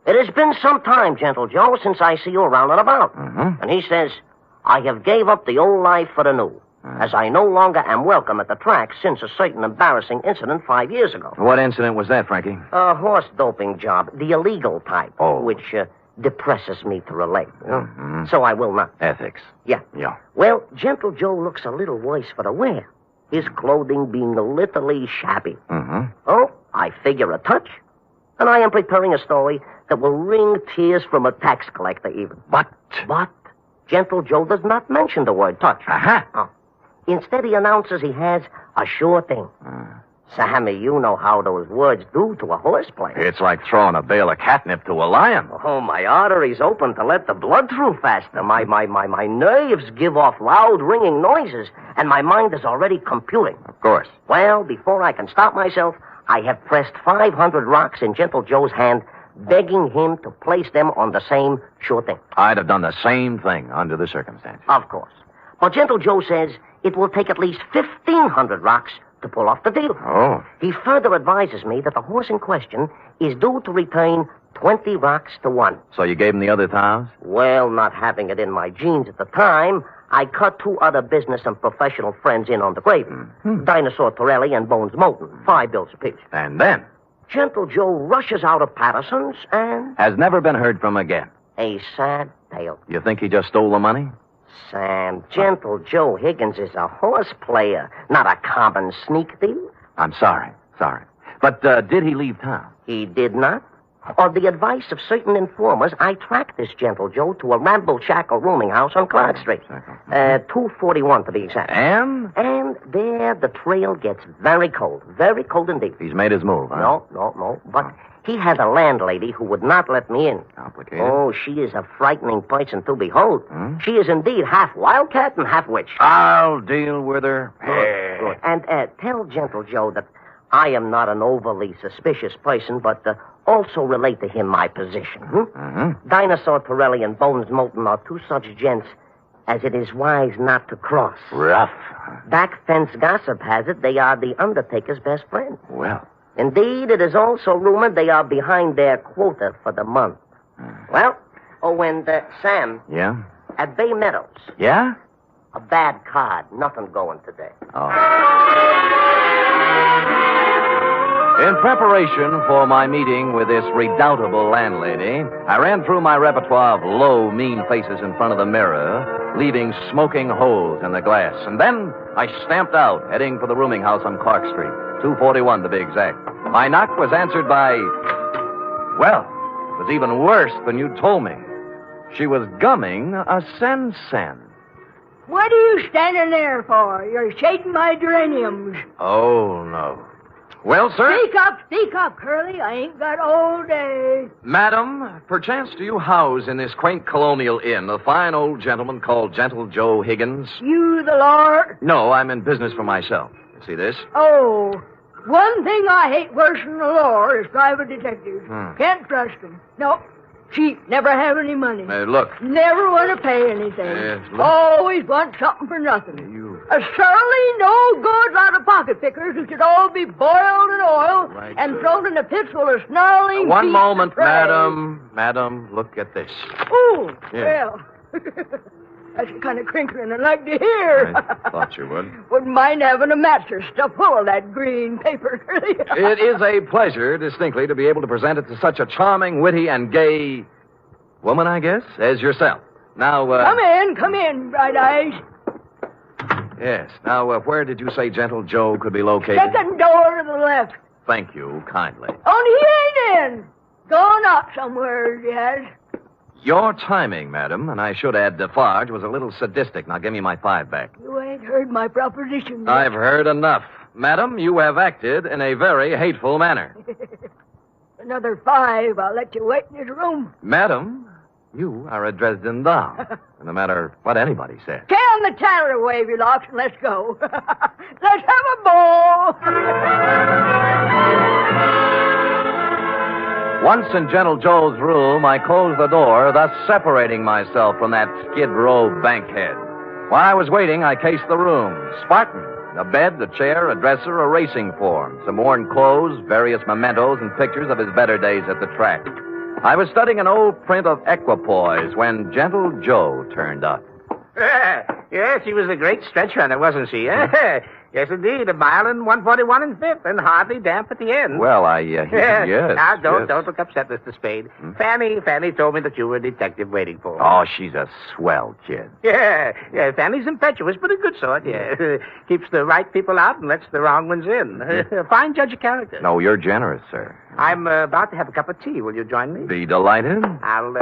it has been some time, Gentle Joe, since I see you around and about. And he says, I have gave up the old life for the new. as I no longer am welcome at the track since a certain embarrassing incident 5 years ago. What incident was that, Frankie? A horse doping job, the illegal type, which depresses me to relate. So I will not. Ethics. Yeah. Well, Gentle Joe looks a little worse for the wear. His clothing being literally shabby. Oh, I figure a touch. And I am preparing a story that will wring tears from a tax collector even. But Gentle Joe does not mention the word touch. Instead, he announces he has a sure thing. Sammy, you know how those words do to a horse player. It's like throwing a bale of catnip to a lion. Oh, my arteries open to let the blood through faster. My nerves give off loud ringing noises, and my mind is already computing. Of course. Well, before I can stop myself, I have pressed 500 rocks in Gentle Joe's hand, begging him to place them on the same sure thing. I'd have done the same thing under the circumstances. Of course. But Gentle Joe says it will take at least 1,500 rocks to pull off the deal. Oh. He further advises me that the horse in question is due to return 20 rocks to 1. So you gave him the other 1,000? Well, not having it in my genes at the time, I cut 2 other business and professional friends in on the gravy. Dinosaur Torelli and Bones Moulton, 5 bills apiece. And then? Gentle Joe rushes out of Patterson's and... Has never been heard from again. A sad tale. You think he just stole the money? Sam, Gentle Joe Higgins is a horse player, not a common sneak thief. I'm sorry. But did he leave town? He did not. On the advice of certain informers, I tracked this Gentle Joe to a ramble-shackle rooming house on Clark Street. 241 to be exact. And? And there the trail gets very cold indeed. He's made his move, huh? No. But he had a landlady who would not let me in. Complicated. Oh, she is a frightening person to behold. She is indeed half wildcat and half witch. I'll deal with her. Good. And tell Gentle Joe that I am not an overly suspicious person, but also relate to him my position. Dinosaur Torelli and Bones Moulton are 2 such gents as it is wise not to cross. Rough. Back fence gossip has it they are the Undertaker's best friend. Well. Indeed, it is also rumored they are behind their quota for the month. Well, and Sam. Yeah? At Bay Meadows. Yeah? A bad card. Nothing going today. In preparation for my meeting with this redoubtable landlady, I ran through my repertoire of low, mean faces in front of the mirror, leaving smoking holes in the glass. And then I stamped out, heading for the rooming house on Clark Street, 241 to be exact. My knock was answered by... Well, it was even worse than you told me. She was gumming a sen-sen. What are you standing there for? You're shaking my geraniums. Oh, no. Well, sir? Speak up, Curly. I ain't got all day. Madam, perchance do you house in this quaint colonial inn a fine old gentleman called Gentle Joe Higgins? You the Lord? No, I'm in business for myself. You see this? Oh, one thing I hate worse than the law is private detectives. Can't trust them. No. Cheap, never have any money. Look. Never want to pay anything. Look. Always want something for nothing. A surly, no good lot of pocket pickers who should all be boiled in oil and thrown in a pit full of snarling One beasts moment, of prey. madam. Madam, look at this. Ooh, Yeah. well. That's the kind of crinkling I'd like to hear. I thought you would. Wouldn't mind having a mattress stuffed full of that green paper. It is a pleasure, distinctly, to be able to present it to such a charming, witty, and gay woman, I guess, as yourself. Now, Come in, Bright Eyes. Yes. Now, where did you say Gentle Joe could be located? Second door to the left. Thank you, kindly. Only he ain't in. Gone out somewhere, he has. Your timing, madam, and I should add Defarge, was a little sadistic. Now, give me my 5 back. You ain't heard my proposition yet. I've heard enough. Madam, you have acted in a very hateful manner. Another 5, I'll let you wait in his room. Madam, you are a Dresden Doll. No matter what anybody says. Can the tatter wave your locks and let's go. Let's have a ball. Once in Gentle Joe's room, I closed the door, thus separating myself from that skid row bankhead. While I was waiting, I cased the room. Spartan. A bed, a chair, a dresser, a racing form, some worn clothes, various mementos, and pictures of his better days at the track. I was studying an old print of Equipoise when Gentle Joe turned up. Yes, she was a great stretch runner, wasn't she? Yes, indeed. 1 mile and 1:41 and 5th, and hardly damp at the end. Well, yes. Now, don't yes. look upset, Mr. Spade. Fanny told me that you were a detective waiting for her. Oh, she's a swell kid. Yeah, Fanny's impetuous, but a good sort, yeah. Keeps the right people out and lets the wrong ones in. Fine judge of character. No, you're generous, sir. I'm about to have a cup of tea. Will you join me? Be delighted. I'll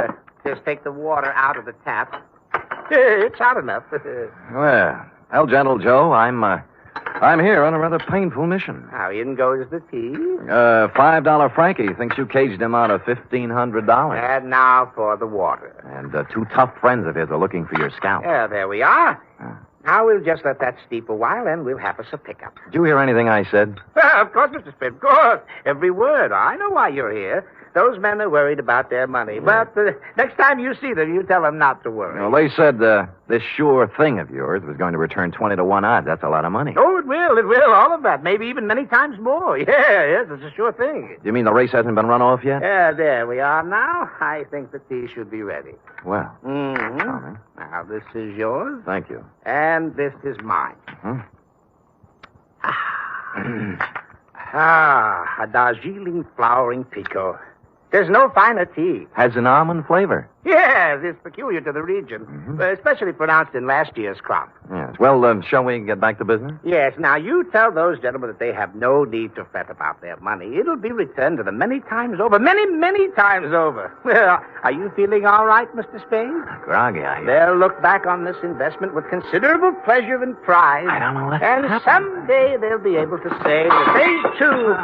just take the water out of the tap. It's hot enough. Well, Gentle Joe, I'm here on a rather painful mission. How in goes the tea? $5 Frankie thinks you caged him out of $1,500. And now for the water. And 2 tough friends of his are looking for your scalp. Yeah, there we are. Now we'll just let that steep a while, and we'll have us a pickup. Did you hear anything I said? Of course, Mr. Spade, of course. Every word. I know why you're here. Those men are worried about their money. But next time you see them, you tell them not to worry. Well, they said this sure thing of yours was going to return 20 to 1 odds. That's a lot of money. Oh, it will. All of that. Maybe even many times more. Yes, it's a sure thing. You mean the race hasn't been run off yet? Yeah, there we are now. I think the tea should be ready. Well. Mm-hmm. Now, this is yours. Thank you. And this is mine. A Darjeeling flowering pekoe. There's no finer tea. Has an almond flavor. Yes, it's peculiar to the region, especially pronounced in last year's crop. Yes. Well, shall we get back to business? Yes. Now, you tell those gentlemen that they have no need to fret about their money. It'll be returned to them many times over. Many, many times over. Well, are you feeling all right, Mr. Spade? Groggy, They'll look back on this investment with considerable pleasure and pride. I don't know what And happened. someday they'll be able to say that they, too...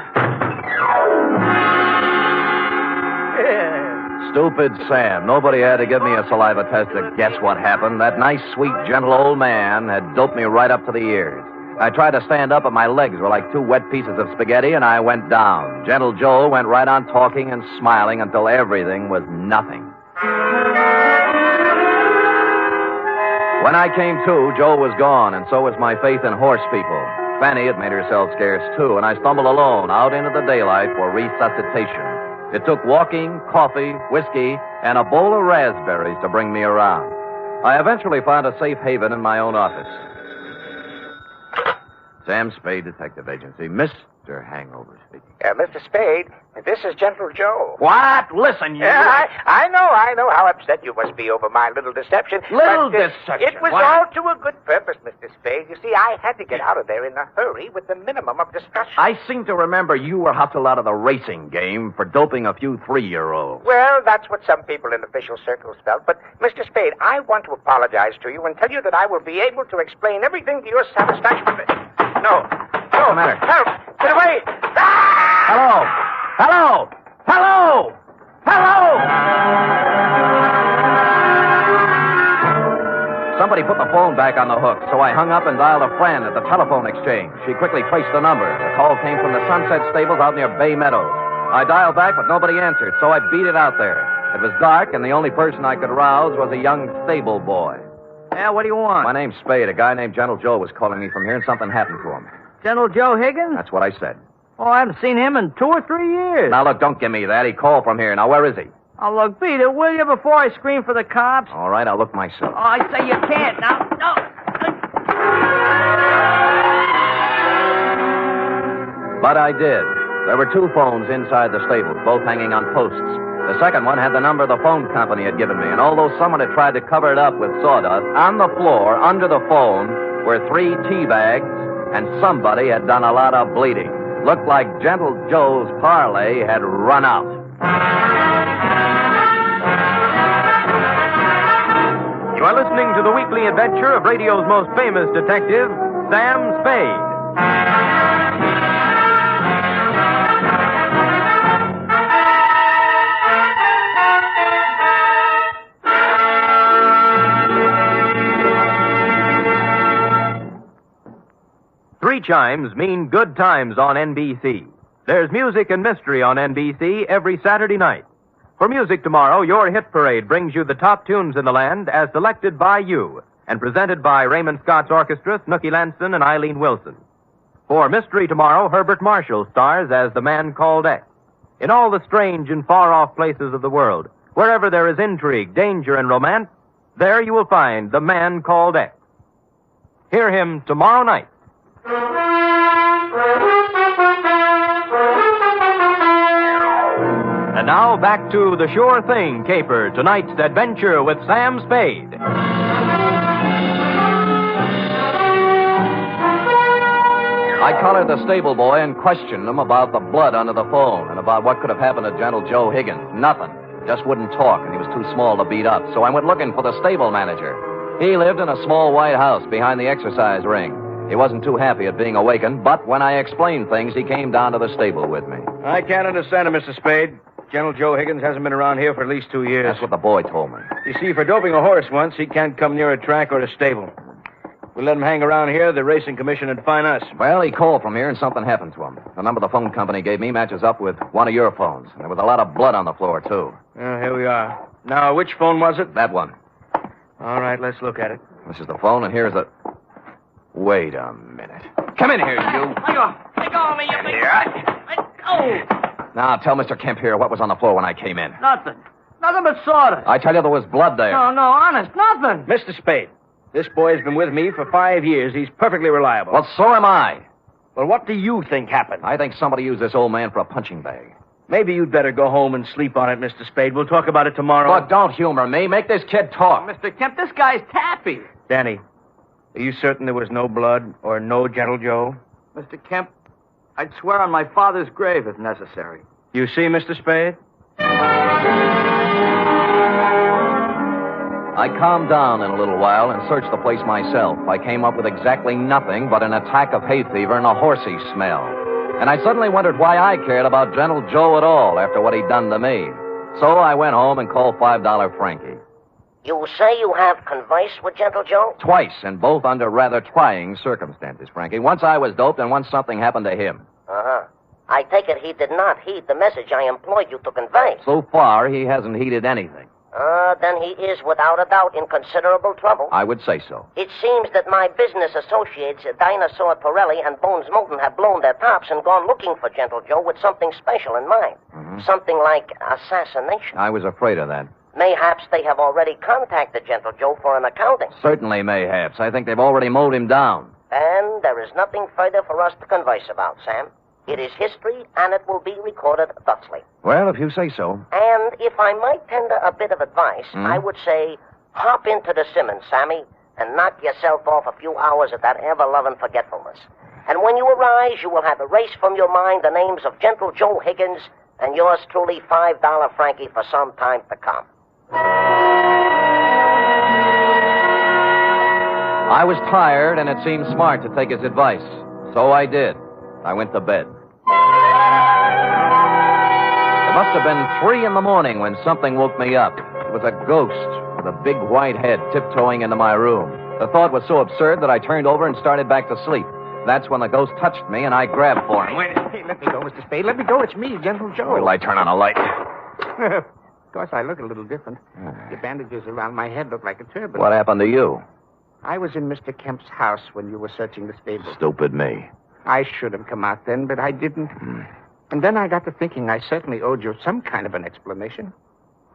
Stupid Sam. Nobody had to give me a saliva test to guess what happened. That nice, sweet, gentle old man had doped me right up to the ears. I tried to stand up, and my legs were like 2 wet pieces of spaghetti, and I went down. Gentle Joe went right on talking and smiling until everything was nothing. When I came to, Joe was gone, and so was my faith in horse people. Fanny had made herself scarce, too, and I stumbled alone out into the daylight for resuscitation. It took walking, coffee, whiskey, and a bowl of raspberries to bring me around. I eventually found a safe haven in my own office. Sam Spade Detective Agency. Mr. Hangover speaking. Mr. Spade, this is Gentle Joe. What? Listen, you... Yeah, I know how upset you must be over my little deception. Deception? It was all to a good purpose, Mr. Spade. You see, I had to get out of there in a hurry with the minimum of discussion. I seem to remember you were hustled out of the racing game for doping a few 3-year-olds. Well, that's what some people in official circles felt. But, Mr. Spade, I want to apologize to you and tell you that I will be able to explain everything to your satisfaction. No. What's the matter? Help! Get away! Hello! Hello! Hello! Hello! Somebody put the phone back on the hook, so I hung up and dialed a friend at the telephone exchange. She quickly traced the number. The call came from the Sunset Stables out near Bay Meadows. I dialed back, but nobody answered, so I beat it out there. It was dark, and the only person I could rouse was a young stable boy. Yeah, what do you want? My name's Spade. A guy named Gentle Joe was calling me from here, and something happened to him. Gentle Joe Higgins? That's what I said. Oh, I haven't seen him in 2 or 3 years. Now, look, don't give me that. He called from here. Now, where is he? Oh, look, beat it, will you, before I scream for the cops? All right, I'll look myself. Oh, I say you can't. Now, no. But I did. There were 2 phones inside the stables, both hanging on posts. The second one had the number the phone company had given me, and although someone had tried to cover it up with sawdust, on the floor, under the phone, were 3 tea bags, and somebody had done a lot of bleeding. Looked like Gentle Joe's parlay had run out. You are listening to the weekly adventure of radio's most famous detective, Sam Spade. Three chimes mean good times on NBC. There's music and mystery on NBC every Saturday night. For music tomorrow, your hit parade brings you the top tunes in the land as selected by you and presented by Raymond Scott's Orchestra, Snooky Lanson, and Eileen Wilson. For mystery tomorrow, Herbert Marshall stars as the man called X. In all the strange and far-off places of the world, wherever there is intrigue, danger, and romance, there you will find the man called X. Hear him tomorrow night. And now back to The Sure Thing caper, tonight's adventure with Sam Spade. I collared the stable boy and questioned him about the blood under the phone and about what could have happened to Gentle Joe Higgins. Nothing. Just wouldn't talk, and he was too small to beat up. So I went looking for the stable manager. He lived in a small white house behind the exercise ring. He wasn't too happy at being awakened, but when I explained things, he came down to the stable with me. I can't understand it, Mr. Spade. Gentle Joe Higgins hasn't been around here for at least 2 years. That's what the boy told me. You see, for doping a horse once, he can't come near a track or a stable. If we let him hang around here, the racing commission would fine us. Well, he called from here and something happened to him. The number the phone company gave me matches up with one of your phones. There was a lot of blood on the floor, too. Well, here we are. Now, which phone was it? That one. All right, let's look at it. This is the phone, and here's the... Wait a minute. Come in here, you. Let go of me, you big... Let go. Now, tell Mr. Kemp here what was on the floor when I came in. Nothing but sawdust. I tell you, there was blood there. No, honest, nothing. Mr. Spade, this boy's been with me for 5 years. He's perfectly reliable. Well, so am I. Well, what do you think happened? I think somebody used this old man for a punching bag. Maybe you'd better go home and sleep on it, Mr. Spade. We'll talk about it tomorrow. Look, don't humor me. Make this kid talk. Mr. Kemp, this guy's taffy. Danny, are you certain there was no blood or no Gentle Joe? Mr. Kemp, I'd swear on my father's grave if necessary. You see, Mr. Spade? I calmed down in a little while and searched the place myself. I came up with exactly nothing but an attack of hay fever and a horsey smell. And I suddenly wondered why I cared about Gentle Joe at all after what he'd done to me. So I went home and called $5 Frankie. You say you have conversed with Gentle Joe? Twice, and both under rather trying circumstances, Frankie. Once I was doped, and once something happened to him. Uh-huh. I take it he did not heed the message I employed you to convey. So far, he hasn't heeded anything. Then he is, without a doubt, in considerable trouble. I would say so. It seems that my business associates, Dinosaur Pirelli and Bones Moulton, have blown their tops and gone looking for Gentle Joe with something special in mind. Mm-hmm. Something like assassination. I was afraid of that. Mayhaps they have already contacted Gentle Joe for an accounting. Certainly mayhaps. I think they've already mowed him down. And there is nothing further for us to converse about, Sam. It is history, and it will be recorded thusly. Well, if you say so. And if I might tender a bit of advice, I would say, hop into the Simmons, Sammy, and knock yourself off a few hours of that ever-loving forgetfulness. And when you arise, you will have erased from your mind the names of Gentle Joe Higgins and yours truly, $5 Frankie, for some time to come. I was tired, and it seemed smart to take his advice. So I did. I went to bed. It must have been 3 a.m. when something woke me up. It was a ghost with a big white head tiptoeing into my room. The thought was so absurd that I turned over and started back to sleep. That's when the ghost touched me, and I grabbed for him. Wait, hey, let me go, Mr. Spade. Let me go. It's me, Gentle Joe. Will I turn on a light? Of course, I look a little different. The bandages around my head look like a turban. What happened to you? I was in Mr. Kemp's house when you were searching the stable. Stupid me. I should have come out then, but I didn't. And then I got to thinking I certainly owed you some kind of an explanation.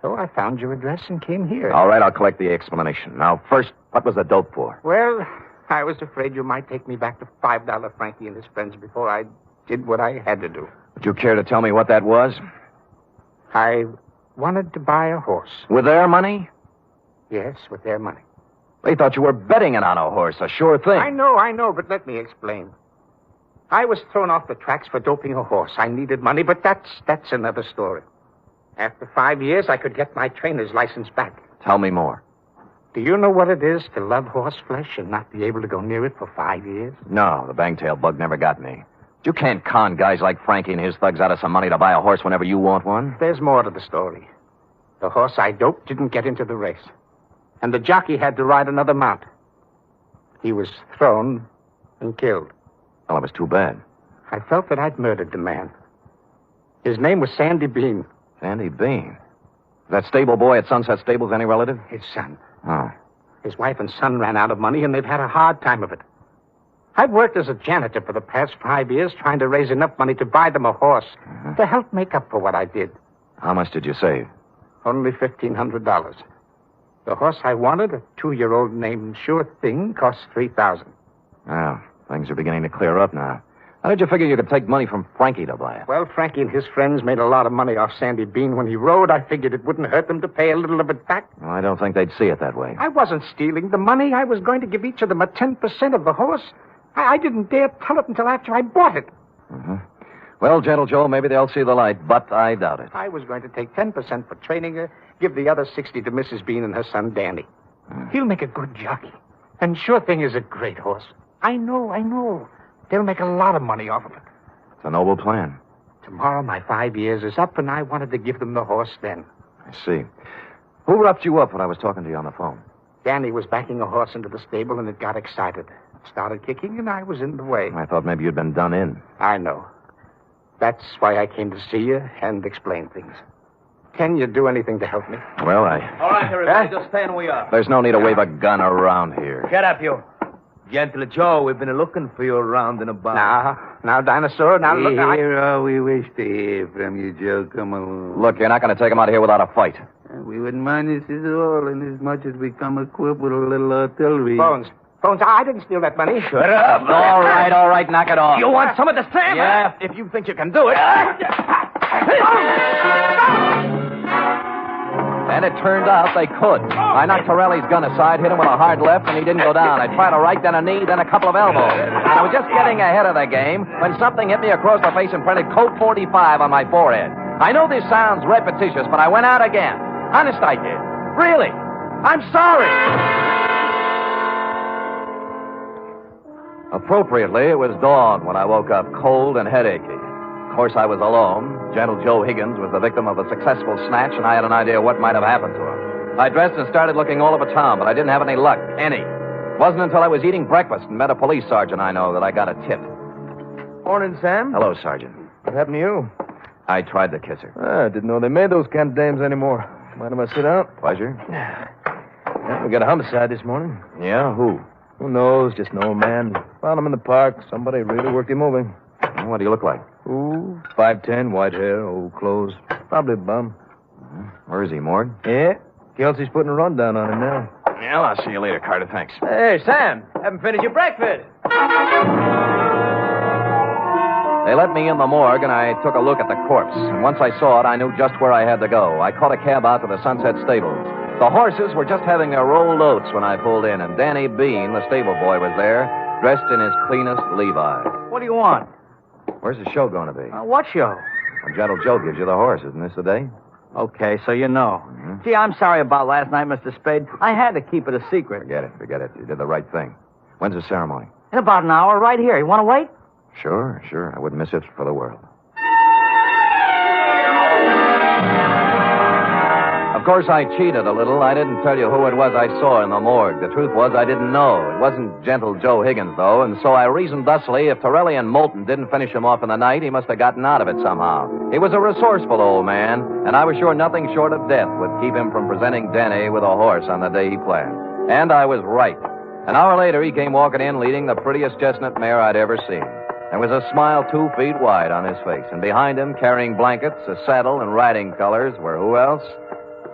So I found your address and came here. All right, I'll collect the explanation. Now, first, what was the dope for? Well, I was afraid you might take me back to $5 Frankie and his friends before I did what I had to do. Would you care to tell me what that was? I wanted to buy a horse. With their money? Yes, with their money. They thought you were betting it on a horse, a sure thing. I know, but let me explain. I was thrown off the tracks for doping a horse. I needed money, but that's another story. After 5 years, I could get my trainer's license back. Tell me more. Do you know what it is to love horse flesh and not be able to go near it for 5 years? No, the bangtail bug never got me. You can't con guys like Frankie and his thugs out of some money to buy a horse whenever you want one. There's more to the story. The horse I doped didn't get into the race. And the jockey had to ride another mount. He was thrown and killed. Well, it was too bad. I felt that I'd murdered the man. His name was Sandy Bean. Sandy Bean? That stable boy at Sunset Stables any relative? His son. Oh. His wife and son ran out of money, and they've had a hard time of it. I've worked as a janitor for the past 5 years, trying to raise enough money to buy them a horse to help make up for what I did. How much did you save? Only $1,500. The horse I wanted, a 2-year-old named Sure Thing, cost $3,000. Well, things are beginning to clear up now. How did you figure you could take money from Frankie to buy it? Well, Frankie and his friends made a lot of money off Sandy Bean when he rode. I figured it wouldn't hurt them to pay a little of it back. Well, I don't think they'd see it that way. I wasn't stealing the money. I was going to give each of them a 10% of the horse. I didn't dare tell it until after I bought it. Mm-hmm. Well, Gentle Joe, maybe they'll see the light, but I doubt it. I was going to take 10% for training her, give the other 60 to Mrs. Bean and her son, Danny. He'll make a good jockey. And Sure Thing is a great horse. I know. They'll make a lot of money off of it. It's a noble plan. Tomorrow my 5 years is up, and I wanted to give them the horse then. I see. Who roughed you up when I was talking to you on the phone? Danny was backing a horse into the stable, and it got excited. Started kicking, and I was in the way. I thought maybe you'd been done in. I know. That's why I came to see you and explain things. Can you do anything to help me? Well, All right, everybody, just stay where we are. There's no need to wave a gun around here. Shut up, you. Gentle Joe, we've been looking for you around and about. Now, Dinosaur, now look... Here all we wish to hear from you, Joe. Come along. Look, you're not going to take him out of here without a fight. We wouldn't mind this at all, inasmuch as we come equipped with a little artillery. Bones, I didn't steal that money. Shut up. All right, knock it off. You want some of the Sam? Yeah, if you think you can do it. And it turned out they could. I knocked Torelli's gun aside, hit him with a hard left, and he didn't go down. I tried a right, then a knee, then a couple of elbows. And I was just getting ahead of the game when something hit me across the face and printed Colt 45 on my forehead. I know this sounds repetitious, but I went out again. Honest, I did. Really. I'm sorry. Appropriately, it was dawn when I woke up cold and headachy. Of course, I was alone. Gentle Joe Higgins was the victim of a successful snatch, and I had an idea what might have happened to him. I dressed and started looking all over town, but I didn't have any luck. Any. It wasn't until I was eating breakfast and met a police sergeant I know that I got a tip. Morning, Sam. Hello, Sergeant. What happened to you? I tried to kiss her. I didn't know they made those kind of dames anymore. Mind if I sit down? Pleasure. Yeah, we got a homicide this morning. Yeah? Who? Who knows? Just an old man. Found him in the park. Somebody really worked him over. Well, what do you look like? Ooh, 5'10", white hair, old clothes. Probably a bum. Where is he, Morg? Yeah. Kelsey's putting a rundown on him now. Yeah, I'll see you later, Carter. Thanks. Hey, Sam. Haven't finished your breakfast. They let me in the morgue, and I took a look at the corpse. And once I saw it, I knew just where I had to go. I caught a cab out to the Sunset Stables. The horses were just having their rolled oats when I pulled in, and Danny Bean, the stable boy, was there, dressed in his cleanest Levi. What do you want? Where's the show going to be? What show? When Gentle Joe gives you the horse, isn't this the day? Okay, so you know. Mm-hmm. Gee, I'm sorry about last night, Mr. Spade. I had to keep it a secret. Forget it. You did the right thing. When's the ceremony? In about an hour, right here. You want to wait? Sure. I wouldn't miss it for the world. Of course, I cheated a little. I didn't tell you who it was I saw in the morgue. The truth was, I didn't know. It wasn't Gentle Joe Higgins, though, and so I reasoned thusly if Torelli and Moulton didn't finish him off in the night, he must have gotten out of it somehow. He was a resourceful old man, and I was sure nothing short of death would keep him from presenting Denny with a horse on the day he planned. And I was right. An hour later, he came walking in leading the prettiest chestnut mare I'd ever seen. There was a smile 2 feet wide on his face, and behind him, carrying blankets, a saddle, and riding colors, were who else?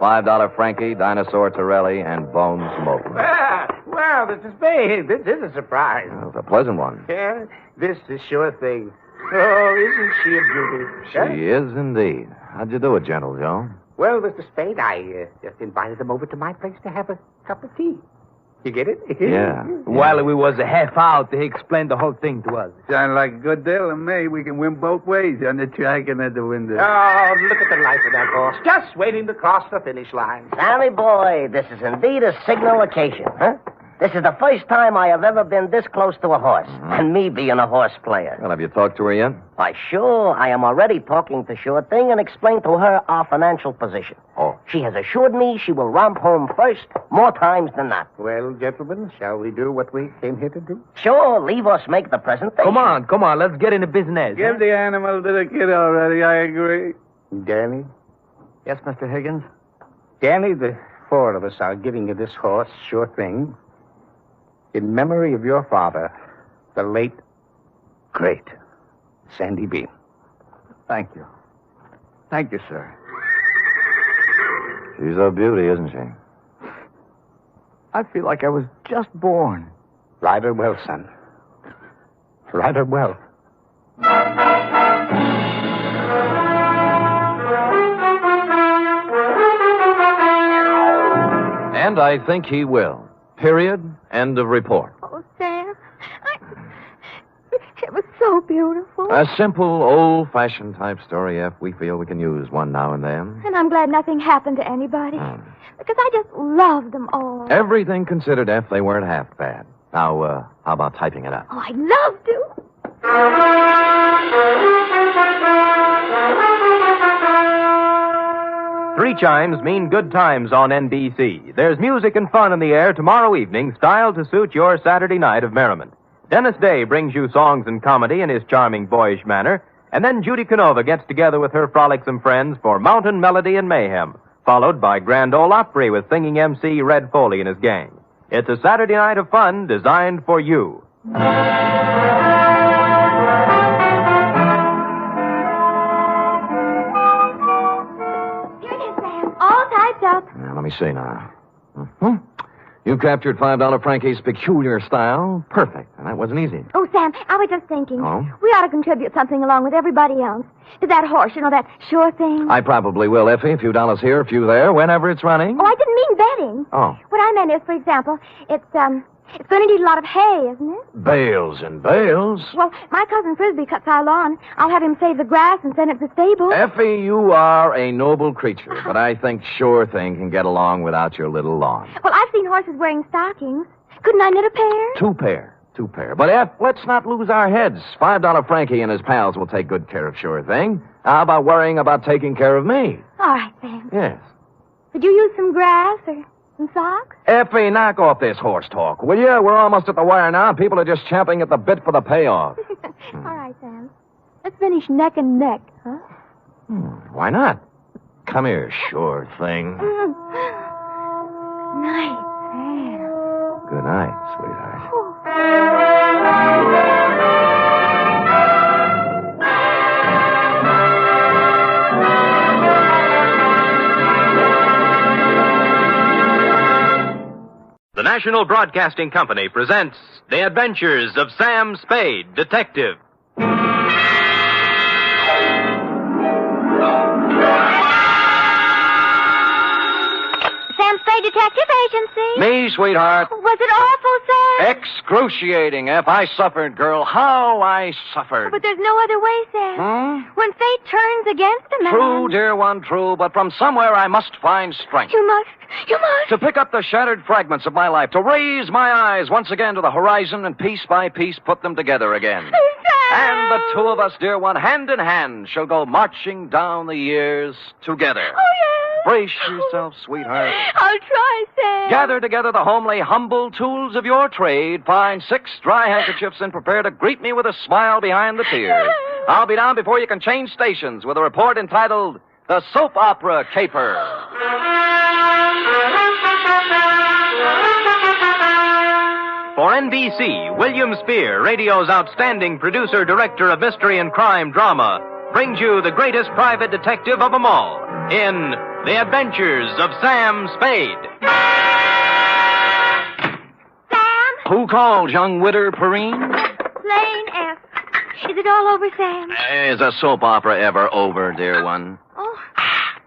$5 Frankie, Dinosaur Torelli, and Bones Moulton. Well, Mr. Spade, this is a surprise. Well, it's a pleasant one. Yeah, this is Sure Thing. Oh, isn't she a beauty? She is indeed. How'd you do it, Gentle Joe? Well, Mr. Spade, I just invited them over to my place to have a cup of tea. You get it? Yeah. While we was a half out, he explained the whole thing to us. Sound like a good deal to me. We can win both ways on the track and at the window. Oh, look at the life of that horse. Just waiting to cross the finish line. Sammy boy, this is indeed a signal occasion, huh? This is the first time I have ever been this close to a horse, and me being a horse player. Well, have you talked to her yet? Why, sure. I am already talking to Sure Thing and explained to her our financial position. Oh. She has assured me she will romp home first, more times than not. Well, gentlemen, shall we do what we came here to do? Sure, leave us make the presentation. Come on, let's get into business. Give the animal to the kid already, I agree. Danny? Yes, Mr. Higgins? Danny, the 4 of us are giving you this horse, Sure Thing, in memory of your father, the late, great Sandy Bean. Thank you. Thank you, sir. She's a beauty, isn't she? I feel like I was just born. Ride her well, son. Rather well. And I think he will. Period. End of report. Oh, Sam. It was so beautiful. A simple, old-fashioned type story, F. We feel we can use one now and then. And I'm glad nothing happened to anybody. Because I just love them all. Everything considered, F, they weren't half bad. Now, how about typing it up? Oh, I'd love to. Three chimes mean good times on NBC. There's music and fun in the air tomorrow evening, styled to suit your Saturday night of merriment. Dennis Day brings you songs and comedy in his charming boyish manner, and then Judy Canova gets together with her frolicsome friends for Mountain Melody and Mayhem, followed by Grand Ole Opry with singing MC Red Foley and his gang. It's a Saturday night of fun designed for you. All typed up. Now, let me see now. You captured $5 Frankie's peculiar style. Perfect. And that wasn't easy. Oh, Sam, I was just thinking. Oh? We ought to contribute something along with everybody else. To that horse, that sure thing. I probably will, Effie. A few dollars here, a few there, whenever it's running. Oh, I didn't mean betting. Oh. What I meant is, for example, it's going to need a lot of hay, isn't it? Bales and bales. Well, my cousin Frisbee cuts our lawn. I'll have him save the grass and send it to the stable. Effie, you are a noble creature, but I think sure thing can get along without your little lawn. Well, I've seen horses wearing stockings. Couldn't I knit a pair? Two pair. But, Eff, let's not lose our heads. $5 Frankie and his pals will take good care of sure thing. How about worrying about taking care of me? All right, Sam. Yes. Could you use some grass or some socks? Effie, knock off this horse talk, will you? We're almost at the wire now. People are just champing at the bit for the payoff. All right, Sam. Let's finish neck and neck, huh? Why not? Come here, sure thing. Nice, Sam. Good night, sweetheart. The National Broadcasting Company presents The Adventures of Sam Spade, Detective. Sam Spade Detective Agency. Me, sweetheart. Was it awful, Sam? Excruciating, F. I suffered, girl. How I suffered. But there's no other way, Sam. When fate turns against a man. True, dear one, true. But from somewhere I must find strength. You must. To pick up the shattered fragments of my life, to raise my eyes once again to the horizon and piece by piece put them together again. Sam! And the two of us, dear one, hand in hand, shall go marching down the years together. Oh, yes. Brace yourself, sweetheart. I'll try, Sam. Gather together the homely, humble tools of your trade. Find 6 dry handkerchiefs and prepare to greet me with a smile behind the tears. I'll be down before you can change stations with a report entitled The Soap Opera Caper. For NBC, William Spear, radio's outstanding producer-director of mystery and crime drama, brings you the greatest private detective of them all in The Adventures of Sam Spade. Sam? Who called, young widder Perrine? Lane F. Is it all over, Sam? Is a soap opera ever over, dear one? Oh,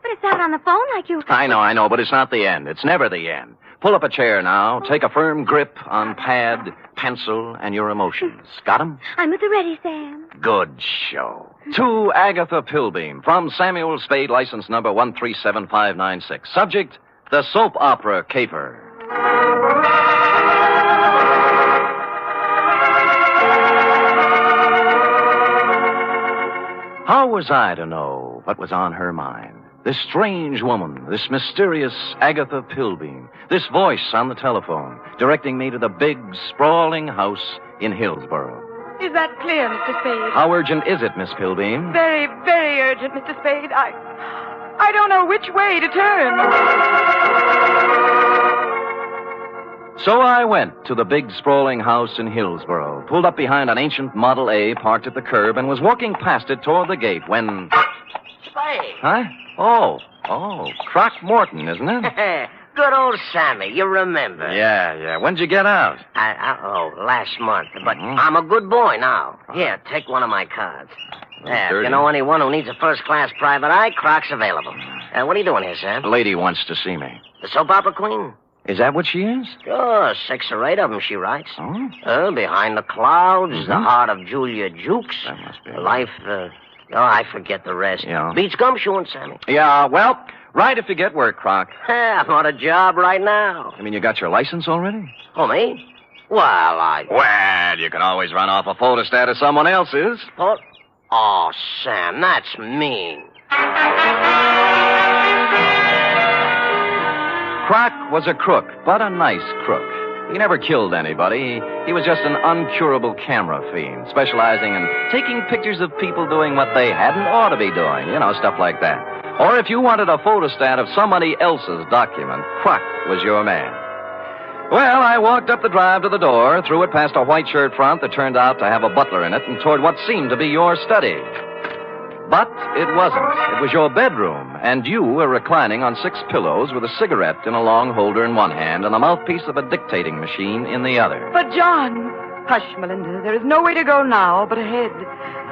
but it's out on the phone like you... I know, but it's not the end. It's never the end. Pull up a chair now. Take a firm grip on pad, pencil, and your emotions. Got 'em? I'm at the ready, Sam. Good show. To Agatha Pilbeam, from Samuel Spade, license number 137596. Subject, the soap opera caper. How was I to know what was on her mind? This strange woman, this mysterious Agatha Pilbeam, this voice on the telephone, directing me to the big, sprawling house in Hillsborough. Is that clear, Mr. Spade? How urgent is it, Miss Pilbeam? Very, very urgent, Mr. Spade. I don't know which way to turn. So I went to the big, sprawling house in Hillsborough, pulled up behind an ancient Model A parked at the curb, and was walking past it toward the gate when... Spade. Huh? Oh, Croc Morton, isn't it? Good old Sammy, you remember. Yeah. When'd you get out? Last month. But I'm a good boy now. Here, take one of my cards. If you know anyone who needs a first-class private eye, Croc's available. What are you doing here, Sam? A lady wants to see me. The soap opera queen? Is that what she is? Sure, 6 or 8 of them, she writes. Behind the Clouds, The Heart of Julia Jukes. That must be Life, I forget the rest. Yeah. Beats gumshoeing, Sammy. Yeah, well, right if you get work, Croc. I'm on a job right now. I mean, you got your license already? Oh, me? Well, you can always run off a photostat of someone else's. Oh, Sam, that's mean. Croc was a crook, but a nice crook. He never killed anybody. He was just an uncurable camera fiend, specializing in taking pictures of people doing what they hadn't ought to be doing. Stuff like that. Or if you wanted a photostat of somebody else's document, Croc was your man. Well, I walked up the drive to the door, threw it past a white shirt front that turned out to have a butler in it, and toward what seemed to be your study. But it wasn't. It was your bedroom, and you were reclining on 6 pillows with a cigarette in a long holder in one hand and the mouthpiece of a dictating machine in the other. But, John... Hush, Melinda. There is no way to go now but ahead.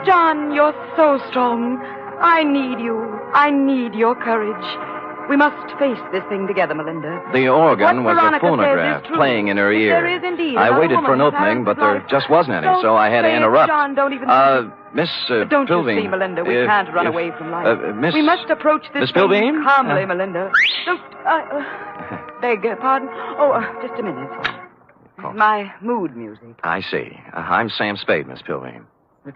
John, you're so strong. I need you. I need your courage. We must face this thing together, Melinda. The organ was Veronica a phonograph playing in her ear. There is indeed. I waited for an opening, but there just wasn't any, so I had to interrupt. John, don't even... Miss Don't Pilbeam, you see, Melinda? We can't run away from life. Miss... We must approach this Miss thing Pilbeam? calmly, Melinda. Don't... beg pardon? Just a minute. My mood music. I see. I'm Sam Spade, Miss Pilbeam.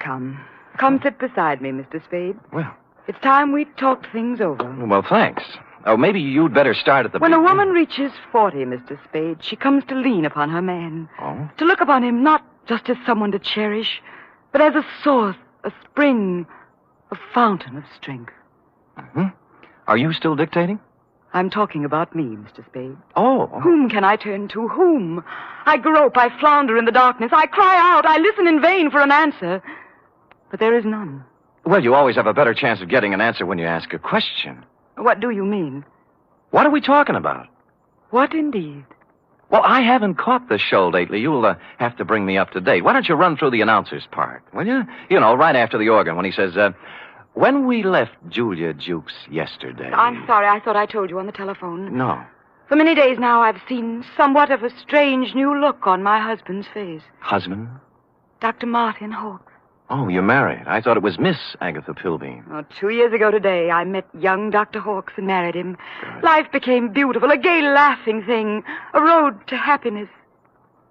Come. Come sit beside me, Mr. Spade. Well... It's time we talked things over. Well, thanks. Oh, maybe you'd better start at the When beginning. a woman reaches 40, Mr. Spade, she comes to lean upon her man. Oh? To look upon him not just as someone to cherish, but as a source, a spring, a fountain of strength. Are you still dictating? I'm talking about me, Mr. Spade. Oh. Whom can I turn to? Whom? I grope, I flounder in the darkness. I cry out, I listen in vain for an answer. But there is none. Well, you always have a better chance of getting an answer when you ask a question. What do you mean? What are we talking about? What indeed? Well, I haven't caught the show lately. You'll have to bring me up to date. Why don't you run through the announcer's part, will you? Right after the organ when he says, when we left Julia Jukes yesterday... I'm sorry. I thought I told you on the telephone. No. For many days now, I've seen somewhat of a strange new look on my husband's face. Husband? Dr. Martin Hawkes. Oh, you're married. I thought it was Miss Agatha Pilbeam. 2 years ago today, I met young Dr. Hawkes and married him. Good. Life became beautiful, a gay, laughing thing, a road to happiness.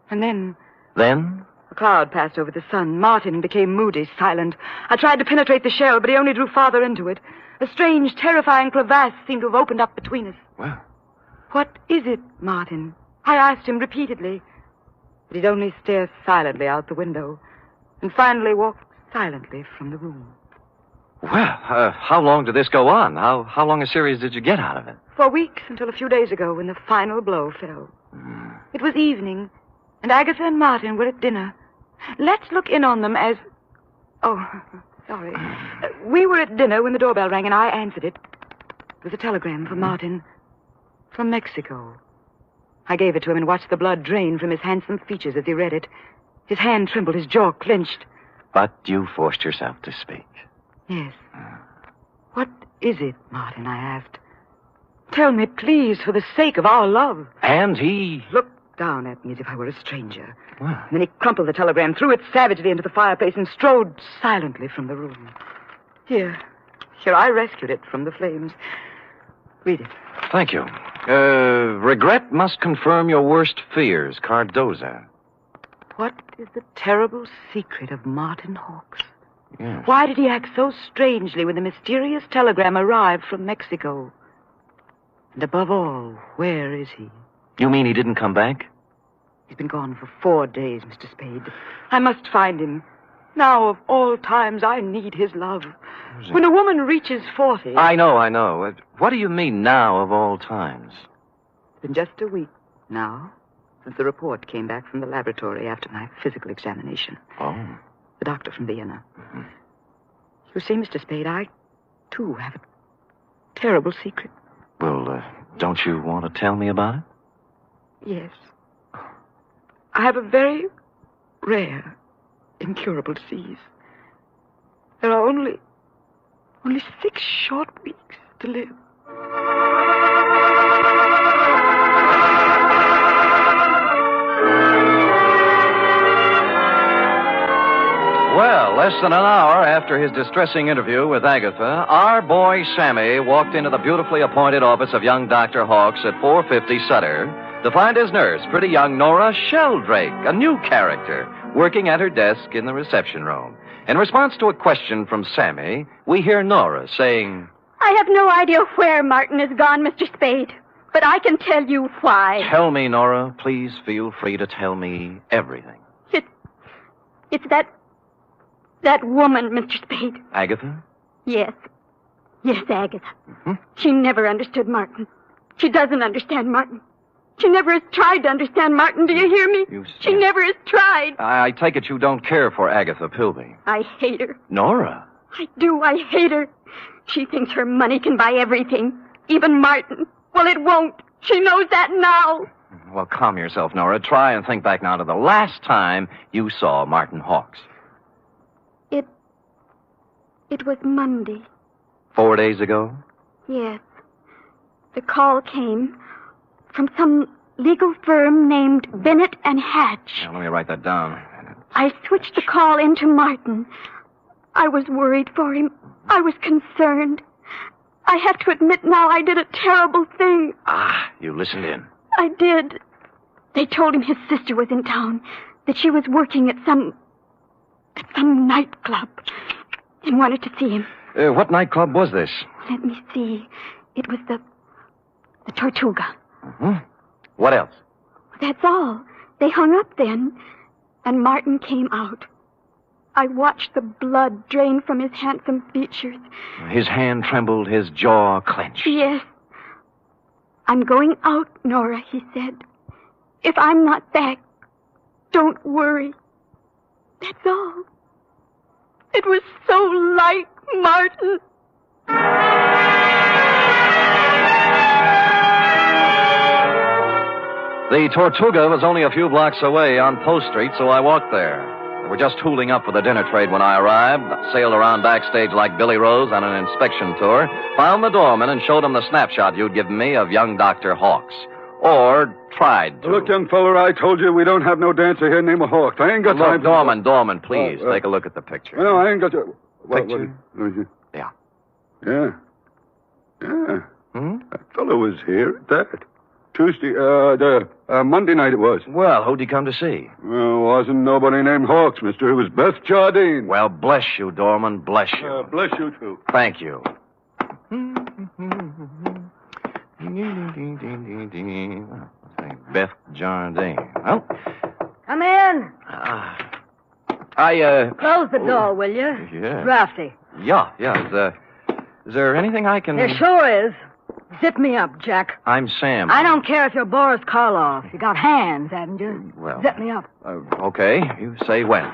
And then... Then? A cloud passed over the sun. Martin became moody, silent. I tried to penetrate the shell, but he only drew farther into it. A strange, terrifying crevasse seemed to have opened up between us. Well... What is it, Martin? I asked him repeatedly. But he'd only stare silently out the window. And finally walked silently from the room. Well, how long did this go on? How long a series did you get out of it? For weeks, until a few days ago when the final blow fell. It was evening, and Agatha and Martin were at dinner. Let's look in on them as... Oh, sorry. We were at dinner when the doorbell rang, and I answered it. It was a telegram from Martin. From Mexico. I gave it to him and watched the blood drain from his handsome features as he read it. His hand trembled, his jaw clenched. But you forced yourself to speak. Yes. What is it, Martin, I asked. Tell me, please, for the sake of our love. And he... Looked down at me as if I were a stranger. Well. And then he crumpled the telegram, threw it savagely into the fireplace, and strode silently from the room. Here, I rescued it from the flames. Read it. Thank you. Regret must confirm your worst fears, Cardoza. What is the terrible secret of Martin Hawkes? Yes. Why did he act so strangely when the mysterious telegram arrived from Mexico? And above all, where is he? You mean he didn't come back? He's been gone for 4 days, Mr. Spade. I must find him. Now, of all times, I need his love. When a woman reaches 40... I know. What do you mean, now of all times? It's been just a week now since the report came back from the laboratory after my physical examination. Oh. The doctor from Vienna. Mm-hmm. You see, Mr. Spade, I, too, have a terrible secret. Well, Don't you want to tell me about it? Yes. I have a very rare, incurable disease. There are only 6 short weeks to live. Well, less than an hour after his distressing interview with Agatha, our boy Sammy walked into the beautifully appointed office of young Dr. Hawks at 450 Sutter to find his nurse, pretty young Nora Sheldrake, a new character, working at her desk in the reception room. In response to a question from Sammy, we hear Nora saying, I have no idea where Martin has gone, Mr. Spade, but I can tell you why. Tell me, Nora. Please feel free to tell me everything. It's that woman, Mr. Spade. Agatha? Yes, Agatha. Mm-hmm. She never understood Martin. She doesn't understand Martin. She never has tried to understand Martin. Do you hear me? She never has tried. I take it you don't care for Agatha Pilby. I hate her. Nora? I do. I hate her. She thinks her money can buy everything, even Martin. Well, it won't. She knows that now. Well, calm yourself, Nora. Try and think back now to the last time you saw Martin Hawks. It was Monday. 4 days ago? Yes. The call came from some legal firm named Bennett and Hatch. Now, let me write that down. I switched the call into Martin. I was worried for him. I was concerned. I have to admit now I did a terrible thing. Ah, you listened in. I did. They told him his sister was in town, that she was working at some nightclub, and wanted to see him. What nightclub was this? Let me see. It was the Tortuga. Mm-hmm. What else? That's all. They hung up then, and Martin came out. I watched the blood drain from his handsome features. His hand trembled, his jaw clenched. Yes. I'm going out, Nora, he said. If I'm not back, don't worry. That's all. It was so like Martin. The Tortuga was only a few blocks away on Post Street, so I walked there. They were just tooling up for the dinner trade when I arrived, sailed around backstage like Billy Rose on an inspection tour, found the doorman and showed him the snapshot you'd given me of young Dr. Hawks. Or tried to. Look, young feller, I told you we don't have no dancer here named Hawks. I ain't got time for... Doorman, please, take a look at the picture. No, I ain't got to... Picture? Yeah. Yeah. Yeah. That fellow was here at that. Tuesday, Monday night it was. Well, who'd he come to see? Well, wasn't nobody named Hawks, mister. It was Beth Jardine. Well, bless you, Doorman, bless you. Bless you, too. Thank you. Beth Jardine. Well, come in. Close the door, will you? Yeah. Drafty. Yeah. Is there anything I can... There sure is. Zip me up, Jack. I'm Sam. I don't care if you're Boris Karloff. You got hands, haven't you? Well... Zip me up. Okay. You say when.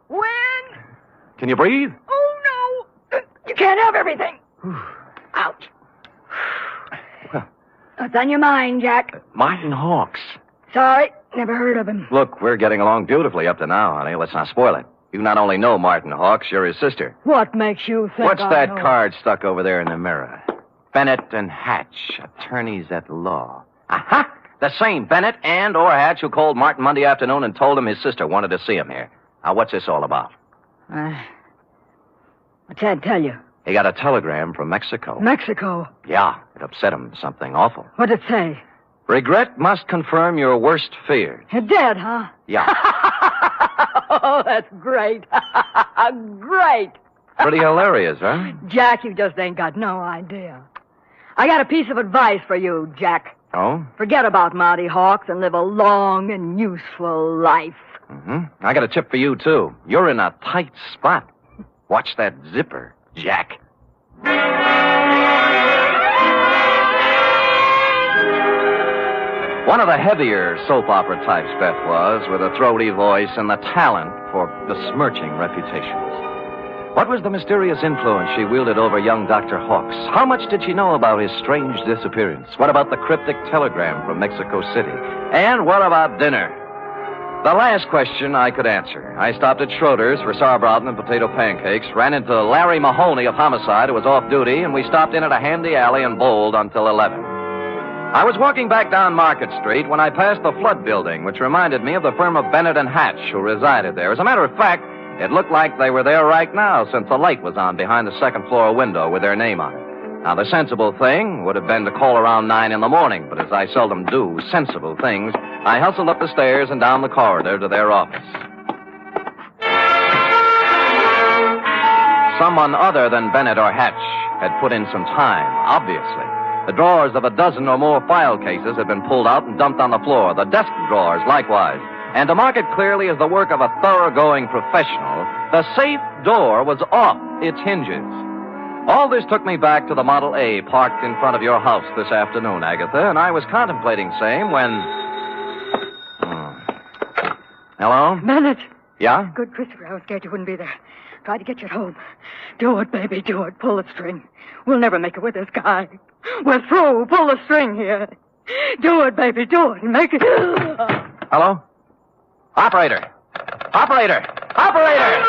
When? Can you breathe? Oh, no. You can't have everything. Ouch. What's on your mind, Jack? Martin Hawks. Sorry, never heard of him. Look, we're getting along beautifully up to now, honey. Let's not spoil it. You not only know Martin Hawks, you're his sister. What makes you think What's that I know? card stuck over there in the mirror? Bennett and Hatch, attorneys at law. Aha! The same Bennett and or Hatch who called Martin Monday afternoon and told him his sister wanted to see him here. Now, what's this all about? I can't tell you. He got a telegram from Mexico. Mexico? Yeah, it upset him. Something awful. What'd it say? Regret must confirm your worst fears. You're dead, huh? Yeah. Oh, that's great. Great. Pretty hilarious, huh? Jack, you just ain't got no idea. I got a piece of advice for you, Jack. Oh? Forget about Marty Hawks and live a long and useful life. Mm-hmm. I got a tip for you, too. You're in a tight spot. Watch that zipper, Jack. One of the heavier soap opera types Beth was, with a throaty voice and the talent for besmirching reputations. What was the mysterious influence she wielded over young Dr. Hawks? How much did she know about his strange disappearance? What about the cryptic telegram from Mexico City? And what about dinner? The last question I could answer. I stopped at Schroeder's for sauerbraten and potato pancakes, ran into Larry Mahoney of Homicide, who was off duty, and we stopped in at a handy alley and bowled until 11. I was walking back down Market Street when I passed the Flood Building, which reminded me of the firm of Bennett and Hatch, who resided there. As a matter of fact, it looked like they were there right now, since the light was on behind the second-floor window with their name on it. Now, the sensible thing would have been to call around 9 in the morning, but as I seldom do sensible things, I hustled up the stairs and down the corridor to their office. Someone other than Bennett or Hatch had put in some time, obviously. The drawers of a dozen or more file cases had been pulled out and dumped on the floor, the desk drawers likewise. And to mark it clearly as the work of a thoroughgoing professional, the safe door was off its hinges. All this took me back to the Model A parked in front of your house this afternoon, Agatha, and I was contemplating same when... Hello? Bennett. Yeah? Good, Christopher. I was scared you wouldn't be there. Tried to get you home. Do it, baby, do it. Pull the string. We'll never make it with this guy. We're through. Pull the string here. Do it, baby, do it. Make it... Hello? Operator! Operator! Operator!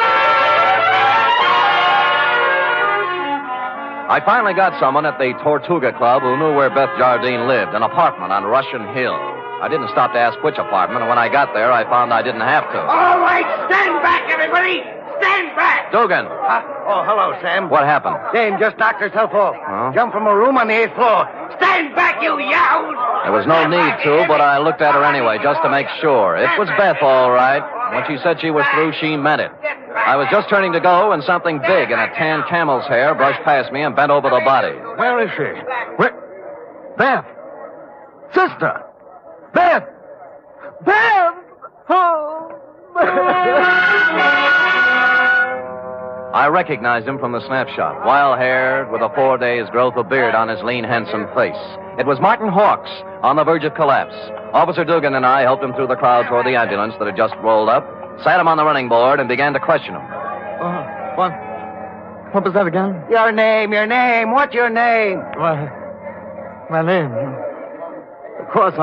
I finally got someone at the Tortuga Club who knew where Beth Jardine lived, an apartment on Russian Hill. I didn't stop to ask which apartment, and when I got there, I found I didn't have to. All right, stand back, everybody! Stand back! Dugan! Oh, hello, Sam. What happened? Dame just knocked herself off. Huh? Jumped from a room on the 8th floor. Stand back, you yahoos! There was no need to, but I looked at her anyway, just to make sure. It was Beth, all right. When she said she was through, she meant it. I was just turning to go, and something big in a tan camel's hair brushed past me and bent over the body. Where is she? Where? Beth! Sister! Beth! Beth! Oh! I recognized him from the snapshot. Wild-haired, with a 4 days' growth of beard on his lean, handsome face. It was Martin Hawks, on the verge of collapse. Officer Dugan and I helped him through the crowd toward the ambulance that had just rolled up, sat him on the running board, and began to question him. What was that again? Your name. What's your name? My name. Of course,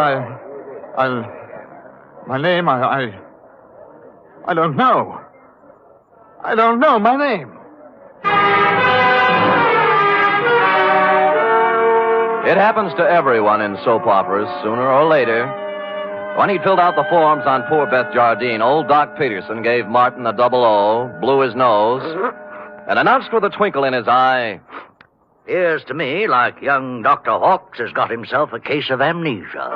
my name, I don't know. I don't know my name. It happens to everyone in soap operas, sooner or later. When he filled out the forms on poor Beth Jardine, old Doc Peterson gave Martin a double O, blew his nose, and announced with a twinkle in his eye, "Appears to me like young Dr. Hawks has got himself a case of amnesia."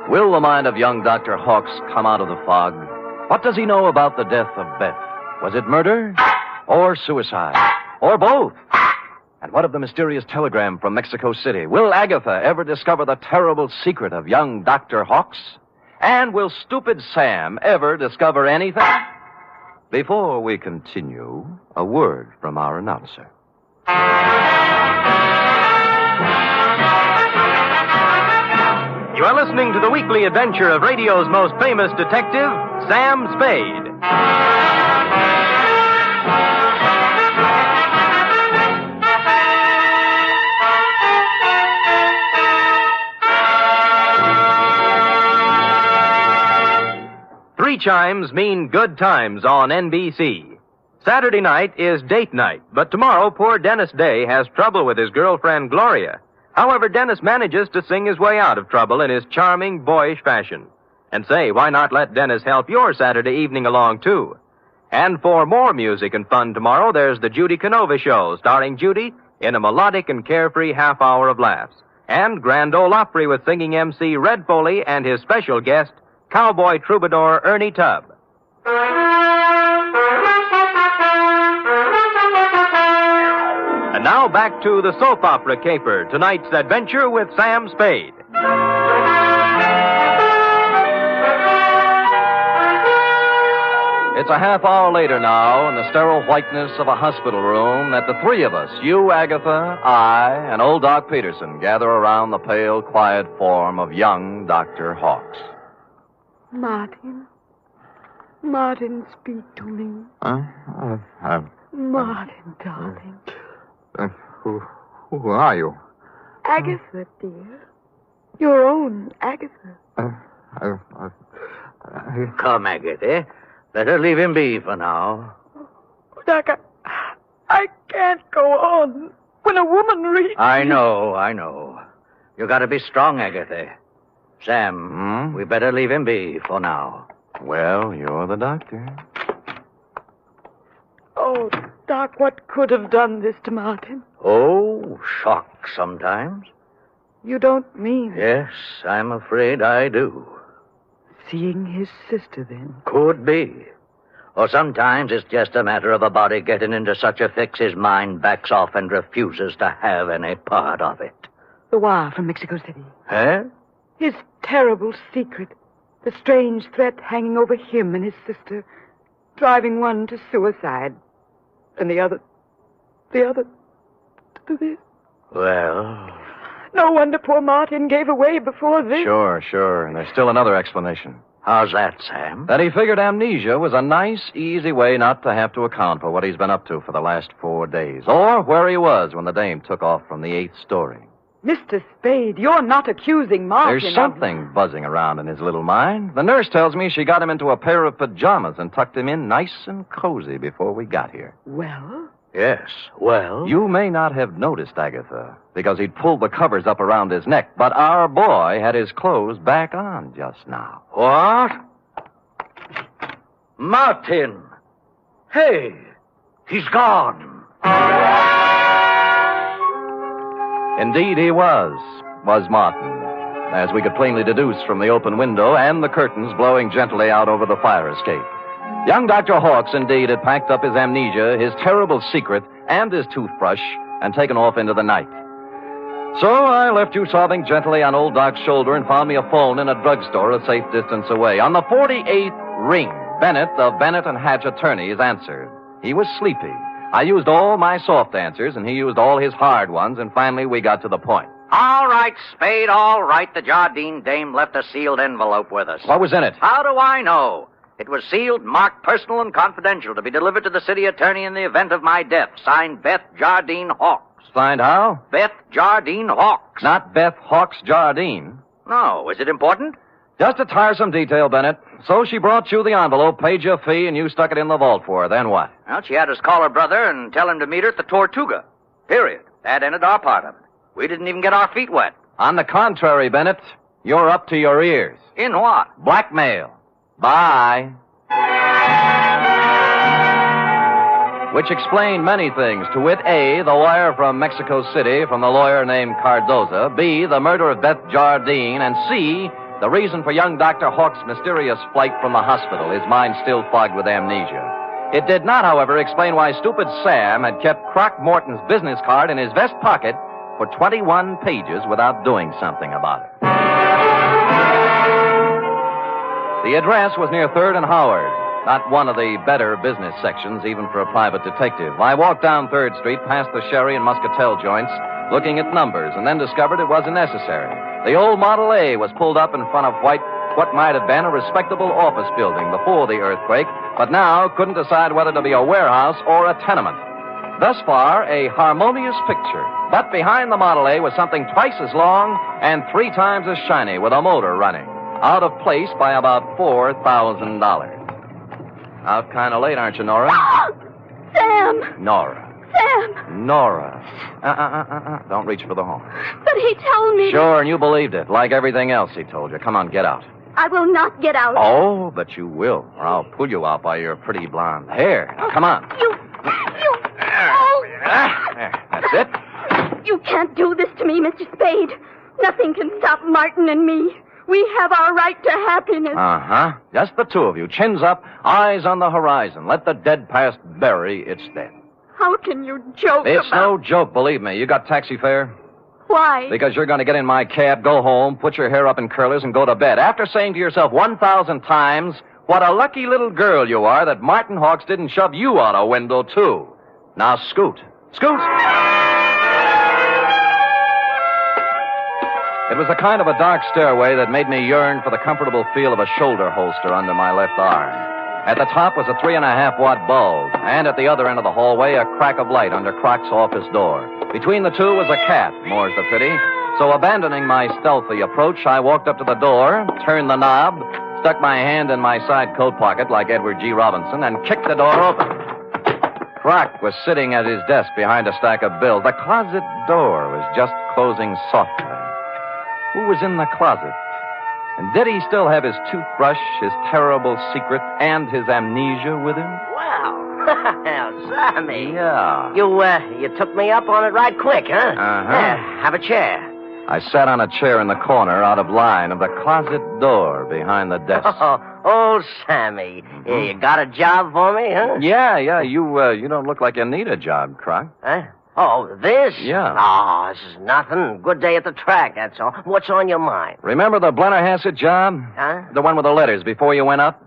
Will the mind of young Dr. Hawks come out of the fog? What does he know about the death of Beth? Was it murder? Or suicide? Or both? And what of the mysterious telegram from Mexico City? Will Agatha ever discover the terrible secret of young Dr. Hawks? And will stupid Sam ever discover anything? Before we continue, a word from our announcer. You are listening to the weekly adventure of radio's most famous detective, Sam Spade. Three chimes mean good times on NBC. Saturday night is date night, but tomorrow poor Dennis Day has trouble with his girlfriend Gloria. However, Dennis manages to sing his way out of trouble in his charming, boyish fashion. And say, why not let Dennis help your Saturday evening along, too? And for more music and fun tomorrow, there's the Judy Canova Show, starring Judy in a melodic and carefree half hour of laughs. And Grand Ole Opry with singing MC Red Foley and his special guest, cowboy troubadour Ernie Tubb. And now back to the soap opera caper, tonight's adventure with Sam Spade. It's a half hour later now, in the sterile whiteness of a hospital room, that the three of us, you, Agatha, I, and old Doc Peterson, gather around the pale, quiet form of young Dr. Hawks. Martin. Martin, speak to me. Martin, darling. Who are you? Agatha, dear. Your own Agatha. Come, Agatha. Better leave him be for now. Doc, I can't go on. When a woman reads... I know. You gotta be strong, Agatha. Sam, we better leave him be for now. Well, you're the doctor. Oh, Doc, what could have done this to Martin? Oh, shock sometimes. You don't mean... Yes, I'm afraid I do. Seeing his sister, then? Could be. Or sometimes it's just a matter of a body getting into such a fix his mind backs off and refuses to have any part of it. The wire from Mexico City. Huh? His terrible secret. The strange threat hanging over him and his sister. Driving one to suicide. And the other to this. Well... No wonder poor Martin gave away before this. Sure. And there's still another explanation. How's that, Sam? That he figured amnesia was a nice, easy way not to have to account for what he's been up to for the last 4 days. Or where he was when the dame took off from the 8th story. Mr. Spade, you're not accusing Martin. There's something buzzing around in his little mind. The nurse tells me she got him into a pair of pajamas and tucked him in nice and cozy before we got here. Well? Yes, well? You may not have noticed, Agatha, because he'd pulled the covers up around his neck, but our boy had his clothes back on just now. What? Martin! Hey, he's gone. Indeed he was Martin, as we could plainly deduce from the open window and the curtains blowing gently out over the fire escape. Young Dr. Hawkes, indeed, had packed up his amnesia, his terrible secret, and his toothbrush, and taken off into the night. So I left you sobbing gently on old Doc's shoulder and found me a phone in a drugstore a safe distance away. On the 48th ring, Bennett, of Bennett and Hatch attorneys, answered. He was sleepy. I used all my soft answers, and he used all his hard ones, and finally we got to the point. All right, Spade, all right. The Jardine dame left a sealed envelope with us. What was in it? How do I know? It was sealed, marked personal and confidential, to be delivered to the city attorney in the event of my death. Signed, Beth Jardine Hawkes. Signed how? Beth Jardine Hawkes. Not Beth Hawkes Jardine. No, is it important? Just a tiresome detail, Bennett. So she brought you the envelope, paid you a fee, and you stuck it in the vault for her. Then what? Well, she had us call her brother and tell him to meet her at the Tortuga. Period. That ended our part of it. We didn't even get our feet wet. On the contrary, Bennett, you're up to your ears. In what? Blackmail. Bye. Which explained many things. To wit, A, the wire from Mexico City from the lawyer named Cardoza. B, the murder of Beth Jardine. And C, the reason for young Dr. Hawkes' mysterious flight from the hospital, his mind still fogged with amnesia. It did not, however, explain why stupid Sam had kept Croc Morton's business card in his vest pocket for 21 pages without doing something about it. The address was near 3rd and Howard, not one of the better business sections, even for a private detective. I walked down 3rd Street, past the sherry and muscatel joints, looking at numbers, and then discovered it wasn't necessary. The old Model A was pulled up in front of what might have been a respectable office building before the earthquake, but now couldn't decide whether to be a warehouse or a tenement. Thus far, a harmonious picture. But behind the Model A was something twice as long and 3 times as shiny, with a motor running. Out of place by about $4,000. Out kind of late, aren't you, Nora? Sam! Nora. Sam! Nora. Don't reach for the horn. But he told me... Sure, and you believed it, like everything else he told you. Come on, get out. I will not get out. Oh, but you will, or I'll pull you out by your pretty blonde hair. Now, come on. Oh! There, that's it. You can't do this to me, Mr. Spade. Nothing can stop Martin and me. We have our right to happiness. Uh-huh. Just the two of you. Chins up, eyes on the horizon. Let the dead past bury its dead. How can you joke It's about... no joke, believe me. You got taxi fare? Why? Because you're going to get in my cab, go home, put your hair up in curlers, and go to bed. After saying to yourself 1,000 times, what a lucky little girl you are that Martin Hawkes didn't shove you out a window, too. Now scoot. Scoot! It was the kind of a dark stairway that made me yearn for the comfortable feel of a shoulder holster under my left arm. At the top was a 3.5-watt bulb, and at the other end of the hallway, a crack of light under Croc's office door. Between the two was a cat, more's the pity. So abandoning my stealthy approach, I walked up to the door, turned the knob, stuck my hand in my side coat pocket like Edward G. Robinson, and kicked the door open. Croc was sitting at his desk behind a stack of bills. The closet door was just closing softly. Who was in the closet? And did he still have his toothbrush, his terrible secret, and his amnesia with him? Well, Sammy. Yeah. You took me up on it right quick, huh? Uh-huh. Yeah, have a chair. I sat on a chair in the corner out of line of the closet door behind the desk. Oh, Sammy. Yeah, you got a job for me, huh? Yeah. You don't look like you need a job, Croc. Huh? Oh, this? Yeah. Oh, this is nothing. Good day at the track, that's all. What's on your mind? Remember the Blennerhassett job? Huh? The one with the letters before you went up?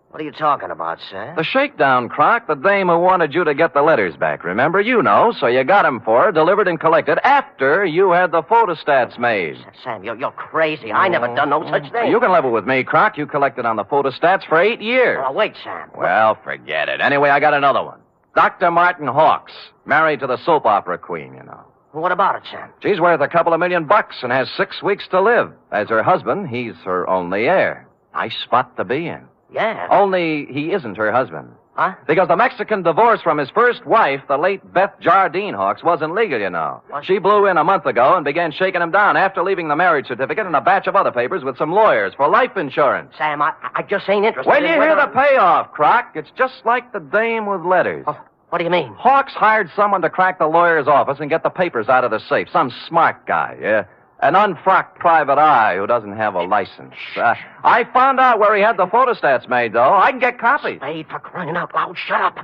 What are you talking about, sir? The shakedown, Croc. The dame who wanted you to get the letters back. Remember? You know, so you got them for her, delivered and collected after you had the photostats made. Sam, you're crazy. I never done no such thing. You can level with me, Croc. You collected on the photostats for 8 years. Oh, wait, Sam. Well, forget it. Anyway, I got another one. Dr. Martin Hawks, married to the soap opera queen, you know. What about it, Sam? She's worth a couple of $1 million and has 6 weeks to live. As her husband, he's her only heir. Nice spot to be in. Yeah. Only he isn't her husband. Huh? Because the Mexican divorce from his first wife, the late Beth Jardine Hawks, wasn't legal, you know. What? She blew in a month ago and began shaking him down after leaving the marriage certificate and a batch of other papers with some lawyers for life insurance. Sam, I just ain't interested When in you hear the payoff, Croc, it's just like the dame with letters. Oh, what do you mean? Hawks hired someone to crack the lawyer's office and get the papers out of the safe. Some smart guy, yeah. An unfrocked private eye who doesn't have a license. I found out where he had the photostats made, though. I can get copies. Spade, for crying out loud, shut up.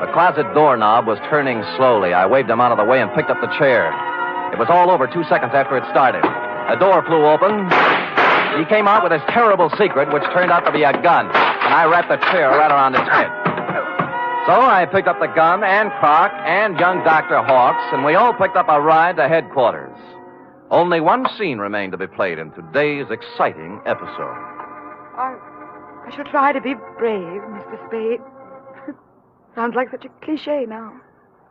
The closet doorknob was turning slowly. I waved him out of the way and picked up the chair. It was all over 2 seconds after it started. The door flew open. He came out with his terrible secret, which turned out to be a gun. And I wrapped the chair right around his head. So I picked up the gun and Croc and young Dr. Hawks, and we all picked up a ride to headquarters. Only one scene remained to be played in today's exciting episode. I should try to be brave, Mr. Spade. Sounds like such a cliche now.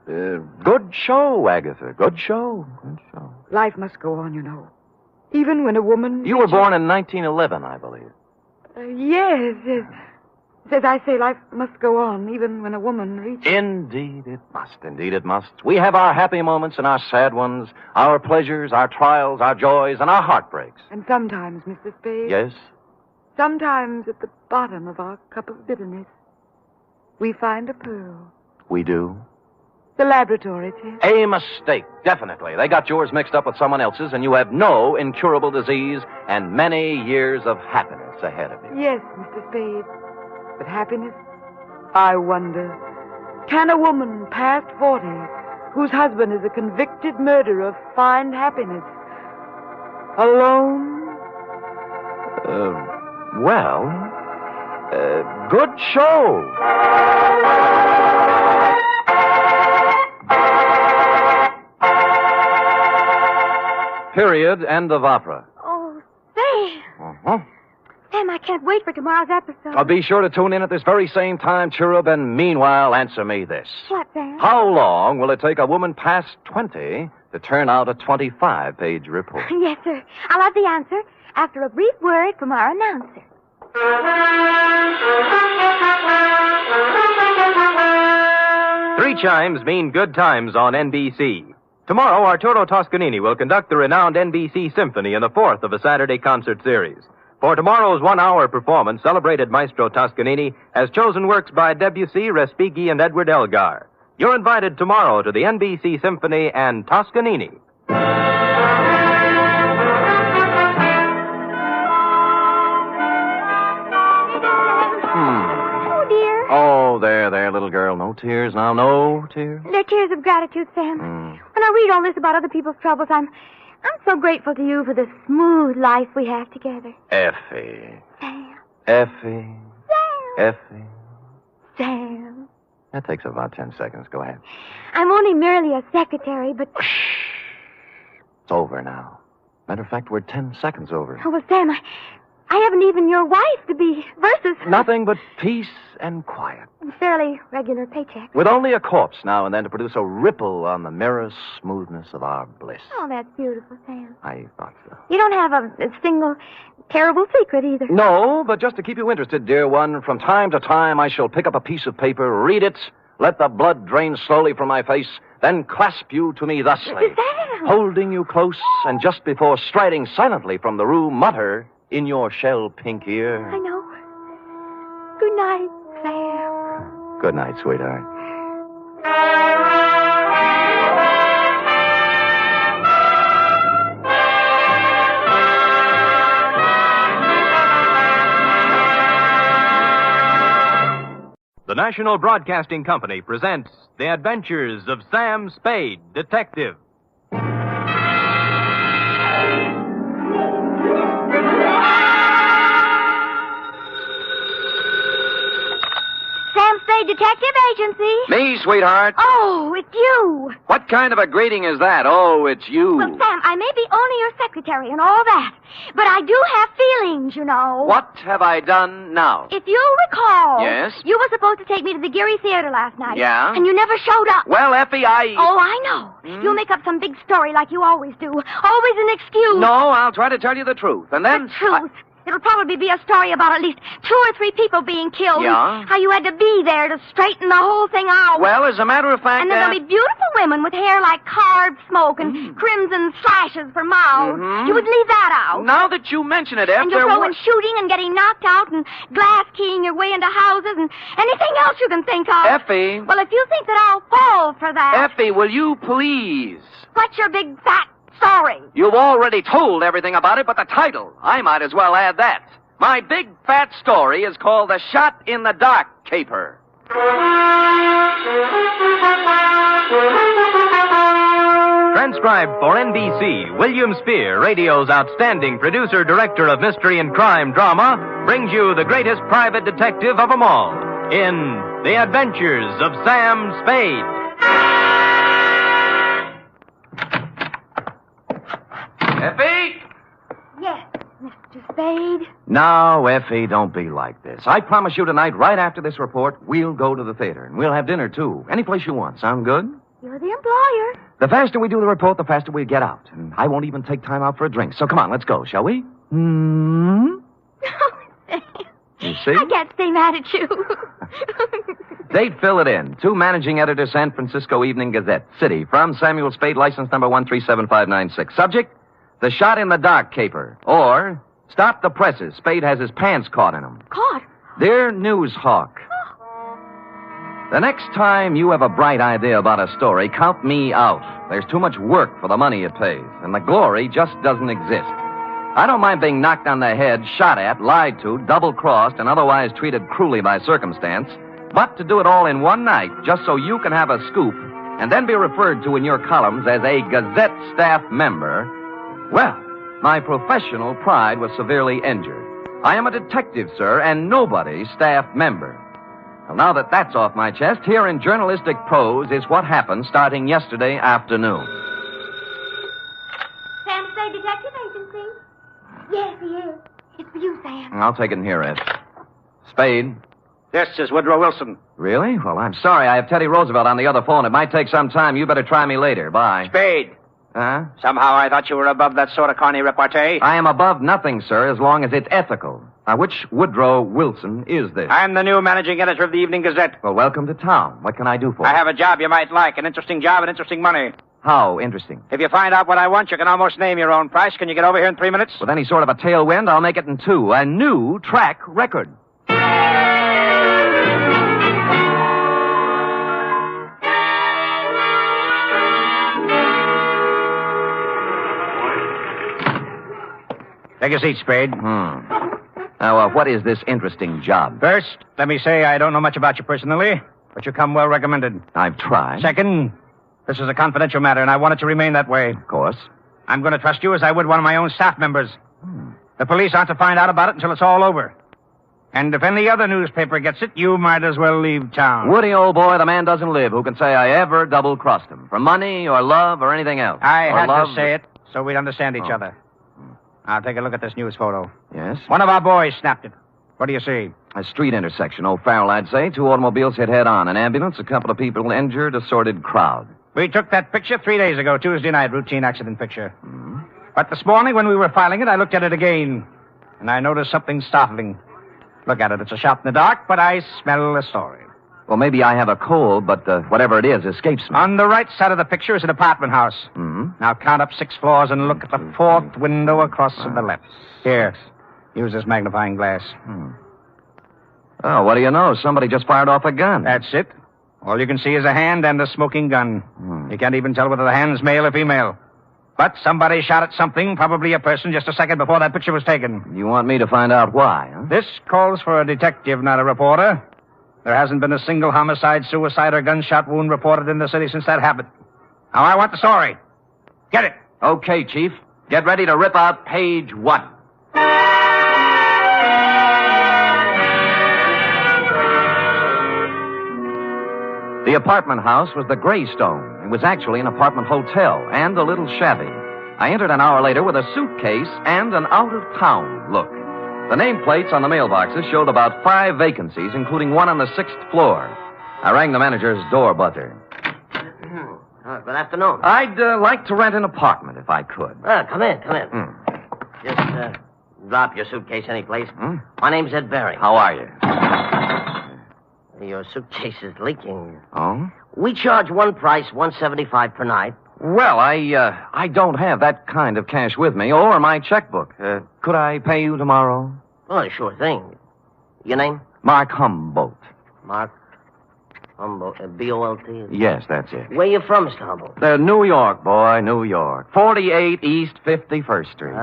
Good show, Agatha. Good show. Good show. Life must go on, you know. Even when a woman... You were born in 1911, I believe. Yes. As I say, life must go on, even when a woman reaches... Indeed it must. Indeed it must. We have our happy moments and our sad ones, our pleasures, our trials, our joys, and our heartbreaks. And sometimes, Mr. Spade... Yes? Sometimes at the bottom of our cup of bitterness, we find a pearl. We do? The laboratory test. A mistake, definitely. They got yours mixed up with someone else's, and you have no incurable disease and many years of happiness ahead of you. Yes, Mr. Spade. But happiness? I wonder. Can a woman past 40, whose husband is a convicted murderer, find happiness? Alone? Good show. Period. End of opera. Oh, Sam. Uh-huh. Sam, I can't wait for tomorrow's episode. I'll be sure to tune in at this very same time, Cherub, and meanwhile, answer me this. What, Sam? How long will it take a woman past 20 to turn out a 25-page report? Yes, sir. I'll have the answer after a brief word from our announcer. 3 chimes mean good times on NBC. Tomorrow, Arturo Toscanini will conduct the renowned NBC Symphony in the 4th of a Saturday concert series. For tomorrow's 1-hour performance, celebrated Maestro Toscanini has chosen works by Debussy, Respighi, and Edward Elgar. You're invited tomorrow to the NBC Symphony and Toscanini. Oh, dear. Oh, there, little girl. No tears now. No tears. They're tears of gratitude, Sam. When I read all this about other people's troubles, I'm so grateful to you for the smooth life we have together. Effie. Sam. Effie. Sam. Effie. Sam. That takes about 10 seconds. Go ahead. I'm only merely a secretary, but... It's over now. Matter of fact, we're 10 seconds over. Oh, well, Sam, I haven't even your wife to be versus... Nothing but peace and quiet. Fairly regular paycheck. With only a corpse now and then to produce a ripple on the mirror smoothness of our bliss. Oh, that's beautiful, Sam. I thought so. You don't have a single terrible secret either. No, but just to keep you interested, dear one, from time to time I shall pick up a piece of paper, read it, let the blood drain slowly from my face, then clasp you to me thusly, Sam! holding you close, and just before striding silently from the room, mutter in your shell-pink ear. I know. Good night, Sam. Good night, sweetheart. The National Broadcasting Company presents The Adventures of Sam Spade, Detective. Sam Spade Detective Agency. Me, sweetheart. Oh, it's you. What kind of a greeting is that? Oh, it's you. Well, Sam, I may be only your secretary and all that, but I do have feelings, you know. What have I done now? If you recall... Yes? You were supposed to take me to the Geary Theater last night. Yeah? And you never showed up. Well, Effie, Oh, I know. You'll make up some big story like you always do. Always an excuse. No, I'll try to tell you the truth. And then... The truth. It'll probably be a story about at least 2 or 3 people being killed. Yeah? How you had to be there to straighten the whole thing out. Well, as a matter of fact... And then there'll be beautiful women with hair like carved smoke and crimson slashes for mouths. You would leave that out. Now that you mention it, Effie... And you'll throw in shooting and getting knocked out and glass keying your way into houses and anything else you can think of. Effie... Well, if you think that I'll fall for that... Effie, will you please... What's your big fat story? You've already told everything about it, but the title, I might as well add that. My big fat story is called The Shot in the Dark Caper. Transcribed for NBC, William Spear, radio's outstanding producer, director of mystery and crime drama, brings you the greatest private detective of them all in The Adventures of Sam Spade. Effie? Yes, Mr. Spade. No, Effie, don't be like this. I promise you tonight, right after this report, we'll go to the theater. And we'll have dinner, too. Any place you want. Sound good? You're the employer. The faster we do the report, the faster we get out. And I won't even take time out for a drink. So come on, let's go, shall we? You see? I can't stay mad at you. Date, fill it in. To Managing Editor, San Francisco Evening Gazette. City, from Samuel Spade, license number 137596. Subject, The Shot in the Dark Caper. Or, Stop the Presses. Spade has his pants caught in them. Caught? Dear News Hawk, the next time you have a bright idea about a story, count me out. There's too much work for the money it pays, and the glory just doesn't exist. I don't mind being knocked on the head, shot at, lied to, double-crossed, and otherwise treated cruelly by circumstance, but to do it all in one night, just so you can have a scoop, and then be referred to in your columns as a Gazette staff member, well, my professional pride was severely injured. I am a detective, sir, and nobody's staff member. Well, now that that's off my chest, here in journalistic prose is what happened starting yesterday afternoon. Sam Spade Detective Agency. Yes, he is. It's for you, Sam. I'll take it in here, Ed. Spade. This is Woodrow Wilson. Really? Well, I'm sorry. I have Teddy Roosevelt on the other phone. It might take some time. You better try me later. Bye. Spade. Huh? Somehow I thought you were above that sort of corny repartee. I am above nothing, sir, as long as it's ethical. Now, which Woodrow Wilson is this? I'm the new managing editor of the Evening Gazette. Well, welcome to town. What can I do for you? I have a job you might like, an interesting job and interesting money. How interesting? If you find out what I want, you can almost name your own price. Can you get over here in 3 minutes? With any sort of a tailwind, I'll make it in 2. A new track record. Take a seat, Spade. Now, what is this interesting job? First, let me say I don't know much about you personally, but you come well recommended. I've tried. Second, this is a confidential matter, and I want it to remain that way. Of course. I'm going to trust you as I would one of my own staff members. The police aren't to find out about it until it's all over. And if any other newspaper gets it, you might as well leave town. Woody, old boy, the man doesn't live who can say I ever double-crossed him. For money or love or anything else. I or had love... to say it. so we'd understand each other. Now, take a look at this news photo. Yes? One of our boys snapped it. What do you see? A street intersection. O'Farrell, I'd say. 2 automobiles hit head-on. An ambulance, a couple of people injured, a sordid crowd. We took that picture 3 days ago, Tuesday night, routine accident picture. But this morning, when we were filing it, I looked at it again, and I noticed something startling. Look at it. It's a shot in the dark, but I smell a story. Well, maybe I have a cold, but whatever it is escapes me. On the right side of the picture is an apartment house. Now count up 6 floors and look at the 4th window across to the left. Here, use this magnifying glass. Oh, what do you know? Somebody just fired off a gun. That's it. All you can see is a hand and a smoking gun. You can't even tell whether the hand's male or female. But somebody shot at something, probably a person, just a second before that picture was taken. You want me to find out why, huh? This calls for a detective, not a reporter. There hasn't been a single homicide, suicide, or gunshot wound reported in the city since that happened. Now, I want the story. Get it. Okay, Chief. Get ready to rip out page 1. The apartment house was the Greystone. It was actually an apartment hotel and a little shabby. I entered an hour later with a suitcase and an out-of-town look. The nameplates on the mailboxes showed about 5 vacancies, including one on the 6th floor. I rang the manager's door buzzer. Good afternoon. I'd like to rent an apartment if I could. Come in. Just drop your suitcase anyplace. My name's Ed Barry. How are you? Your suitcase is leaking. Oh? We charge one price, $175 per night. Well, I don't have that kind of cash with me, or my checkbook. Could I pay you tomorrow? Well, sure thing. Your name? Mark Humboldt. Mark Humboldt, B-O-L-T? Yes, that's it. Where you from, Mr. Humboldt? New York, boy, New York. 48 East 51st Street.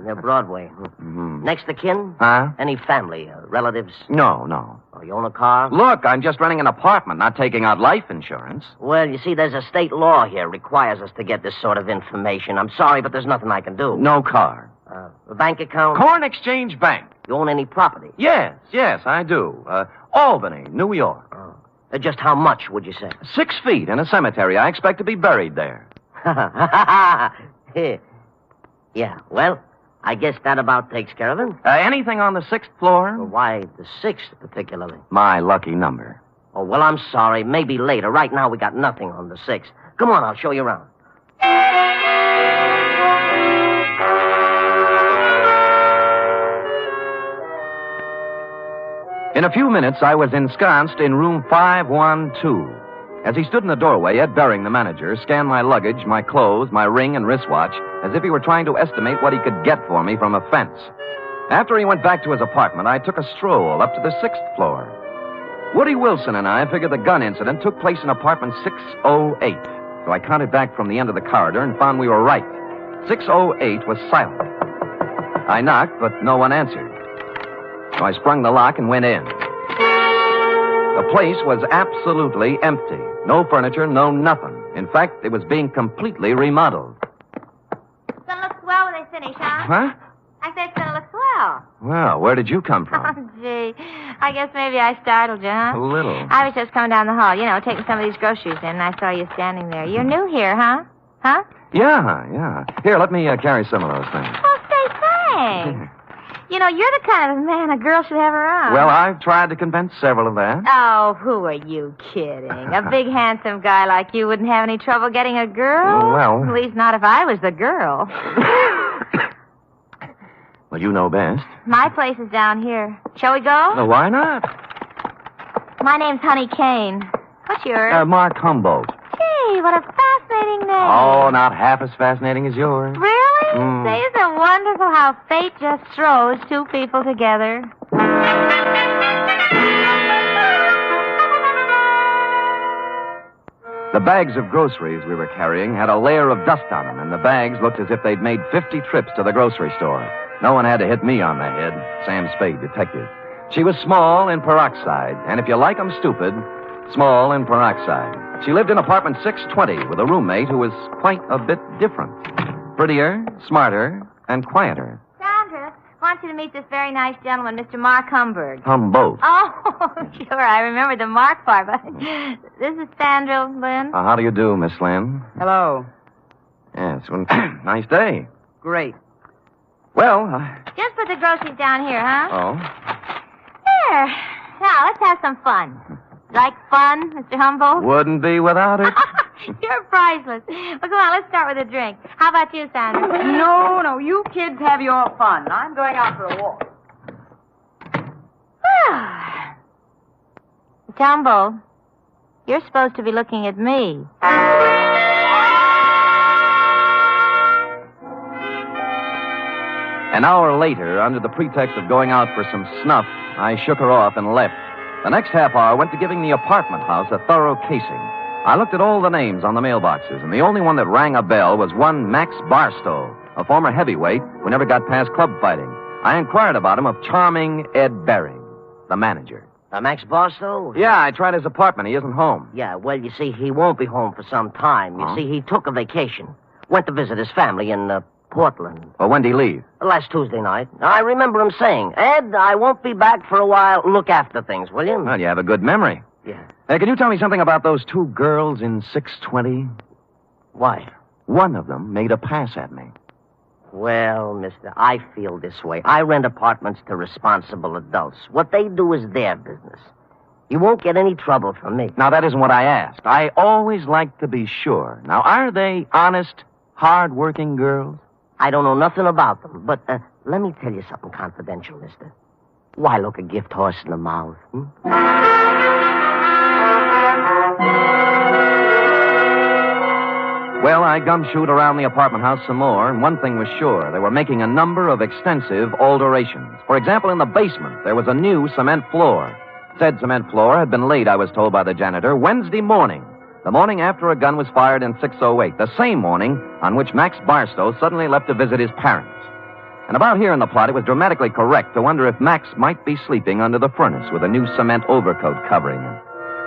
Near Broadway. Next to kin? Huh? Any family, relatives? No. Oh, you own a car? Look, I'm just renting an apartment, not taking out life insurance. Well, you see, there's a state law here requires us to get this sort of information. I'm sorry, but there's nothing I can do. No car. A bank account? Corn Exchange Bank. You own any property? Yes, I do. Albany, New York. Just how much, would you say? 6 feet in a cemetery. I expect to be buried there. Yeah, well, I guess that about takes care of it. Anything on the 6th floor? Well, why the 6th particularly? My lucky number. Oh, well, I'm sorry. Maybe later. Right now, we got nothing on the 6th. Come on, I'll show you around. In a few minutes, I was ensconced in room 512. As he stood in the doorway, Ed Baring, the manager, scanned my luggage, my clothes, my ring and wristwatch, as if he were trying to estimate what he could get for me from a fence. After he went back to his apartment, I took a stroll up to the 6th floor. Woody Wilson and I figured the gun incident took place in apartment 608. So I counted back from the end of the corridor and found we were right. 608 was silent. I knocked, but no one answered. So I sprung the lock and went in. The place was absolutely empty. No furniture, no nothing. In fact, it was being completely remodeled. It's gonna look swell when they finish, huh? Huh? I said it's gonna look swell. Well, where did you come from? Oh, gee. I guess maybe I startled you, huh? A little. I was just coming down the hall, taking some of these groceries in, and I saw you standing there. You're new here, huh? Huh? Yeah. Here, let me carry some of those things. Well, say thanks. You're the kind of man a girl should have around. Well, I've tried to convince several of that. Oh, who are you kidding? A big, handsome guy like you wouldn't have any trouble getting a girl? Well... At least not if I was the girl. Well, you know best. My place is down here. Shall we go? Well, why not? My name's Honey Kane. What's yours? Mark Humboldt. Gee, what a fascinating name. Oh, not half as fascinating as yours. Really? Say, isn't it wonderful how fate just throws two people together? The bags of groceries we were carrying had a layer of dust on them, and the bags looked as if they'd made 50 trips to the grocery store. No one had to hit me on the head. Sam Spade, detective. She was small in peroxide, and if you like 'em stupid, small in peroxide. She lived in apartment 620 with a roommate who was quite a bit different. Prettier, smarter, and quieter. Sandra, I want you to meet this very nice gentleman, Mr. Mark Humboldt. Humboldt. Oh, sure, I remember the Mark part, but this is Sandra Lynn. How do you do, Miss Lynn? Hello. Yes, well, nice day. Great. Well, Just put the groceries down here, huh? oh. Here. Now, let's have some fun. Like fun, Mr. Humboldt? Wouldn't be without it. You're priceless. Well, come on, let's start with a drink. How about you, Sandra? No, you kids have your fun. I'm going out for a walk. Mr. Humboldt, you're supposed to be looking at me. An hour later, under the pretext of going out for some snuff, I shook her off and left. The next half hour went to giving the apartment house a thorough casing. I looked at all the names on the mailboxes, and the only one that rang a bell was one Max Barstow, a former heavyweight who never got past club fighting. I inquired about him of charming Ed Bering, the manager. Max Barstow? Yeah, I tried his apartment. He isn't home. Yeah, well, you see, he won't be home for some time. You see, he took a vacation. Went to visit his family in Portland. Well, when did he leave? Last Tuesday night. I remember him saying, Ed, I won't be back for a while. Look after things, will you? Well, you have a good memory. Yeah. Hey, can you tell me something about those two girls in 620? Why? One of them made a pass at me. Well, mister, I feel this way. I rent apartments to responsible adults. What they do is their business. You won't get any trouble from me. Now, that isn't what I asked. I always like to be sure. Now, are they honest, hard-working girls? I don't know nothing about them, but let me tell you something confidential, mister. Why look a gift horse in the mouth? Well, I gumshoed around the apartment house some more, and one thing was sure. They were making a number of extensive alterations. For example, in the basement, there was a new cement floor. Said cement floor had been laid, I was told by the janitor, Wednesday morning. The morning after a gun was fired in 608. The same morning on which Max Barstow suddenly left to visit his parents. And about here in the plot, it was dramatically correct to wonder if Max might be sleeping under the furnace with a new cement overcoat covering him.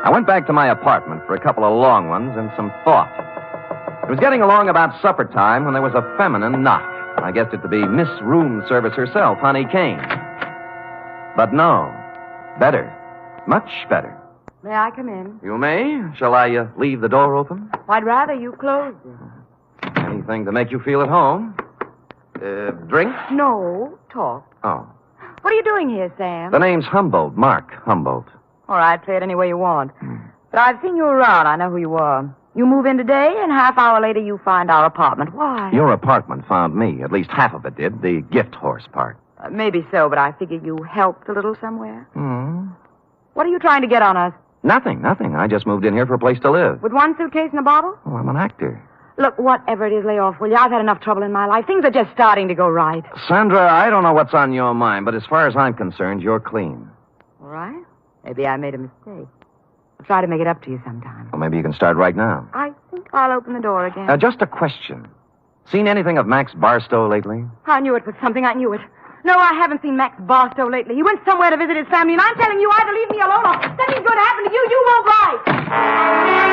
I went back to my apartment for a couple of long ones and some thought. It was getting along about supper time when there was a feminine knock. I guessed it to be Miss Room Service herself, Honey Kane. But no. Better. Much better. May I come in? You may. Shall I leave the door open? I'd rather you closed it. Anything to make you feel at home. Drink? No, talk. Oh. What are you doing here, Sam? The name's Humboldt, Mark Humboldt. All right, play it any way you want. But I've seen you around. I know who you are. You move in today, and half hour later you find our apartment. Why? Your apartment found me. At least half of it did. The gift horse part. Maybe so, but I figure you helped a little somewhere. Hmm. What are you trying to get on us? Nothing. I just moved in here for a place to live. With one suitcase and a bottle? Oh, I'm an actor. Look, whatever it is, lay off, will you? I've had enough trouble in my life. Things are just starting to go right. Sandra, I don't know what's on your mind, but as far as I'm concerned, you're clean. All right. Maybe I made a mistake. I'll try to make it up to you sometime. Well, maybe you can start right now. I think I'll open the door again. Now, just a question. Seen anything of Max Barstow lately? I knew it was something. I knew it. No, I haven't seen Max Barstow lately. He went somewhere to visit his family, and I'm telling you, either leave me alone or something's going to happen to you. You won't ride.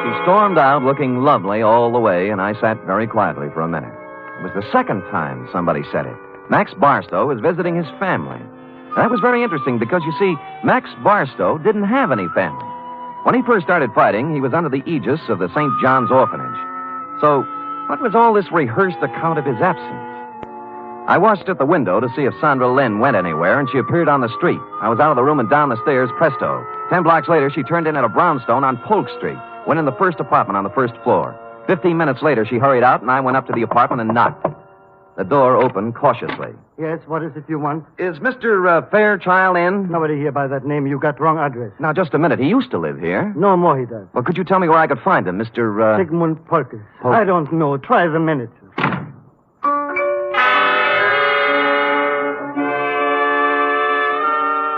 She stormed out looking lovely all the way, and I sat very quietly for a minute. It was the second time somebody said it. Max Barstow was visiting his family. And that was very interesting because, you see, Max Barstow didn't have any family. When he first started fighting, he was under the aegis of the St. John's Orphanage. So, what was all this rehearsed account of his absence? I watched at the window to see if Sandra Lynn went anywhere, and she appeared on the street. I was out of the room and down the stairs, presto. 10 blocks later, she turned in at a brownstone on Polk Street, went in the first apartment on the first floor. 15 minutes later, she hurried out, and I went up to the apartment and knocked. The door opened cautiously. Yes, what is it you want? Is Mr. Fairchild in? Nobody here by that name. You got wrong address. Now, just a minute. He used to live here. No more he does. Well, could you tell me where I could find him, Mr. Sigmund Polkus. I don't know. Try the manager.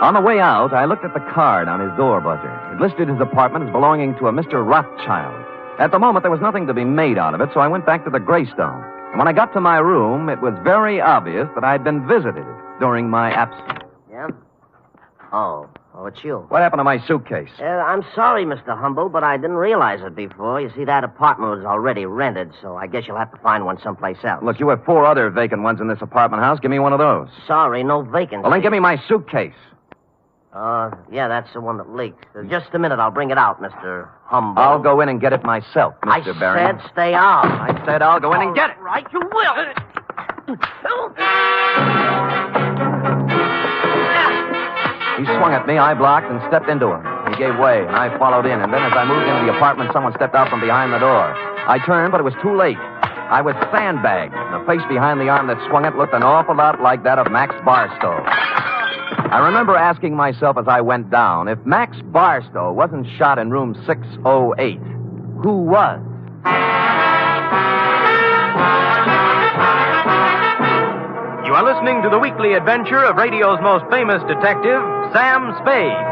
On the way out, I looked at the card on his door buzzer. It listed his apartment as belonging to a Mr. Rothschild. At the moment, there was nothing to be made out of it, so I went back to the Greystone. And when I got to my room, it was very obvious that I'd been visited during my absence. Yeah? Oh, it's you. What happened to my suitcase? I'm sorry, Mr. Humble, but I didn't realize it before. You see, that apartment was already rented, so I guess you'll have to find one someplace else. Look, you have 4 other vacant ones in this apartment house. Give me one of those. Sorry, no vacancy. Well, then give me my suitcase. Yeah, that's the one that leaked. Just a minute, I'll bring it out, Mr. Humble. I'll go in and get it myself, Mr. Barry. I said stay out. I said I'll go in and get it. Right, you will. He swung at me, I blocked, and stepped into him. He gave way, and I followed in. And then as I moved into the apartment, someone stepped out from behind the door. I turned, but it was too late. I was sandbagged. The face behind the arm that swung it looked an awful lot like that of Max Barstow. I remember asking myself as I went down, if Max Barstow wasn't shot in room 608, who was? You are listening to the weekly adventure of radio's most famous detective, Sam Spade.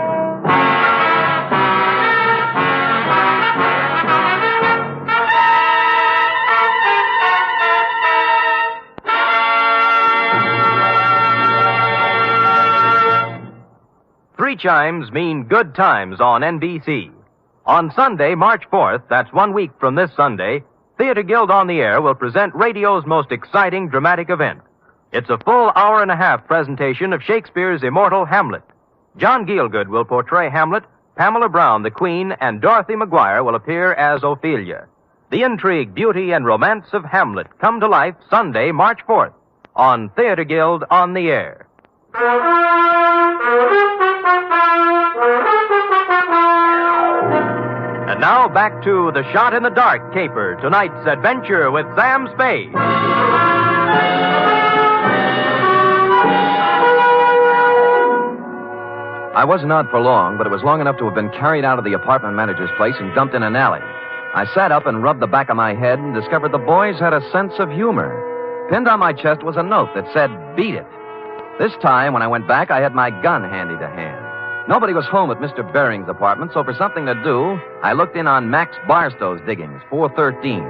Three chimes mean good times on NBC. On Sunday, March 4th, that's 1 week from this Sunday, Theater Guild on the Air will present radio's most exciting dramatic event. It's a full hour-and-a-half presentation of Shakespeare's immortal Hamlet. John Gielgud will portray Hamlet, Pamela Brown, the Queen, and Dorothy McGuire will appear as Ophelia. The intrigue, beauty, and romance of Hamlet come to life Sunday, March 4th, on Theater Guild on the Air. And now back to The Shot in the Dark caper, tonight's adventure with Sam Spade. I wasn't out for long, but it was long enough to have been carried out of the apartment manager's place and dumped in an alley. I sat up and rubbed the back of my head and discovered the boys had a sense of humor. Pinned on my chest was a note that said, "Beat it." This time, when I went back, I had my gun handy to hand. Nobody was home at Mr. Baring's apartment, so for something to do, I looked in on Max Barstow's diggings, 413.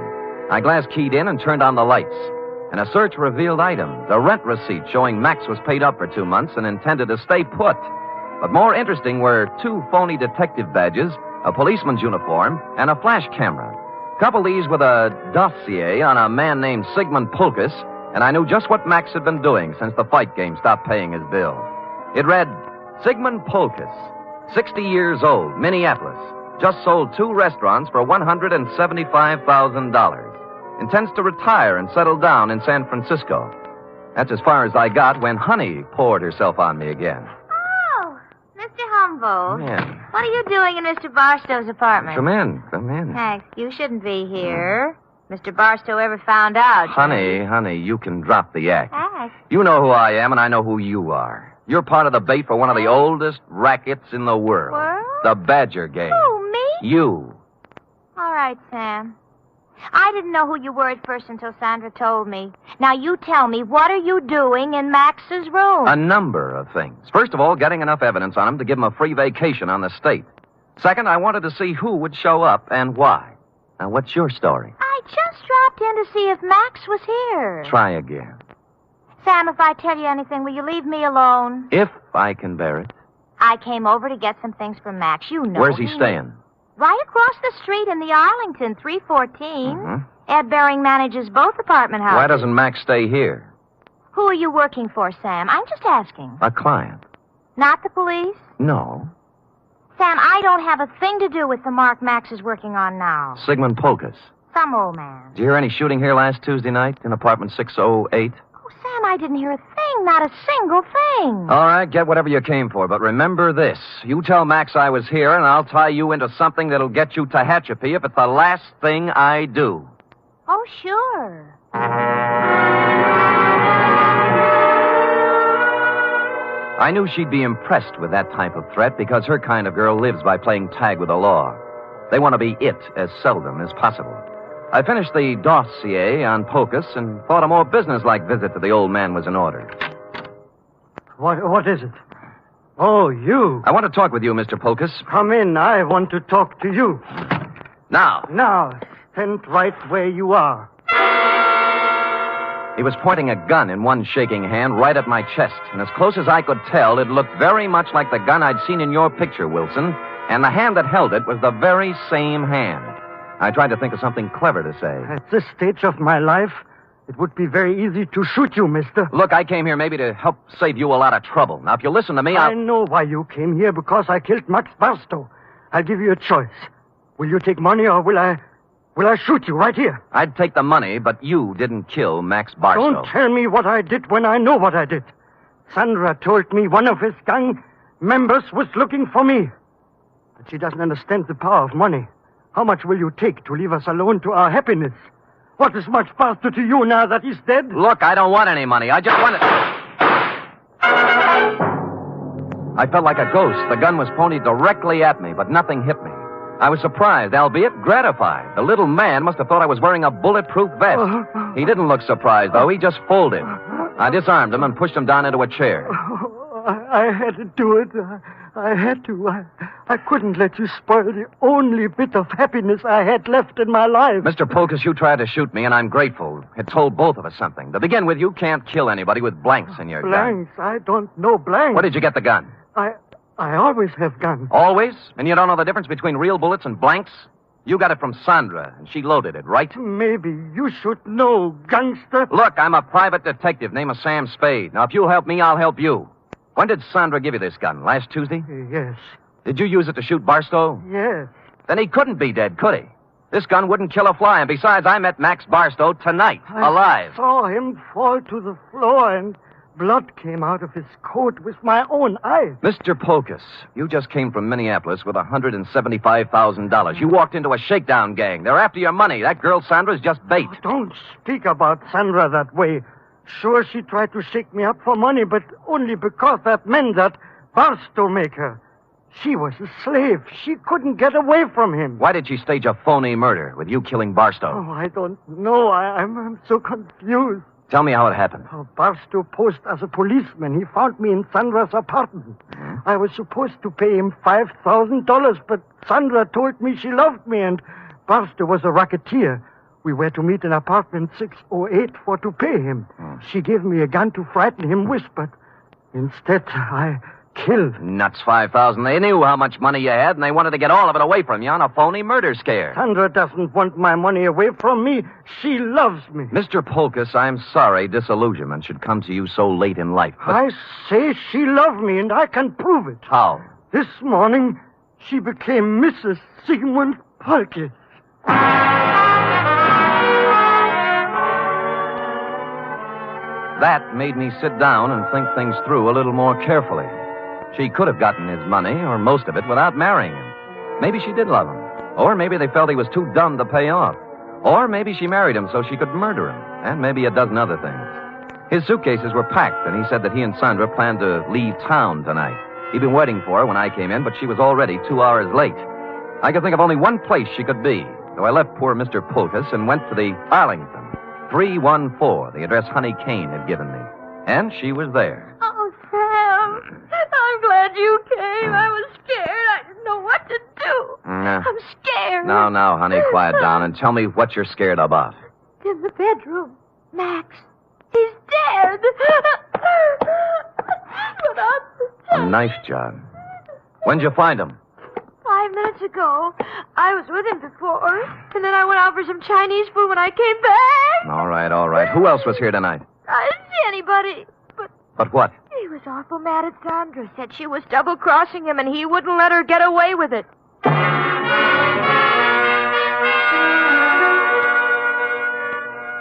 I glass keyed in and turned on the lights. And a search revealed items, a rent receipt showing Max was paid up for 2 months and intended to stay put. But more interesting were 2 phony detective badges, a policeman's uniform, and a flash camera. Couple these with a dossier on a man named Sigmund Pulkus, and I knew just what Max had been doing since the fight game stopped paying his bill. It read, Sigmund Pulkus, 60 years old, Minneapolis, just sold 2 restaurants for $175,000. Intends to retire and settle down in San Francisco. That's as far as I got when Honey poured herself on me again. Mr. Humboldt. Yeah. What are you doing in Mr. Barstow's apartment? Come in. Thanks. You shouldn't be here. Mr. Barstow ever found out. Honey, you can drop the act. Thanks. You know who I am, and I know who you are. You're part of the bait for one of the oldest rackets in the world. World? The Badger game. Who, me? You. All right, Sam. I didn't know who you were at first until Sandra told me. Now, you tell me, what are you doing in Max's room? A number of things. First of all, getting enough evidence on him to give him a free vacation on the state. Second, I wanted to see who would show up and why. Now, what's your story? I just dropped in to see if Max was here. Try again. Sam, if I tell you anything, will you leave me alone? If I can bear it. I came over to get some things from Max. You know. Where's he staying? Right across the street in the Arlington, 314. Mm-hmm. Ed Baring manages both apartment houses. Why doesn't Max stay here? Who are you working for, Sam? I'm just asking. A client. Not the police? No. Sam, I don't have a thing to do with the mark Max is working on now. Sigmund Pulkus. Some old man. Did you hear any shooting here last Tuesday night in apartment 608? Oh, Sam, I didn't hear a thing. Not a single thing. All right, get whatever you came for, but remember this. You tell Max I was here, and I'll tie you into something that'll get you to Tehachapi if it's the last thing I do. Oh, sure. I knew she'd be impressed with that type of threat because her kind of girl lives by playing tag with the law. They want to be it as seldom as possible. I finished the dossier on Pulkus and thought a more businesslike visit to the old man was in order. What is it? Oh, you. I want to talk with you, Mr. Pulkus. Come in. I want to talk to you. Now. Stand right where you are. He was pointing a gun in one shaking hand right at my chest, and as close as I could tell, it looked very much like the gun I'd seen in your picture, Wilson, and the hand that held it was the very same hand. I tried to think of something clever to say. At this stage of my life, It would be very easy to shoot you, mister. Look, I came here maybe to help save you a lot of trouble. Now, if you listen to me, I know why you came here, because I killed Max Barstow. I'll give you a choice. Will you take money, or will I shoot you right here? I'd take the money, but you didn't kill Max Barstow. Don't tell me what I did when I know what I did. Sandra told me one of his gang members was looking for me. But she doesn't understand the power of money. How much will you take to leave us alone to our happiness? What is Max Barstow to you now that he's dead? Look, I don't want any money. I just want it. I felt like a ghost. The gun was pointed directly at me, but nothing hit me. I was surprised, albeit gratified. The little man must have thought I was wearing a bulletproof vest. He didn't look surprised, though. He just folded. I disarmed him and pushed him down into a chair. I had to do it. I had to. I couldn't let you spoil the only bit of happiness I had left in my life. Mr. Polkus, you tried to shoot me, and I'm grateful. It told both of us something. To begin with, you can't kill anybody with blanks in your gun. Blanks? I don't know blanks. Where did you get the gun? I always have guns. Always? And you don't know the difference between real bullets and blanks? You got it from Sandra, and she loaded it, right? Maybe you should know, gangster. Look, I'm a private detective named Sam Spade. Now, if you'll help me, I'll help you. When did Sandra give you this gun? Last Tuesday? Yes. Did you use it to shoot Barstow? Yes. Then he couldn't be dead, could he? This gun wouldn't kill a fly, and besides, I met Max Barstow tonight, alive. I saw him fall to the floor, and blood came out of his coat with my own eyes. Mr. Polkus, you just came from Minneapolis with $175,000. You walked into a shakedown gang. They're after your money. That girl Sandra's just bait. Oh, don't speak about Sandra that way. Sure, she tried to shake me up for money, but only because that meant that Barstow make her. She was a slave. She couldn't get away from him. Why did she stage a phony murder with you killing Barstow? Oh, I don't know. I'm so confused. Tell me how it happened. Oh, Barstow posed as a policeman. He found me in Sandra's apartment. I was supposed to pay him $5,000, but Sandra told me she loved me, and Barstow was a racketeer. We were to meet in apartment 608 to pay him. She gave me a gun to frighten him with, but instead I killed. Nuts, $5,000. They knew how much money you had, and they wanted to get all of it away from you on a phony murder scare. Sandra doesn't want my money away from me. She loves me. Mr. Polkus, I'm sorry disillusionment should come to you so late in life. But... I say she loved me, and I can prove it. How? This morning, she became Mrs. Sigmund Polkus. That made me sit down and think things through a little more carefully. She could have gotten his money, or most of it, without marrying him. Maybe she did love him. Or maybe they felt he was too dumb to pay off. Or maybe she married him so she could murder him. And maybe a dozen other things. His suitcases were packed, and he said that he and Sandra planned to leave town tonight. He'd been waiting for her when I came in, but she was already 2 hours late. I could think of only one place she could be. So I left poor Mr. Polkus and went to the Arlington. 314, the address Honey Kane had given me. And she was there. Oh, Sam. I'm glad you came. I was scared. I didn't know what to do. I'm scared. Now, honey, quiet down and tell me what you're scared about. In the bedroom. Max. He's dead. A knife job. When'd you find him? 5 minutes ago. I was with him before, and then I went out for some Chinese food when I came back. All right. Who else was here tonight? I didn't see anybody. But what? He was awful mad at Sandra. Said she was double-crossing him, and he wouldn't let her get away with it.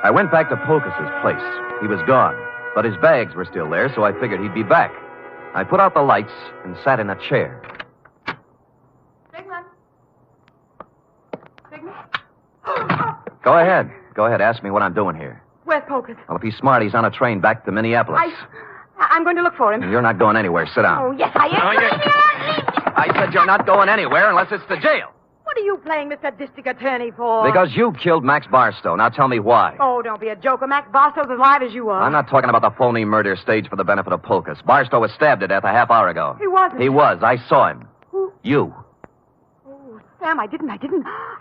I went back to Polkus's place. He was gone, but his bags were still there, so I figured he'd be back. I put out the lights and sat in a chair. Go ahead. Ask me what I'm doing here. Where's Polkus? Well, if he's smart, he's on a train back to Minneapolis. I'm going to look for him. You're not going anywhere. Sit down. Oh, yes, I am. I said you're not going anywhere unless it's to jail. What are you playing Mr. District Attorney for? Because you killed Max Barstow. Now tell me why. Oh, don't be a joker. Max Barstow's as alive as you are. I'm not talking about the phony murder staged for the benefit of Polkus. Barstow was stabbed to death a half hour ago. He wasn't. He was. I saw him. Who? You. Oh, Sam, I didn't.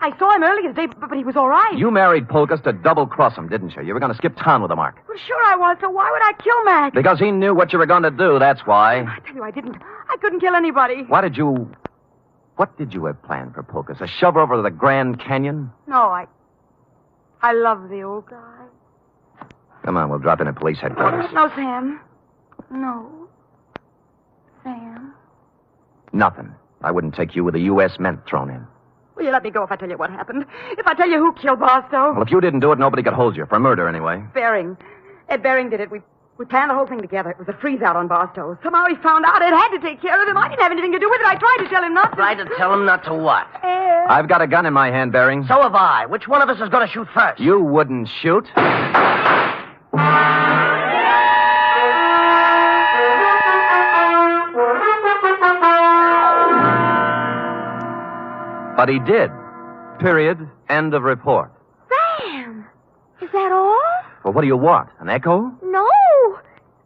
I saw him earlier today, but he was all right. You married Polkus to double-cross him, didn't you? You were going to skip town with him, Mark. Well, sure I was, so why would I kill Max? Because he knew what you were going to do, that's why. I tell you, I didn't. I couldn't kill anybody. What did you have planned for Polkus? A shove over to the Grand Canyon? No, I love the old guy. Come on, we'll drop in at police headquarters. No, Sam. No. Sam. Nothing. I wouldn't take you with a U.S. Mint thrown in. Will you let me go if I tell you what happened? If I tell you who killed Barstow? Well, if you didn't do it, nobody could hold you. For murder, anyway. Bering. Ed Bering did it. We planned the whole thing together. It was a freeze-out on Barstow. Somehow he found out Ed had to take care of him. I didn't have anything to do with it. I tried to tell him not to. Tried to tell him not to what? Ed. I've got a gun in my hand, Bering. So have I. Which one of us is going to shoot first? You wouldn't shoot. But he did. Period. End of report. Sam! Is that all? Well, what do you want? An echo? No!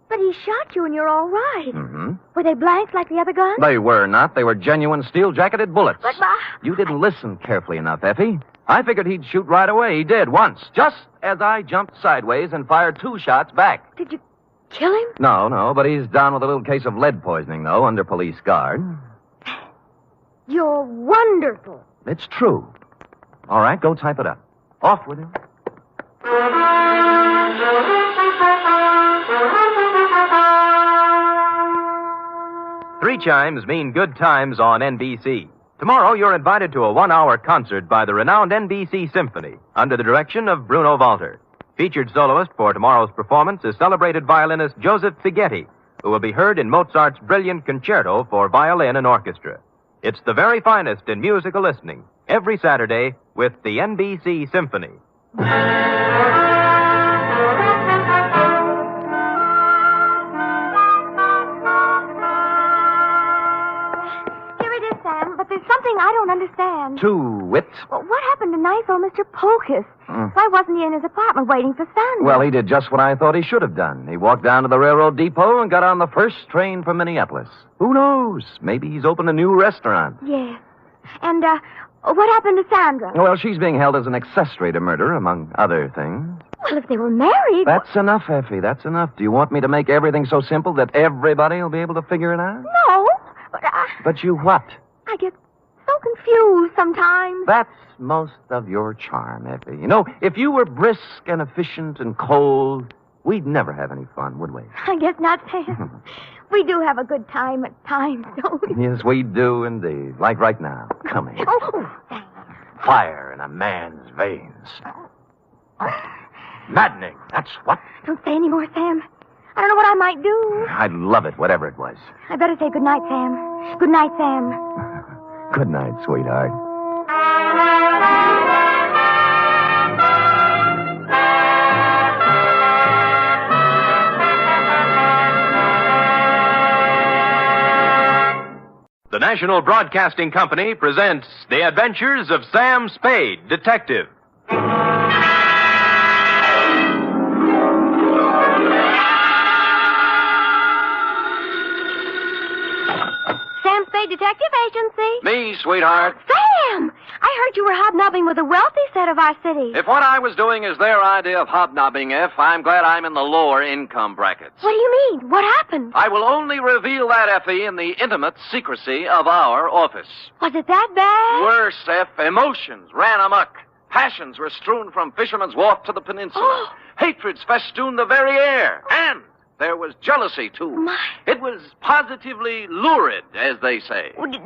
But he shot you and you're all right. Mm-hmm. Were they blanks like the other guns? They were not. They were genuine steel-jacketed bullets. But, You didn't listen carefully enough, Effie. I figured he'd shoot right away. He did, once. Just as I jumped sideways and fired 2 shots back. Did you kill him? No, but he's down with a little case of lead poisoning, though, under police guard. You're wonderful. It's true. All right, go type it up. Off with him. Three chimes mean good times on NBC. Tomorrow, you're invited to a 1-hour concert by the renowned NBC Symphony under the direction of Bruno Walter. Featured soloist for tomorrow's performance is celebrated violinist Joseph Figgetti, who will be heard in Mozart's brilliant concerto for violin and orchestra. It's the very finest in musical listening, every Saturday with the NBC Symphony. Here it is, Sam, but there's something I don't understand. To wit. Well, what happened to nice old Mr. Pocus? Why wasn't he in his apartment waiting for Sandra? Well, he did just what I thought he should have done. He walked down to the railroad depot and got on the first train for Minneapolis. Who knows? Maybe he's opened a new restaurant. Yes. And, what happened to Sandra? Well, she's being held as an accessory to murder, among other things. Well, if they were married... That's enough, Effie. That's enough. Do you want me to make everything so simple that everybody will be able to figure it out? No, but But you what? I get so confused sometimes. That's most of your charm, Effie. You know, if you were brisk and efficient and cold, we'd never have any fun, would we? I guess not, Sam. We do have a good time at times, don't we? Yes, we do indeed. Like right now. Come here. Oh, Fire in a man's veins. Maddening, that's what. don't say any more, Sam. I don't know what I might do. I'd love it, whatever it was. I better say good night, Sam. Good night, Sam. Good night, sweetheart. The National Broadcasting Company presents The Adventures of Sam Spade, Detective. Sam Spade Detective Agency. Me, sweetheart. Sam! I heard you were hobnobbing with a wealthy set of our city. If what I was doing is their idea of hobnobbing, I'm glad I'm in the lower income brackets. What do you mean? What happened? I will only reveal that, Effie, in the intimate secrecy of our office. Was it that bad? Worse, F, emotions ran amok. Passions were strewn from Fisherman's Wharf to the peninsula. Hatreds festooned the very air. And there was jealousy, too. My. It was positively lurid, as they say. Well, do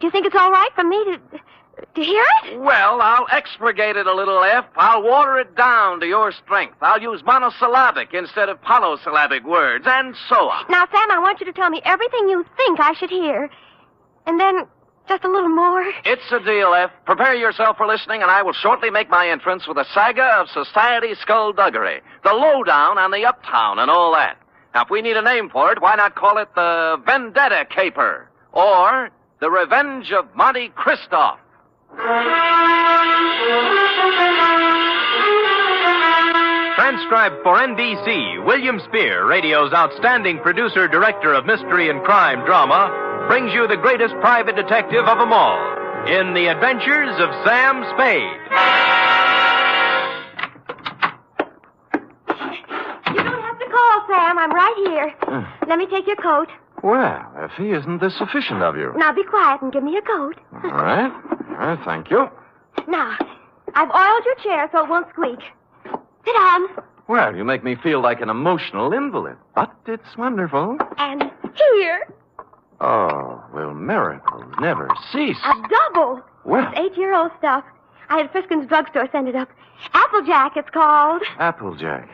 you think it's all right for me to hear it? Well, I'll expurgate it a little, F. I'll water it down to your strength. I'll use monosyllabic instead of polysyllabic words, and so on. Now, Sam, I want you to tell me everything you think I should hear. And then just a little more. It's a deal, F. Prepare yourself for listening, and I will shortly make my entrance with a saga of society skullduggery, the lowdown on the uptown and all that. Now, if we need a name for it, why not call it the Vendetta Caper or the Revenge of Monte Christoph? Transcribed for NBC, William Spear, radio's outstanding producer-director of mystery and crime drama, brings you the greatest private detective of them all in The Adventures of Sam Spade. You don't have to call, Sam. I'm right here. Let me take your coat. Well, Effie, isn't this sufficient of you? Now be quiet and give me your coat. All right. All right, thank you. Now, I've oiled your chair so it won't squeak. Sit down. Well, you make me feel like an emotional invalid. But it's wonderful. And here, Oh, will miracles never cease? a double. Well. It's 8-year-old stuff. I had Friskin's drugstore send it up. Applejack, it's called. Applejack.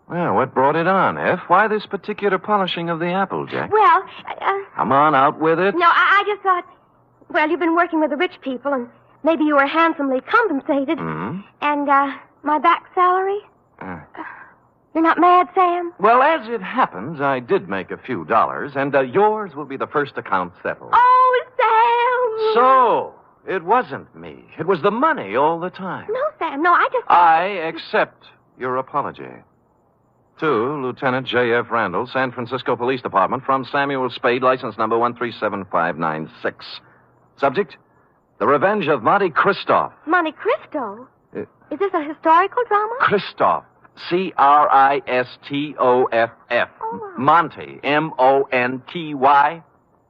Well, what brought it on, F? Why this particular polishing of the Applejack? Well, Come on, out with it. no, I just thought, well, you've been working with the rich people, and maybe you were handsomely compensated. Hmm? And, my back salary? You're not mad, Sam? Well, as it happens, I did make a few dollars, and yours will be the first account settled. Oh, Sam! So, it wasn't me. It was the money all the time. No, Sam, no, I just... I accept your apology. To Lieutenant J.F. Randall, San Francisco Police Department, from Samuel Spade, license number 137596. Subject, The Revenge of Monte Cristoff. Monte Cristo? Is this a historical drama? Cristoff. Cristoff. Monty. Monty.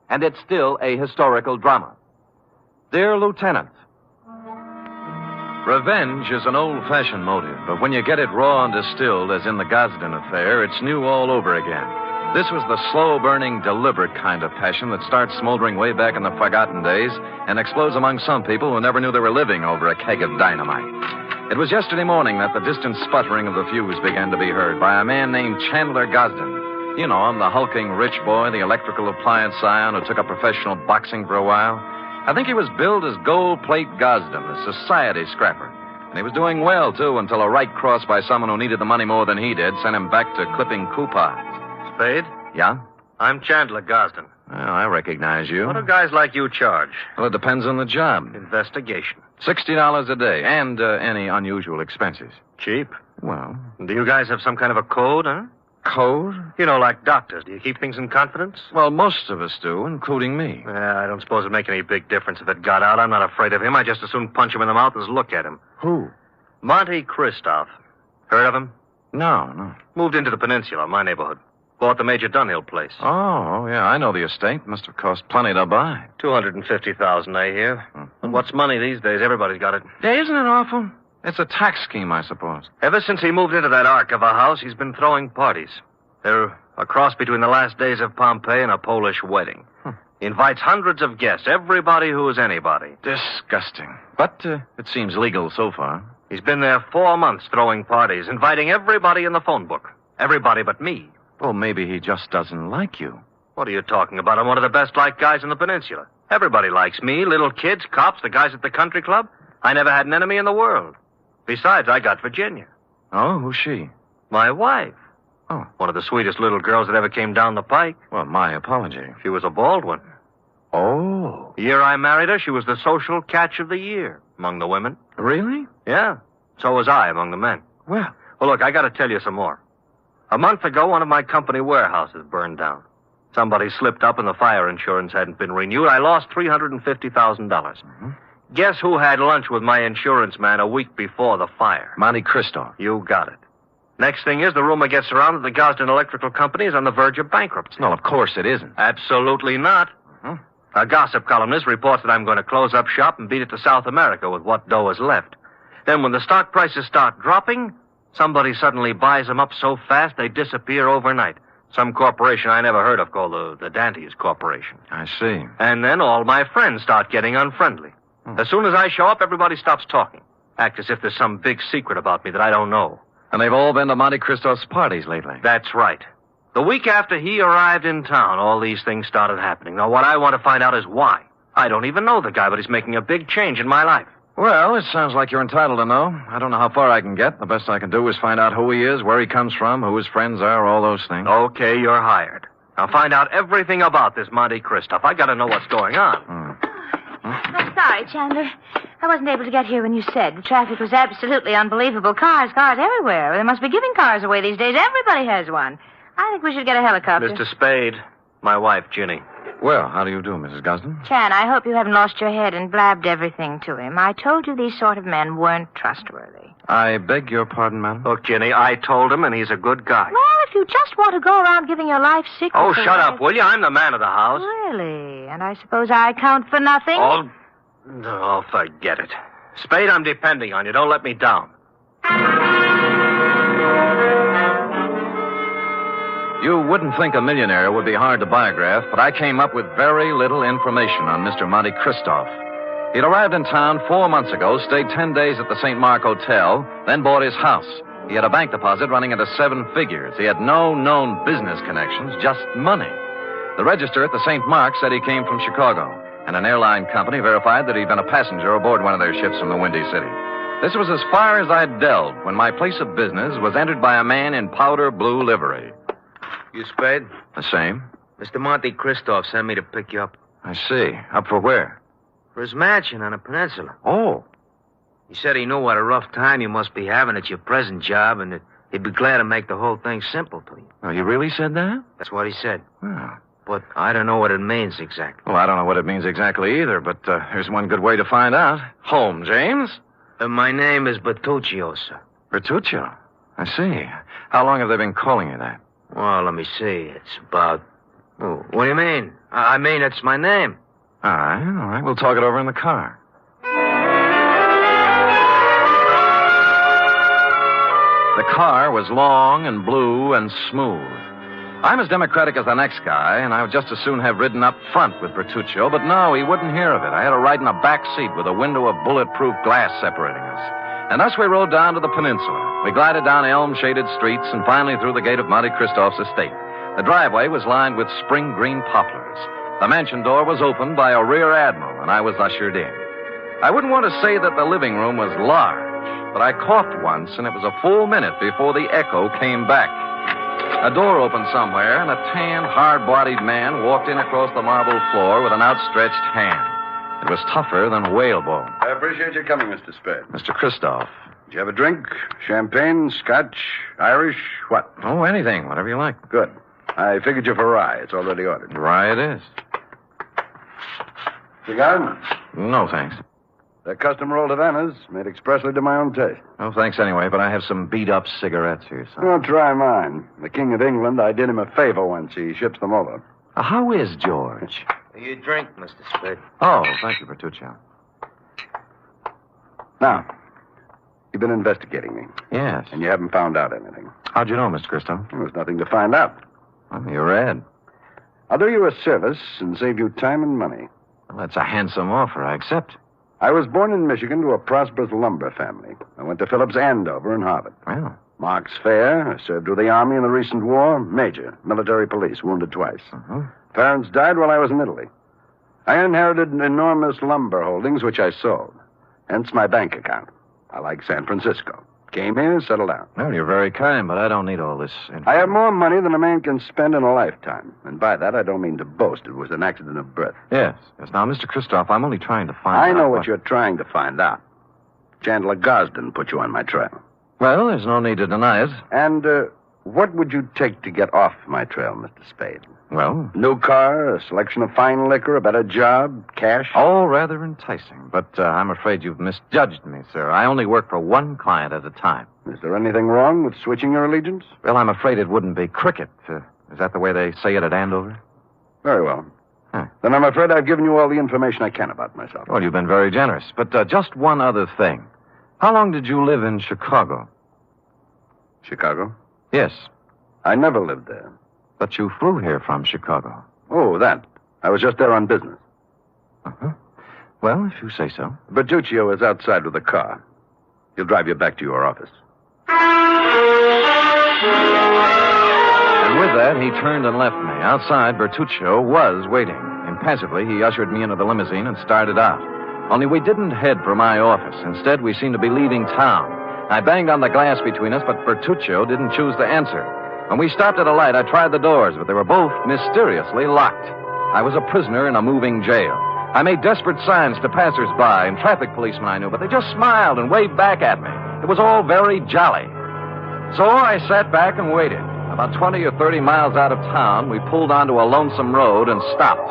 And it's still a historical drama. Dear Lieutenant, revenge is an old-fashioned motive, but when you get it raw and distilled, as in the Gosden affair, it's new all over again. This was the slow-burning, deliberate kind of passion that starts smoldering way back in the forgotten days and explodes among some people who never knew they were living over a keg of dynamite. It was yesterday morning that the distant sputtering of the fuse began to be heard by a man named Chandler Gosden. You know him, the hulking rich boy, the electrical appliance scion who took up professional boxing for a while. I think he was billed as Gold Plate Gosden, a society scrapper. And he was doing well, too, until a right cross by someone who needed the money more than he did sent him back to clipping coupons. Spade? Yeah? I'm Chandler Gosden. Well, I recognize you. What do guys like you charge? Well, it depends on the job. Investigation. $60 a day, and any unusual expenses. Cheap? Well. Do you guys have some kind of a code, huh? Code? You know, like doctors. Do you keep things in confidence? Well, most of us do, including me. Yeah, I don't suppose it'd make any big difference if it got out. I'm not afraid of him. I just as soon punch him in the mouth as look at him. Who? Monte Cristoff. Heard of him? No. Moved into the peninsula, my neighborhood. Bought the Major Dunhill place. Oh, yeah, I know the estate. Must have cost plenty to buy. $250,000, I hear. And what's money these days? Everybody's got it. Yeah, isn't it awful? It's a tax scheme, I suppose. Ever since he moved into that ark of a house, he's been throwing parties. They're a cross between the last days of Pompeii and a Polish wedding. He invites hundreds of guests, everybody who is anybody. Disgusting. But it seems legal so far. He's been there 4 months throwing parties, inviting everybody in the phone book. Everybody but me. Well, maybe he just doesn't like you. What are you talking about? I'm one of the best-liked guys in the peninsula. Everybody likes me, little kids, cops, the guys at the country club. I never had an enemy in the world. Besides, I got Virginia. Oh, who's she? My wife. Oh. One of the sweetest little girls that ever came down the pike. Well, my apology. She was a bald one. Oh. The year I married her, she was the social catch of the year among the women. Really? Yeah. So was I among the men. Well, look, I got to tell you some more. A month ago, one of my company warehouses burned down. Somebody slipped up and the fire insurance hadn't been renewed. I lost $350,000. Guess who had lunch with my insurance man a week before the fire? Monte Cristo. You got it. Next thing is, the rumor gets around that the Gosden Electrical Company is on the verge of bankruptcy. No, of course it isn't. Absolutely not. A gossip columnist reports that I'm going to close up shop and beat it to South America with what dough is left. Then when the stock prices start dropping, somebody suddenly buys them up so fast they disappear overnight. Some corporation I never heard of called the Dantes Corporation. I see. And then all my friends start getting unfriendly. As soon as I show up, everybody stops talking. Act as if there's some big secret about me that I don't know. And they've all been to Monte Cristo's parties lately. That's right. The week after he arrived in town, all these things started happening. Now, what I want to find out is why. I don't even know the guy, but he's making a big change in my life. Well, it sounds like you're entitled to know. I don't know how far I can get. The best I can do is find out who he is, where he comes from, who his friends are, all those things. Okay, you're hired. Now find out everything about this Monte Cristo. I got to know what's going on. I'm sorry, Chandler. I wasn't able to get here when you said. The traffic was absolutely unbelievable. Cars everywhere. They must be giving cars away these days. Everybody has one. I think we should get a helicopter. Mr. Spade, my wife, Ginny. Well, how do you do, Mrs. Gosden? Chan, I hope you haven't lost your head and blabbed everything to him. I told you these sort of men weren't trustworthy. I beg your pardon, ma'am? Look, Ginny, I told him, and he's a good guy. Well, if you just want to go around giving your life secrets... Oh, shut up, will you? I'm the man of the house. Really? And I suppose I count for nothing? Oh, forget it. Spade, I'm depending on you. Don't let me down. You wouldn't think a millionaire would be hard to biograph, but I came up with very little information on Mr. Monte Cristo. He'd arrived in town 4 months ago, stayed 10 days at the St. Mark Hotel, then bought his house. He had a bank deposit running into 7 figures. He had no known business connections, just money. The register at the St. Mark said he came from Chicago, and an airline company verified that he'd been a passenger aboard one of their ships from the Windy City. This was as far as I'd delved when my place of business was entered by a man in powder blue livery. You Spade? The same. Mr. Monte Cristo sent me to pick you up. I see. Up for where? For his mansion on a peninsula. Oh. He said he knew what a rough time you must be having at your present job, and that he'd be glad to make the whole thing simple to you. Oh, you really said that? That's what he said. Oh. But I don't know what it means exactly. Well, I don't know what it means exactly either, but here's one good way to find out. Home, James? My name is Bertuccio, sir. Bertuccio? I see. How long have they been calling you that? Well, let me see. It's about... Oh, what do you mean? I mean, it's my name. All right. We'll talk it over in the car. The car was long and blue and smooth. I'm as democratic as the next guy, and I would just as soon have ridden up front with Bertuccio, but no, he wouldn't hear of it. I had to ride in a back seat with a window of bulletproof glass separating us. And thus we rode down to the peninsula. We glided down elm-shaded streets and finally through the gate of Monte Cristo's estate. The driveway was lined with spring green poplars. The mansion door was opened by a rear admiral, and I was ushered in. I wouldn't want to say that the living room was large, but I coughed once, and it was a full minute before the echo came back. A door opened somewhere, and a tan, hard-bodied man walked in across the marble floor with an outstretched hand. It was tougher than whalebone. I appreciate your coming, Mr. Spade. Mr. Christoph. Did you have a drink? Champagne, Scotch, Irish, what? Oh, anything, whatever you like. Good. I figured you for rye. It's already ordered. Rye it is. Cigar? No, thanks. They're custom rolled Havanas, made expressly to my own taste. No, thanks anyway, but I have some beat-up cigarettes here, son. Well, try mine. The King of England, I did him a favor once. He ships them over. How is George? You drink, Mr. Spade. Oh, thank you, Bertuccio. Now, you've been investigating me. Yes. And you haven't found out anything. How'd you know, Mr. Cristo? There's nothing to find out. Well, you're red. I'll do you a service and save you time and money. Well, that's a handsome offer. I accept. I was born in Michigan to a prosperous lumber family. I went to Phillips Andover and Harvard. Well. Mark's fair. I served with the Army in the recent war. Major, military police, wounded twice. Parents died while I was in Italy. I inherited enormous lumber holdings, which I sold. Hence my bank account. I like San Francisco. Came here, settled down. Well, you're very kind, but I don't need all this I have more money than a man can spend in a lifetime. And by that, I don't mean to boast. It was an accident of birth. Yes. Now, Mr. Christoph, I'm only trying to find out. I know what you're trying to find out. Chandler Gosden put you on my trail. Well, there's no need to deny it. And what would you take to get off my trail, Mr. Spade? Well? New car, a selection of fine liquor, a better job, cash? All rather enticing, but I'm afraid you've misjudged me, sir. I only work for one client at a time. Is there anything wrong with switching your allegiance? Well, I'm afraid it wouldn't be cricket. Is that the way they say it at Andover? Very well. Then I'm afraid I've given you all the information I can about myself. Well, you've been very generous. But just one other thing. How long did you live in Chicago? Chicago? Yes. I never lived there. But you flew here from Chicago. Oh, that. I was just there on business. Uh-huh. Well, if you say so. Bertuccio is outside with the car. He'll drive you back to your office. And with that, he turned and left me. Outside, Bertuccio was waiting. Impassively, he ushered me into the limousine and started out. Only we didn't head for my office. Instead, we seemed to be leaving town. I banged on the glass between us, but Bertuccio didn't choose to answer. When we stopped at a light, I tried the doors, but they were both mysteriously locked. I was a prisoner in a moving jail. I made desperate signs to passers-by and traffic policemen I knew, but they just smiled and waved back at me. It was all very jolly. So I sat back and waited. About 20 or 30 miles out of town, we pulled onto a lonesome road and stopped.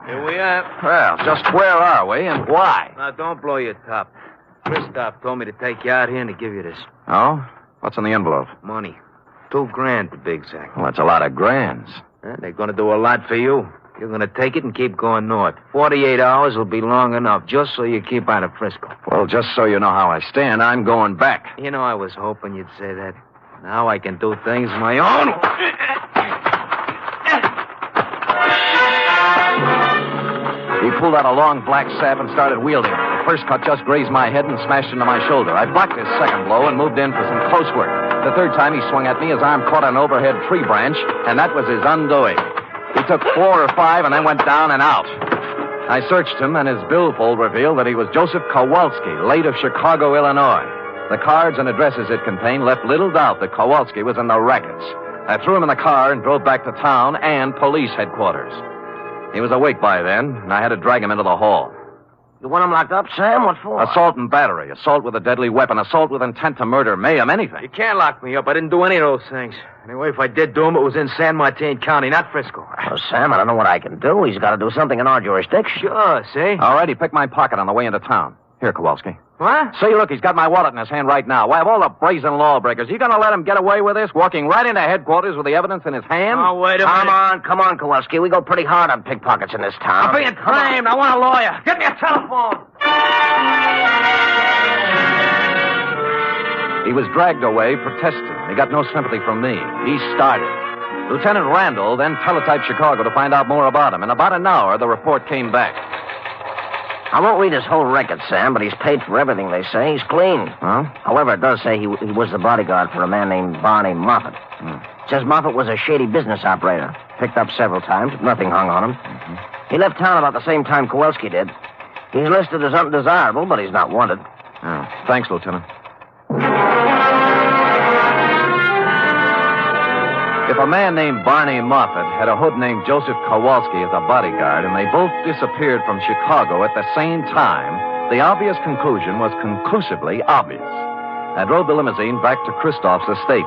Here we are. Well, just where are we and why? Now, don't blow your top. Christoph told me to take you out here and to give you this. Oh? What's in the envelope? Money. $2,000 to be exact. Well, that's a lot of grands. They're going to do a lot for you. You're going to take it and keep going north. 48 hours will be long enough, just so you keep out of Frisco. Well, just so you know how I stand, I'm going back. You know, I was hoping you'd say that. Now I can do things my own. He pulled out a long black sap and started wielding it. The first cut just grazed my head and smashed into my shoulder. I blocked his second blow and moved in for some close work. The third time he swung at me, his arm caught an overhead tree branch, and that was his undoing. He took 4 or 5 and then went down and out. I searched him, and his billfold revealed that he was Joseph Kowalski, late of Chicago, Illinois. The cards and addresses it contained left little doubt that Kowalski was in the rackets. I threw him in the car and drove back to town and police headquarters. He was awake by then, and I had to drag him into the hall. You want him locked up, Sam? What for? Assault and battery, assault with a deadly weapon, assault with intent to murder, mayhem, anything. You can't lock me up. I didn't do any of those things. Anyway, if I did do them, it was in San Martin County, not Frisco. Well, Sam, I don't know what I can do. He's got to do something in our jurisdiction. Sure, see? All right, he picked my pocket on the way into town. Here, Kowalski. What? See, look, he's got my wallet in his hand right now. Why, of all the brazen lawbreakers, you gonna let him get away with this, walking right into headquarters with the evidence in his hand? Oh, wait a minute. Come on, Kowalski. We go pretty hard on pickpockets in this town. I'm being framed. I want a lawyer. Get me a telephone. He was dragged away, protesting. He got no sympathy from me. He started. Lieutenant Randall then teletyped Chicago to find out more about him. In about an hour, the report came back. I won't read his whole record, Sam, but he's paid for everything, they say. He's clean. Huh? However, it does say he was the bodyguard for a man named Barney Moffat. It says Moffat was a shady business operator. Picked up several times, but nothing hung on him. He left town about the same time Kowalski did. He's listed as undesirable, but he's not wanted. Oh, thanks, Lieutenant. If a man named Barney Moffat had a hood named Joseph Kowalski as a bodyguard, and they both disappeared from Chicago at the same time, the obvious conclusion was conclusively obvious. I drove the limousine back to Christoph's estate.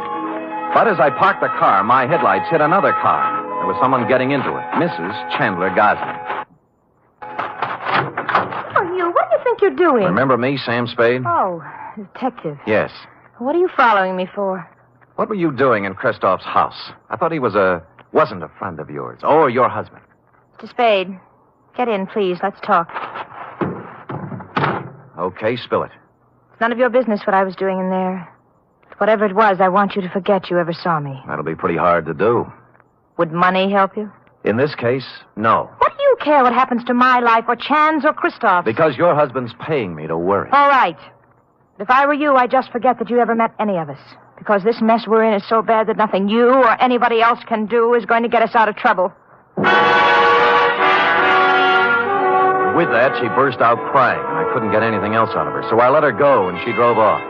But as I parked the car, my headlights hit another car. There was someone getting into it, Mrs. Chandler Gosling. Oh, you, what do you think you're doing? Remember me, Sam Spade? Oh, detective. Yes. What are you following me for? What were you doing in Christoph's house? I thought he wasn't a friend of yours. Or your husband. Mr. Spade, get in, please. Let's talk. Okay, spill it. It's none of your business what I was doing in there. Whatever it was, I want you to forget you ever saw me. That'll be pretty hard to do. Would money help you? In this case, no. What do you care what happens to my life or Chan's or Christoph's? Because your husband's paying me to worry. All right. If I were you, I'd just forget that you ever met any of us. Because this mess we're in is so bad that nothing you or anybody else can do is going to get us out of trouble. With that, she burst out crying, and I couldn't get anything else out of her, so I let her go, and she drove off.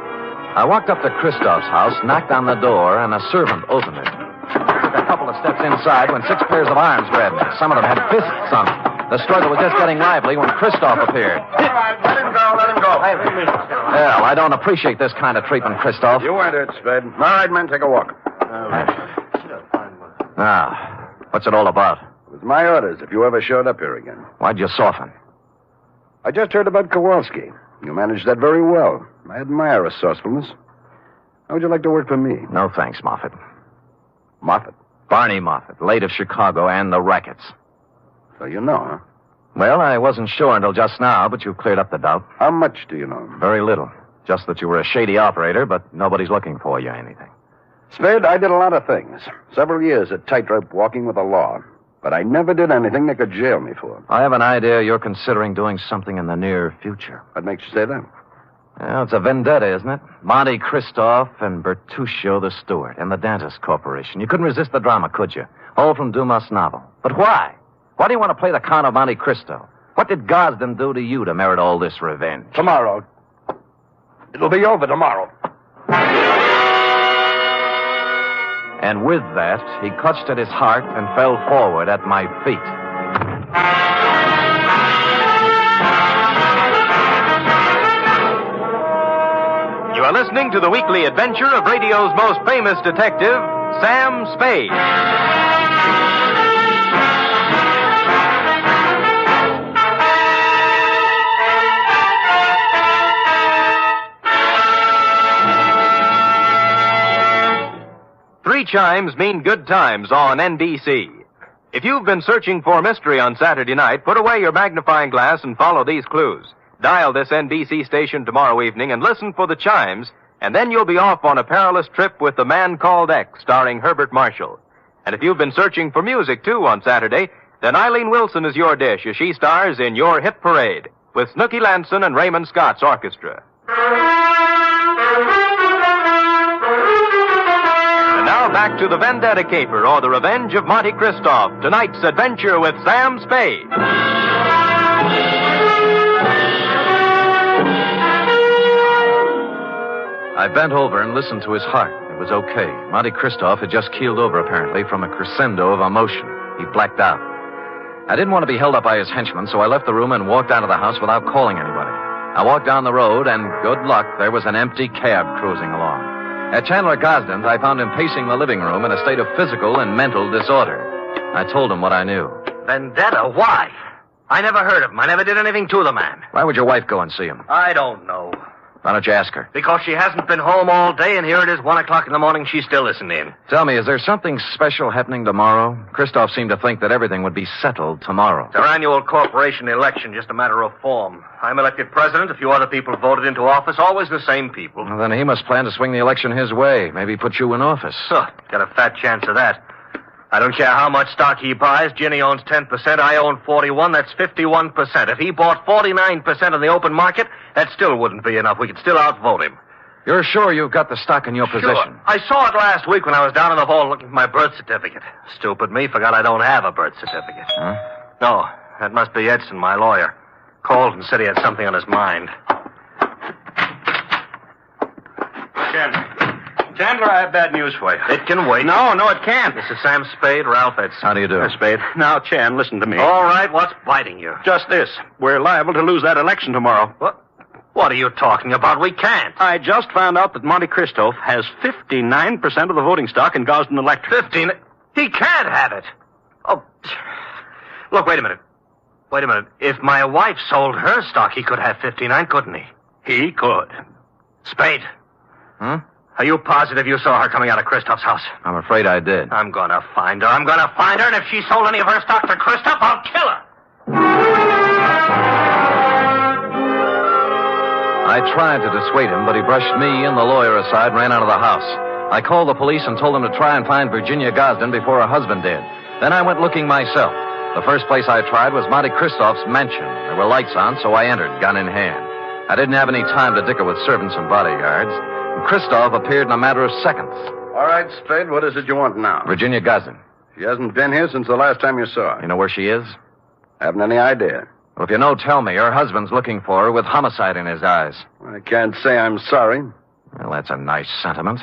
I walked up to Christoph's house, knocked on the door, and a servant opened it. I took a couple of steps inside when 6 pairs of arms grabbed me. Some of them had fists on them. The struggle was just getting lively when Christoph appeared. All right, let him go. Well, I don't appreciate this kind of treatment, Christoph. You weren't it, Spade. All right, men, take a walk. Now, what's it all about? It was my orders if you ever showed up here again. Why'd you soften? I just heard about Kowalski. You managed that very well. I admire resourcefulness. How would you like to work for me? No thanks, Moffat. Moffat? Barney Moffat, late of Chicago and the rackets. So you know, huh? Well, I wasn't sure until just now, but you've cleared up the doubt. How much do you know? Very little. Just that you were a shady operator, but nobody's looking for you or anything. Spade, I did a lot of things. Several years at tightrope walking with the law. But I never did anything they could jail me for. I have an idea you're considering doing something in the near future. What makes you say that? Well, it's a vendetta, isn't it? Monte Christoph and Bertuccio the steward and the Dentist Corporation. You couldn't resist the drama, could you? All from Dumas' novel. But why? Why do you want to play the Count of Monte Cristo? What did Gosden do to you to merit all this revenge? Tomorrow. It'll be over tomorrow. And with that, he clutched at his heart and fell forward at my feet. You are listening to the weekly adventure of radio's most famous detective, Sam Spade. 3 chimes mean good times on NBC. If you've been searching for mystery on Saturday night, put away your magnifying glass and follow these clues. Dial this NBC station tomorrow evening and listen for the chimes And then you'll be off on a perilous trip with The Man Called X, starring Herbert Marshall. And if you've been searching for music, too, on Saturday, then Eileen Wilson is your dish as she stars in Your Hit Parade with Snooky Lanson and Raymond Scott's orchestra. And now back to the Vendetta Caper, or The Revenge of Monte Cristo, tonight's adventure with Sam Spade. I bent over and listened to his heart. It was okay. Monte Cristo had just keeled over, apparently, from a crescendo of emotion. He blacked out. I didn't want to be held up by his henchmen, so I left the room and walked out of the house without calling anybody. I walked down the road, and good luck, there was an empty cab cruising along. At Chandler Gosden's, I found him pacing the living room in a state of physical and mental disorder. I told him what I knew. Vendetta? Why? I never heard of him. I never did anything to the man. Why would your wife go and see him? I don't know. Why don't you ask her? Because she hasn't been home all day, and here it is, 1 o'clock in the morning, she still isn't in. Tell me, is there something special happening tomorrow? Christoph seemed to think that everything would be settled tomorrow. It's our annual corporation election, just a matter of form. I'm elected president, a few other people voted into office, always the same people. Well, then he must plan to swing the election his way. Maybe put you in office. Got a fat chance of that. I don't care how much stock he buys. Ginny owns 10%. I own 41. That's 51%. If he bought 49% in the open market, that still wouldn't be enough. We could still outvote him. You're sure you've got the stock in your possession? Sure. I saw it last week when I was down in the vault looking for my birth certificate. Stupid me, forgot I don't have a birth certificate. Huh? No, that must be Edson, my lawyer. Called and said he had something on his mind. Chandler, I have bad news for you. It can wait. No, it can't. This is Sam Spade, Ralph Edson. How do you do? Spade. Now, Chan, listen to me. All right, what's biting you? Just this. We're liable to lose that election tomorrow. What are you talking about? We can't. I just found out that Monte Cristo has 59% of the voting stock in Gosden Electric. 15? He can't have it. Oh, look, wait a minute. If my wife sold her stock, he could have 59, couldn't he? He could. Spade. Hmm? Are you positive you saw her coming out of Christoph's house? I'm afraid I did. I'm gonna find her. And if she sold any of her stock to Christoph, I'll kill her. I tried to dissuade him, but he brushed me and the lawyer aside and ran out of the house. I called the police and told them to try and find Virginia Gosden before her husband did. Then I went looking myself. The first place I tried was Monte Cristoph's mansion. There were lights on, so I entered, gun in hand. I didn't have any time to dicker with servants and bodyguards. Christoph appeared in a matter of seconds. All right, Spade, what is it you want now? Virginia Gosden. She hasn't been here since the last time you saw her. You know where she is? Haven't any idea. Well, if you know, tell me. Her husband's looking for her with homicide in his eyes. I can't say I'm sorry. Well, that's a nice sentiment.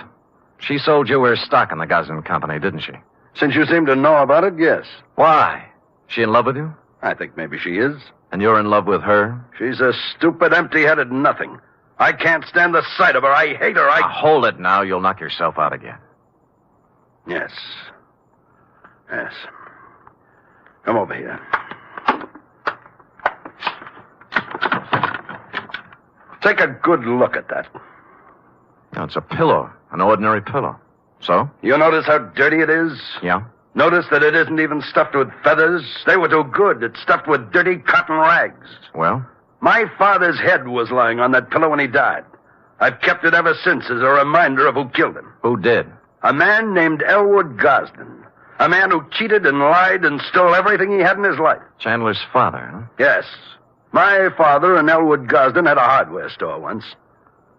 She sold you her stock in the Gosden Company, didn't she? Since you seem to know about it, yes. Why? She in love with you? I think maybe she is. And you're in love with her? She's a stupid, empty-headed nothing. I can't stand the sight of her. I hate her. Now, hold it now. You'll knock yourself out again. Yes. Come over here. Take a good look at that. No, it's a pillow. An ordinary pillow. So? You notice how dirty it is? Yeah. Notice that it isn't even stuffed with feathers. They were too good. It's stuffed with dirty cotton rags. Well? My father's head was lying on that pillow when he died. I've kept it ever since as a reminder of who killed him. Who did? A man named Elwood Gosden. A man who cheated and lied and stole everything he had in his life. Chandler's father, huh? Yes. My father and Elwood Gosden had a hardware store once.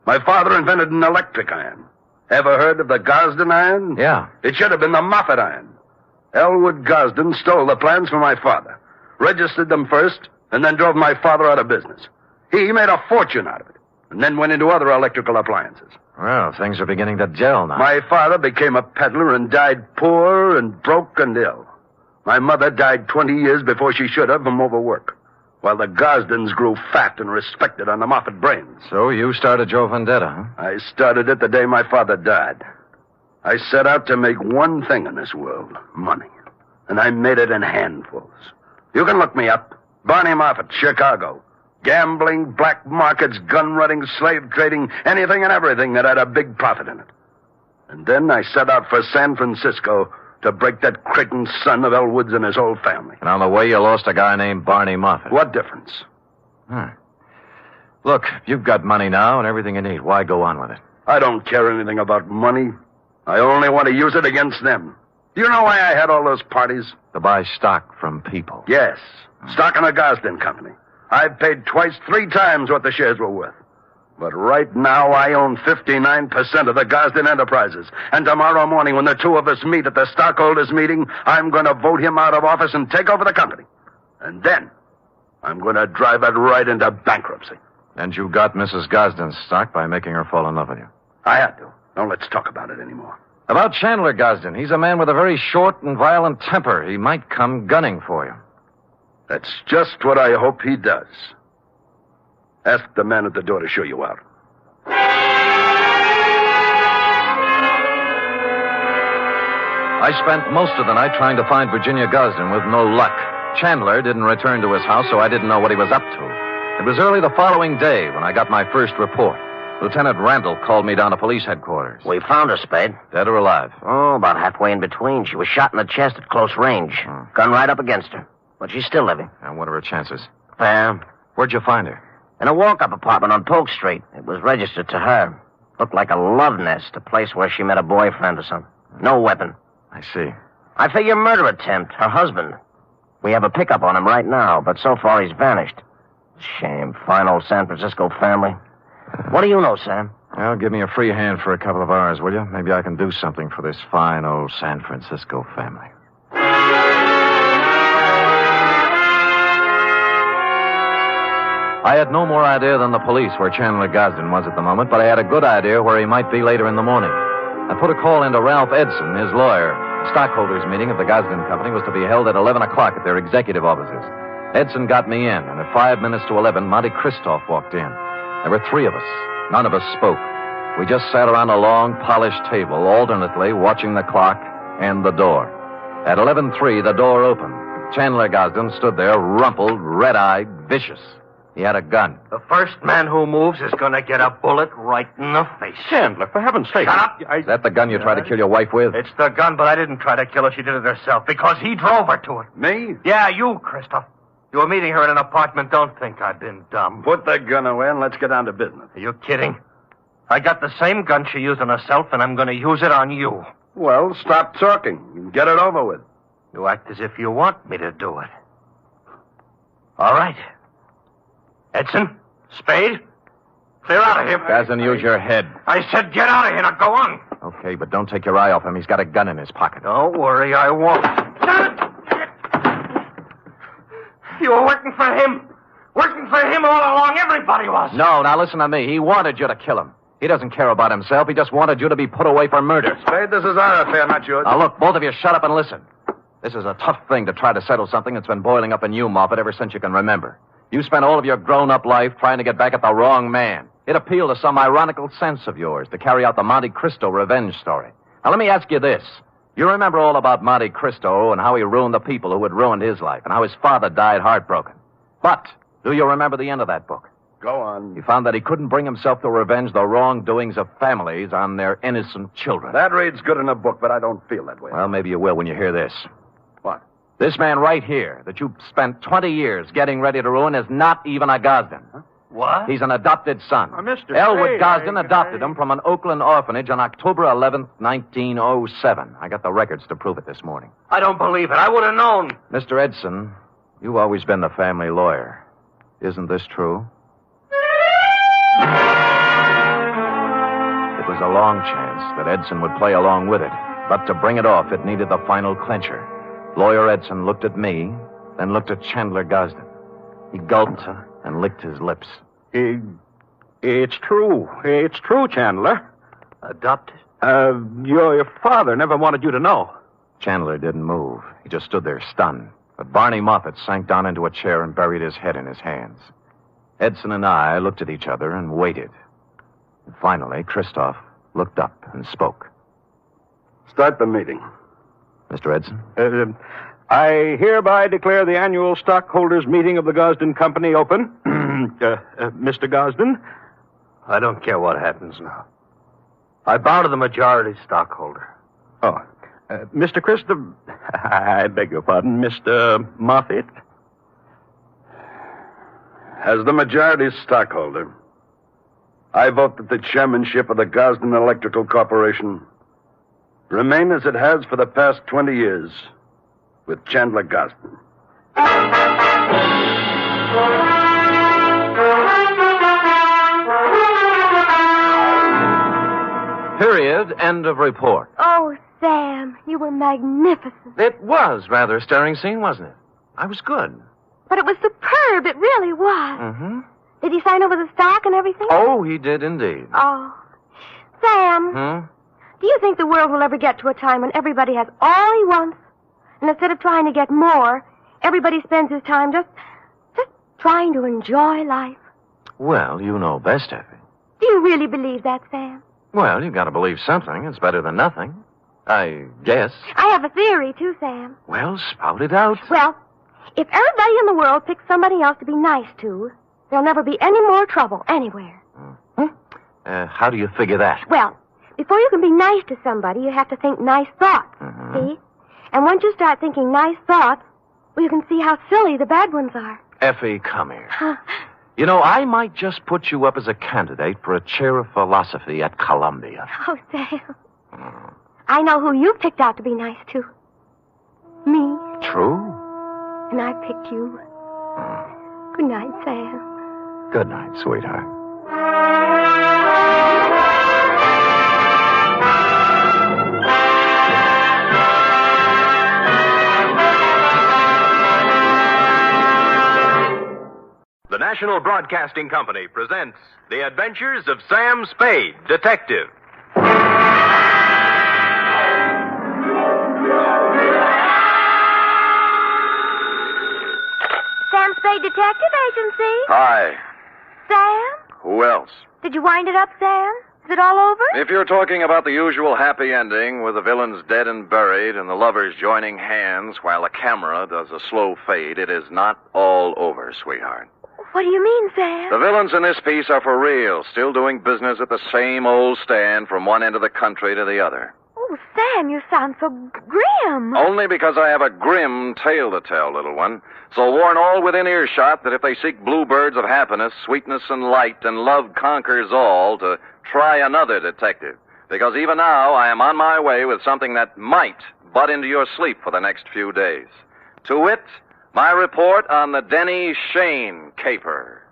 My father invented an electric iron. Ever heard of the Gosden iron? Yeah. It should have been the Moffat iron. Elwood Gosden stole the plans from my father, registered them first, and then drove my father out of business. He made a fortune out of it, and then went into other electrical appliances. Well, things are beginning to gel now. My father became a peddler and died poor and broke and ill. My mother died 20 years before she should have from overwork, while the Gosdens grew fat and respected on the Moffat brains. So you started your vendetta, huh? I started it the day my father died. I set out to make one thing in this world, money. And I made it in handfuls. You can look me up. Barney Moffat, Chicago. Gambling, black markets, gun running, slave trading, anything and everything that had a big profit in it. And then I set out for San Francisco to break that Creighton son of Elwood's and his whole family. And on the way, you lost a guy named Barney Moffat. What difference? Look, you've got money now and everything you need. Why go on with it? I don't care anything about money. I only want to use it against them. Do you know why I had all those parties? To buy stock from people. Yes. Stock in a Gosden company. I've paid twice, 3 times what the shares were worth. But right now, I own 59% of the Gosden Enterprises. And tomorrow morning, when the two of us meet at the stockholders' meeting, I'm going to vote him out of office and take over the company. And then, I'm going to drive it right into bankruptcy. And you got Mrs. Gosden's stock by making her fall in love with you. I had to. Don't let's talk about it anymore. About Chandler Gosden, he's a man with a very short and violent temper. He might come gunning for you. That's just what I hope he does. Ask the man at the door to show you out. I spent most of the night trying to find Virginia Gosden with no luck. Chandler didn't return to his house, so I didn't know what he was up to. It was early the following day when I got my first report. Lieutenant Randall called me down to police headquarters. We found her, Spade. Dead or alive? Oh, about halfway in between. She was shot in the chest at close range. Gun right up against her. But she's still living. And what are her chances? Fair. Where'd you find her? In a walk-up apartment on Polk Street. It was registered to her. Looked like a love nest, a place where she met a boyfriend or something. No weapon. I see. I figure murder attempt. Her husband. We have a pickup on him right now, but so far he's vanished. Shame. Fine old San Francisco family. What do you know, Sam? Well, give me a free hand for a couple of hours, will you? Maybe I can do something for this fine old San Francisco family. I had no more idea than the police where Chandler Gosden was at the moment, but I had a good idea where he might be later in the morning. I put a call into Ralph Edson, his lawyer. The stockholders' meeting of the Gosden Company was to be held at 11 o'clock at their executive offices. Edson got me in, and at 5 minutes to 11, Monty Christoph walked in. There were 3 of us. None of us spoke. We just sat around a long, polished table, alternately watching the clock and the door. At 11:03, the door opened. Chandler Gosden stood there, rumpled, red-eyed, vicious. He had a gun. The first man who moves is going to get a bullet right in the face. Chandler, for heaven's sake. Shut up. Is that the gun you tried to kill your wife with? It's the gun, but I didn't try to kill her. She did it herself because he drove her to it. Me? Yeah, you, Christoph. You were meeting her in an apartment. Don't think I've been dumb. Put the gun away and let's get down to business. Are you kidding? I got the same gun she used on herself, and I'm going to use it on you. Well, stop talking and get it over with. You act as if you want me to do it. All right. Edson, Spade, clear out of here. Gosden, use your head. I said get out of here. Now go on. Okay, but don't take your eye off him. He's got a gun in his pocket. Don't worry, I won't. You were working for him. Working for him all along. Everybody was. No, now listen to me. He wanted you to kill him. He doesn't care about himself. He just wanted you to be put away for murder. Spade, this is our affair, not yours. Now, look, both of you shut up and listen. This is a tough thing to try to settle something that's been boiling up in you, Moffat, ever since you can remember. You spent all of your grown-up life trying to get back at the wrong man. It appealed to some ironical sense of yours to carry out the Monte Cristo revenge story. Now, let me ask you this. You remember all about Monte Cristo and how he ruined the people who had ruined his life and how his father died heartbroken. But do you remember the end of that book? Go on. He found that he couldn't bring himself to revenge the wrongdoings of families on their innocent children. That reads good in a book, but I don't feel that way. Well, maybe you will when you hear this. What? This man right here that you spent 20 years getting ready to ruin is not even a Gosden. Huh? What? He's an adopted son. Mr. Elwood Gosden adopted him from an Oakland orphanage on October 11th, 1907. I got the records to prove it this morning. I don't believe it. I would have known. Mr. Edson, you've always been the family lawyer. Isn't this true? It was a long chance that Edson would play along with it. But to bring it off, it needed the final clincher. Lawyer Edson looked at me, then looked at Chandler Gosden. He gulped and licked his lips. It's true. It's true, Chandler. Adopted? Your father never wanted you to know. Chandler didn't move. He just stood there stunned. But Barney Moffat sank down into a chair and buried his head in his hands. Edson and I looked at each other and waited. And finally, Christoph looked up and spoke. Start the meeting. Mr. Edson? I hereby declare the annual stockholders' meeting of the Gosden Company open. Mr. Gosden? I don't care what happens now. I bow to the majority stockholder. Oh, Mr. Christopher... I beg your pardon, Mr. Moffat? As the majority stockholder, I vote that the chairmanship of the Gosden Electrical Corporation remain as it has for the past 20 years with Chandler Gosden. Period. End of report. Oh, Sam, you were magnificent. It was rather a stirring scene, wasn't it? I was good. But it was superb. It really was. Mm-hmm. Did he sign over the stock and everything? Oh, he did indeed. Oh. Sam, do you think the world will ever get to a time when everybody has all he wants, and instead of trying to get more, everybody spends his time just trying to enjoy life? Well, you know best, Effie. Do you really believe that, Sam? Well, you've got to believe something. It's better than nothing. I guess. I have a theory, too, Sam. Well, spout it out. Well, if everybody in the world picks somebody else to be nice to, there'll never be any more trouble anywhere. How do you figure that? Well, before you can be nice to somebody, you have to think nice thoughts, see? And once you start thinking nice thoughts, well, you can see how silly the bad ones are. Effie, come here. You know, I might just put you up as a candidate for a chair of philosophy at Columbia. Oh, Sam. I know who you picked out to be nice to. Me. True. And I picked you. Good night, Sam. Good night, sweetheart. The National Broadcasting Company presents The Adventures of Sam Spade, Detective. Sam Spade Detective Agency. Hi. Sam? Who else? Did you wind it up, Sam? Is it all over? If you're talking about the usual happy ending with the villains dead and buried and the lovers joining hands while the camera does a slow fade, it is not all over, sweetheart. What do you mean, Sam? The villains in this piece are for real, still doing business at the same old stand from one end of the country to the other. Oh, Sam, you sound so grim. Only because I have a grim tale to tell, little one. So warn all within earshot that if they seek bluebirds of happiness, sweetness and light, and love conquers all, to try another detective. Because even now I am on my way with something that might butt into your sleep for the next few days. To wit, my report on the Denny Shane caper.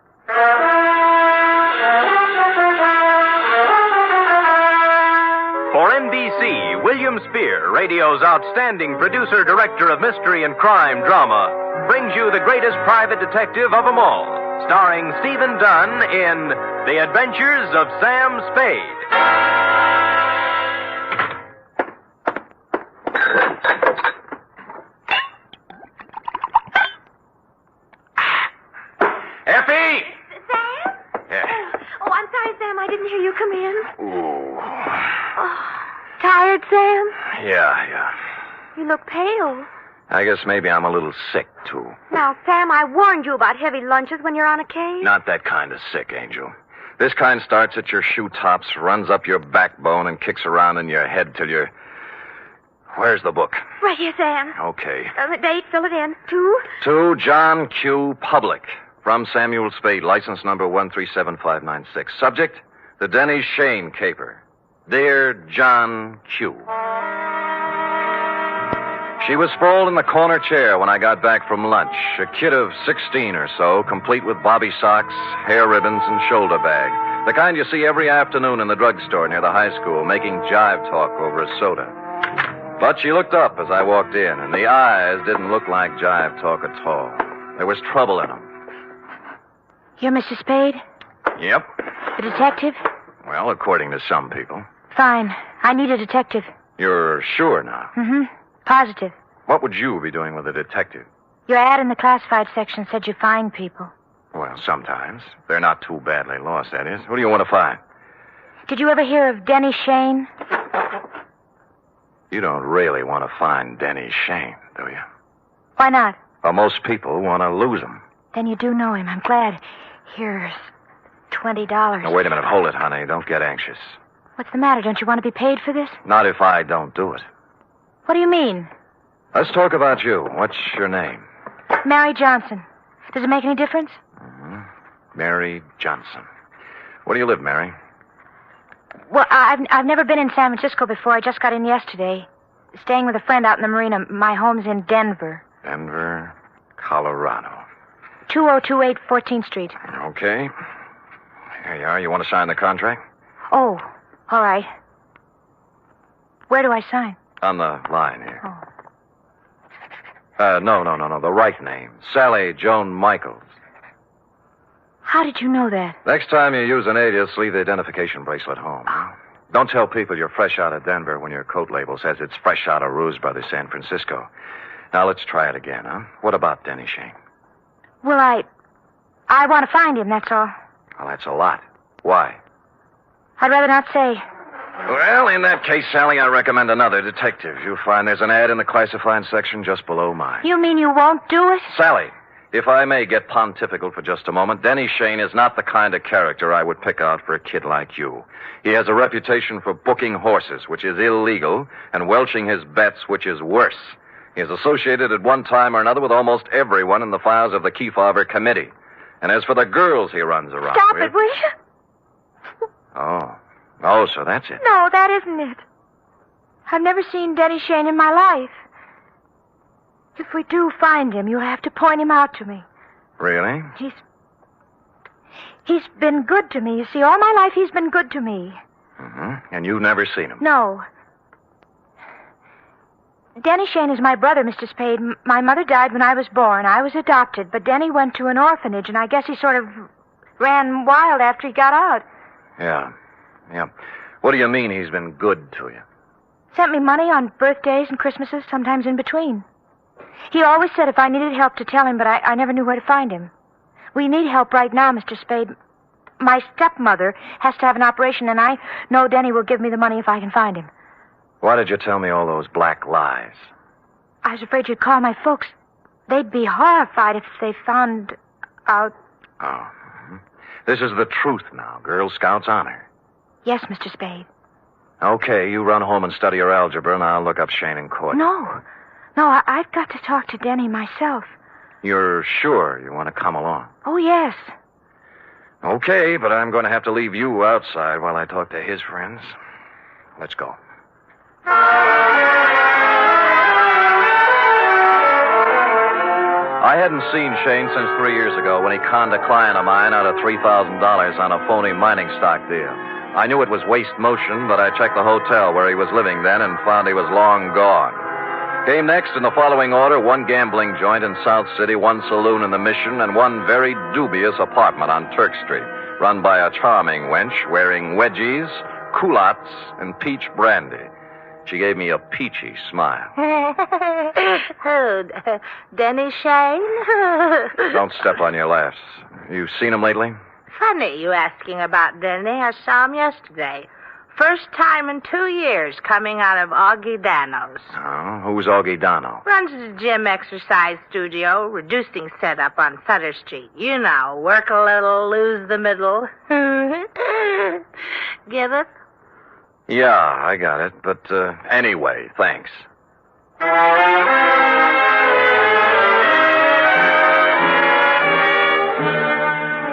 For NBC, William Spear, radio's outstanding producer-director of mystery and crime drama, brings you the greatest private detective of them all, starring Stephen Dunn in The Adventures of Sam Spade. Effie! Sam? Yeah. Oh, I'm sorry, Sam. I didn't hear you come in. Ooh. Oh, tired, Sam? Yeah. You look pale. I guess maybe I'm a little sick, too. Now, Sam, I warned you about heavy lunches when you're on a case. Not that kind of sick, Angel. This kind starts at your shoe tops, runs up your backbone, and kicks around in your head till you're... Where's the book? Right here, Sam. Okay. The date, fill it in. 2? To John Q. Public. From Samuel Spade, license number 137596. Subject, the Denny Shane caper. Dear John Q. She was sprawled in the corner chair when I got back from lunch. A kid of 16 or so, complete with bobby socks, hair ribbons, and shoulder bag. The kind you see every afternoon in the drugstore near the high school, making jive talk over a soda. But she looked up as I walked in, and the eyes didn't look like jive talk at all. There was trouble in them. You're Mr. Spade? Yep. The detective? Well, according to some people. Fine. I need a detective. You're sure now? Mm-hmm. Positive. What would you be doing with a detective? Your ad in the classified section said you find people. Well, sometimes. They're not too badly lost, that is. Who do you want to find? Did you ever hear of Denny Shane? You don't really want to find Denny Shane, do you? Why not? Well, most people want to lose him. Then you do know him. I'm glad. Here's $20. Now, wait a minute. Hold it, honey. Don't get anxious. What's the matter? Don't you want to be paid for this? Not if I don't do it. What do you mean? Let's talk about you. What's your name? Mary Johnson. Does it make any difference? Mm-hmm. Mary Johnson. Where do you live, Mary? Well, I've never been in San Francisco before. I just got in yesterday. Staying with a friend out in the marina. My home's in Denver. Denver, Colorado. 2028 14th Street. Okay. Here you are. You want to sign the contract? Oh, all right. Where do I sign? On the line here. Oh. No. The right name. Sally Joan Michaels. How did you know that? Next time you use an alias, leave the identification bracelet home. Don't tell people you're fresh out of Denver when your coat label says it's fresh out of Ruse Brothers, San Francisco. Now, let's try it again, huh? What about Denny Shane? Well, I want to find him, that's all. Well, that's a lot. Why? I'd rather not say. Well, in that case, Sally, I recommend another detective. You'll find there's an ad in the classified section just below mine. You mean you won't do it? Sally, if I may get pontifical for just a moment, Denny Shane is not the kind of character I would pick out for a kid like you. He has a reputation for booking horses, which is illegal, and welching his bets, which is worse. He is associated at one time or another with almost everyone in the files of the Kefauver Committee. And as for the girls he runs around Stop with... it, will you? Oh, so that's it. No, that isn't it. I've never seen Denny Shane in my life. If we do find him, you'll have to point him out to me. Really? He's been good to me. You see, all my life he's been good to me. Mm-hmm. And you've never seen him? No. Denny Shane is my brother, Mr. Spade. My mother died when I was born. I was adopted, but Denny went to an orphanage, and I guess he sort of ran wild after he got out. Yeah. What do you mean he's been good to you? Sent me money on birthdays and Christmases, sometimes in between. He always said if I needed help to tell him, but I never knew where to find him. We need help right now, Mr. Spade. My stepmother has to have an operation, and I know Denny will give me the money if I can find him. Why did you tell me all those black lies? I was afraid you'd call my folks. They'd be horrified if they found out. Oh. This is the truth now. Girl Scouts honor. Yes, Mr. Spade. Okay, you run home and study your algebra, and I'll look up Shane in court. No, I've got to talk to Denny myself. You're sure you want to come along? Oh, yes. Okay, but I'm going to have to leave you outside while I talk to his friends. Let's go. I hadn't seen Shane since 3 years ago when he conned a client of mine out of $3,000 on a phony mining stock deal. I knew it was waste motion, but I checked the hotel where he was living then and found he was long gone. Came next in the following order: one gambling joint in South City, one saloon in the Mission, and one very dubious apartment on Turk Street, run by a charming wench wearing wedgies, culottes, and peach brandy. She gave me a peachy smile. Denny Shane? Don't step on your laughs. You seen him lately? Funny you asking about Denny. I saw him yesterday. First time in 2 years coming out of Augie Dano's. Oh, who's Augie Dano? Runs a gym exercise studio, reducing setup on Sutter Street. You know, work a little, lose the middle. Get it? Yeah, I got it. But anyway, thanks.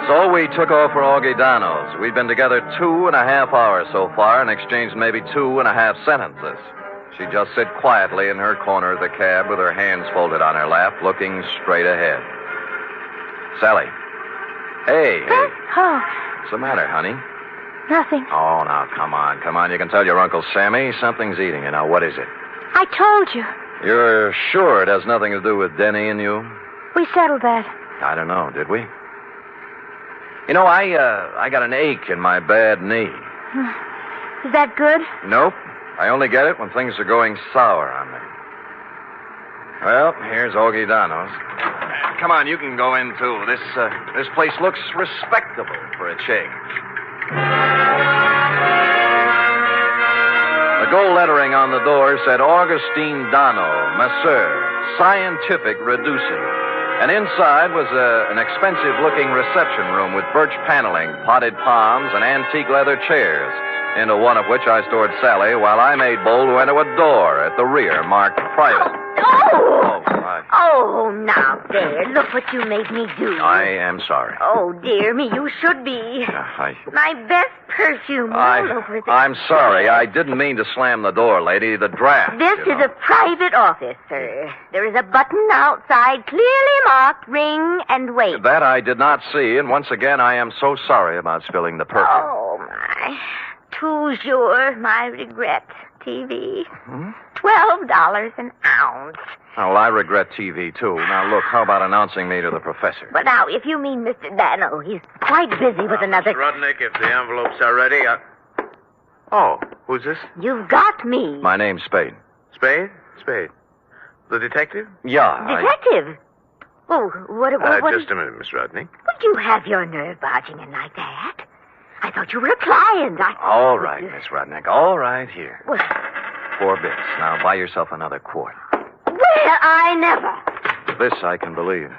So we took off for Augie Dano's. We've been together 2.5 hours so far and exchanged maybe 2.5 sentences. She just sit quietly in her corner of the cab with her hands folded on her lap, looking straight ahead. Sally. Hey. Oh. What's the matter, honey? Nothing. Oh, now, come on. You can tell your Uncle Sammy something's eating you. Now, what is it? I told you. You're sure it has nothing to do with Denny and you? We settled that. I don't know, did we? You know, I got an ache in my bad knee. Is that good? Nope. I only get it when things are going sour on me. Well, here's Augie Dano's. Come on, you can go in, too. This place looks respectable for a change. The gold lettering on the door said Augustine Dano, Masseur, Scientific Reducing. And inside was an expensive-looking reception room with birch paneling, potted palms, and antique leather chairs, into one of which I stored Sally while I made bold to enter a door at the rear marked private. Oh! Oh, now there. Look what you made me do. I am sorry. Oh, dear me, you should be. My best perfume all over the... I'm sorry. I didn't mean to slam the door, lady. The draft. This is a private office, sir. There is a button outside clearly marked ring and wait. That I did not see, and once again, I am so sorry about spilling the perfume. Oh, my. Toujours, my regret. TV. $12 an ounce. Oh, well, I regret TV, too. Now, look, how about announcing me to the professor? But now, if you mean Mr. Dano, he's quite busy with another... Miss Rudnick, if the envelopes are ready, Oh, who's this? You've got me. My name's Spade. Spade? Spade. The detective? Yeah. Detective? Oh, what... Just a minute, Miss Rudnick. Would you have your nerve barging in like that? I thought you were a client. All right, Miss Rudnick. All right, here. Well, 4 bits. Now, buy yourself another quart. well, I never. This I can believe.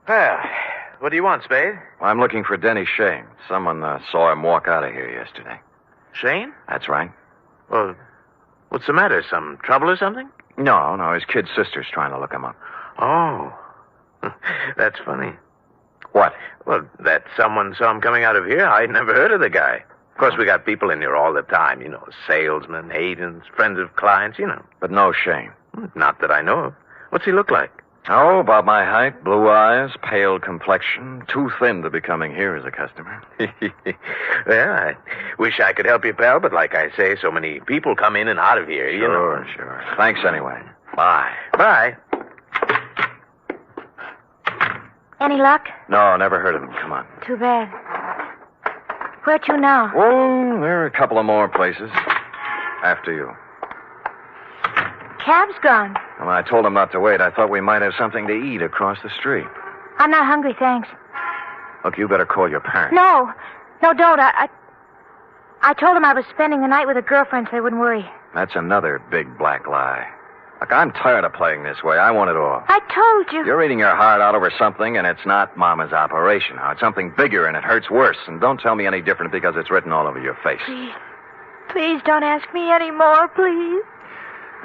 Well, what do you want, Spade? I'm looking for Denny Shane. Someone saw him walk out of here yesterday. Shane? That's right. Well, what's the matter? Some trouble or something? No, his kid sister's trying to look him up. Oh, that's funny. What? Well, that someone saw him coming out of here. I'd never heard of the guy. Of course, we got people in here all the time, salesmen, agents, friends of clients, But no Shane. Not that I know of. What's he look like? Oh, about my height, blue eyes, pale complexion, too thin to be coming here as a customer. Well, I wish I could help you, pal, but like I say, so many people come in and out of here, Sure. Thanks anyway. Bye. Bye. Any luck? No, never heard of him. Come on. Too bad. Where to now? Oh, there are a couple of more places. After you. Cab's gone. Well, I told him not to wait. I thought we might have something to eat across the street. I'm not hungry, thanks. Look, you better call your parents. No, don't. I told him I was spending the night with a girlfriend so they wouldn't worry. That's another big black lie. Look, I'm tired of playing this way. I want it off. I told you. You're eating your heart out over something, and it's not Mama's operation. Now, it's something bigger, and it hurts worse. And don't tell me any different because it's written all over your face. Please don't ask me any more, please.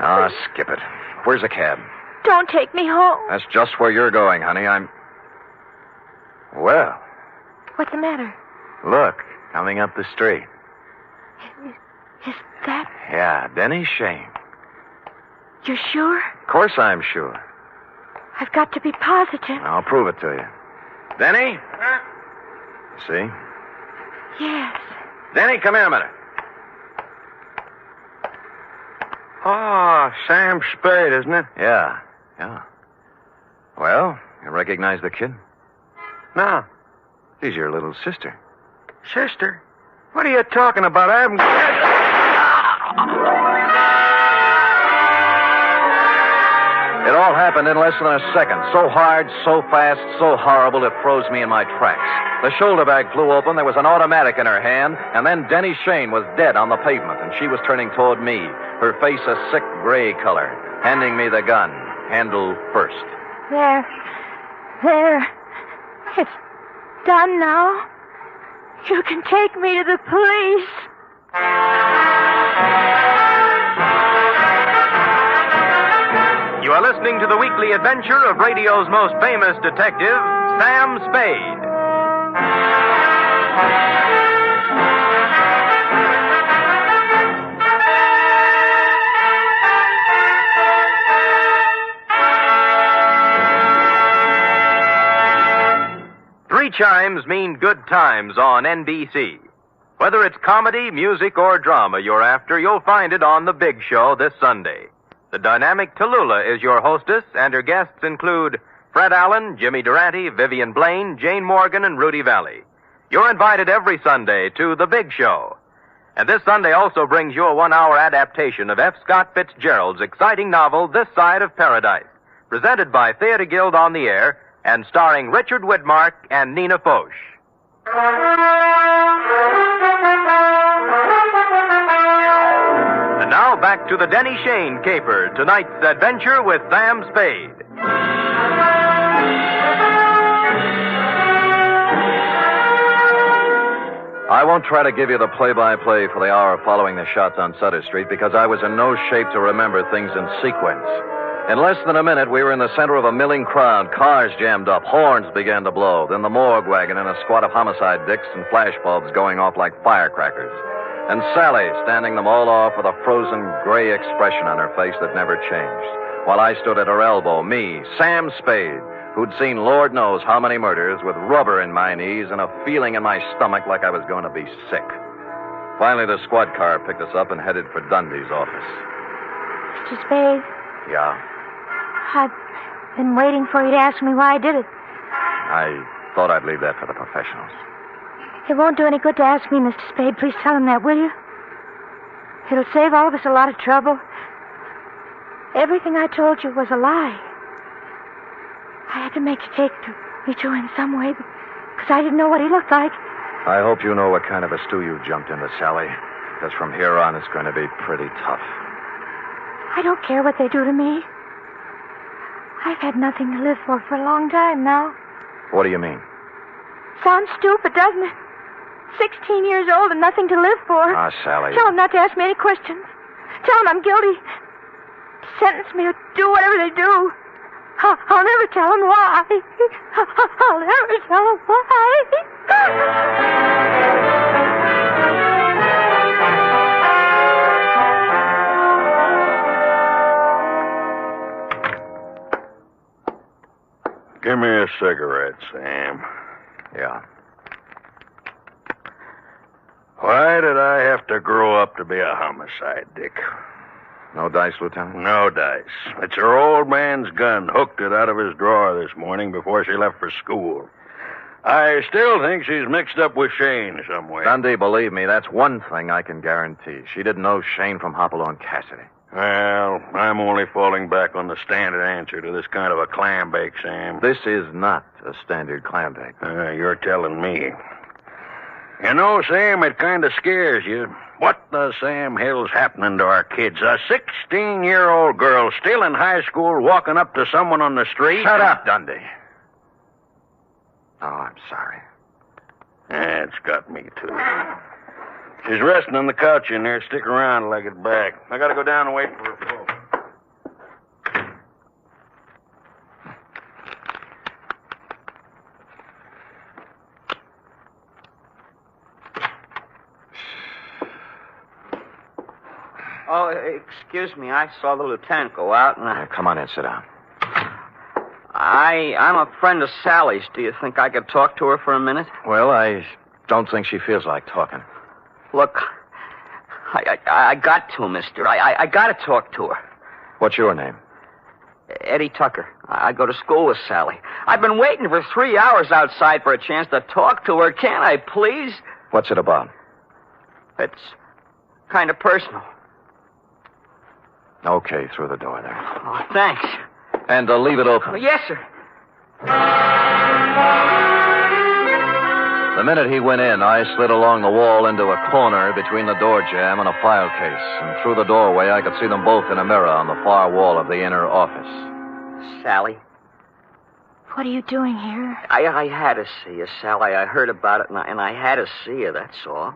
Ah, skip it. Where's the cab? Don't take me home. That's just where you're going, honey. Well. What's the matter? Look, coming up the street. Is that... Yeah, Denny Shane. You're sure? Of course I'm sure. I've got to be positive. I'll prove it to you. Denny? Huh? See? Yes. Denny, come here a minute. Oh, Sam Spade, isn't it? Yeah. Well, you recognize the kid? No. She's your little sister. Sister? What are you talking about? I haven't... It all happened in less than a second. So hard, so fast, so horrible, it froze me in my tracks. The shoulder bag flew open, there was an automatic in her hand, and then Denny Shane was dead on the pavement, and she was turning toward me, her face a sick gray color, handing me the gun, handle first. There. It's done now. You can take me to the police. You are listening to the weekly adventure of radio's most famous detective, Sam Spade. 3 chimes mean good times on NBC. Whether it's comedy, music, or drama you're after, you'll find it on The Big Show this Sunday. The dynamic Tallulah is your hostess, and her guests include Fred Allen, Jimmy Durante, Vivian Blaine, Jane Morgan, and Rudy Valley. You're invited every Sunday to The Big Show. And this Sunday also brings you a 1-hour adaptation of F. Scott Fitzgerald's exciting novel, This Side of Paradise, presented by Theater Guild on the Air and starring Richard Widmark and Nina Foch. And now back to the Denny Shane caper, tonight's adventure with Sam Spade. I won't try to give you the play-by-play for the hour following the shots on Sutter Street because I was in no shape to remember things in sequence. In less than a minute, we were in the center of a milling crowd. Cars jammed up. Horns began to blow. Then the morgue wagon and a squad of homicide dicks and flash bulbs going off like firecrackers. And Sally standing them all off with a frozen gray expression on her face that never changed. While I stood at her elbow, me, Sam Spade, who'd seen Lord knows how many murders, with rubber in my knees and a feeling in my stomach like I was going to be sick. Finally, the squad car picked us up and headed for Dundee's office. Mr. Spade, Yeah? I've been waiting for you to ask me why I did it. I thought I'd leave that for the professionals. It won't do any good to ask me, Mr. Spade. Please tell him that, will you? It'll save all of us a lot of trouble. Everything I told you was a lie. I had to make a cake to reach you in some way because I didn't know what he looked like. I hope you know what kind of a stew you jumped into, Sally. Because from here on, it's going to be pretty tough. I don't care what they do to me. I've had nothing to live for a long time now. What do you mean? Sounds stupid, doesn't it? 16 years old and nothing to live for. Ah, Sally. Tell them not to ask me any questions. Tell them I'm guilty. Sentence me or do whatever they do. I'll never tell them why. I'll never tell them why. Give me a cigarette, Sam. Yeah. Why did I have to grow up to be a homicide dick? No dice, Lieutenant? No dice. It's her old man's gun. Hooked it out of his drawer this morning before she left for school. I still think she's mixed up with Shane somewhere. Dundee, believe me, that's one thing I can guarantee. She didn't know Shane from Hopalong Cassidy. Well, I'm only falling back on the standard answer to this kind of a clam bake, Sam. This is not a standard clam bake. You're telling me. You know, Sam, it kind of scares you. What the Sam Hill's happening to our kids? A 16-year-old girl still in high school walking up to someone on the street? Shut up, Dundee. Oh, I'm sorry. It's got me, too. She's resting on the couch in there. Stick around till I get back. I gotta go down and wait for her phone. Oh, excuse me. I saw the lieutenant go out, and Come on in, sit down. I'm a friend of Sally's. Do you think I could talk to her for a minute? Well, I don't think she feels like talking. Look, I got to, mister. I got to talk to her. What's your name? Eddie Tucker. I go to school with Sally. I've been waiting for 3 hours outside for a chance to talk to her. Can't I, please? What's it about? It's kind of personal. Okay, through the door there. Oh, thanks. And leave it open. Yes, sir. The minute he went in, I slid along the wall into a corner between the door jamb and a file case. And through the doorway, I could see them both in a mirror on the far wall of the inner office. Sally? What are you doing here? I had to see you, Sally. I heard about it, and I had to see you, that's all.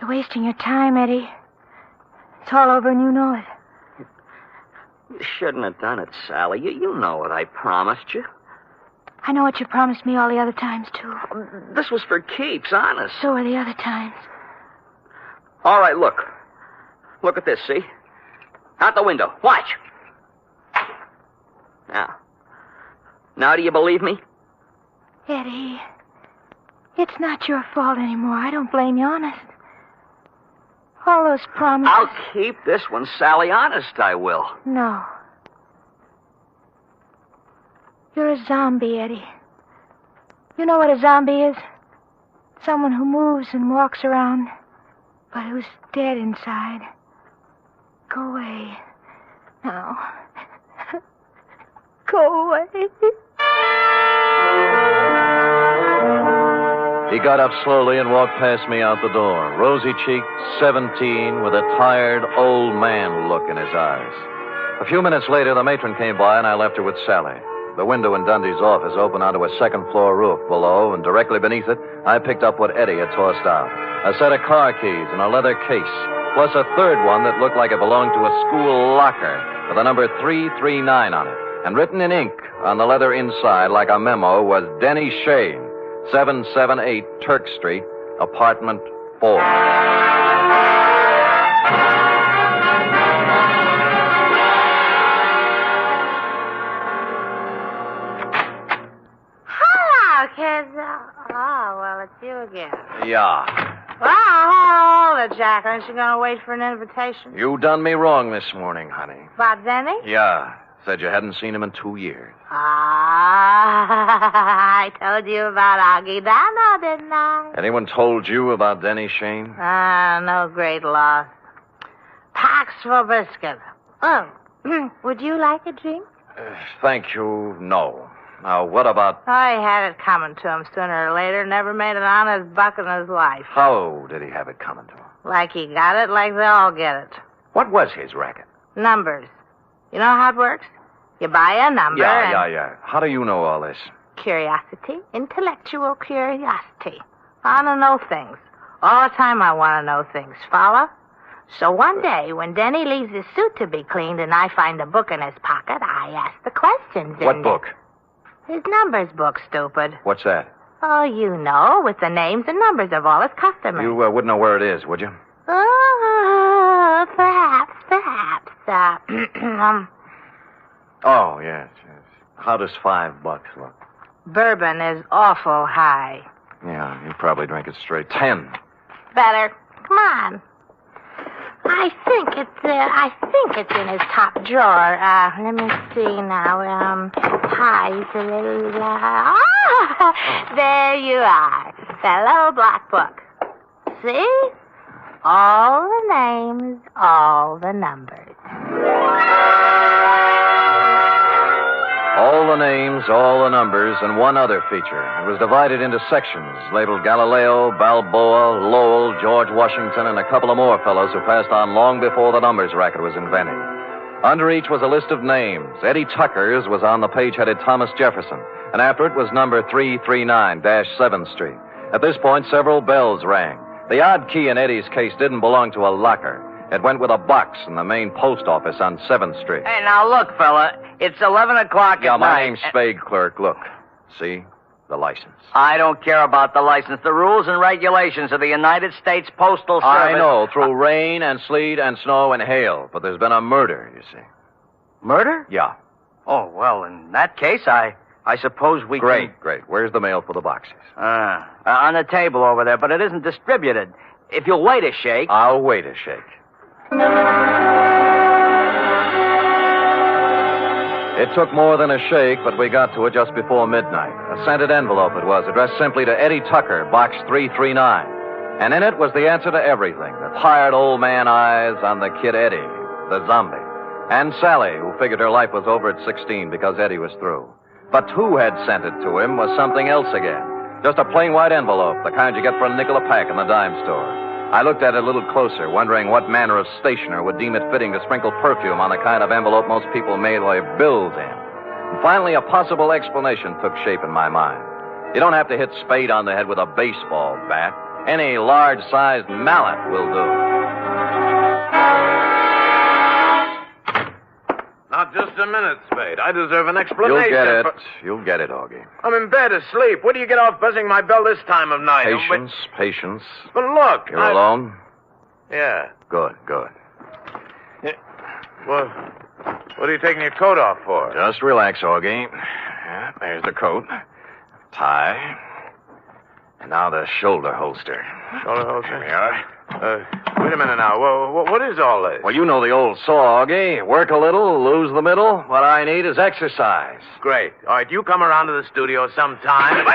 You're wasting your time, Eddie. It's all over and you know it. You shouldn't have done it, Sally. You know what I promised you. I know what you promised me all the other times, too. This was for keeps, honest. So are the other times. All right, look. Look at this, see? Out the window. Watch. Now do you believe me? Eddie, it's not your fault anymore. I don't blame you, honest. All those promises... I'll keep this one, Sally. Honest, I will. No. You're a zombie, Eddie. You know what a zombie is? Someone who moves and walks around, but who's dead inside. Go away. Now. Go away. He got up slowly and walked past me out the door. Rosy-cheeked, 17, with a tired old man look in his eyes. A few minutes later, the matron came by, and I left her with Sally. The window in Dundee's office opened onto a second-floor roof below, and directly beneath it, I picked up what Eddie had tossed out. A set of car keys and a leather case, plus a third one that looked like it belonged to a school locker. with the number 339 on it. And written in ink on the leather inside, like a memo, was Denny Shane, 778 Turk Street, apartment 4. Hello, kids. Oh, well, it's you again. Yeah. Well, hold it, Jack. Aren't you going to wait for an invitation? You done me wrong this morning, honey. About Denny? Yeah. Said you hadn't seen him in 2 years. I told you about Augie Dano, didn't I? Anyone told you about Denny Shane? No great loss. Pax for biscuit. Oh, would you like a drink? Thank you, no. Now, what about... I had it coming to him sooner or later. Never made an honest buck in his life. How did he have it coming to him? Like he got it, like they all get it. What was his racket? Numbers. You know how it works? You buy a number Yeah. How do you know all this? Curiosity. Intellectual curiosity. I want to know things. All the time I want to know things. Follow? So one day, when Denny leaves his suit to be cleaned and I find a book in his pocket, I ask the questions. What book? His numbers book, stupid. What's that? Oh, you know, with the names and numbers of all his customers. You wouldn't know where it is, would you? Oh, perhaps. Oh, yes. How does $5 look? Bourbon is awful high. Yeah, you probably drink it straight. 10. Better. Come on. I think it's in his top drawer. Let me see now. Pies. There you are. Fellow black book. See? All the names, all the numbers. All the names, all the numbers, and one other feature. It was divided into sections, labeled Galileo, Balboa, Lowell, George Washington, and a couple of more fellows who passed on long before the numbers racket was invented. Under each was a list of names. Eddie Tucker's was on the page headed Thomas Jefferson, and after it was number 339-7th Street. At this point, several bells rang. The odd key in Eddie's case didn't belong to a locker. It went with a box in the main post office on 7th Street. Hey, now look, fella. It's 11 o'clock Yeah, at my night. name's Spade, clerk. Look. See? The license. I don't care about the license. The rules and regulations of the United States Postal Service. I know, through rain and sleet and snow and hail. But there's been a murder, you see. Murder? Yeah. Oh, well, in that case, I suppose we can... Great. Where's the mail for the boxes? On the table over there, but it isn't distributed. If you'll wait a shake... I'll wait a shake. It took more than a shake, but we got to it just before midnight. A scented envelope it was, addressed simply to Eddie Tucker, box 339. And in it was the answer to everything. The tired old man eyes on the kid Eddie, the zombie. And Sally, who figured her life was over at 16 because Eddie was through. But who had sent it to him was something else again. Just a plain white envelope, the kind you get for a nickel a pack in the dime store. I looked at it a little closer, wondering what manner of stationer would deem it fitting to sprinkle perfume on the kind of envelope most people mail their bills in. And finally, a possible explanation took shape in my mind. You don't have to hit Spade on the head with a baseball bat. Any large-sized mallet will do. Not just a minute, Spade. I deserve an explanation. You'll get it, Augie. I'm in bed asleep. Where do you get off buzzing my bell this time of night? Patience. But look. You're alone? Yeah. Good. Yeah. Well, what are you taking your coat off for? Just relax, Augie. Yeah, there's the coat. Tie. And now the shoulder holster. Shoulder holster? Here we are. Wait a minute now. What is all this? Well, you know the old saw, Augie. Work a little, lose the middle. What I need is exercise. Great. All right, you come around to the studio sometime. What's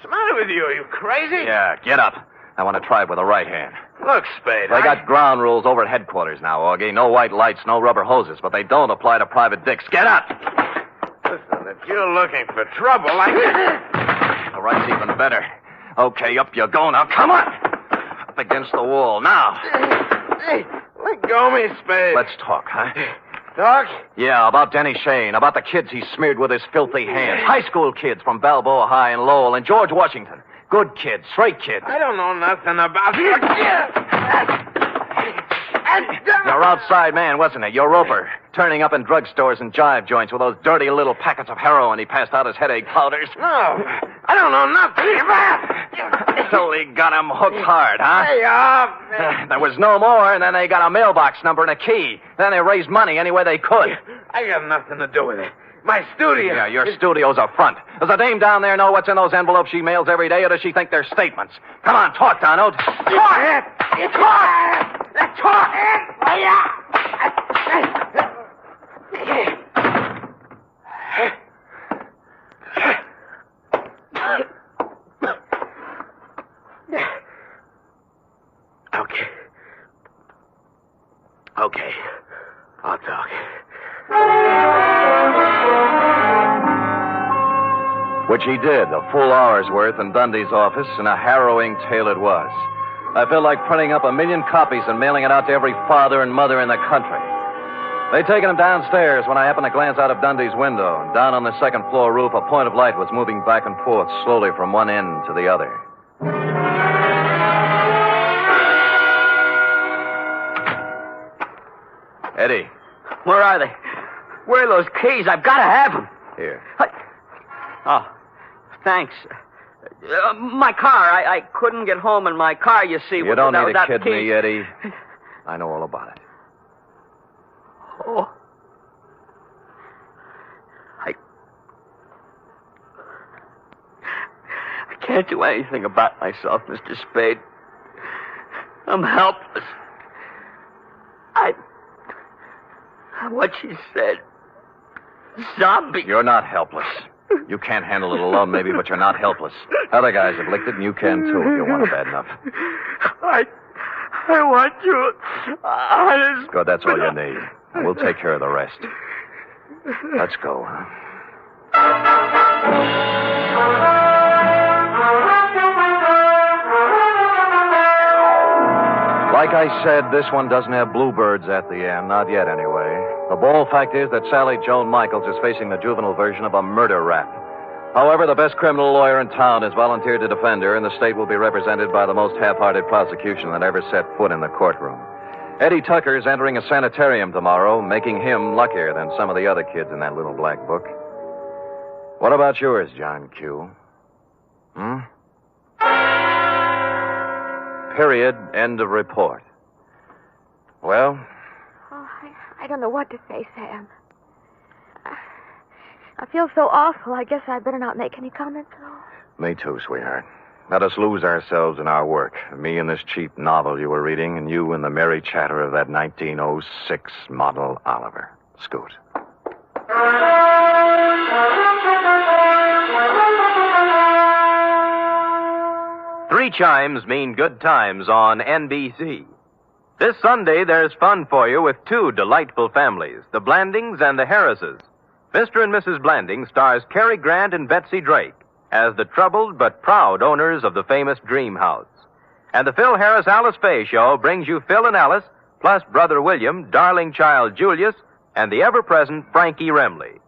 the matter with you? Are you crazy? Yeah, get up. I want to try it with the right hand. Look, Spade. They got ground rules over at headquarters now, Augie. No white lights, no rubber hoses, but they don't apply to private dicks. Get up! Listen, if you're looking for trouble, All right, even better. Okay, up you go now. Come on! Up against the wall. Now. Hey, let go of me, Spade. Let's talk, huh? Talk? Yeah, about Denny Shane, about the kids he smeared with his filthy hands. High school kids from Balboa High and Lowell and George Washington. Good kids, straight kids. I don't know nothing about... Your outside man, wasn't it? Your roper. Turning up in drugstores and jive joints with those dirty little packets of heroin he passed out as headache powders. No, I don't know nothing about. So he got him hooked hard, huh? Hey, off. There was no more, and then they got a mailbox number and a key. Then they raised money any way they could. I got nothing to do with it. My studio. Yeah, your studio's a front. Does the dame down there know what's in those envelopes she mails every day, or does she think they're statements? Come on, talk, Donald. Talk! Talk! Talk! Okay. I'll talk. Which he did, a full hour's worth in Dundee's office, and a harrowing tale it was. I felt like printing up 1 million copies and mailing it out to every father and mother in the country. They'd taken him downstairs when I happened to glance out of Dundee's window. And down on the second floor roof, a point of light was moving back and forth slowly from one end to the other. Eddie. Where are they? Where are those keys? I've got to have them. Here. Oh, thanks. My car. I couldn't get home in my car, you see. You don't need to kid key. me, Eddie. I know all about it. Oh. I can't do anything about myself, Mr. Spade. I'm helpless. What she said. Zombie. You're not helpless. You can't handle a little love, maybe, but you're not helpless. Other guys have licked it, and you can, too, if you want it bad enough. I want you. Honest. Good, that's all you need. We'll take care of the rest. Let's go. Like I said, this one doesn't have bluebirds at the end. Not yet, anyway. The bald fact is that Sally Joan Michaels is facing the juvenile version of a murder rap. However, the best criminal lawyer in town has volunteered to defend her, and the state will be represented by the most half-hearted prosecution that ever set foot in the courtroom. Eddie Tucker's entering a sanitarium tomorrow, making him luckier than some of the other kids in that little black book. What about yours, John Q? Period. End of report. Well? Oh, I don't know what to say, Sam. I feel so awful. I guess I'd better not make any comments at all. Me too, sweetheart. Let us lose ourselves in our work. Me in this cheap novel you were reading, and you in the merry chatter of that 1906 model Oliver. Scoot. Three chimes mean good times on NBC. This Sunday, there's fun for you with two delightful families, the Blandings and the Harrises. Mr. and Mrs. Blanding stars Cary Grant and Betsy Drake as the troubled but proud owners of the famous Dream House. And the Phil Harris Alice Faye Show brings you Phil and Alice, plus Brother William, darling child Julius, and the ever-present Frankie Remley.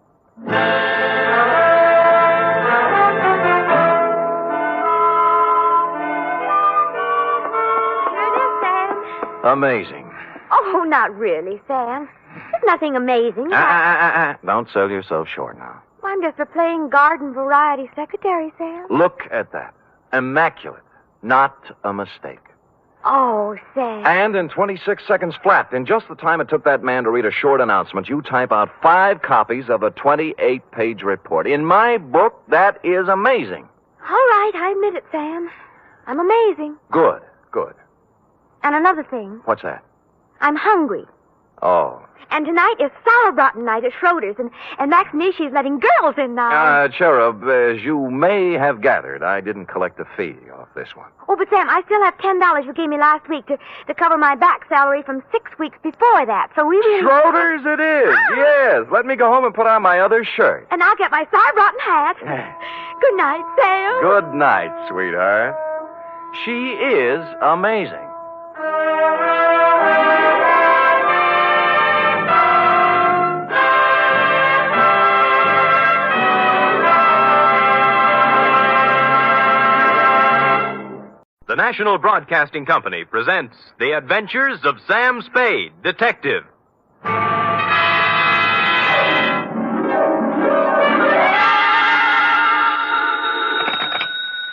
Amazing. Oh, not really, Sam. There's nothing amazing. Don't sell yourself short now. I'm just a plain garden variety secretary, Sam. Look at that. Immaculate. Not a mistake. Oh, Sam. And in 26 seconds flat, in just the time it took that man to read a short announcement, you type out 5 copies of a 28-page report. In my book, that is amazing. All right, I admit it, Sam. I'm amazing. Good. And another thing. What's that? I'm hungry. Oh. And tonight is sauerbraten night at Schroeder's, and Max Nishi's letting girls in now. Cherub, as you may have gathered, I didn't collect a fee off this one. Oh, but Sam, I still have $10 you gave me last week to cover my back salary from 6 weeks before that, so we really... Schroeder's it is, yes. Let me go home and put on my other shirt. And I'll get my sauerbraten hat. Good night, Sam. Good night, sweetheart. She is amazing. The National Broadcasting Company presents The Adventures of Sam Spade, Detective.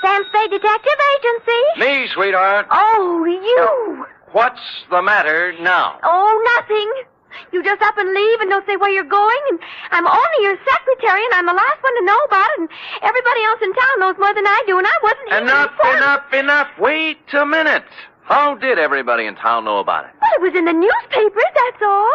Sam Spade Detective Agency. Me, sweetheart. Oh, you. What's the matter now? Oh, nothing. You just up and leave and don't say where you're going, and I'm only your secretary, and I'm the last one to know about it, and everybody else in town knows more than I do, and I wasn't even Enough. Wait a minute. How did everybody in town know about it? Well, it was in the newspapers, that's all.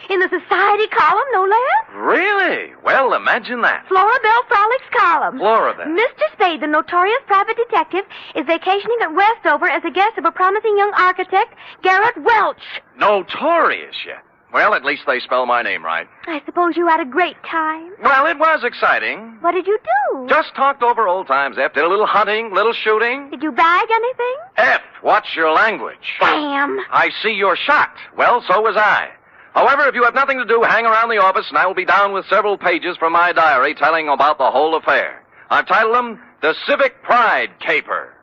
In the society column, no less. Really? Well, imagine that. Florabelle Frolics column. Florabelle. Mr. Spade, the notorious private detective, is vacationing at Westover as a guest of a promising young architect, Garrett Welch. Notorious yet. Well, at least they spell my name right. I suppose you had a great time. Well, it was exciting. What did you do? Just talked over old times, F. Did a little hunting, little shooting. Did you bag anything? F, what's your language? Sam. I see you're shocked. Well, so was I. However, if you have nothing to do, hang around the office, and I will be down with several pages from my diary telling about the whole affair. I've titled them The Civic Pride Caper.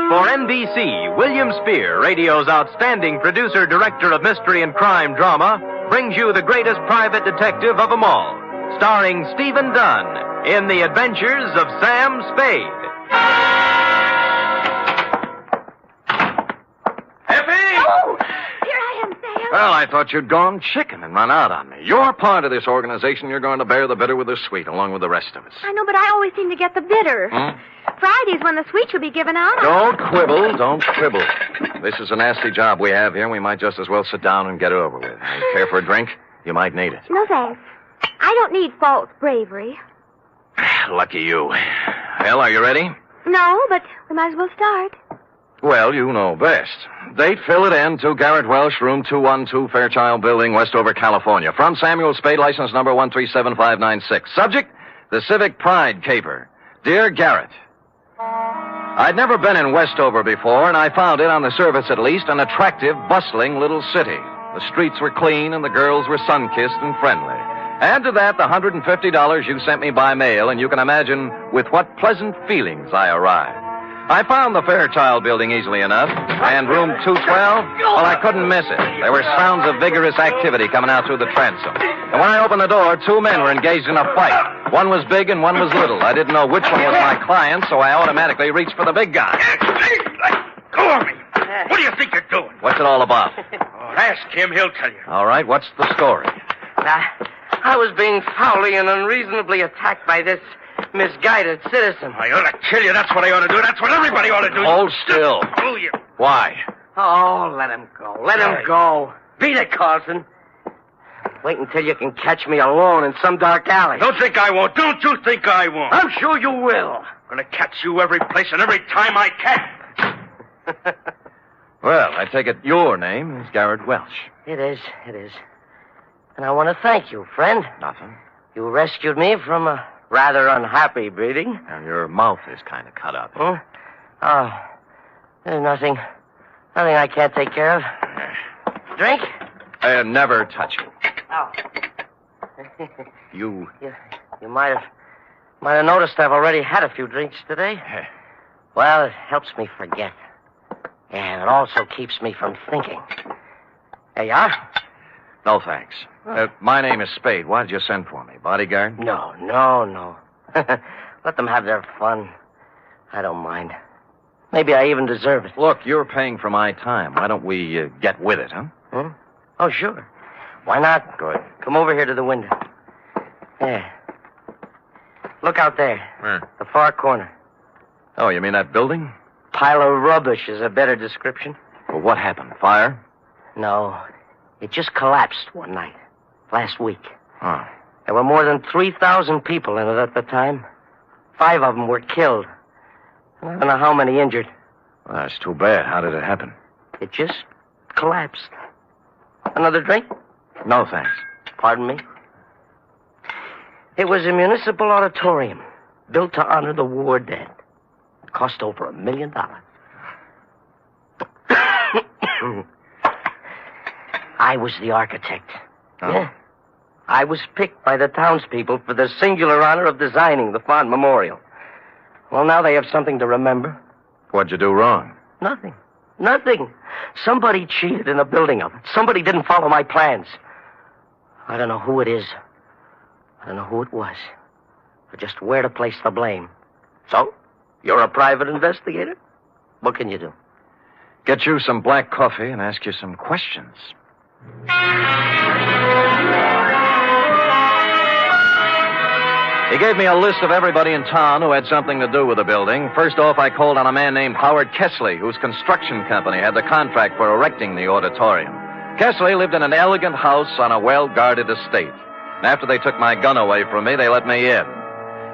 For NBC, William Spear, radio's outstanding producer-director of mystery and crime drama, brings you the greatest private detective of them all, starring Stephen Dunn in The Adventures of Sam Spade. Oh, here I am, Sam. Well, I thought you'd gone chicken and run out on me. You're part of this organization. You're going to bear the bitter with the sweet, along with the rest of us. I know, but I always seem to get the bitter. Friday's when the sweets will be given out. Don't quibble. This is a nasty job we have here, and we might just as well sit down and get it over with. You care for a drink? You might need it. No, thanks. I don't need false bravery. Lucky you. Well, are you ready? No, but we might as well start. Well, you know best. Date, fill it in to Garrett Welsh, room 212, Fairchild Building, Westover, California. From Samuel Spade, license number 137596. Subject, the Civic Pride Caper. Dear Garrett, I'd never been in Westover before, and I found it, on the surface at least, an attractive, bustling little city. The streets were clean, and the girls were sun-kissed and friendly. Add to that the $150 you sent me by mail, and you can imagine with what pleasant feelings I arrived. I found the Fairchild Building easily enough, and room 212, well, I couldn't miss it. There were sounds of vigorous activity coming out through the transom. And when I opened the door, two men were engaged in a fight. One was big and one was little. I didn't know which one was my client, so I automatically reached for the big guy. Go on me. What do you think you're doing? What's it all about? Ask him. He'll tell you. All right, what's the story? I was being foully and unreasonably attacked by this misguided citizen. I ought to kill you. That's what I ought to do. That's what everybody ought to do. Hold still. Oh, you. Why? Oh, let him go. Let him go. Beat it, Carlson. Wait until you can catch me alone in some dark alley. Don't think I won't. Don't you think I won't. I'm sure you will. I'm going to catch you every place and every time I can. Well, I take it your name is Garrett Welch. It is. And I want to thank you, friend. Nothing. You rescued me from a rather unhappy breeding. And your mouth is kind of cut up. Huh? Oh, there's nothing I can't take care of. Drink? Never touch you. Oh. You might have noticed I've already had a few drinks today. Well, it helps me forget. And it also keeps me from thinking. There you are. No, thanks. My name is Spade. Why did you send for me? Bodyguard? No. Let them have their fun. I don't mind. Maybe I even deserve it. Look, you're paying for my time. Why don't we get with it, huh? Oh, sure. Why not? Good. Come over here to the window. There. Look out there. Where? The far corner. Oh, you mean that building? Pile of rubbish is a better description. Well, what happened? Fire? No. It just collapsed one night. Last week. Oh. There were more than 3,000 people in it at the time. 5 of them were killed. I don't know how many injured. Well, that's too bad. How did it happen? It just collapsed. Another drink? No, thanks. Pardon me? It was a municipal auditorium built to honor the war dead. It cost over $1 million. I was the architect. Oh. Yeah. I was picked by the townspeople for the singular honor of designing the fond memorial. Well, now they have something to remember. What'd you do wrong? Nothing. Somebody cheated in the building of it. Somebody didn't follow my plans. I don't know who it is. I don't know who it was. Or just where to place the blame. So, you're a private investigator? What can you do? Get you some black coffee and ask you some questions. He gave me a list of everybody in town who had something to do with the building. First off, I called on a man named Howard Kessley, whose construction company had the contract for erecting the auditorium. Kessley lived in an elegant house on a well-guarded estate. And after they took my gun away from me, they let me in.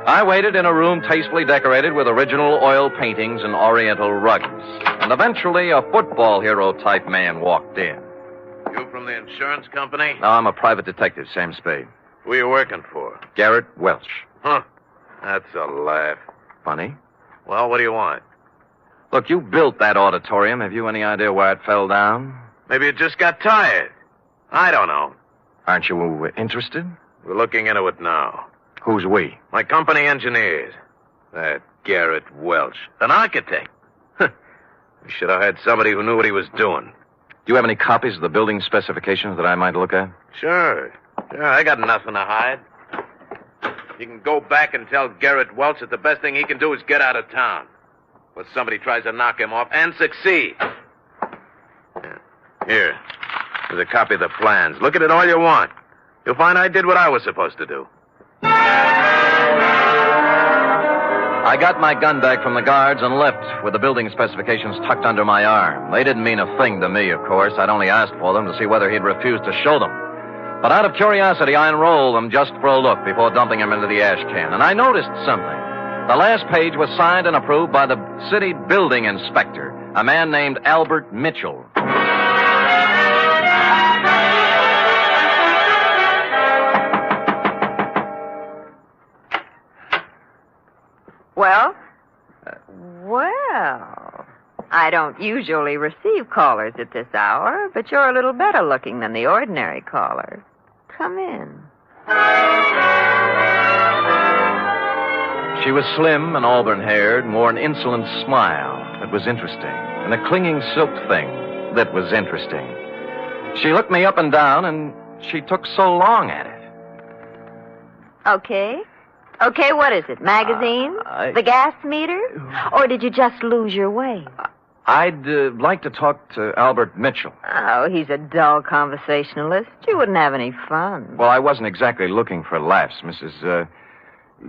I waited in a room tastefully decorated with original oil paintings and oriental rugs. And eventually, a football hero-type man walked in. You from the insurance company? No, I'm a private detective, Sam Spade. Who are you working for? Garrett Welch. Huh. That's a laugh. Funny? Well, what do you want? Look, you built that auditorium. Have you any idea why it fell down? Maybe it just got tired. I don't know. Aren't you interested? We're looking into it now. Who's we? My company engineers. That Garrett Welch. An architect. We should have had somebody who knew what he was doing. Do you have any copies of the building specifications that I might look at? Sure, I got nothing to hide. You can go back and tell Garrett Welch that the best thing he can do is get out of town. But somebody tries to knock him off and succeed. Here. There's a copy of the plans. Look at it all you want. You'll find I did what I was supposed to do. I got my gun back from the guards and left with the building specifications tucked under my arm. They didn't mean a thing to me, of course. I'd only asked for them to see whether he'd refuse to show them. But out of curiosity, I unrolled them just for a look before dumping them into the ash can. And I noticed something. The last page was signed and approved by the city building inspector, a man named Albert Mitchell. Well? Well, I don't usually receive callers at this hour, but you're a little better looking than the ordinary caller. Come in. She was slim and auburn-haired and wore an insolent smile that was interesting, and a clinging silk thing that was interesting. She looked me up and down, and she took so long at it. Okay, what is it? Magazine? The gas meter? Or did you just lose your way? I'd like to talk to Albert Mitchell. Oh, he's a dull conversationalist. You wouldn't have any fun. Well, I wasn't exactly looking for laughs, Mrs.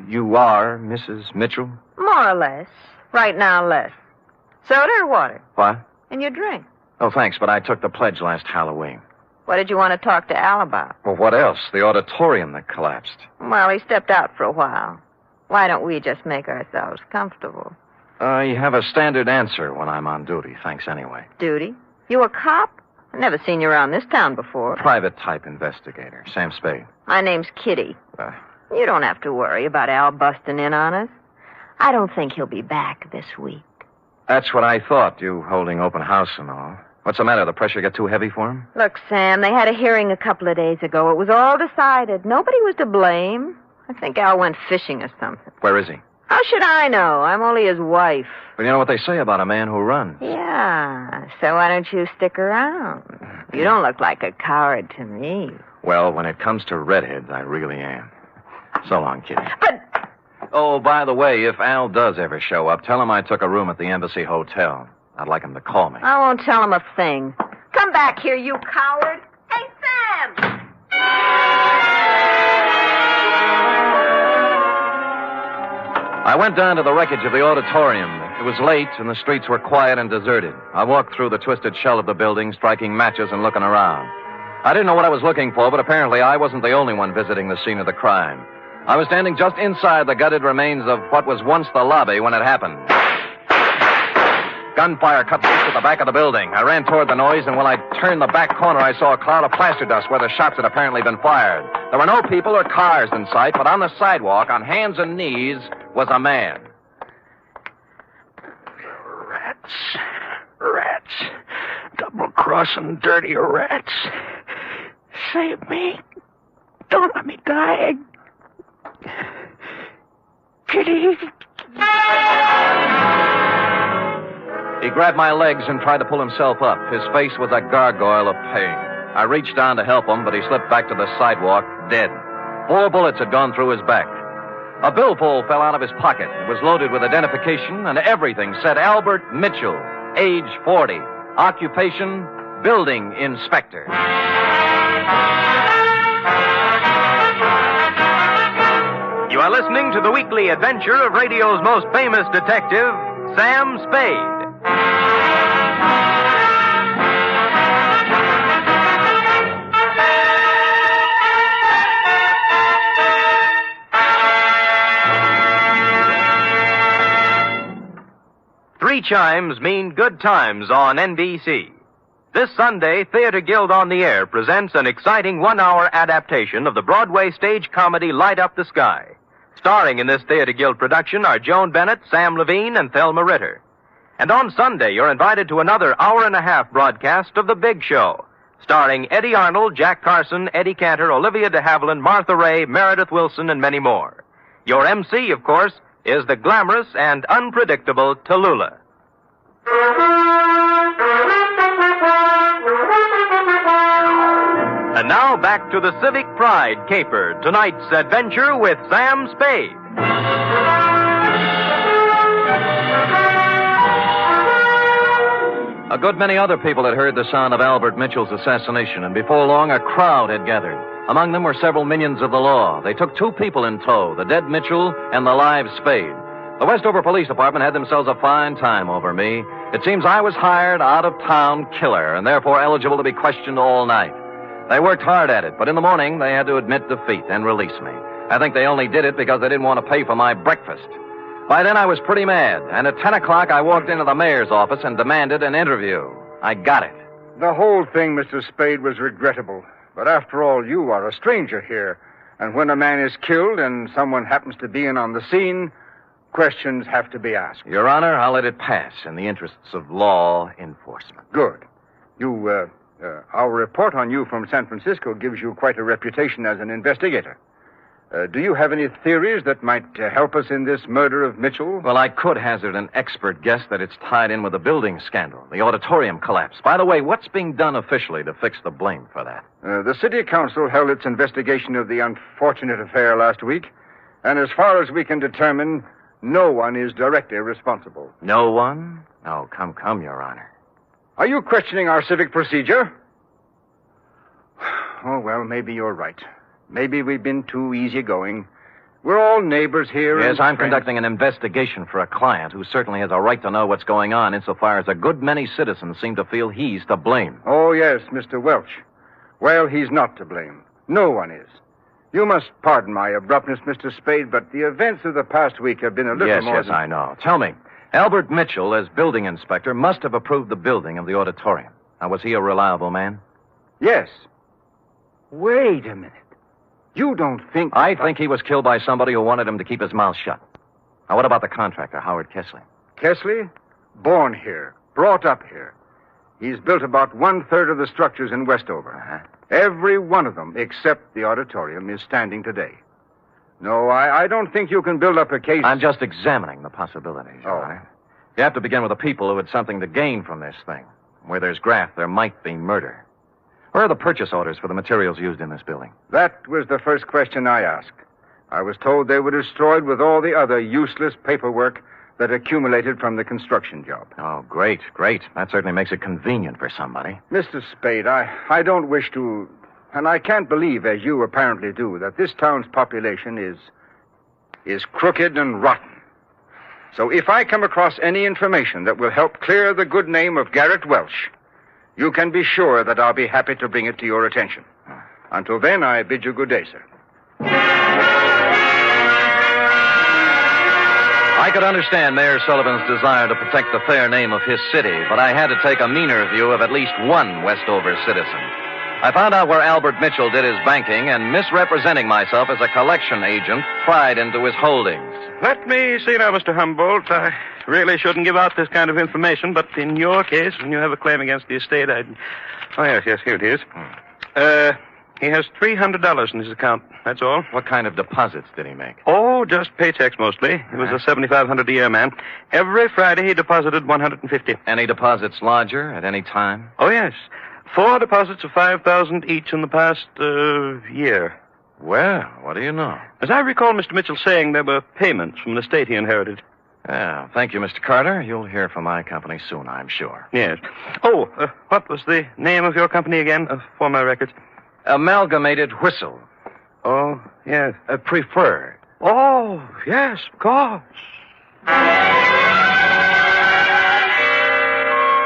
You are Mrs. Mitchell? More or less. Right now, less. Soda or water? What? And your drink. Oh, thanks, but I took the pledge last Halloween. What did you want to talk to Al about? Well, what else? The auditorium that collapsed. Well, he stepped out for a while. Why don't we just make ourselves comfortable? You have a standard answer when I'm on duty. Thanks anyway. Duty? You a cop? I've never seen you around this town before. Private type investigator. Sam Spade. My name's Kitty. You don't have to worry about Al busting in on us. I don't think he'll be back this week. That's what I thought, you holding open house and all. What's the matter? The pressure get too heavy for him? Look, Sam, they had a hearing a couple of days ago. It was all decided. Nobody was to blame. I think Al went fishing or something. Where is he? How should I know? I'm only his wife. Well, you know what they say about a man who runs. Yeah, so why don't you stick around? You don't look like a coward to me. Well, when it comes to redheads, I really am. So long, Kitty. But... Oh, by the way, if Al does ever show up, tell him I took a room at the Embassy Hotel. I'd like him to call me. I won't tell him a thing. Come back here, you coward. Hey, Sam! I went down to the wreckage of the auditorium. It was late, and the streets were quiet and deserted. I walked through the twisted shell of the building, striking matches and looking around. I didn't know what I was looking for, but apparently I wasn't the only one visiting the scene of the crime. I was standing just inside the gutted remains of what was once the lobby when it happened. Gunfire cut loose at the back of the building. I ran toward the noise, and when I turned the back corner, I saw a cloud of plaster dust where the shots had apparently been fired. There were no people or cars in sight, but on the sidewalk, on hands and knees, was a man. Rats. Double-crossing dirty rats. Save me. Don't let me die. Kitty. He grabbed my legs and tried to pull himself up. His face was a gargoyle of pain. I reached down to help him, but he slipped back to the sidewalk, dead. 4 bullets had gone through his back. A billfold fell out of his pocket. It was loaded with identification, and everything said Albert Mitchell, age 40, occupation, building inspector. You are listening to the weekly adventure of radio's most famous detective, Sam Spade. 3 chimes mean good times on NBC. This Sunday, Theater Guild on the Air presents an exciting 1-hour adaptation of the Broadway stage comedy Light Up the Sky. Starring in this Theater Guild production are Joan Bennett, Sam Levine, and Thelma Ritter. And on Sunday, you're invited to another hour-and-a-half broadcast of The Big Show, starring Eddie Arnold, Jack Carson, Eddie Cantor, Olivia de Havilland, Martha Ray, Meredith Wilson, and many more. Your MC, of course, is the glamorous and unpredictable Tallulah. And now back to the Civic Pride caper, tonight's adventure with Sam Spade. A good many other people had heard the sound of Albert Mitchell's assassination, and before long a crowd had gathered. Among them were several minions of the law. They took 2 people in tow, the dead Mitchell and the live Spade. The Westover Police Department had themselves a fine time over me. It seems I was hired out-of-town killer, and therefore eligible to be questioned all night. They worked hard at it, but in the morning they had to admit defeat and release me. I think they only did it because they didn't want to pay for my breakfast. By then I was pretty mad, and at 10 o'clock I walked into the mayor's office and demanded an interview. I got it. The whole thing, Mr. Spade, was regrettable. But after all, you are a stranger here. And when a man is killed and someone happens to be in on the scene, questions have to be asked. Your Honor, I'll let it pass in the interests of law enforcement. Good. Our report on you from San Francisco gives you quite a reputation as an investigator. Do you have any theories that might help us in this murder of Mitchell? Well, I could hazard an expert guess that it's tied in with the building scandal, the auditorium collapse. By the way, what's being done officially to fix the blame for that? The city council held its investigation of the unfortunate affair last week, and as far as we can determine, no one is directly responsible. No one? Oh, come, Your Honor. Are you questioning our civic procedure? Oh, well, maybe you're right. Maybe we've been too easygoing. We're all neighbors here. Yes, I'm conducting an investigation for a client who certainly has a right to know what's going on insofar as a good many citizens seem to feel he's to blame. Oh, yes, Mr. Welch. Well, he's not to blame. No one is. You must pardon my abruptness, Mr. Spade, but the events of the past week have been a little more... Yes, I know. Tell me, Albert Mitchell, as building inspector, must have approved the building of the auditorium. Now, was he a reliable man? Yes. Wait a minute. You don't think... I think he was killed by somebody who wanted him to keep his mouth shut. Now, what about the contractor, Howard Kesley? Kesley? Born here. Brought up here. He's built about 1/3 of the structures in Westover. Uh-huh. Every one of them, except the auditorium, is standing today. No, I don't think you can build up a case... I'm just examining the possibilities, Your Honor. You have to begin with the people who had something to gain from this thing. Where there's graft, there might be murder. Where are the purchase orders for the materials used in this building? That was the first question I asked. I was told they were destroyed with all the other useless paperwork that accumulated from the construction job. Oh, great. That certainly makes it convenient for somebody. Mr. Spade, I don't wish to... And I can't believe, as you apparently do, that this town's population is crooked and rotten. So if I come across any information that will help clear the good name of Garrett Welch, you can be sure that I'll be happy to bring it to your attention. Until then, I bid you good day, sir. I could understand Mayor Sullivan's desire to protect the fair name of his city, but I had to take a meaner view of at least one Westover citizen. I found out where Albert Mitchell did his banking, and misrepresenting myself as a collection agent, pried into his holdings. Let me see now, Mr. Humboldt. I really shouldn't give out this kind of information, but in your case, when you have a claim against the estate, Oh, yes, here it is. He has $300 in his account. That's all. What kind of deposits did he make? Oh, just paychecks mostly. He was a $7,500 a year man. Every Friday he deposited $150. Any deposits larger at any time? Oh, yes. 4 deposits of $5,000 each in the past year. Well, what do you know? As I recall Mr. Mitchell saying there were payments from the estate he inherited. Yeah, thank you, Mr. Carter. You'll hear from my company soon, I'm sure. Yes. Oh, what was the name of your company again, for my records? Amalgamated Whistle. Oh, yes. Preferred. Oh, yes, of course.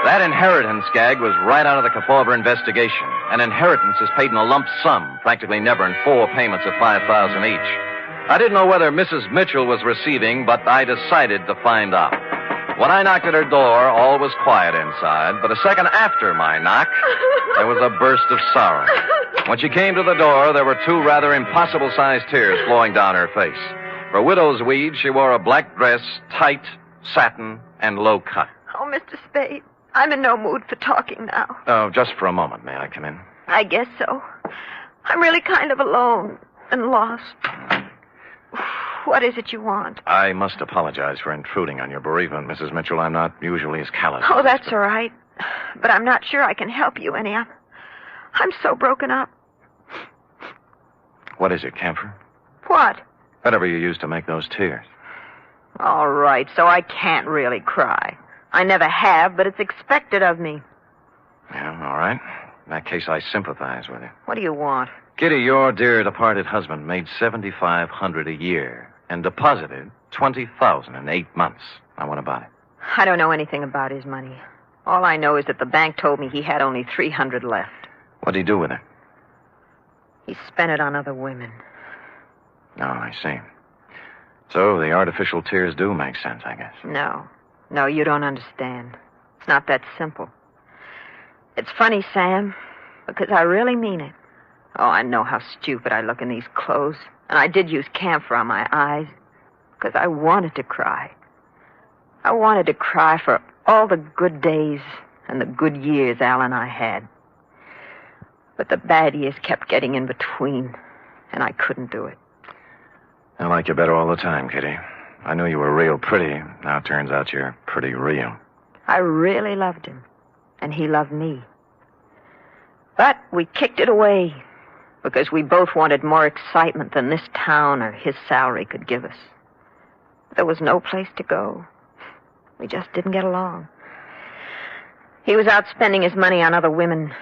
That inheritance gag was right out of the Kefauver investigation. An inheritance is paid in a lump sum, practically never in 4 payments of $5,000 each. I didn't know whether Mrs. Mitchell was receiving, but I decided to find out. When I knocked at her door, all was quiet inside, but a second after my knock, there was a burst of sorrow. When she came to the door, there were 2 rather impossible-sized tears flowing down her face. For widow's weed, she wore a black dress, tight, satin, and low cut. Oh, Mr. Spade, I'm in no mood for talking now. Oh, just for a moment. May I come in? I guess so. I'm really kind of alone and lost. What is it you want? I must apologize for intruding on your bereavement, Mrs. Mitchell. I'm not usually as callous. Oh, that's all right. But I'm not sure I can help you any. I'm so broken up. What is it, camphor? What? Whatever you used to make those tears. All right, so I can't really cry. I never have, but it's expected of me. Yeah, all right. In that case, I sympathize with you. What do you want? Kitty, your dear departed husband made $7,500 a year and deposited $20,000 in 8 months. Now, what about it? I don't know anything about his money. All I know is that the bank told me he had only $300 left. What'd he do with it? He spent it on other women. Oh, I see. So the artificial tears do make sense, I guess. No, you don't understand. It's not that simple. It's funny, Sam, because I really mean it. Oh, I know how stupid I look in these clothes. And I did use camphor on my eyes because I wanted to cry. I wanted to cry for all the good days and the good years Al and I had. But the bad years kept getting in between, and I couldn't do it. I like you better all the time, Kitty. I knew you were real pretty. Now it turns out you're pretty real. I really loved him, and he loved me. But we kicked it away because we both wanted more excitement than this town or his salary could give us. There was no place to go. We just didn't get along. He was out spending his money on other women,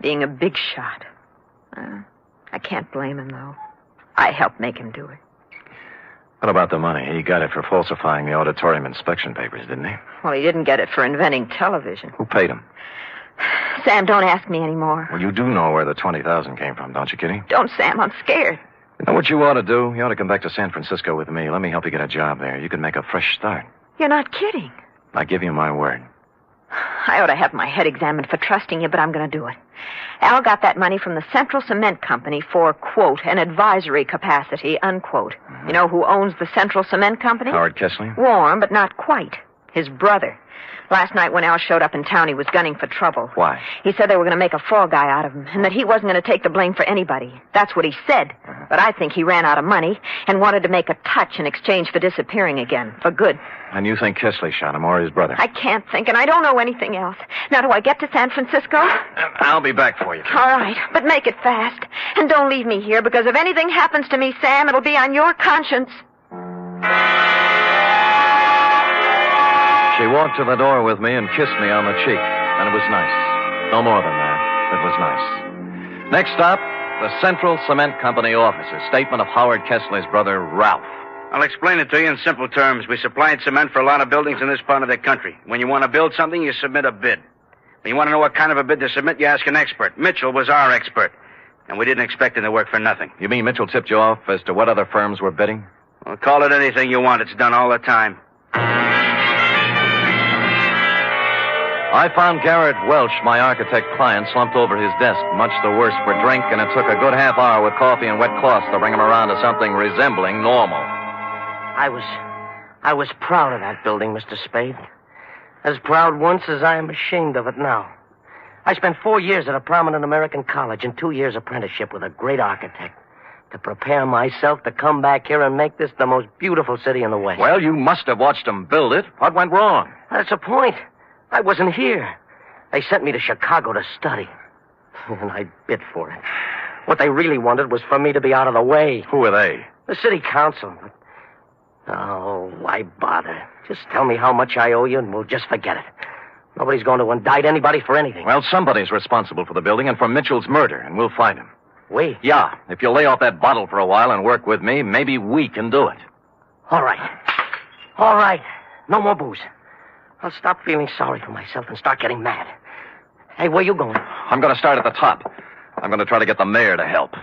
being a big shot. I can't blame him, though. I helped make him do it. What about the money? He got it for falsifying the auditorium inspection papers, didn't he? Well, he didn't get it for inventing television. Who paid him? Sam, don't ask me anymore. Well, you do know where the $20,000 came from, don't you, Kitty? Don't, Sam. I'm scared. You know what you ought to do? You ought to come back to San Francisco with me. Let me help you get a job there. You can make a fresh start. You're not kidding. I give you my word. I ought to have my head examined for trusting you, but I'm going to do it. Al got that money from the Central Cement Company for, quote, an advisory capacity, unquote. You know who owns the Central Cement Company? Howard Kessler? Warm, but not quite. His brother. Last night when Al showed up in town, he was gunning for trouble. Why? He said they were going to make a fall guy out of him, and that he wasn't going to take the blame for anybody. That's what he said. But I think he ran out of money and wanted to make a touch in exchange for disappearing again, for good. And you think Kessler shot him or his brother? I can't think, and I don't know anything else. Now, do I get to San Francisco? I'll be back for you. All right, but make it fast. And don't leave me here, because if anything happens to me, Sam, it'll be on your conscience. She walked to the door with me and kissed me on the cheek, and it was nice. No more than that. It was nice. Next stop, the Central Cement Company offices. Statement of Howard Kessler's brother, Ralph. I'll explain it to you in simple terms. We supplied cement for a lot of buildings in this part of the country. When you want to build something, you submit a bid. When you want to know what kind of a bid to submit, you ask an expert. Mitchell was our expert. And we didn't expect him to work for nothing. You mean Mitchell tipped you off as to what other firms were bidding? Well, call it anything you want. It's done all the time. I found Garrett Welch, my architect client, slumped over his desk, much the worse for drink, and it took a good half hour with coffee and wet cloths to bring him around to something resembling normal. I was proud of that building, Mr. Spade. As proud once as I am ashamed of it now. I spent 4 years at a prominent American college and 2 years apprenticeship with a great architect to prepare myself to come back here and make this the most beautiful city in the West. Well, you must have watched them build it. What went wrong? That's the point. I wasn't here. They sent me to Chicago to study. And I bid for it. What they really wanted was for me to be out of the way. Who are they? The city council. Oh, why bother? Just tell me how much I owe you and we'll just forget it. Nobody's going to indict anybody for anything. Well, somebody's responsible for the building and for Mitchell's murder, and we'll find him. We? Yeah. If you'll lay off that bottle for a while and work with me, maybe we can do it. All right. All right. No more booze. I'll stop feeling sorry for myself and start getting mad. Hey, where you going? I'm going to start at the top. I'm going to try to get the mayor to help.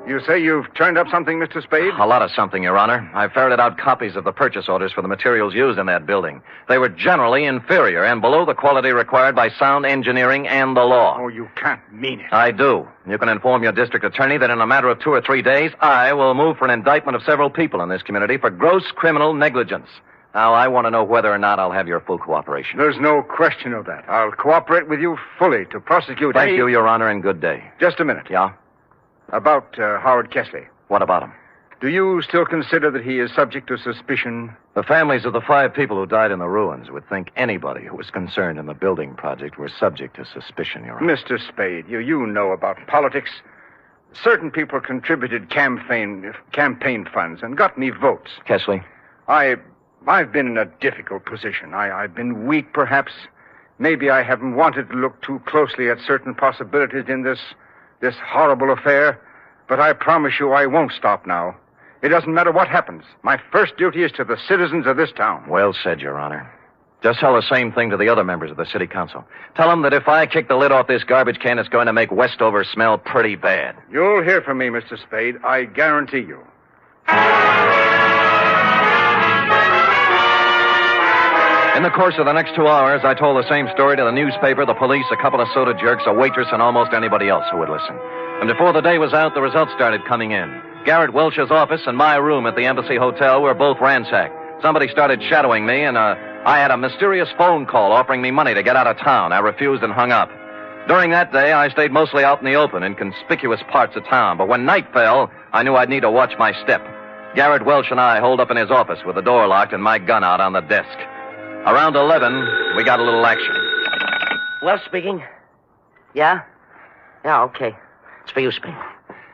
You say you've turned up something, Mr. Spade? A lot of something, Your Honor. I ferreted out copies of the purchase orders for the materials used in that building. They were generally inferior and below the quality required by sound engineering and the law. Oh, you can't mean it. I do. You can inform your district attorney that in a matter of 2 or 3 days, I will move for an indictment of several people in this community for gross criminal negligence. Now, I want to know whether or not I'll have your full cooperation. There's no question of that. I'll cooperate with you fully to prosecute Thank you, Your Honor, and good day. Just a minute. Yeah? About Howard Kesley. What about him? Do you still consider that he is subject to suspicion? The families of the 5 people who died in the ruins would think anybody who was concerned in the building project were subject to suspicion, Your Honor. Mr. Spade, you know about politics. Certain people contributed campaign funds and got me votes. Kesley? I've been in a difficult position. I've been weak, perhaps. Maybe I haven't wanted to look too closely at certain possibilities in this horrible affair, but I promise you I won't stop now. It doesn't matter what happens. My first duty is to the citizens of this town. Well said, Your Honor. Just tell the same thing to the other members of the city council. Tell them that if I kick the lid off this garbage can, it's going to make Westover smell pretty bad. You'll hear from me, Mr. Spade. I guarantee you. In the course of the next 2 hours, I told the same story to the newspaper, the police, a couple of soda jerks, a waitress, and almost anybody else who would listen. And before the day was out, the results started coming in. Garrett Welch's office and my room at the Embassy Hotel were both ransacked. Somebody started shadowing me, and I had a mysterious phone call offering me money to get out of town. I refused and hung up. During that day, I stayed mostly out in the open, in conspicuous parts of town. But when night fell, I knew I'd need to watch my step. Garrett Welch and I holed up in his office with the door locked and my gun out on the desk. Around 11, we got a little action. Well, speaking. Yeah? Yeah, okay. It's for you, Spade.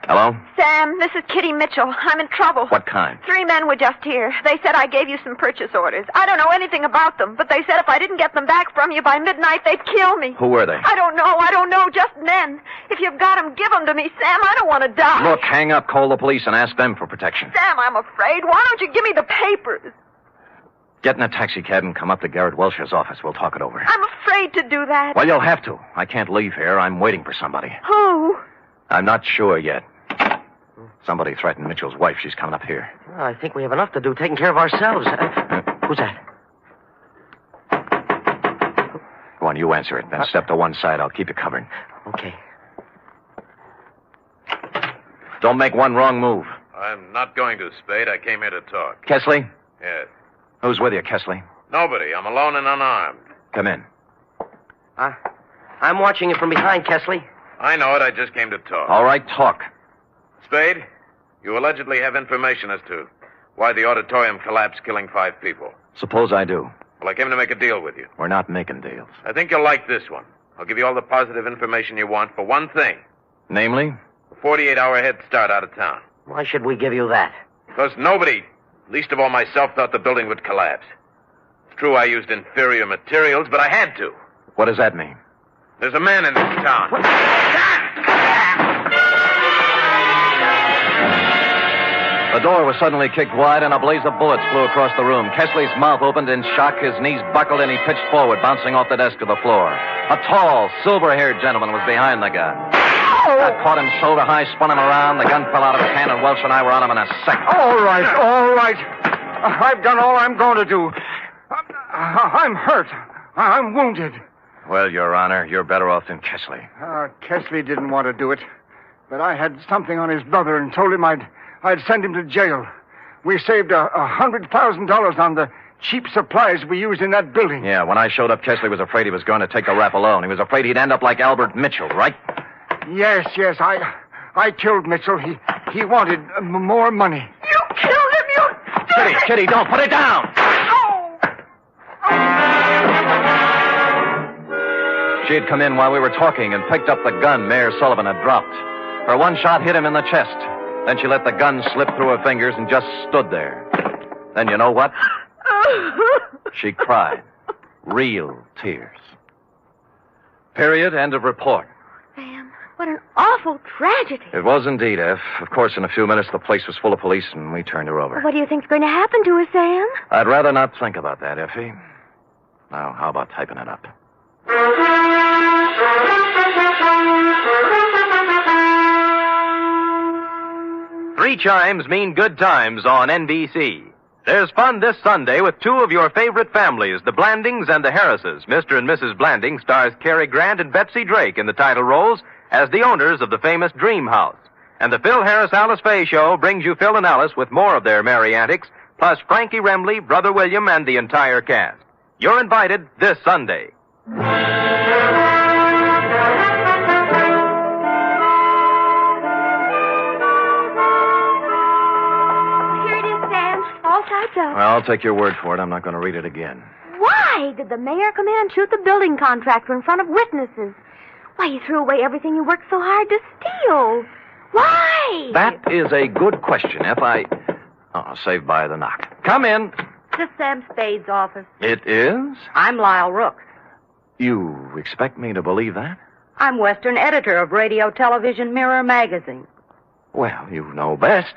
Hello? Sam, this is Kitty Mitchell. I'm in trouble. What kind? 3 men were just here. They said I gave you some purchase orders. I don't know anything about them, but they said if I didn't get them back from you by midnight, they'd kill me. Who were they? I don't know, just men. If you've got them, give them to me, Sam. I don't want to die. Look, hang up, call the police, and ask them for protection. Sam, I'm afraid. Why don't you give me the papers? Get in a taxi cab and come up to Garrett Welch's office. We'll talk it over. I'm afraid to do that. Well, you'll have to. I can't leave here. I'm waiting for somebody. Who? I'm not sure yet. Somebody threatened Mitchell's wife. She's coming up here. Well, I think we have enough to do taking care of ourselves. Who's that? Go on, you answer it. Then step to one side. I'll keep you covered. Okay. Don't make one wrong move. I'm not going to, Spade. I came here to talk. Kesley? Yes. Who's with you, Kesley? Nobody. I'm alone and unarmed. Come in. I'm watching you from behind, Kesley. I know it. I just came to talk. All right, talk. Spade, you allegedly have information as to why the auditorium collapsed, killing 5 people. Suppose I do. Well, I came to make a deal with you. We're not making deals. I think you'll like this one. I'll give you all the positive information you want for one thing. Namely? A 48-hour head start out of town. Why should we give you that? Because nobody, least of all myself, thought the building would collapse. It's true I used inferior materials, but I had to. What does that mean? There's a man in this town. The door was suddenly kicked wide, and a blaze of bullets flew across the room. Kesley's mouth opened in shock, his knees buckled, and he pitched forward, bouncing off the desk to the floor. A tall, silver-haired gentleman was behind the gun. I caught him shoulder high, spun him around. The gun fell out of his hand, and Welch and I were on him in a second. All right. I've done all I'm going to do. I'm hurt. I'm wounded. Well, Your Honor, you're better off than Kesley. Kesley didn't want to do it, but I had something on his brother and told him I'd send him to jail. we saved $100,000 on the cheap supplies we used in that building. Yeah, when I showed up, Chesley was afraid he was going to take the rap alone. He was afraid he'd end up like Albert Mitchell, right? Yes. I killed Mitchell. He wanted more money. You killed him, you... Kitty, don't put it down! She had come in while we were talking and picked up the gun Mayor Sullivan had dropped. Her one shot hit him in the chest. Then she let the gun slip through her fingers and just stood there. Then you know what? She cried. Real tears. Period. End of report. Sam, what an awful tragedy. It was indeed, F. Of course, in a few minutes, the place was full of police, and we turned her over. Well, what do you think's going to happen to her, Sam? I'd rather not think about that, Effie. Now, how about typing it up? Three chimes mean good times on NBC. There's fun this Sunday with two of your favorite families, the Blandings and the Harrises. Mr. and Mrs. Blanding stars Cary Grant and Betsy Drake in the title roles as the owners of the famous Dream House. And the Phil Harris-Alice Faye Show brings you Phil and Alice with more of their merry antics, plus Frankie Remley, Brother William, and the entire cast. You're invited this Sunday. Up. Well, I'll take your word for it. I'm not going to read it again. Why did the mayor come in and shoot the building contractor in front of witnesses? Why, he threw away everything you worked so hard to steal. Why? That is a good question, F. Saved by the knock. Come in. This is Sam Spade's office. It is? I'm Lyle Rooks. You expect me to believe that? I'm Western editor of Radio Television Mirror magazine. Well, you know best.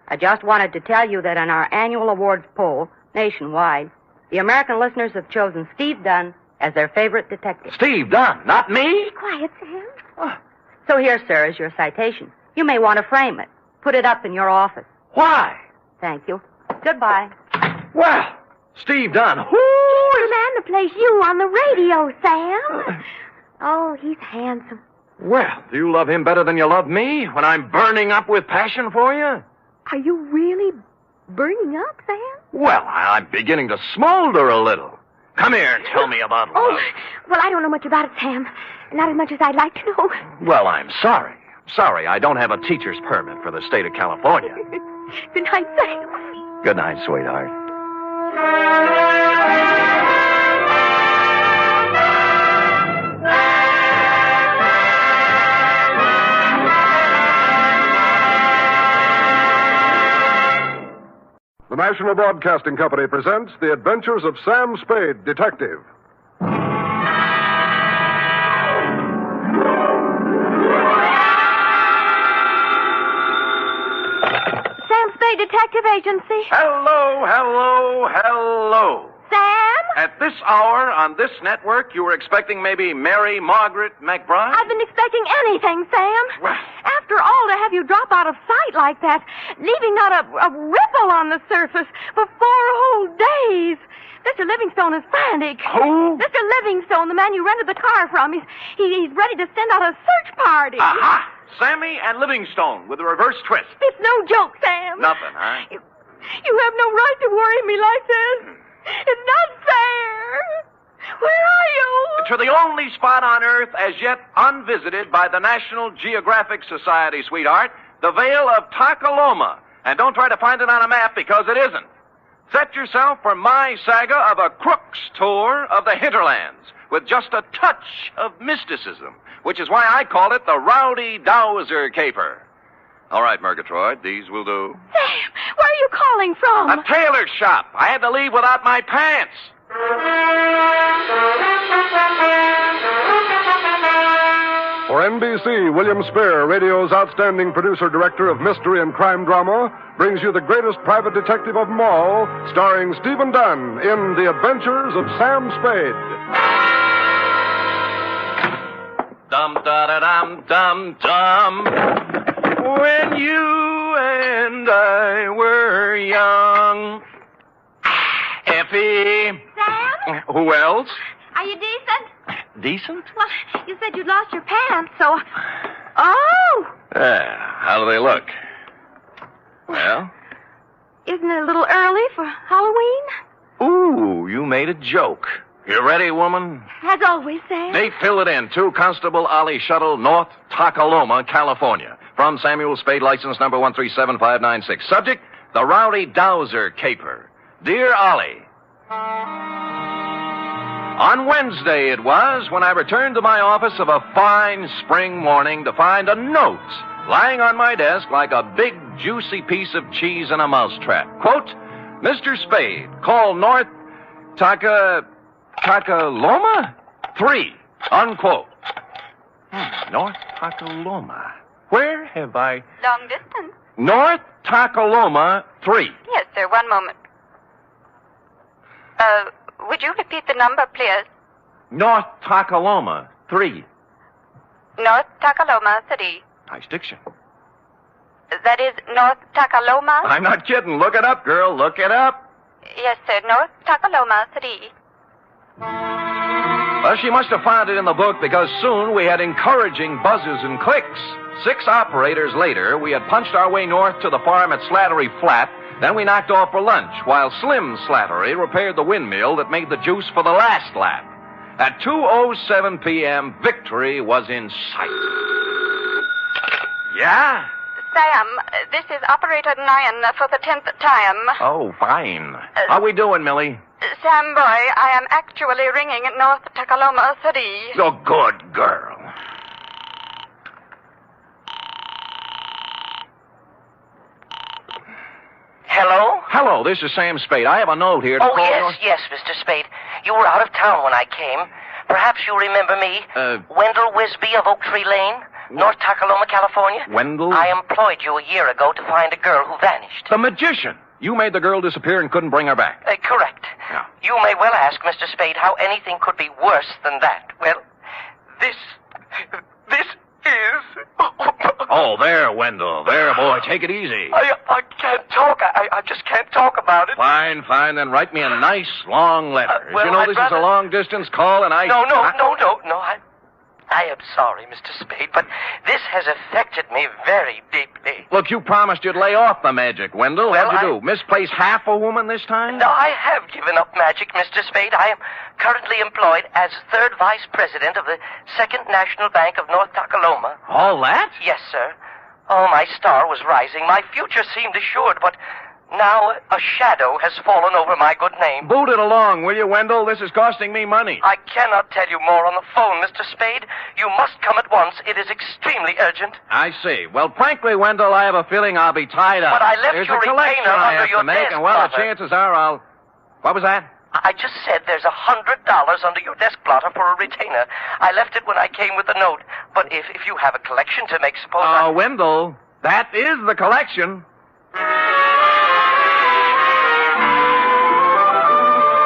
I just wanted to tell you that in our annual awards poll, nationwide, the American listeners have chosen Steve Dunn as their favorite detective. Steve Dunn, not me? Be quiet, Sam. So here, sir, is your citation. You may want to frame it. Put it up in your office. Why? Thank you. Goodbye. Well, Steve Dunn, who He's the man that plays you on the radio, Sam. Oh, he's handsome. Well, do you love him better than you love me when I'm burning up with passion for you? Are you really burning up, Sam? Well, I'm beginning to smolder a little. Come here and tell me about love. Oh, well, I don't know much about it, Sam. Not as much as I'd like to know. Well, I'm sorry. Sorry, I don't have a teacher's permit for the state of California. Good night, Sam. Good night, sweetheart. The National Broadcasting Company presents The Adventures of Sam Spade, Detective. Sam Spade Detective Agency. Hello. Sam? At this hour on this network, you were expecting maybe Mary Margaret McBride? I've been expecting anything, Sam. Well, after all, to have you drop out of sight like that, leaving not a ripple on the surface for 4 whole days. Mr. Livingstone is frantic. Who? Mr. Livingstone, the man you rented the car from. He's ready to send out a search party. Aha! Sammy and Livingstone with a reverse twist. It's no joke, Sam. Nothing, huh? You have no right to worry me like this. It's not fair. Where are you? To the only spot on Earth as yet unvisited by the National Geographic Society, sweetheart, the Vale of Takaloma. And don't try to find it on a map because it isn't. Set yourself for my saga of a crook's tour of the hinterlands with just a touch of mysticism, which is why I call it the Rowdy Dowser caper. All right, Murgatroyd, these will do. Sam, where are you calling from? A tailor's shop. I had to leave without my pants. For NBC, William Spear, radio's outstanding producer-director of mystery and crime drama, brings you the greatest private detective of them all, starring Stephen Dunn in The Adventures of Sam Spade. Dum-da-da-dum-dum-dum. When you and I were young. Effie. Sam? Who else? Are you decent? Decent? Well, you said you'd lost your pants, so... Oh! How do they look? Well, Isn't it a little early for Halloween? Ooh, you made a joke. You ready, woman? As always, Sam. Date, fill it in. 2 Constable Ollie Shuttle, North Tacaloma, California. From Samuel Spade, license number 137596. Subject, the Rowdy Dowser caper. Dear Ollie, on Wednesday it was when I returned to my office of a fine spring morning to find a note lying on my desk like a big, juicy piece of cheese in a mousetrap. Quote, Mr. Spade, call North Tacaloma 3, unquote. North Tacaloma. Where have I... Long distance. North Tacaloma 3. Yes, sir. One moment. Would you repeat the number, please? North Tacaloma 3. North Tacaloma 3. Nice diction. That is North Tacaloma? I'm not kidding. Look it up, girl. Look it up. Yes, sir. North Tacaloma 3. Well, she must have found it in the book because soon we had encouraging buzzes and clicks. 6 operators later, we had punched our way north to the farm at Slattery Flat. Then we knocked off for lunch, while Slim Slattery repaired the windmill that made the juice for the last lap. At 2:07 p.m., victory was in sight. Yeah? Sam, this is Operator 9 for the 10th time. Oh, fine. How we doing, Millie? Sam boy, I am actually ringing North Tacaloma 3. Oh, good girl. Hello? Hello, this is Sam Spade. I have a note here to Oh, call yes, North... yes, Mr. Spade. You were out of town when I came. Perhaps you remember me. Wendell Wisby of Oak Tree Lane, North Tacaloma, California. Wendell? I employed you a year ago to find a girl who vanished. The magician. You made the girl disappear and couldn't bring her back. Correct. Yeah. You may well ask, Mr. Spade, how anything could be worse than that. Well, this is... Oh, there, Wendell. There, boy. Take it easy. I can't talk. I just can't talk about it. Fine, then write me a nice, long letter. Well, you know, I'd this rather... is a long-distance call, and I... No. I am sorry, Mr. Spade, but this has affected me very deeply. Look, you promised you'd lay off the magic, Wendell. Well, What'd you do? Misplace half a woman this time? No, I have given up magic, Mr. Spade. I am currently employed as 3rd Vice President of the 2nd National Bank of North Tacaloma. All that? Yes, sir. Oh, my star was rising. My future seemed assured, but now a shadow has fallen over my good name. Boot it along, will you, Wendell? This is costing me money. I cannot tell you more on the phone, Mr. Spade. You must come at once. It is extremely urgent. I see. Well, frankly, Wendell, I have a feeling I'll be tied up. But I left There's your a collection retainer I under have your to make, desk, and, well, the Father. chances are I'll... What was that? I just said there's $100 under your desk blotter for a retainer. I left it when I came with the note. But if you have a collection to make, suppose Wendell, that is the collection.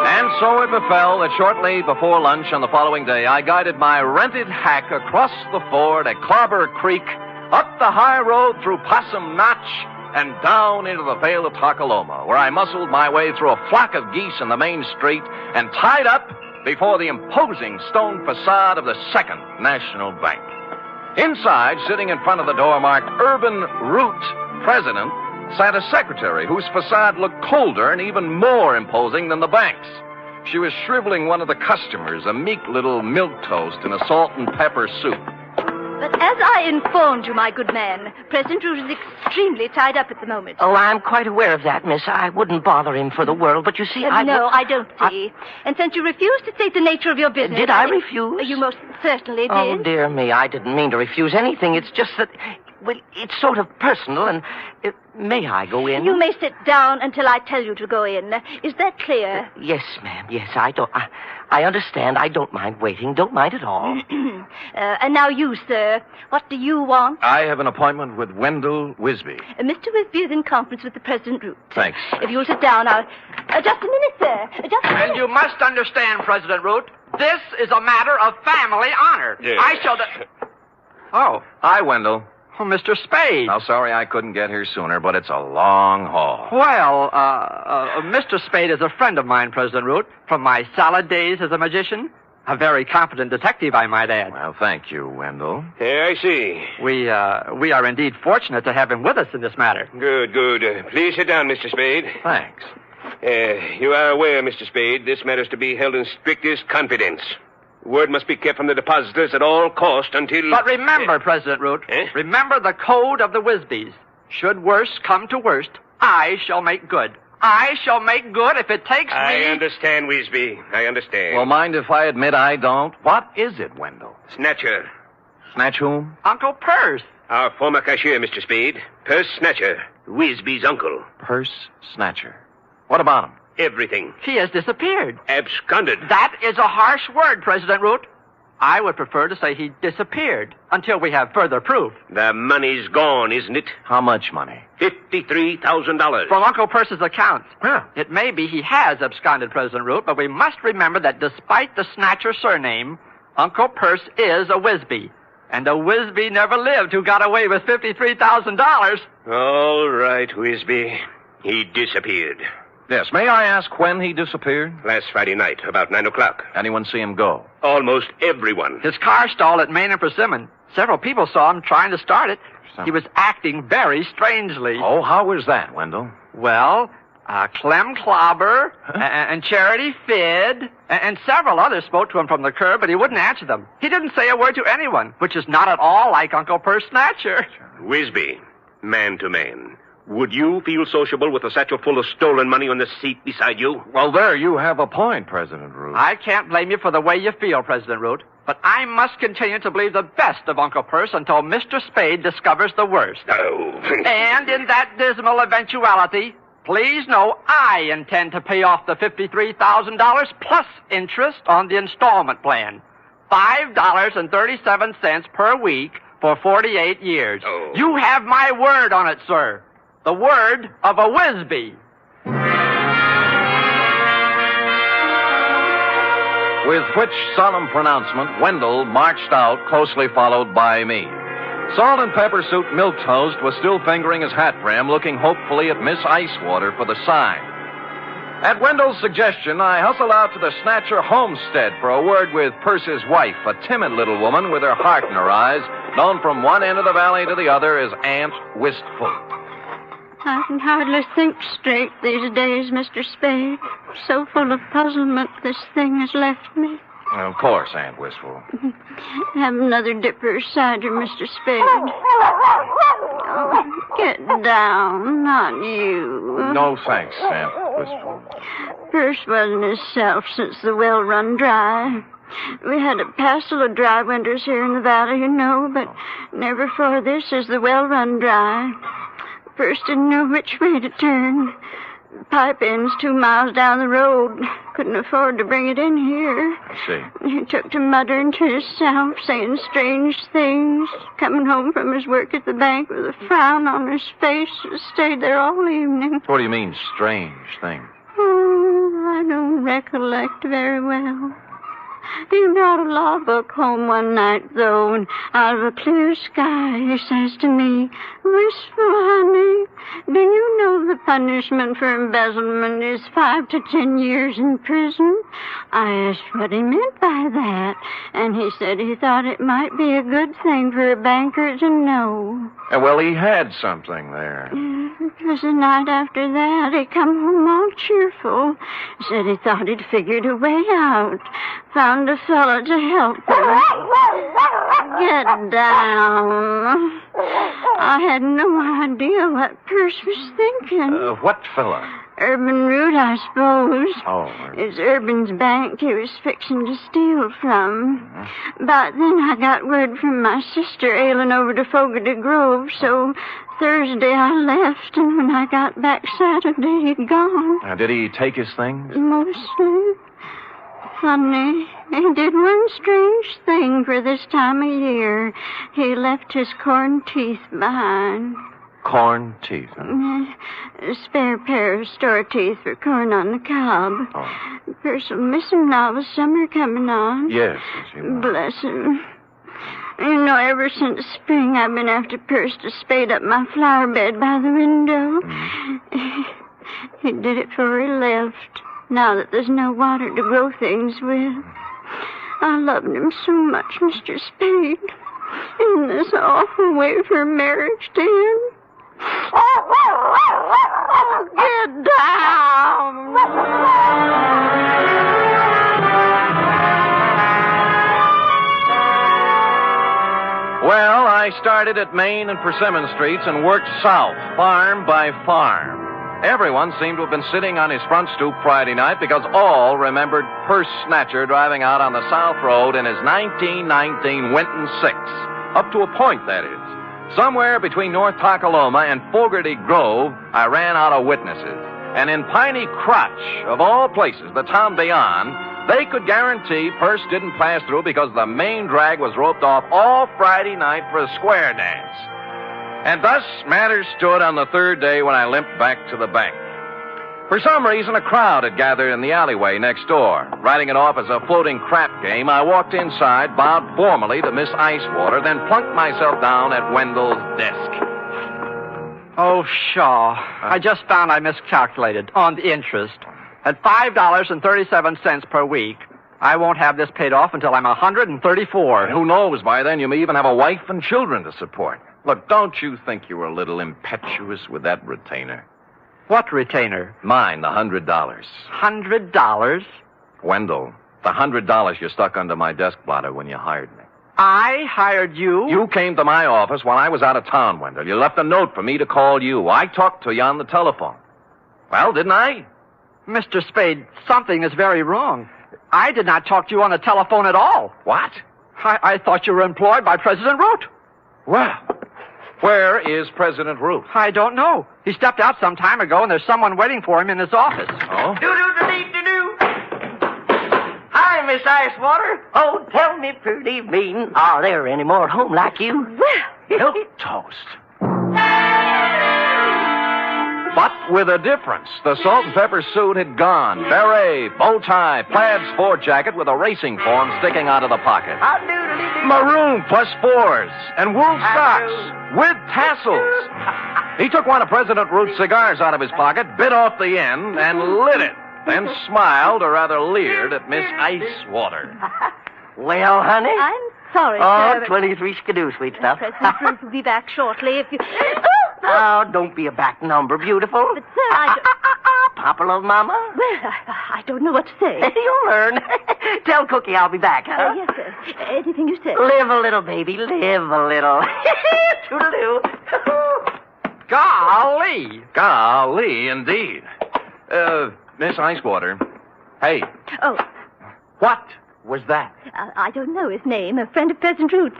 And so it befell that shortly before lunch on the following day, I guided my rented hack across the ford at Clobber Creek, up the high road through Possum Notch, and down into the Vale of Tacaloma, where I muscled my way through a flock of geese in the main street and tied up before the imposing stone facade of the 2nd National Bank. Inside, sitting in front of the door marked Urban Root President, sat a secretary whose facade looked colder and even more imposing than the bank's. She was shriveling one of the customers, a meek little milquetoast in a salt and pepper soup. But as I informed you, my good man, President Root is extremely tied up at the moment. Oh, I'm quite aware of that, miss. I wouldn't bother him for the world, but you see, I don't see. And since you refused to state the nature of your business... Did I refuse? You most certainly did. Oh, dear me, I didn't mean to refuse anything. It's just that... Well, it's sort of personal, and... may I go in? You may sit down until I tell you to go in. Is that clear? Yes, ma'am. Yes, I understand. I don't mind waiting. Don't mind at all. And now you, sir. What do you want? I have an appointment with Wendell Wisby. Mr. Wisby is in conference with the President Root. Thanks. If you'll sit down, I'll... just a minute, sir. Just a minute. And you must understand, President Root, this is a matter of family honor. Yes. I shall... Oh, hi, Wendell. Oh, Mr. Spade. Now, sorry I couldn't get here sooner, but it's a long haul. Well, Mr. Spade is a friend of mine, President Root, from my salad days as a magician. A very competent detective, I might add. Well, thank you, Wendell. I see. We are indeed fortunate to have him with us in this matter. Good, good. Please sit down, Mr. Spade. Thanks. You are aware, Mr. Spade, this matter is to be held in strictest confidence. Word must be kept from the depositors at all cost until... But remember, President Root, remember the code of the Wisbys. Should worst come to worst, I shall make good. I shall make good if it takes me... I understand, Wisby. I understand. Well, mind if I admit I don't? What is it, Wendell? Snatcher. Snatch whom? Uncle Purse. Our former cashier, Mr. Spade. Purse Snatcher. Wisby's uncle. Purse Snatcher. What about him? Everything. He has disappeared. Absconded. That is a harsh word, President Root. I would prefer to say he disappeared until we have further proof. The money's gone, isn't it? How much money? $53,000. From Uncle Purse's accounts. Huh. It may be he has absconded, President Root, but we must remember that despite the Snatcher surname, Uncle Purse is a Wisby. And a Wisby never lived who got away with $53,000. All right, Wisby. He disappeared. Yes, may I ask when he disappeared? Last Friday night, about 9 o'clock. Anyone see him go? Almost everyone. His car stalled at Main and Persimmon. Several people saw him trying to start it. He was acting very strangely. Oh, how was that, Wendell? Well, Clem Clobber and Charity Fidd and several others spoke to him from the curb, but he wouldn't answer them. He didn't say a word to anyone, which is not at all like Uncle Purse Snatcher. Wisby, man to man. Would you feel sociable with a satchel full of stolen money on the seat beside you? Well, there you have a point, President Root. I can't blame you for the way you feel, President Root, but I must continue to believe the best of Uncle Purse until Mr. Spade discovers the worst. Oh. And in that dismal eventuality, please know I intend to pay off the $53,000 plus interest on the installment plan. $5.37 per week for 48 years. Oh. You have my word on it, sir. The word of a Wisby. With which solemn pronouncement, Wendell marched out, closely followed by me. Salt and Pepper Suit Milquetoast was still fingering his hat brim, looking hopefully at Miss Icewater for the sign. At Wendell's suggestion, I hustled out to the Snatcher homestead for a word with Purse's wife, a timid little woman with her heart in her eyes, known from one end of the valley to the other as Aunt Wistful. I can hardly think straight these days, Mr. Spade. So full of puzzlement this thing has left me. Of course, Aunt Wistful. Have another dipper of cider, Mr. Spade. Oh, get down, not you. No thanks, Aunt Wistful. Purse wasn't himself since the well run dry. We had a passel of dry winters here in the valley, you know, but never for this is the well run dry. First didn't know which way to turn. The pipe end's 2 miles down the road. Couldn't afford to bring it in here. I see. He took to muttering to himself, saying strange things. Coming home from his work at the bank with a frown on his face. Stayed there all evening. What do you mean, strange thing? Oh, I don't recollect very well. He brought a law book home one night, though, and out of a clear sky he says to me, "Wistful, honey, do you know the punishment for embezzlement is 5 to 10 years in prison?" I asked what he meant by that, and he said he thought it might be a good thing for a banker to know. Well, he had something there. It was the night after that. He come home all cheerful. Said he thought he'd figured a way out. Found a fellow to help him. Get down. I had no idea what Purse was thinking. What fella? Urban Root, I suppose. Oh. It's Urban's bank he was fixing to steal from. But then I got word from my sister ailing over to Fogarty Grove, so Thursday I left, and when I got back Saturday, he'd gone. Did he take his things? Mostly. Funny, he did one strange thing for this time of year. He left his corn teeth behind. Corn teeth, huh? A spare pair of store teeth for corn on the cob. Oh. Purse will miss him now with summer coming on. Yes, he will. Bless him. You know, ever since spring, I've been after Purse to spade up my flower bed by the window. He did it before he left, now that there's no water to grow things with. I loved him so much, Mr. Spade. In this awful way for marriage to him. Get down! Well, I started at Main and Persimmon Streets and worked south, farm by farm. Everyone seemed to have been sitting on his front stoop Friday night because all remembered Purse Snatcher driving out on the South Road in his 1919 Winton 6. Up to a point, that is. Somewhere between North Takaloma and Fogarty Grove, I ran out of witnesses. And in Piney Crotch, of all places, the town beyond, they could guarantee Purse didn't pass through because the main drag was roped off all Friday night for a square dance. And thus matters stood on the third day when I limped back to the bank. For some reason, a crowd had gathered in the alleyway next door. Writing it off as a floating crap game, I walked inside, bowed formally to Miss Icewater, then plunked myself down at Wendell's desk. Oh, Shaw. I just found I miscalculated on the interest. At $5.37 per week, I won't have this paid off until I'm 134. And who knows, by then you may even have a wife and children to support. Look, don't you think you were a little impetuous with that retainer? What retainer? Mine, the $100. $100? Wendell, the $100 you stuck under my desk blotter when you hired me. I hired you? You came to my office when I was out of town, Wendell. You left a note for me to call you. I talked to you on the telephone. Well, didn't I? Mr. Spade, something is very wrong. I did not talk to you on the telephone at all. What? I thought you were employed by President Root. Well, where is President Root? I don't know. He stepped out some time ago, and there's someone waiting for him in his office. Oh? Do-do-do-dee-do-do. Hi, Miss Icewater. Oh, tell me, pretty mean, are there any more at home like you? Milk toast. But with a difference. The salt and pepper suit had gone. Beret, bow tie, plaid sport jacket with a racing form sticking out of the pocket. Maroon +4s and wool socks with tassels. He took one of President Root's cigars out of his pocket, bit off the end, and lit it. Then smiled, or rather leered, at Miss Icewater. Well, honey? I'm sorry, Oh, sir. 23 skidoo, sweet stuff. President Root will be back shortly if you... Oh, don't be a back number, beautiful. But, sir, I don't... Papa love Mama? Well, I don't know what to say. You'll learn. Tell Cookie I'll be back, huh? Yes, sir. Anything you say. Live a little, baby. Live a little. Toodaloo. Golly. Golly, indeed. Miss Icewater. Hey. Oh. What was that? I don't know his name. A friend of President Root's.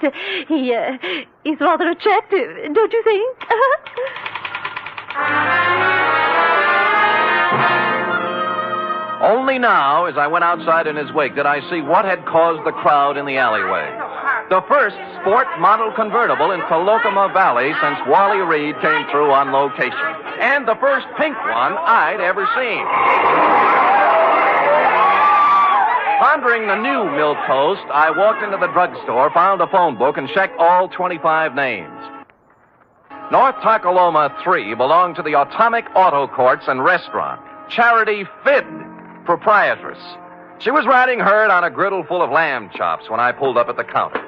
He's rather attractive, don't you think? Only now, as I went outside in his wake, did I see what had caused the crowd in the alleyway. The first sport model convertible in Colocoma Valley since Wally Reed came through on location. And the first pink one I'd ever seen. Pondering the new milk toast, I walked into the drugstore, found a phone book, and checked all 25 names. North Takaloma 3 belonged to the Atomic Auto Courts and Restaurant. Charity Figg, proprietress. She was riding herd on a griddle full of lamb chops when I pulled up at the counter.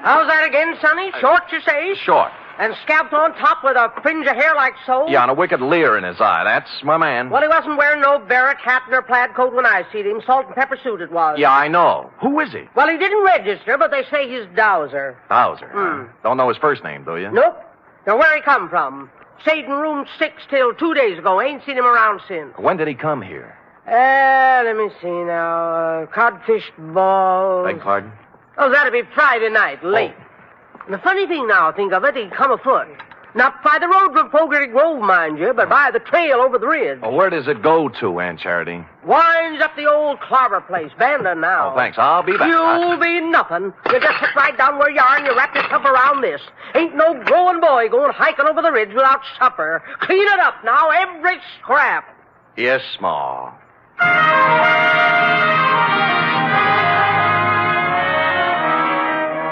How's that again, Sonny? Short, you say? Short. And scalped on top with a fringe of hair like so? Yeah, and a wicked leer in his eye. That's my man. Well, he wasn't wearing no barrack hat nor plaid coat when I seen him. Salt and pepper suit it was. Yeah, I know. Who is he? Well, he didn't register, but they say he's Dowser. Dowser. Don't know his first name, do you? Nope. Now, where he come from? Stayed in room 6 till 2 days ago. Ain't seen him around since. When did he come here? Let me see now. Codfish ball. Beg pardon? Oh, that'd be Friday night, late. And the funny thing now, think of it, he'd come afoot. Not by the road from Fogarty Grove, mind you, but by the trail over the ridge. Well, where does it go to, Aunt Charity? Winds up the old clobber place, Panda now. Oh, thanks. I'll be back. You'll be nothing. You just sit right down where you are and you wrap yourself around this. Ain't no growing boy going hiking over the ridge without supper. Clean it up now, every scrap. Yes, Ma.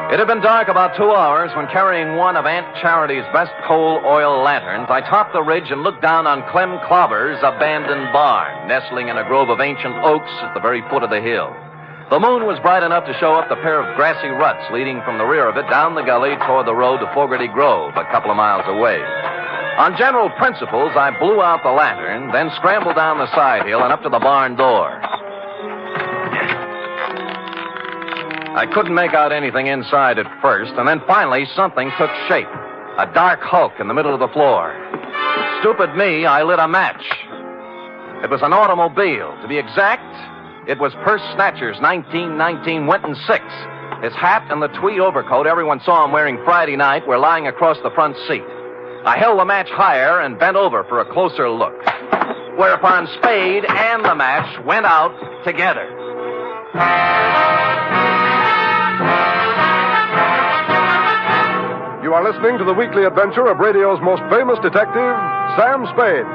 It had been dark about 2 hours when, carrying one of Aunt Charity's best coal oil lanterns, I topped the ridge and looked down on Clem Clobber's abandoned barn, nestling in a grove of ancient oaks at the very foot of the hill. The moon was bright enough to show up the pair of grassy ruts leading from the rear of it down the gully toward the road to Fogarty Grove, a couple of miles away. On general principles, I blew out the lantern, then scrambled down the side hill and up to the barn door. I couldn't make out anything inside at first, and then finally something took shape. A dark hulk in the middle of the floor. Stupid me, I lit a match. It was an automobile. To be exact, it was Purse Snatcher's 1919 Winton 6. His hat and the tweed overcoat everyone saw him wearing Friday night were lying across the front seat. I held the match higher and bent over for a closer look. Whereupon Spade and the match went out together. You are listening to the weekly adventure of radio's most famous detective, Sam Spade.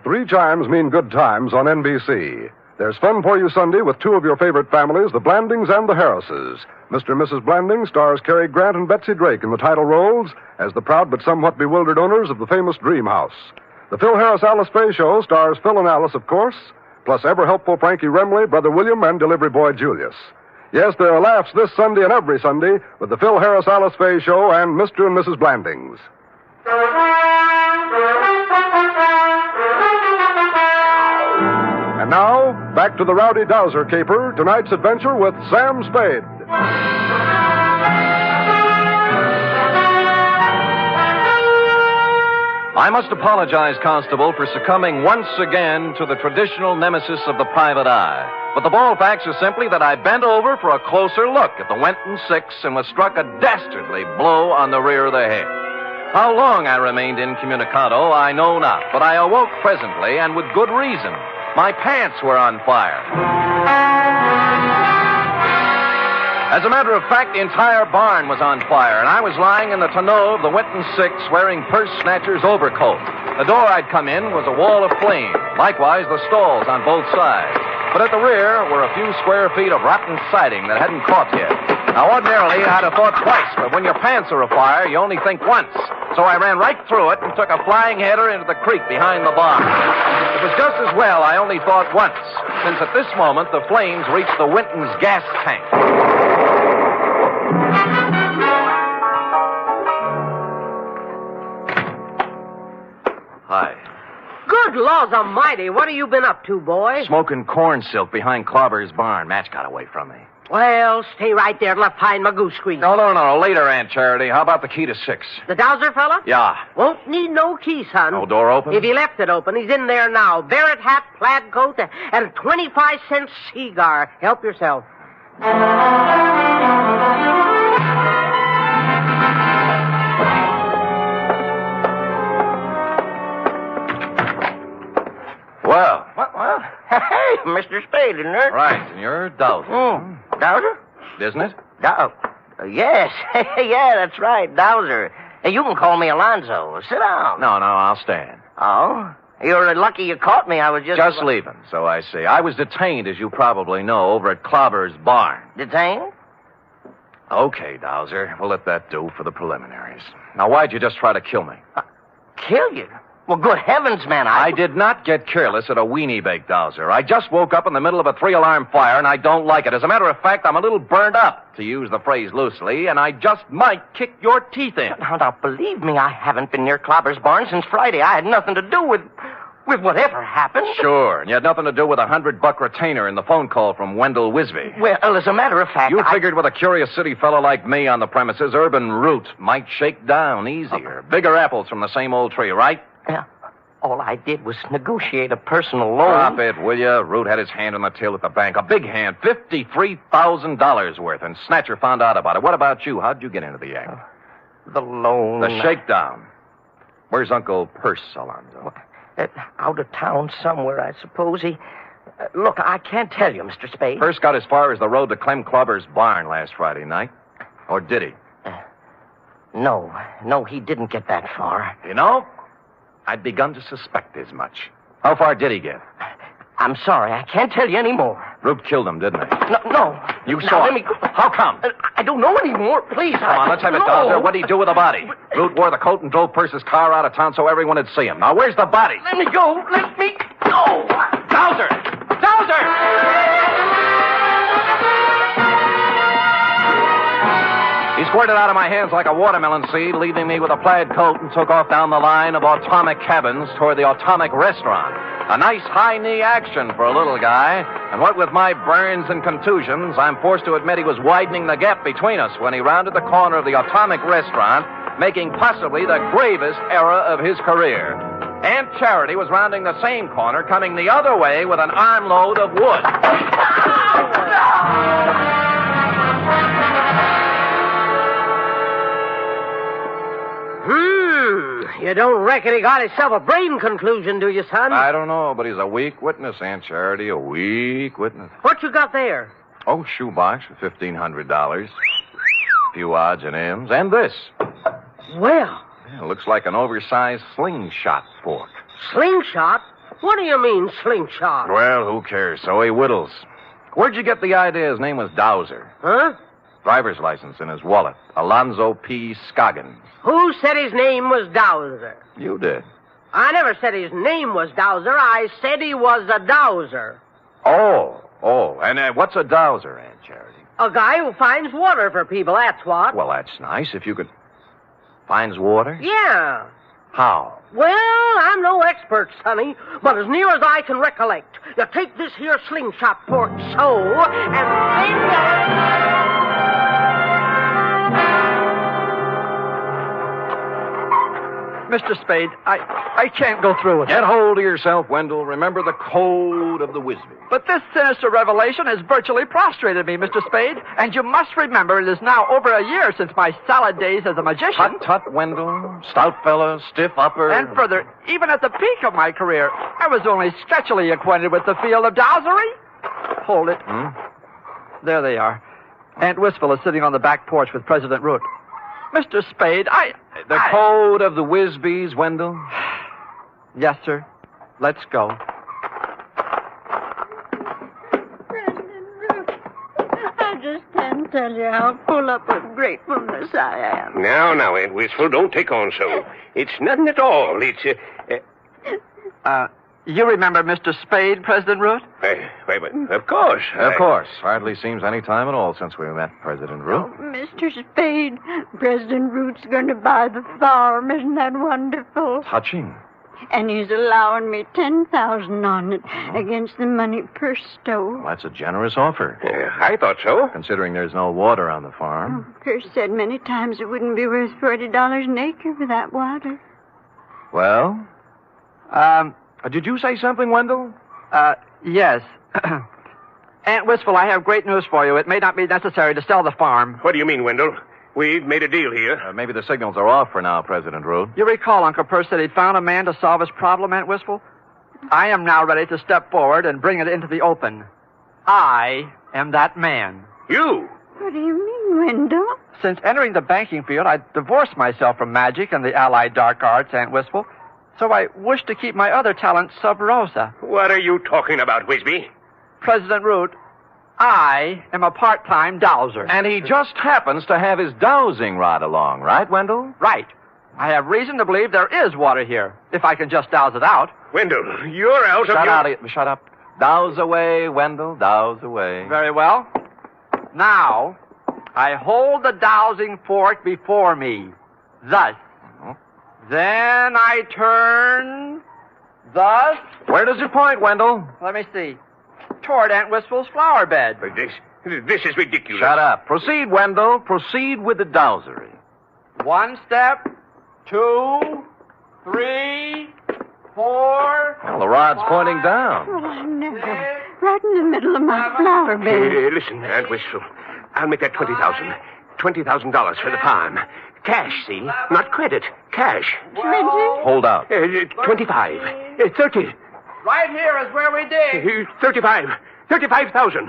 Three chimes mean good times on NBC. There's fun for you Sunday with two of your favorite families, the Blandings and the Harrises. Mr. and Mrs. Blanding stars Cary Grant and Betsy Drake in the title roles as the proud but somewhat bewildered owners of the famous Dream House. The Phil Harris-Alice Faye Show stars Phil and Alice, of course, plus ever-helpful Frankie Remley, Brother William, and delivery boy Julius. Yes, there are laughs this Sunday and every Sunday with the Phil Harris-Alice Faye Show and Mr. and Mrs. Blandings. And now, back to the Rowdy Dowser caper, tonight's adventure with Sam Spade. I must apologize, Constable, for succumbing once again to the traditional nemesis of the private eye. But the bald facts are simply that I bent over for a closer look at the Winton 6 and was struck a dastardly blow on the rear of the head. How long I remained incommunicado, I know not, but I awoke presently, and with good reason. My pants were on fire. As a matter of fact, the entire barn was on fire, and I was lying in the tonneau of the Winton 6 wearing Purse Snatcher's overcoat. The door I'd come in was a wall of flame, likewise the stalls on both sides. But at the rear were a few square feet of rotten siding that hadn't caught yet. Now, ordinarily, I'd have thought twice, but when your pants are afire, you only think once. So I ran right through it and took a flying header into the creek behind the barn. It was just as well I only thought once, since at this moment the flames reached the Winton's gas tank. Hi. Good laws almighty, what have you been up to, boy? Smoking corn silk behind Clobber's barn. Match got away from me. Well, stay right there till I find my goose squeeze. No. Later, Aunt Charity. How about the key to 6? The Dowser fella? Yeah. Won't need no key, son. No door open? If he left it open, he's in there now. Barrett hat, plaid coat, and a 25-cent cigar. Help yourself. Well. Hey, Mr. Spade, isn't it? Right, and you're Dowser. Dowser? Isn't it? Yes. Yeah, that's right, Dowser. Hey, you can call me Alonzo. Sit down. No, I'll stand. Oh? You're lucky you caught me. I was just leaving, so I see. I was detained, as you probably know, over at Clobber's barn. Detained? Okay, Dowser. We'll let that do for the preliminaries. Now, why'd you just try to kill me? Kill you? Well, good heavens, man, I did not get careless at a weenie bake, Dowser. I just woke up in the middle of a 3-alarm fire, and I don't like it. As a matter of fact, I'm a little burned up, to use the phrase loosely, and I just might kick your teeth in. Now, believe me, I haven't been near Clobber's barn since Friday. I had nothing to do with whatever happened. Sure, and you had nothing to do with a $100 retainer in the phone call from Wendell Wisby. Well, as a matter of fact, You figured with a curious city fellow like me on the premises, urban root might shake down easier. Bigger apples from the same old tree, right? Yeah. All I did was negotiate a personal loan. Stop it, will you? Root had his hand on the till at the bank. A big hand, $53,000 worth, and Snatcher found out about it. What about you? How'd you get into the act? The loan. The shakedown. Where's Uncle Purse, Alonzo? Out of town somewhere, I suppose. He... look, I can't tell you, Mr. Spade. Purse got as far as the road to Clem Clobber's barn last Friday night. Or did he? No, he didn't get that far. You know, I'd begun to suspect as much. How far did he get? I'm sorry. I can't tell you any more. Root killed him, didn't he? No. You Now, saw let it. me go. How come? I don't know anymore. Please. Come on, let's have it, No. Dowser. What did he do with the body? Root wore the coat and drove Perce's car out of town so everyone would see him. Now, where's the body? Let me go. Let me go. Dowser! Dowser! He squirted out of my hands like a watermelon seed, leaving me with a plaid coat, and took off down the line of atomic cabins toward the atomic restaurant. A nice high-knee action for a little guy, and what with my burns and contusions, I'm forced to admit he was widening the gap between us when he rounded the corner of the atomic restaurant, making possibly the gravest error of his career. Aunt Charity was rounding the same corner, coming the other way with an armload of wood. You don't reckon he got himself a brain conclusion, do you, son? I don't know, but he's a weak witness, Aunt Charity, a weak witness. What you got there? Oh, shoebox for $1,500. A few odds and ends. And this. Well. Yeah, looks like an oversized slingshot fork. Slingshot? What do you mean, slingshot? Well, who cares? So he whittles. Where'd you get the idea his name was Dowser? Huh? Driver's license in his wallet. Alonzo P. Scoggins. Who said his name was Dowser? You did. I never said his name was Dowser. I said he was a dowser. Oh. And what's a dowser, Aunt Charity? A guy who finds water for people, that's what. Well, that's nice. If you could... Finds water? Yeah. How? Well, I'm no expert, Sonny, but as near as I can recollect, you take this here slingshot fork so, and then Mr. Spade, I can't go through with it. Get hold of yourself, Wendell. Remember the code of the Wisby. But this sinister revelation has virtually prostrated me, Mr. Spade. And you must remember it is now over a year since my salad days as a magician. Tut, Wendell. Stout fella, stiff upper. And further, even at the peak of my career, I was only sketchily acquainted with the field of dowsery. Hold it. There they are. Aunt Wistful is sitting on the back porch with President Root. Mr. Spade, The code of the Wisbys, Wendell? Yes, sir. Let's go. I just can't tell you how full up with gratefulness I am. Now, Aunt Wistful, don't take on so. It's nothing at all. It's, You remember Mr. Spade, President Root? Of course. Of course. Hardly seems any time at all since we met President Root. Oh, Mr. Spade, President Root's going to buy the farm. Isn't that wonderful? Touching. And he's allowing me $10,000 on it against the money purse stole. Well, that's a generous offer. I thought so. Considering there's no water on the farm. Purse said many times it wouldn't be worth $40 an acre without water. Well? Did you say something, Wendell? Yes. Aunt Wistful, I have great news for you. It may not be necessary to sell the farm. What do you mean, Wendell? We've made a deal here. Maybe the signals are off for now, President Root. You recall Uncle Perce said he'd found a man to solve his problem, Aunt Wistful? I am now ready to step forward and bring it into the open. I am that man. You? What do you mean, Wendell? Since entering the banking field, I divorced myself from magic and the allied dark arts, Aunt Wistful. So I wish to keep my other talents sub rosa. What are you talking about, Wisby? President Root, I am a part-time dowser. And he just happens to have his dowsing rod along, right, Wendell? Right. I have reason to believe there is water here, if I can just douse it out. Wendell, you're out of your... Shut up. Douse away, Wendell, douse away. Very well. Now, I hold the dowsing fork before me, thus. Then I turn, thus... Where does it point, Wendell? Let me see. Toward Aunt Wistful's flower bed. This is ridiculous. Shut up. Proceed, Wendell. Proceed with the dowsery. 1 step, 2, 3, 4... Well, the rod's pointing down. Well, I never. Right in the middle of my flower bed. Listen, Aunt Wistful. I'll make that $20,000. $20,000 for the farm. Cash, see? Not credit. Cash. 20? Hold out. 25. 30. Right here is where we dig. 35. $35,000.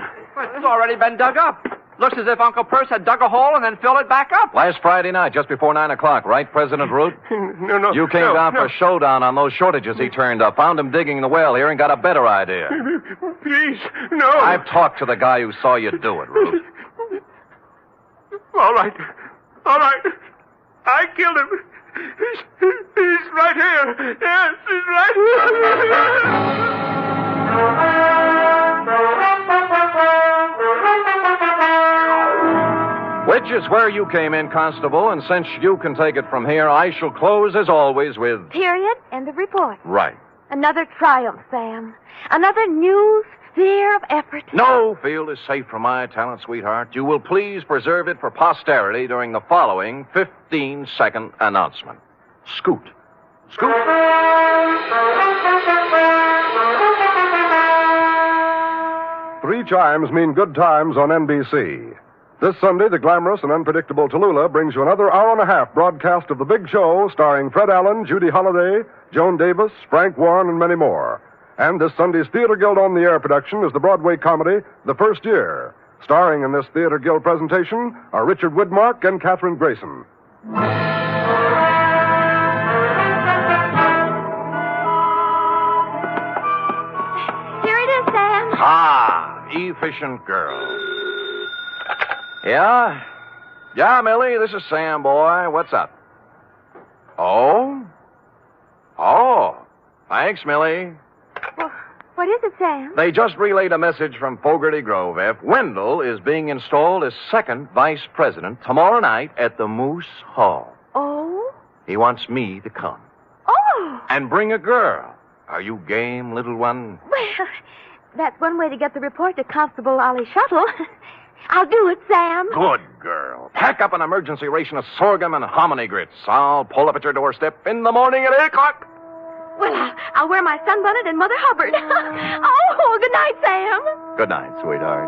It's already been dug up. Looks as if Uncle Perce had dug a hole and then filled it back up. Last Friday night, just before 9 o'clock, right, President Root? No. You came down for a showdown on those shortages he turned up. Found him digging the well here and got a better idea. Please, no. I've talked to the guy who saw you do it, Root. All right. I killed him. He's right here. Yes, he's right Which is where you came in, Constable, and since you can take it from here, I shall close, as always, with... Period. End of report. Right. Another triumph, Sam. Another new sphere of effort. No field is safe from my talent, sweetheart. You will please preserve it for posterity during the following 15-second announcement. Scoot. Scoot. 3 chimes mean good times on NBC. This Sunday, the glamorous and unpredictable Tallulah brings you another hour-and-a-half broadcast of The Big Show, starring Fred Allen, Judy Holliday, Joan Davis, Frank Warren, and many more. And this Sunday's Theater Guild on the Air production is the Broadway comedy The First Year. Starring in this Theater Guild presentation are Richard Widmark and Katherine Grayson. Here it is, Sam. Ah, efficient girl. Yeah? Yeah, Millie, this is Sam, boy. What's up? Oh? Thanks, Millie. Well, what is it, Sam? They just relayed a message from Fogarty Grove, F. Wendell is being installed as second vice president tomorrow night at the Moose Hall. Oh? He wants me to come. Oh! And bring a girl. Are you game, little one? Well, that's one way to get the report to Constable Ollie Shuttle. I'll do it, Sam. Good girl. Pack up an emergency ration of sorghum and hominy grits. I'll pull up at your doorstep in the morning at 8 o'clock. Well, I'll wear my sunbonnet and Mother Hubbard. Oh, good night, Sam. Good night, sweetheart.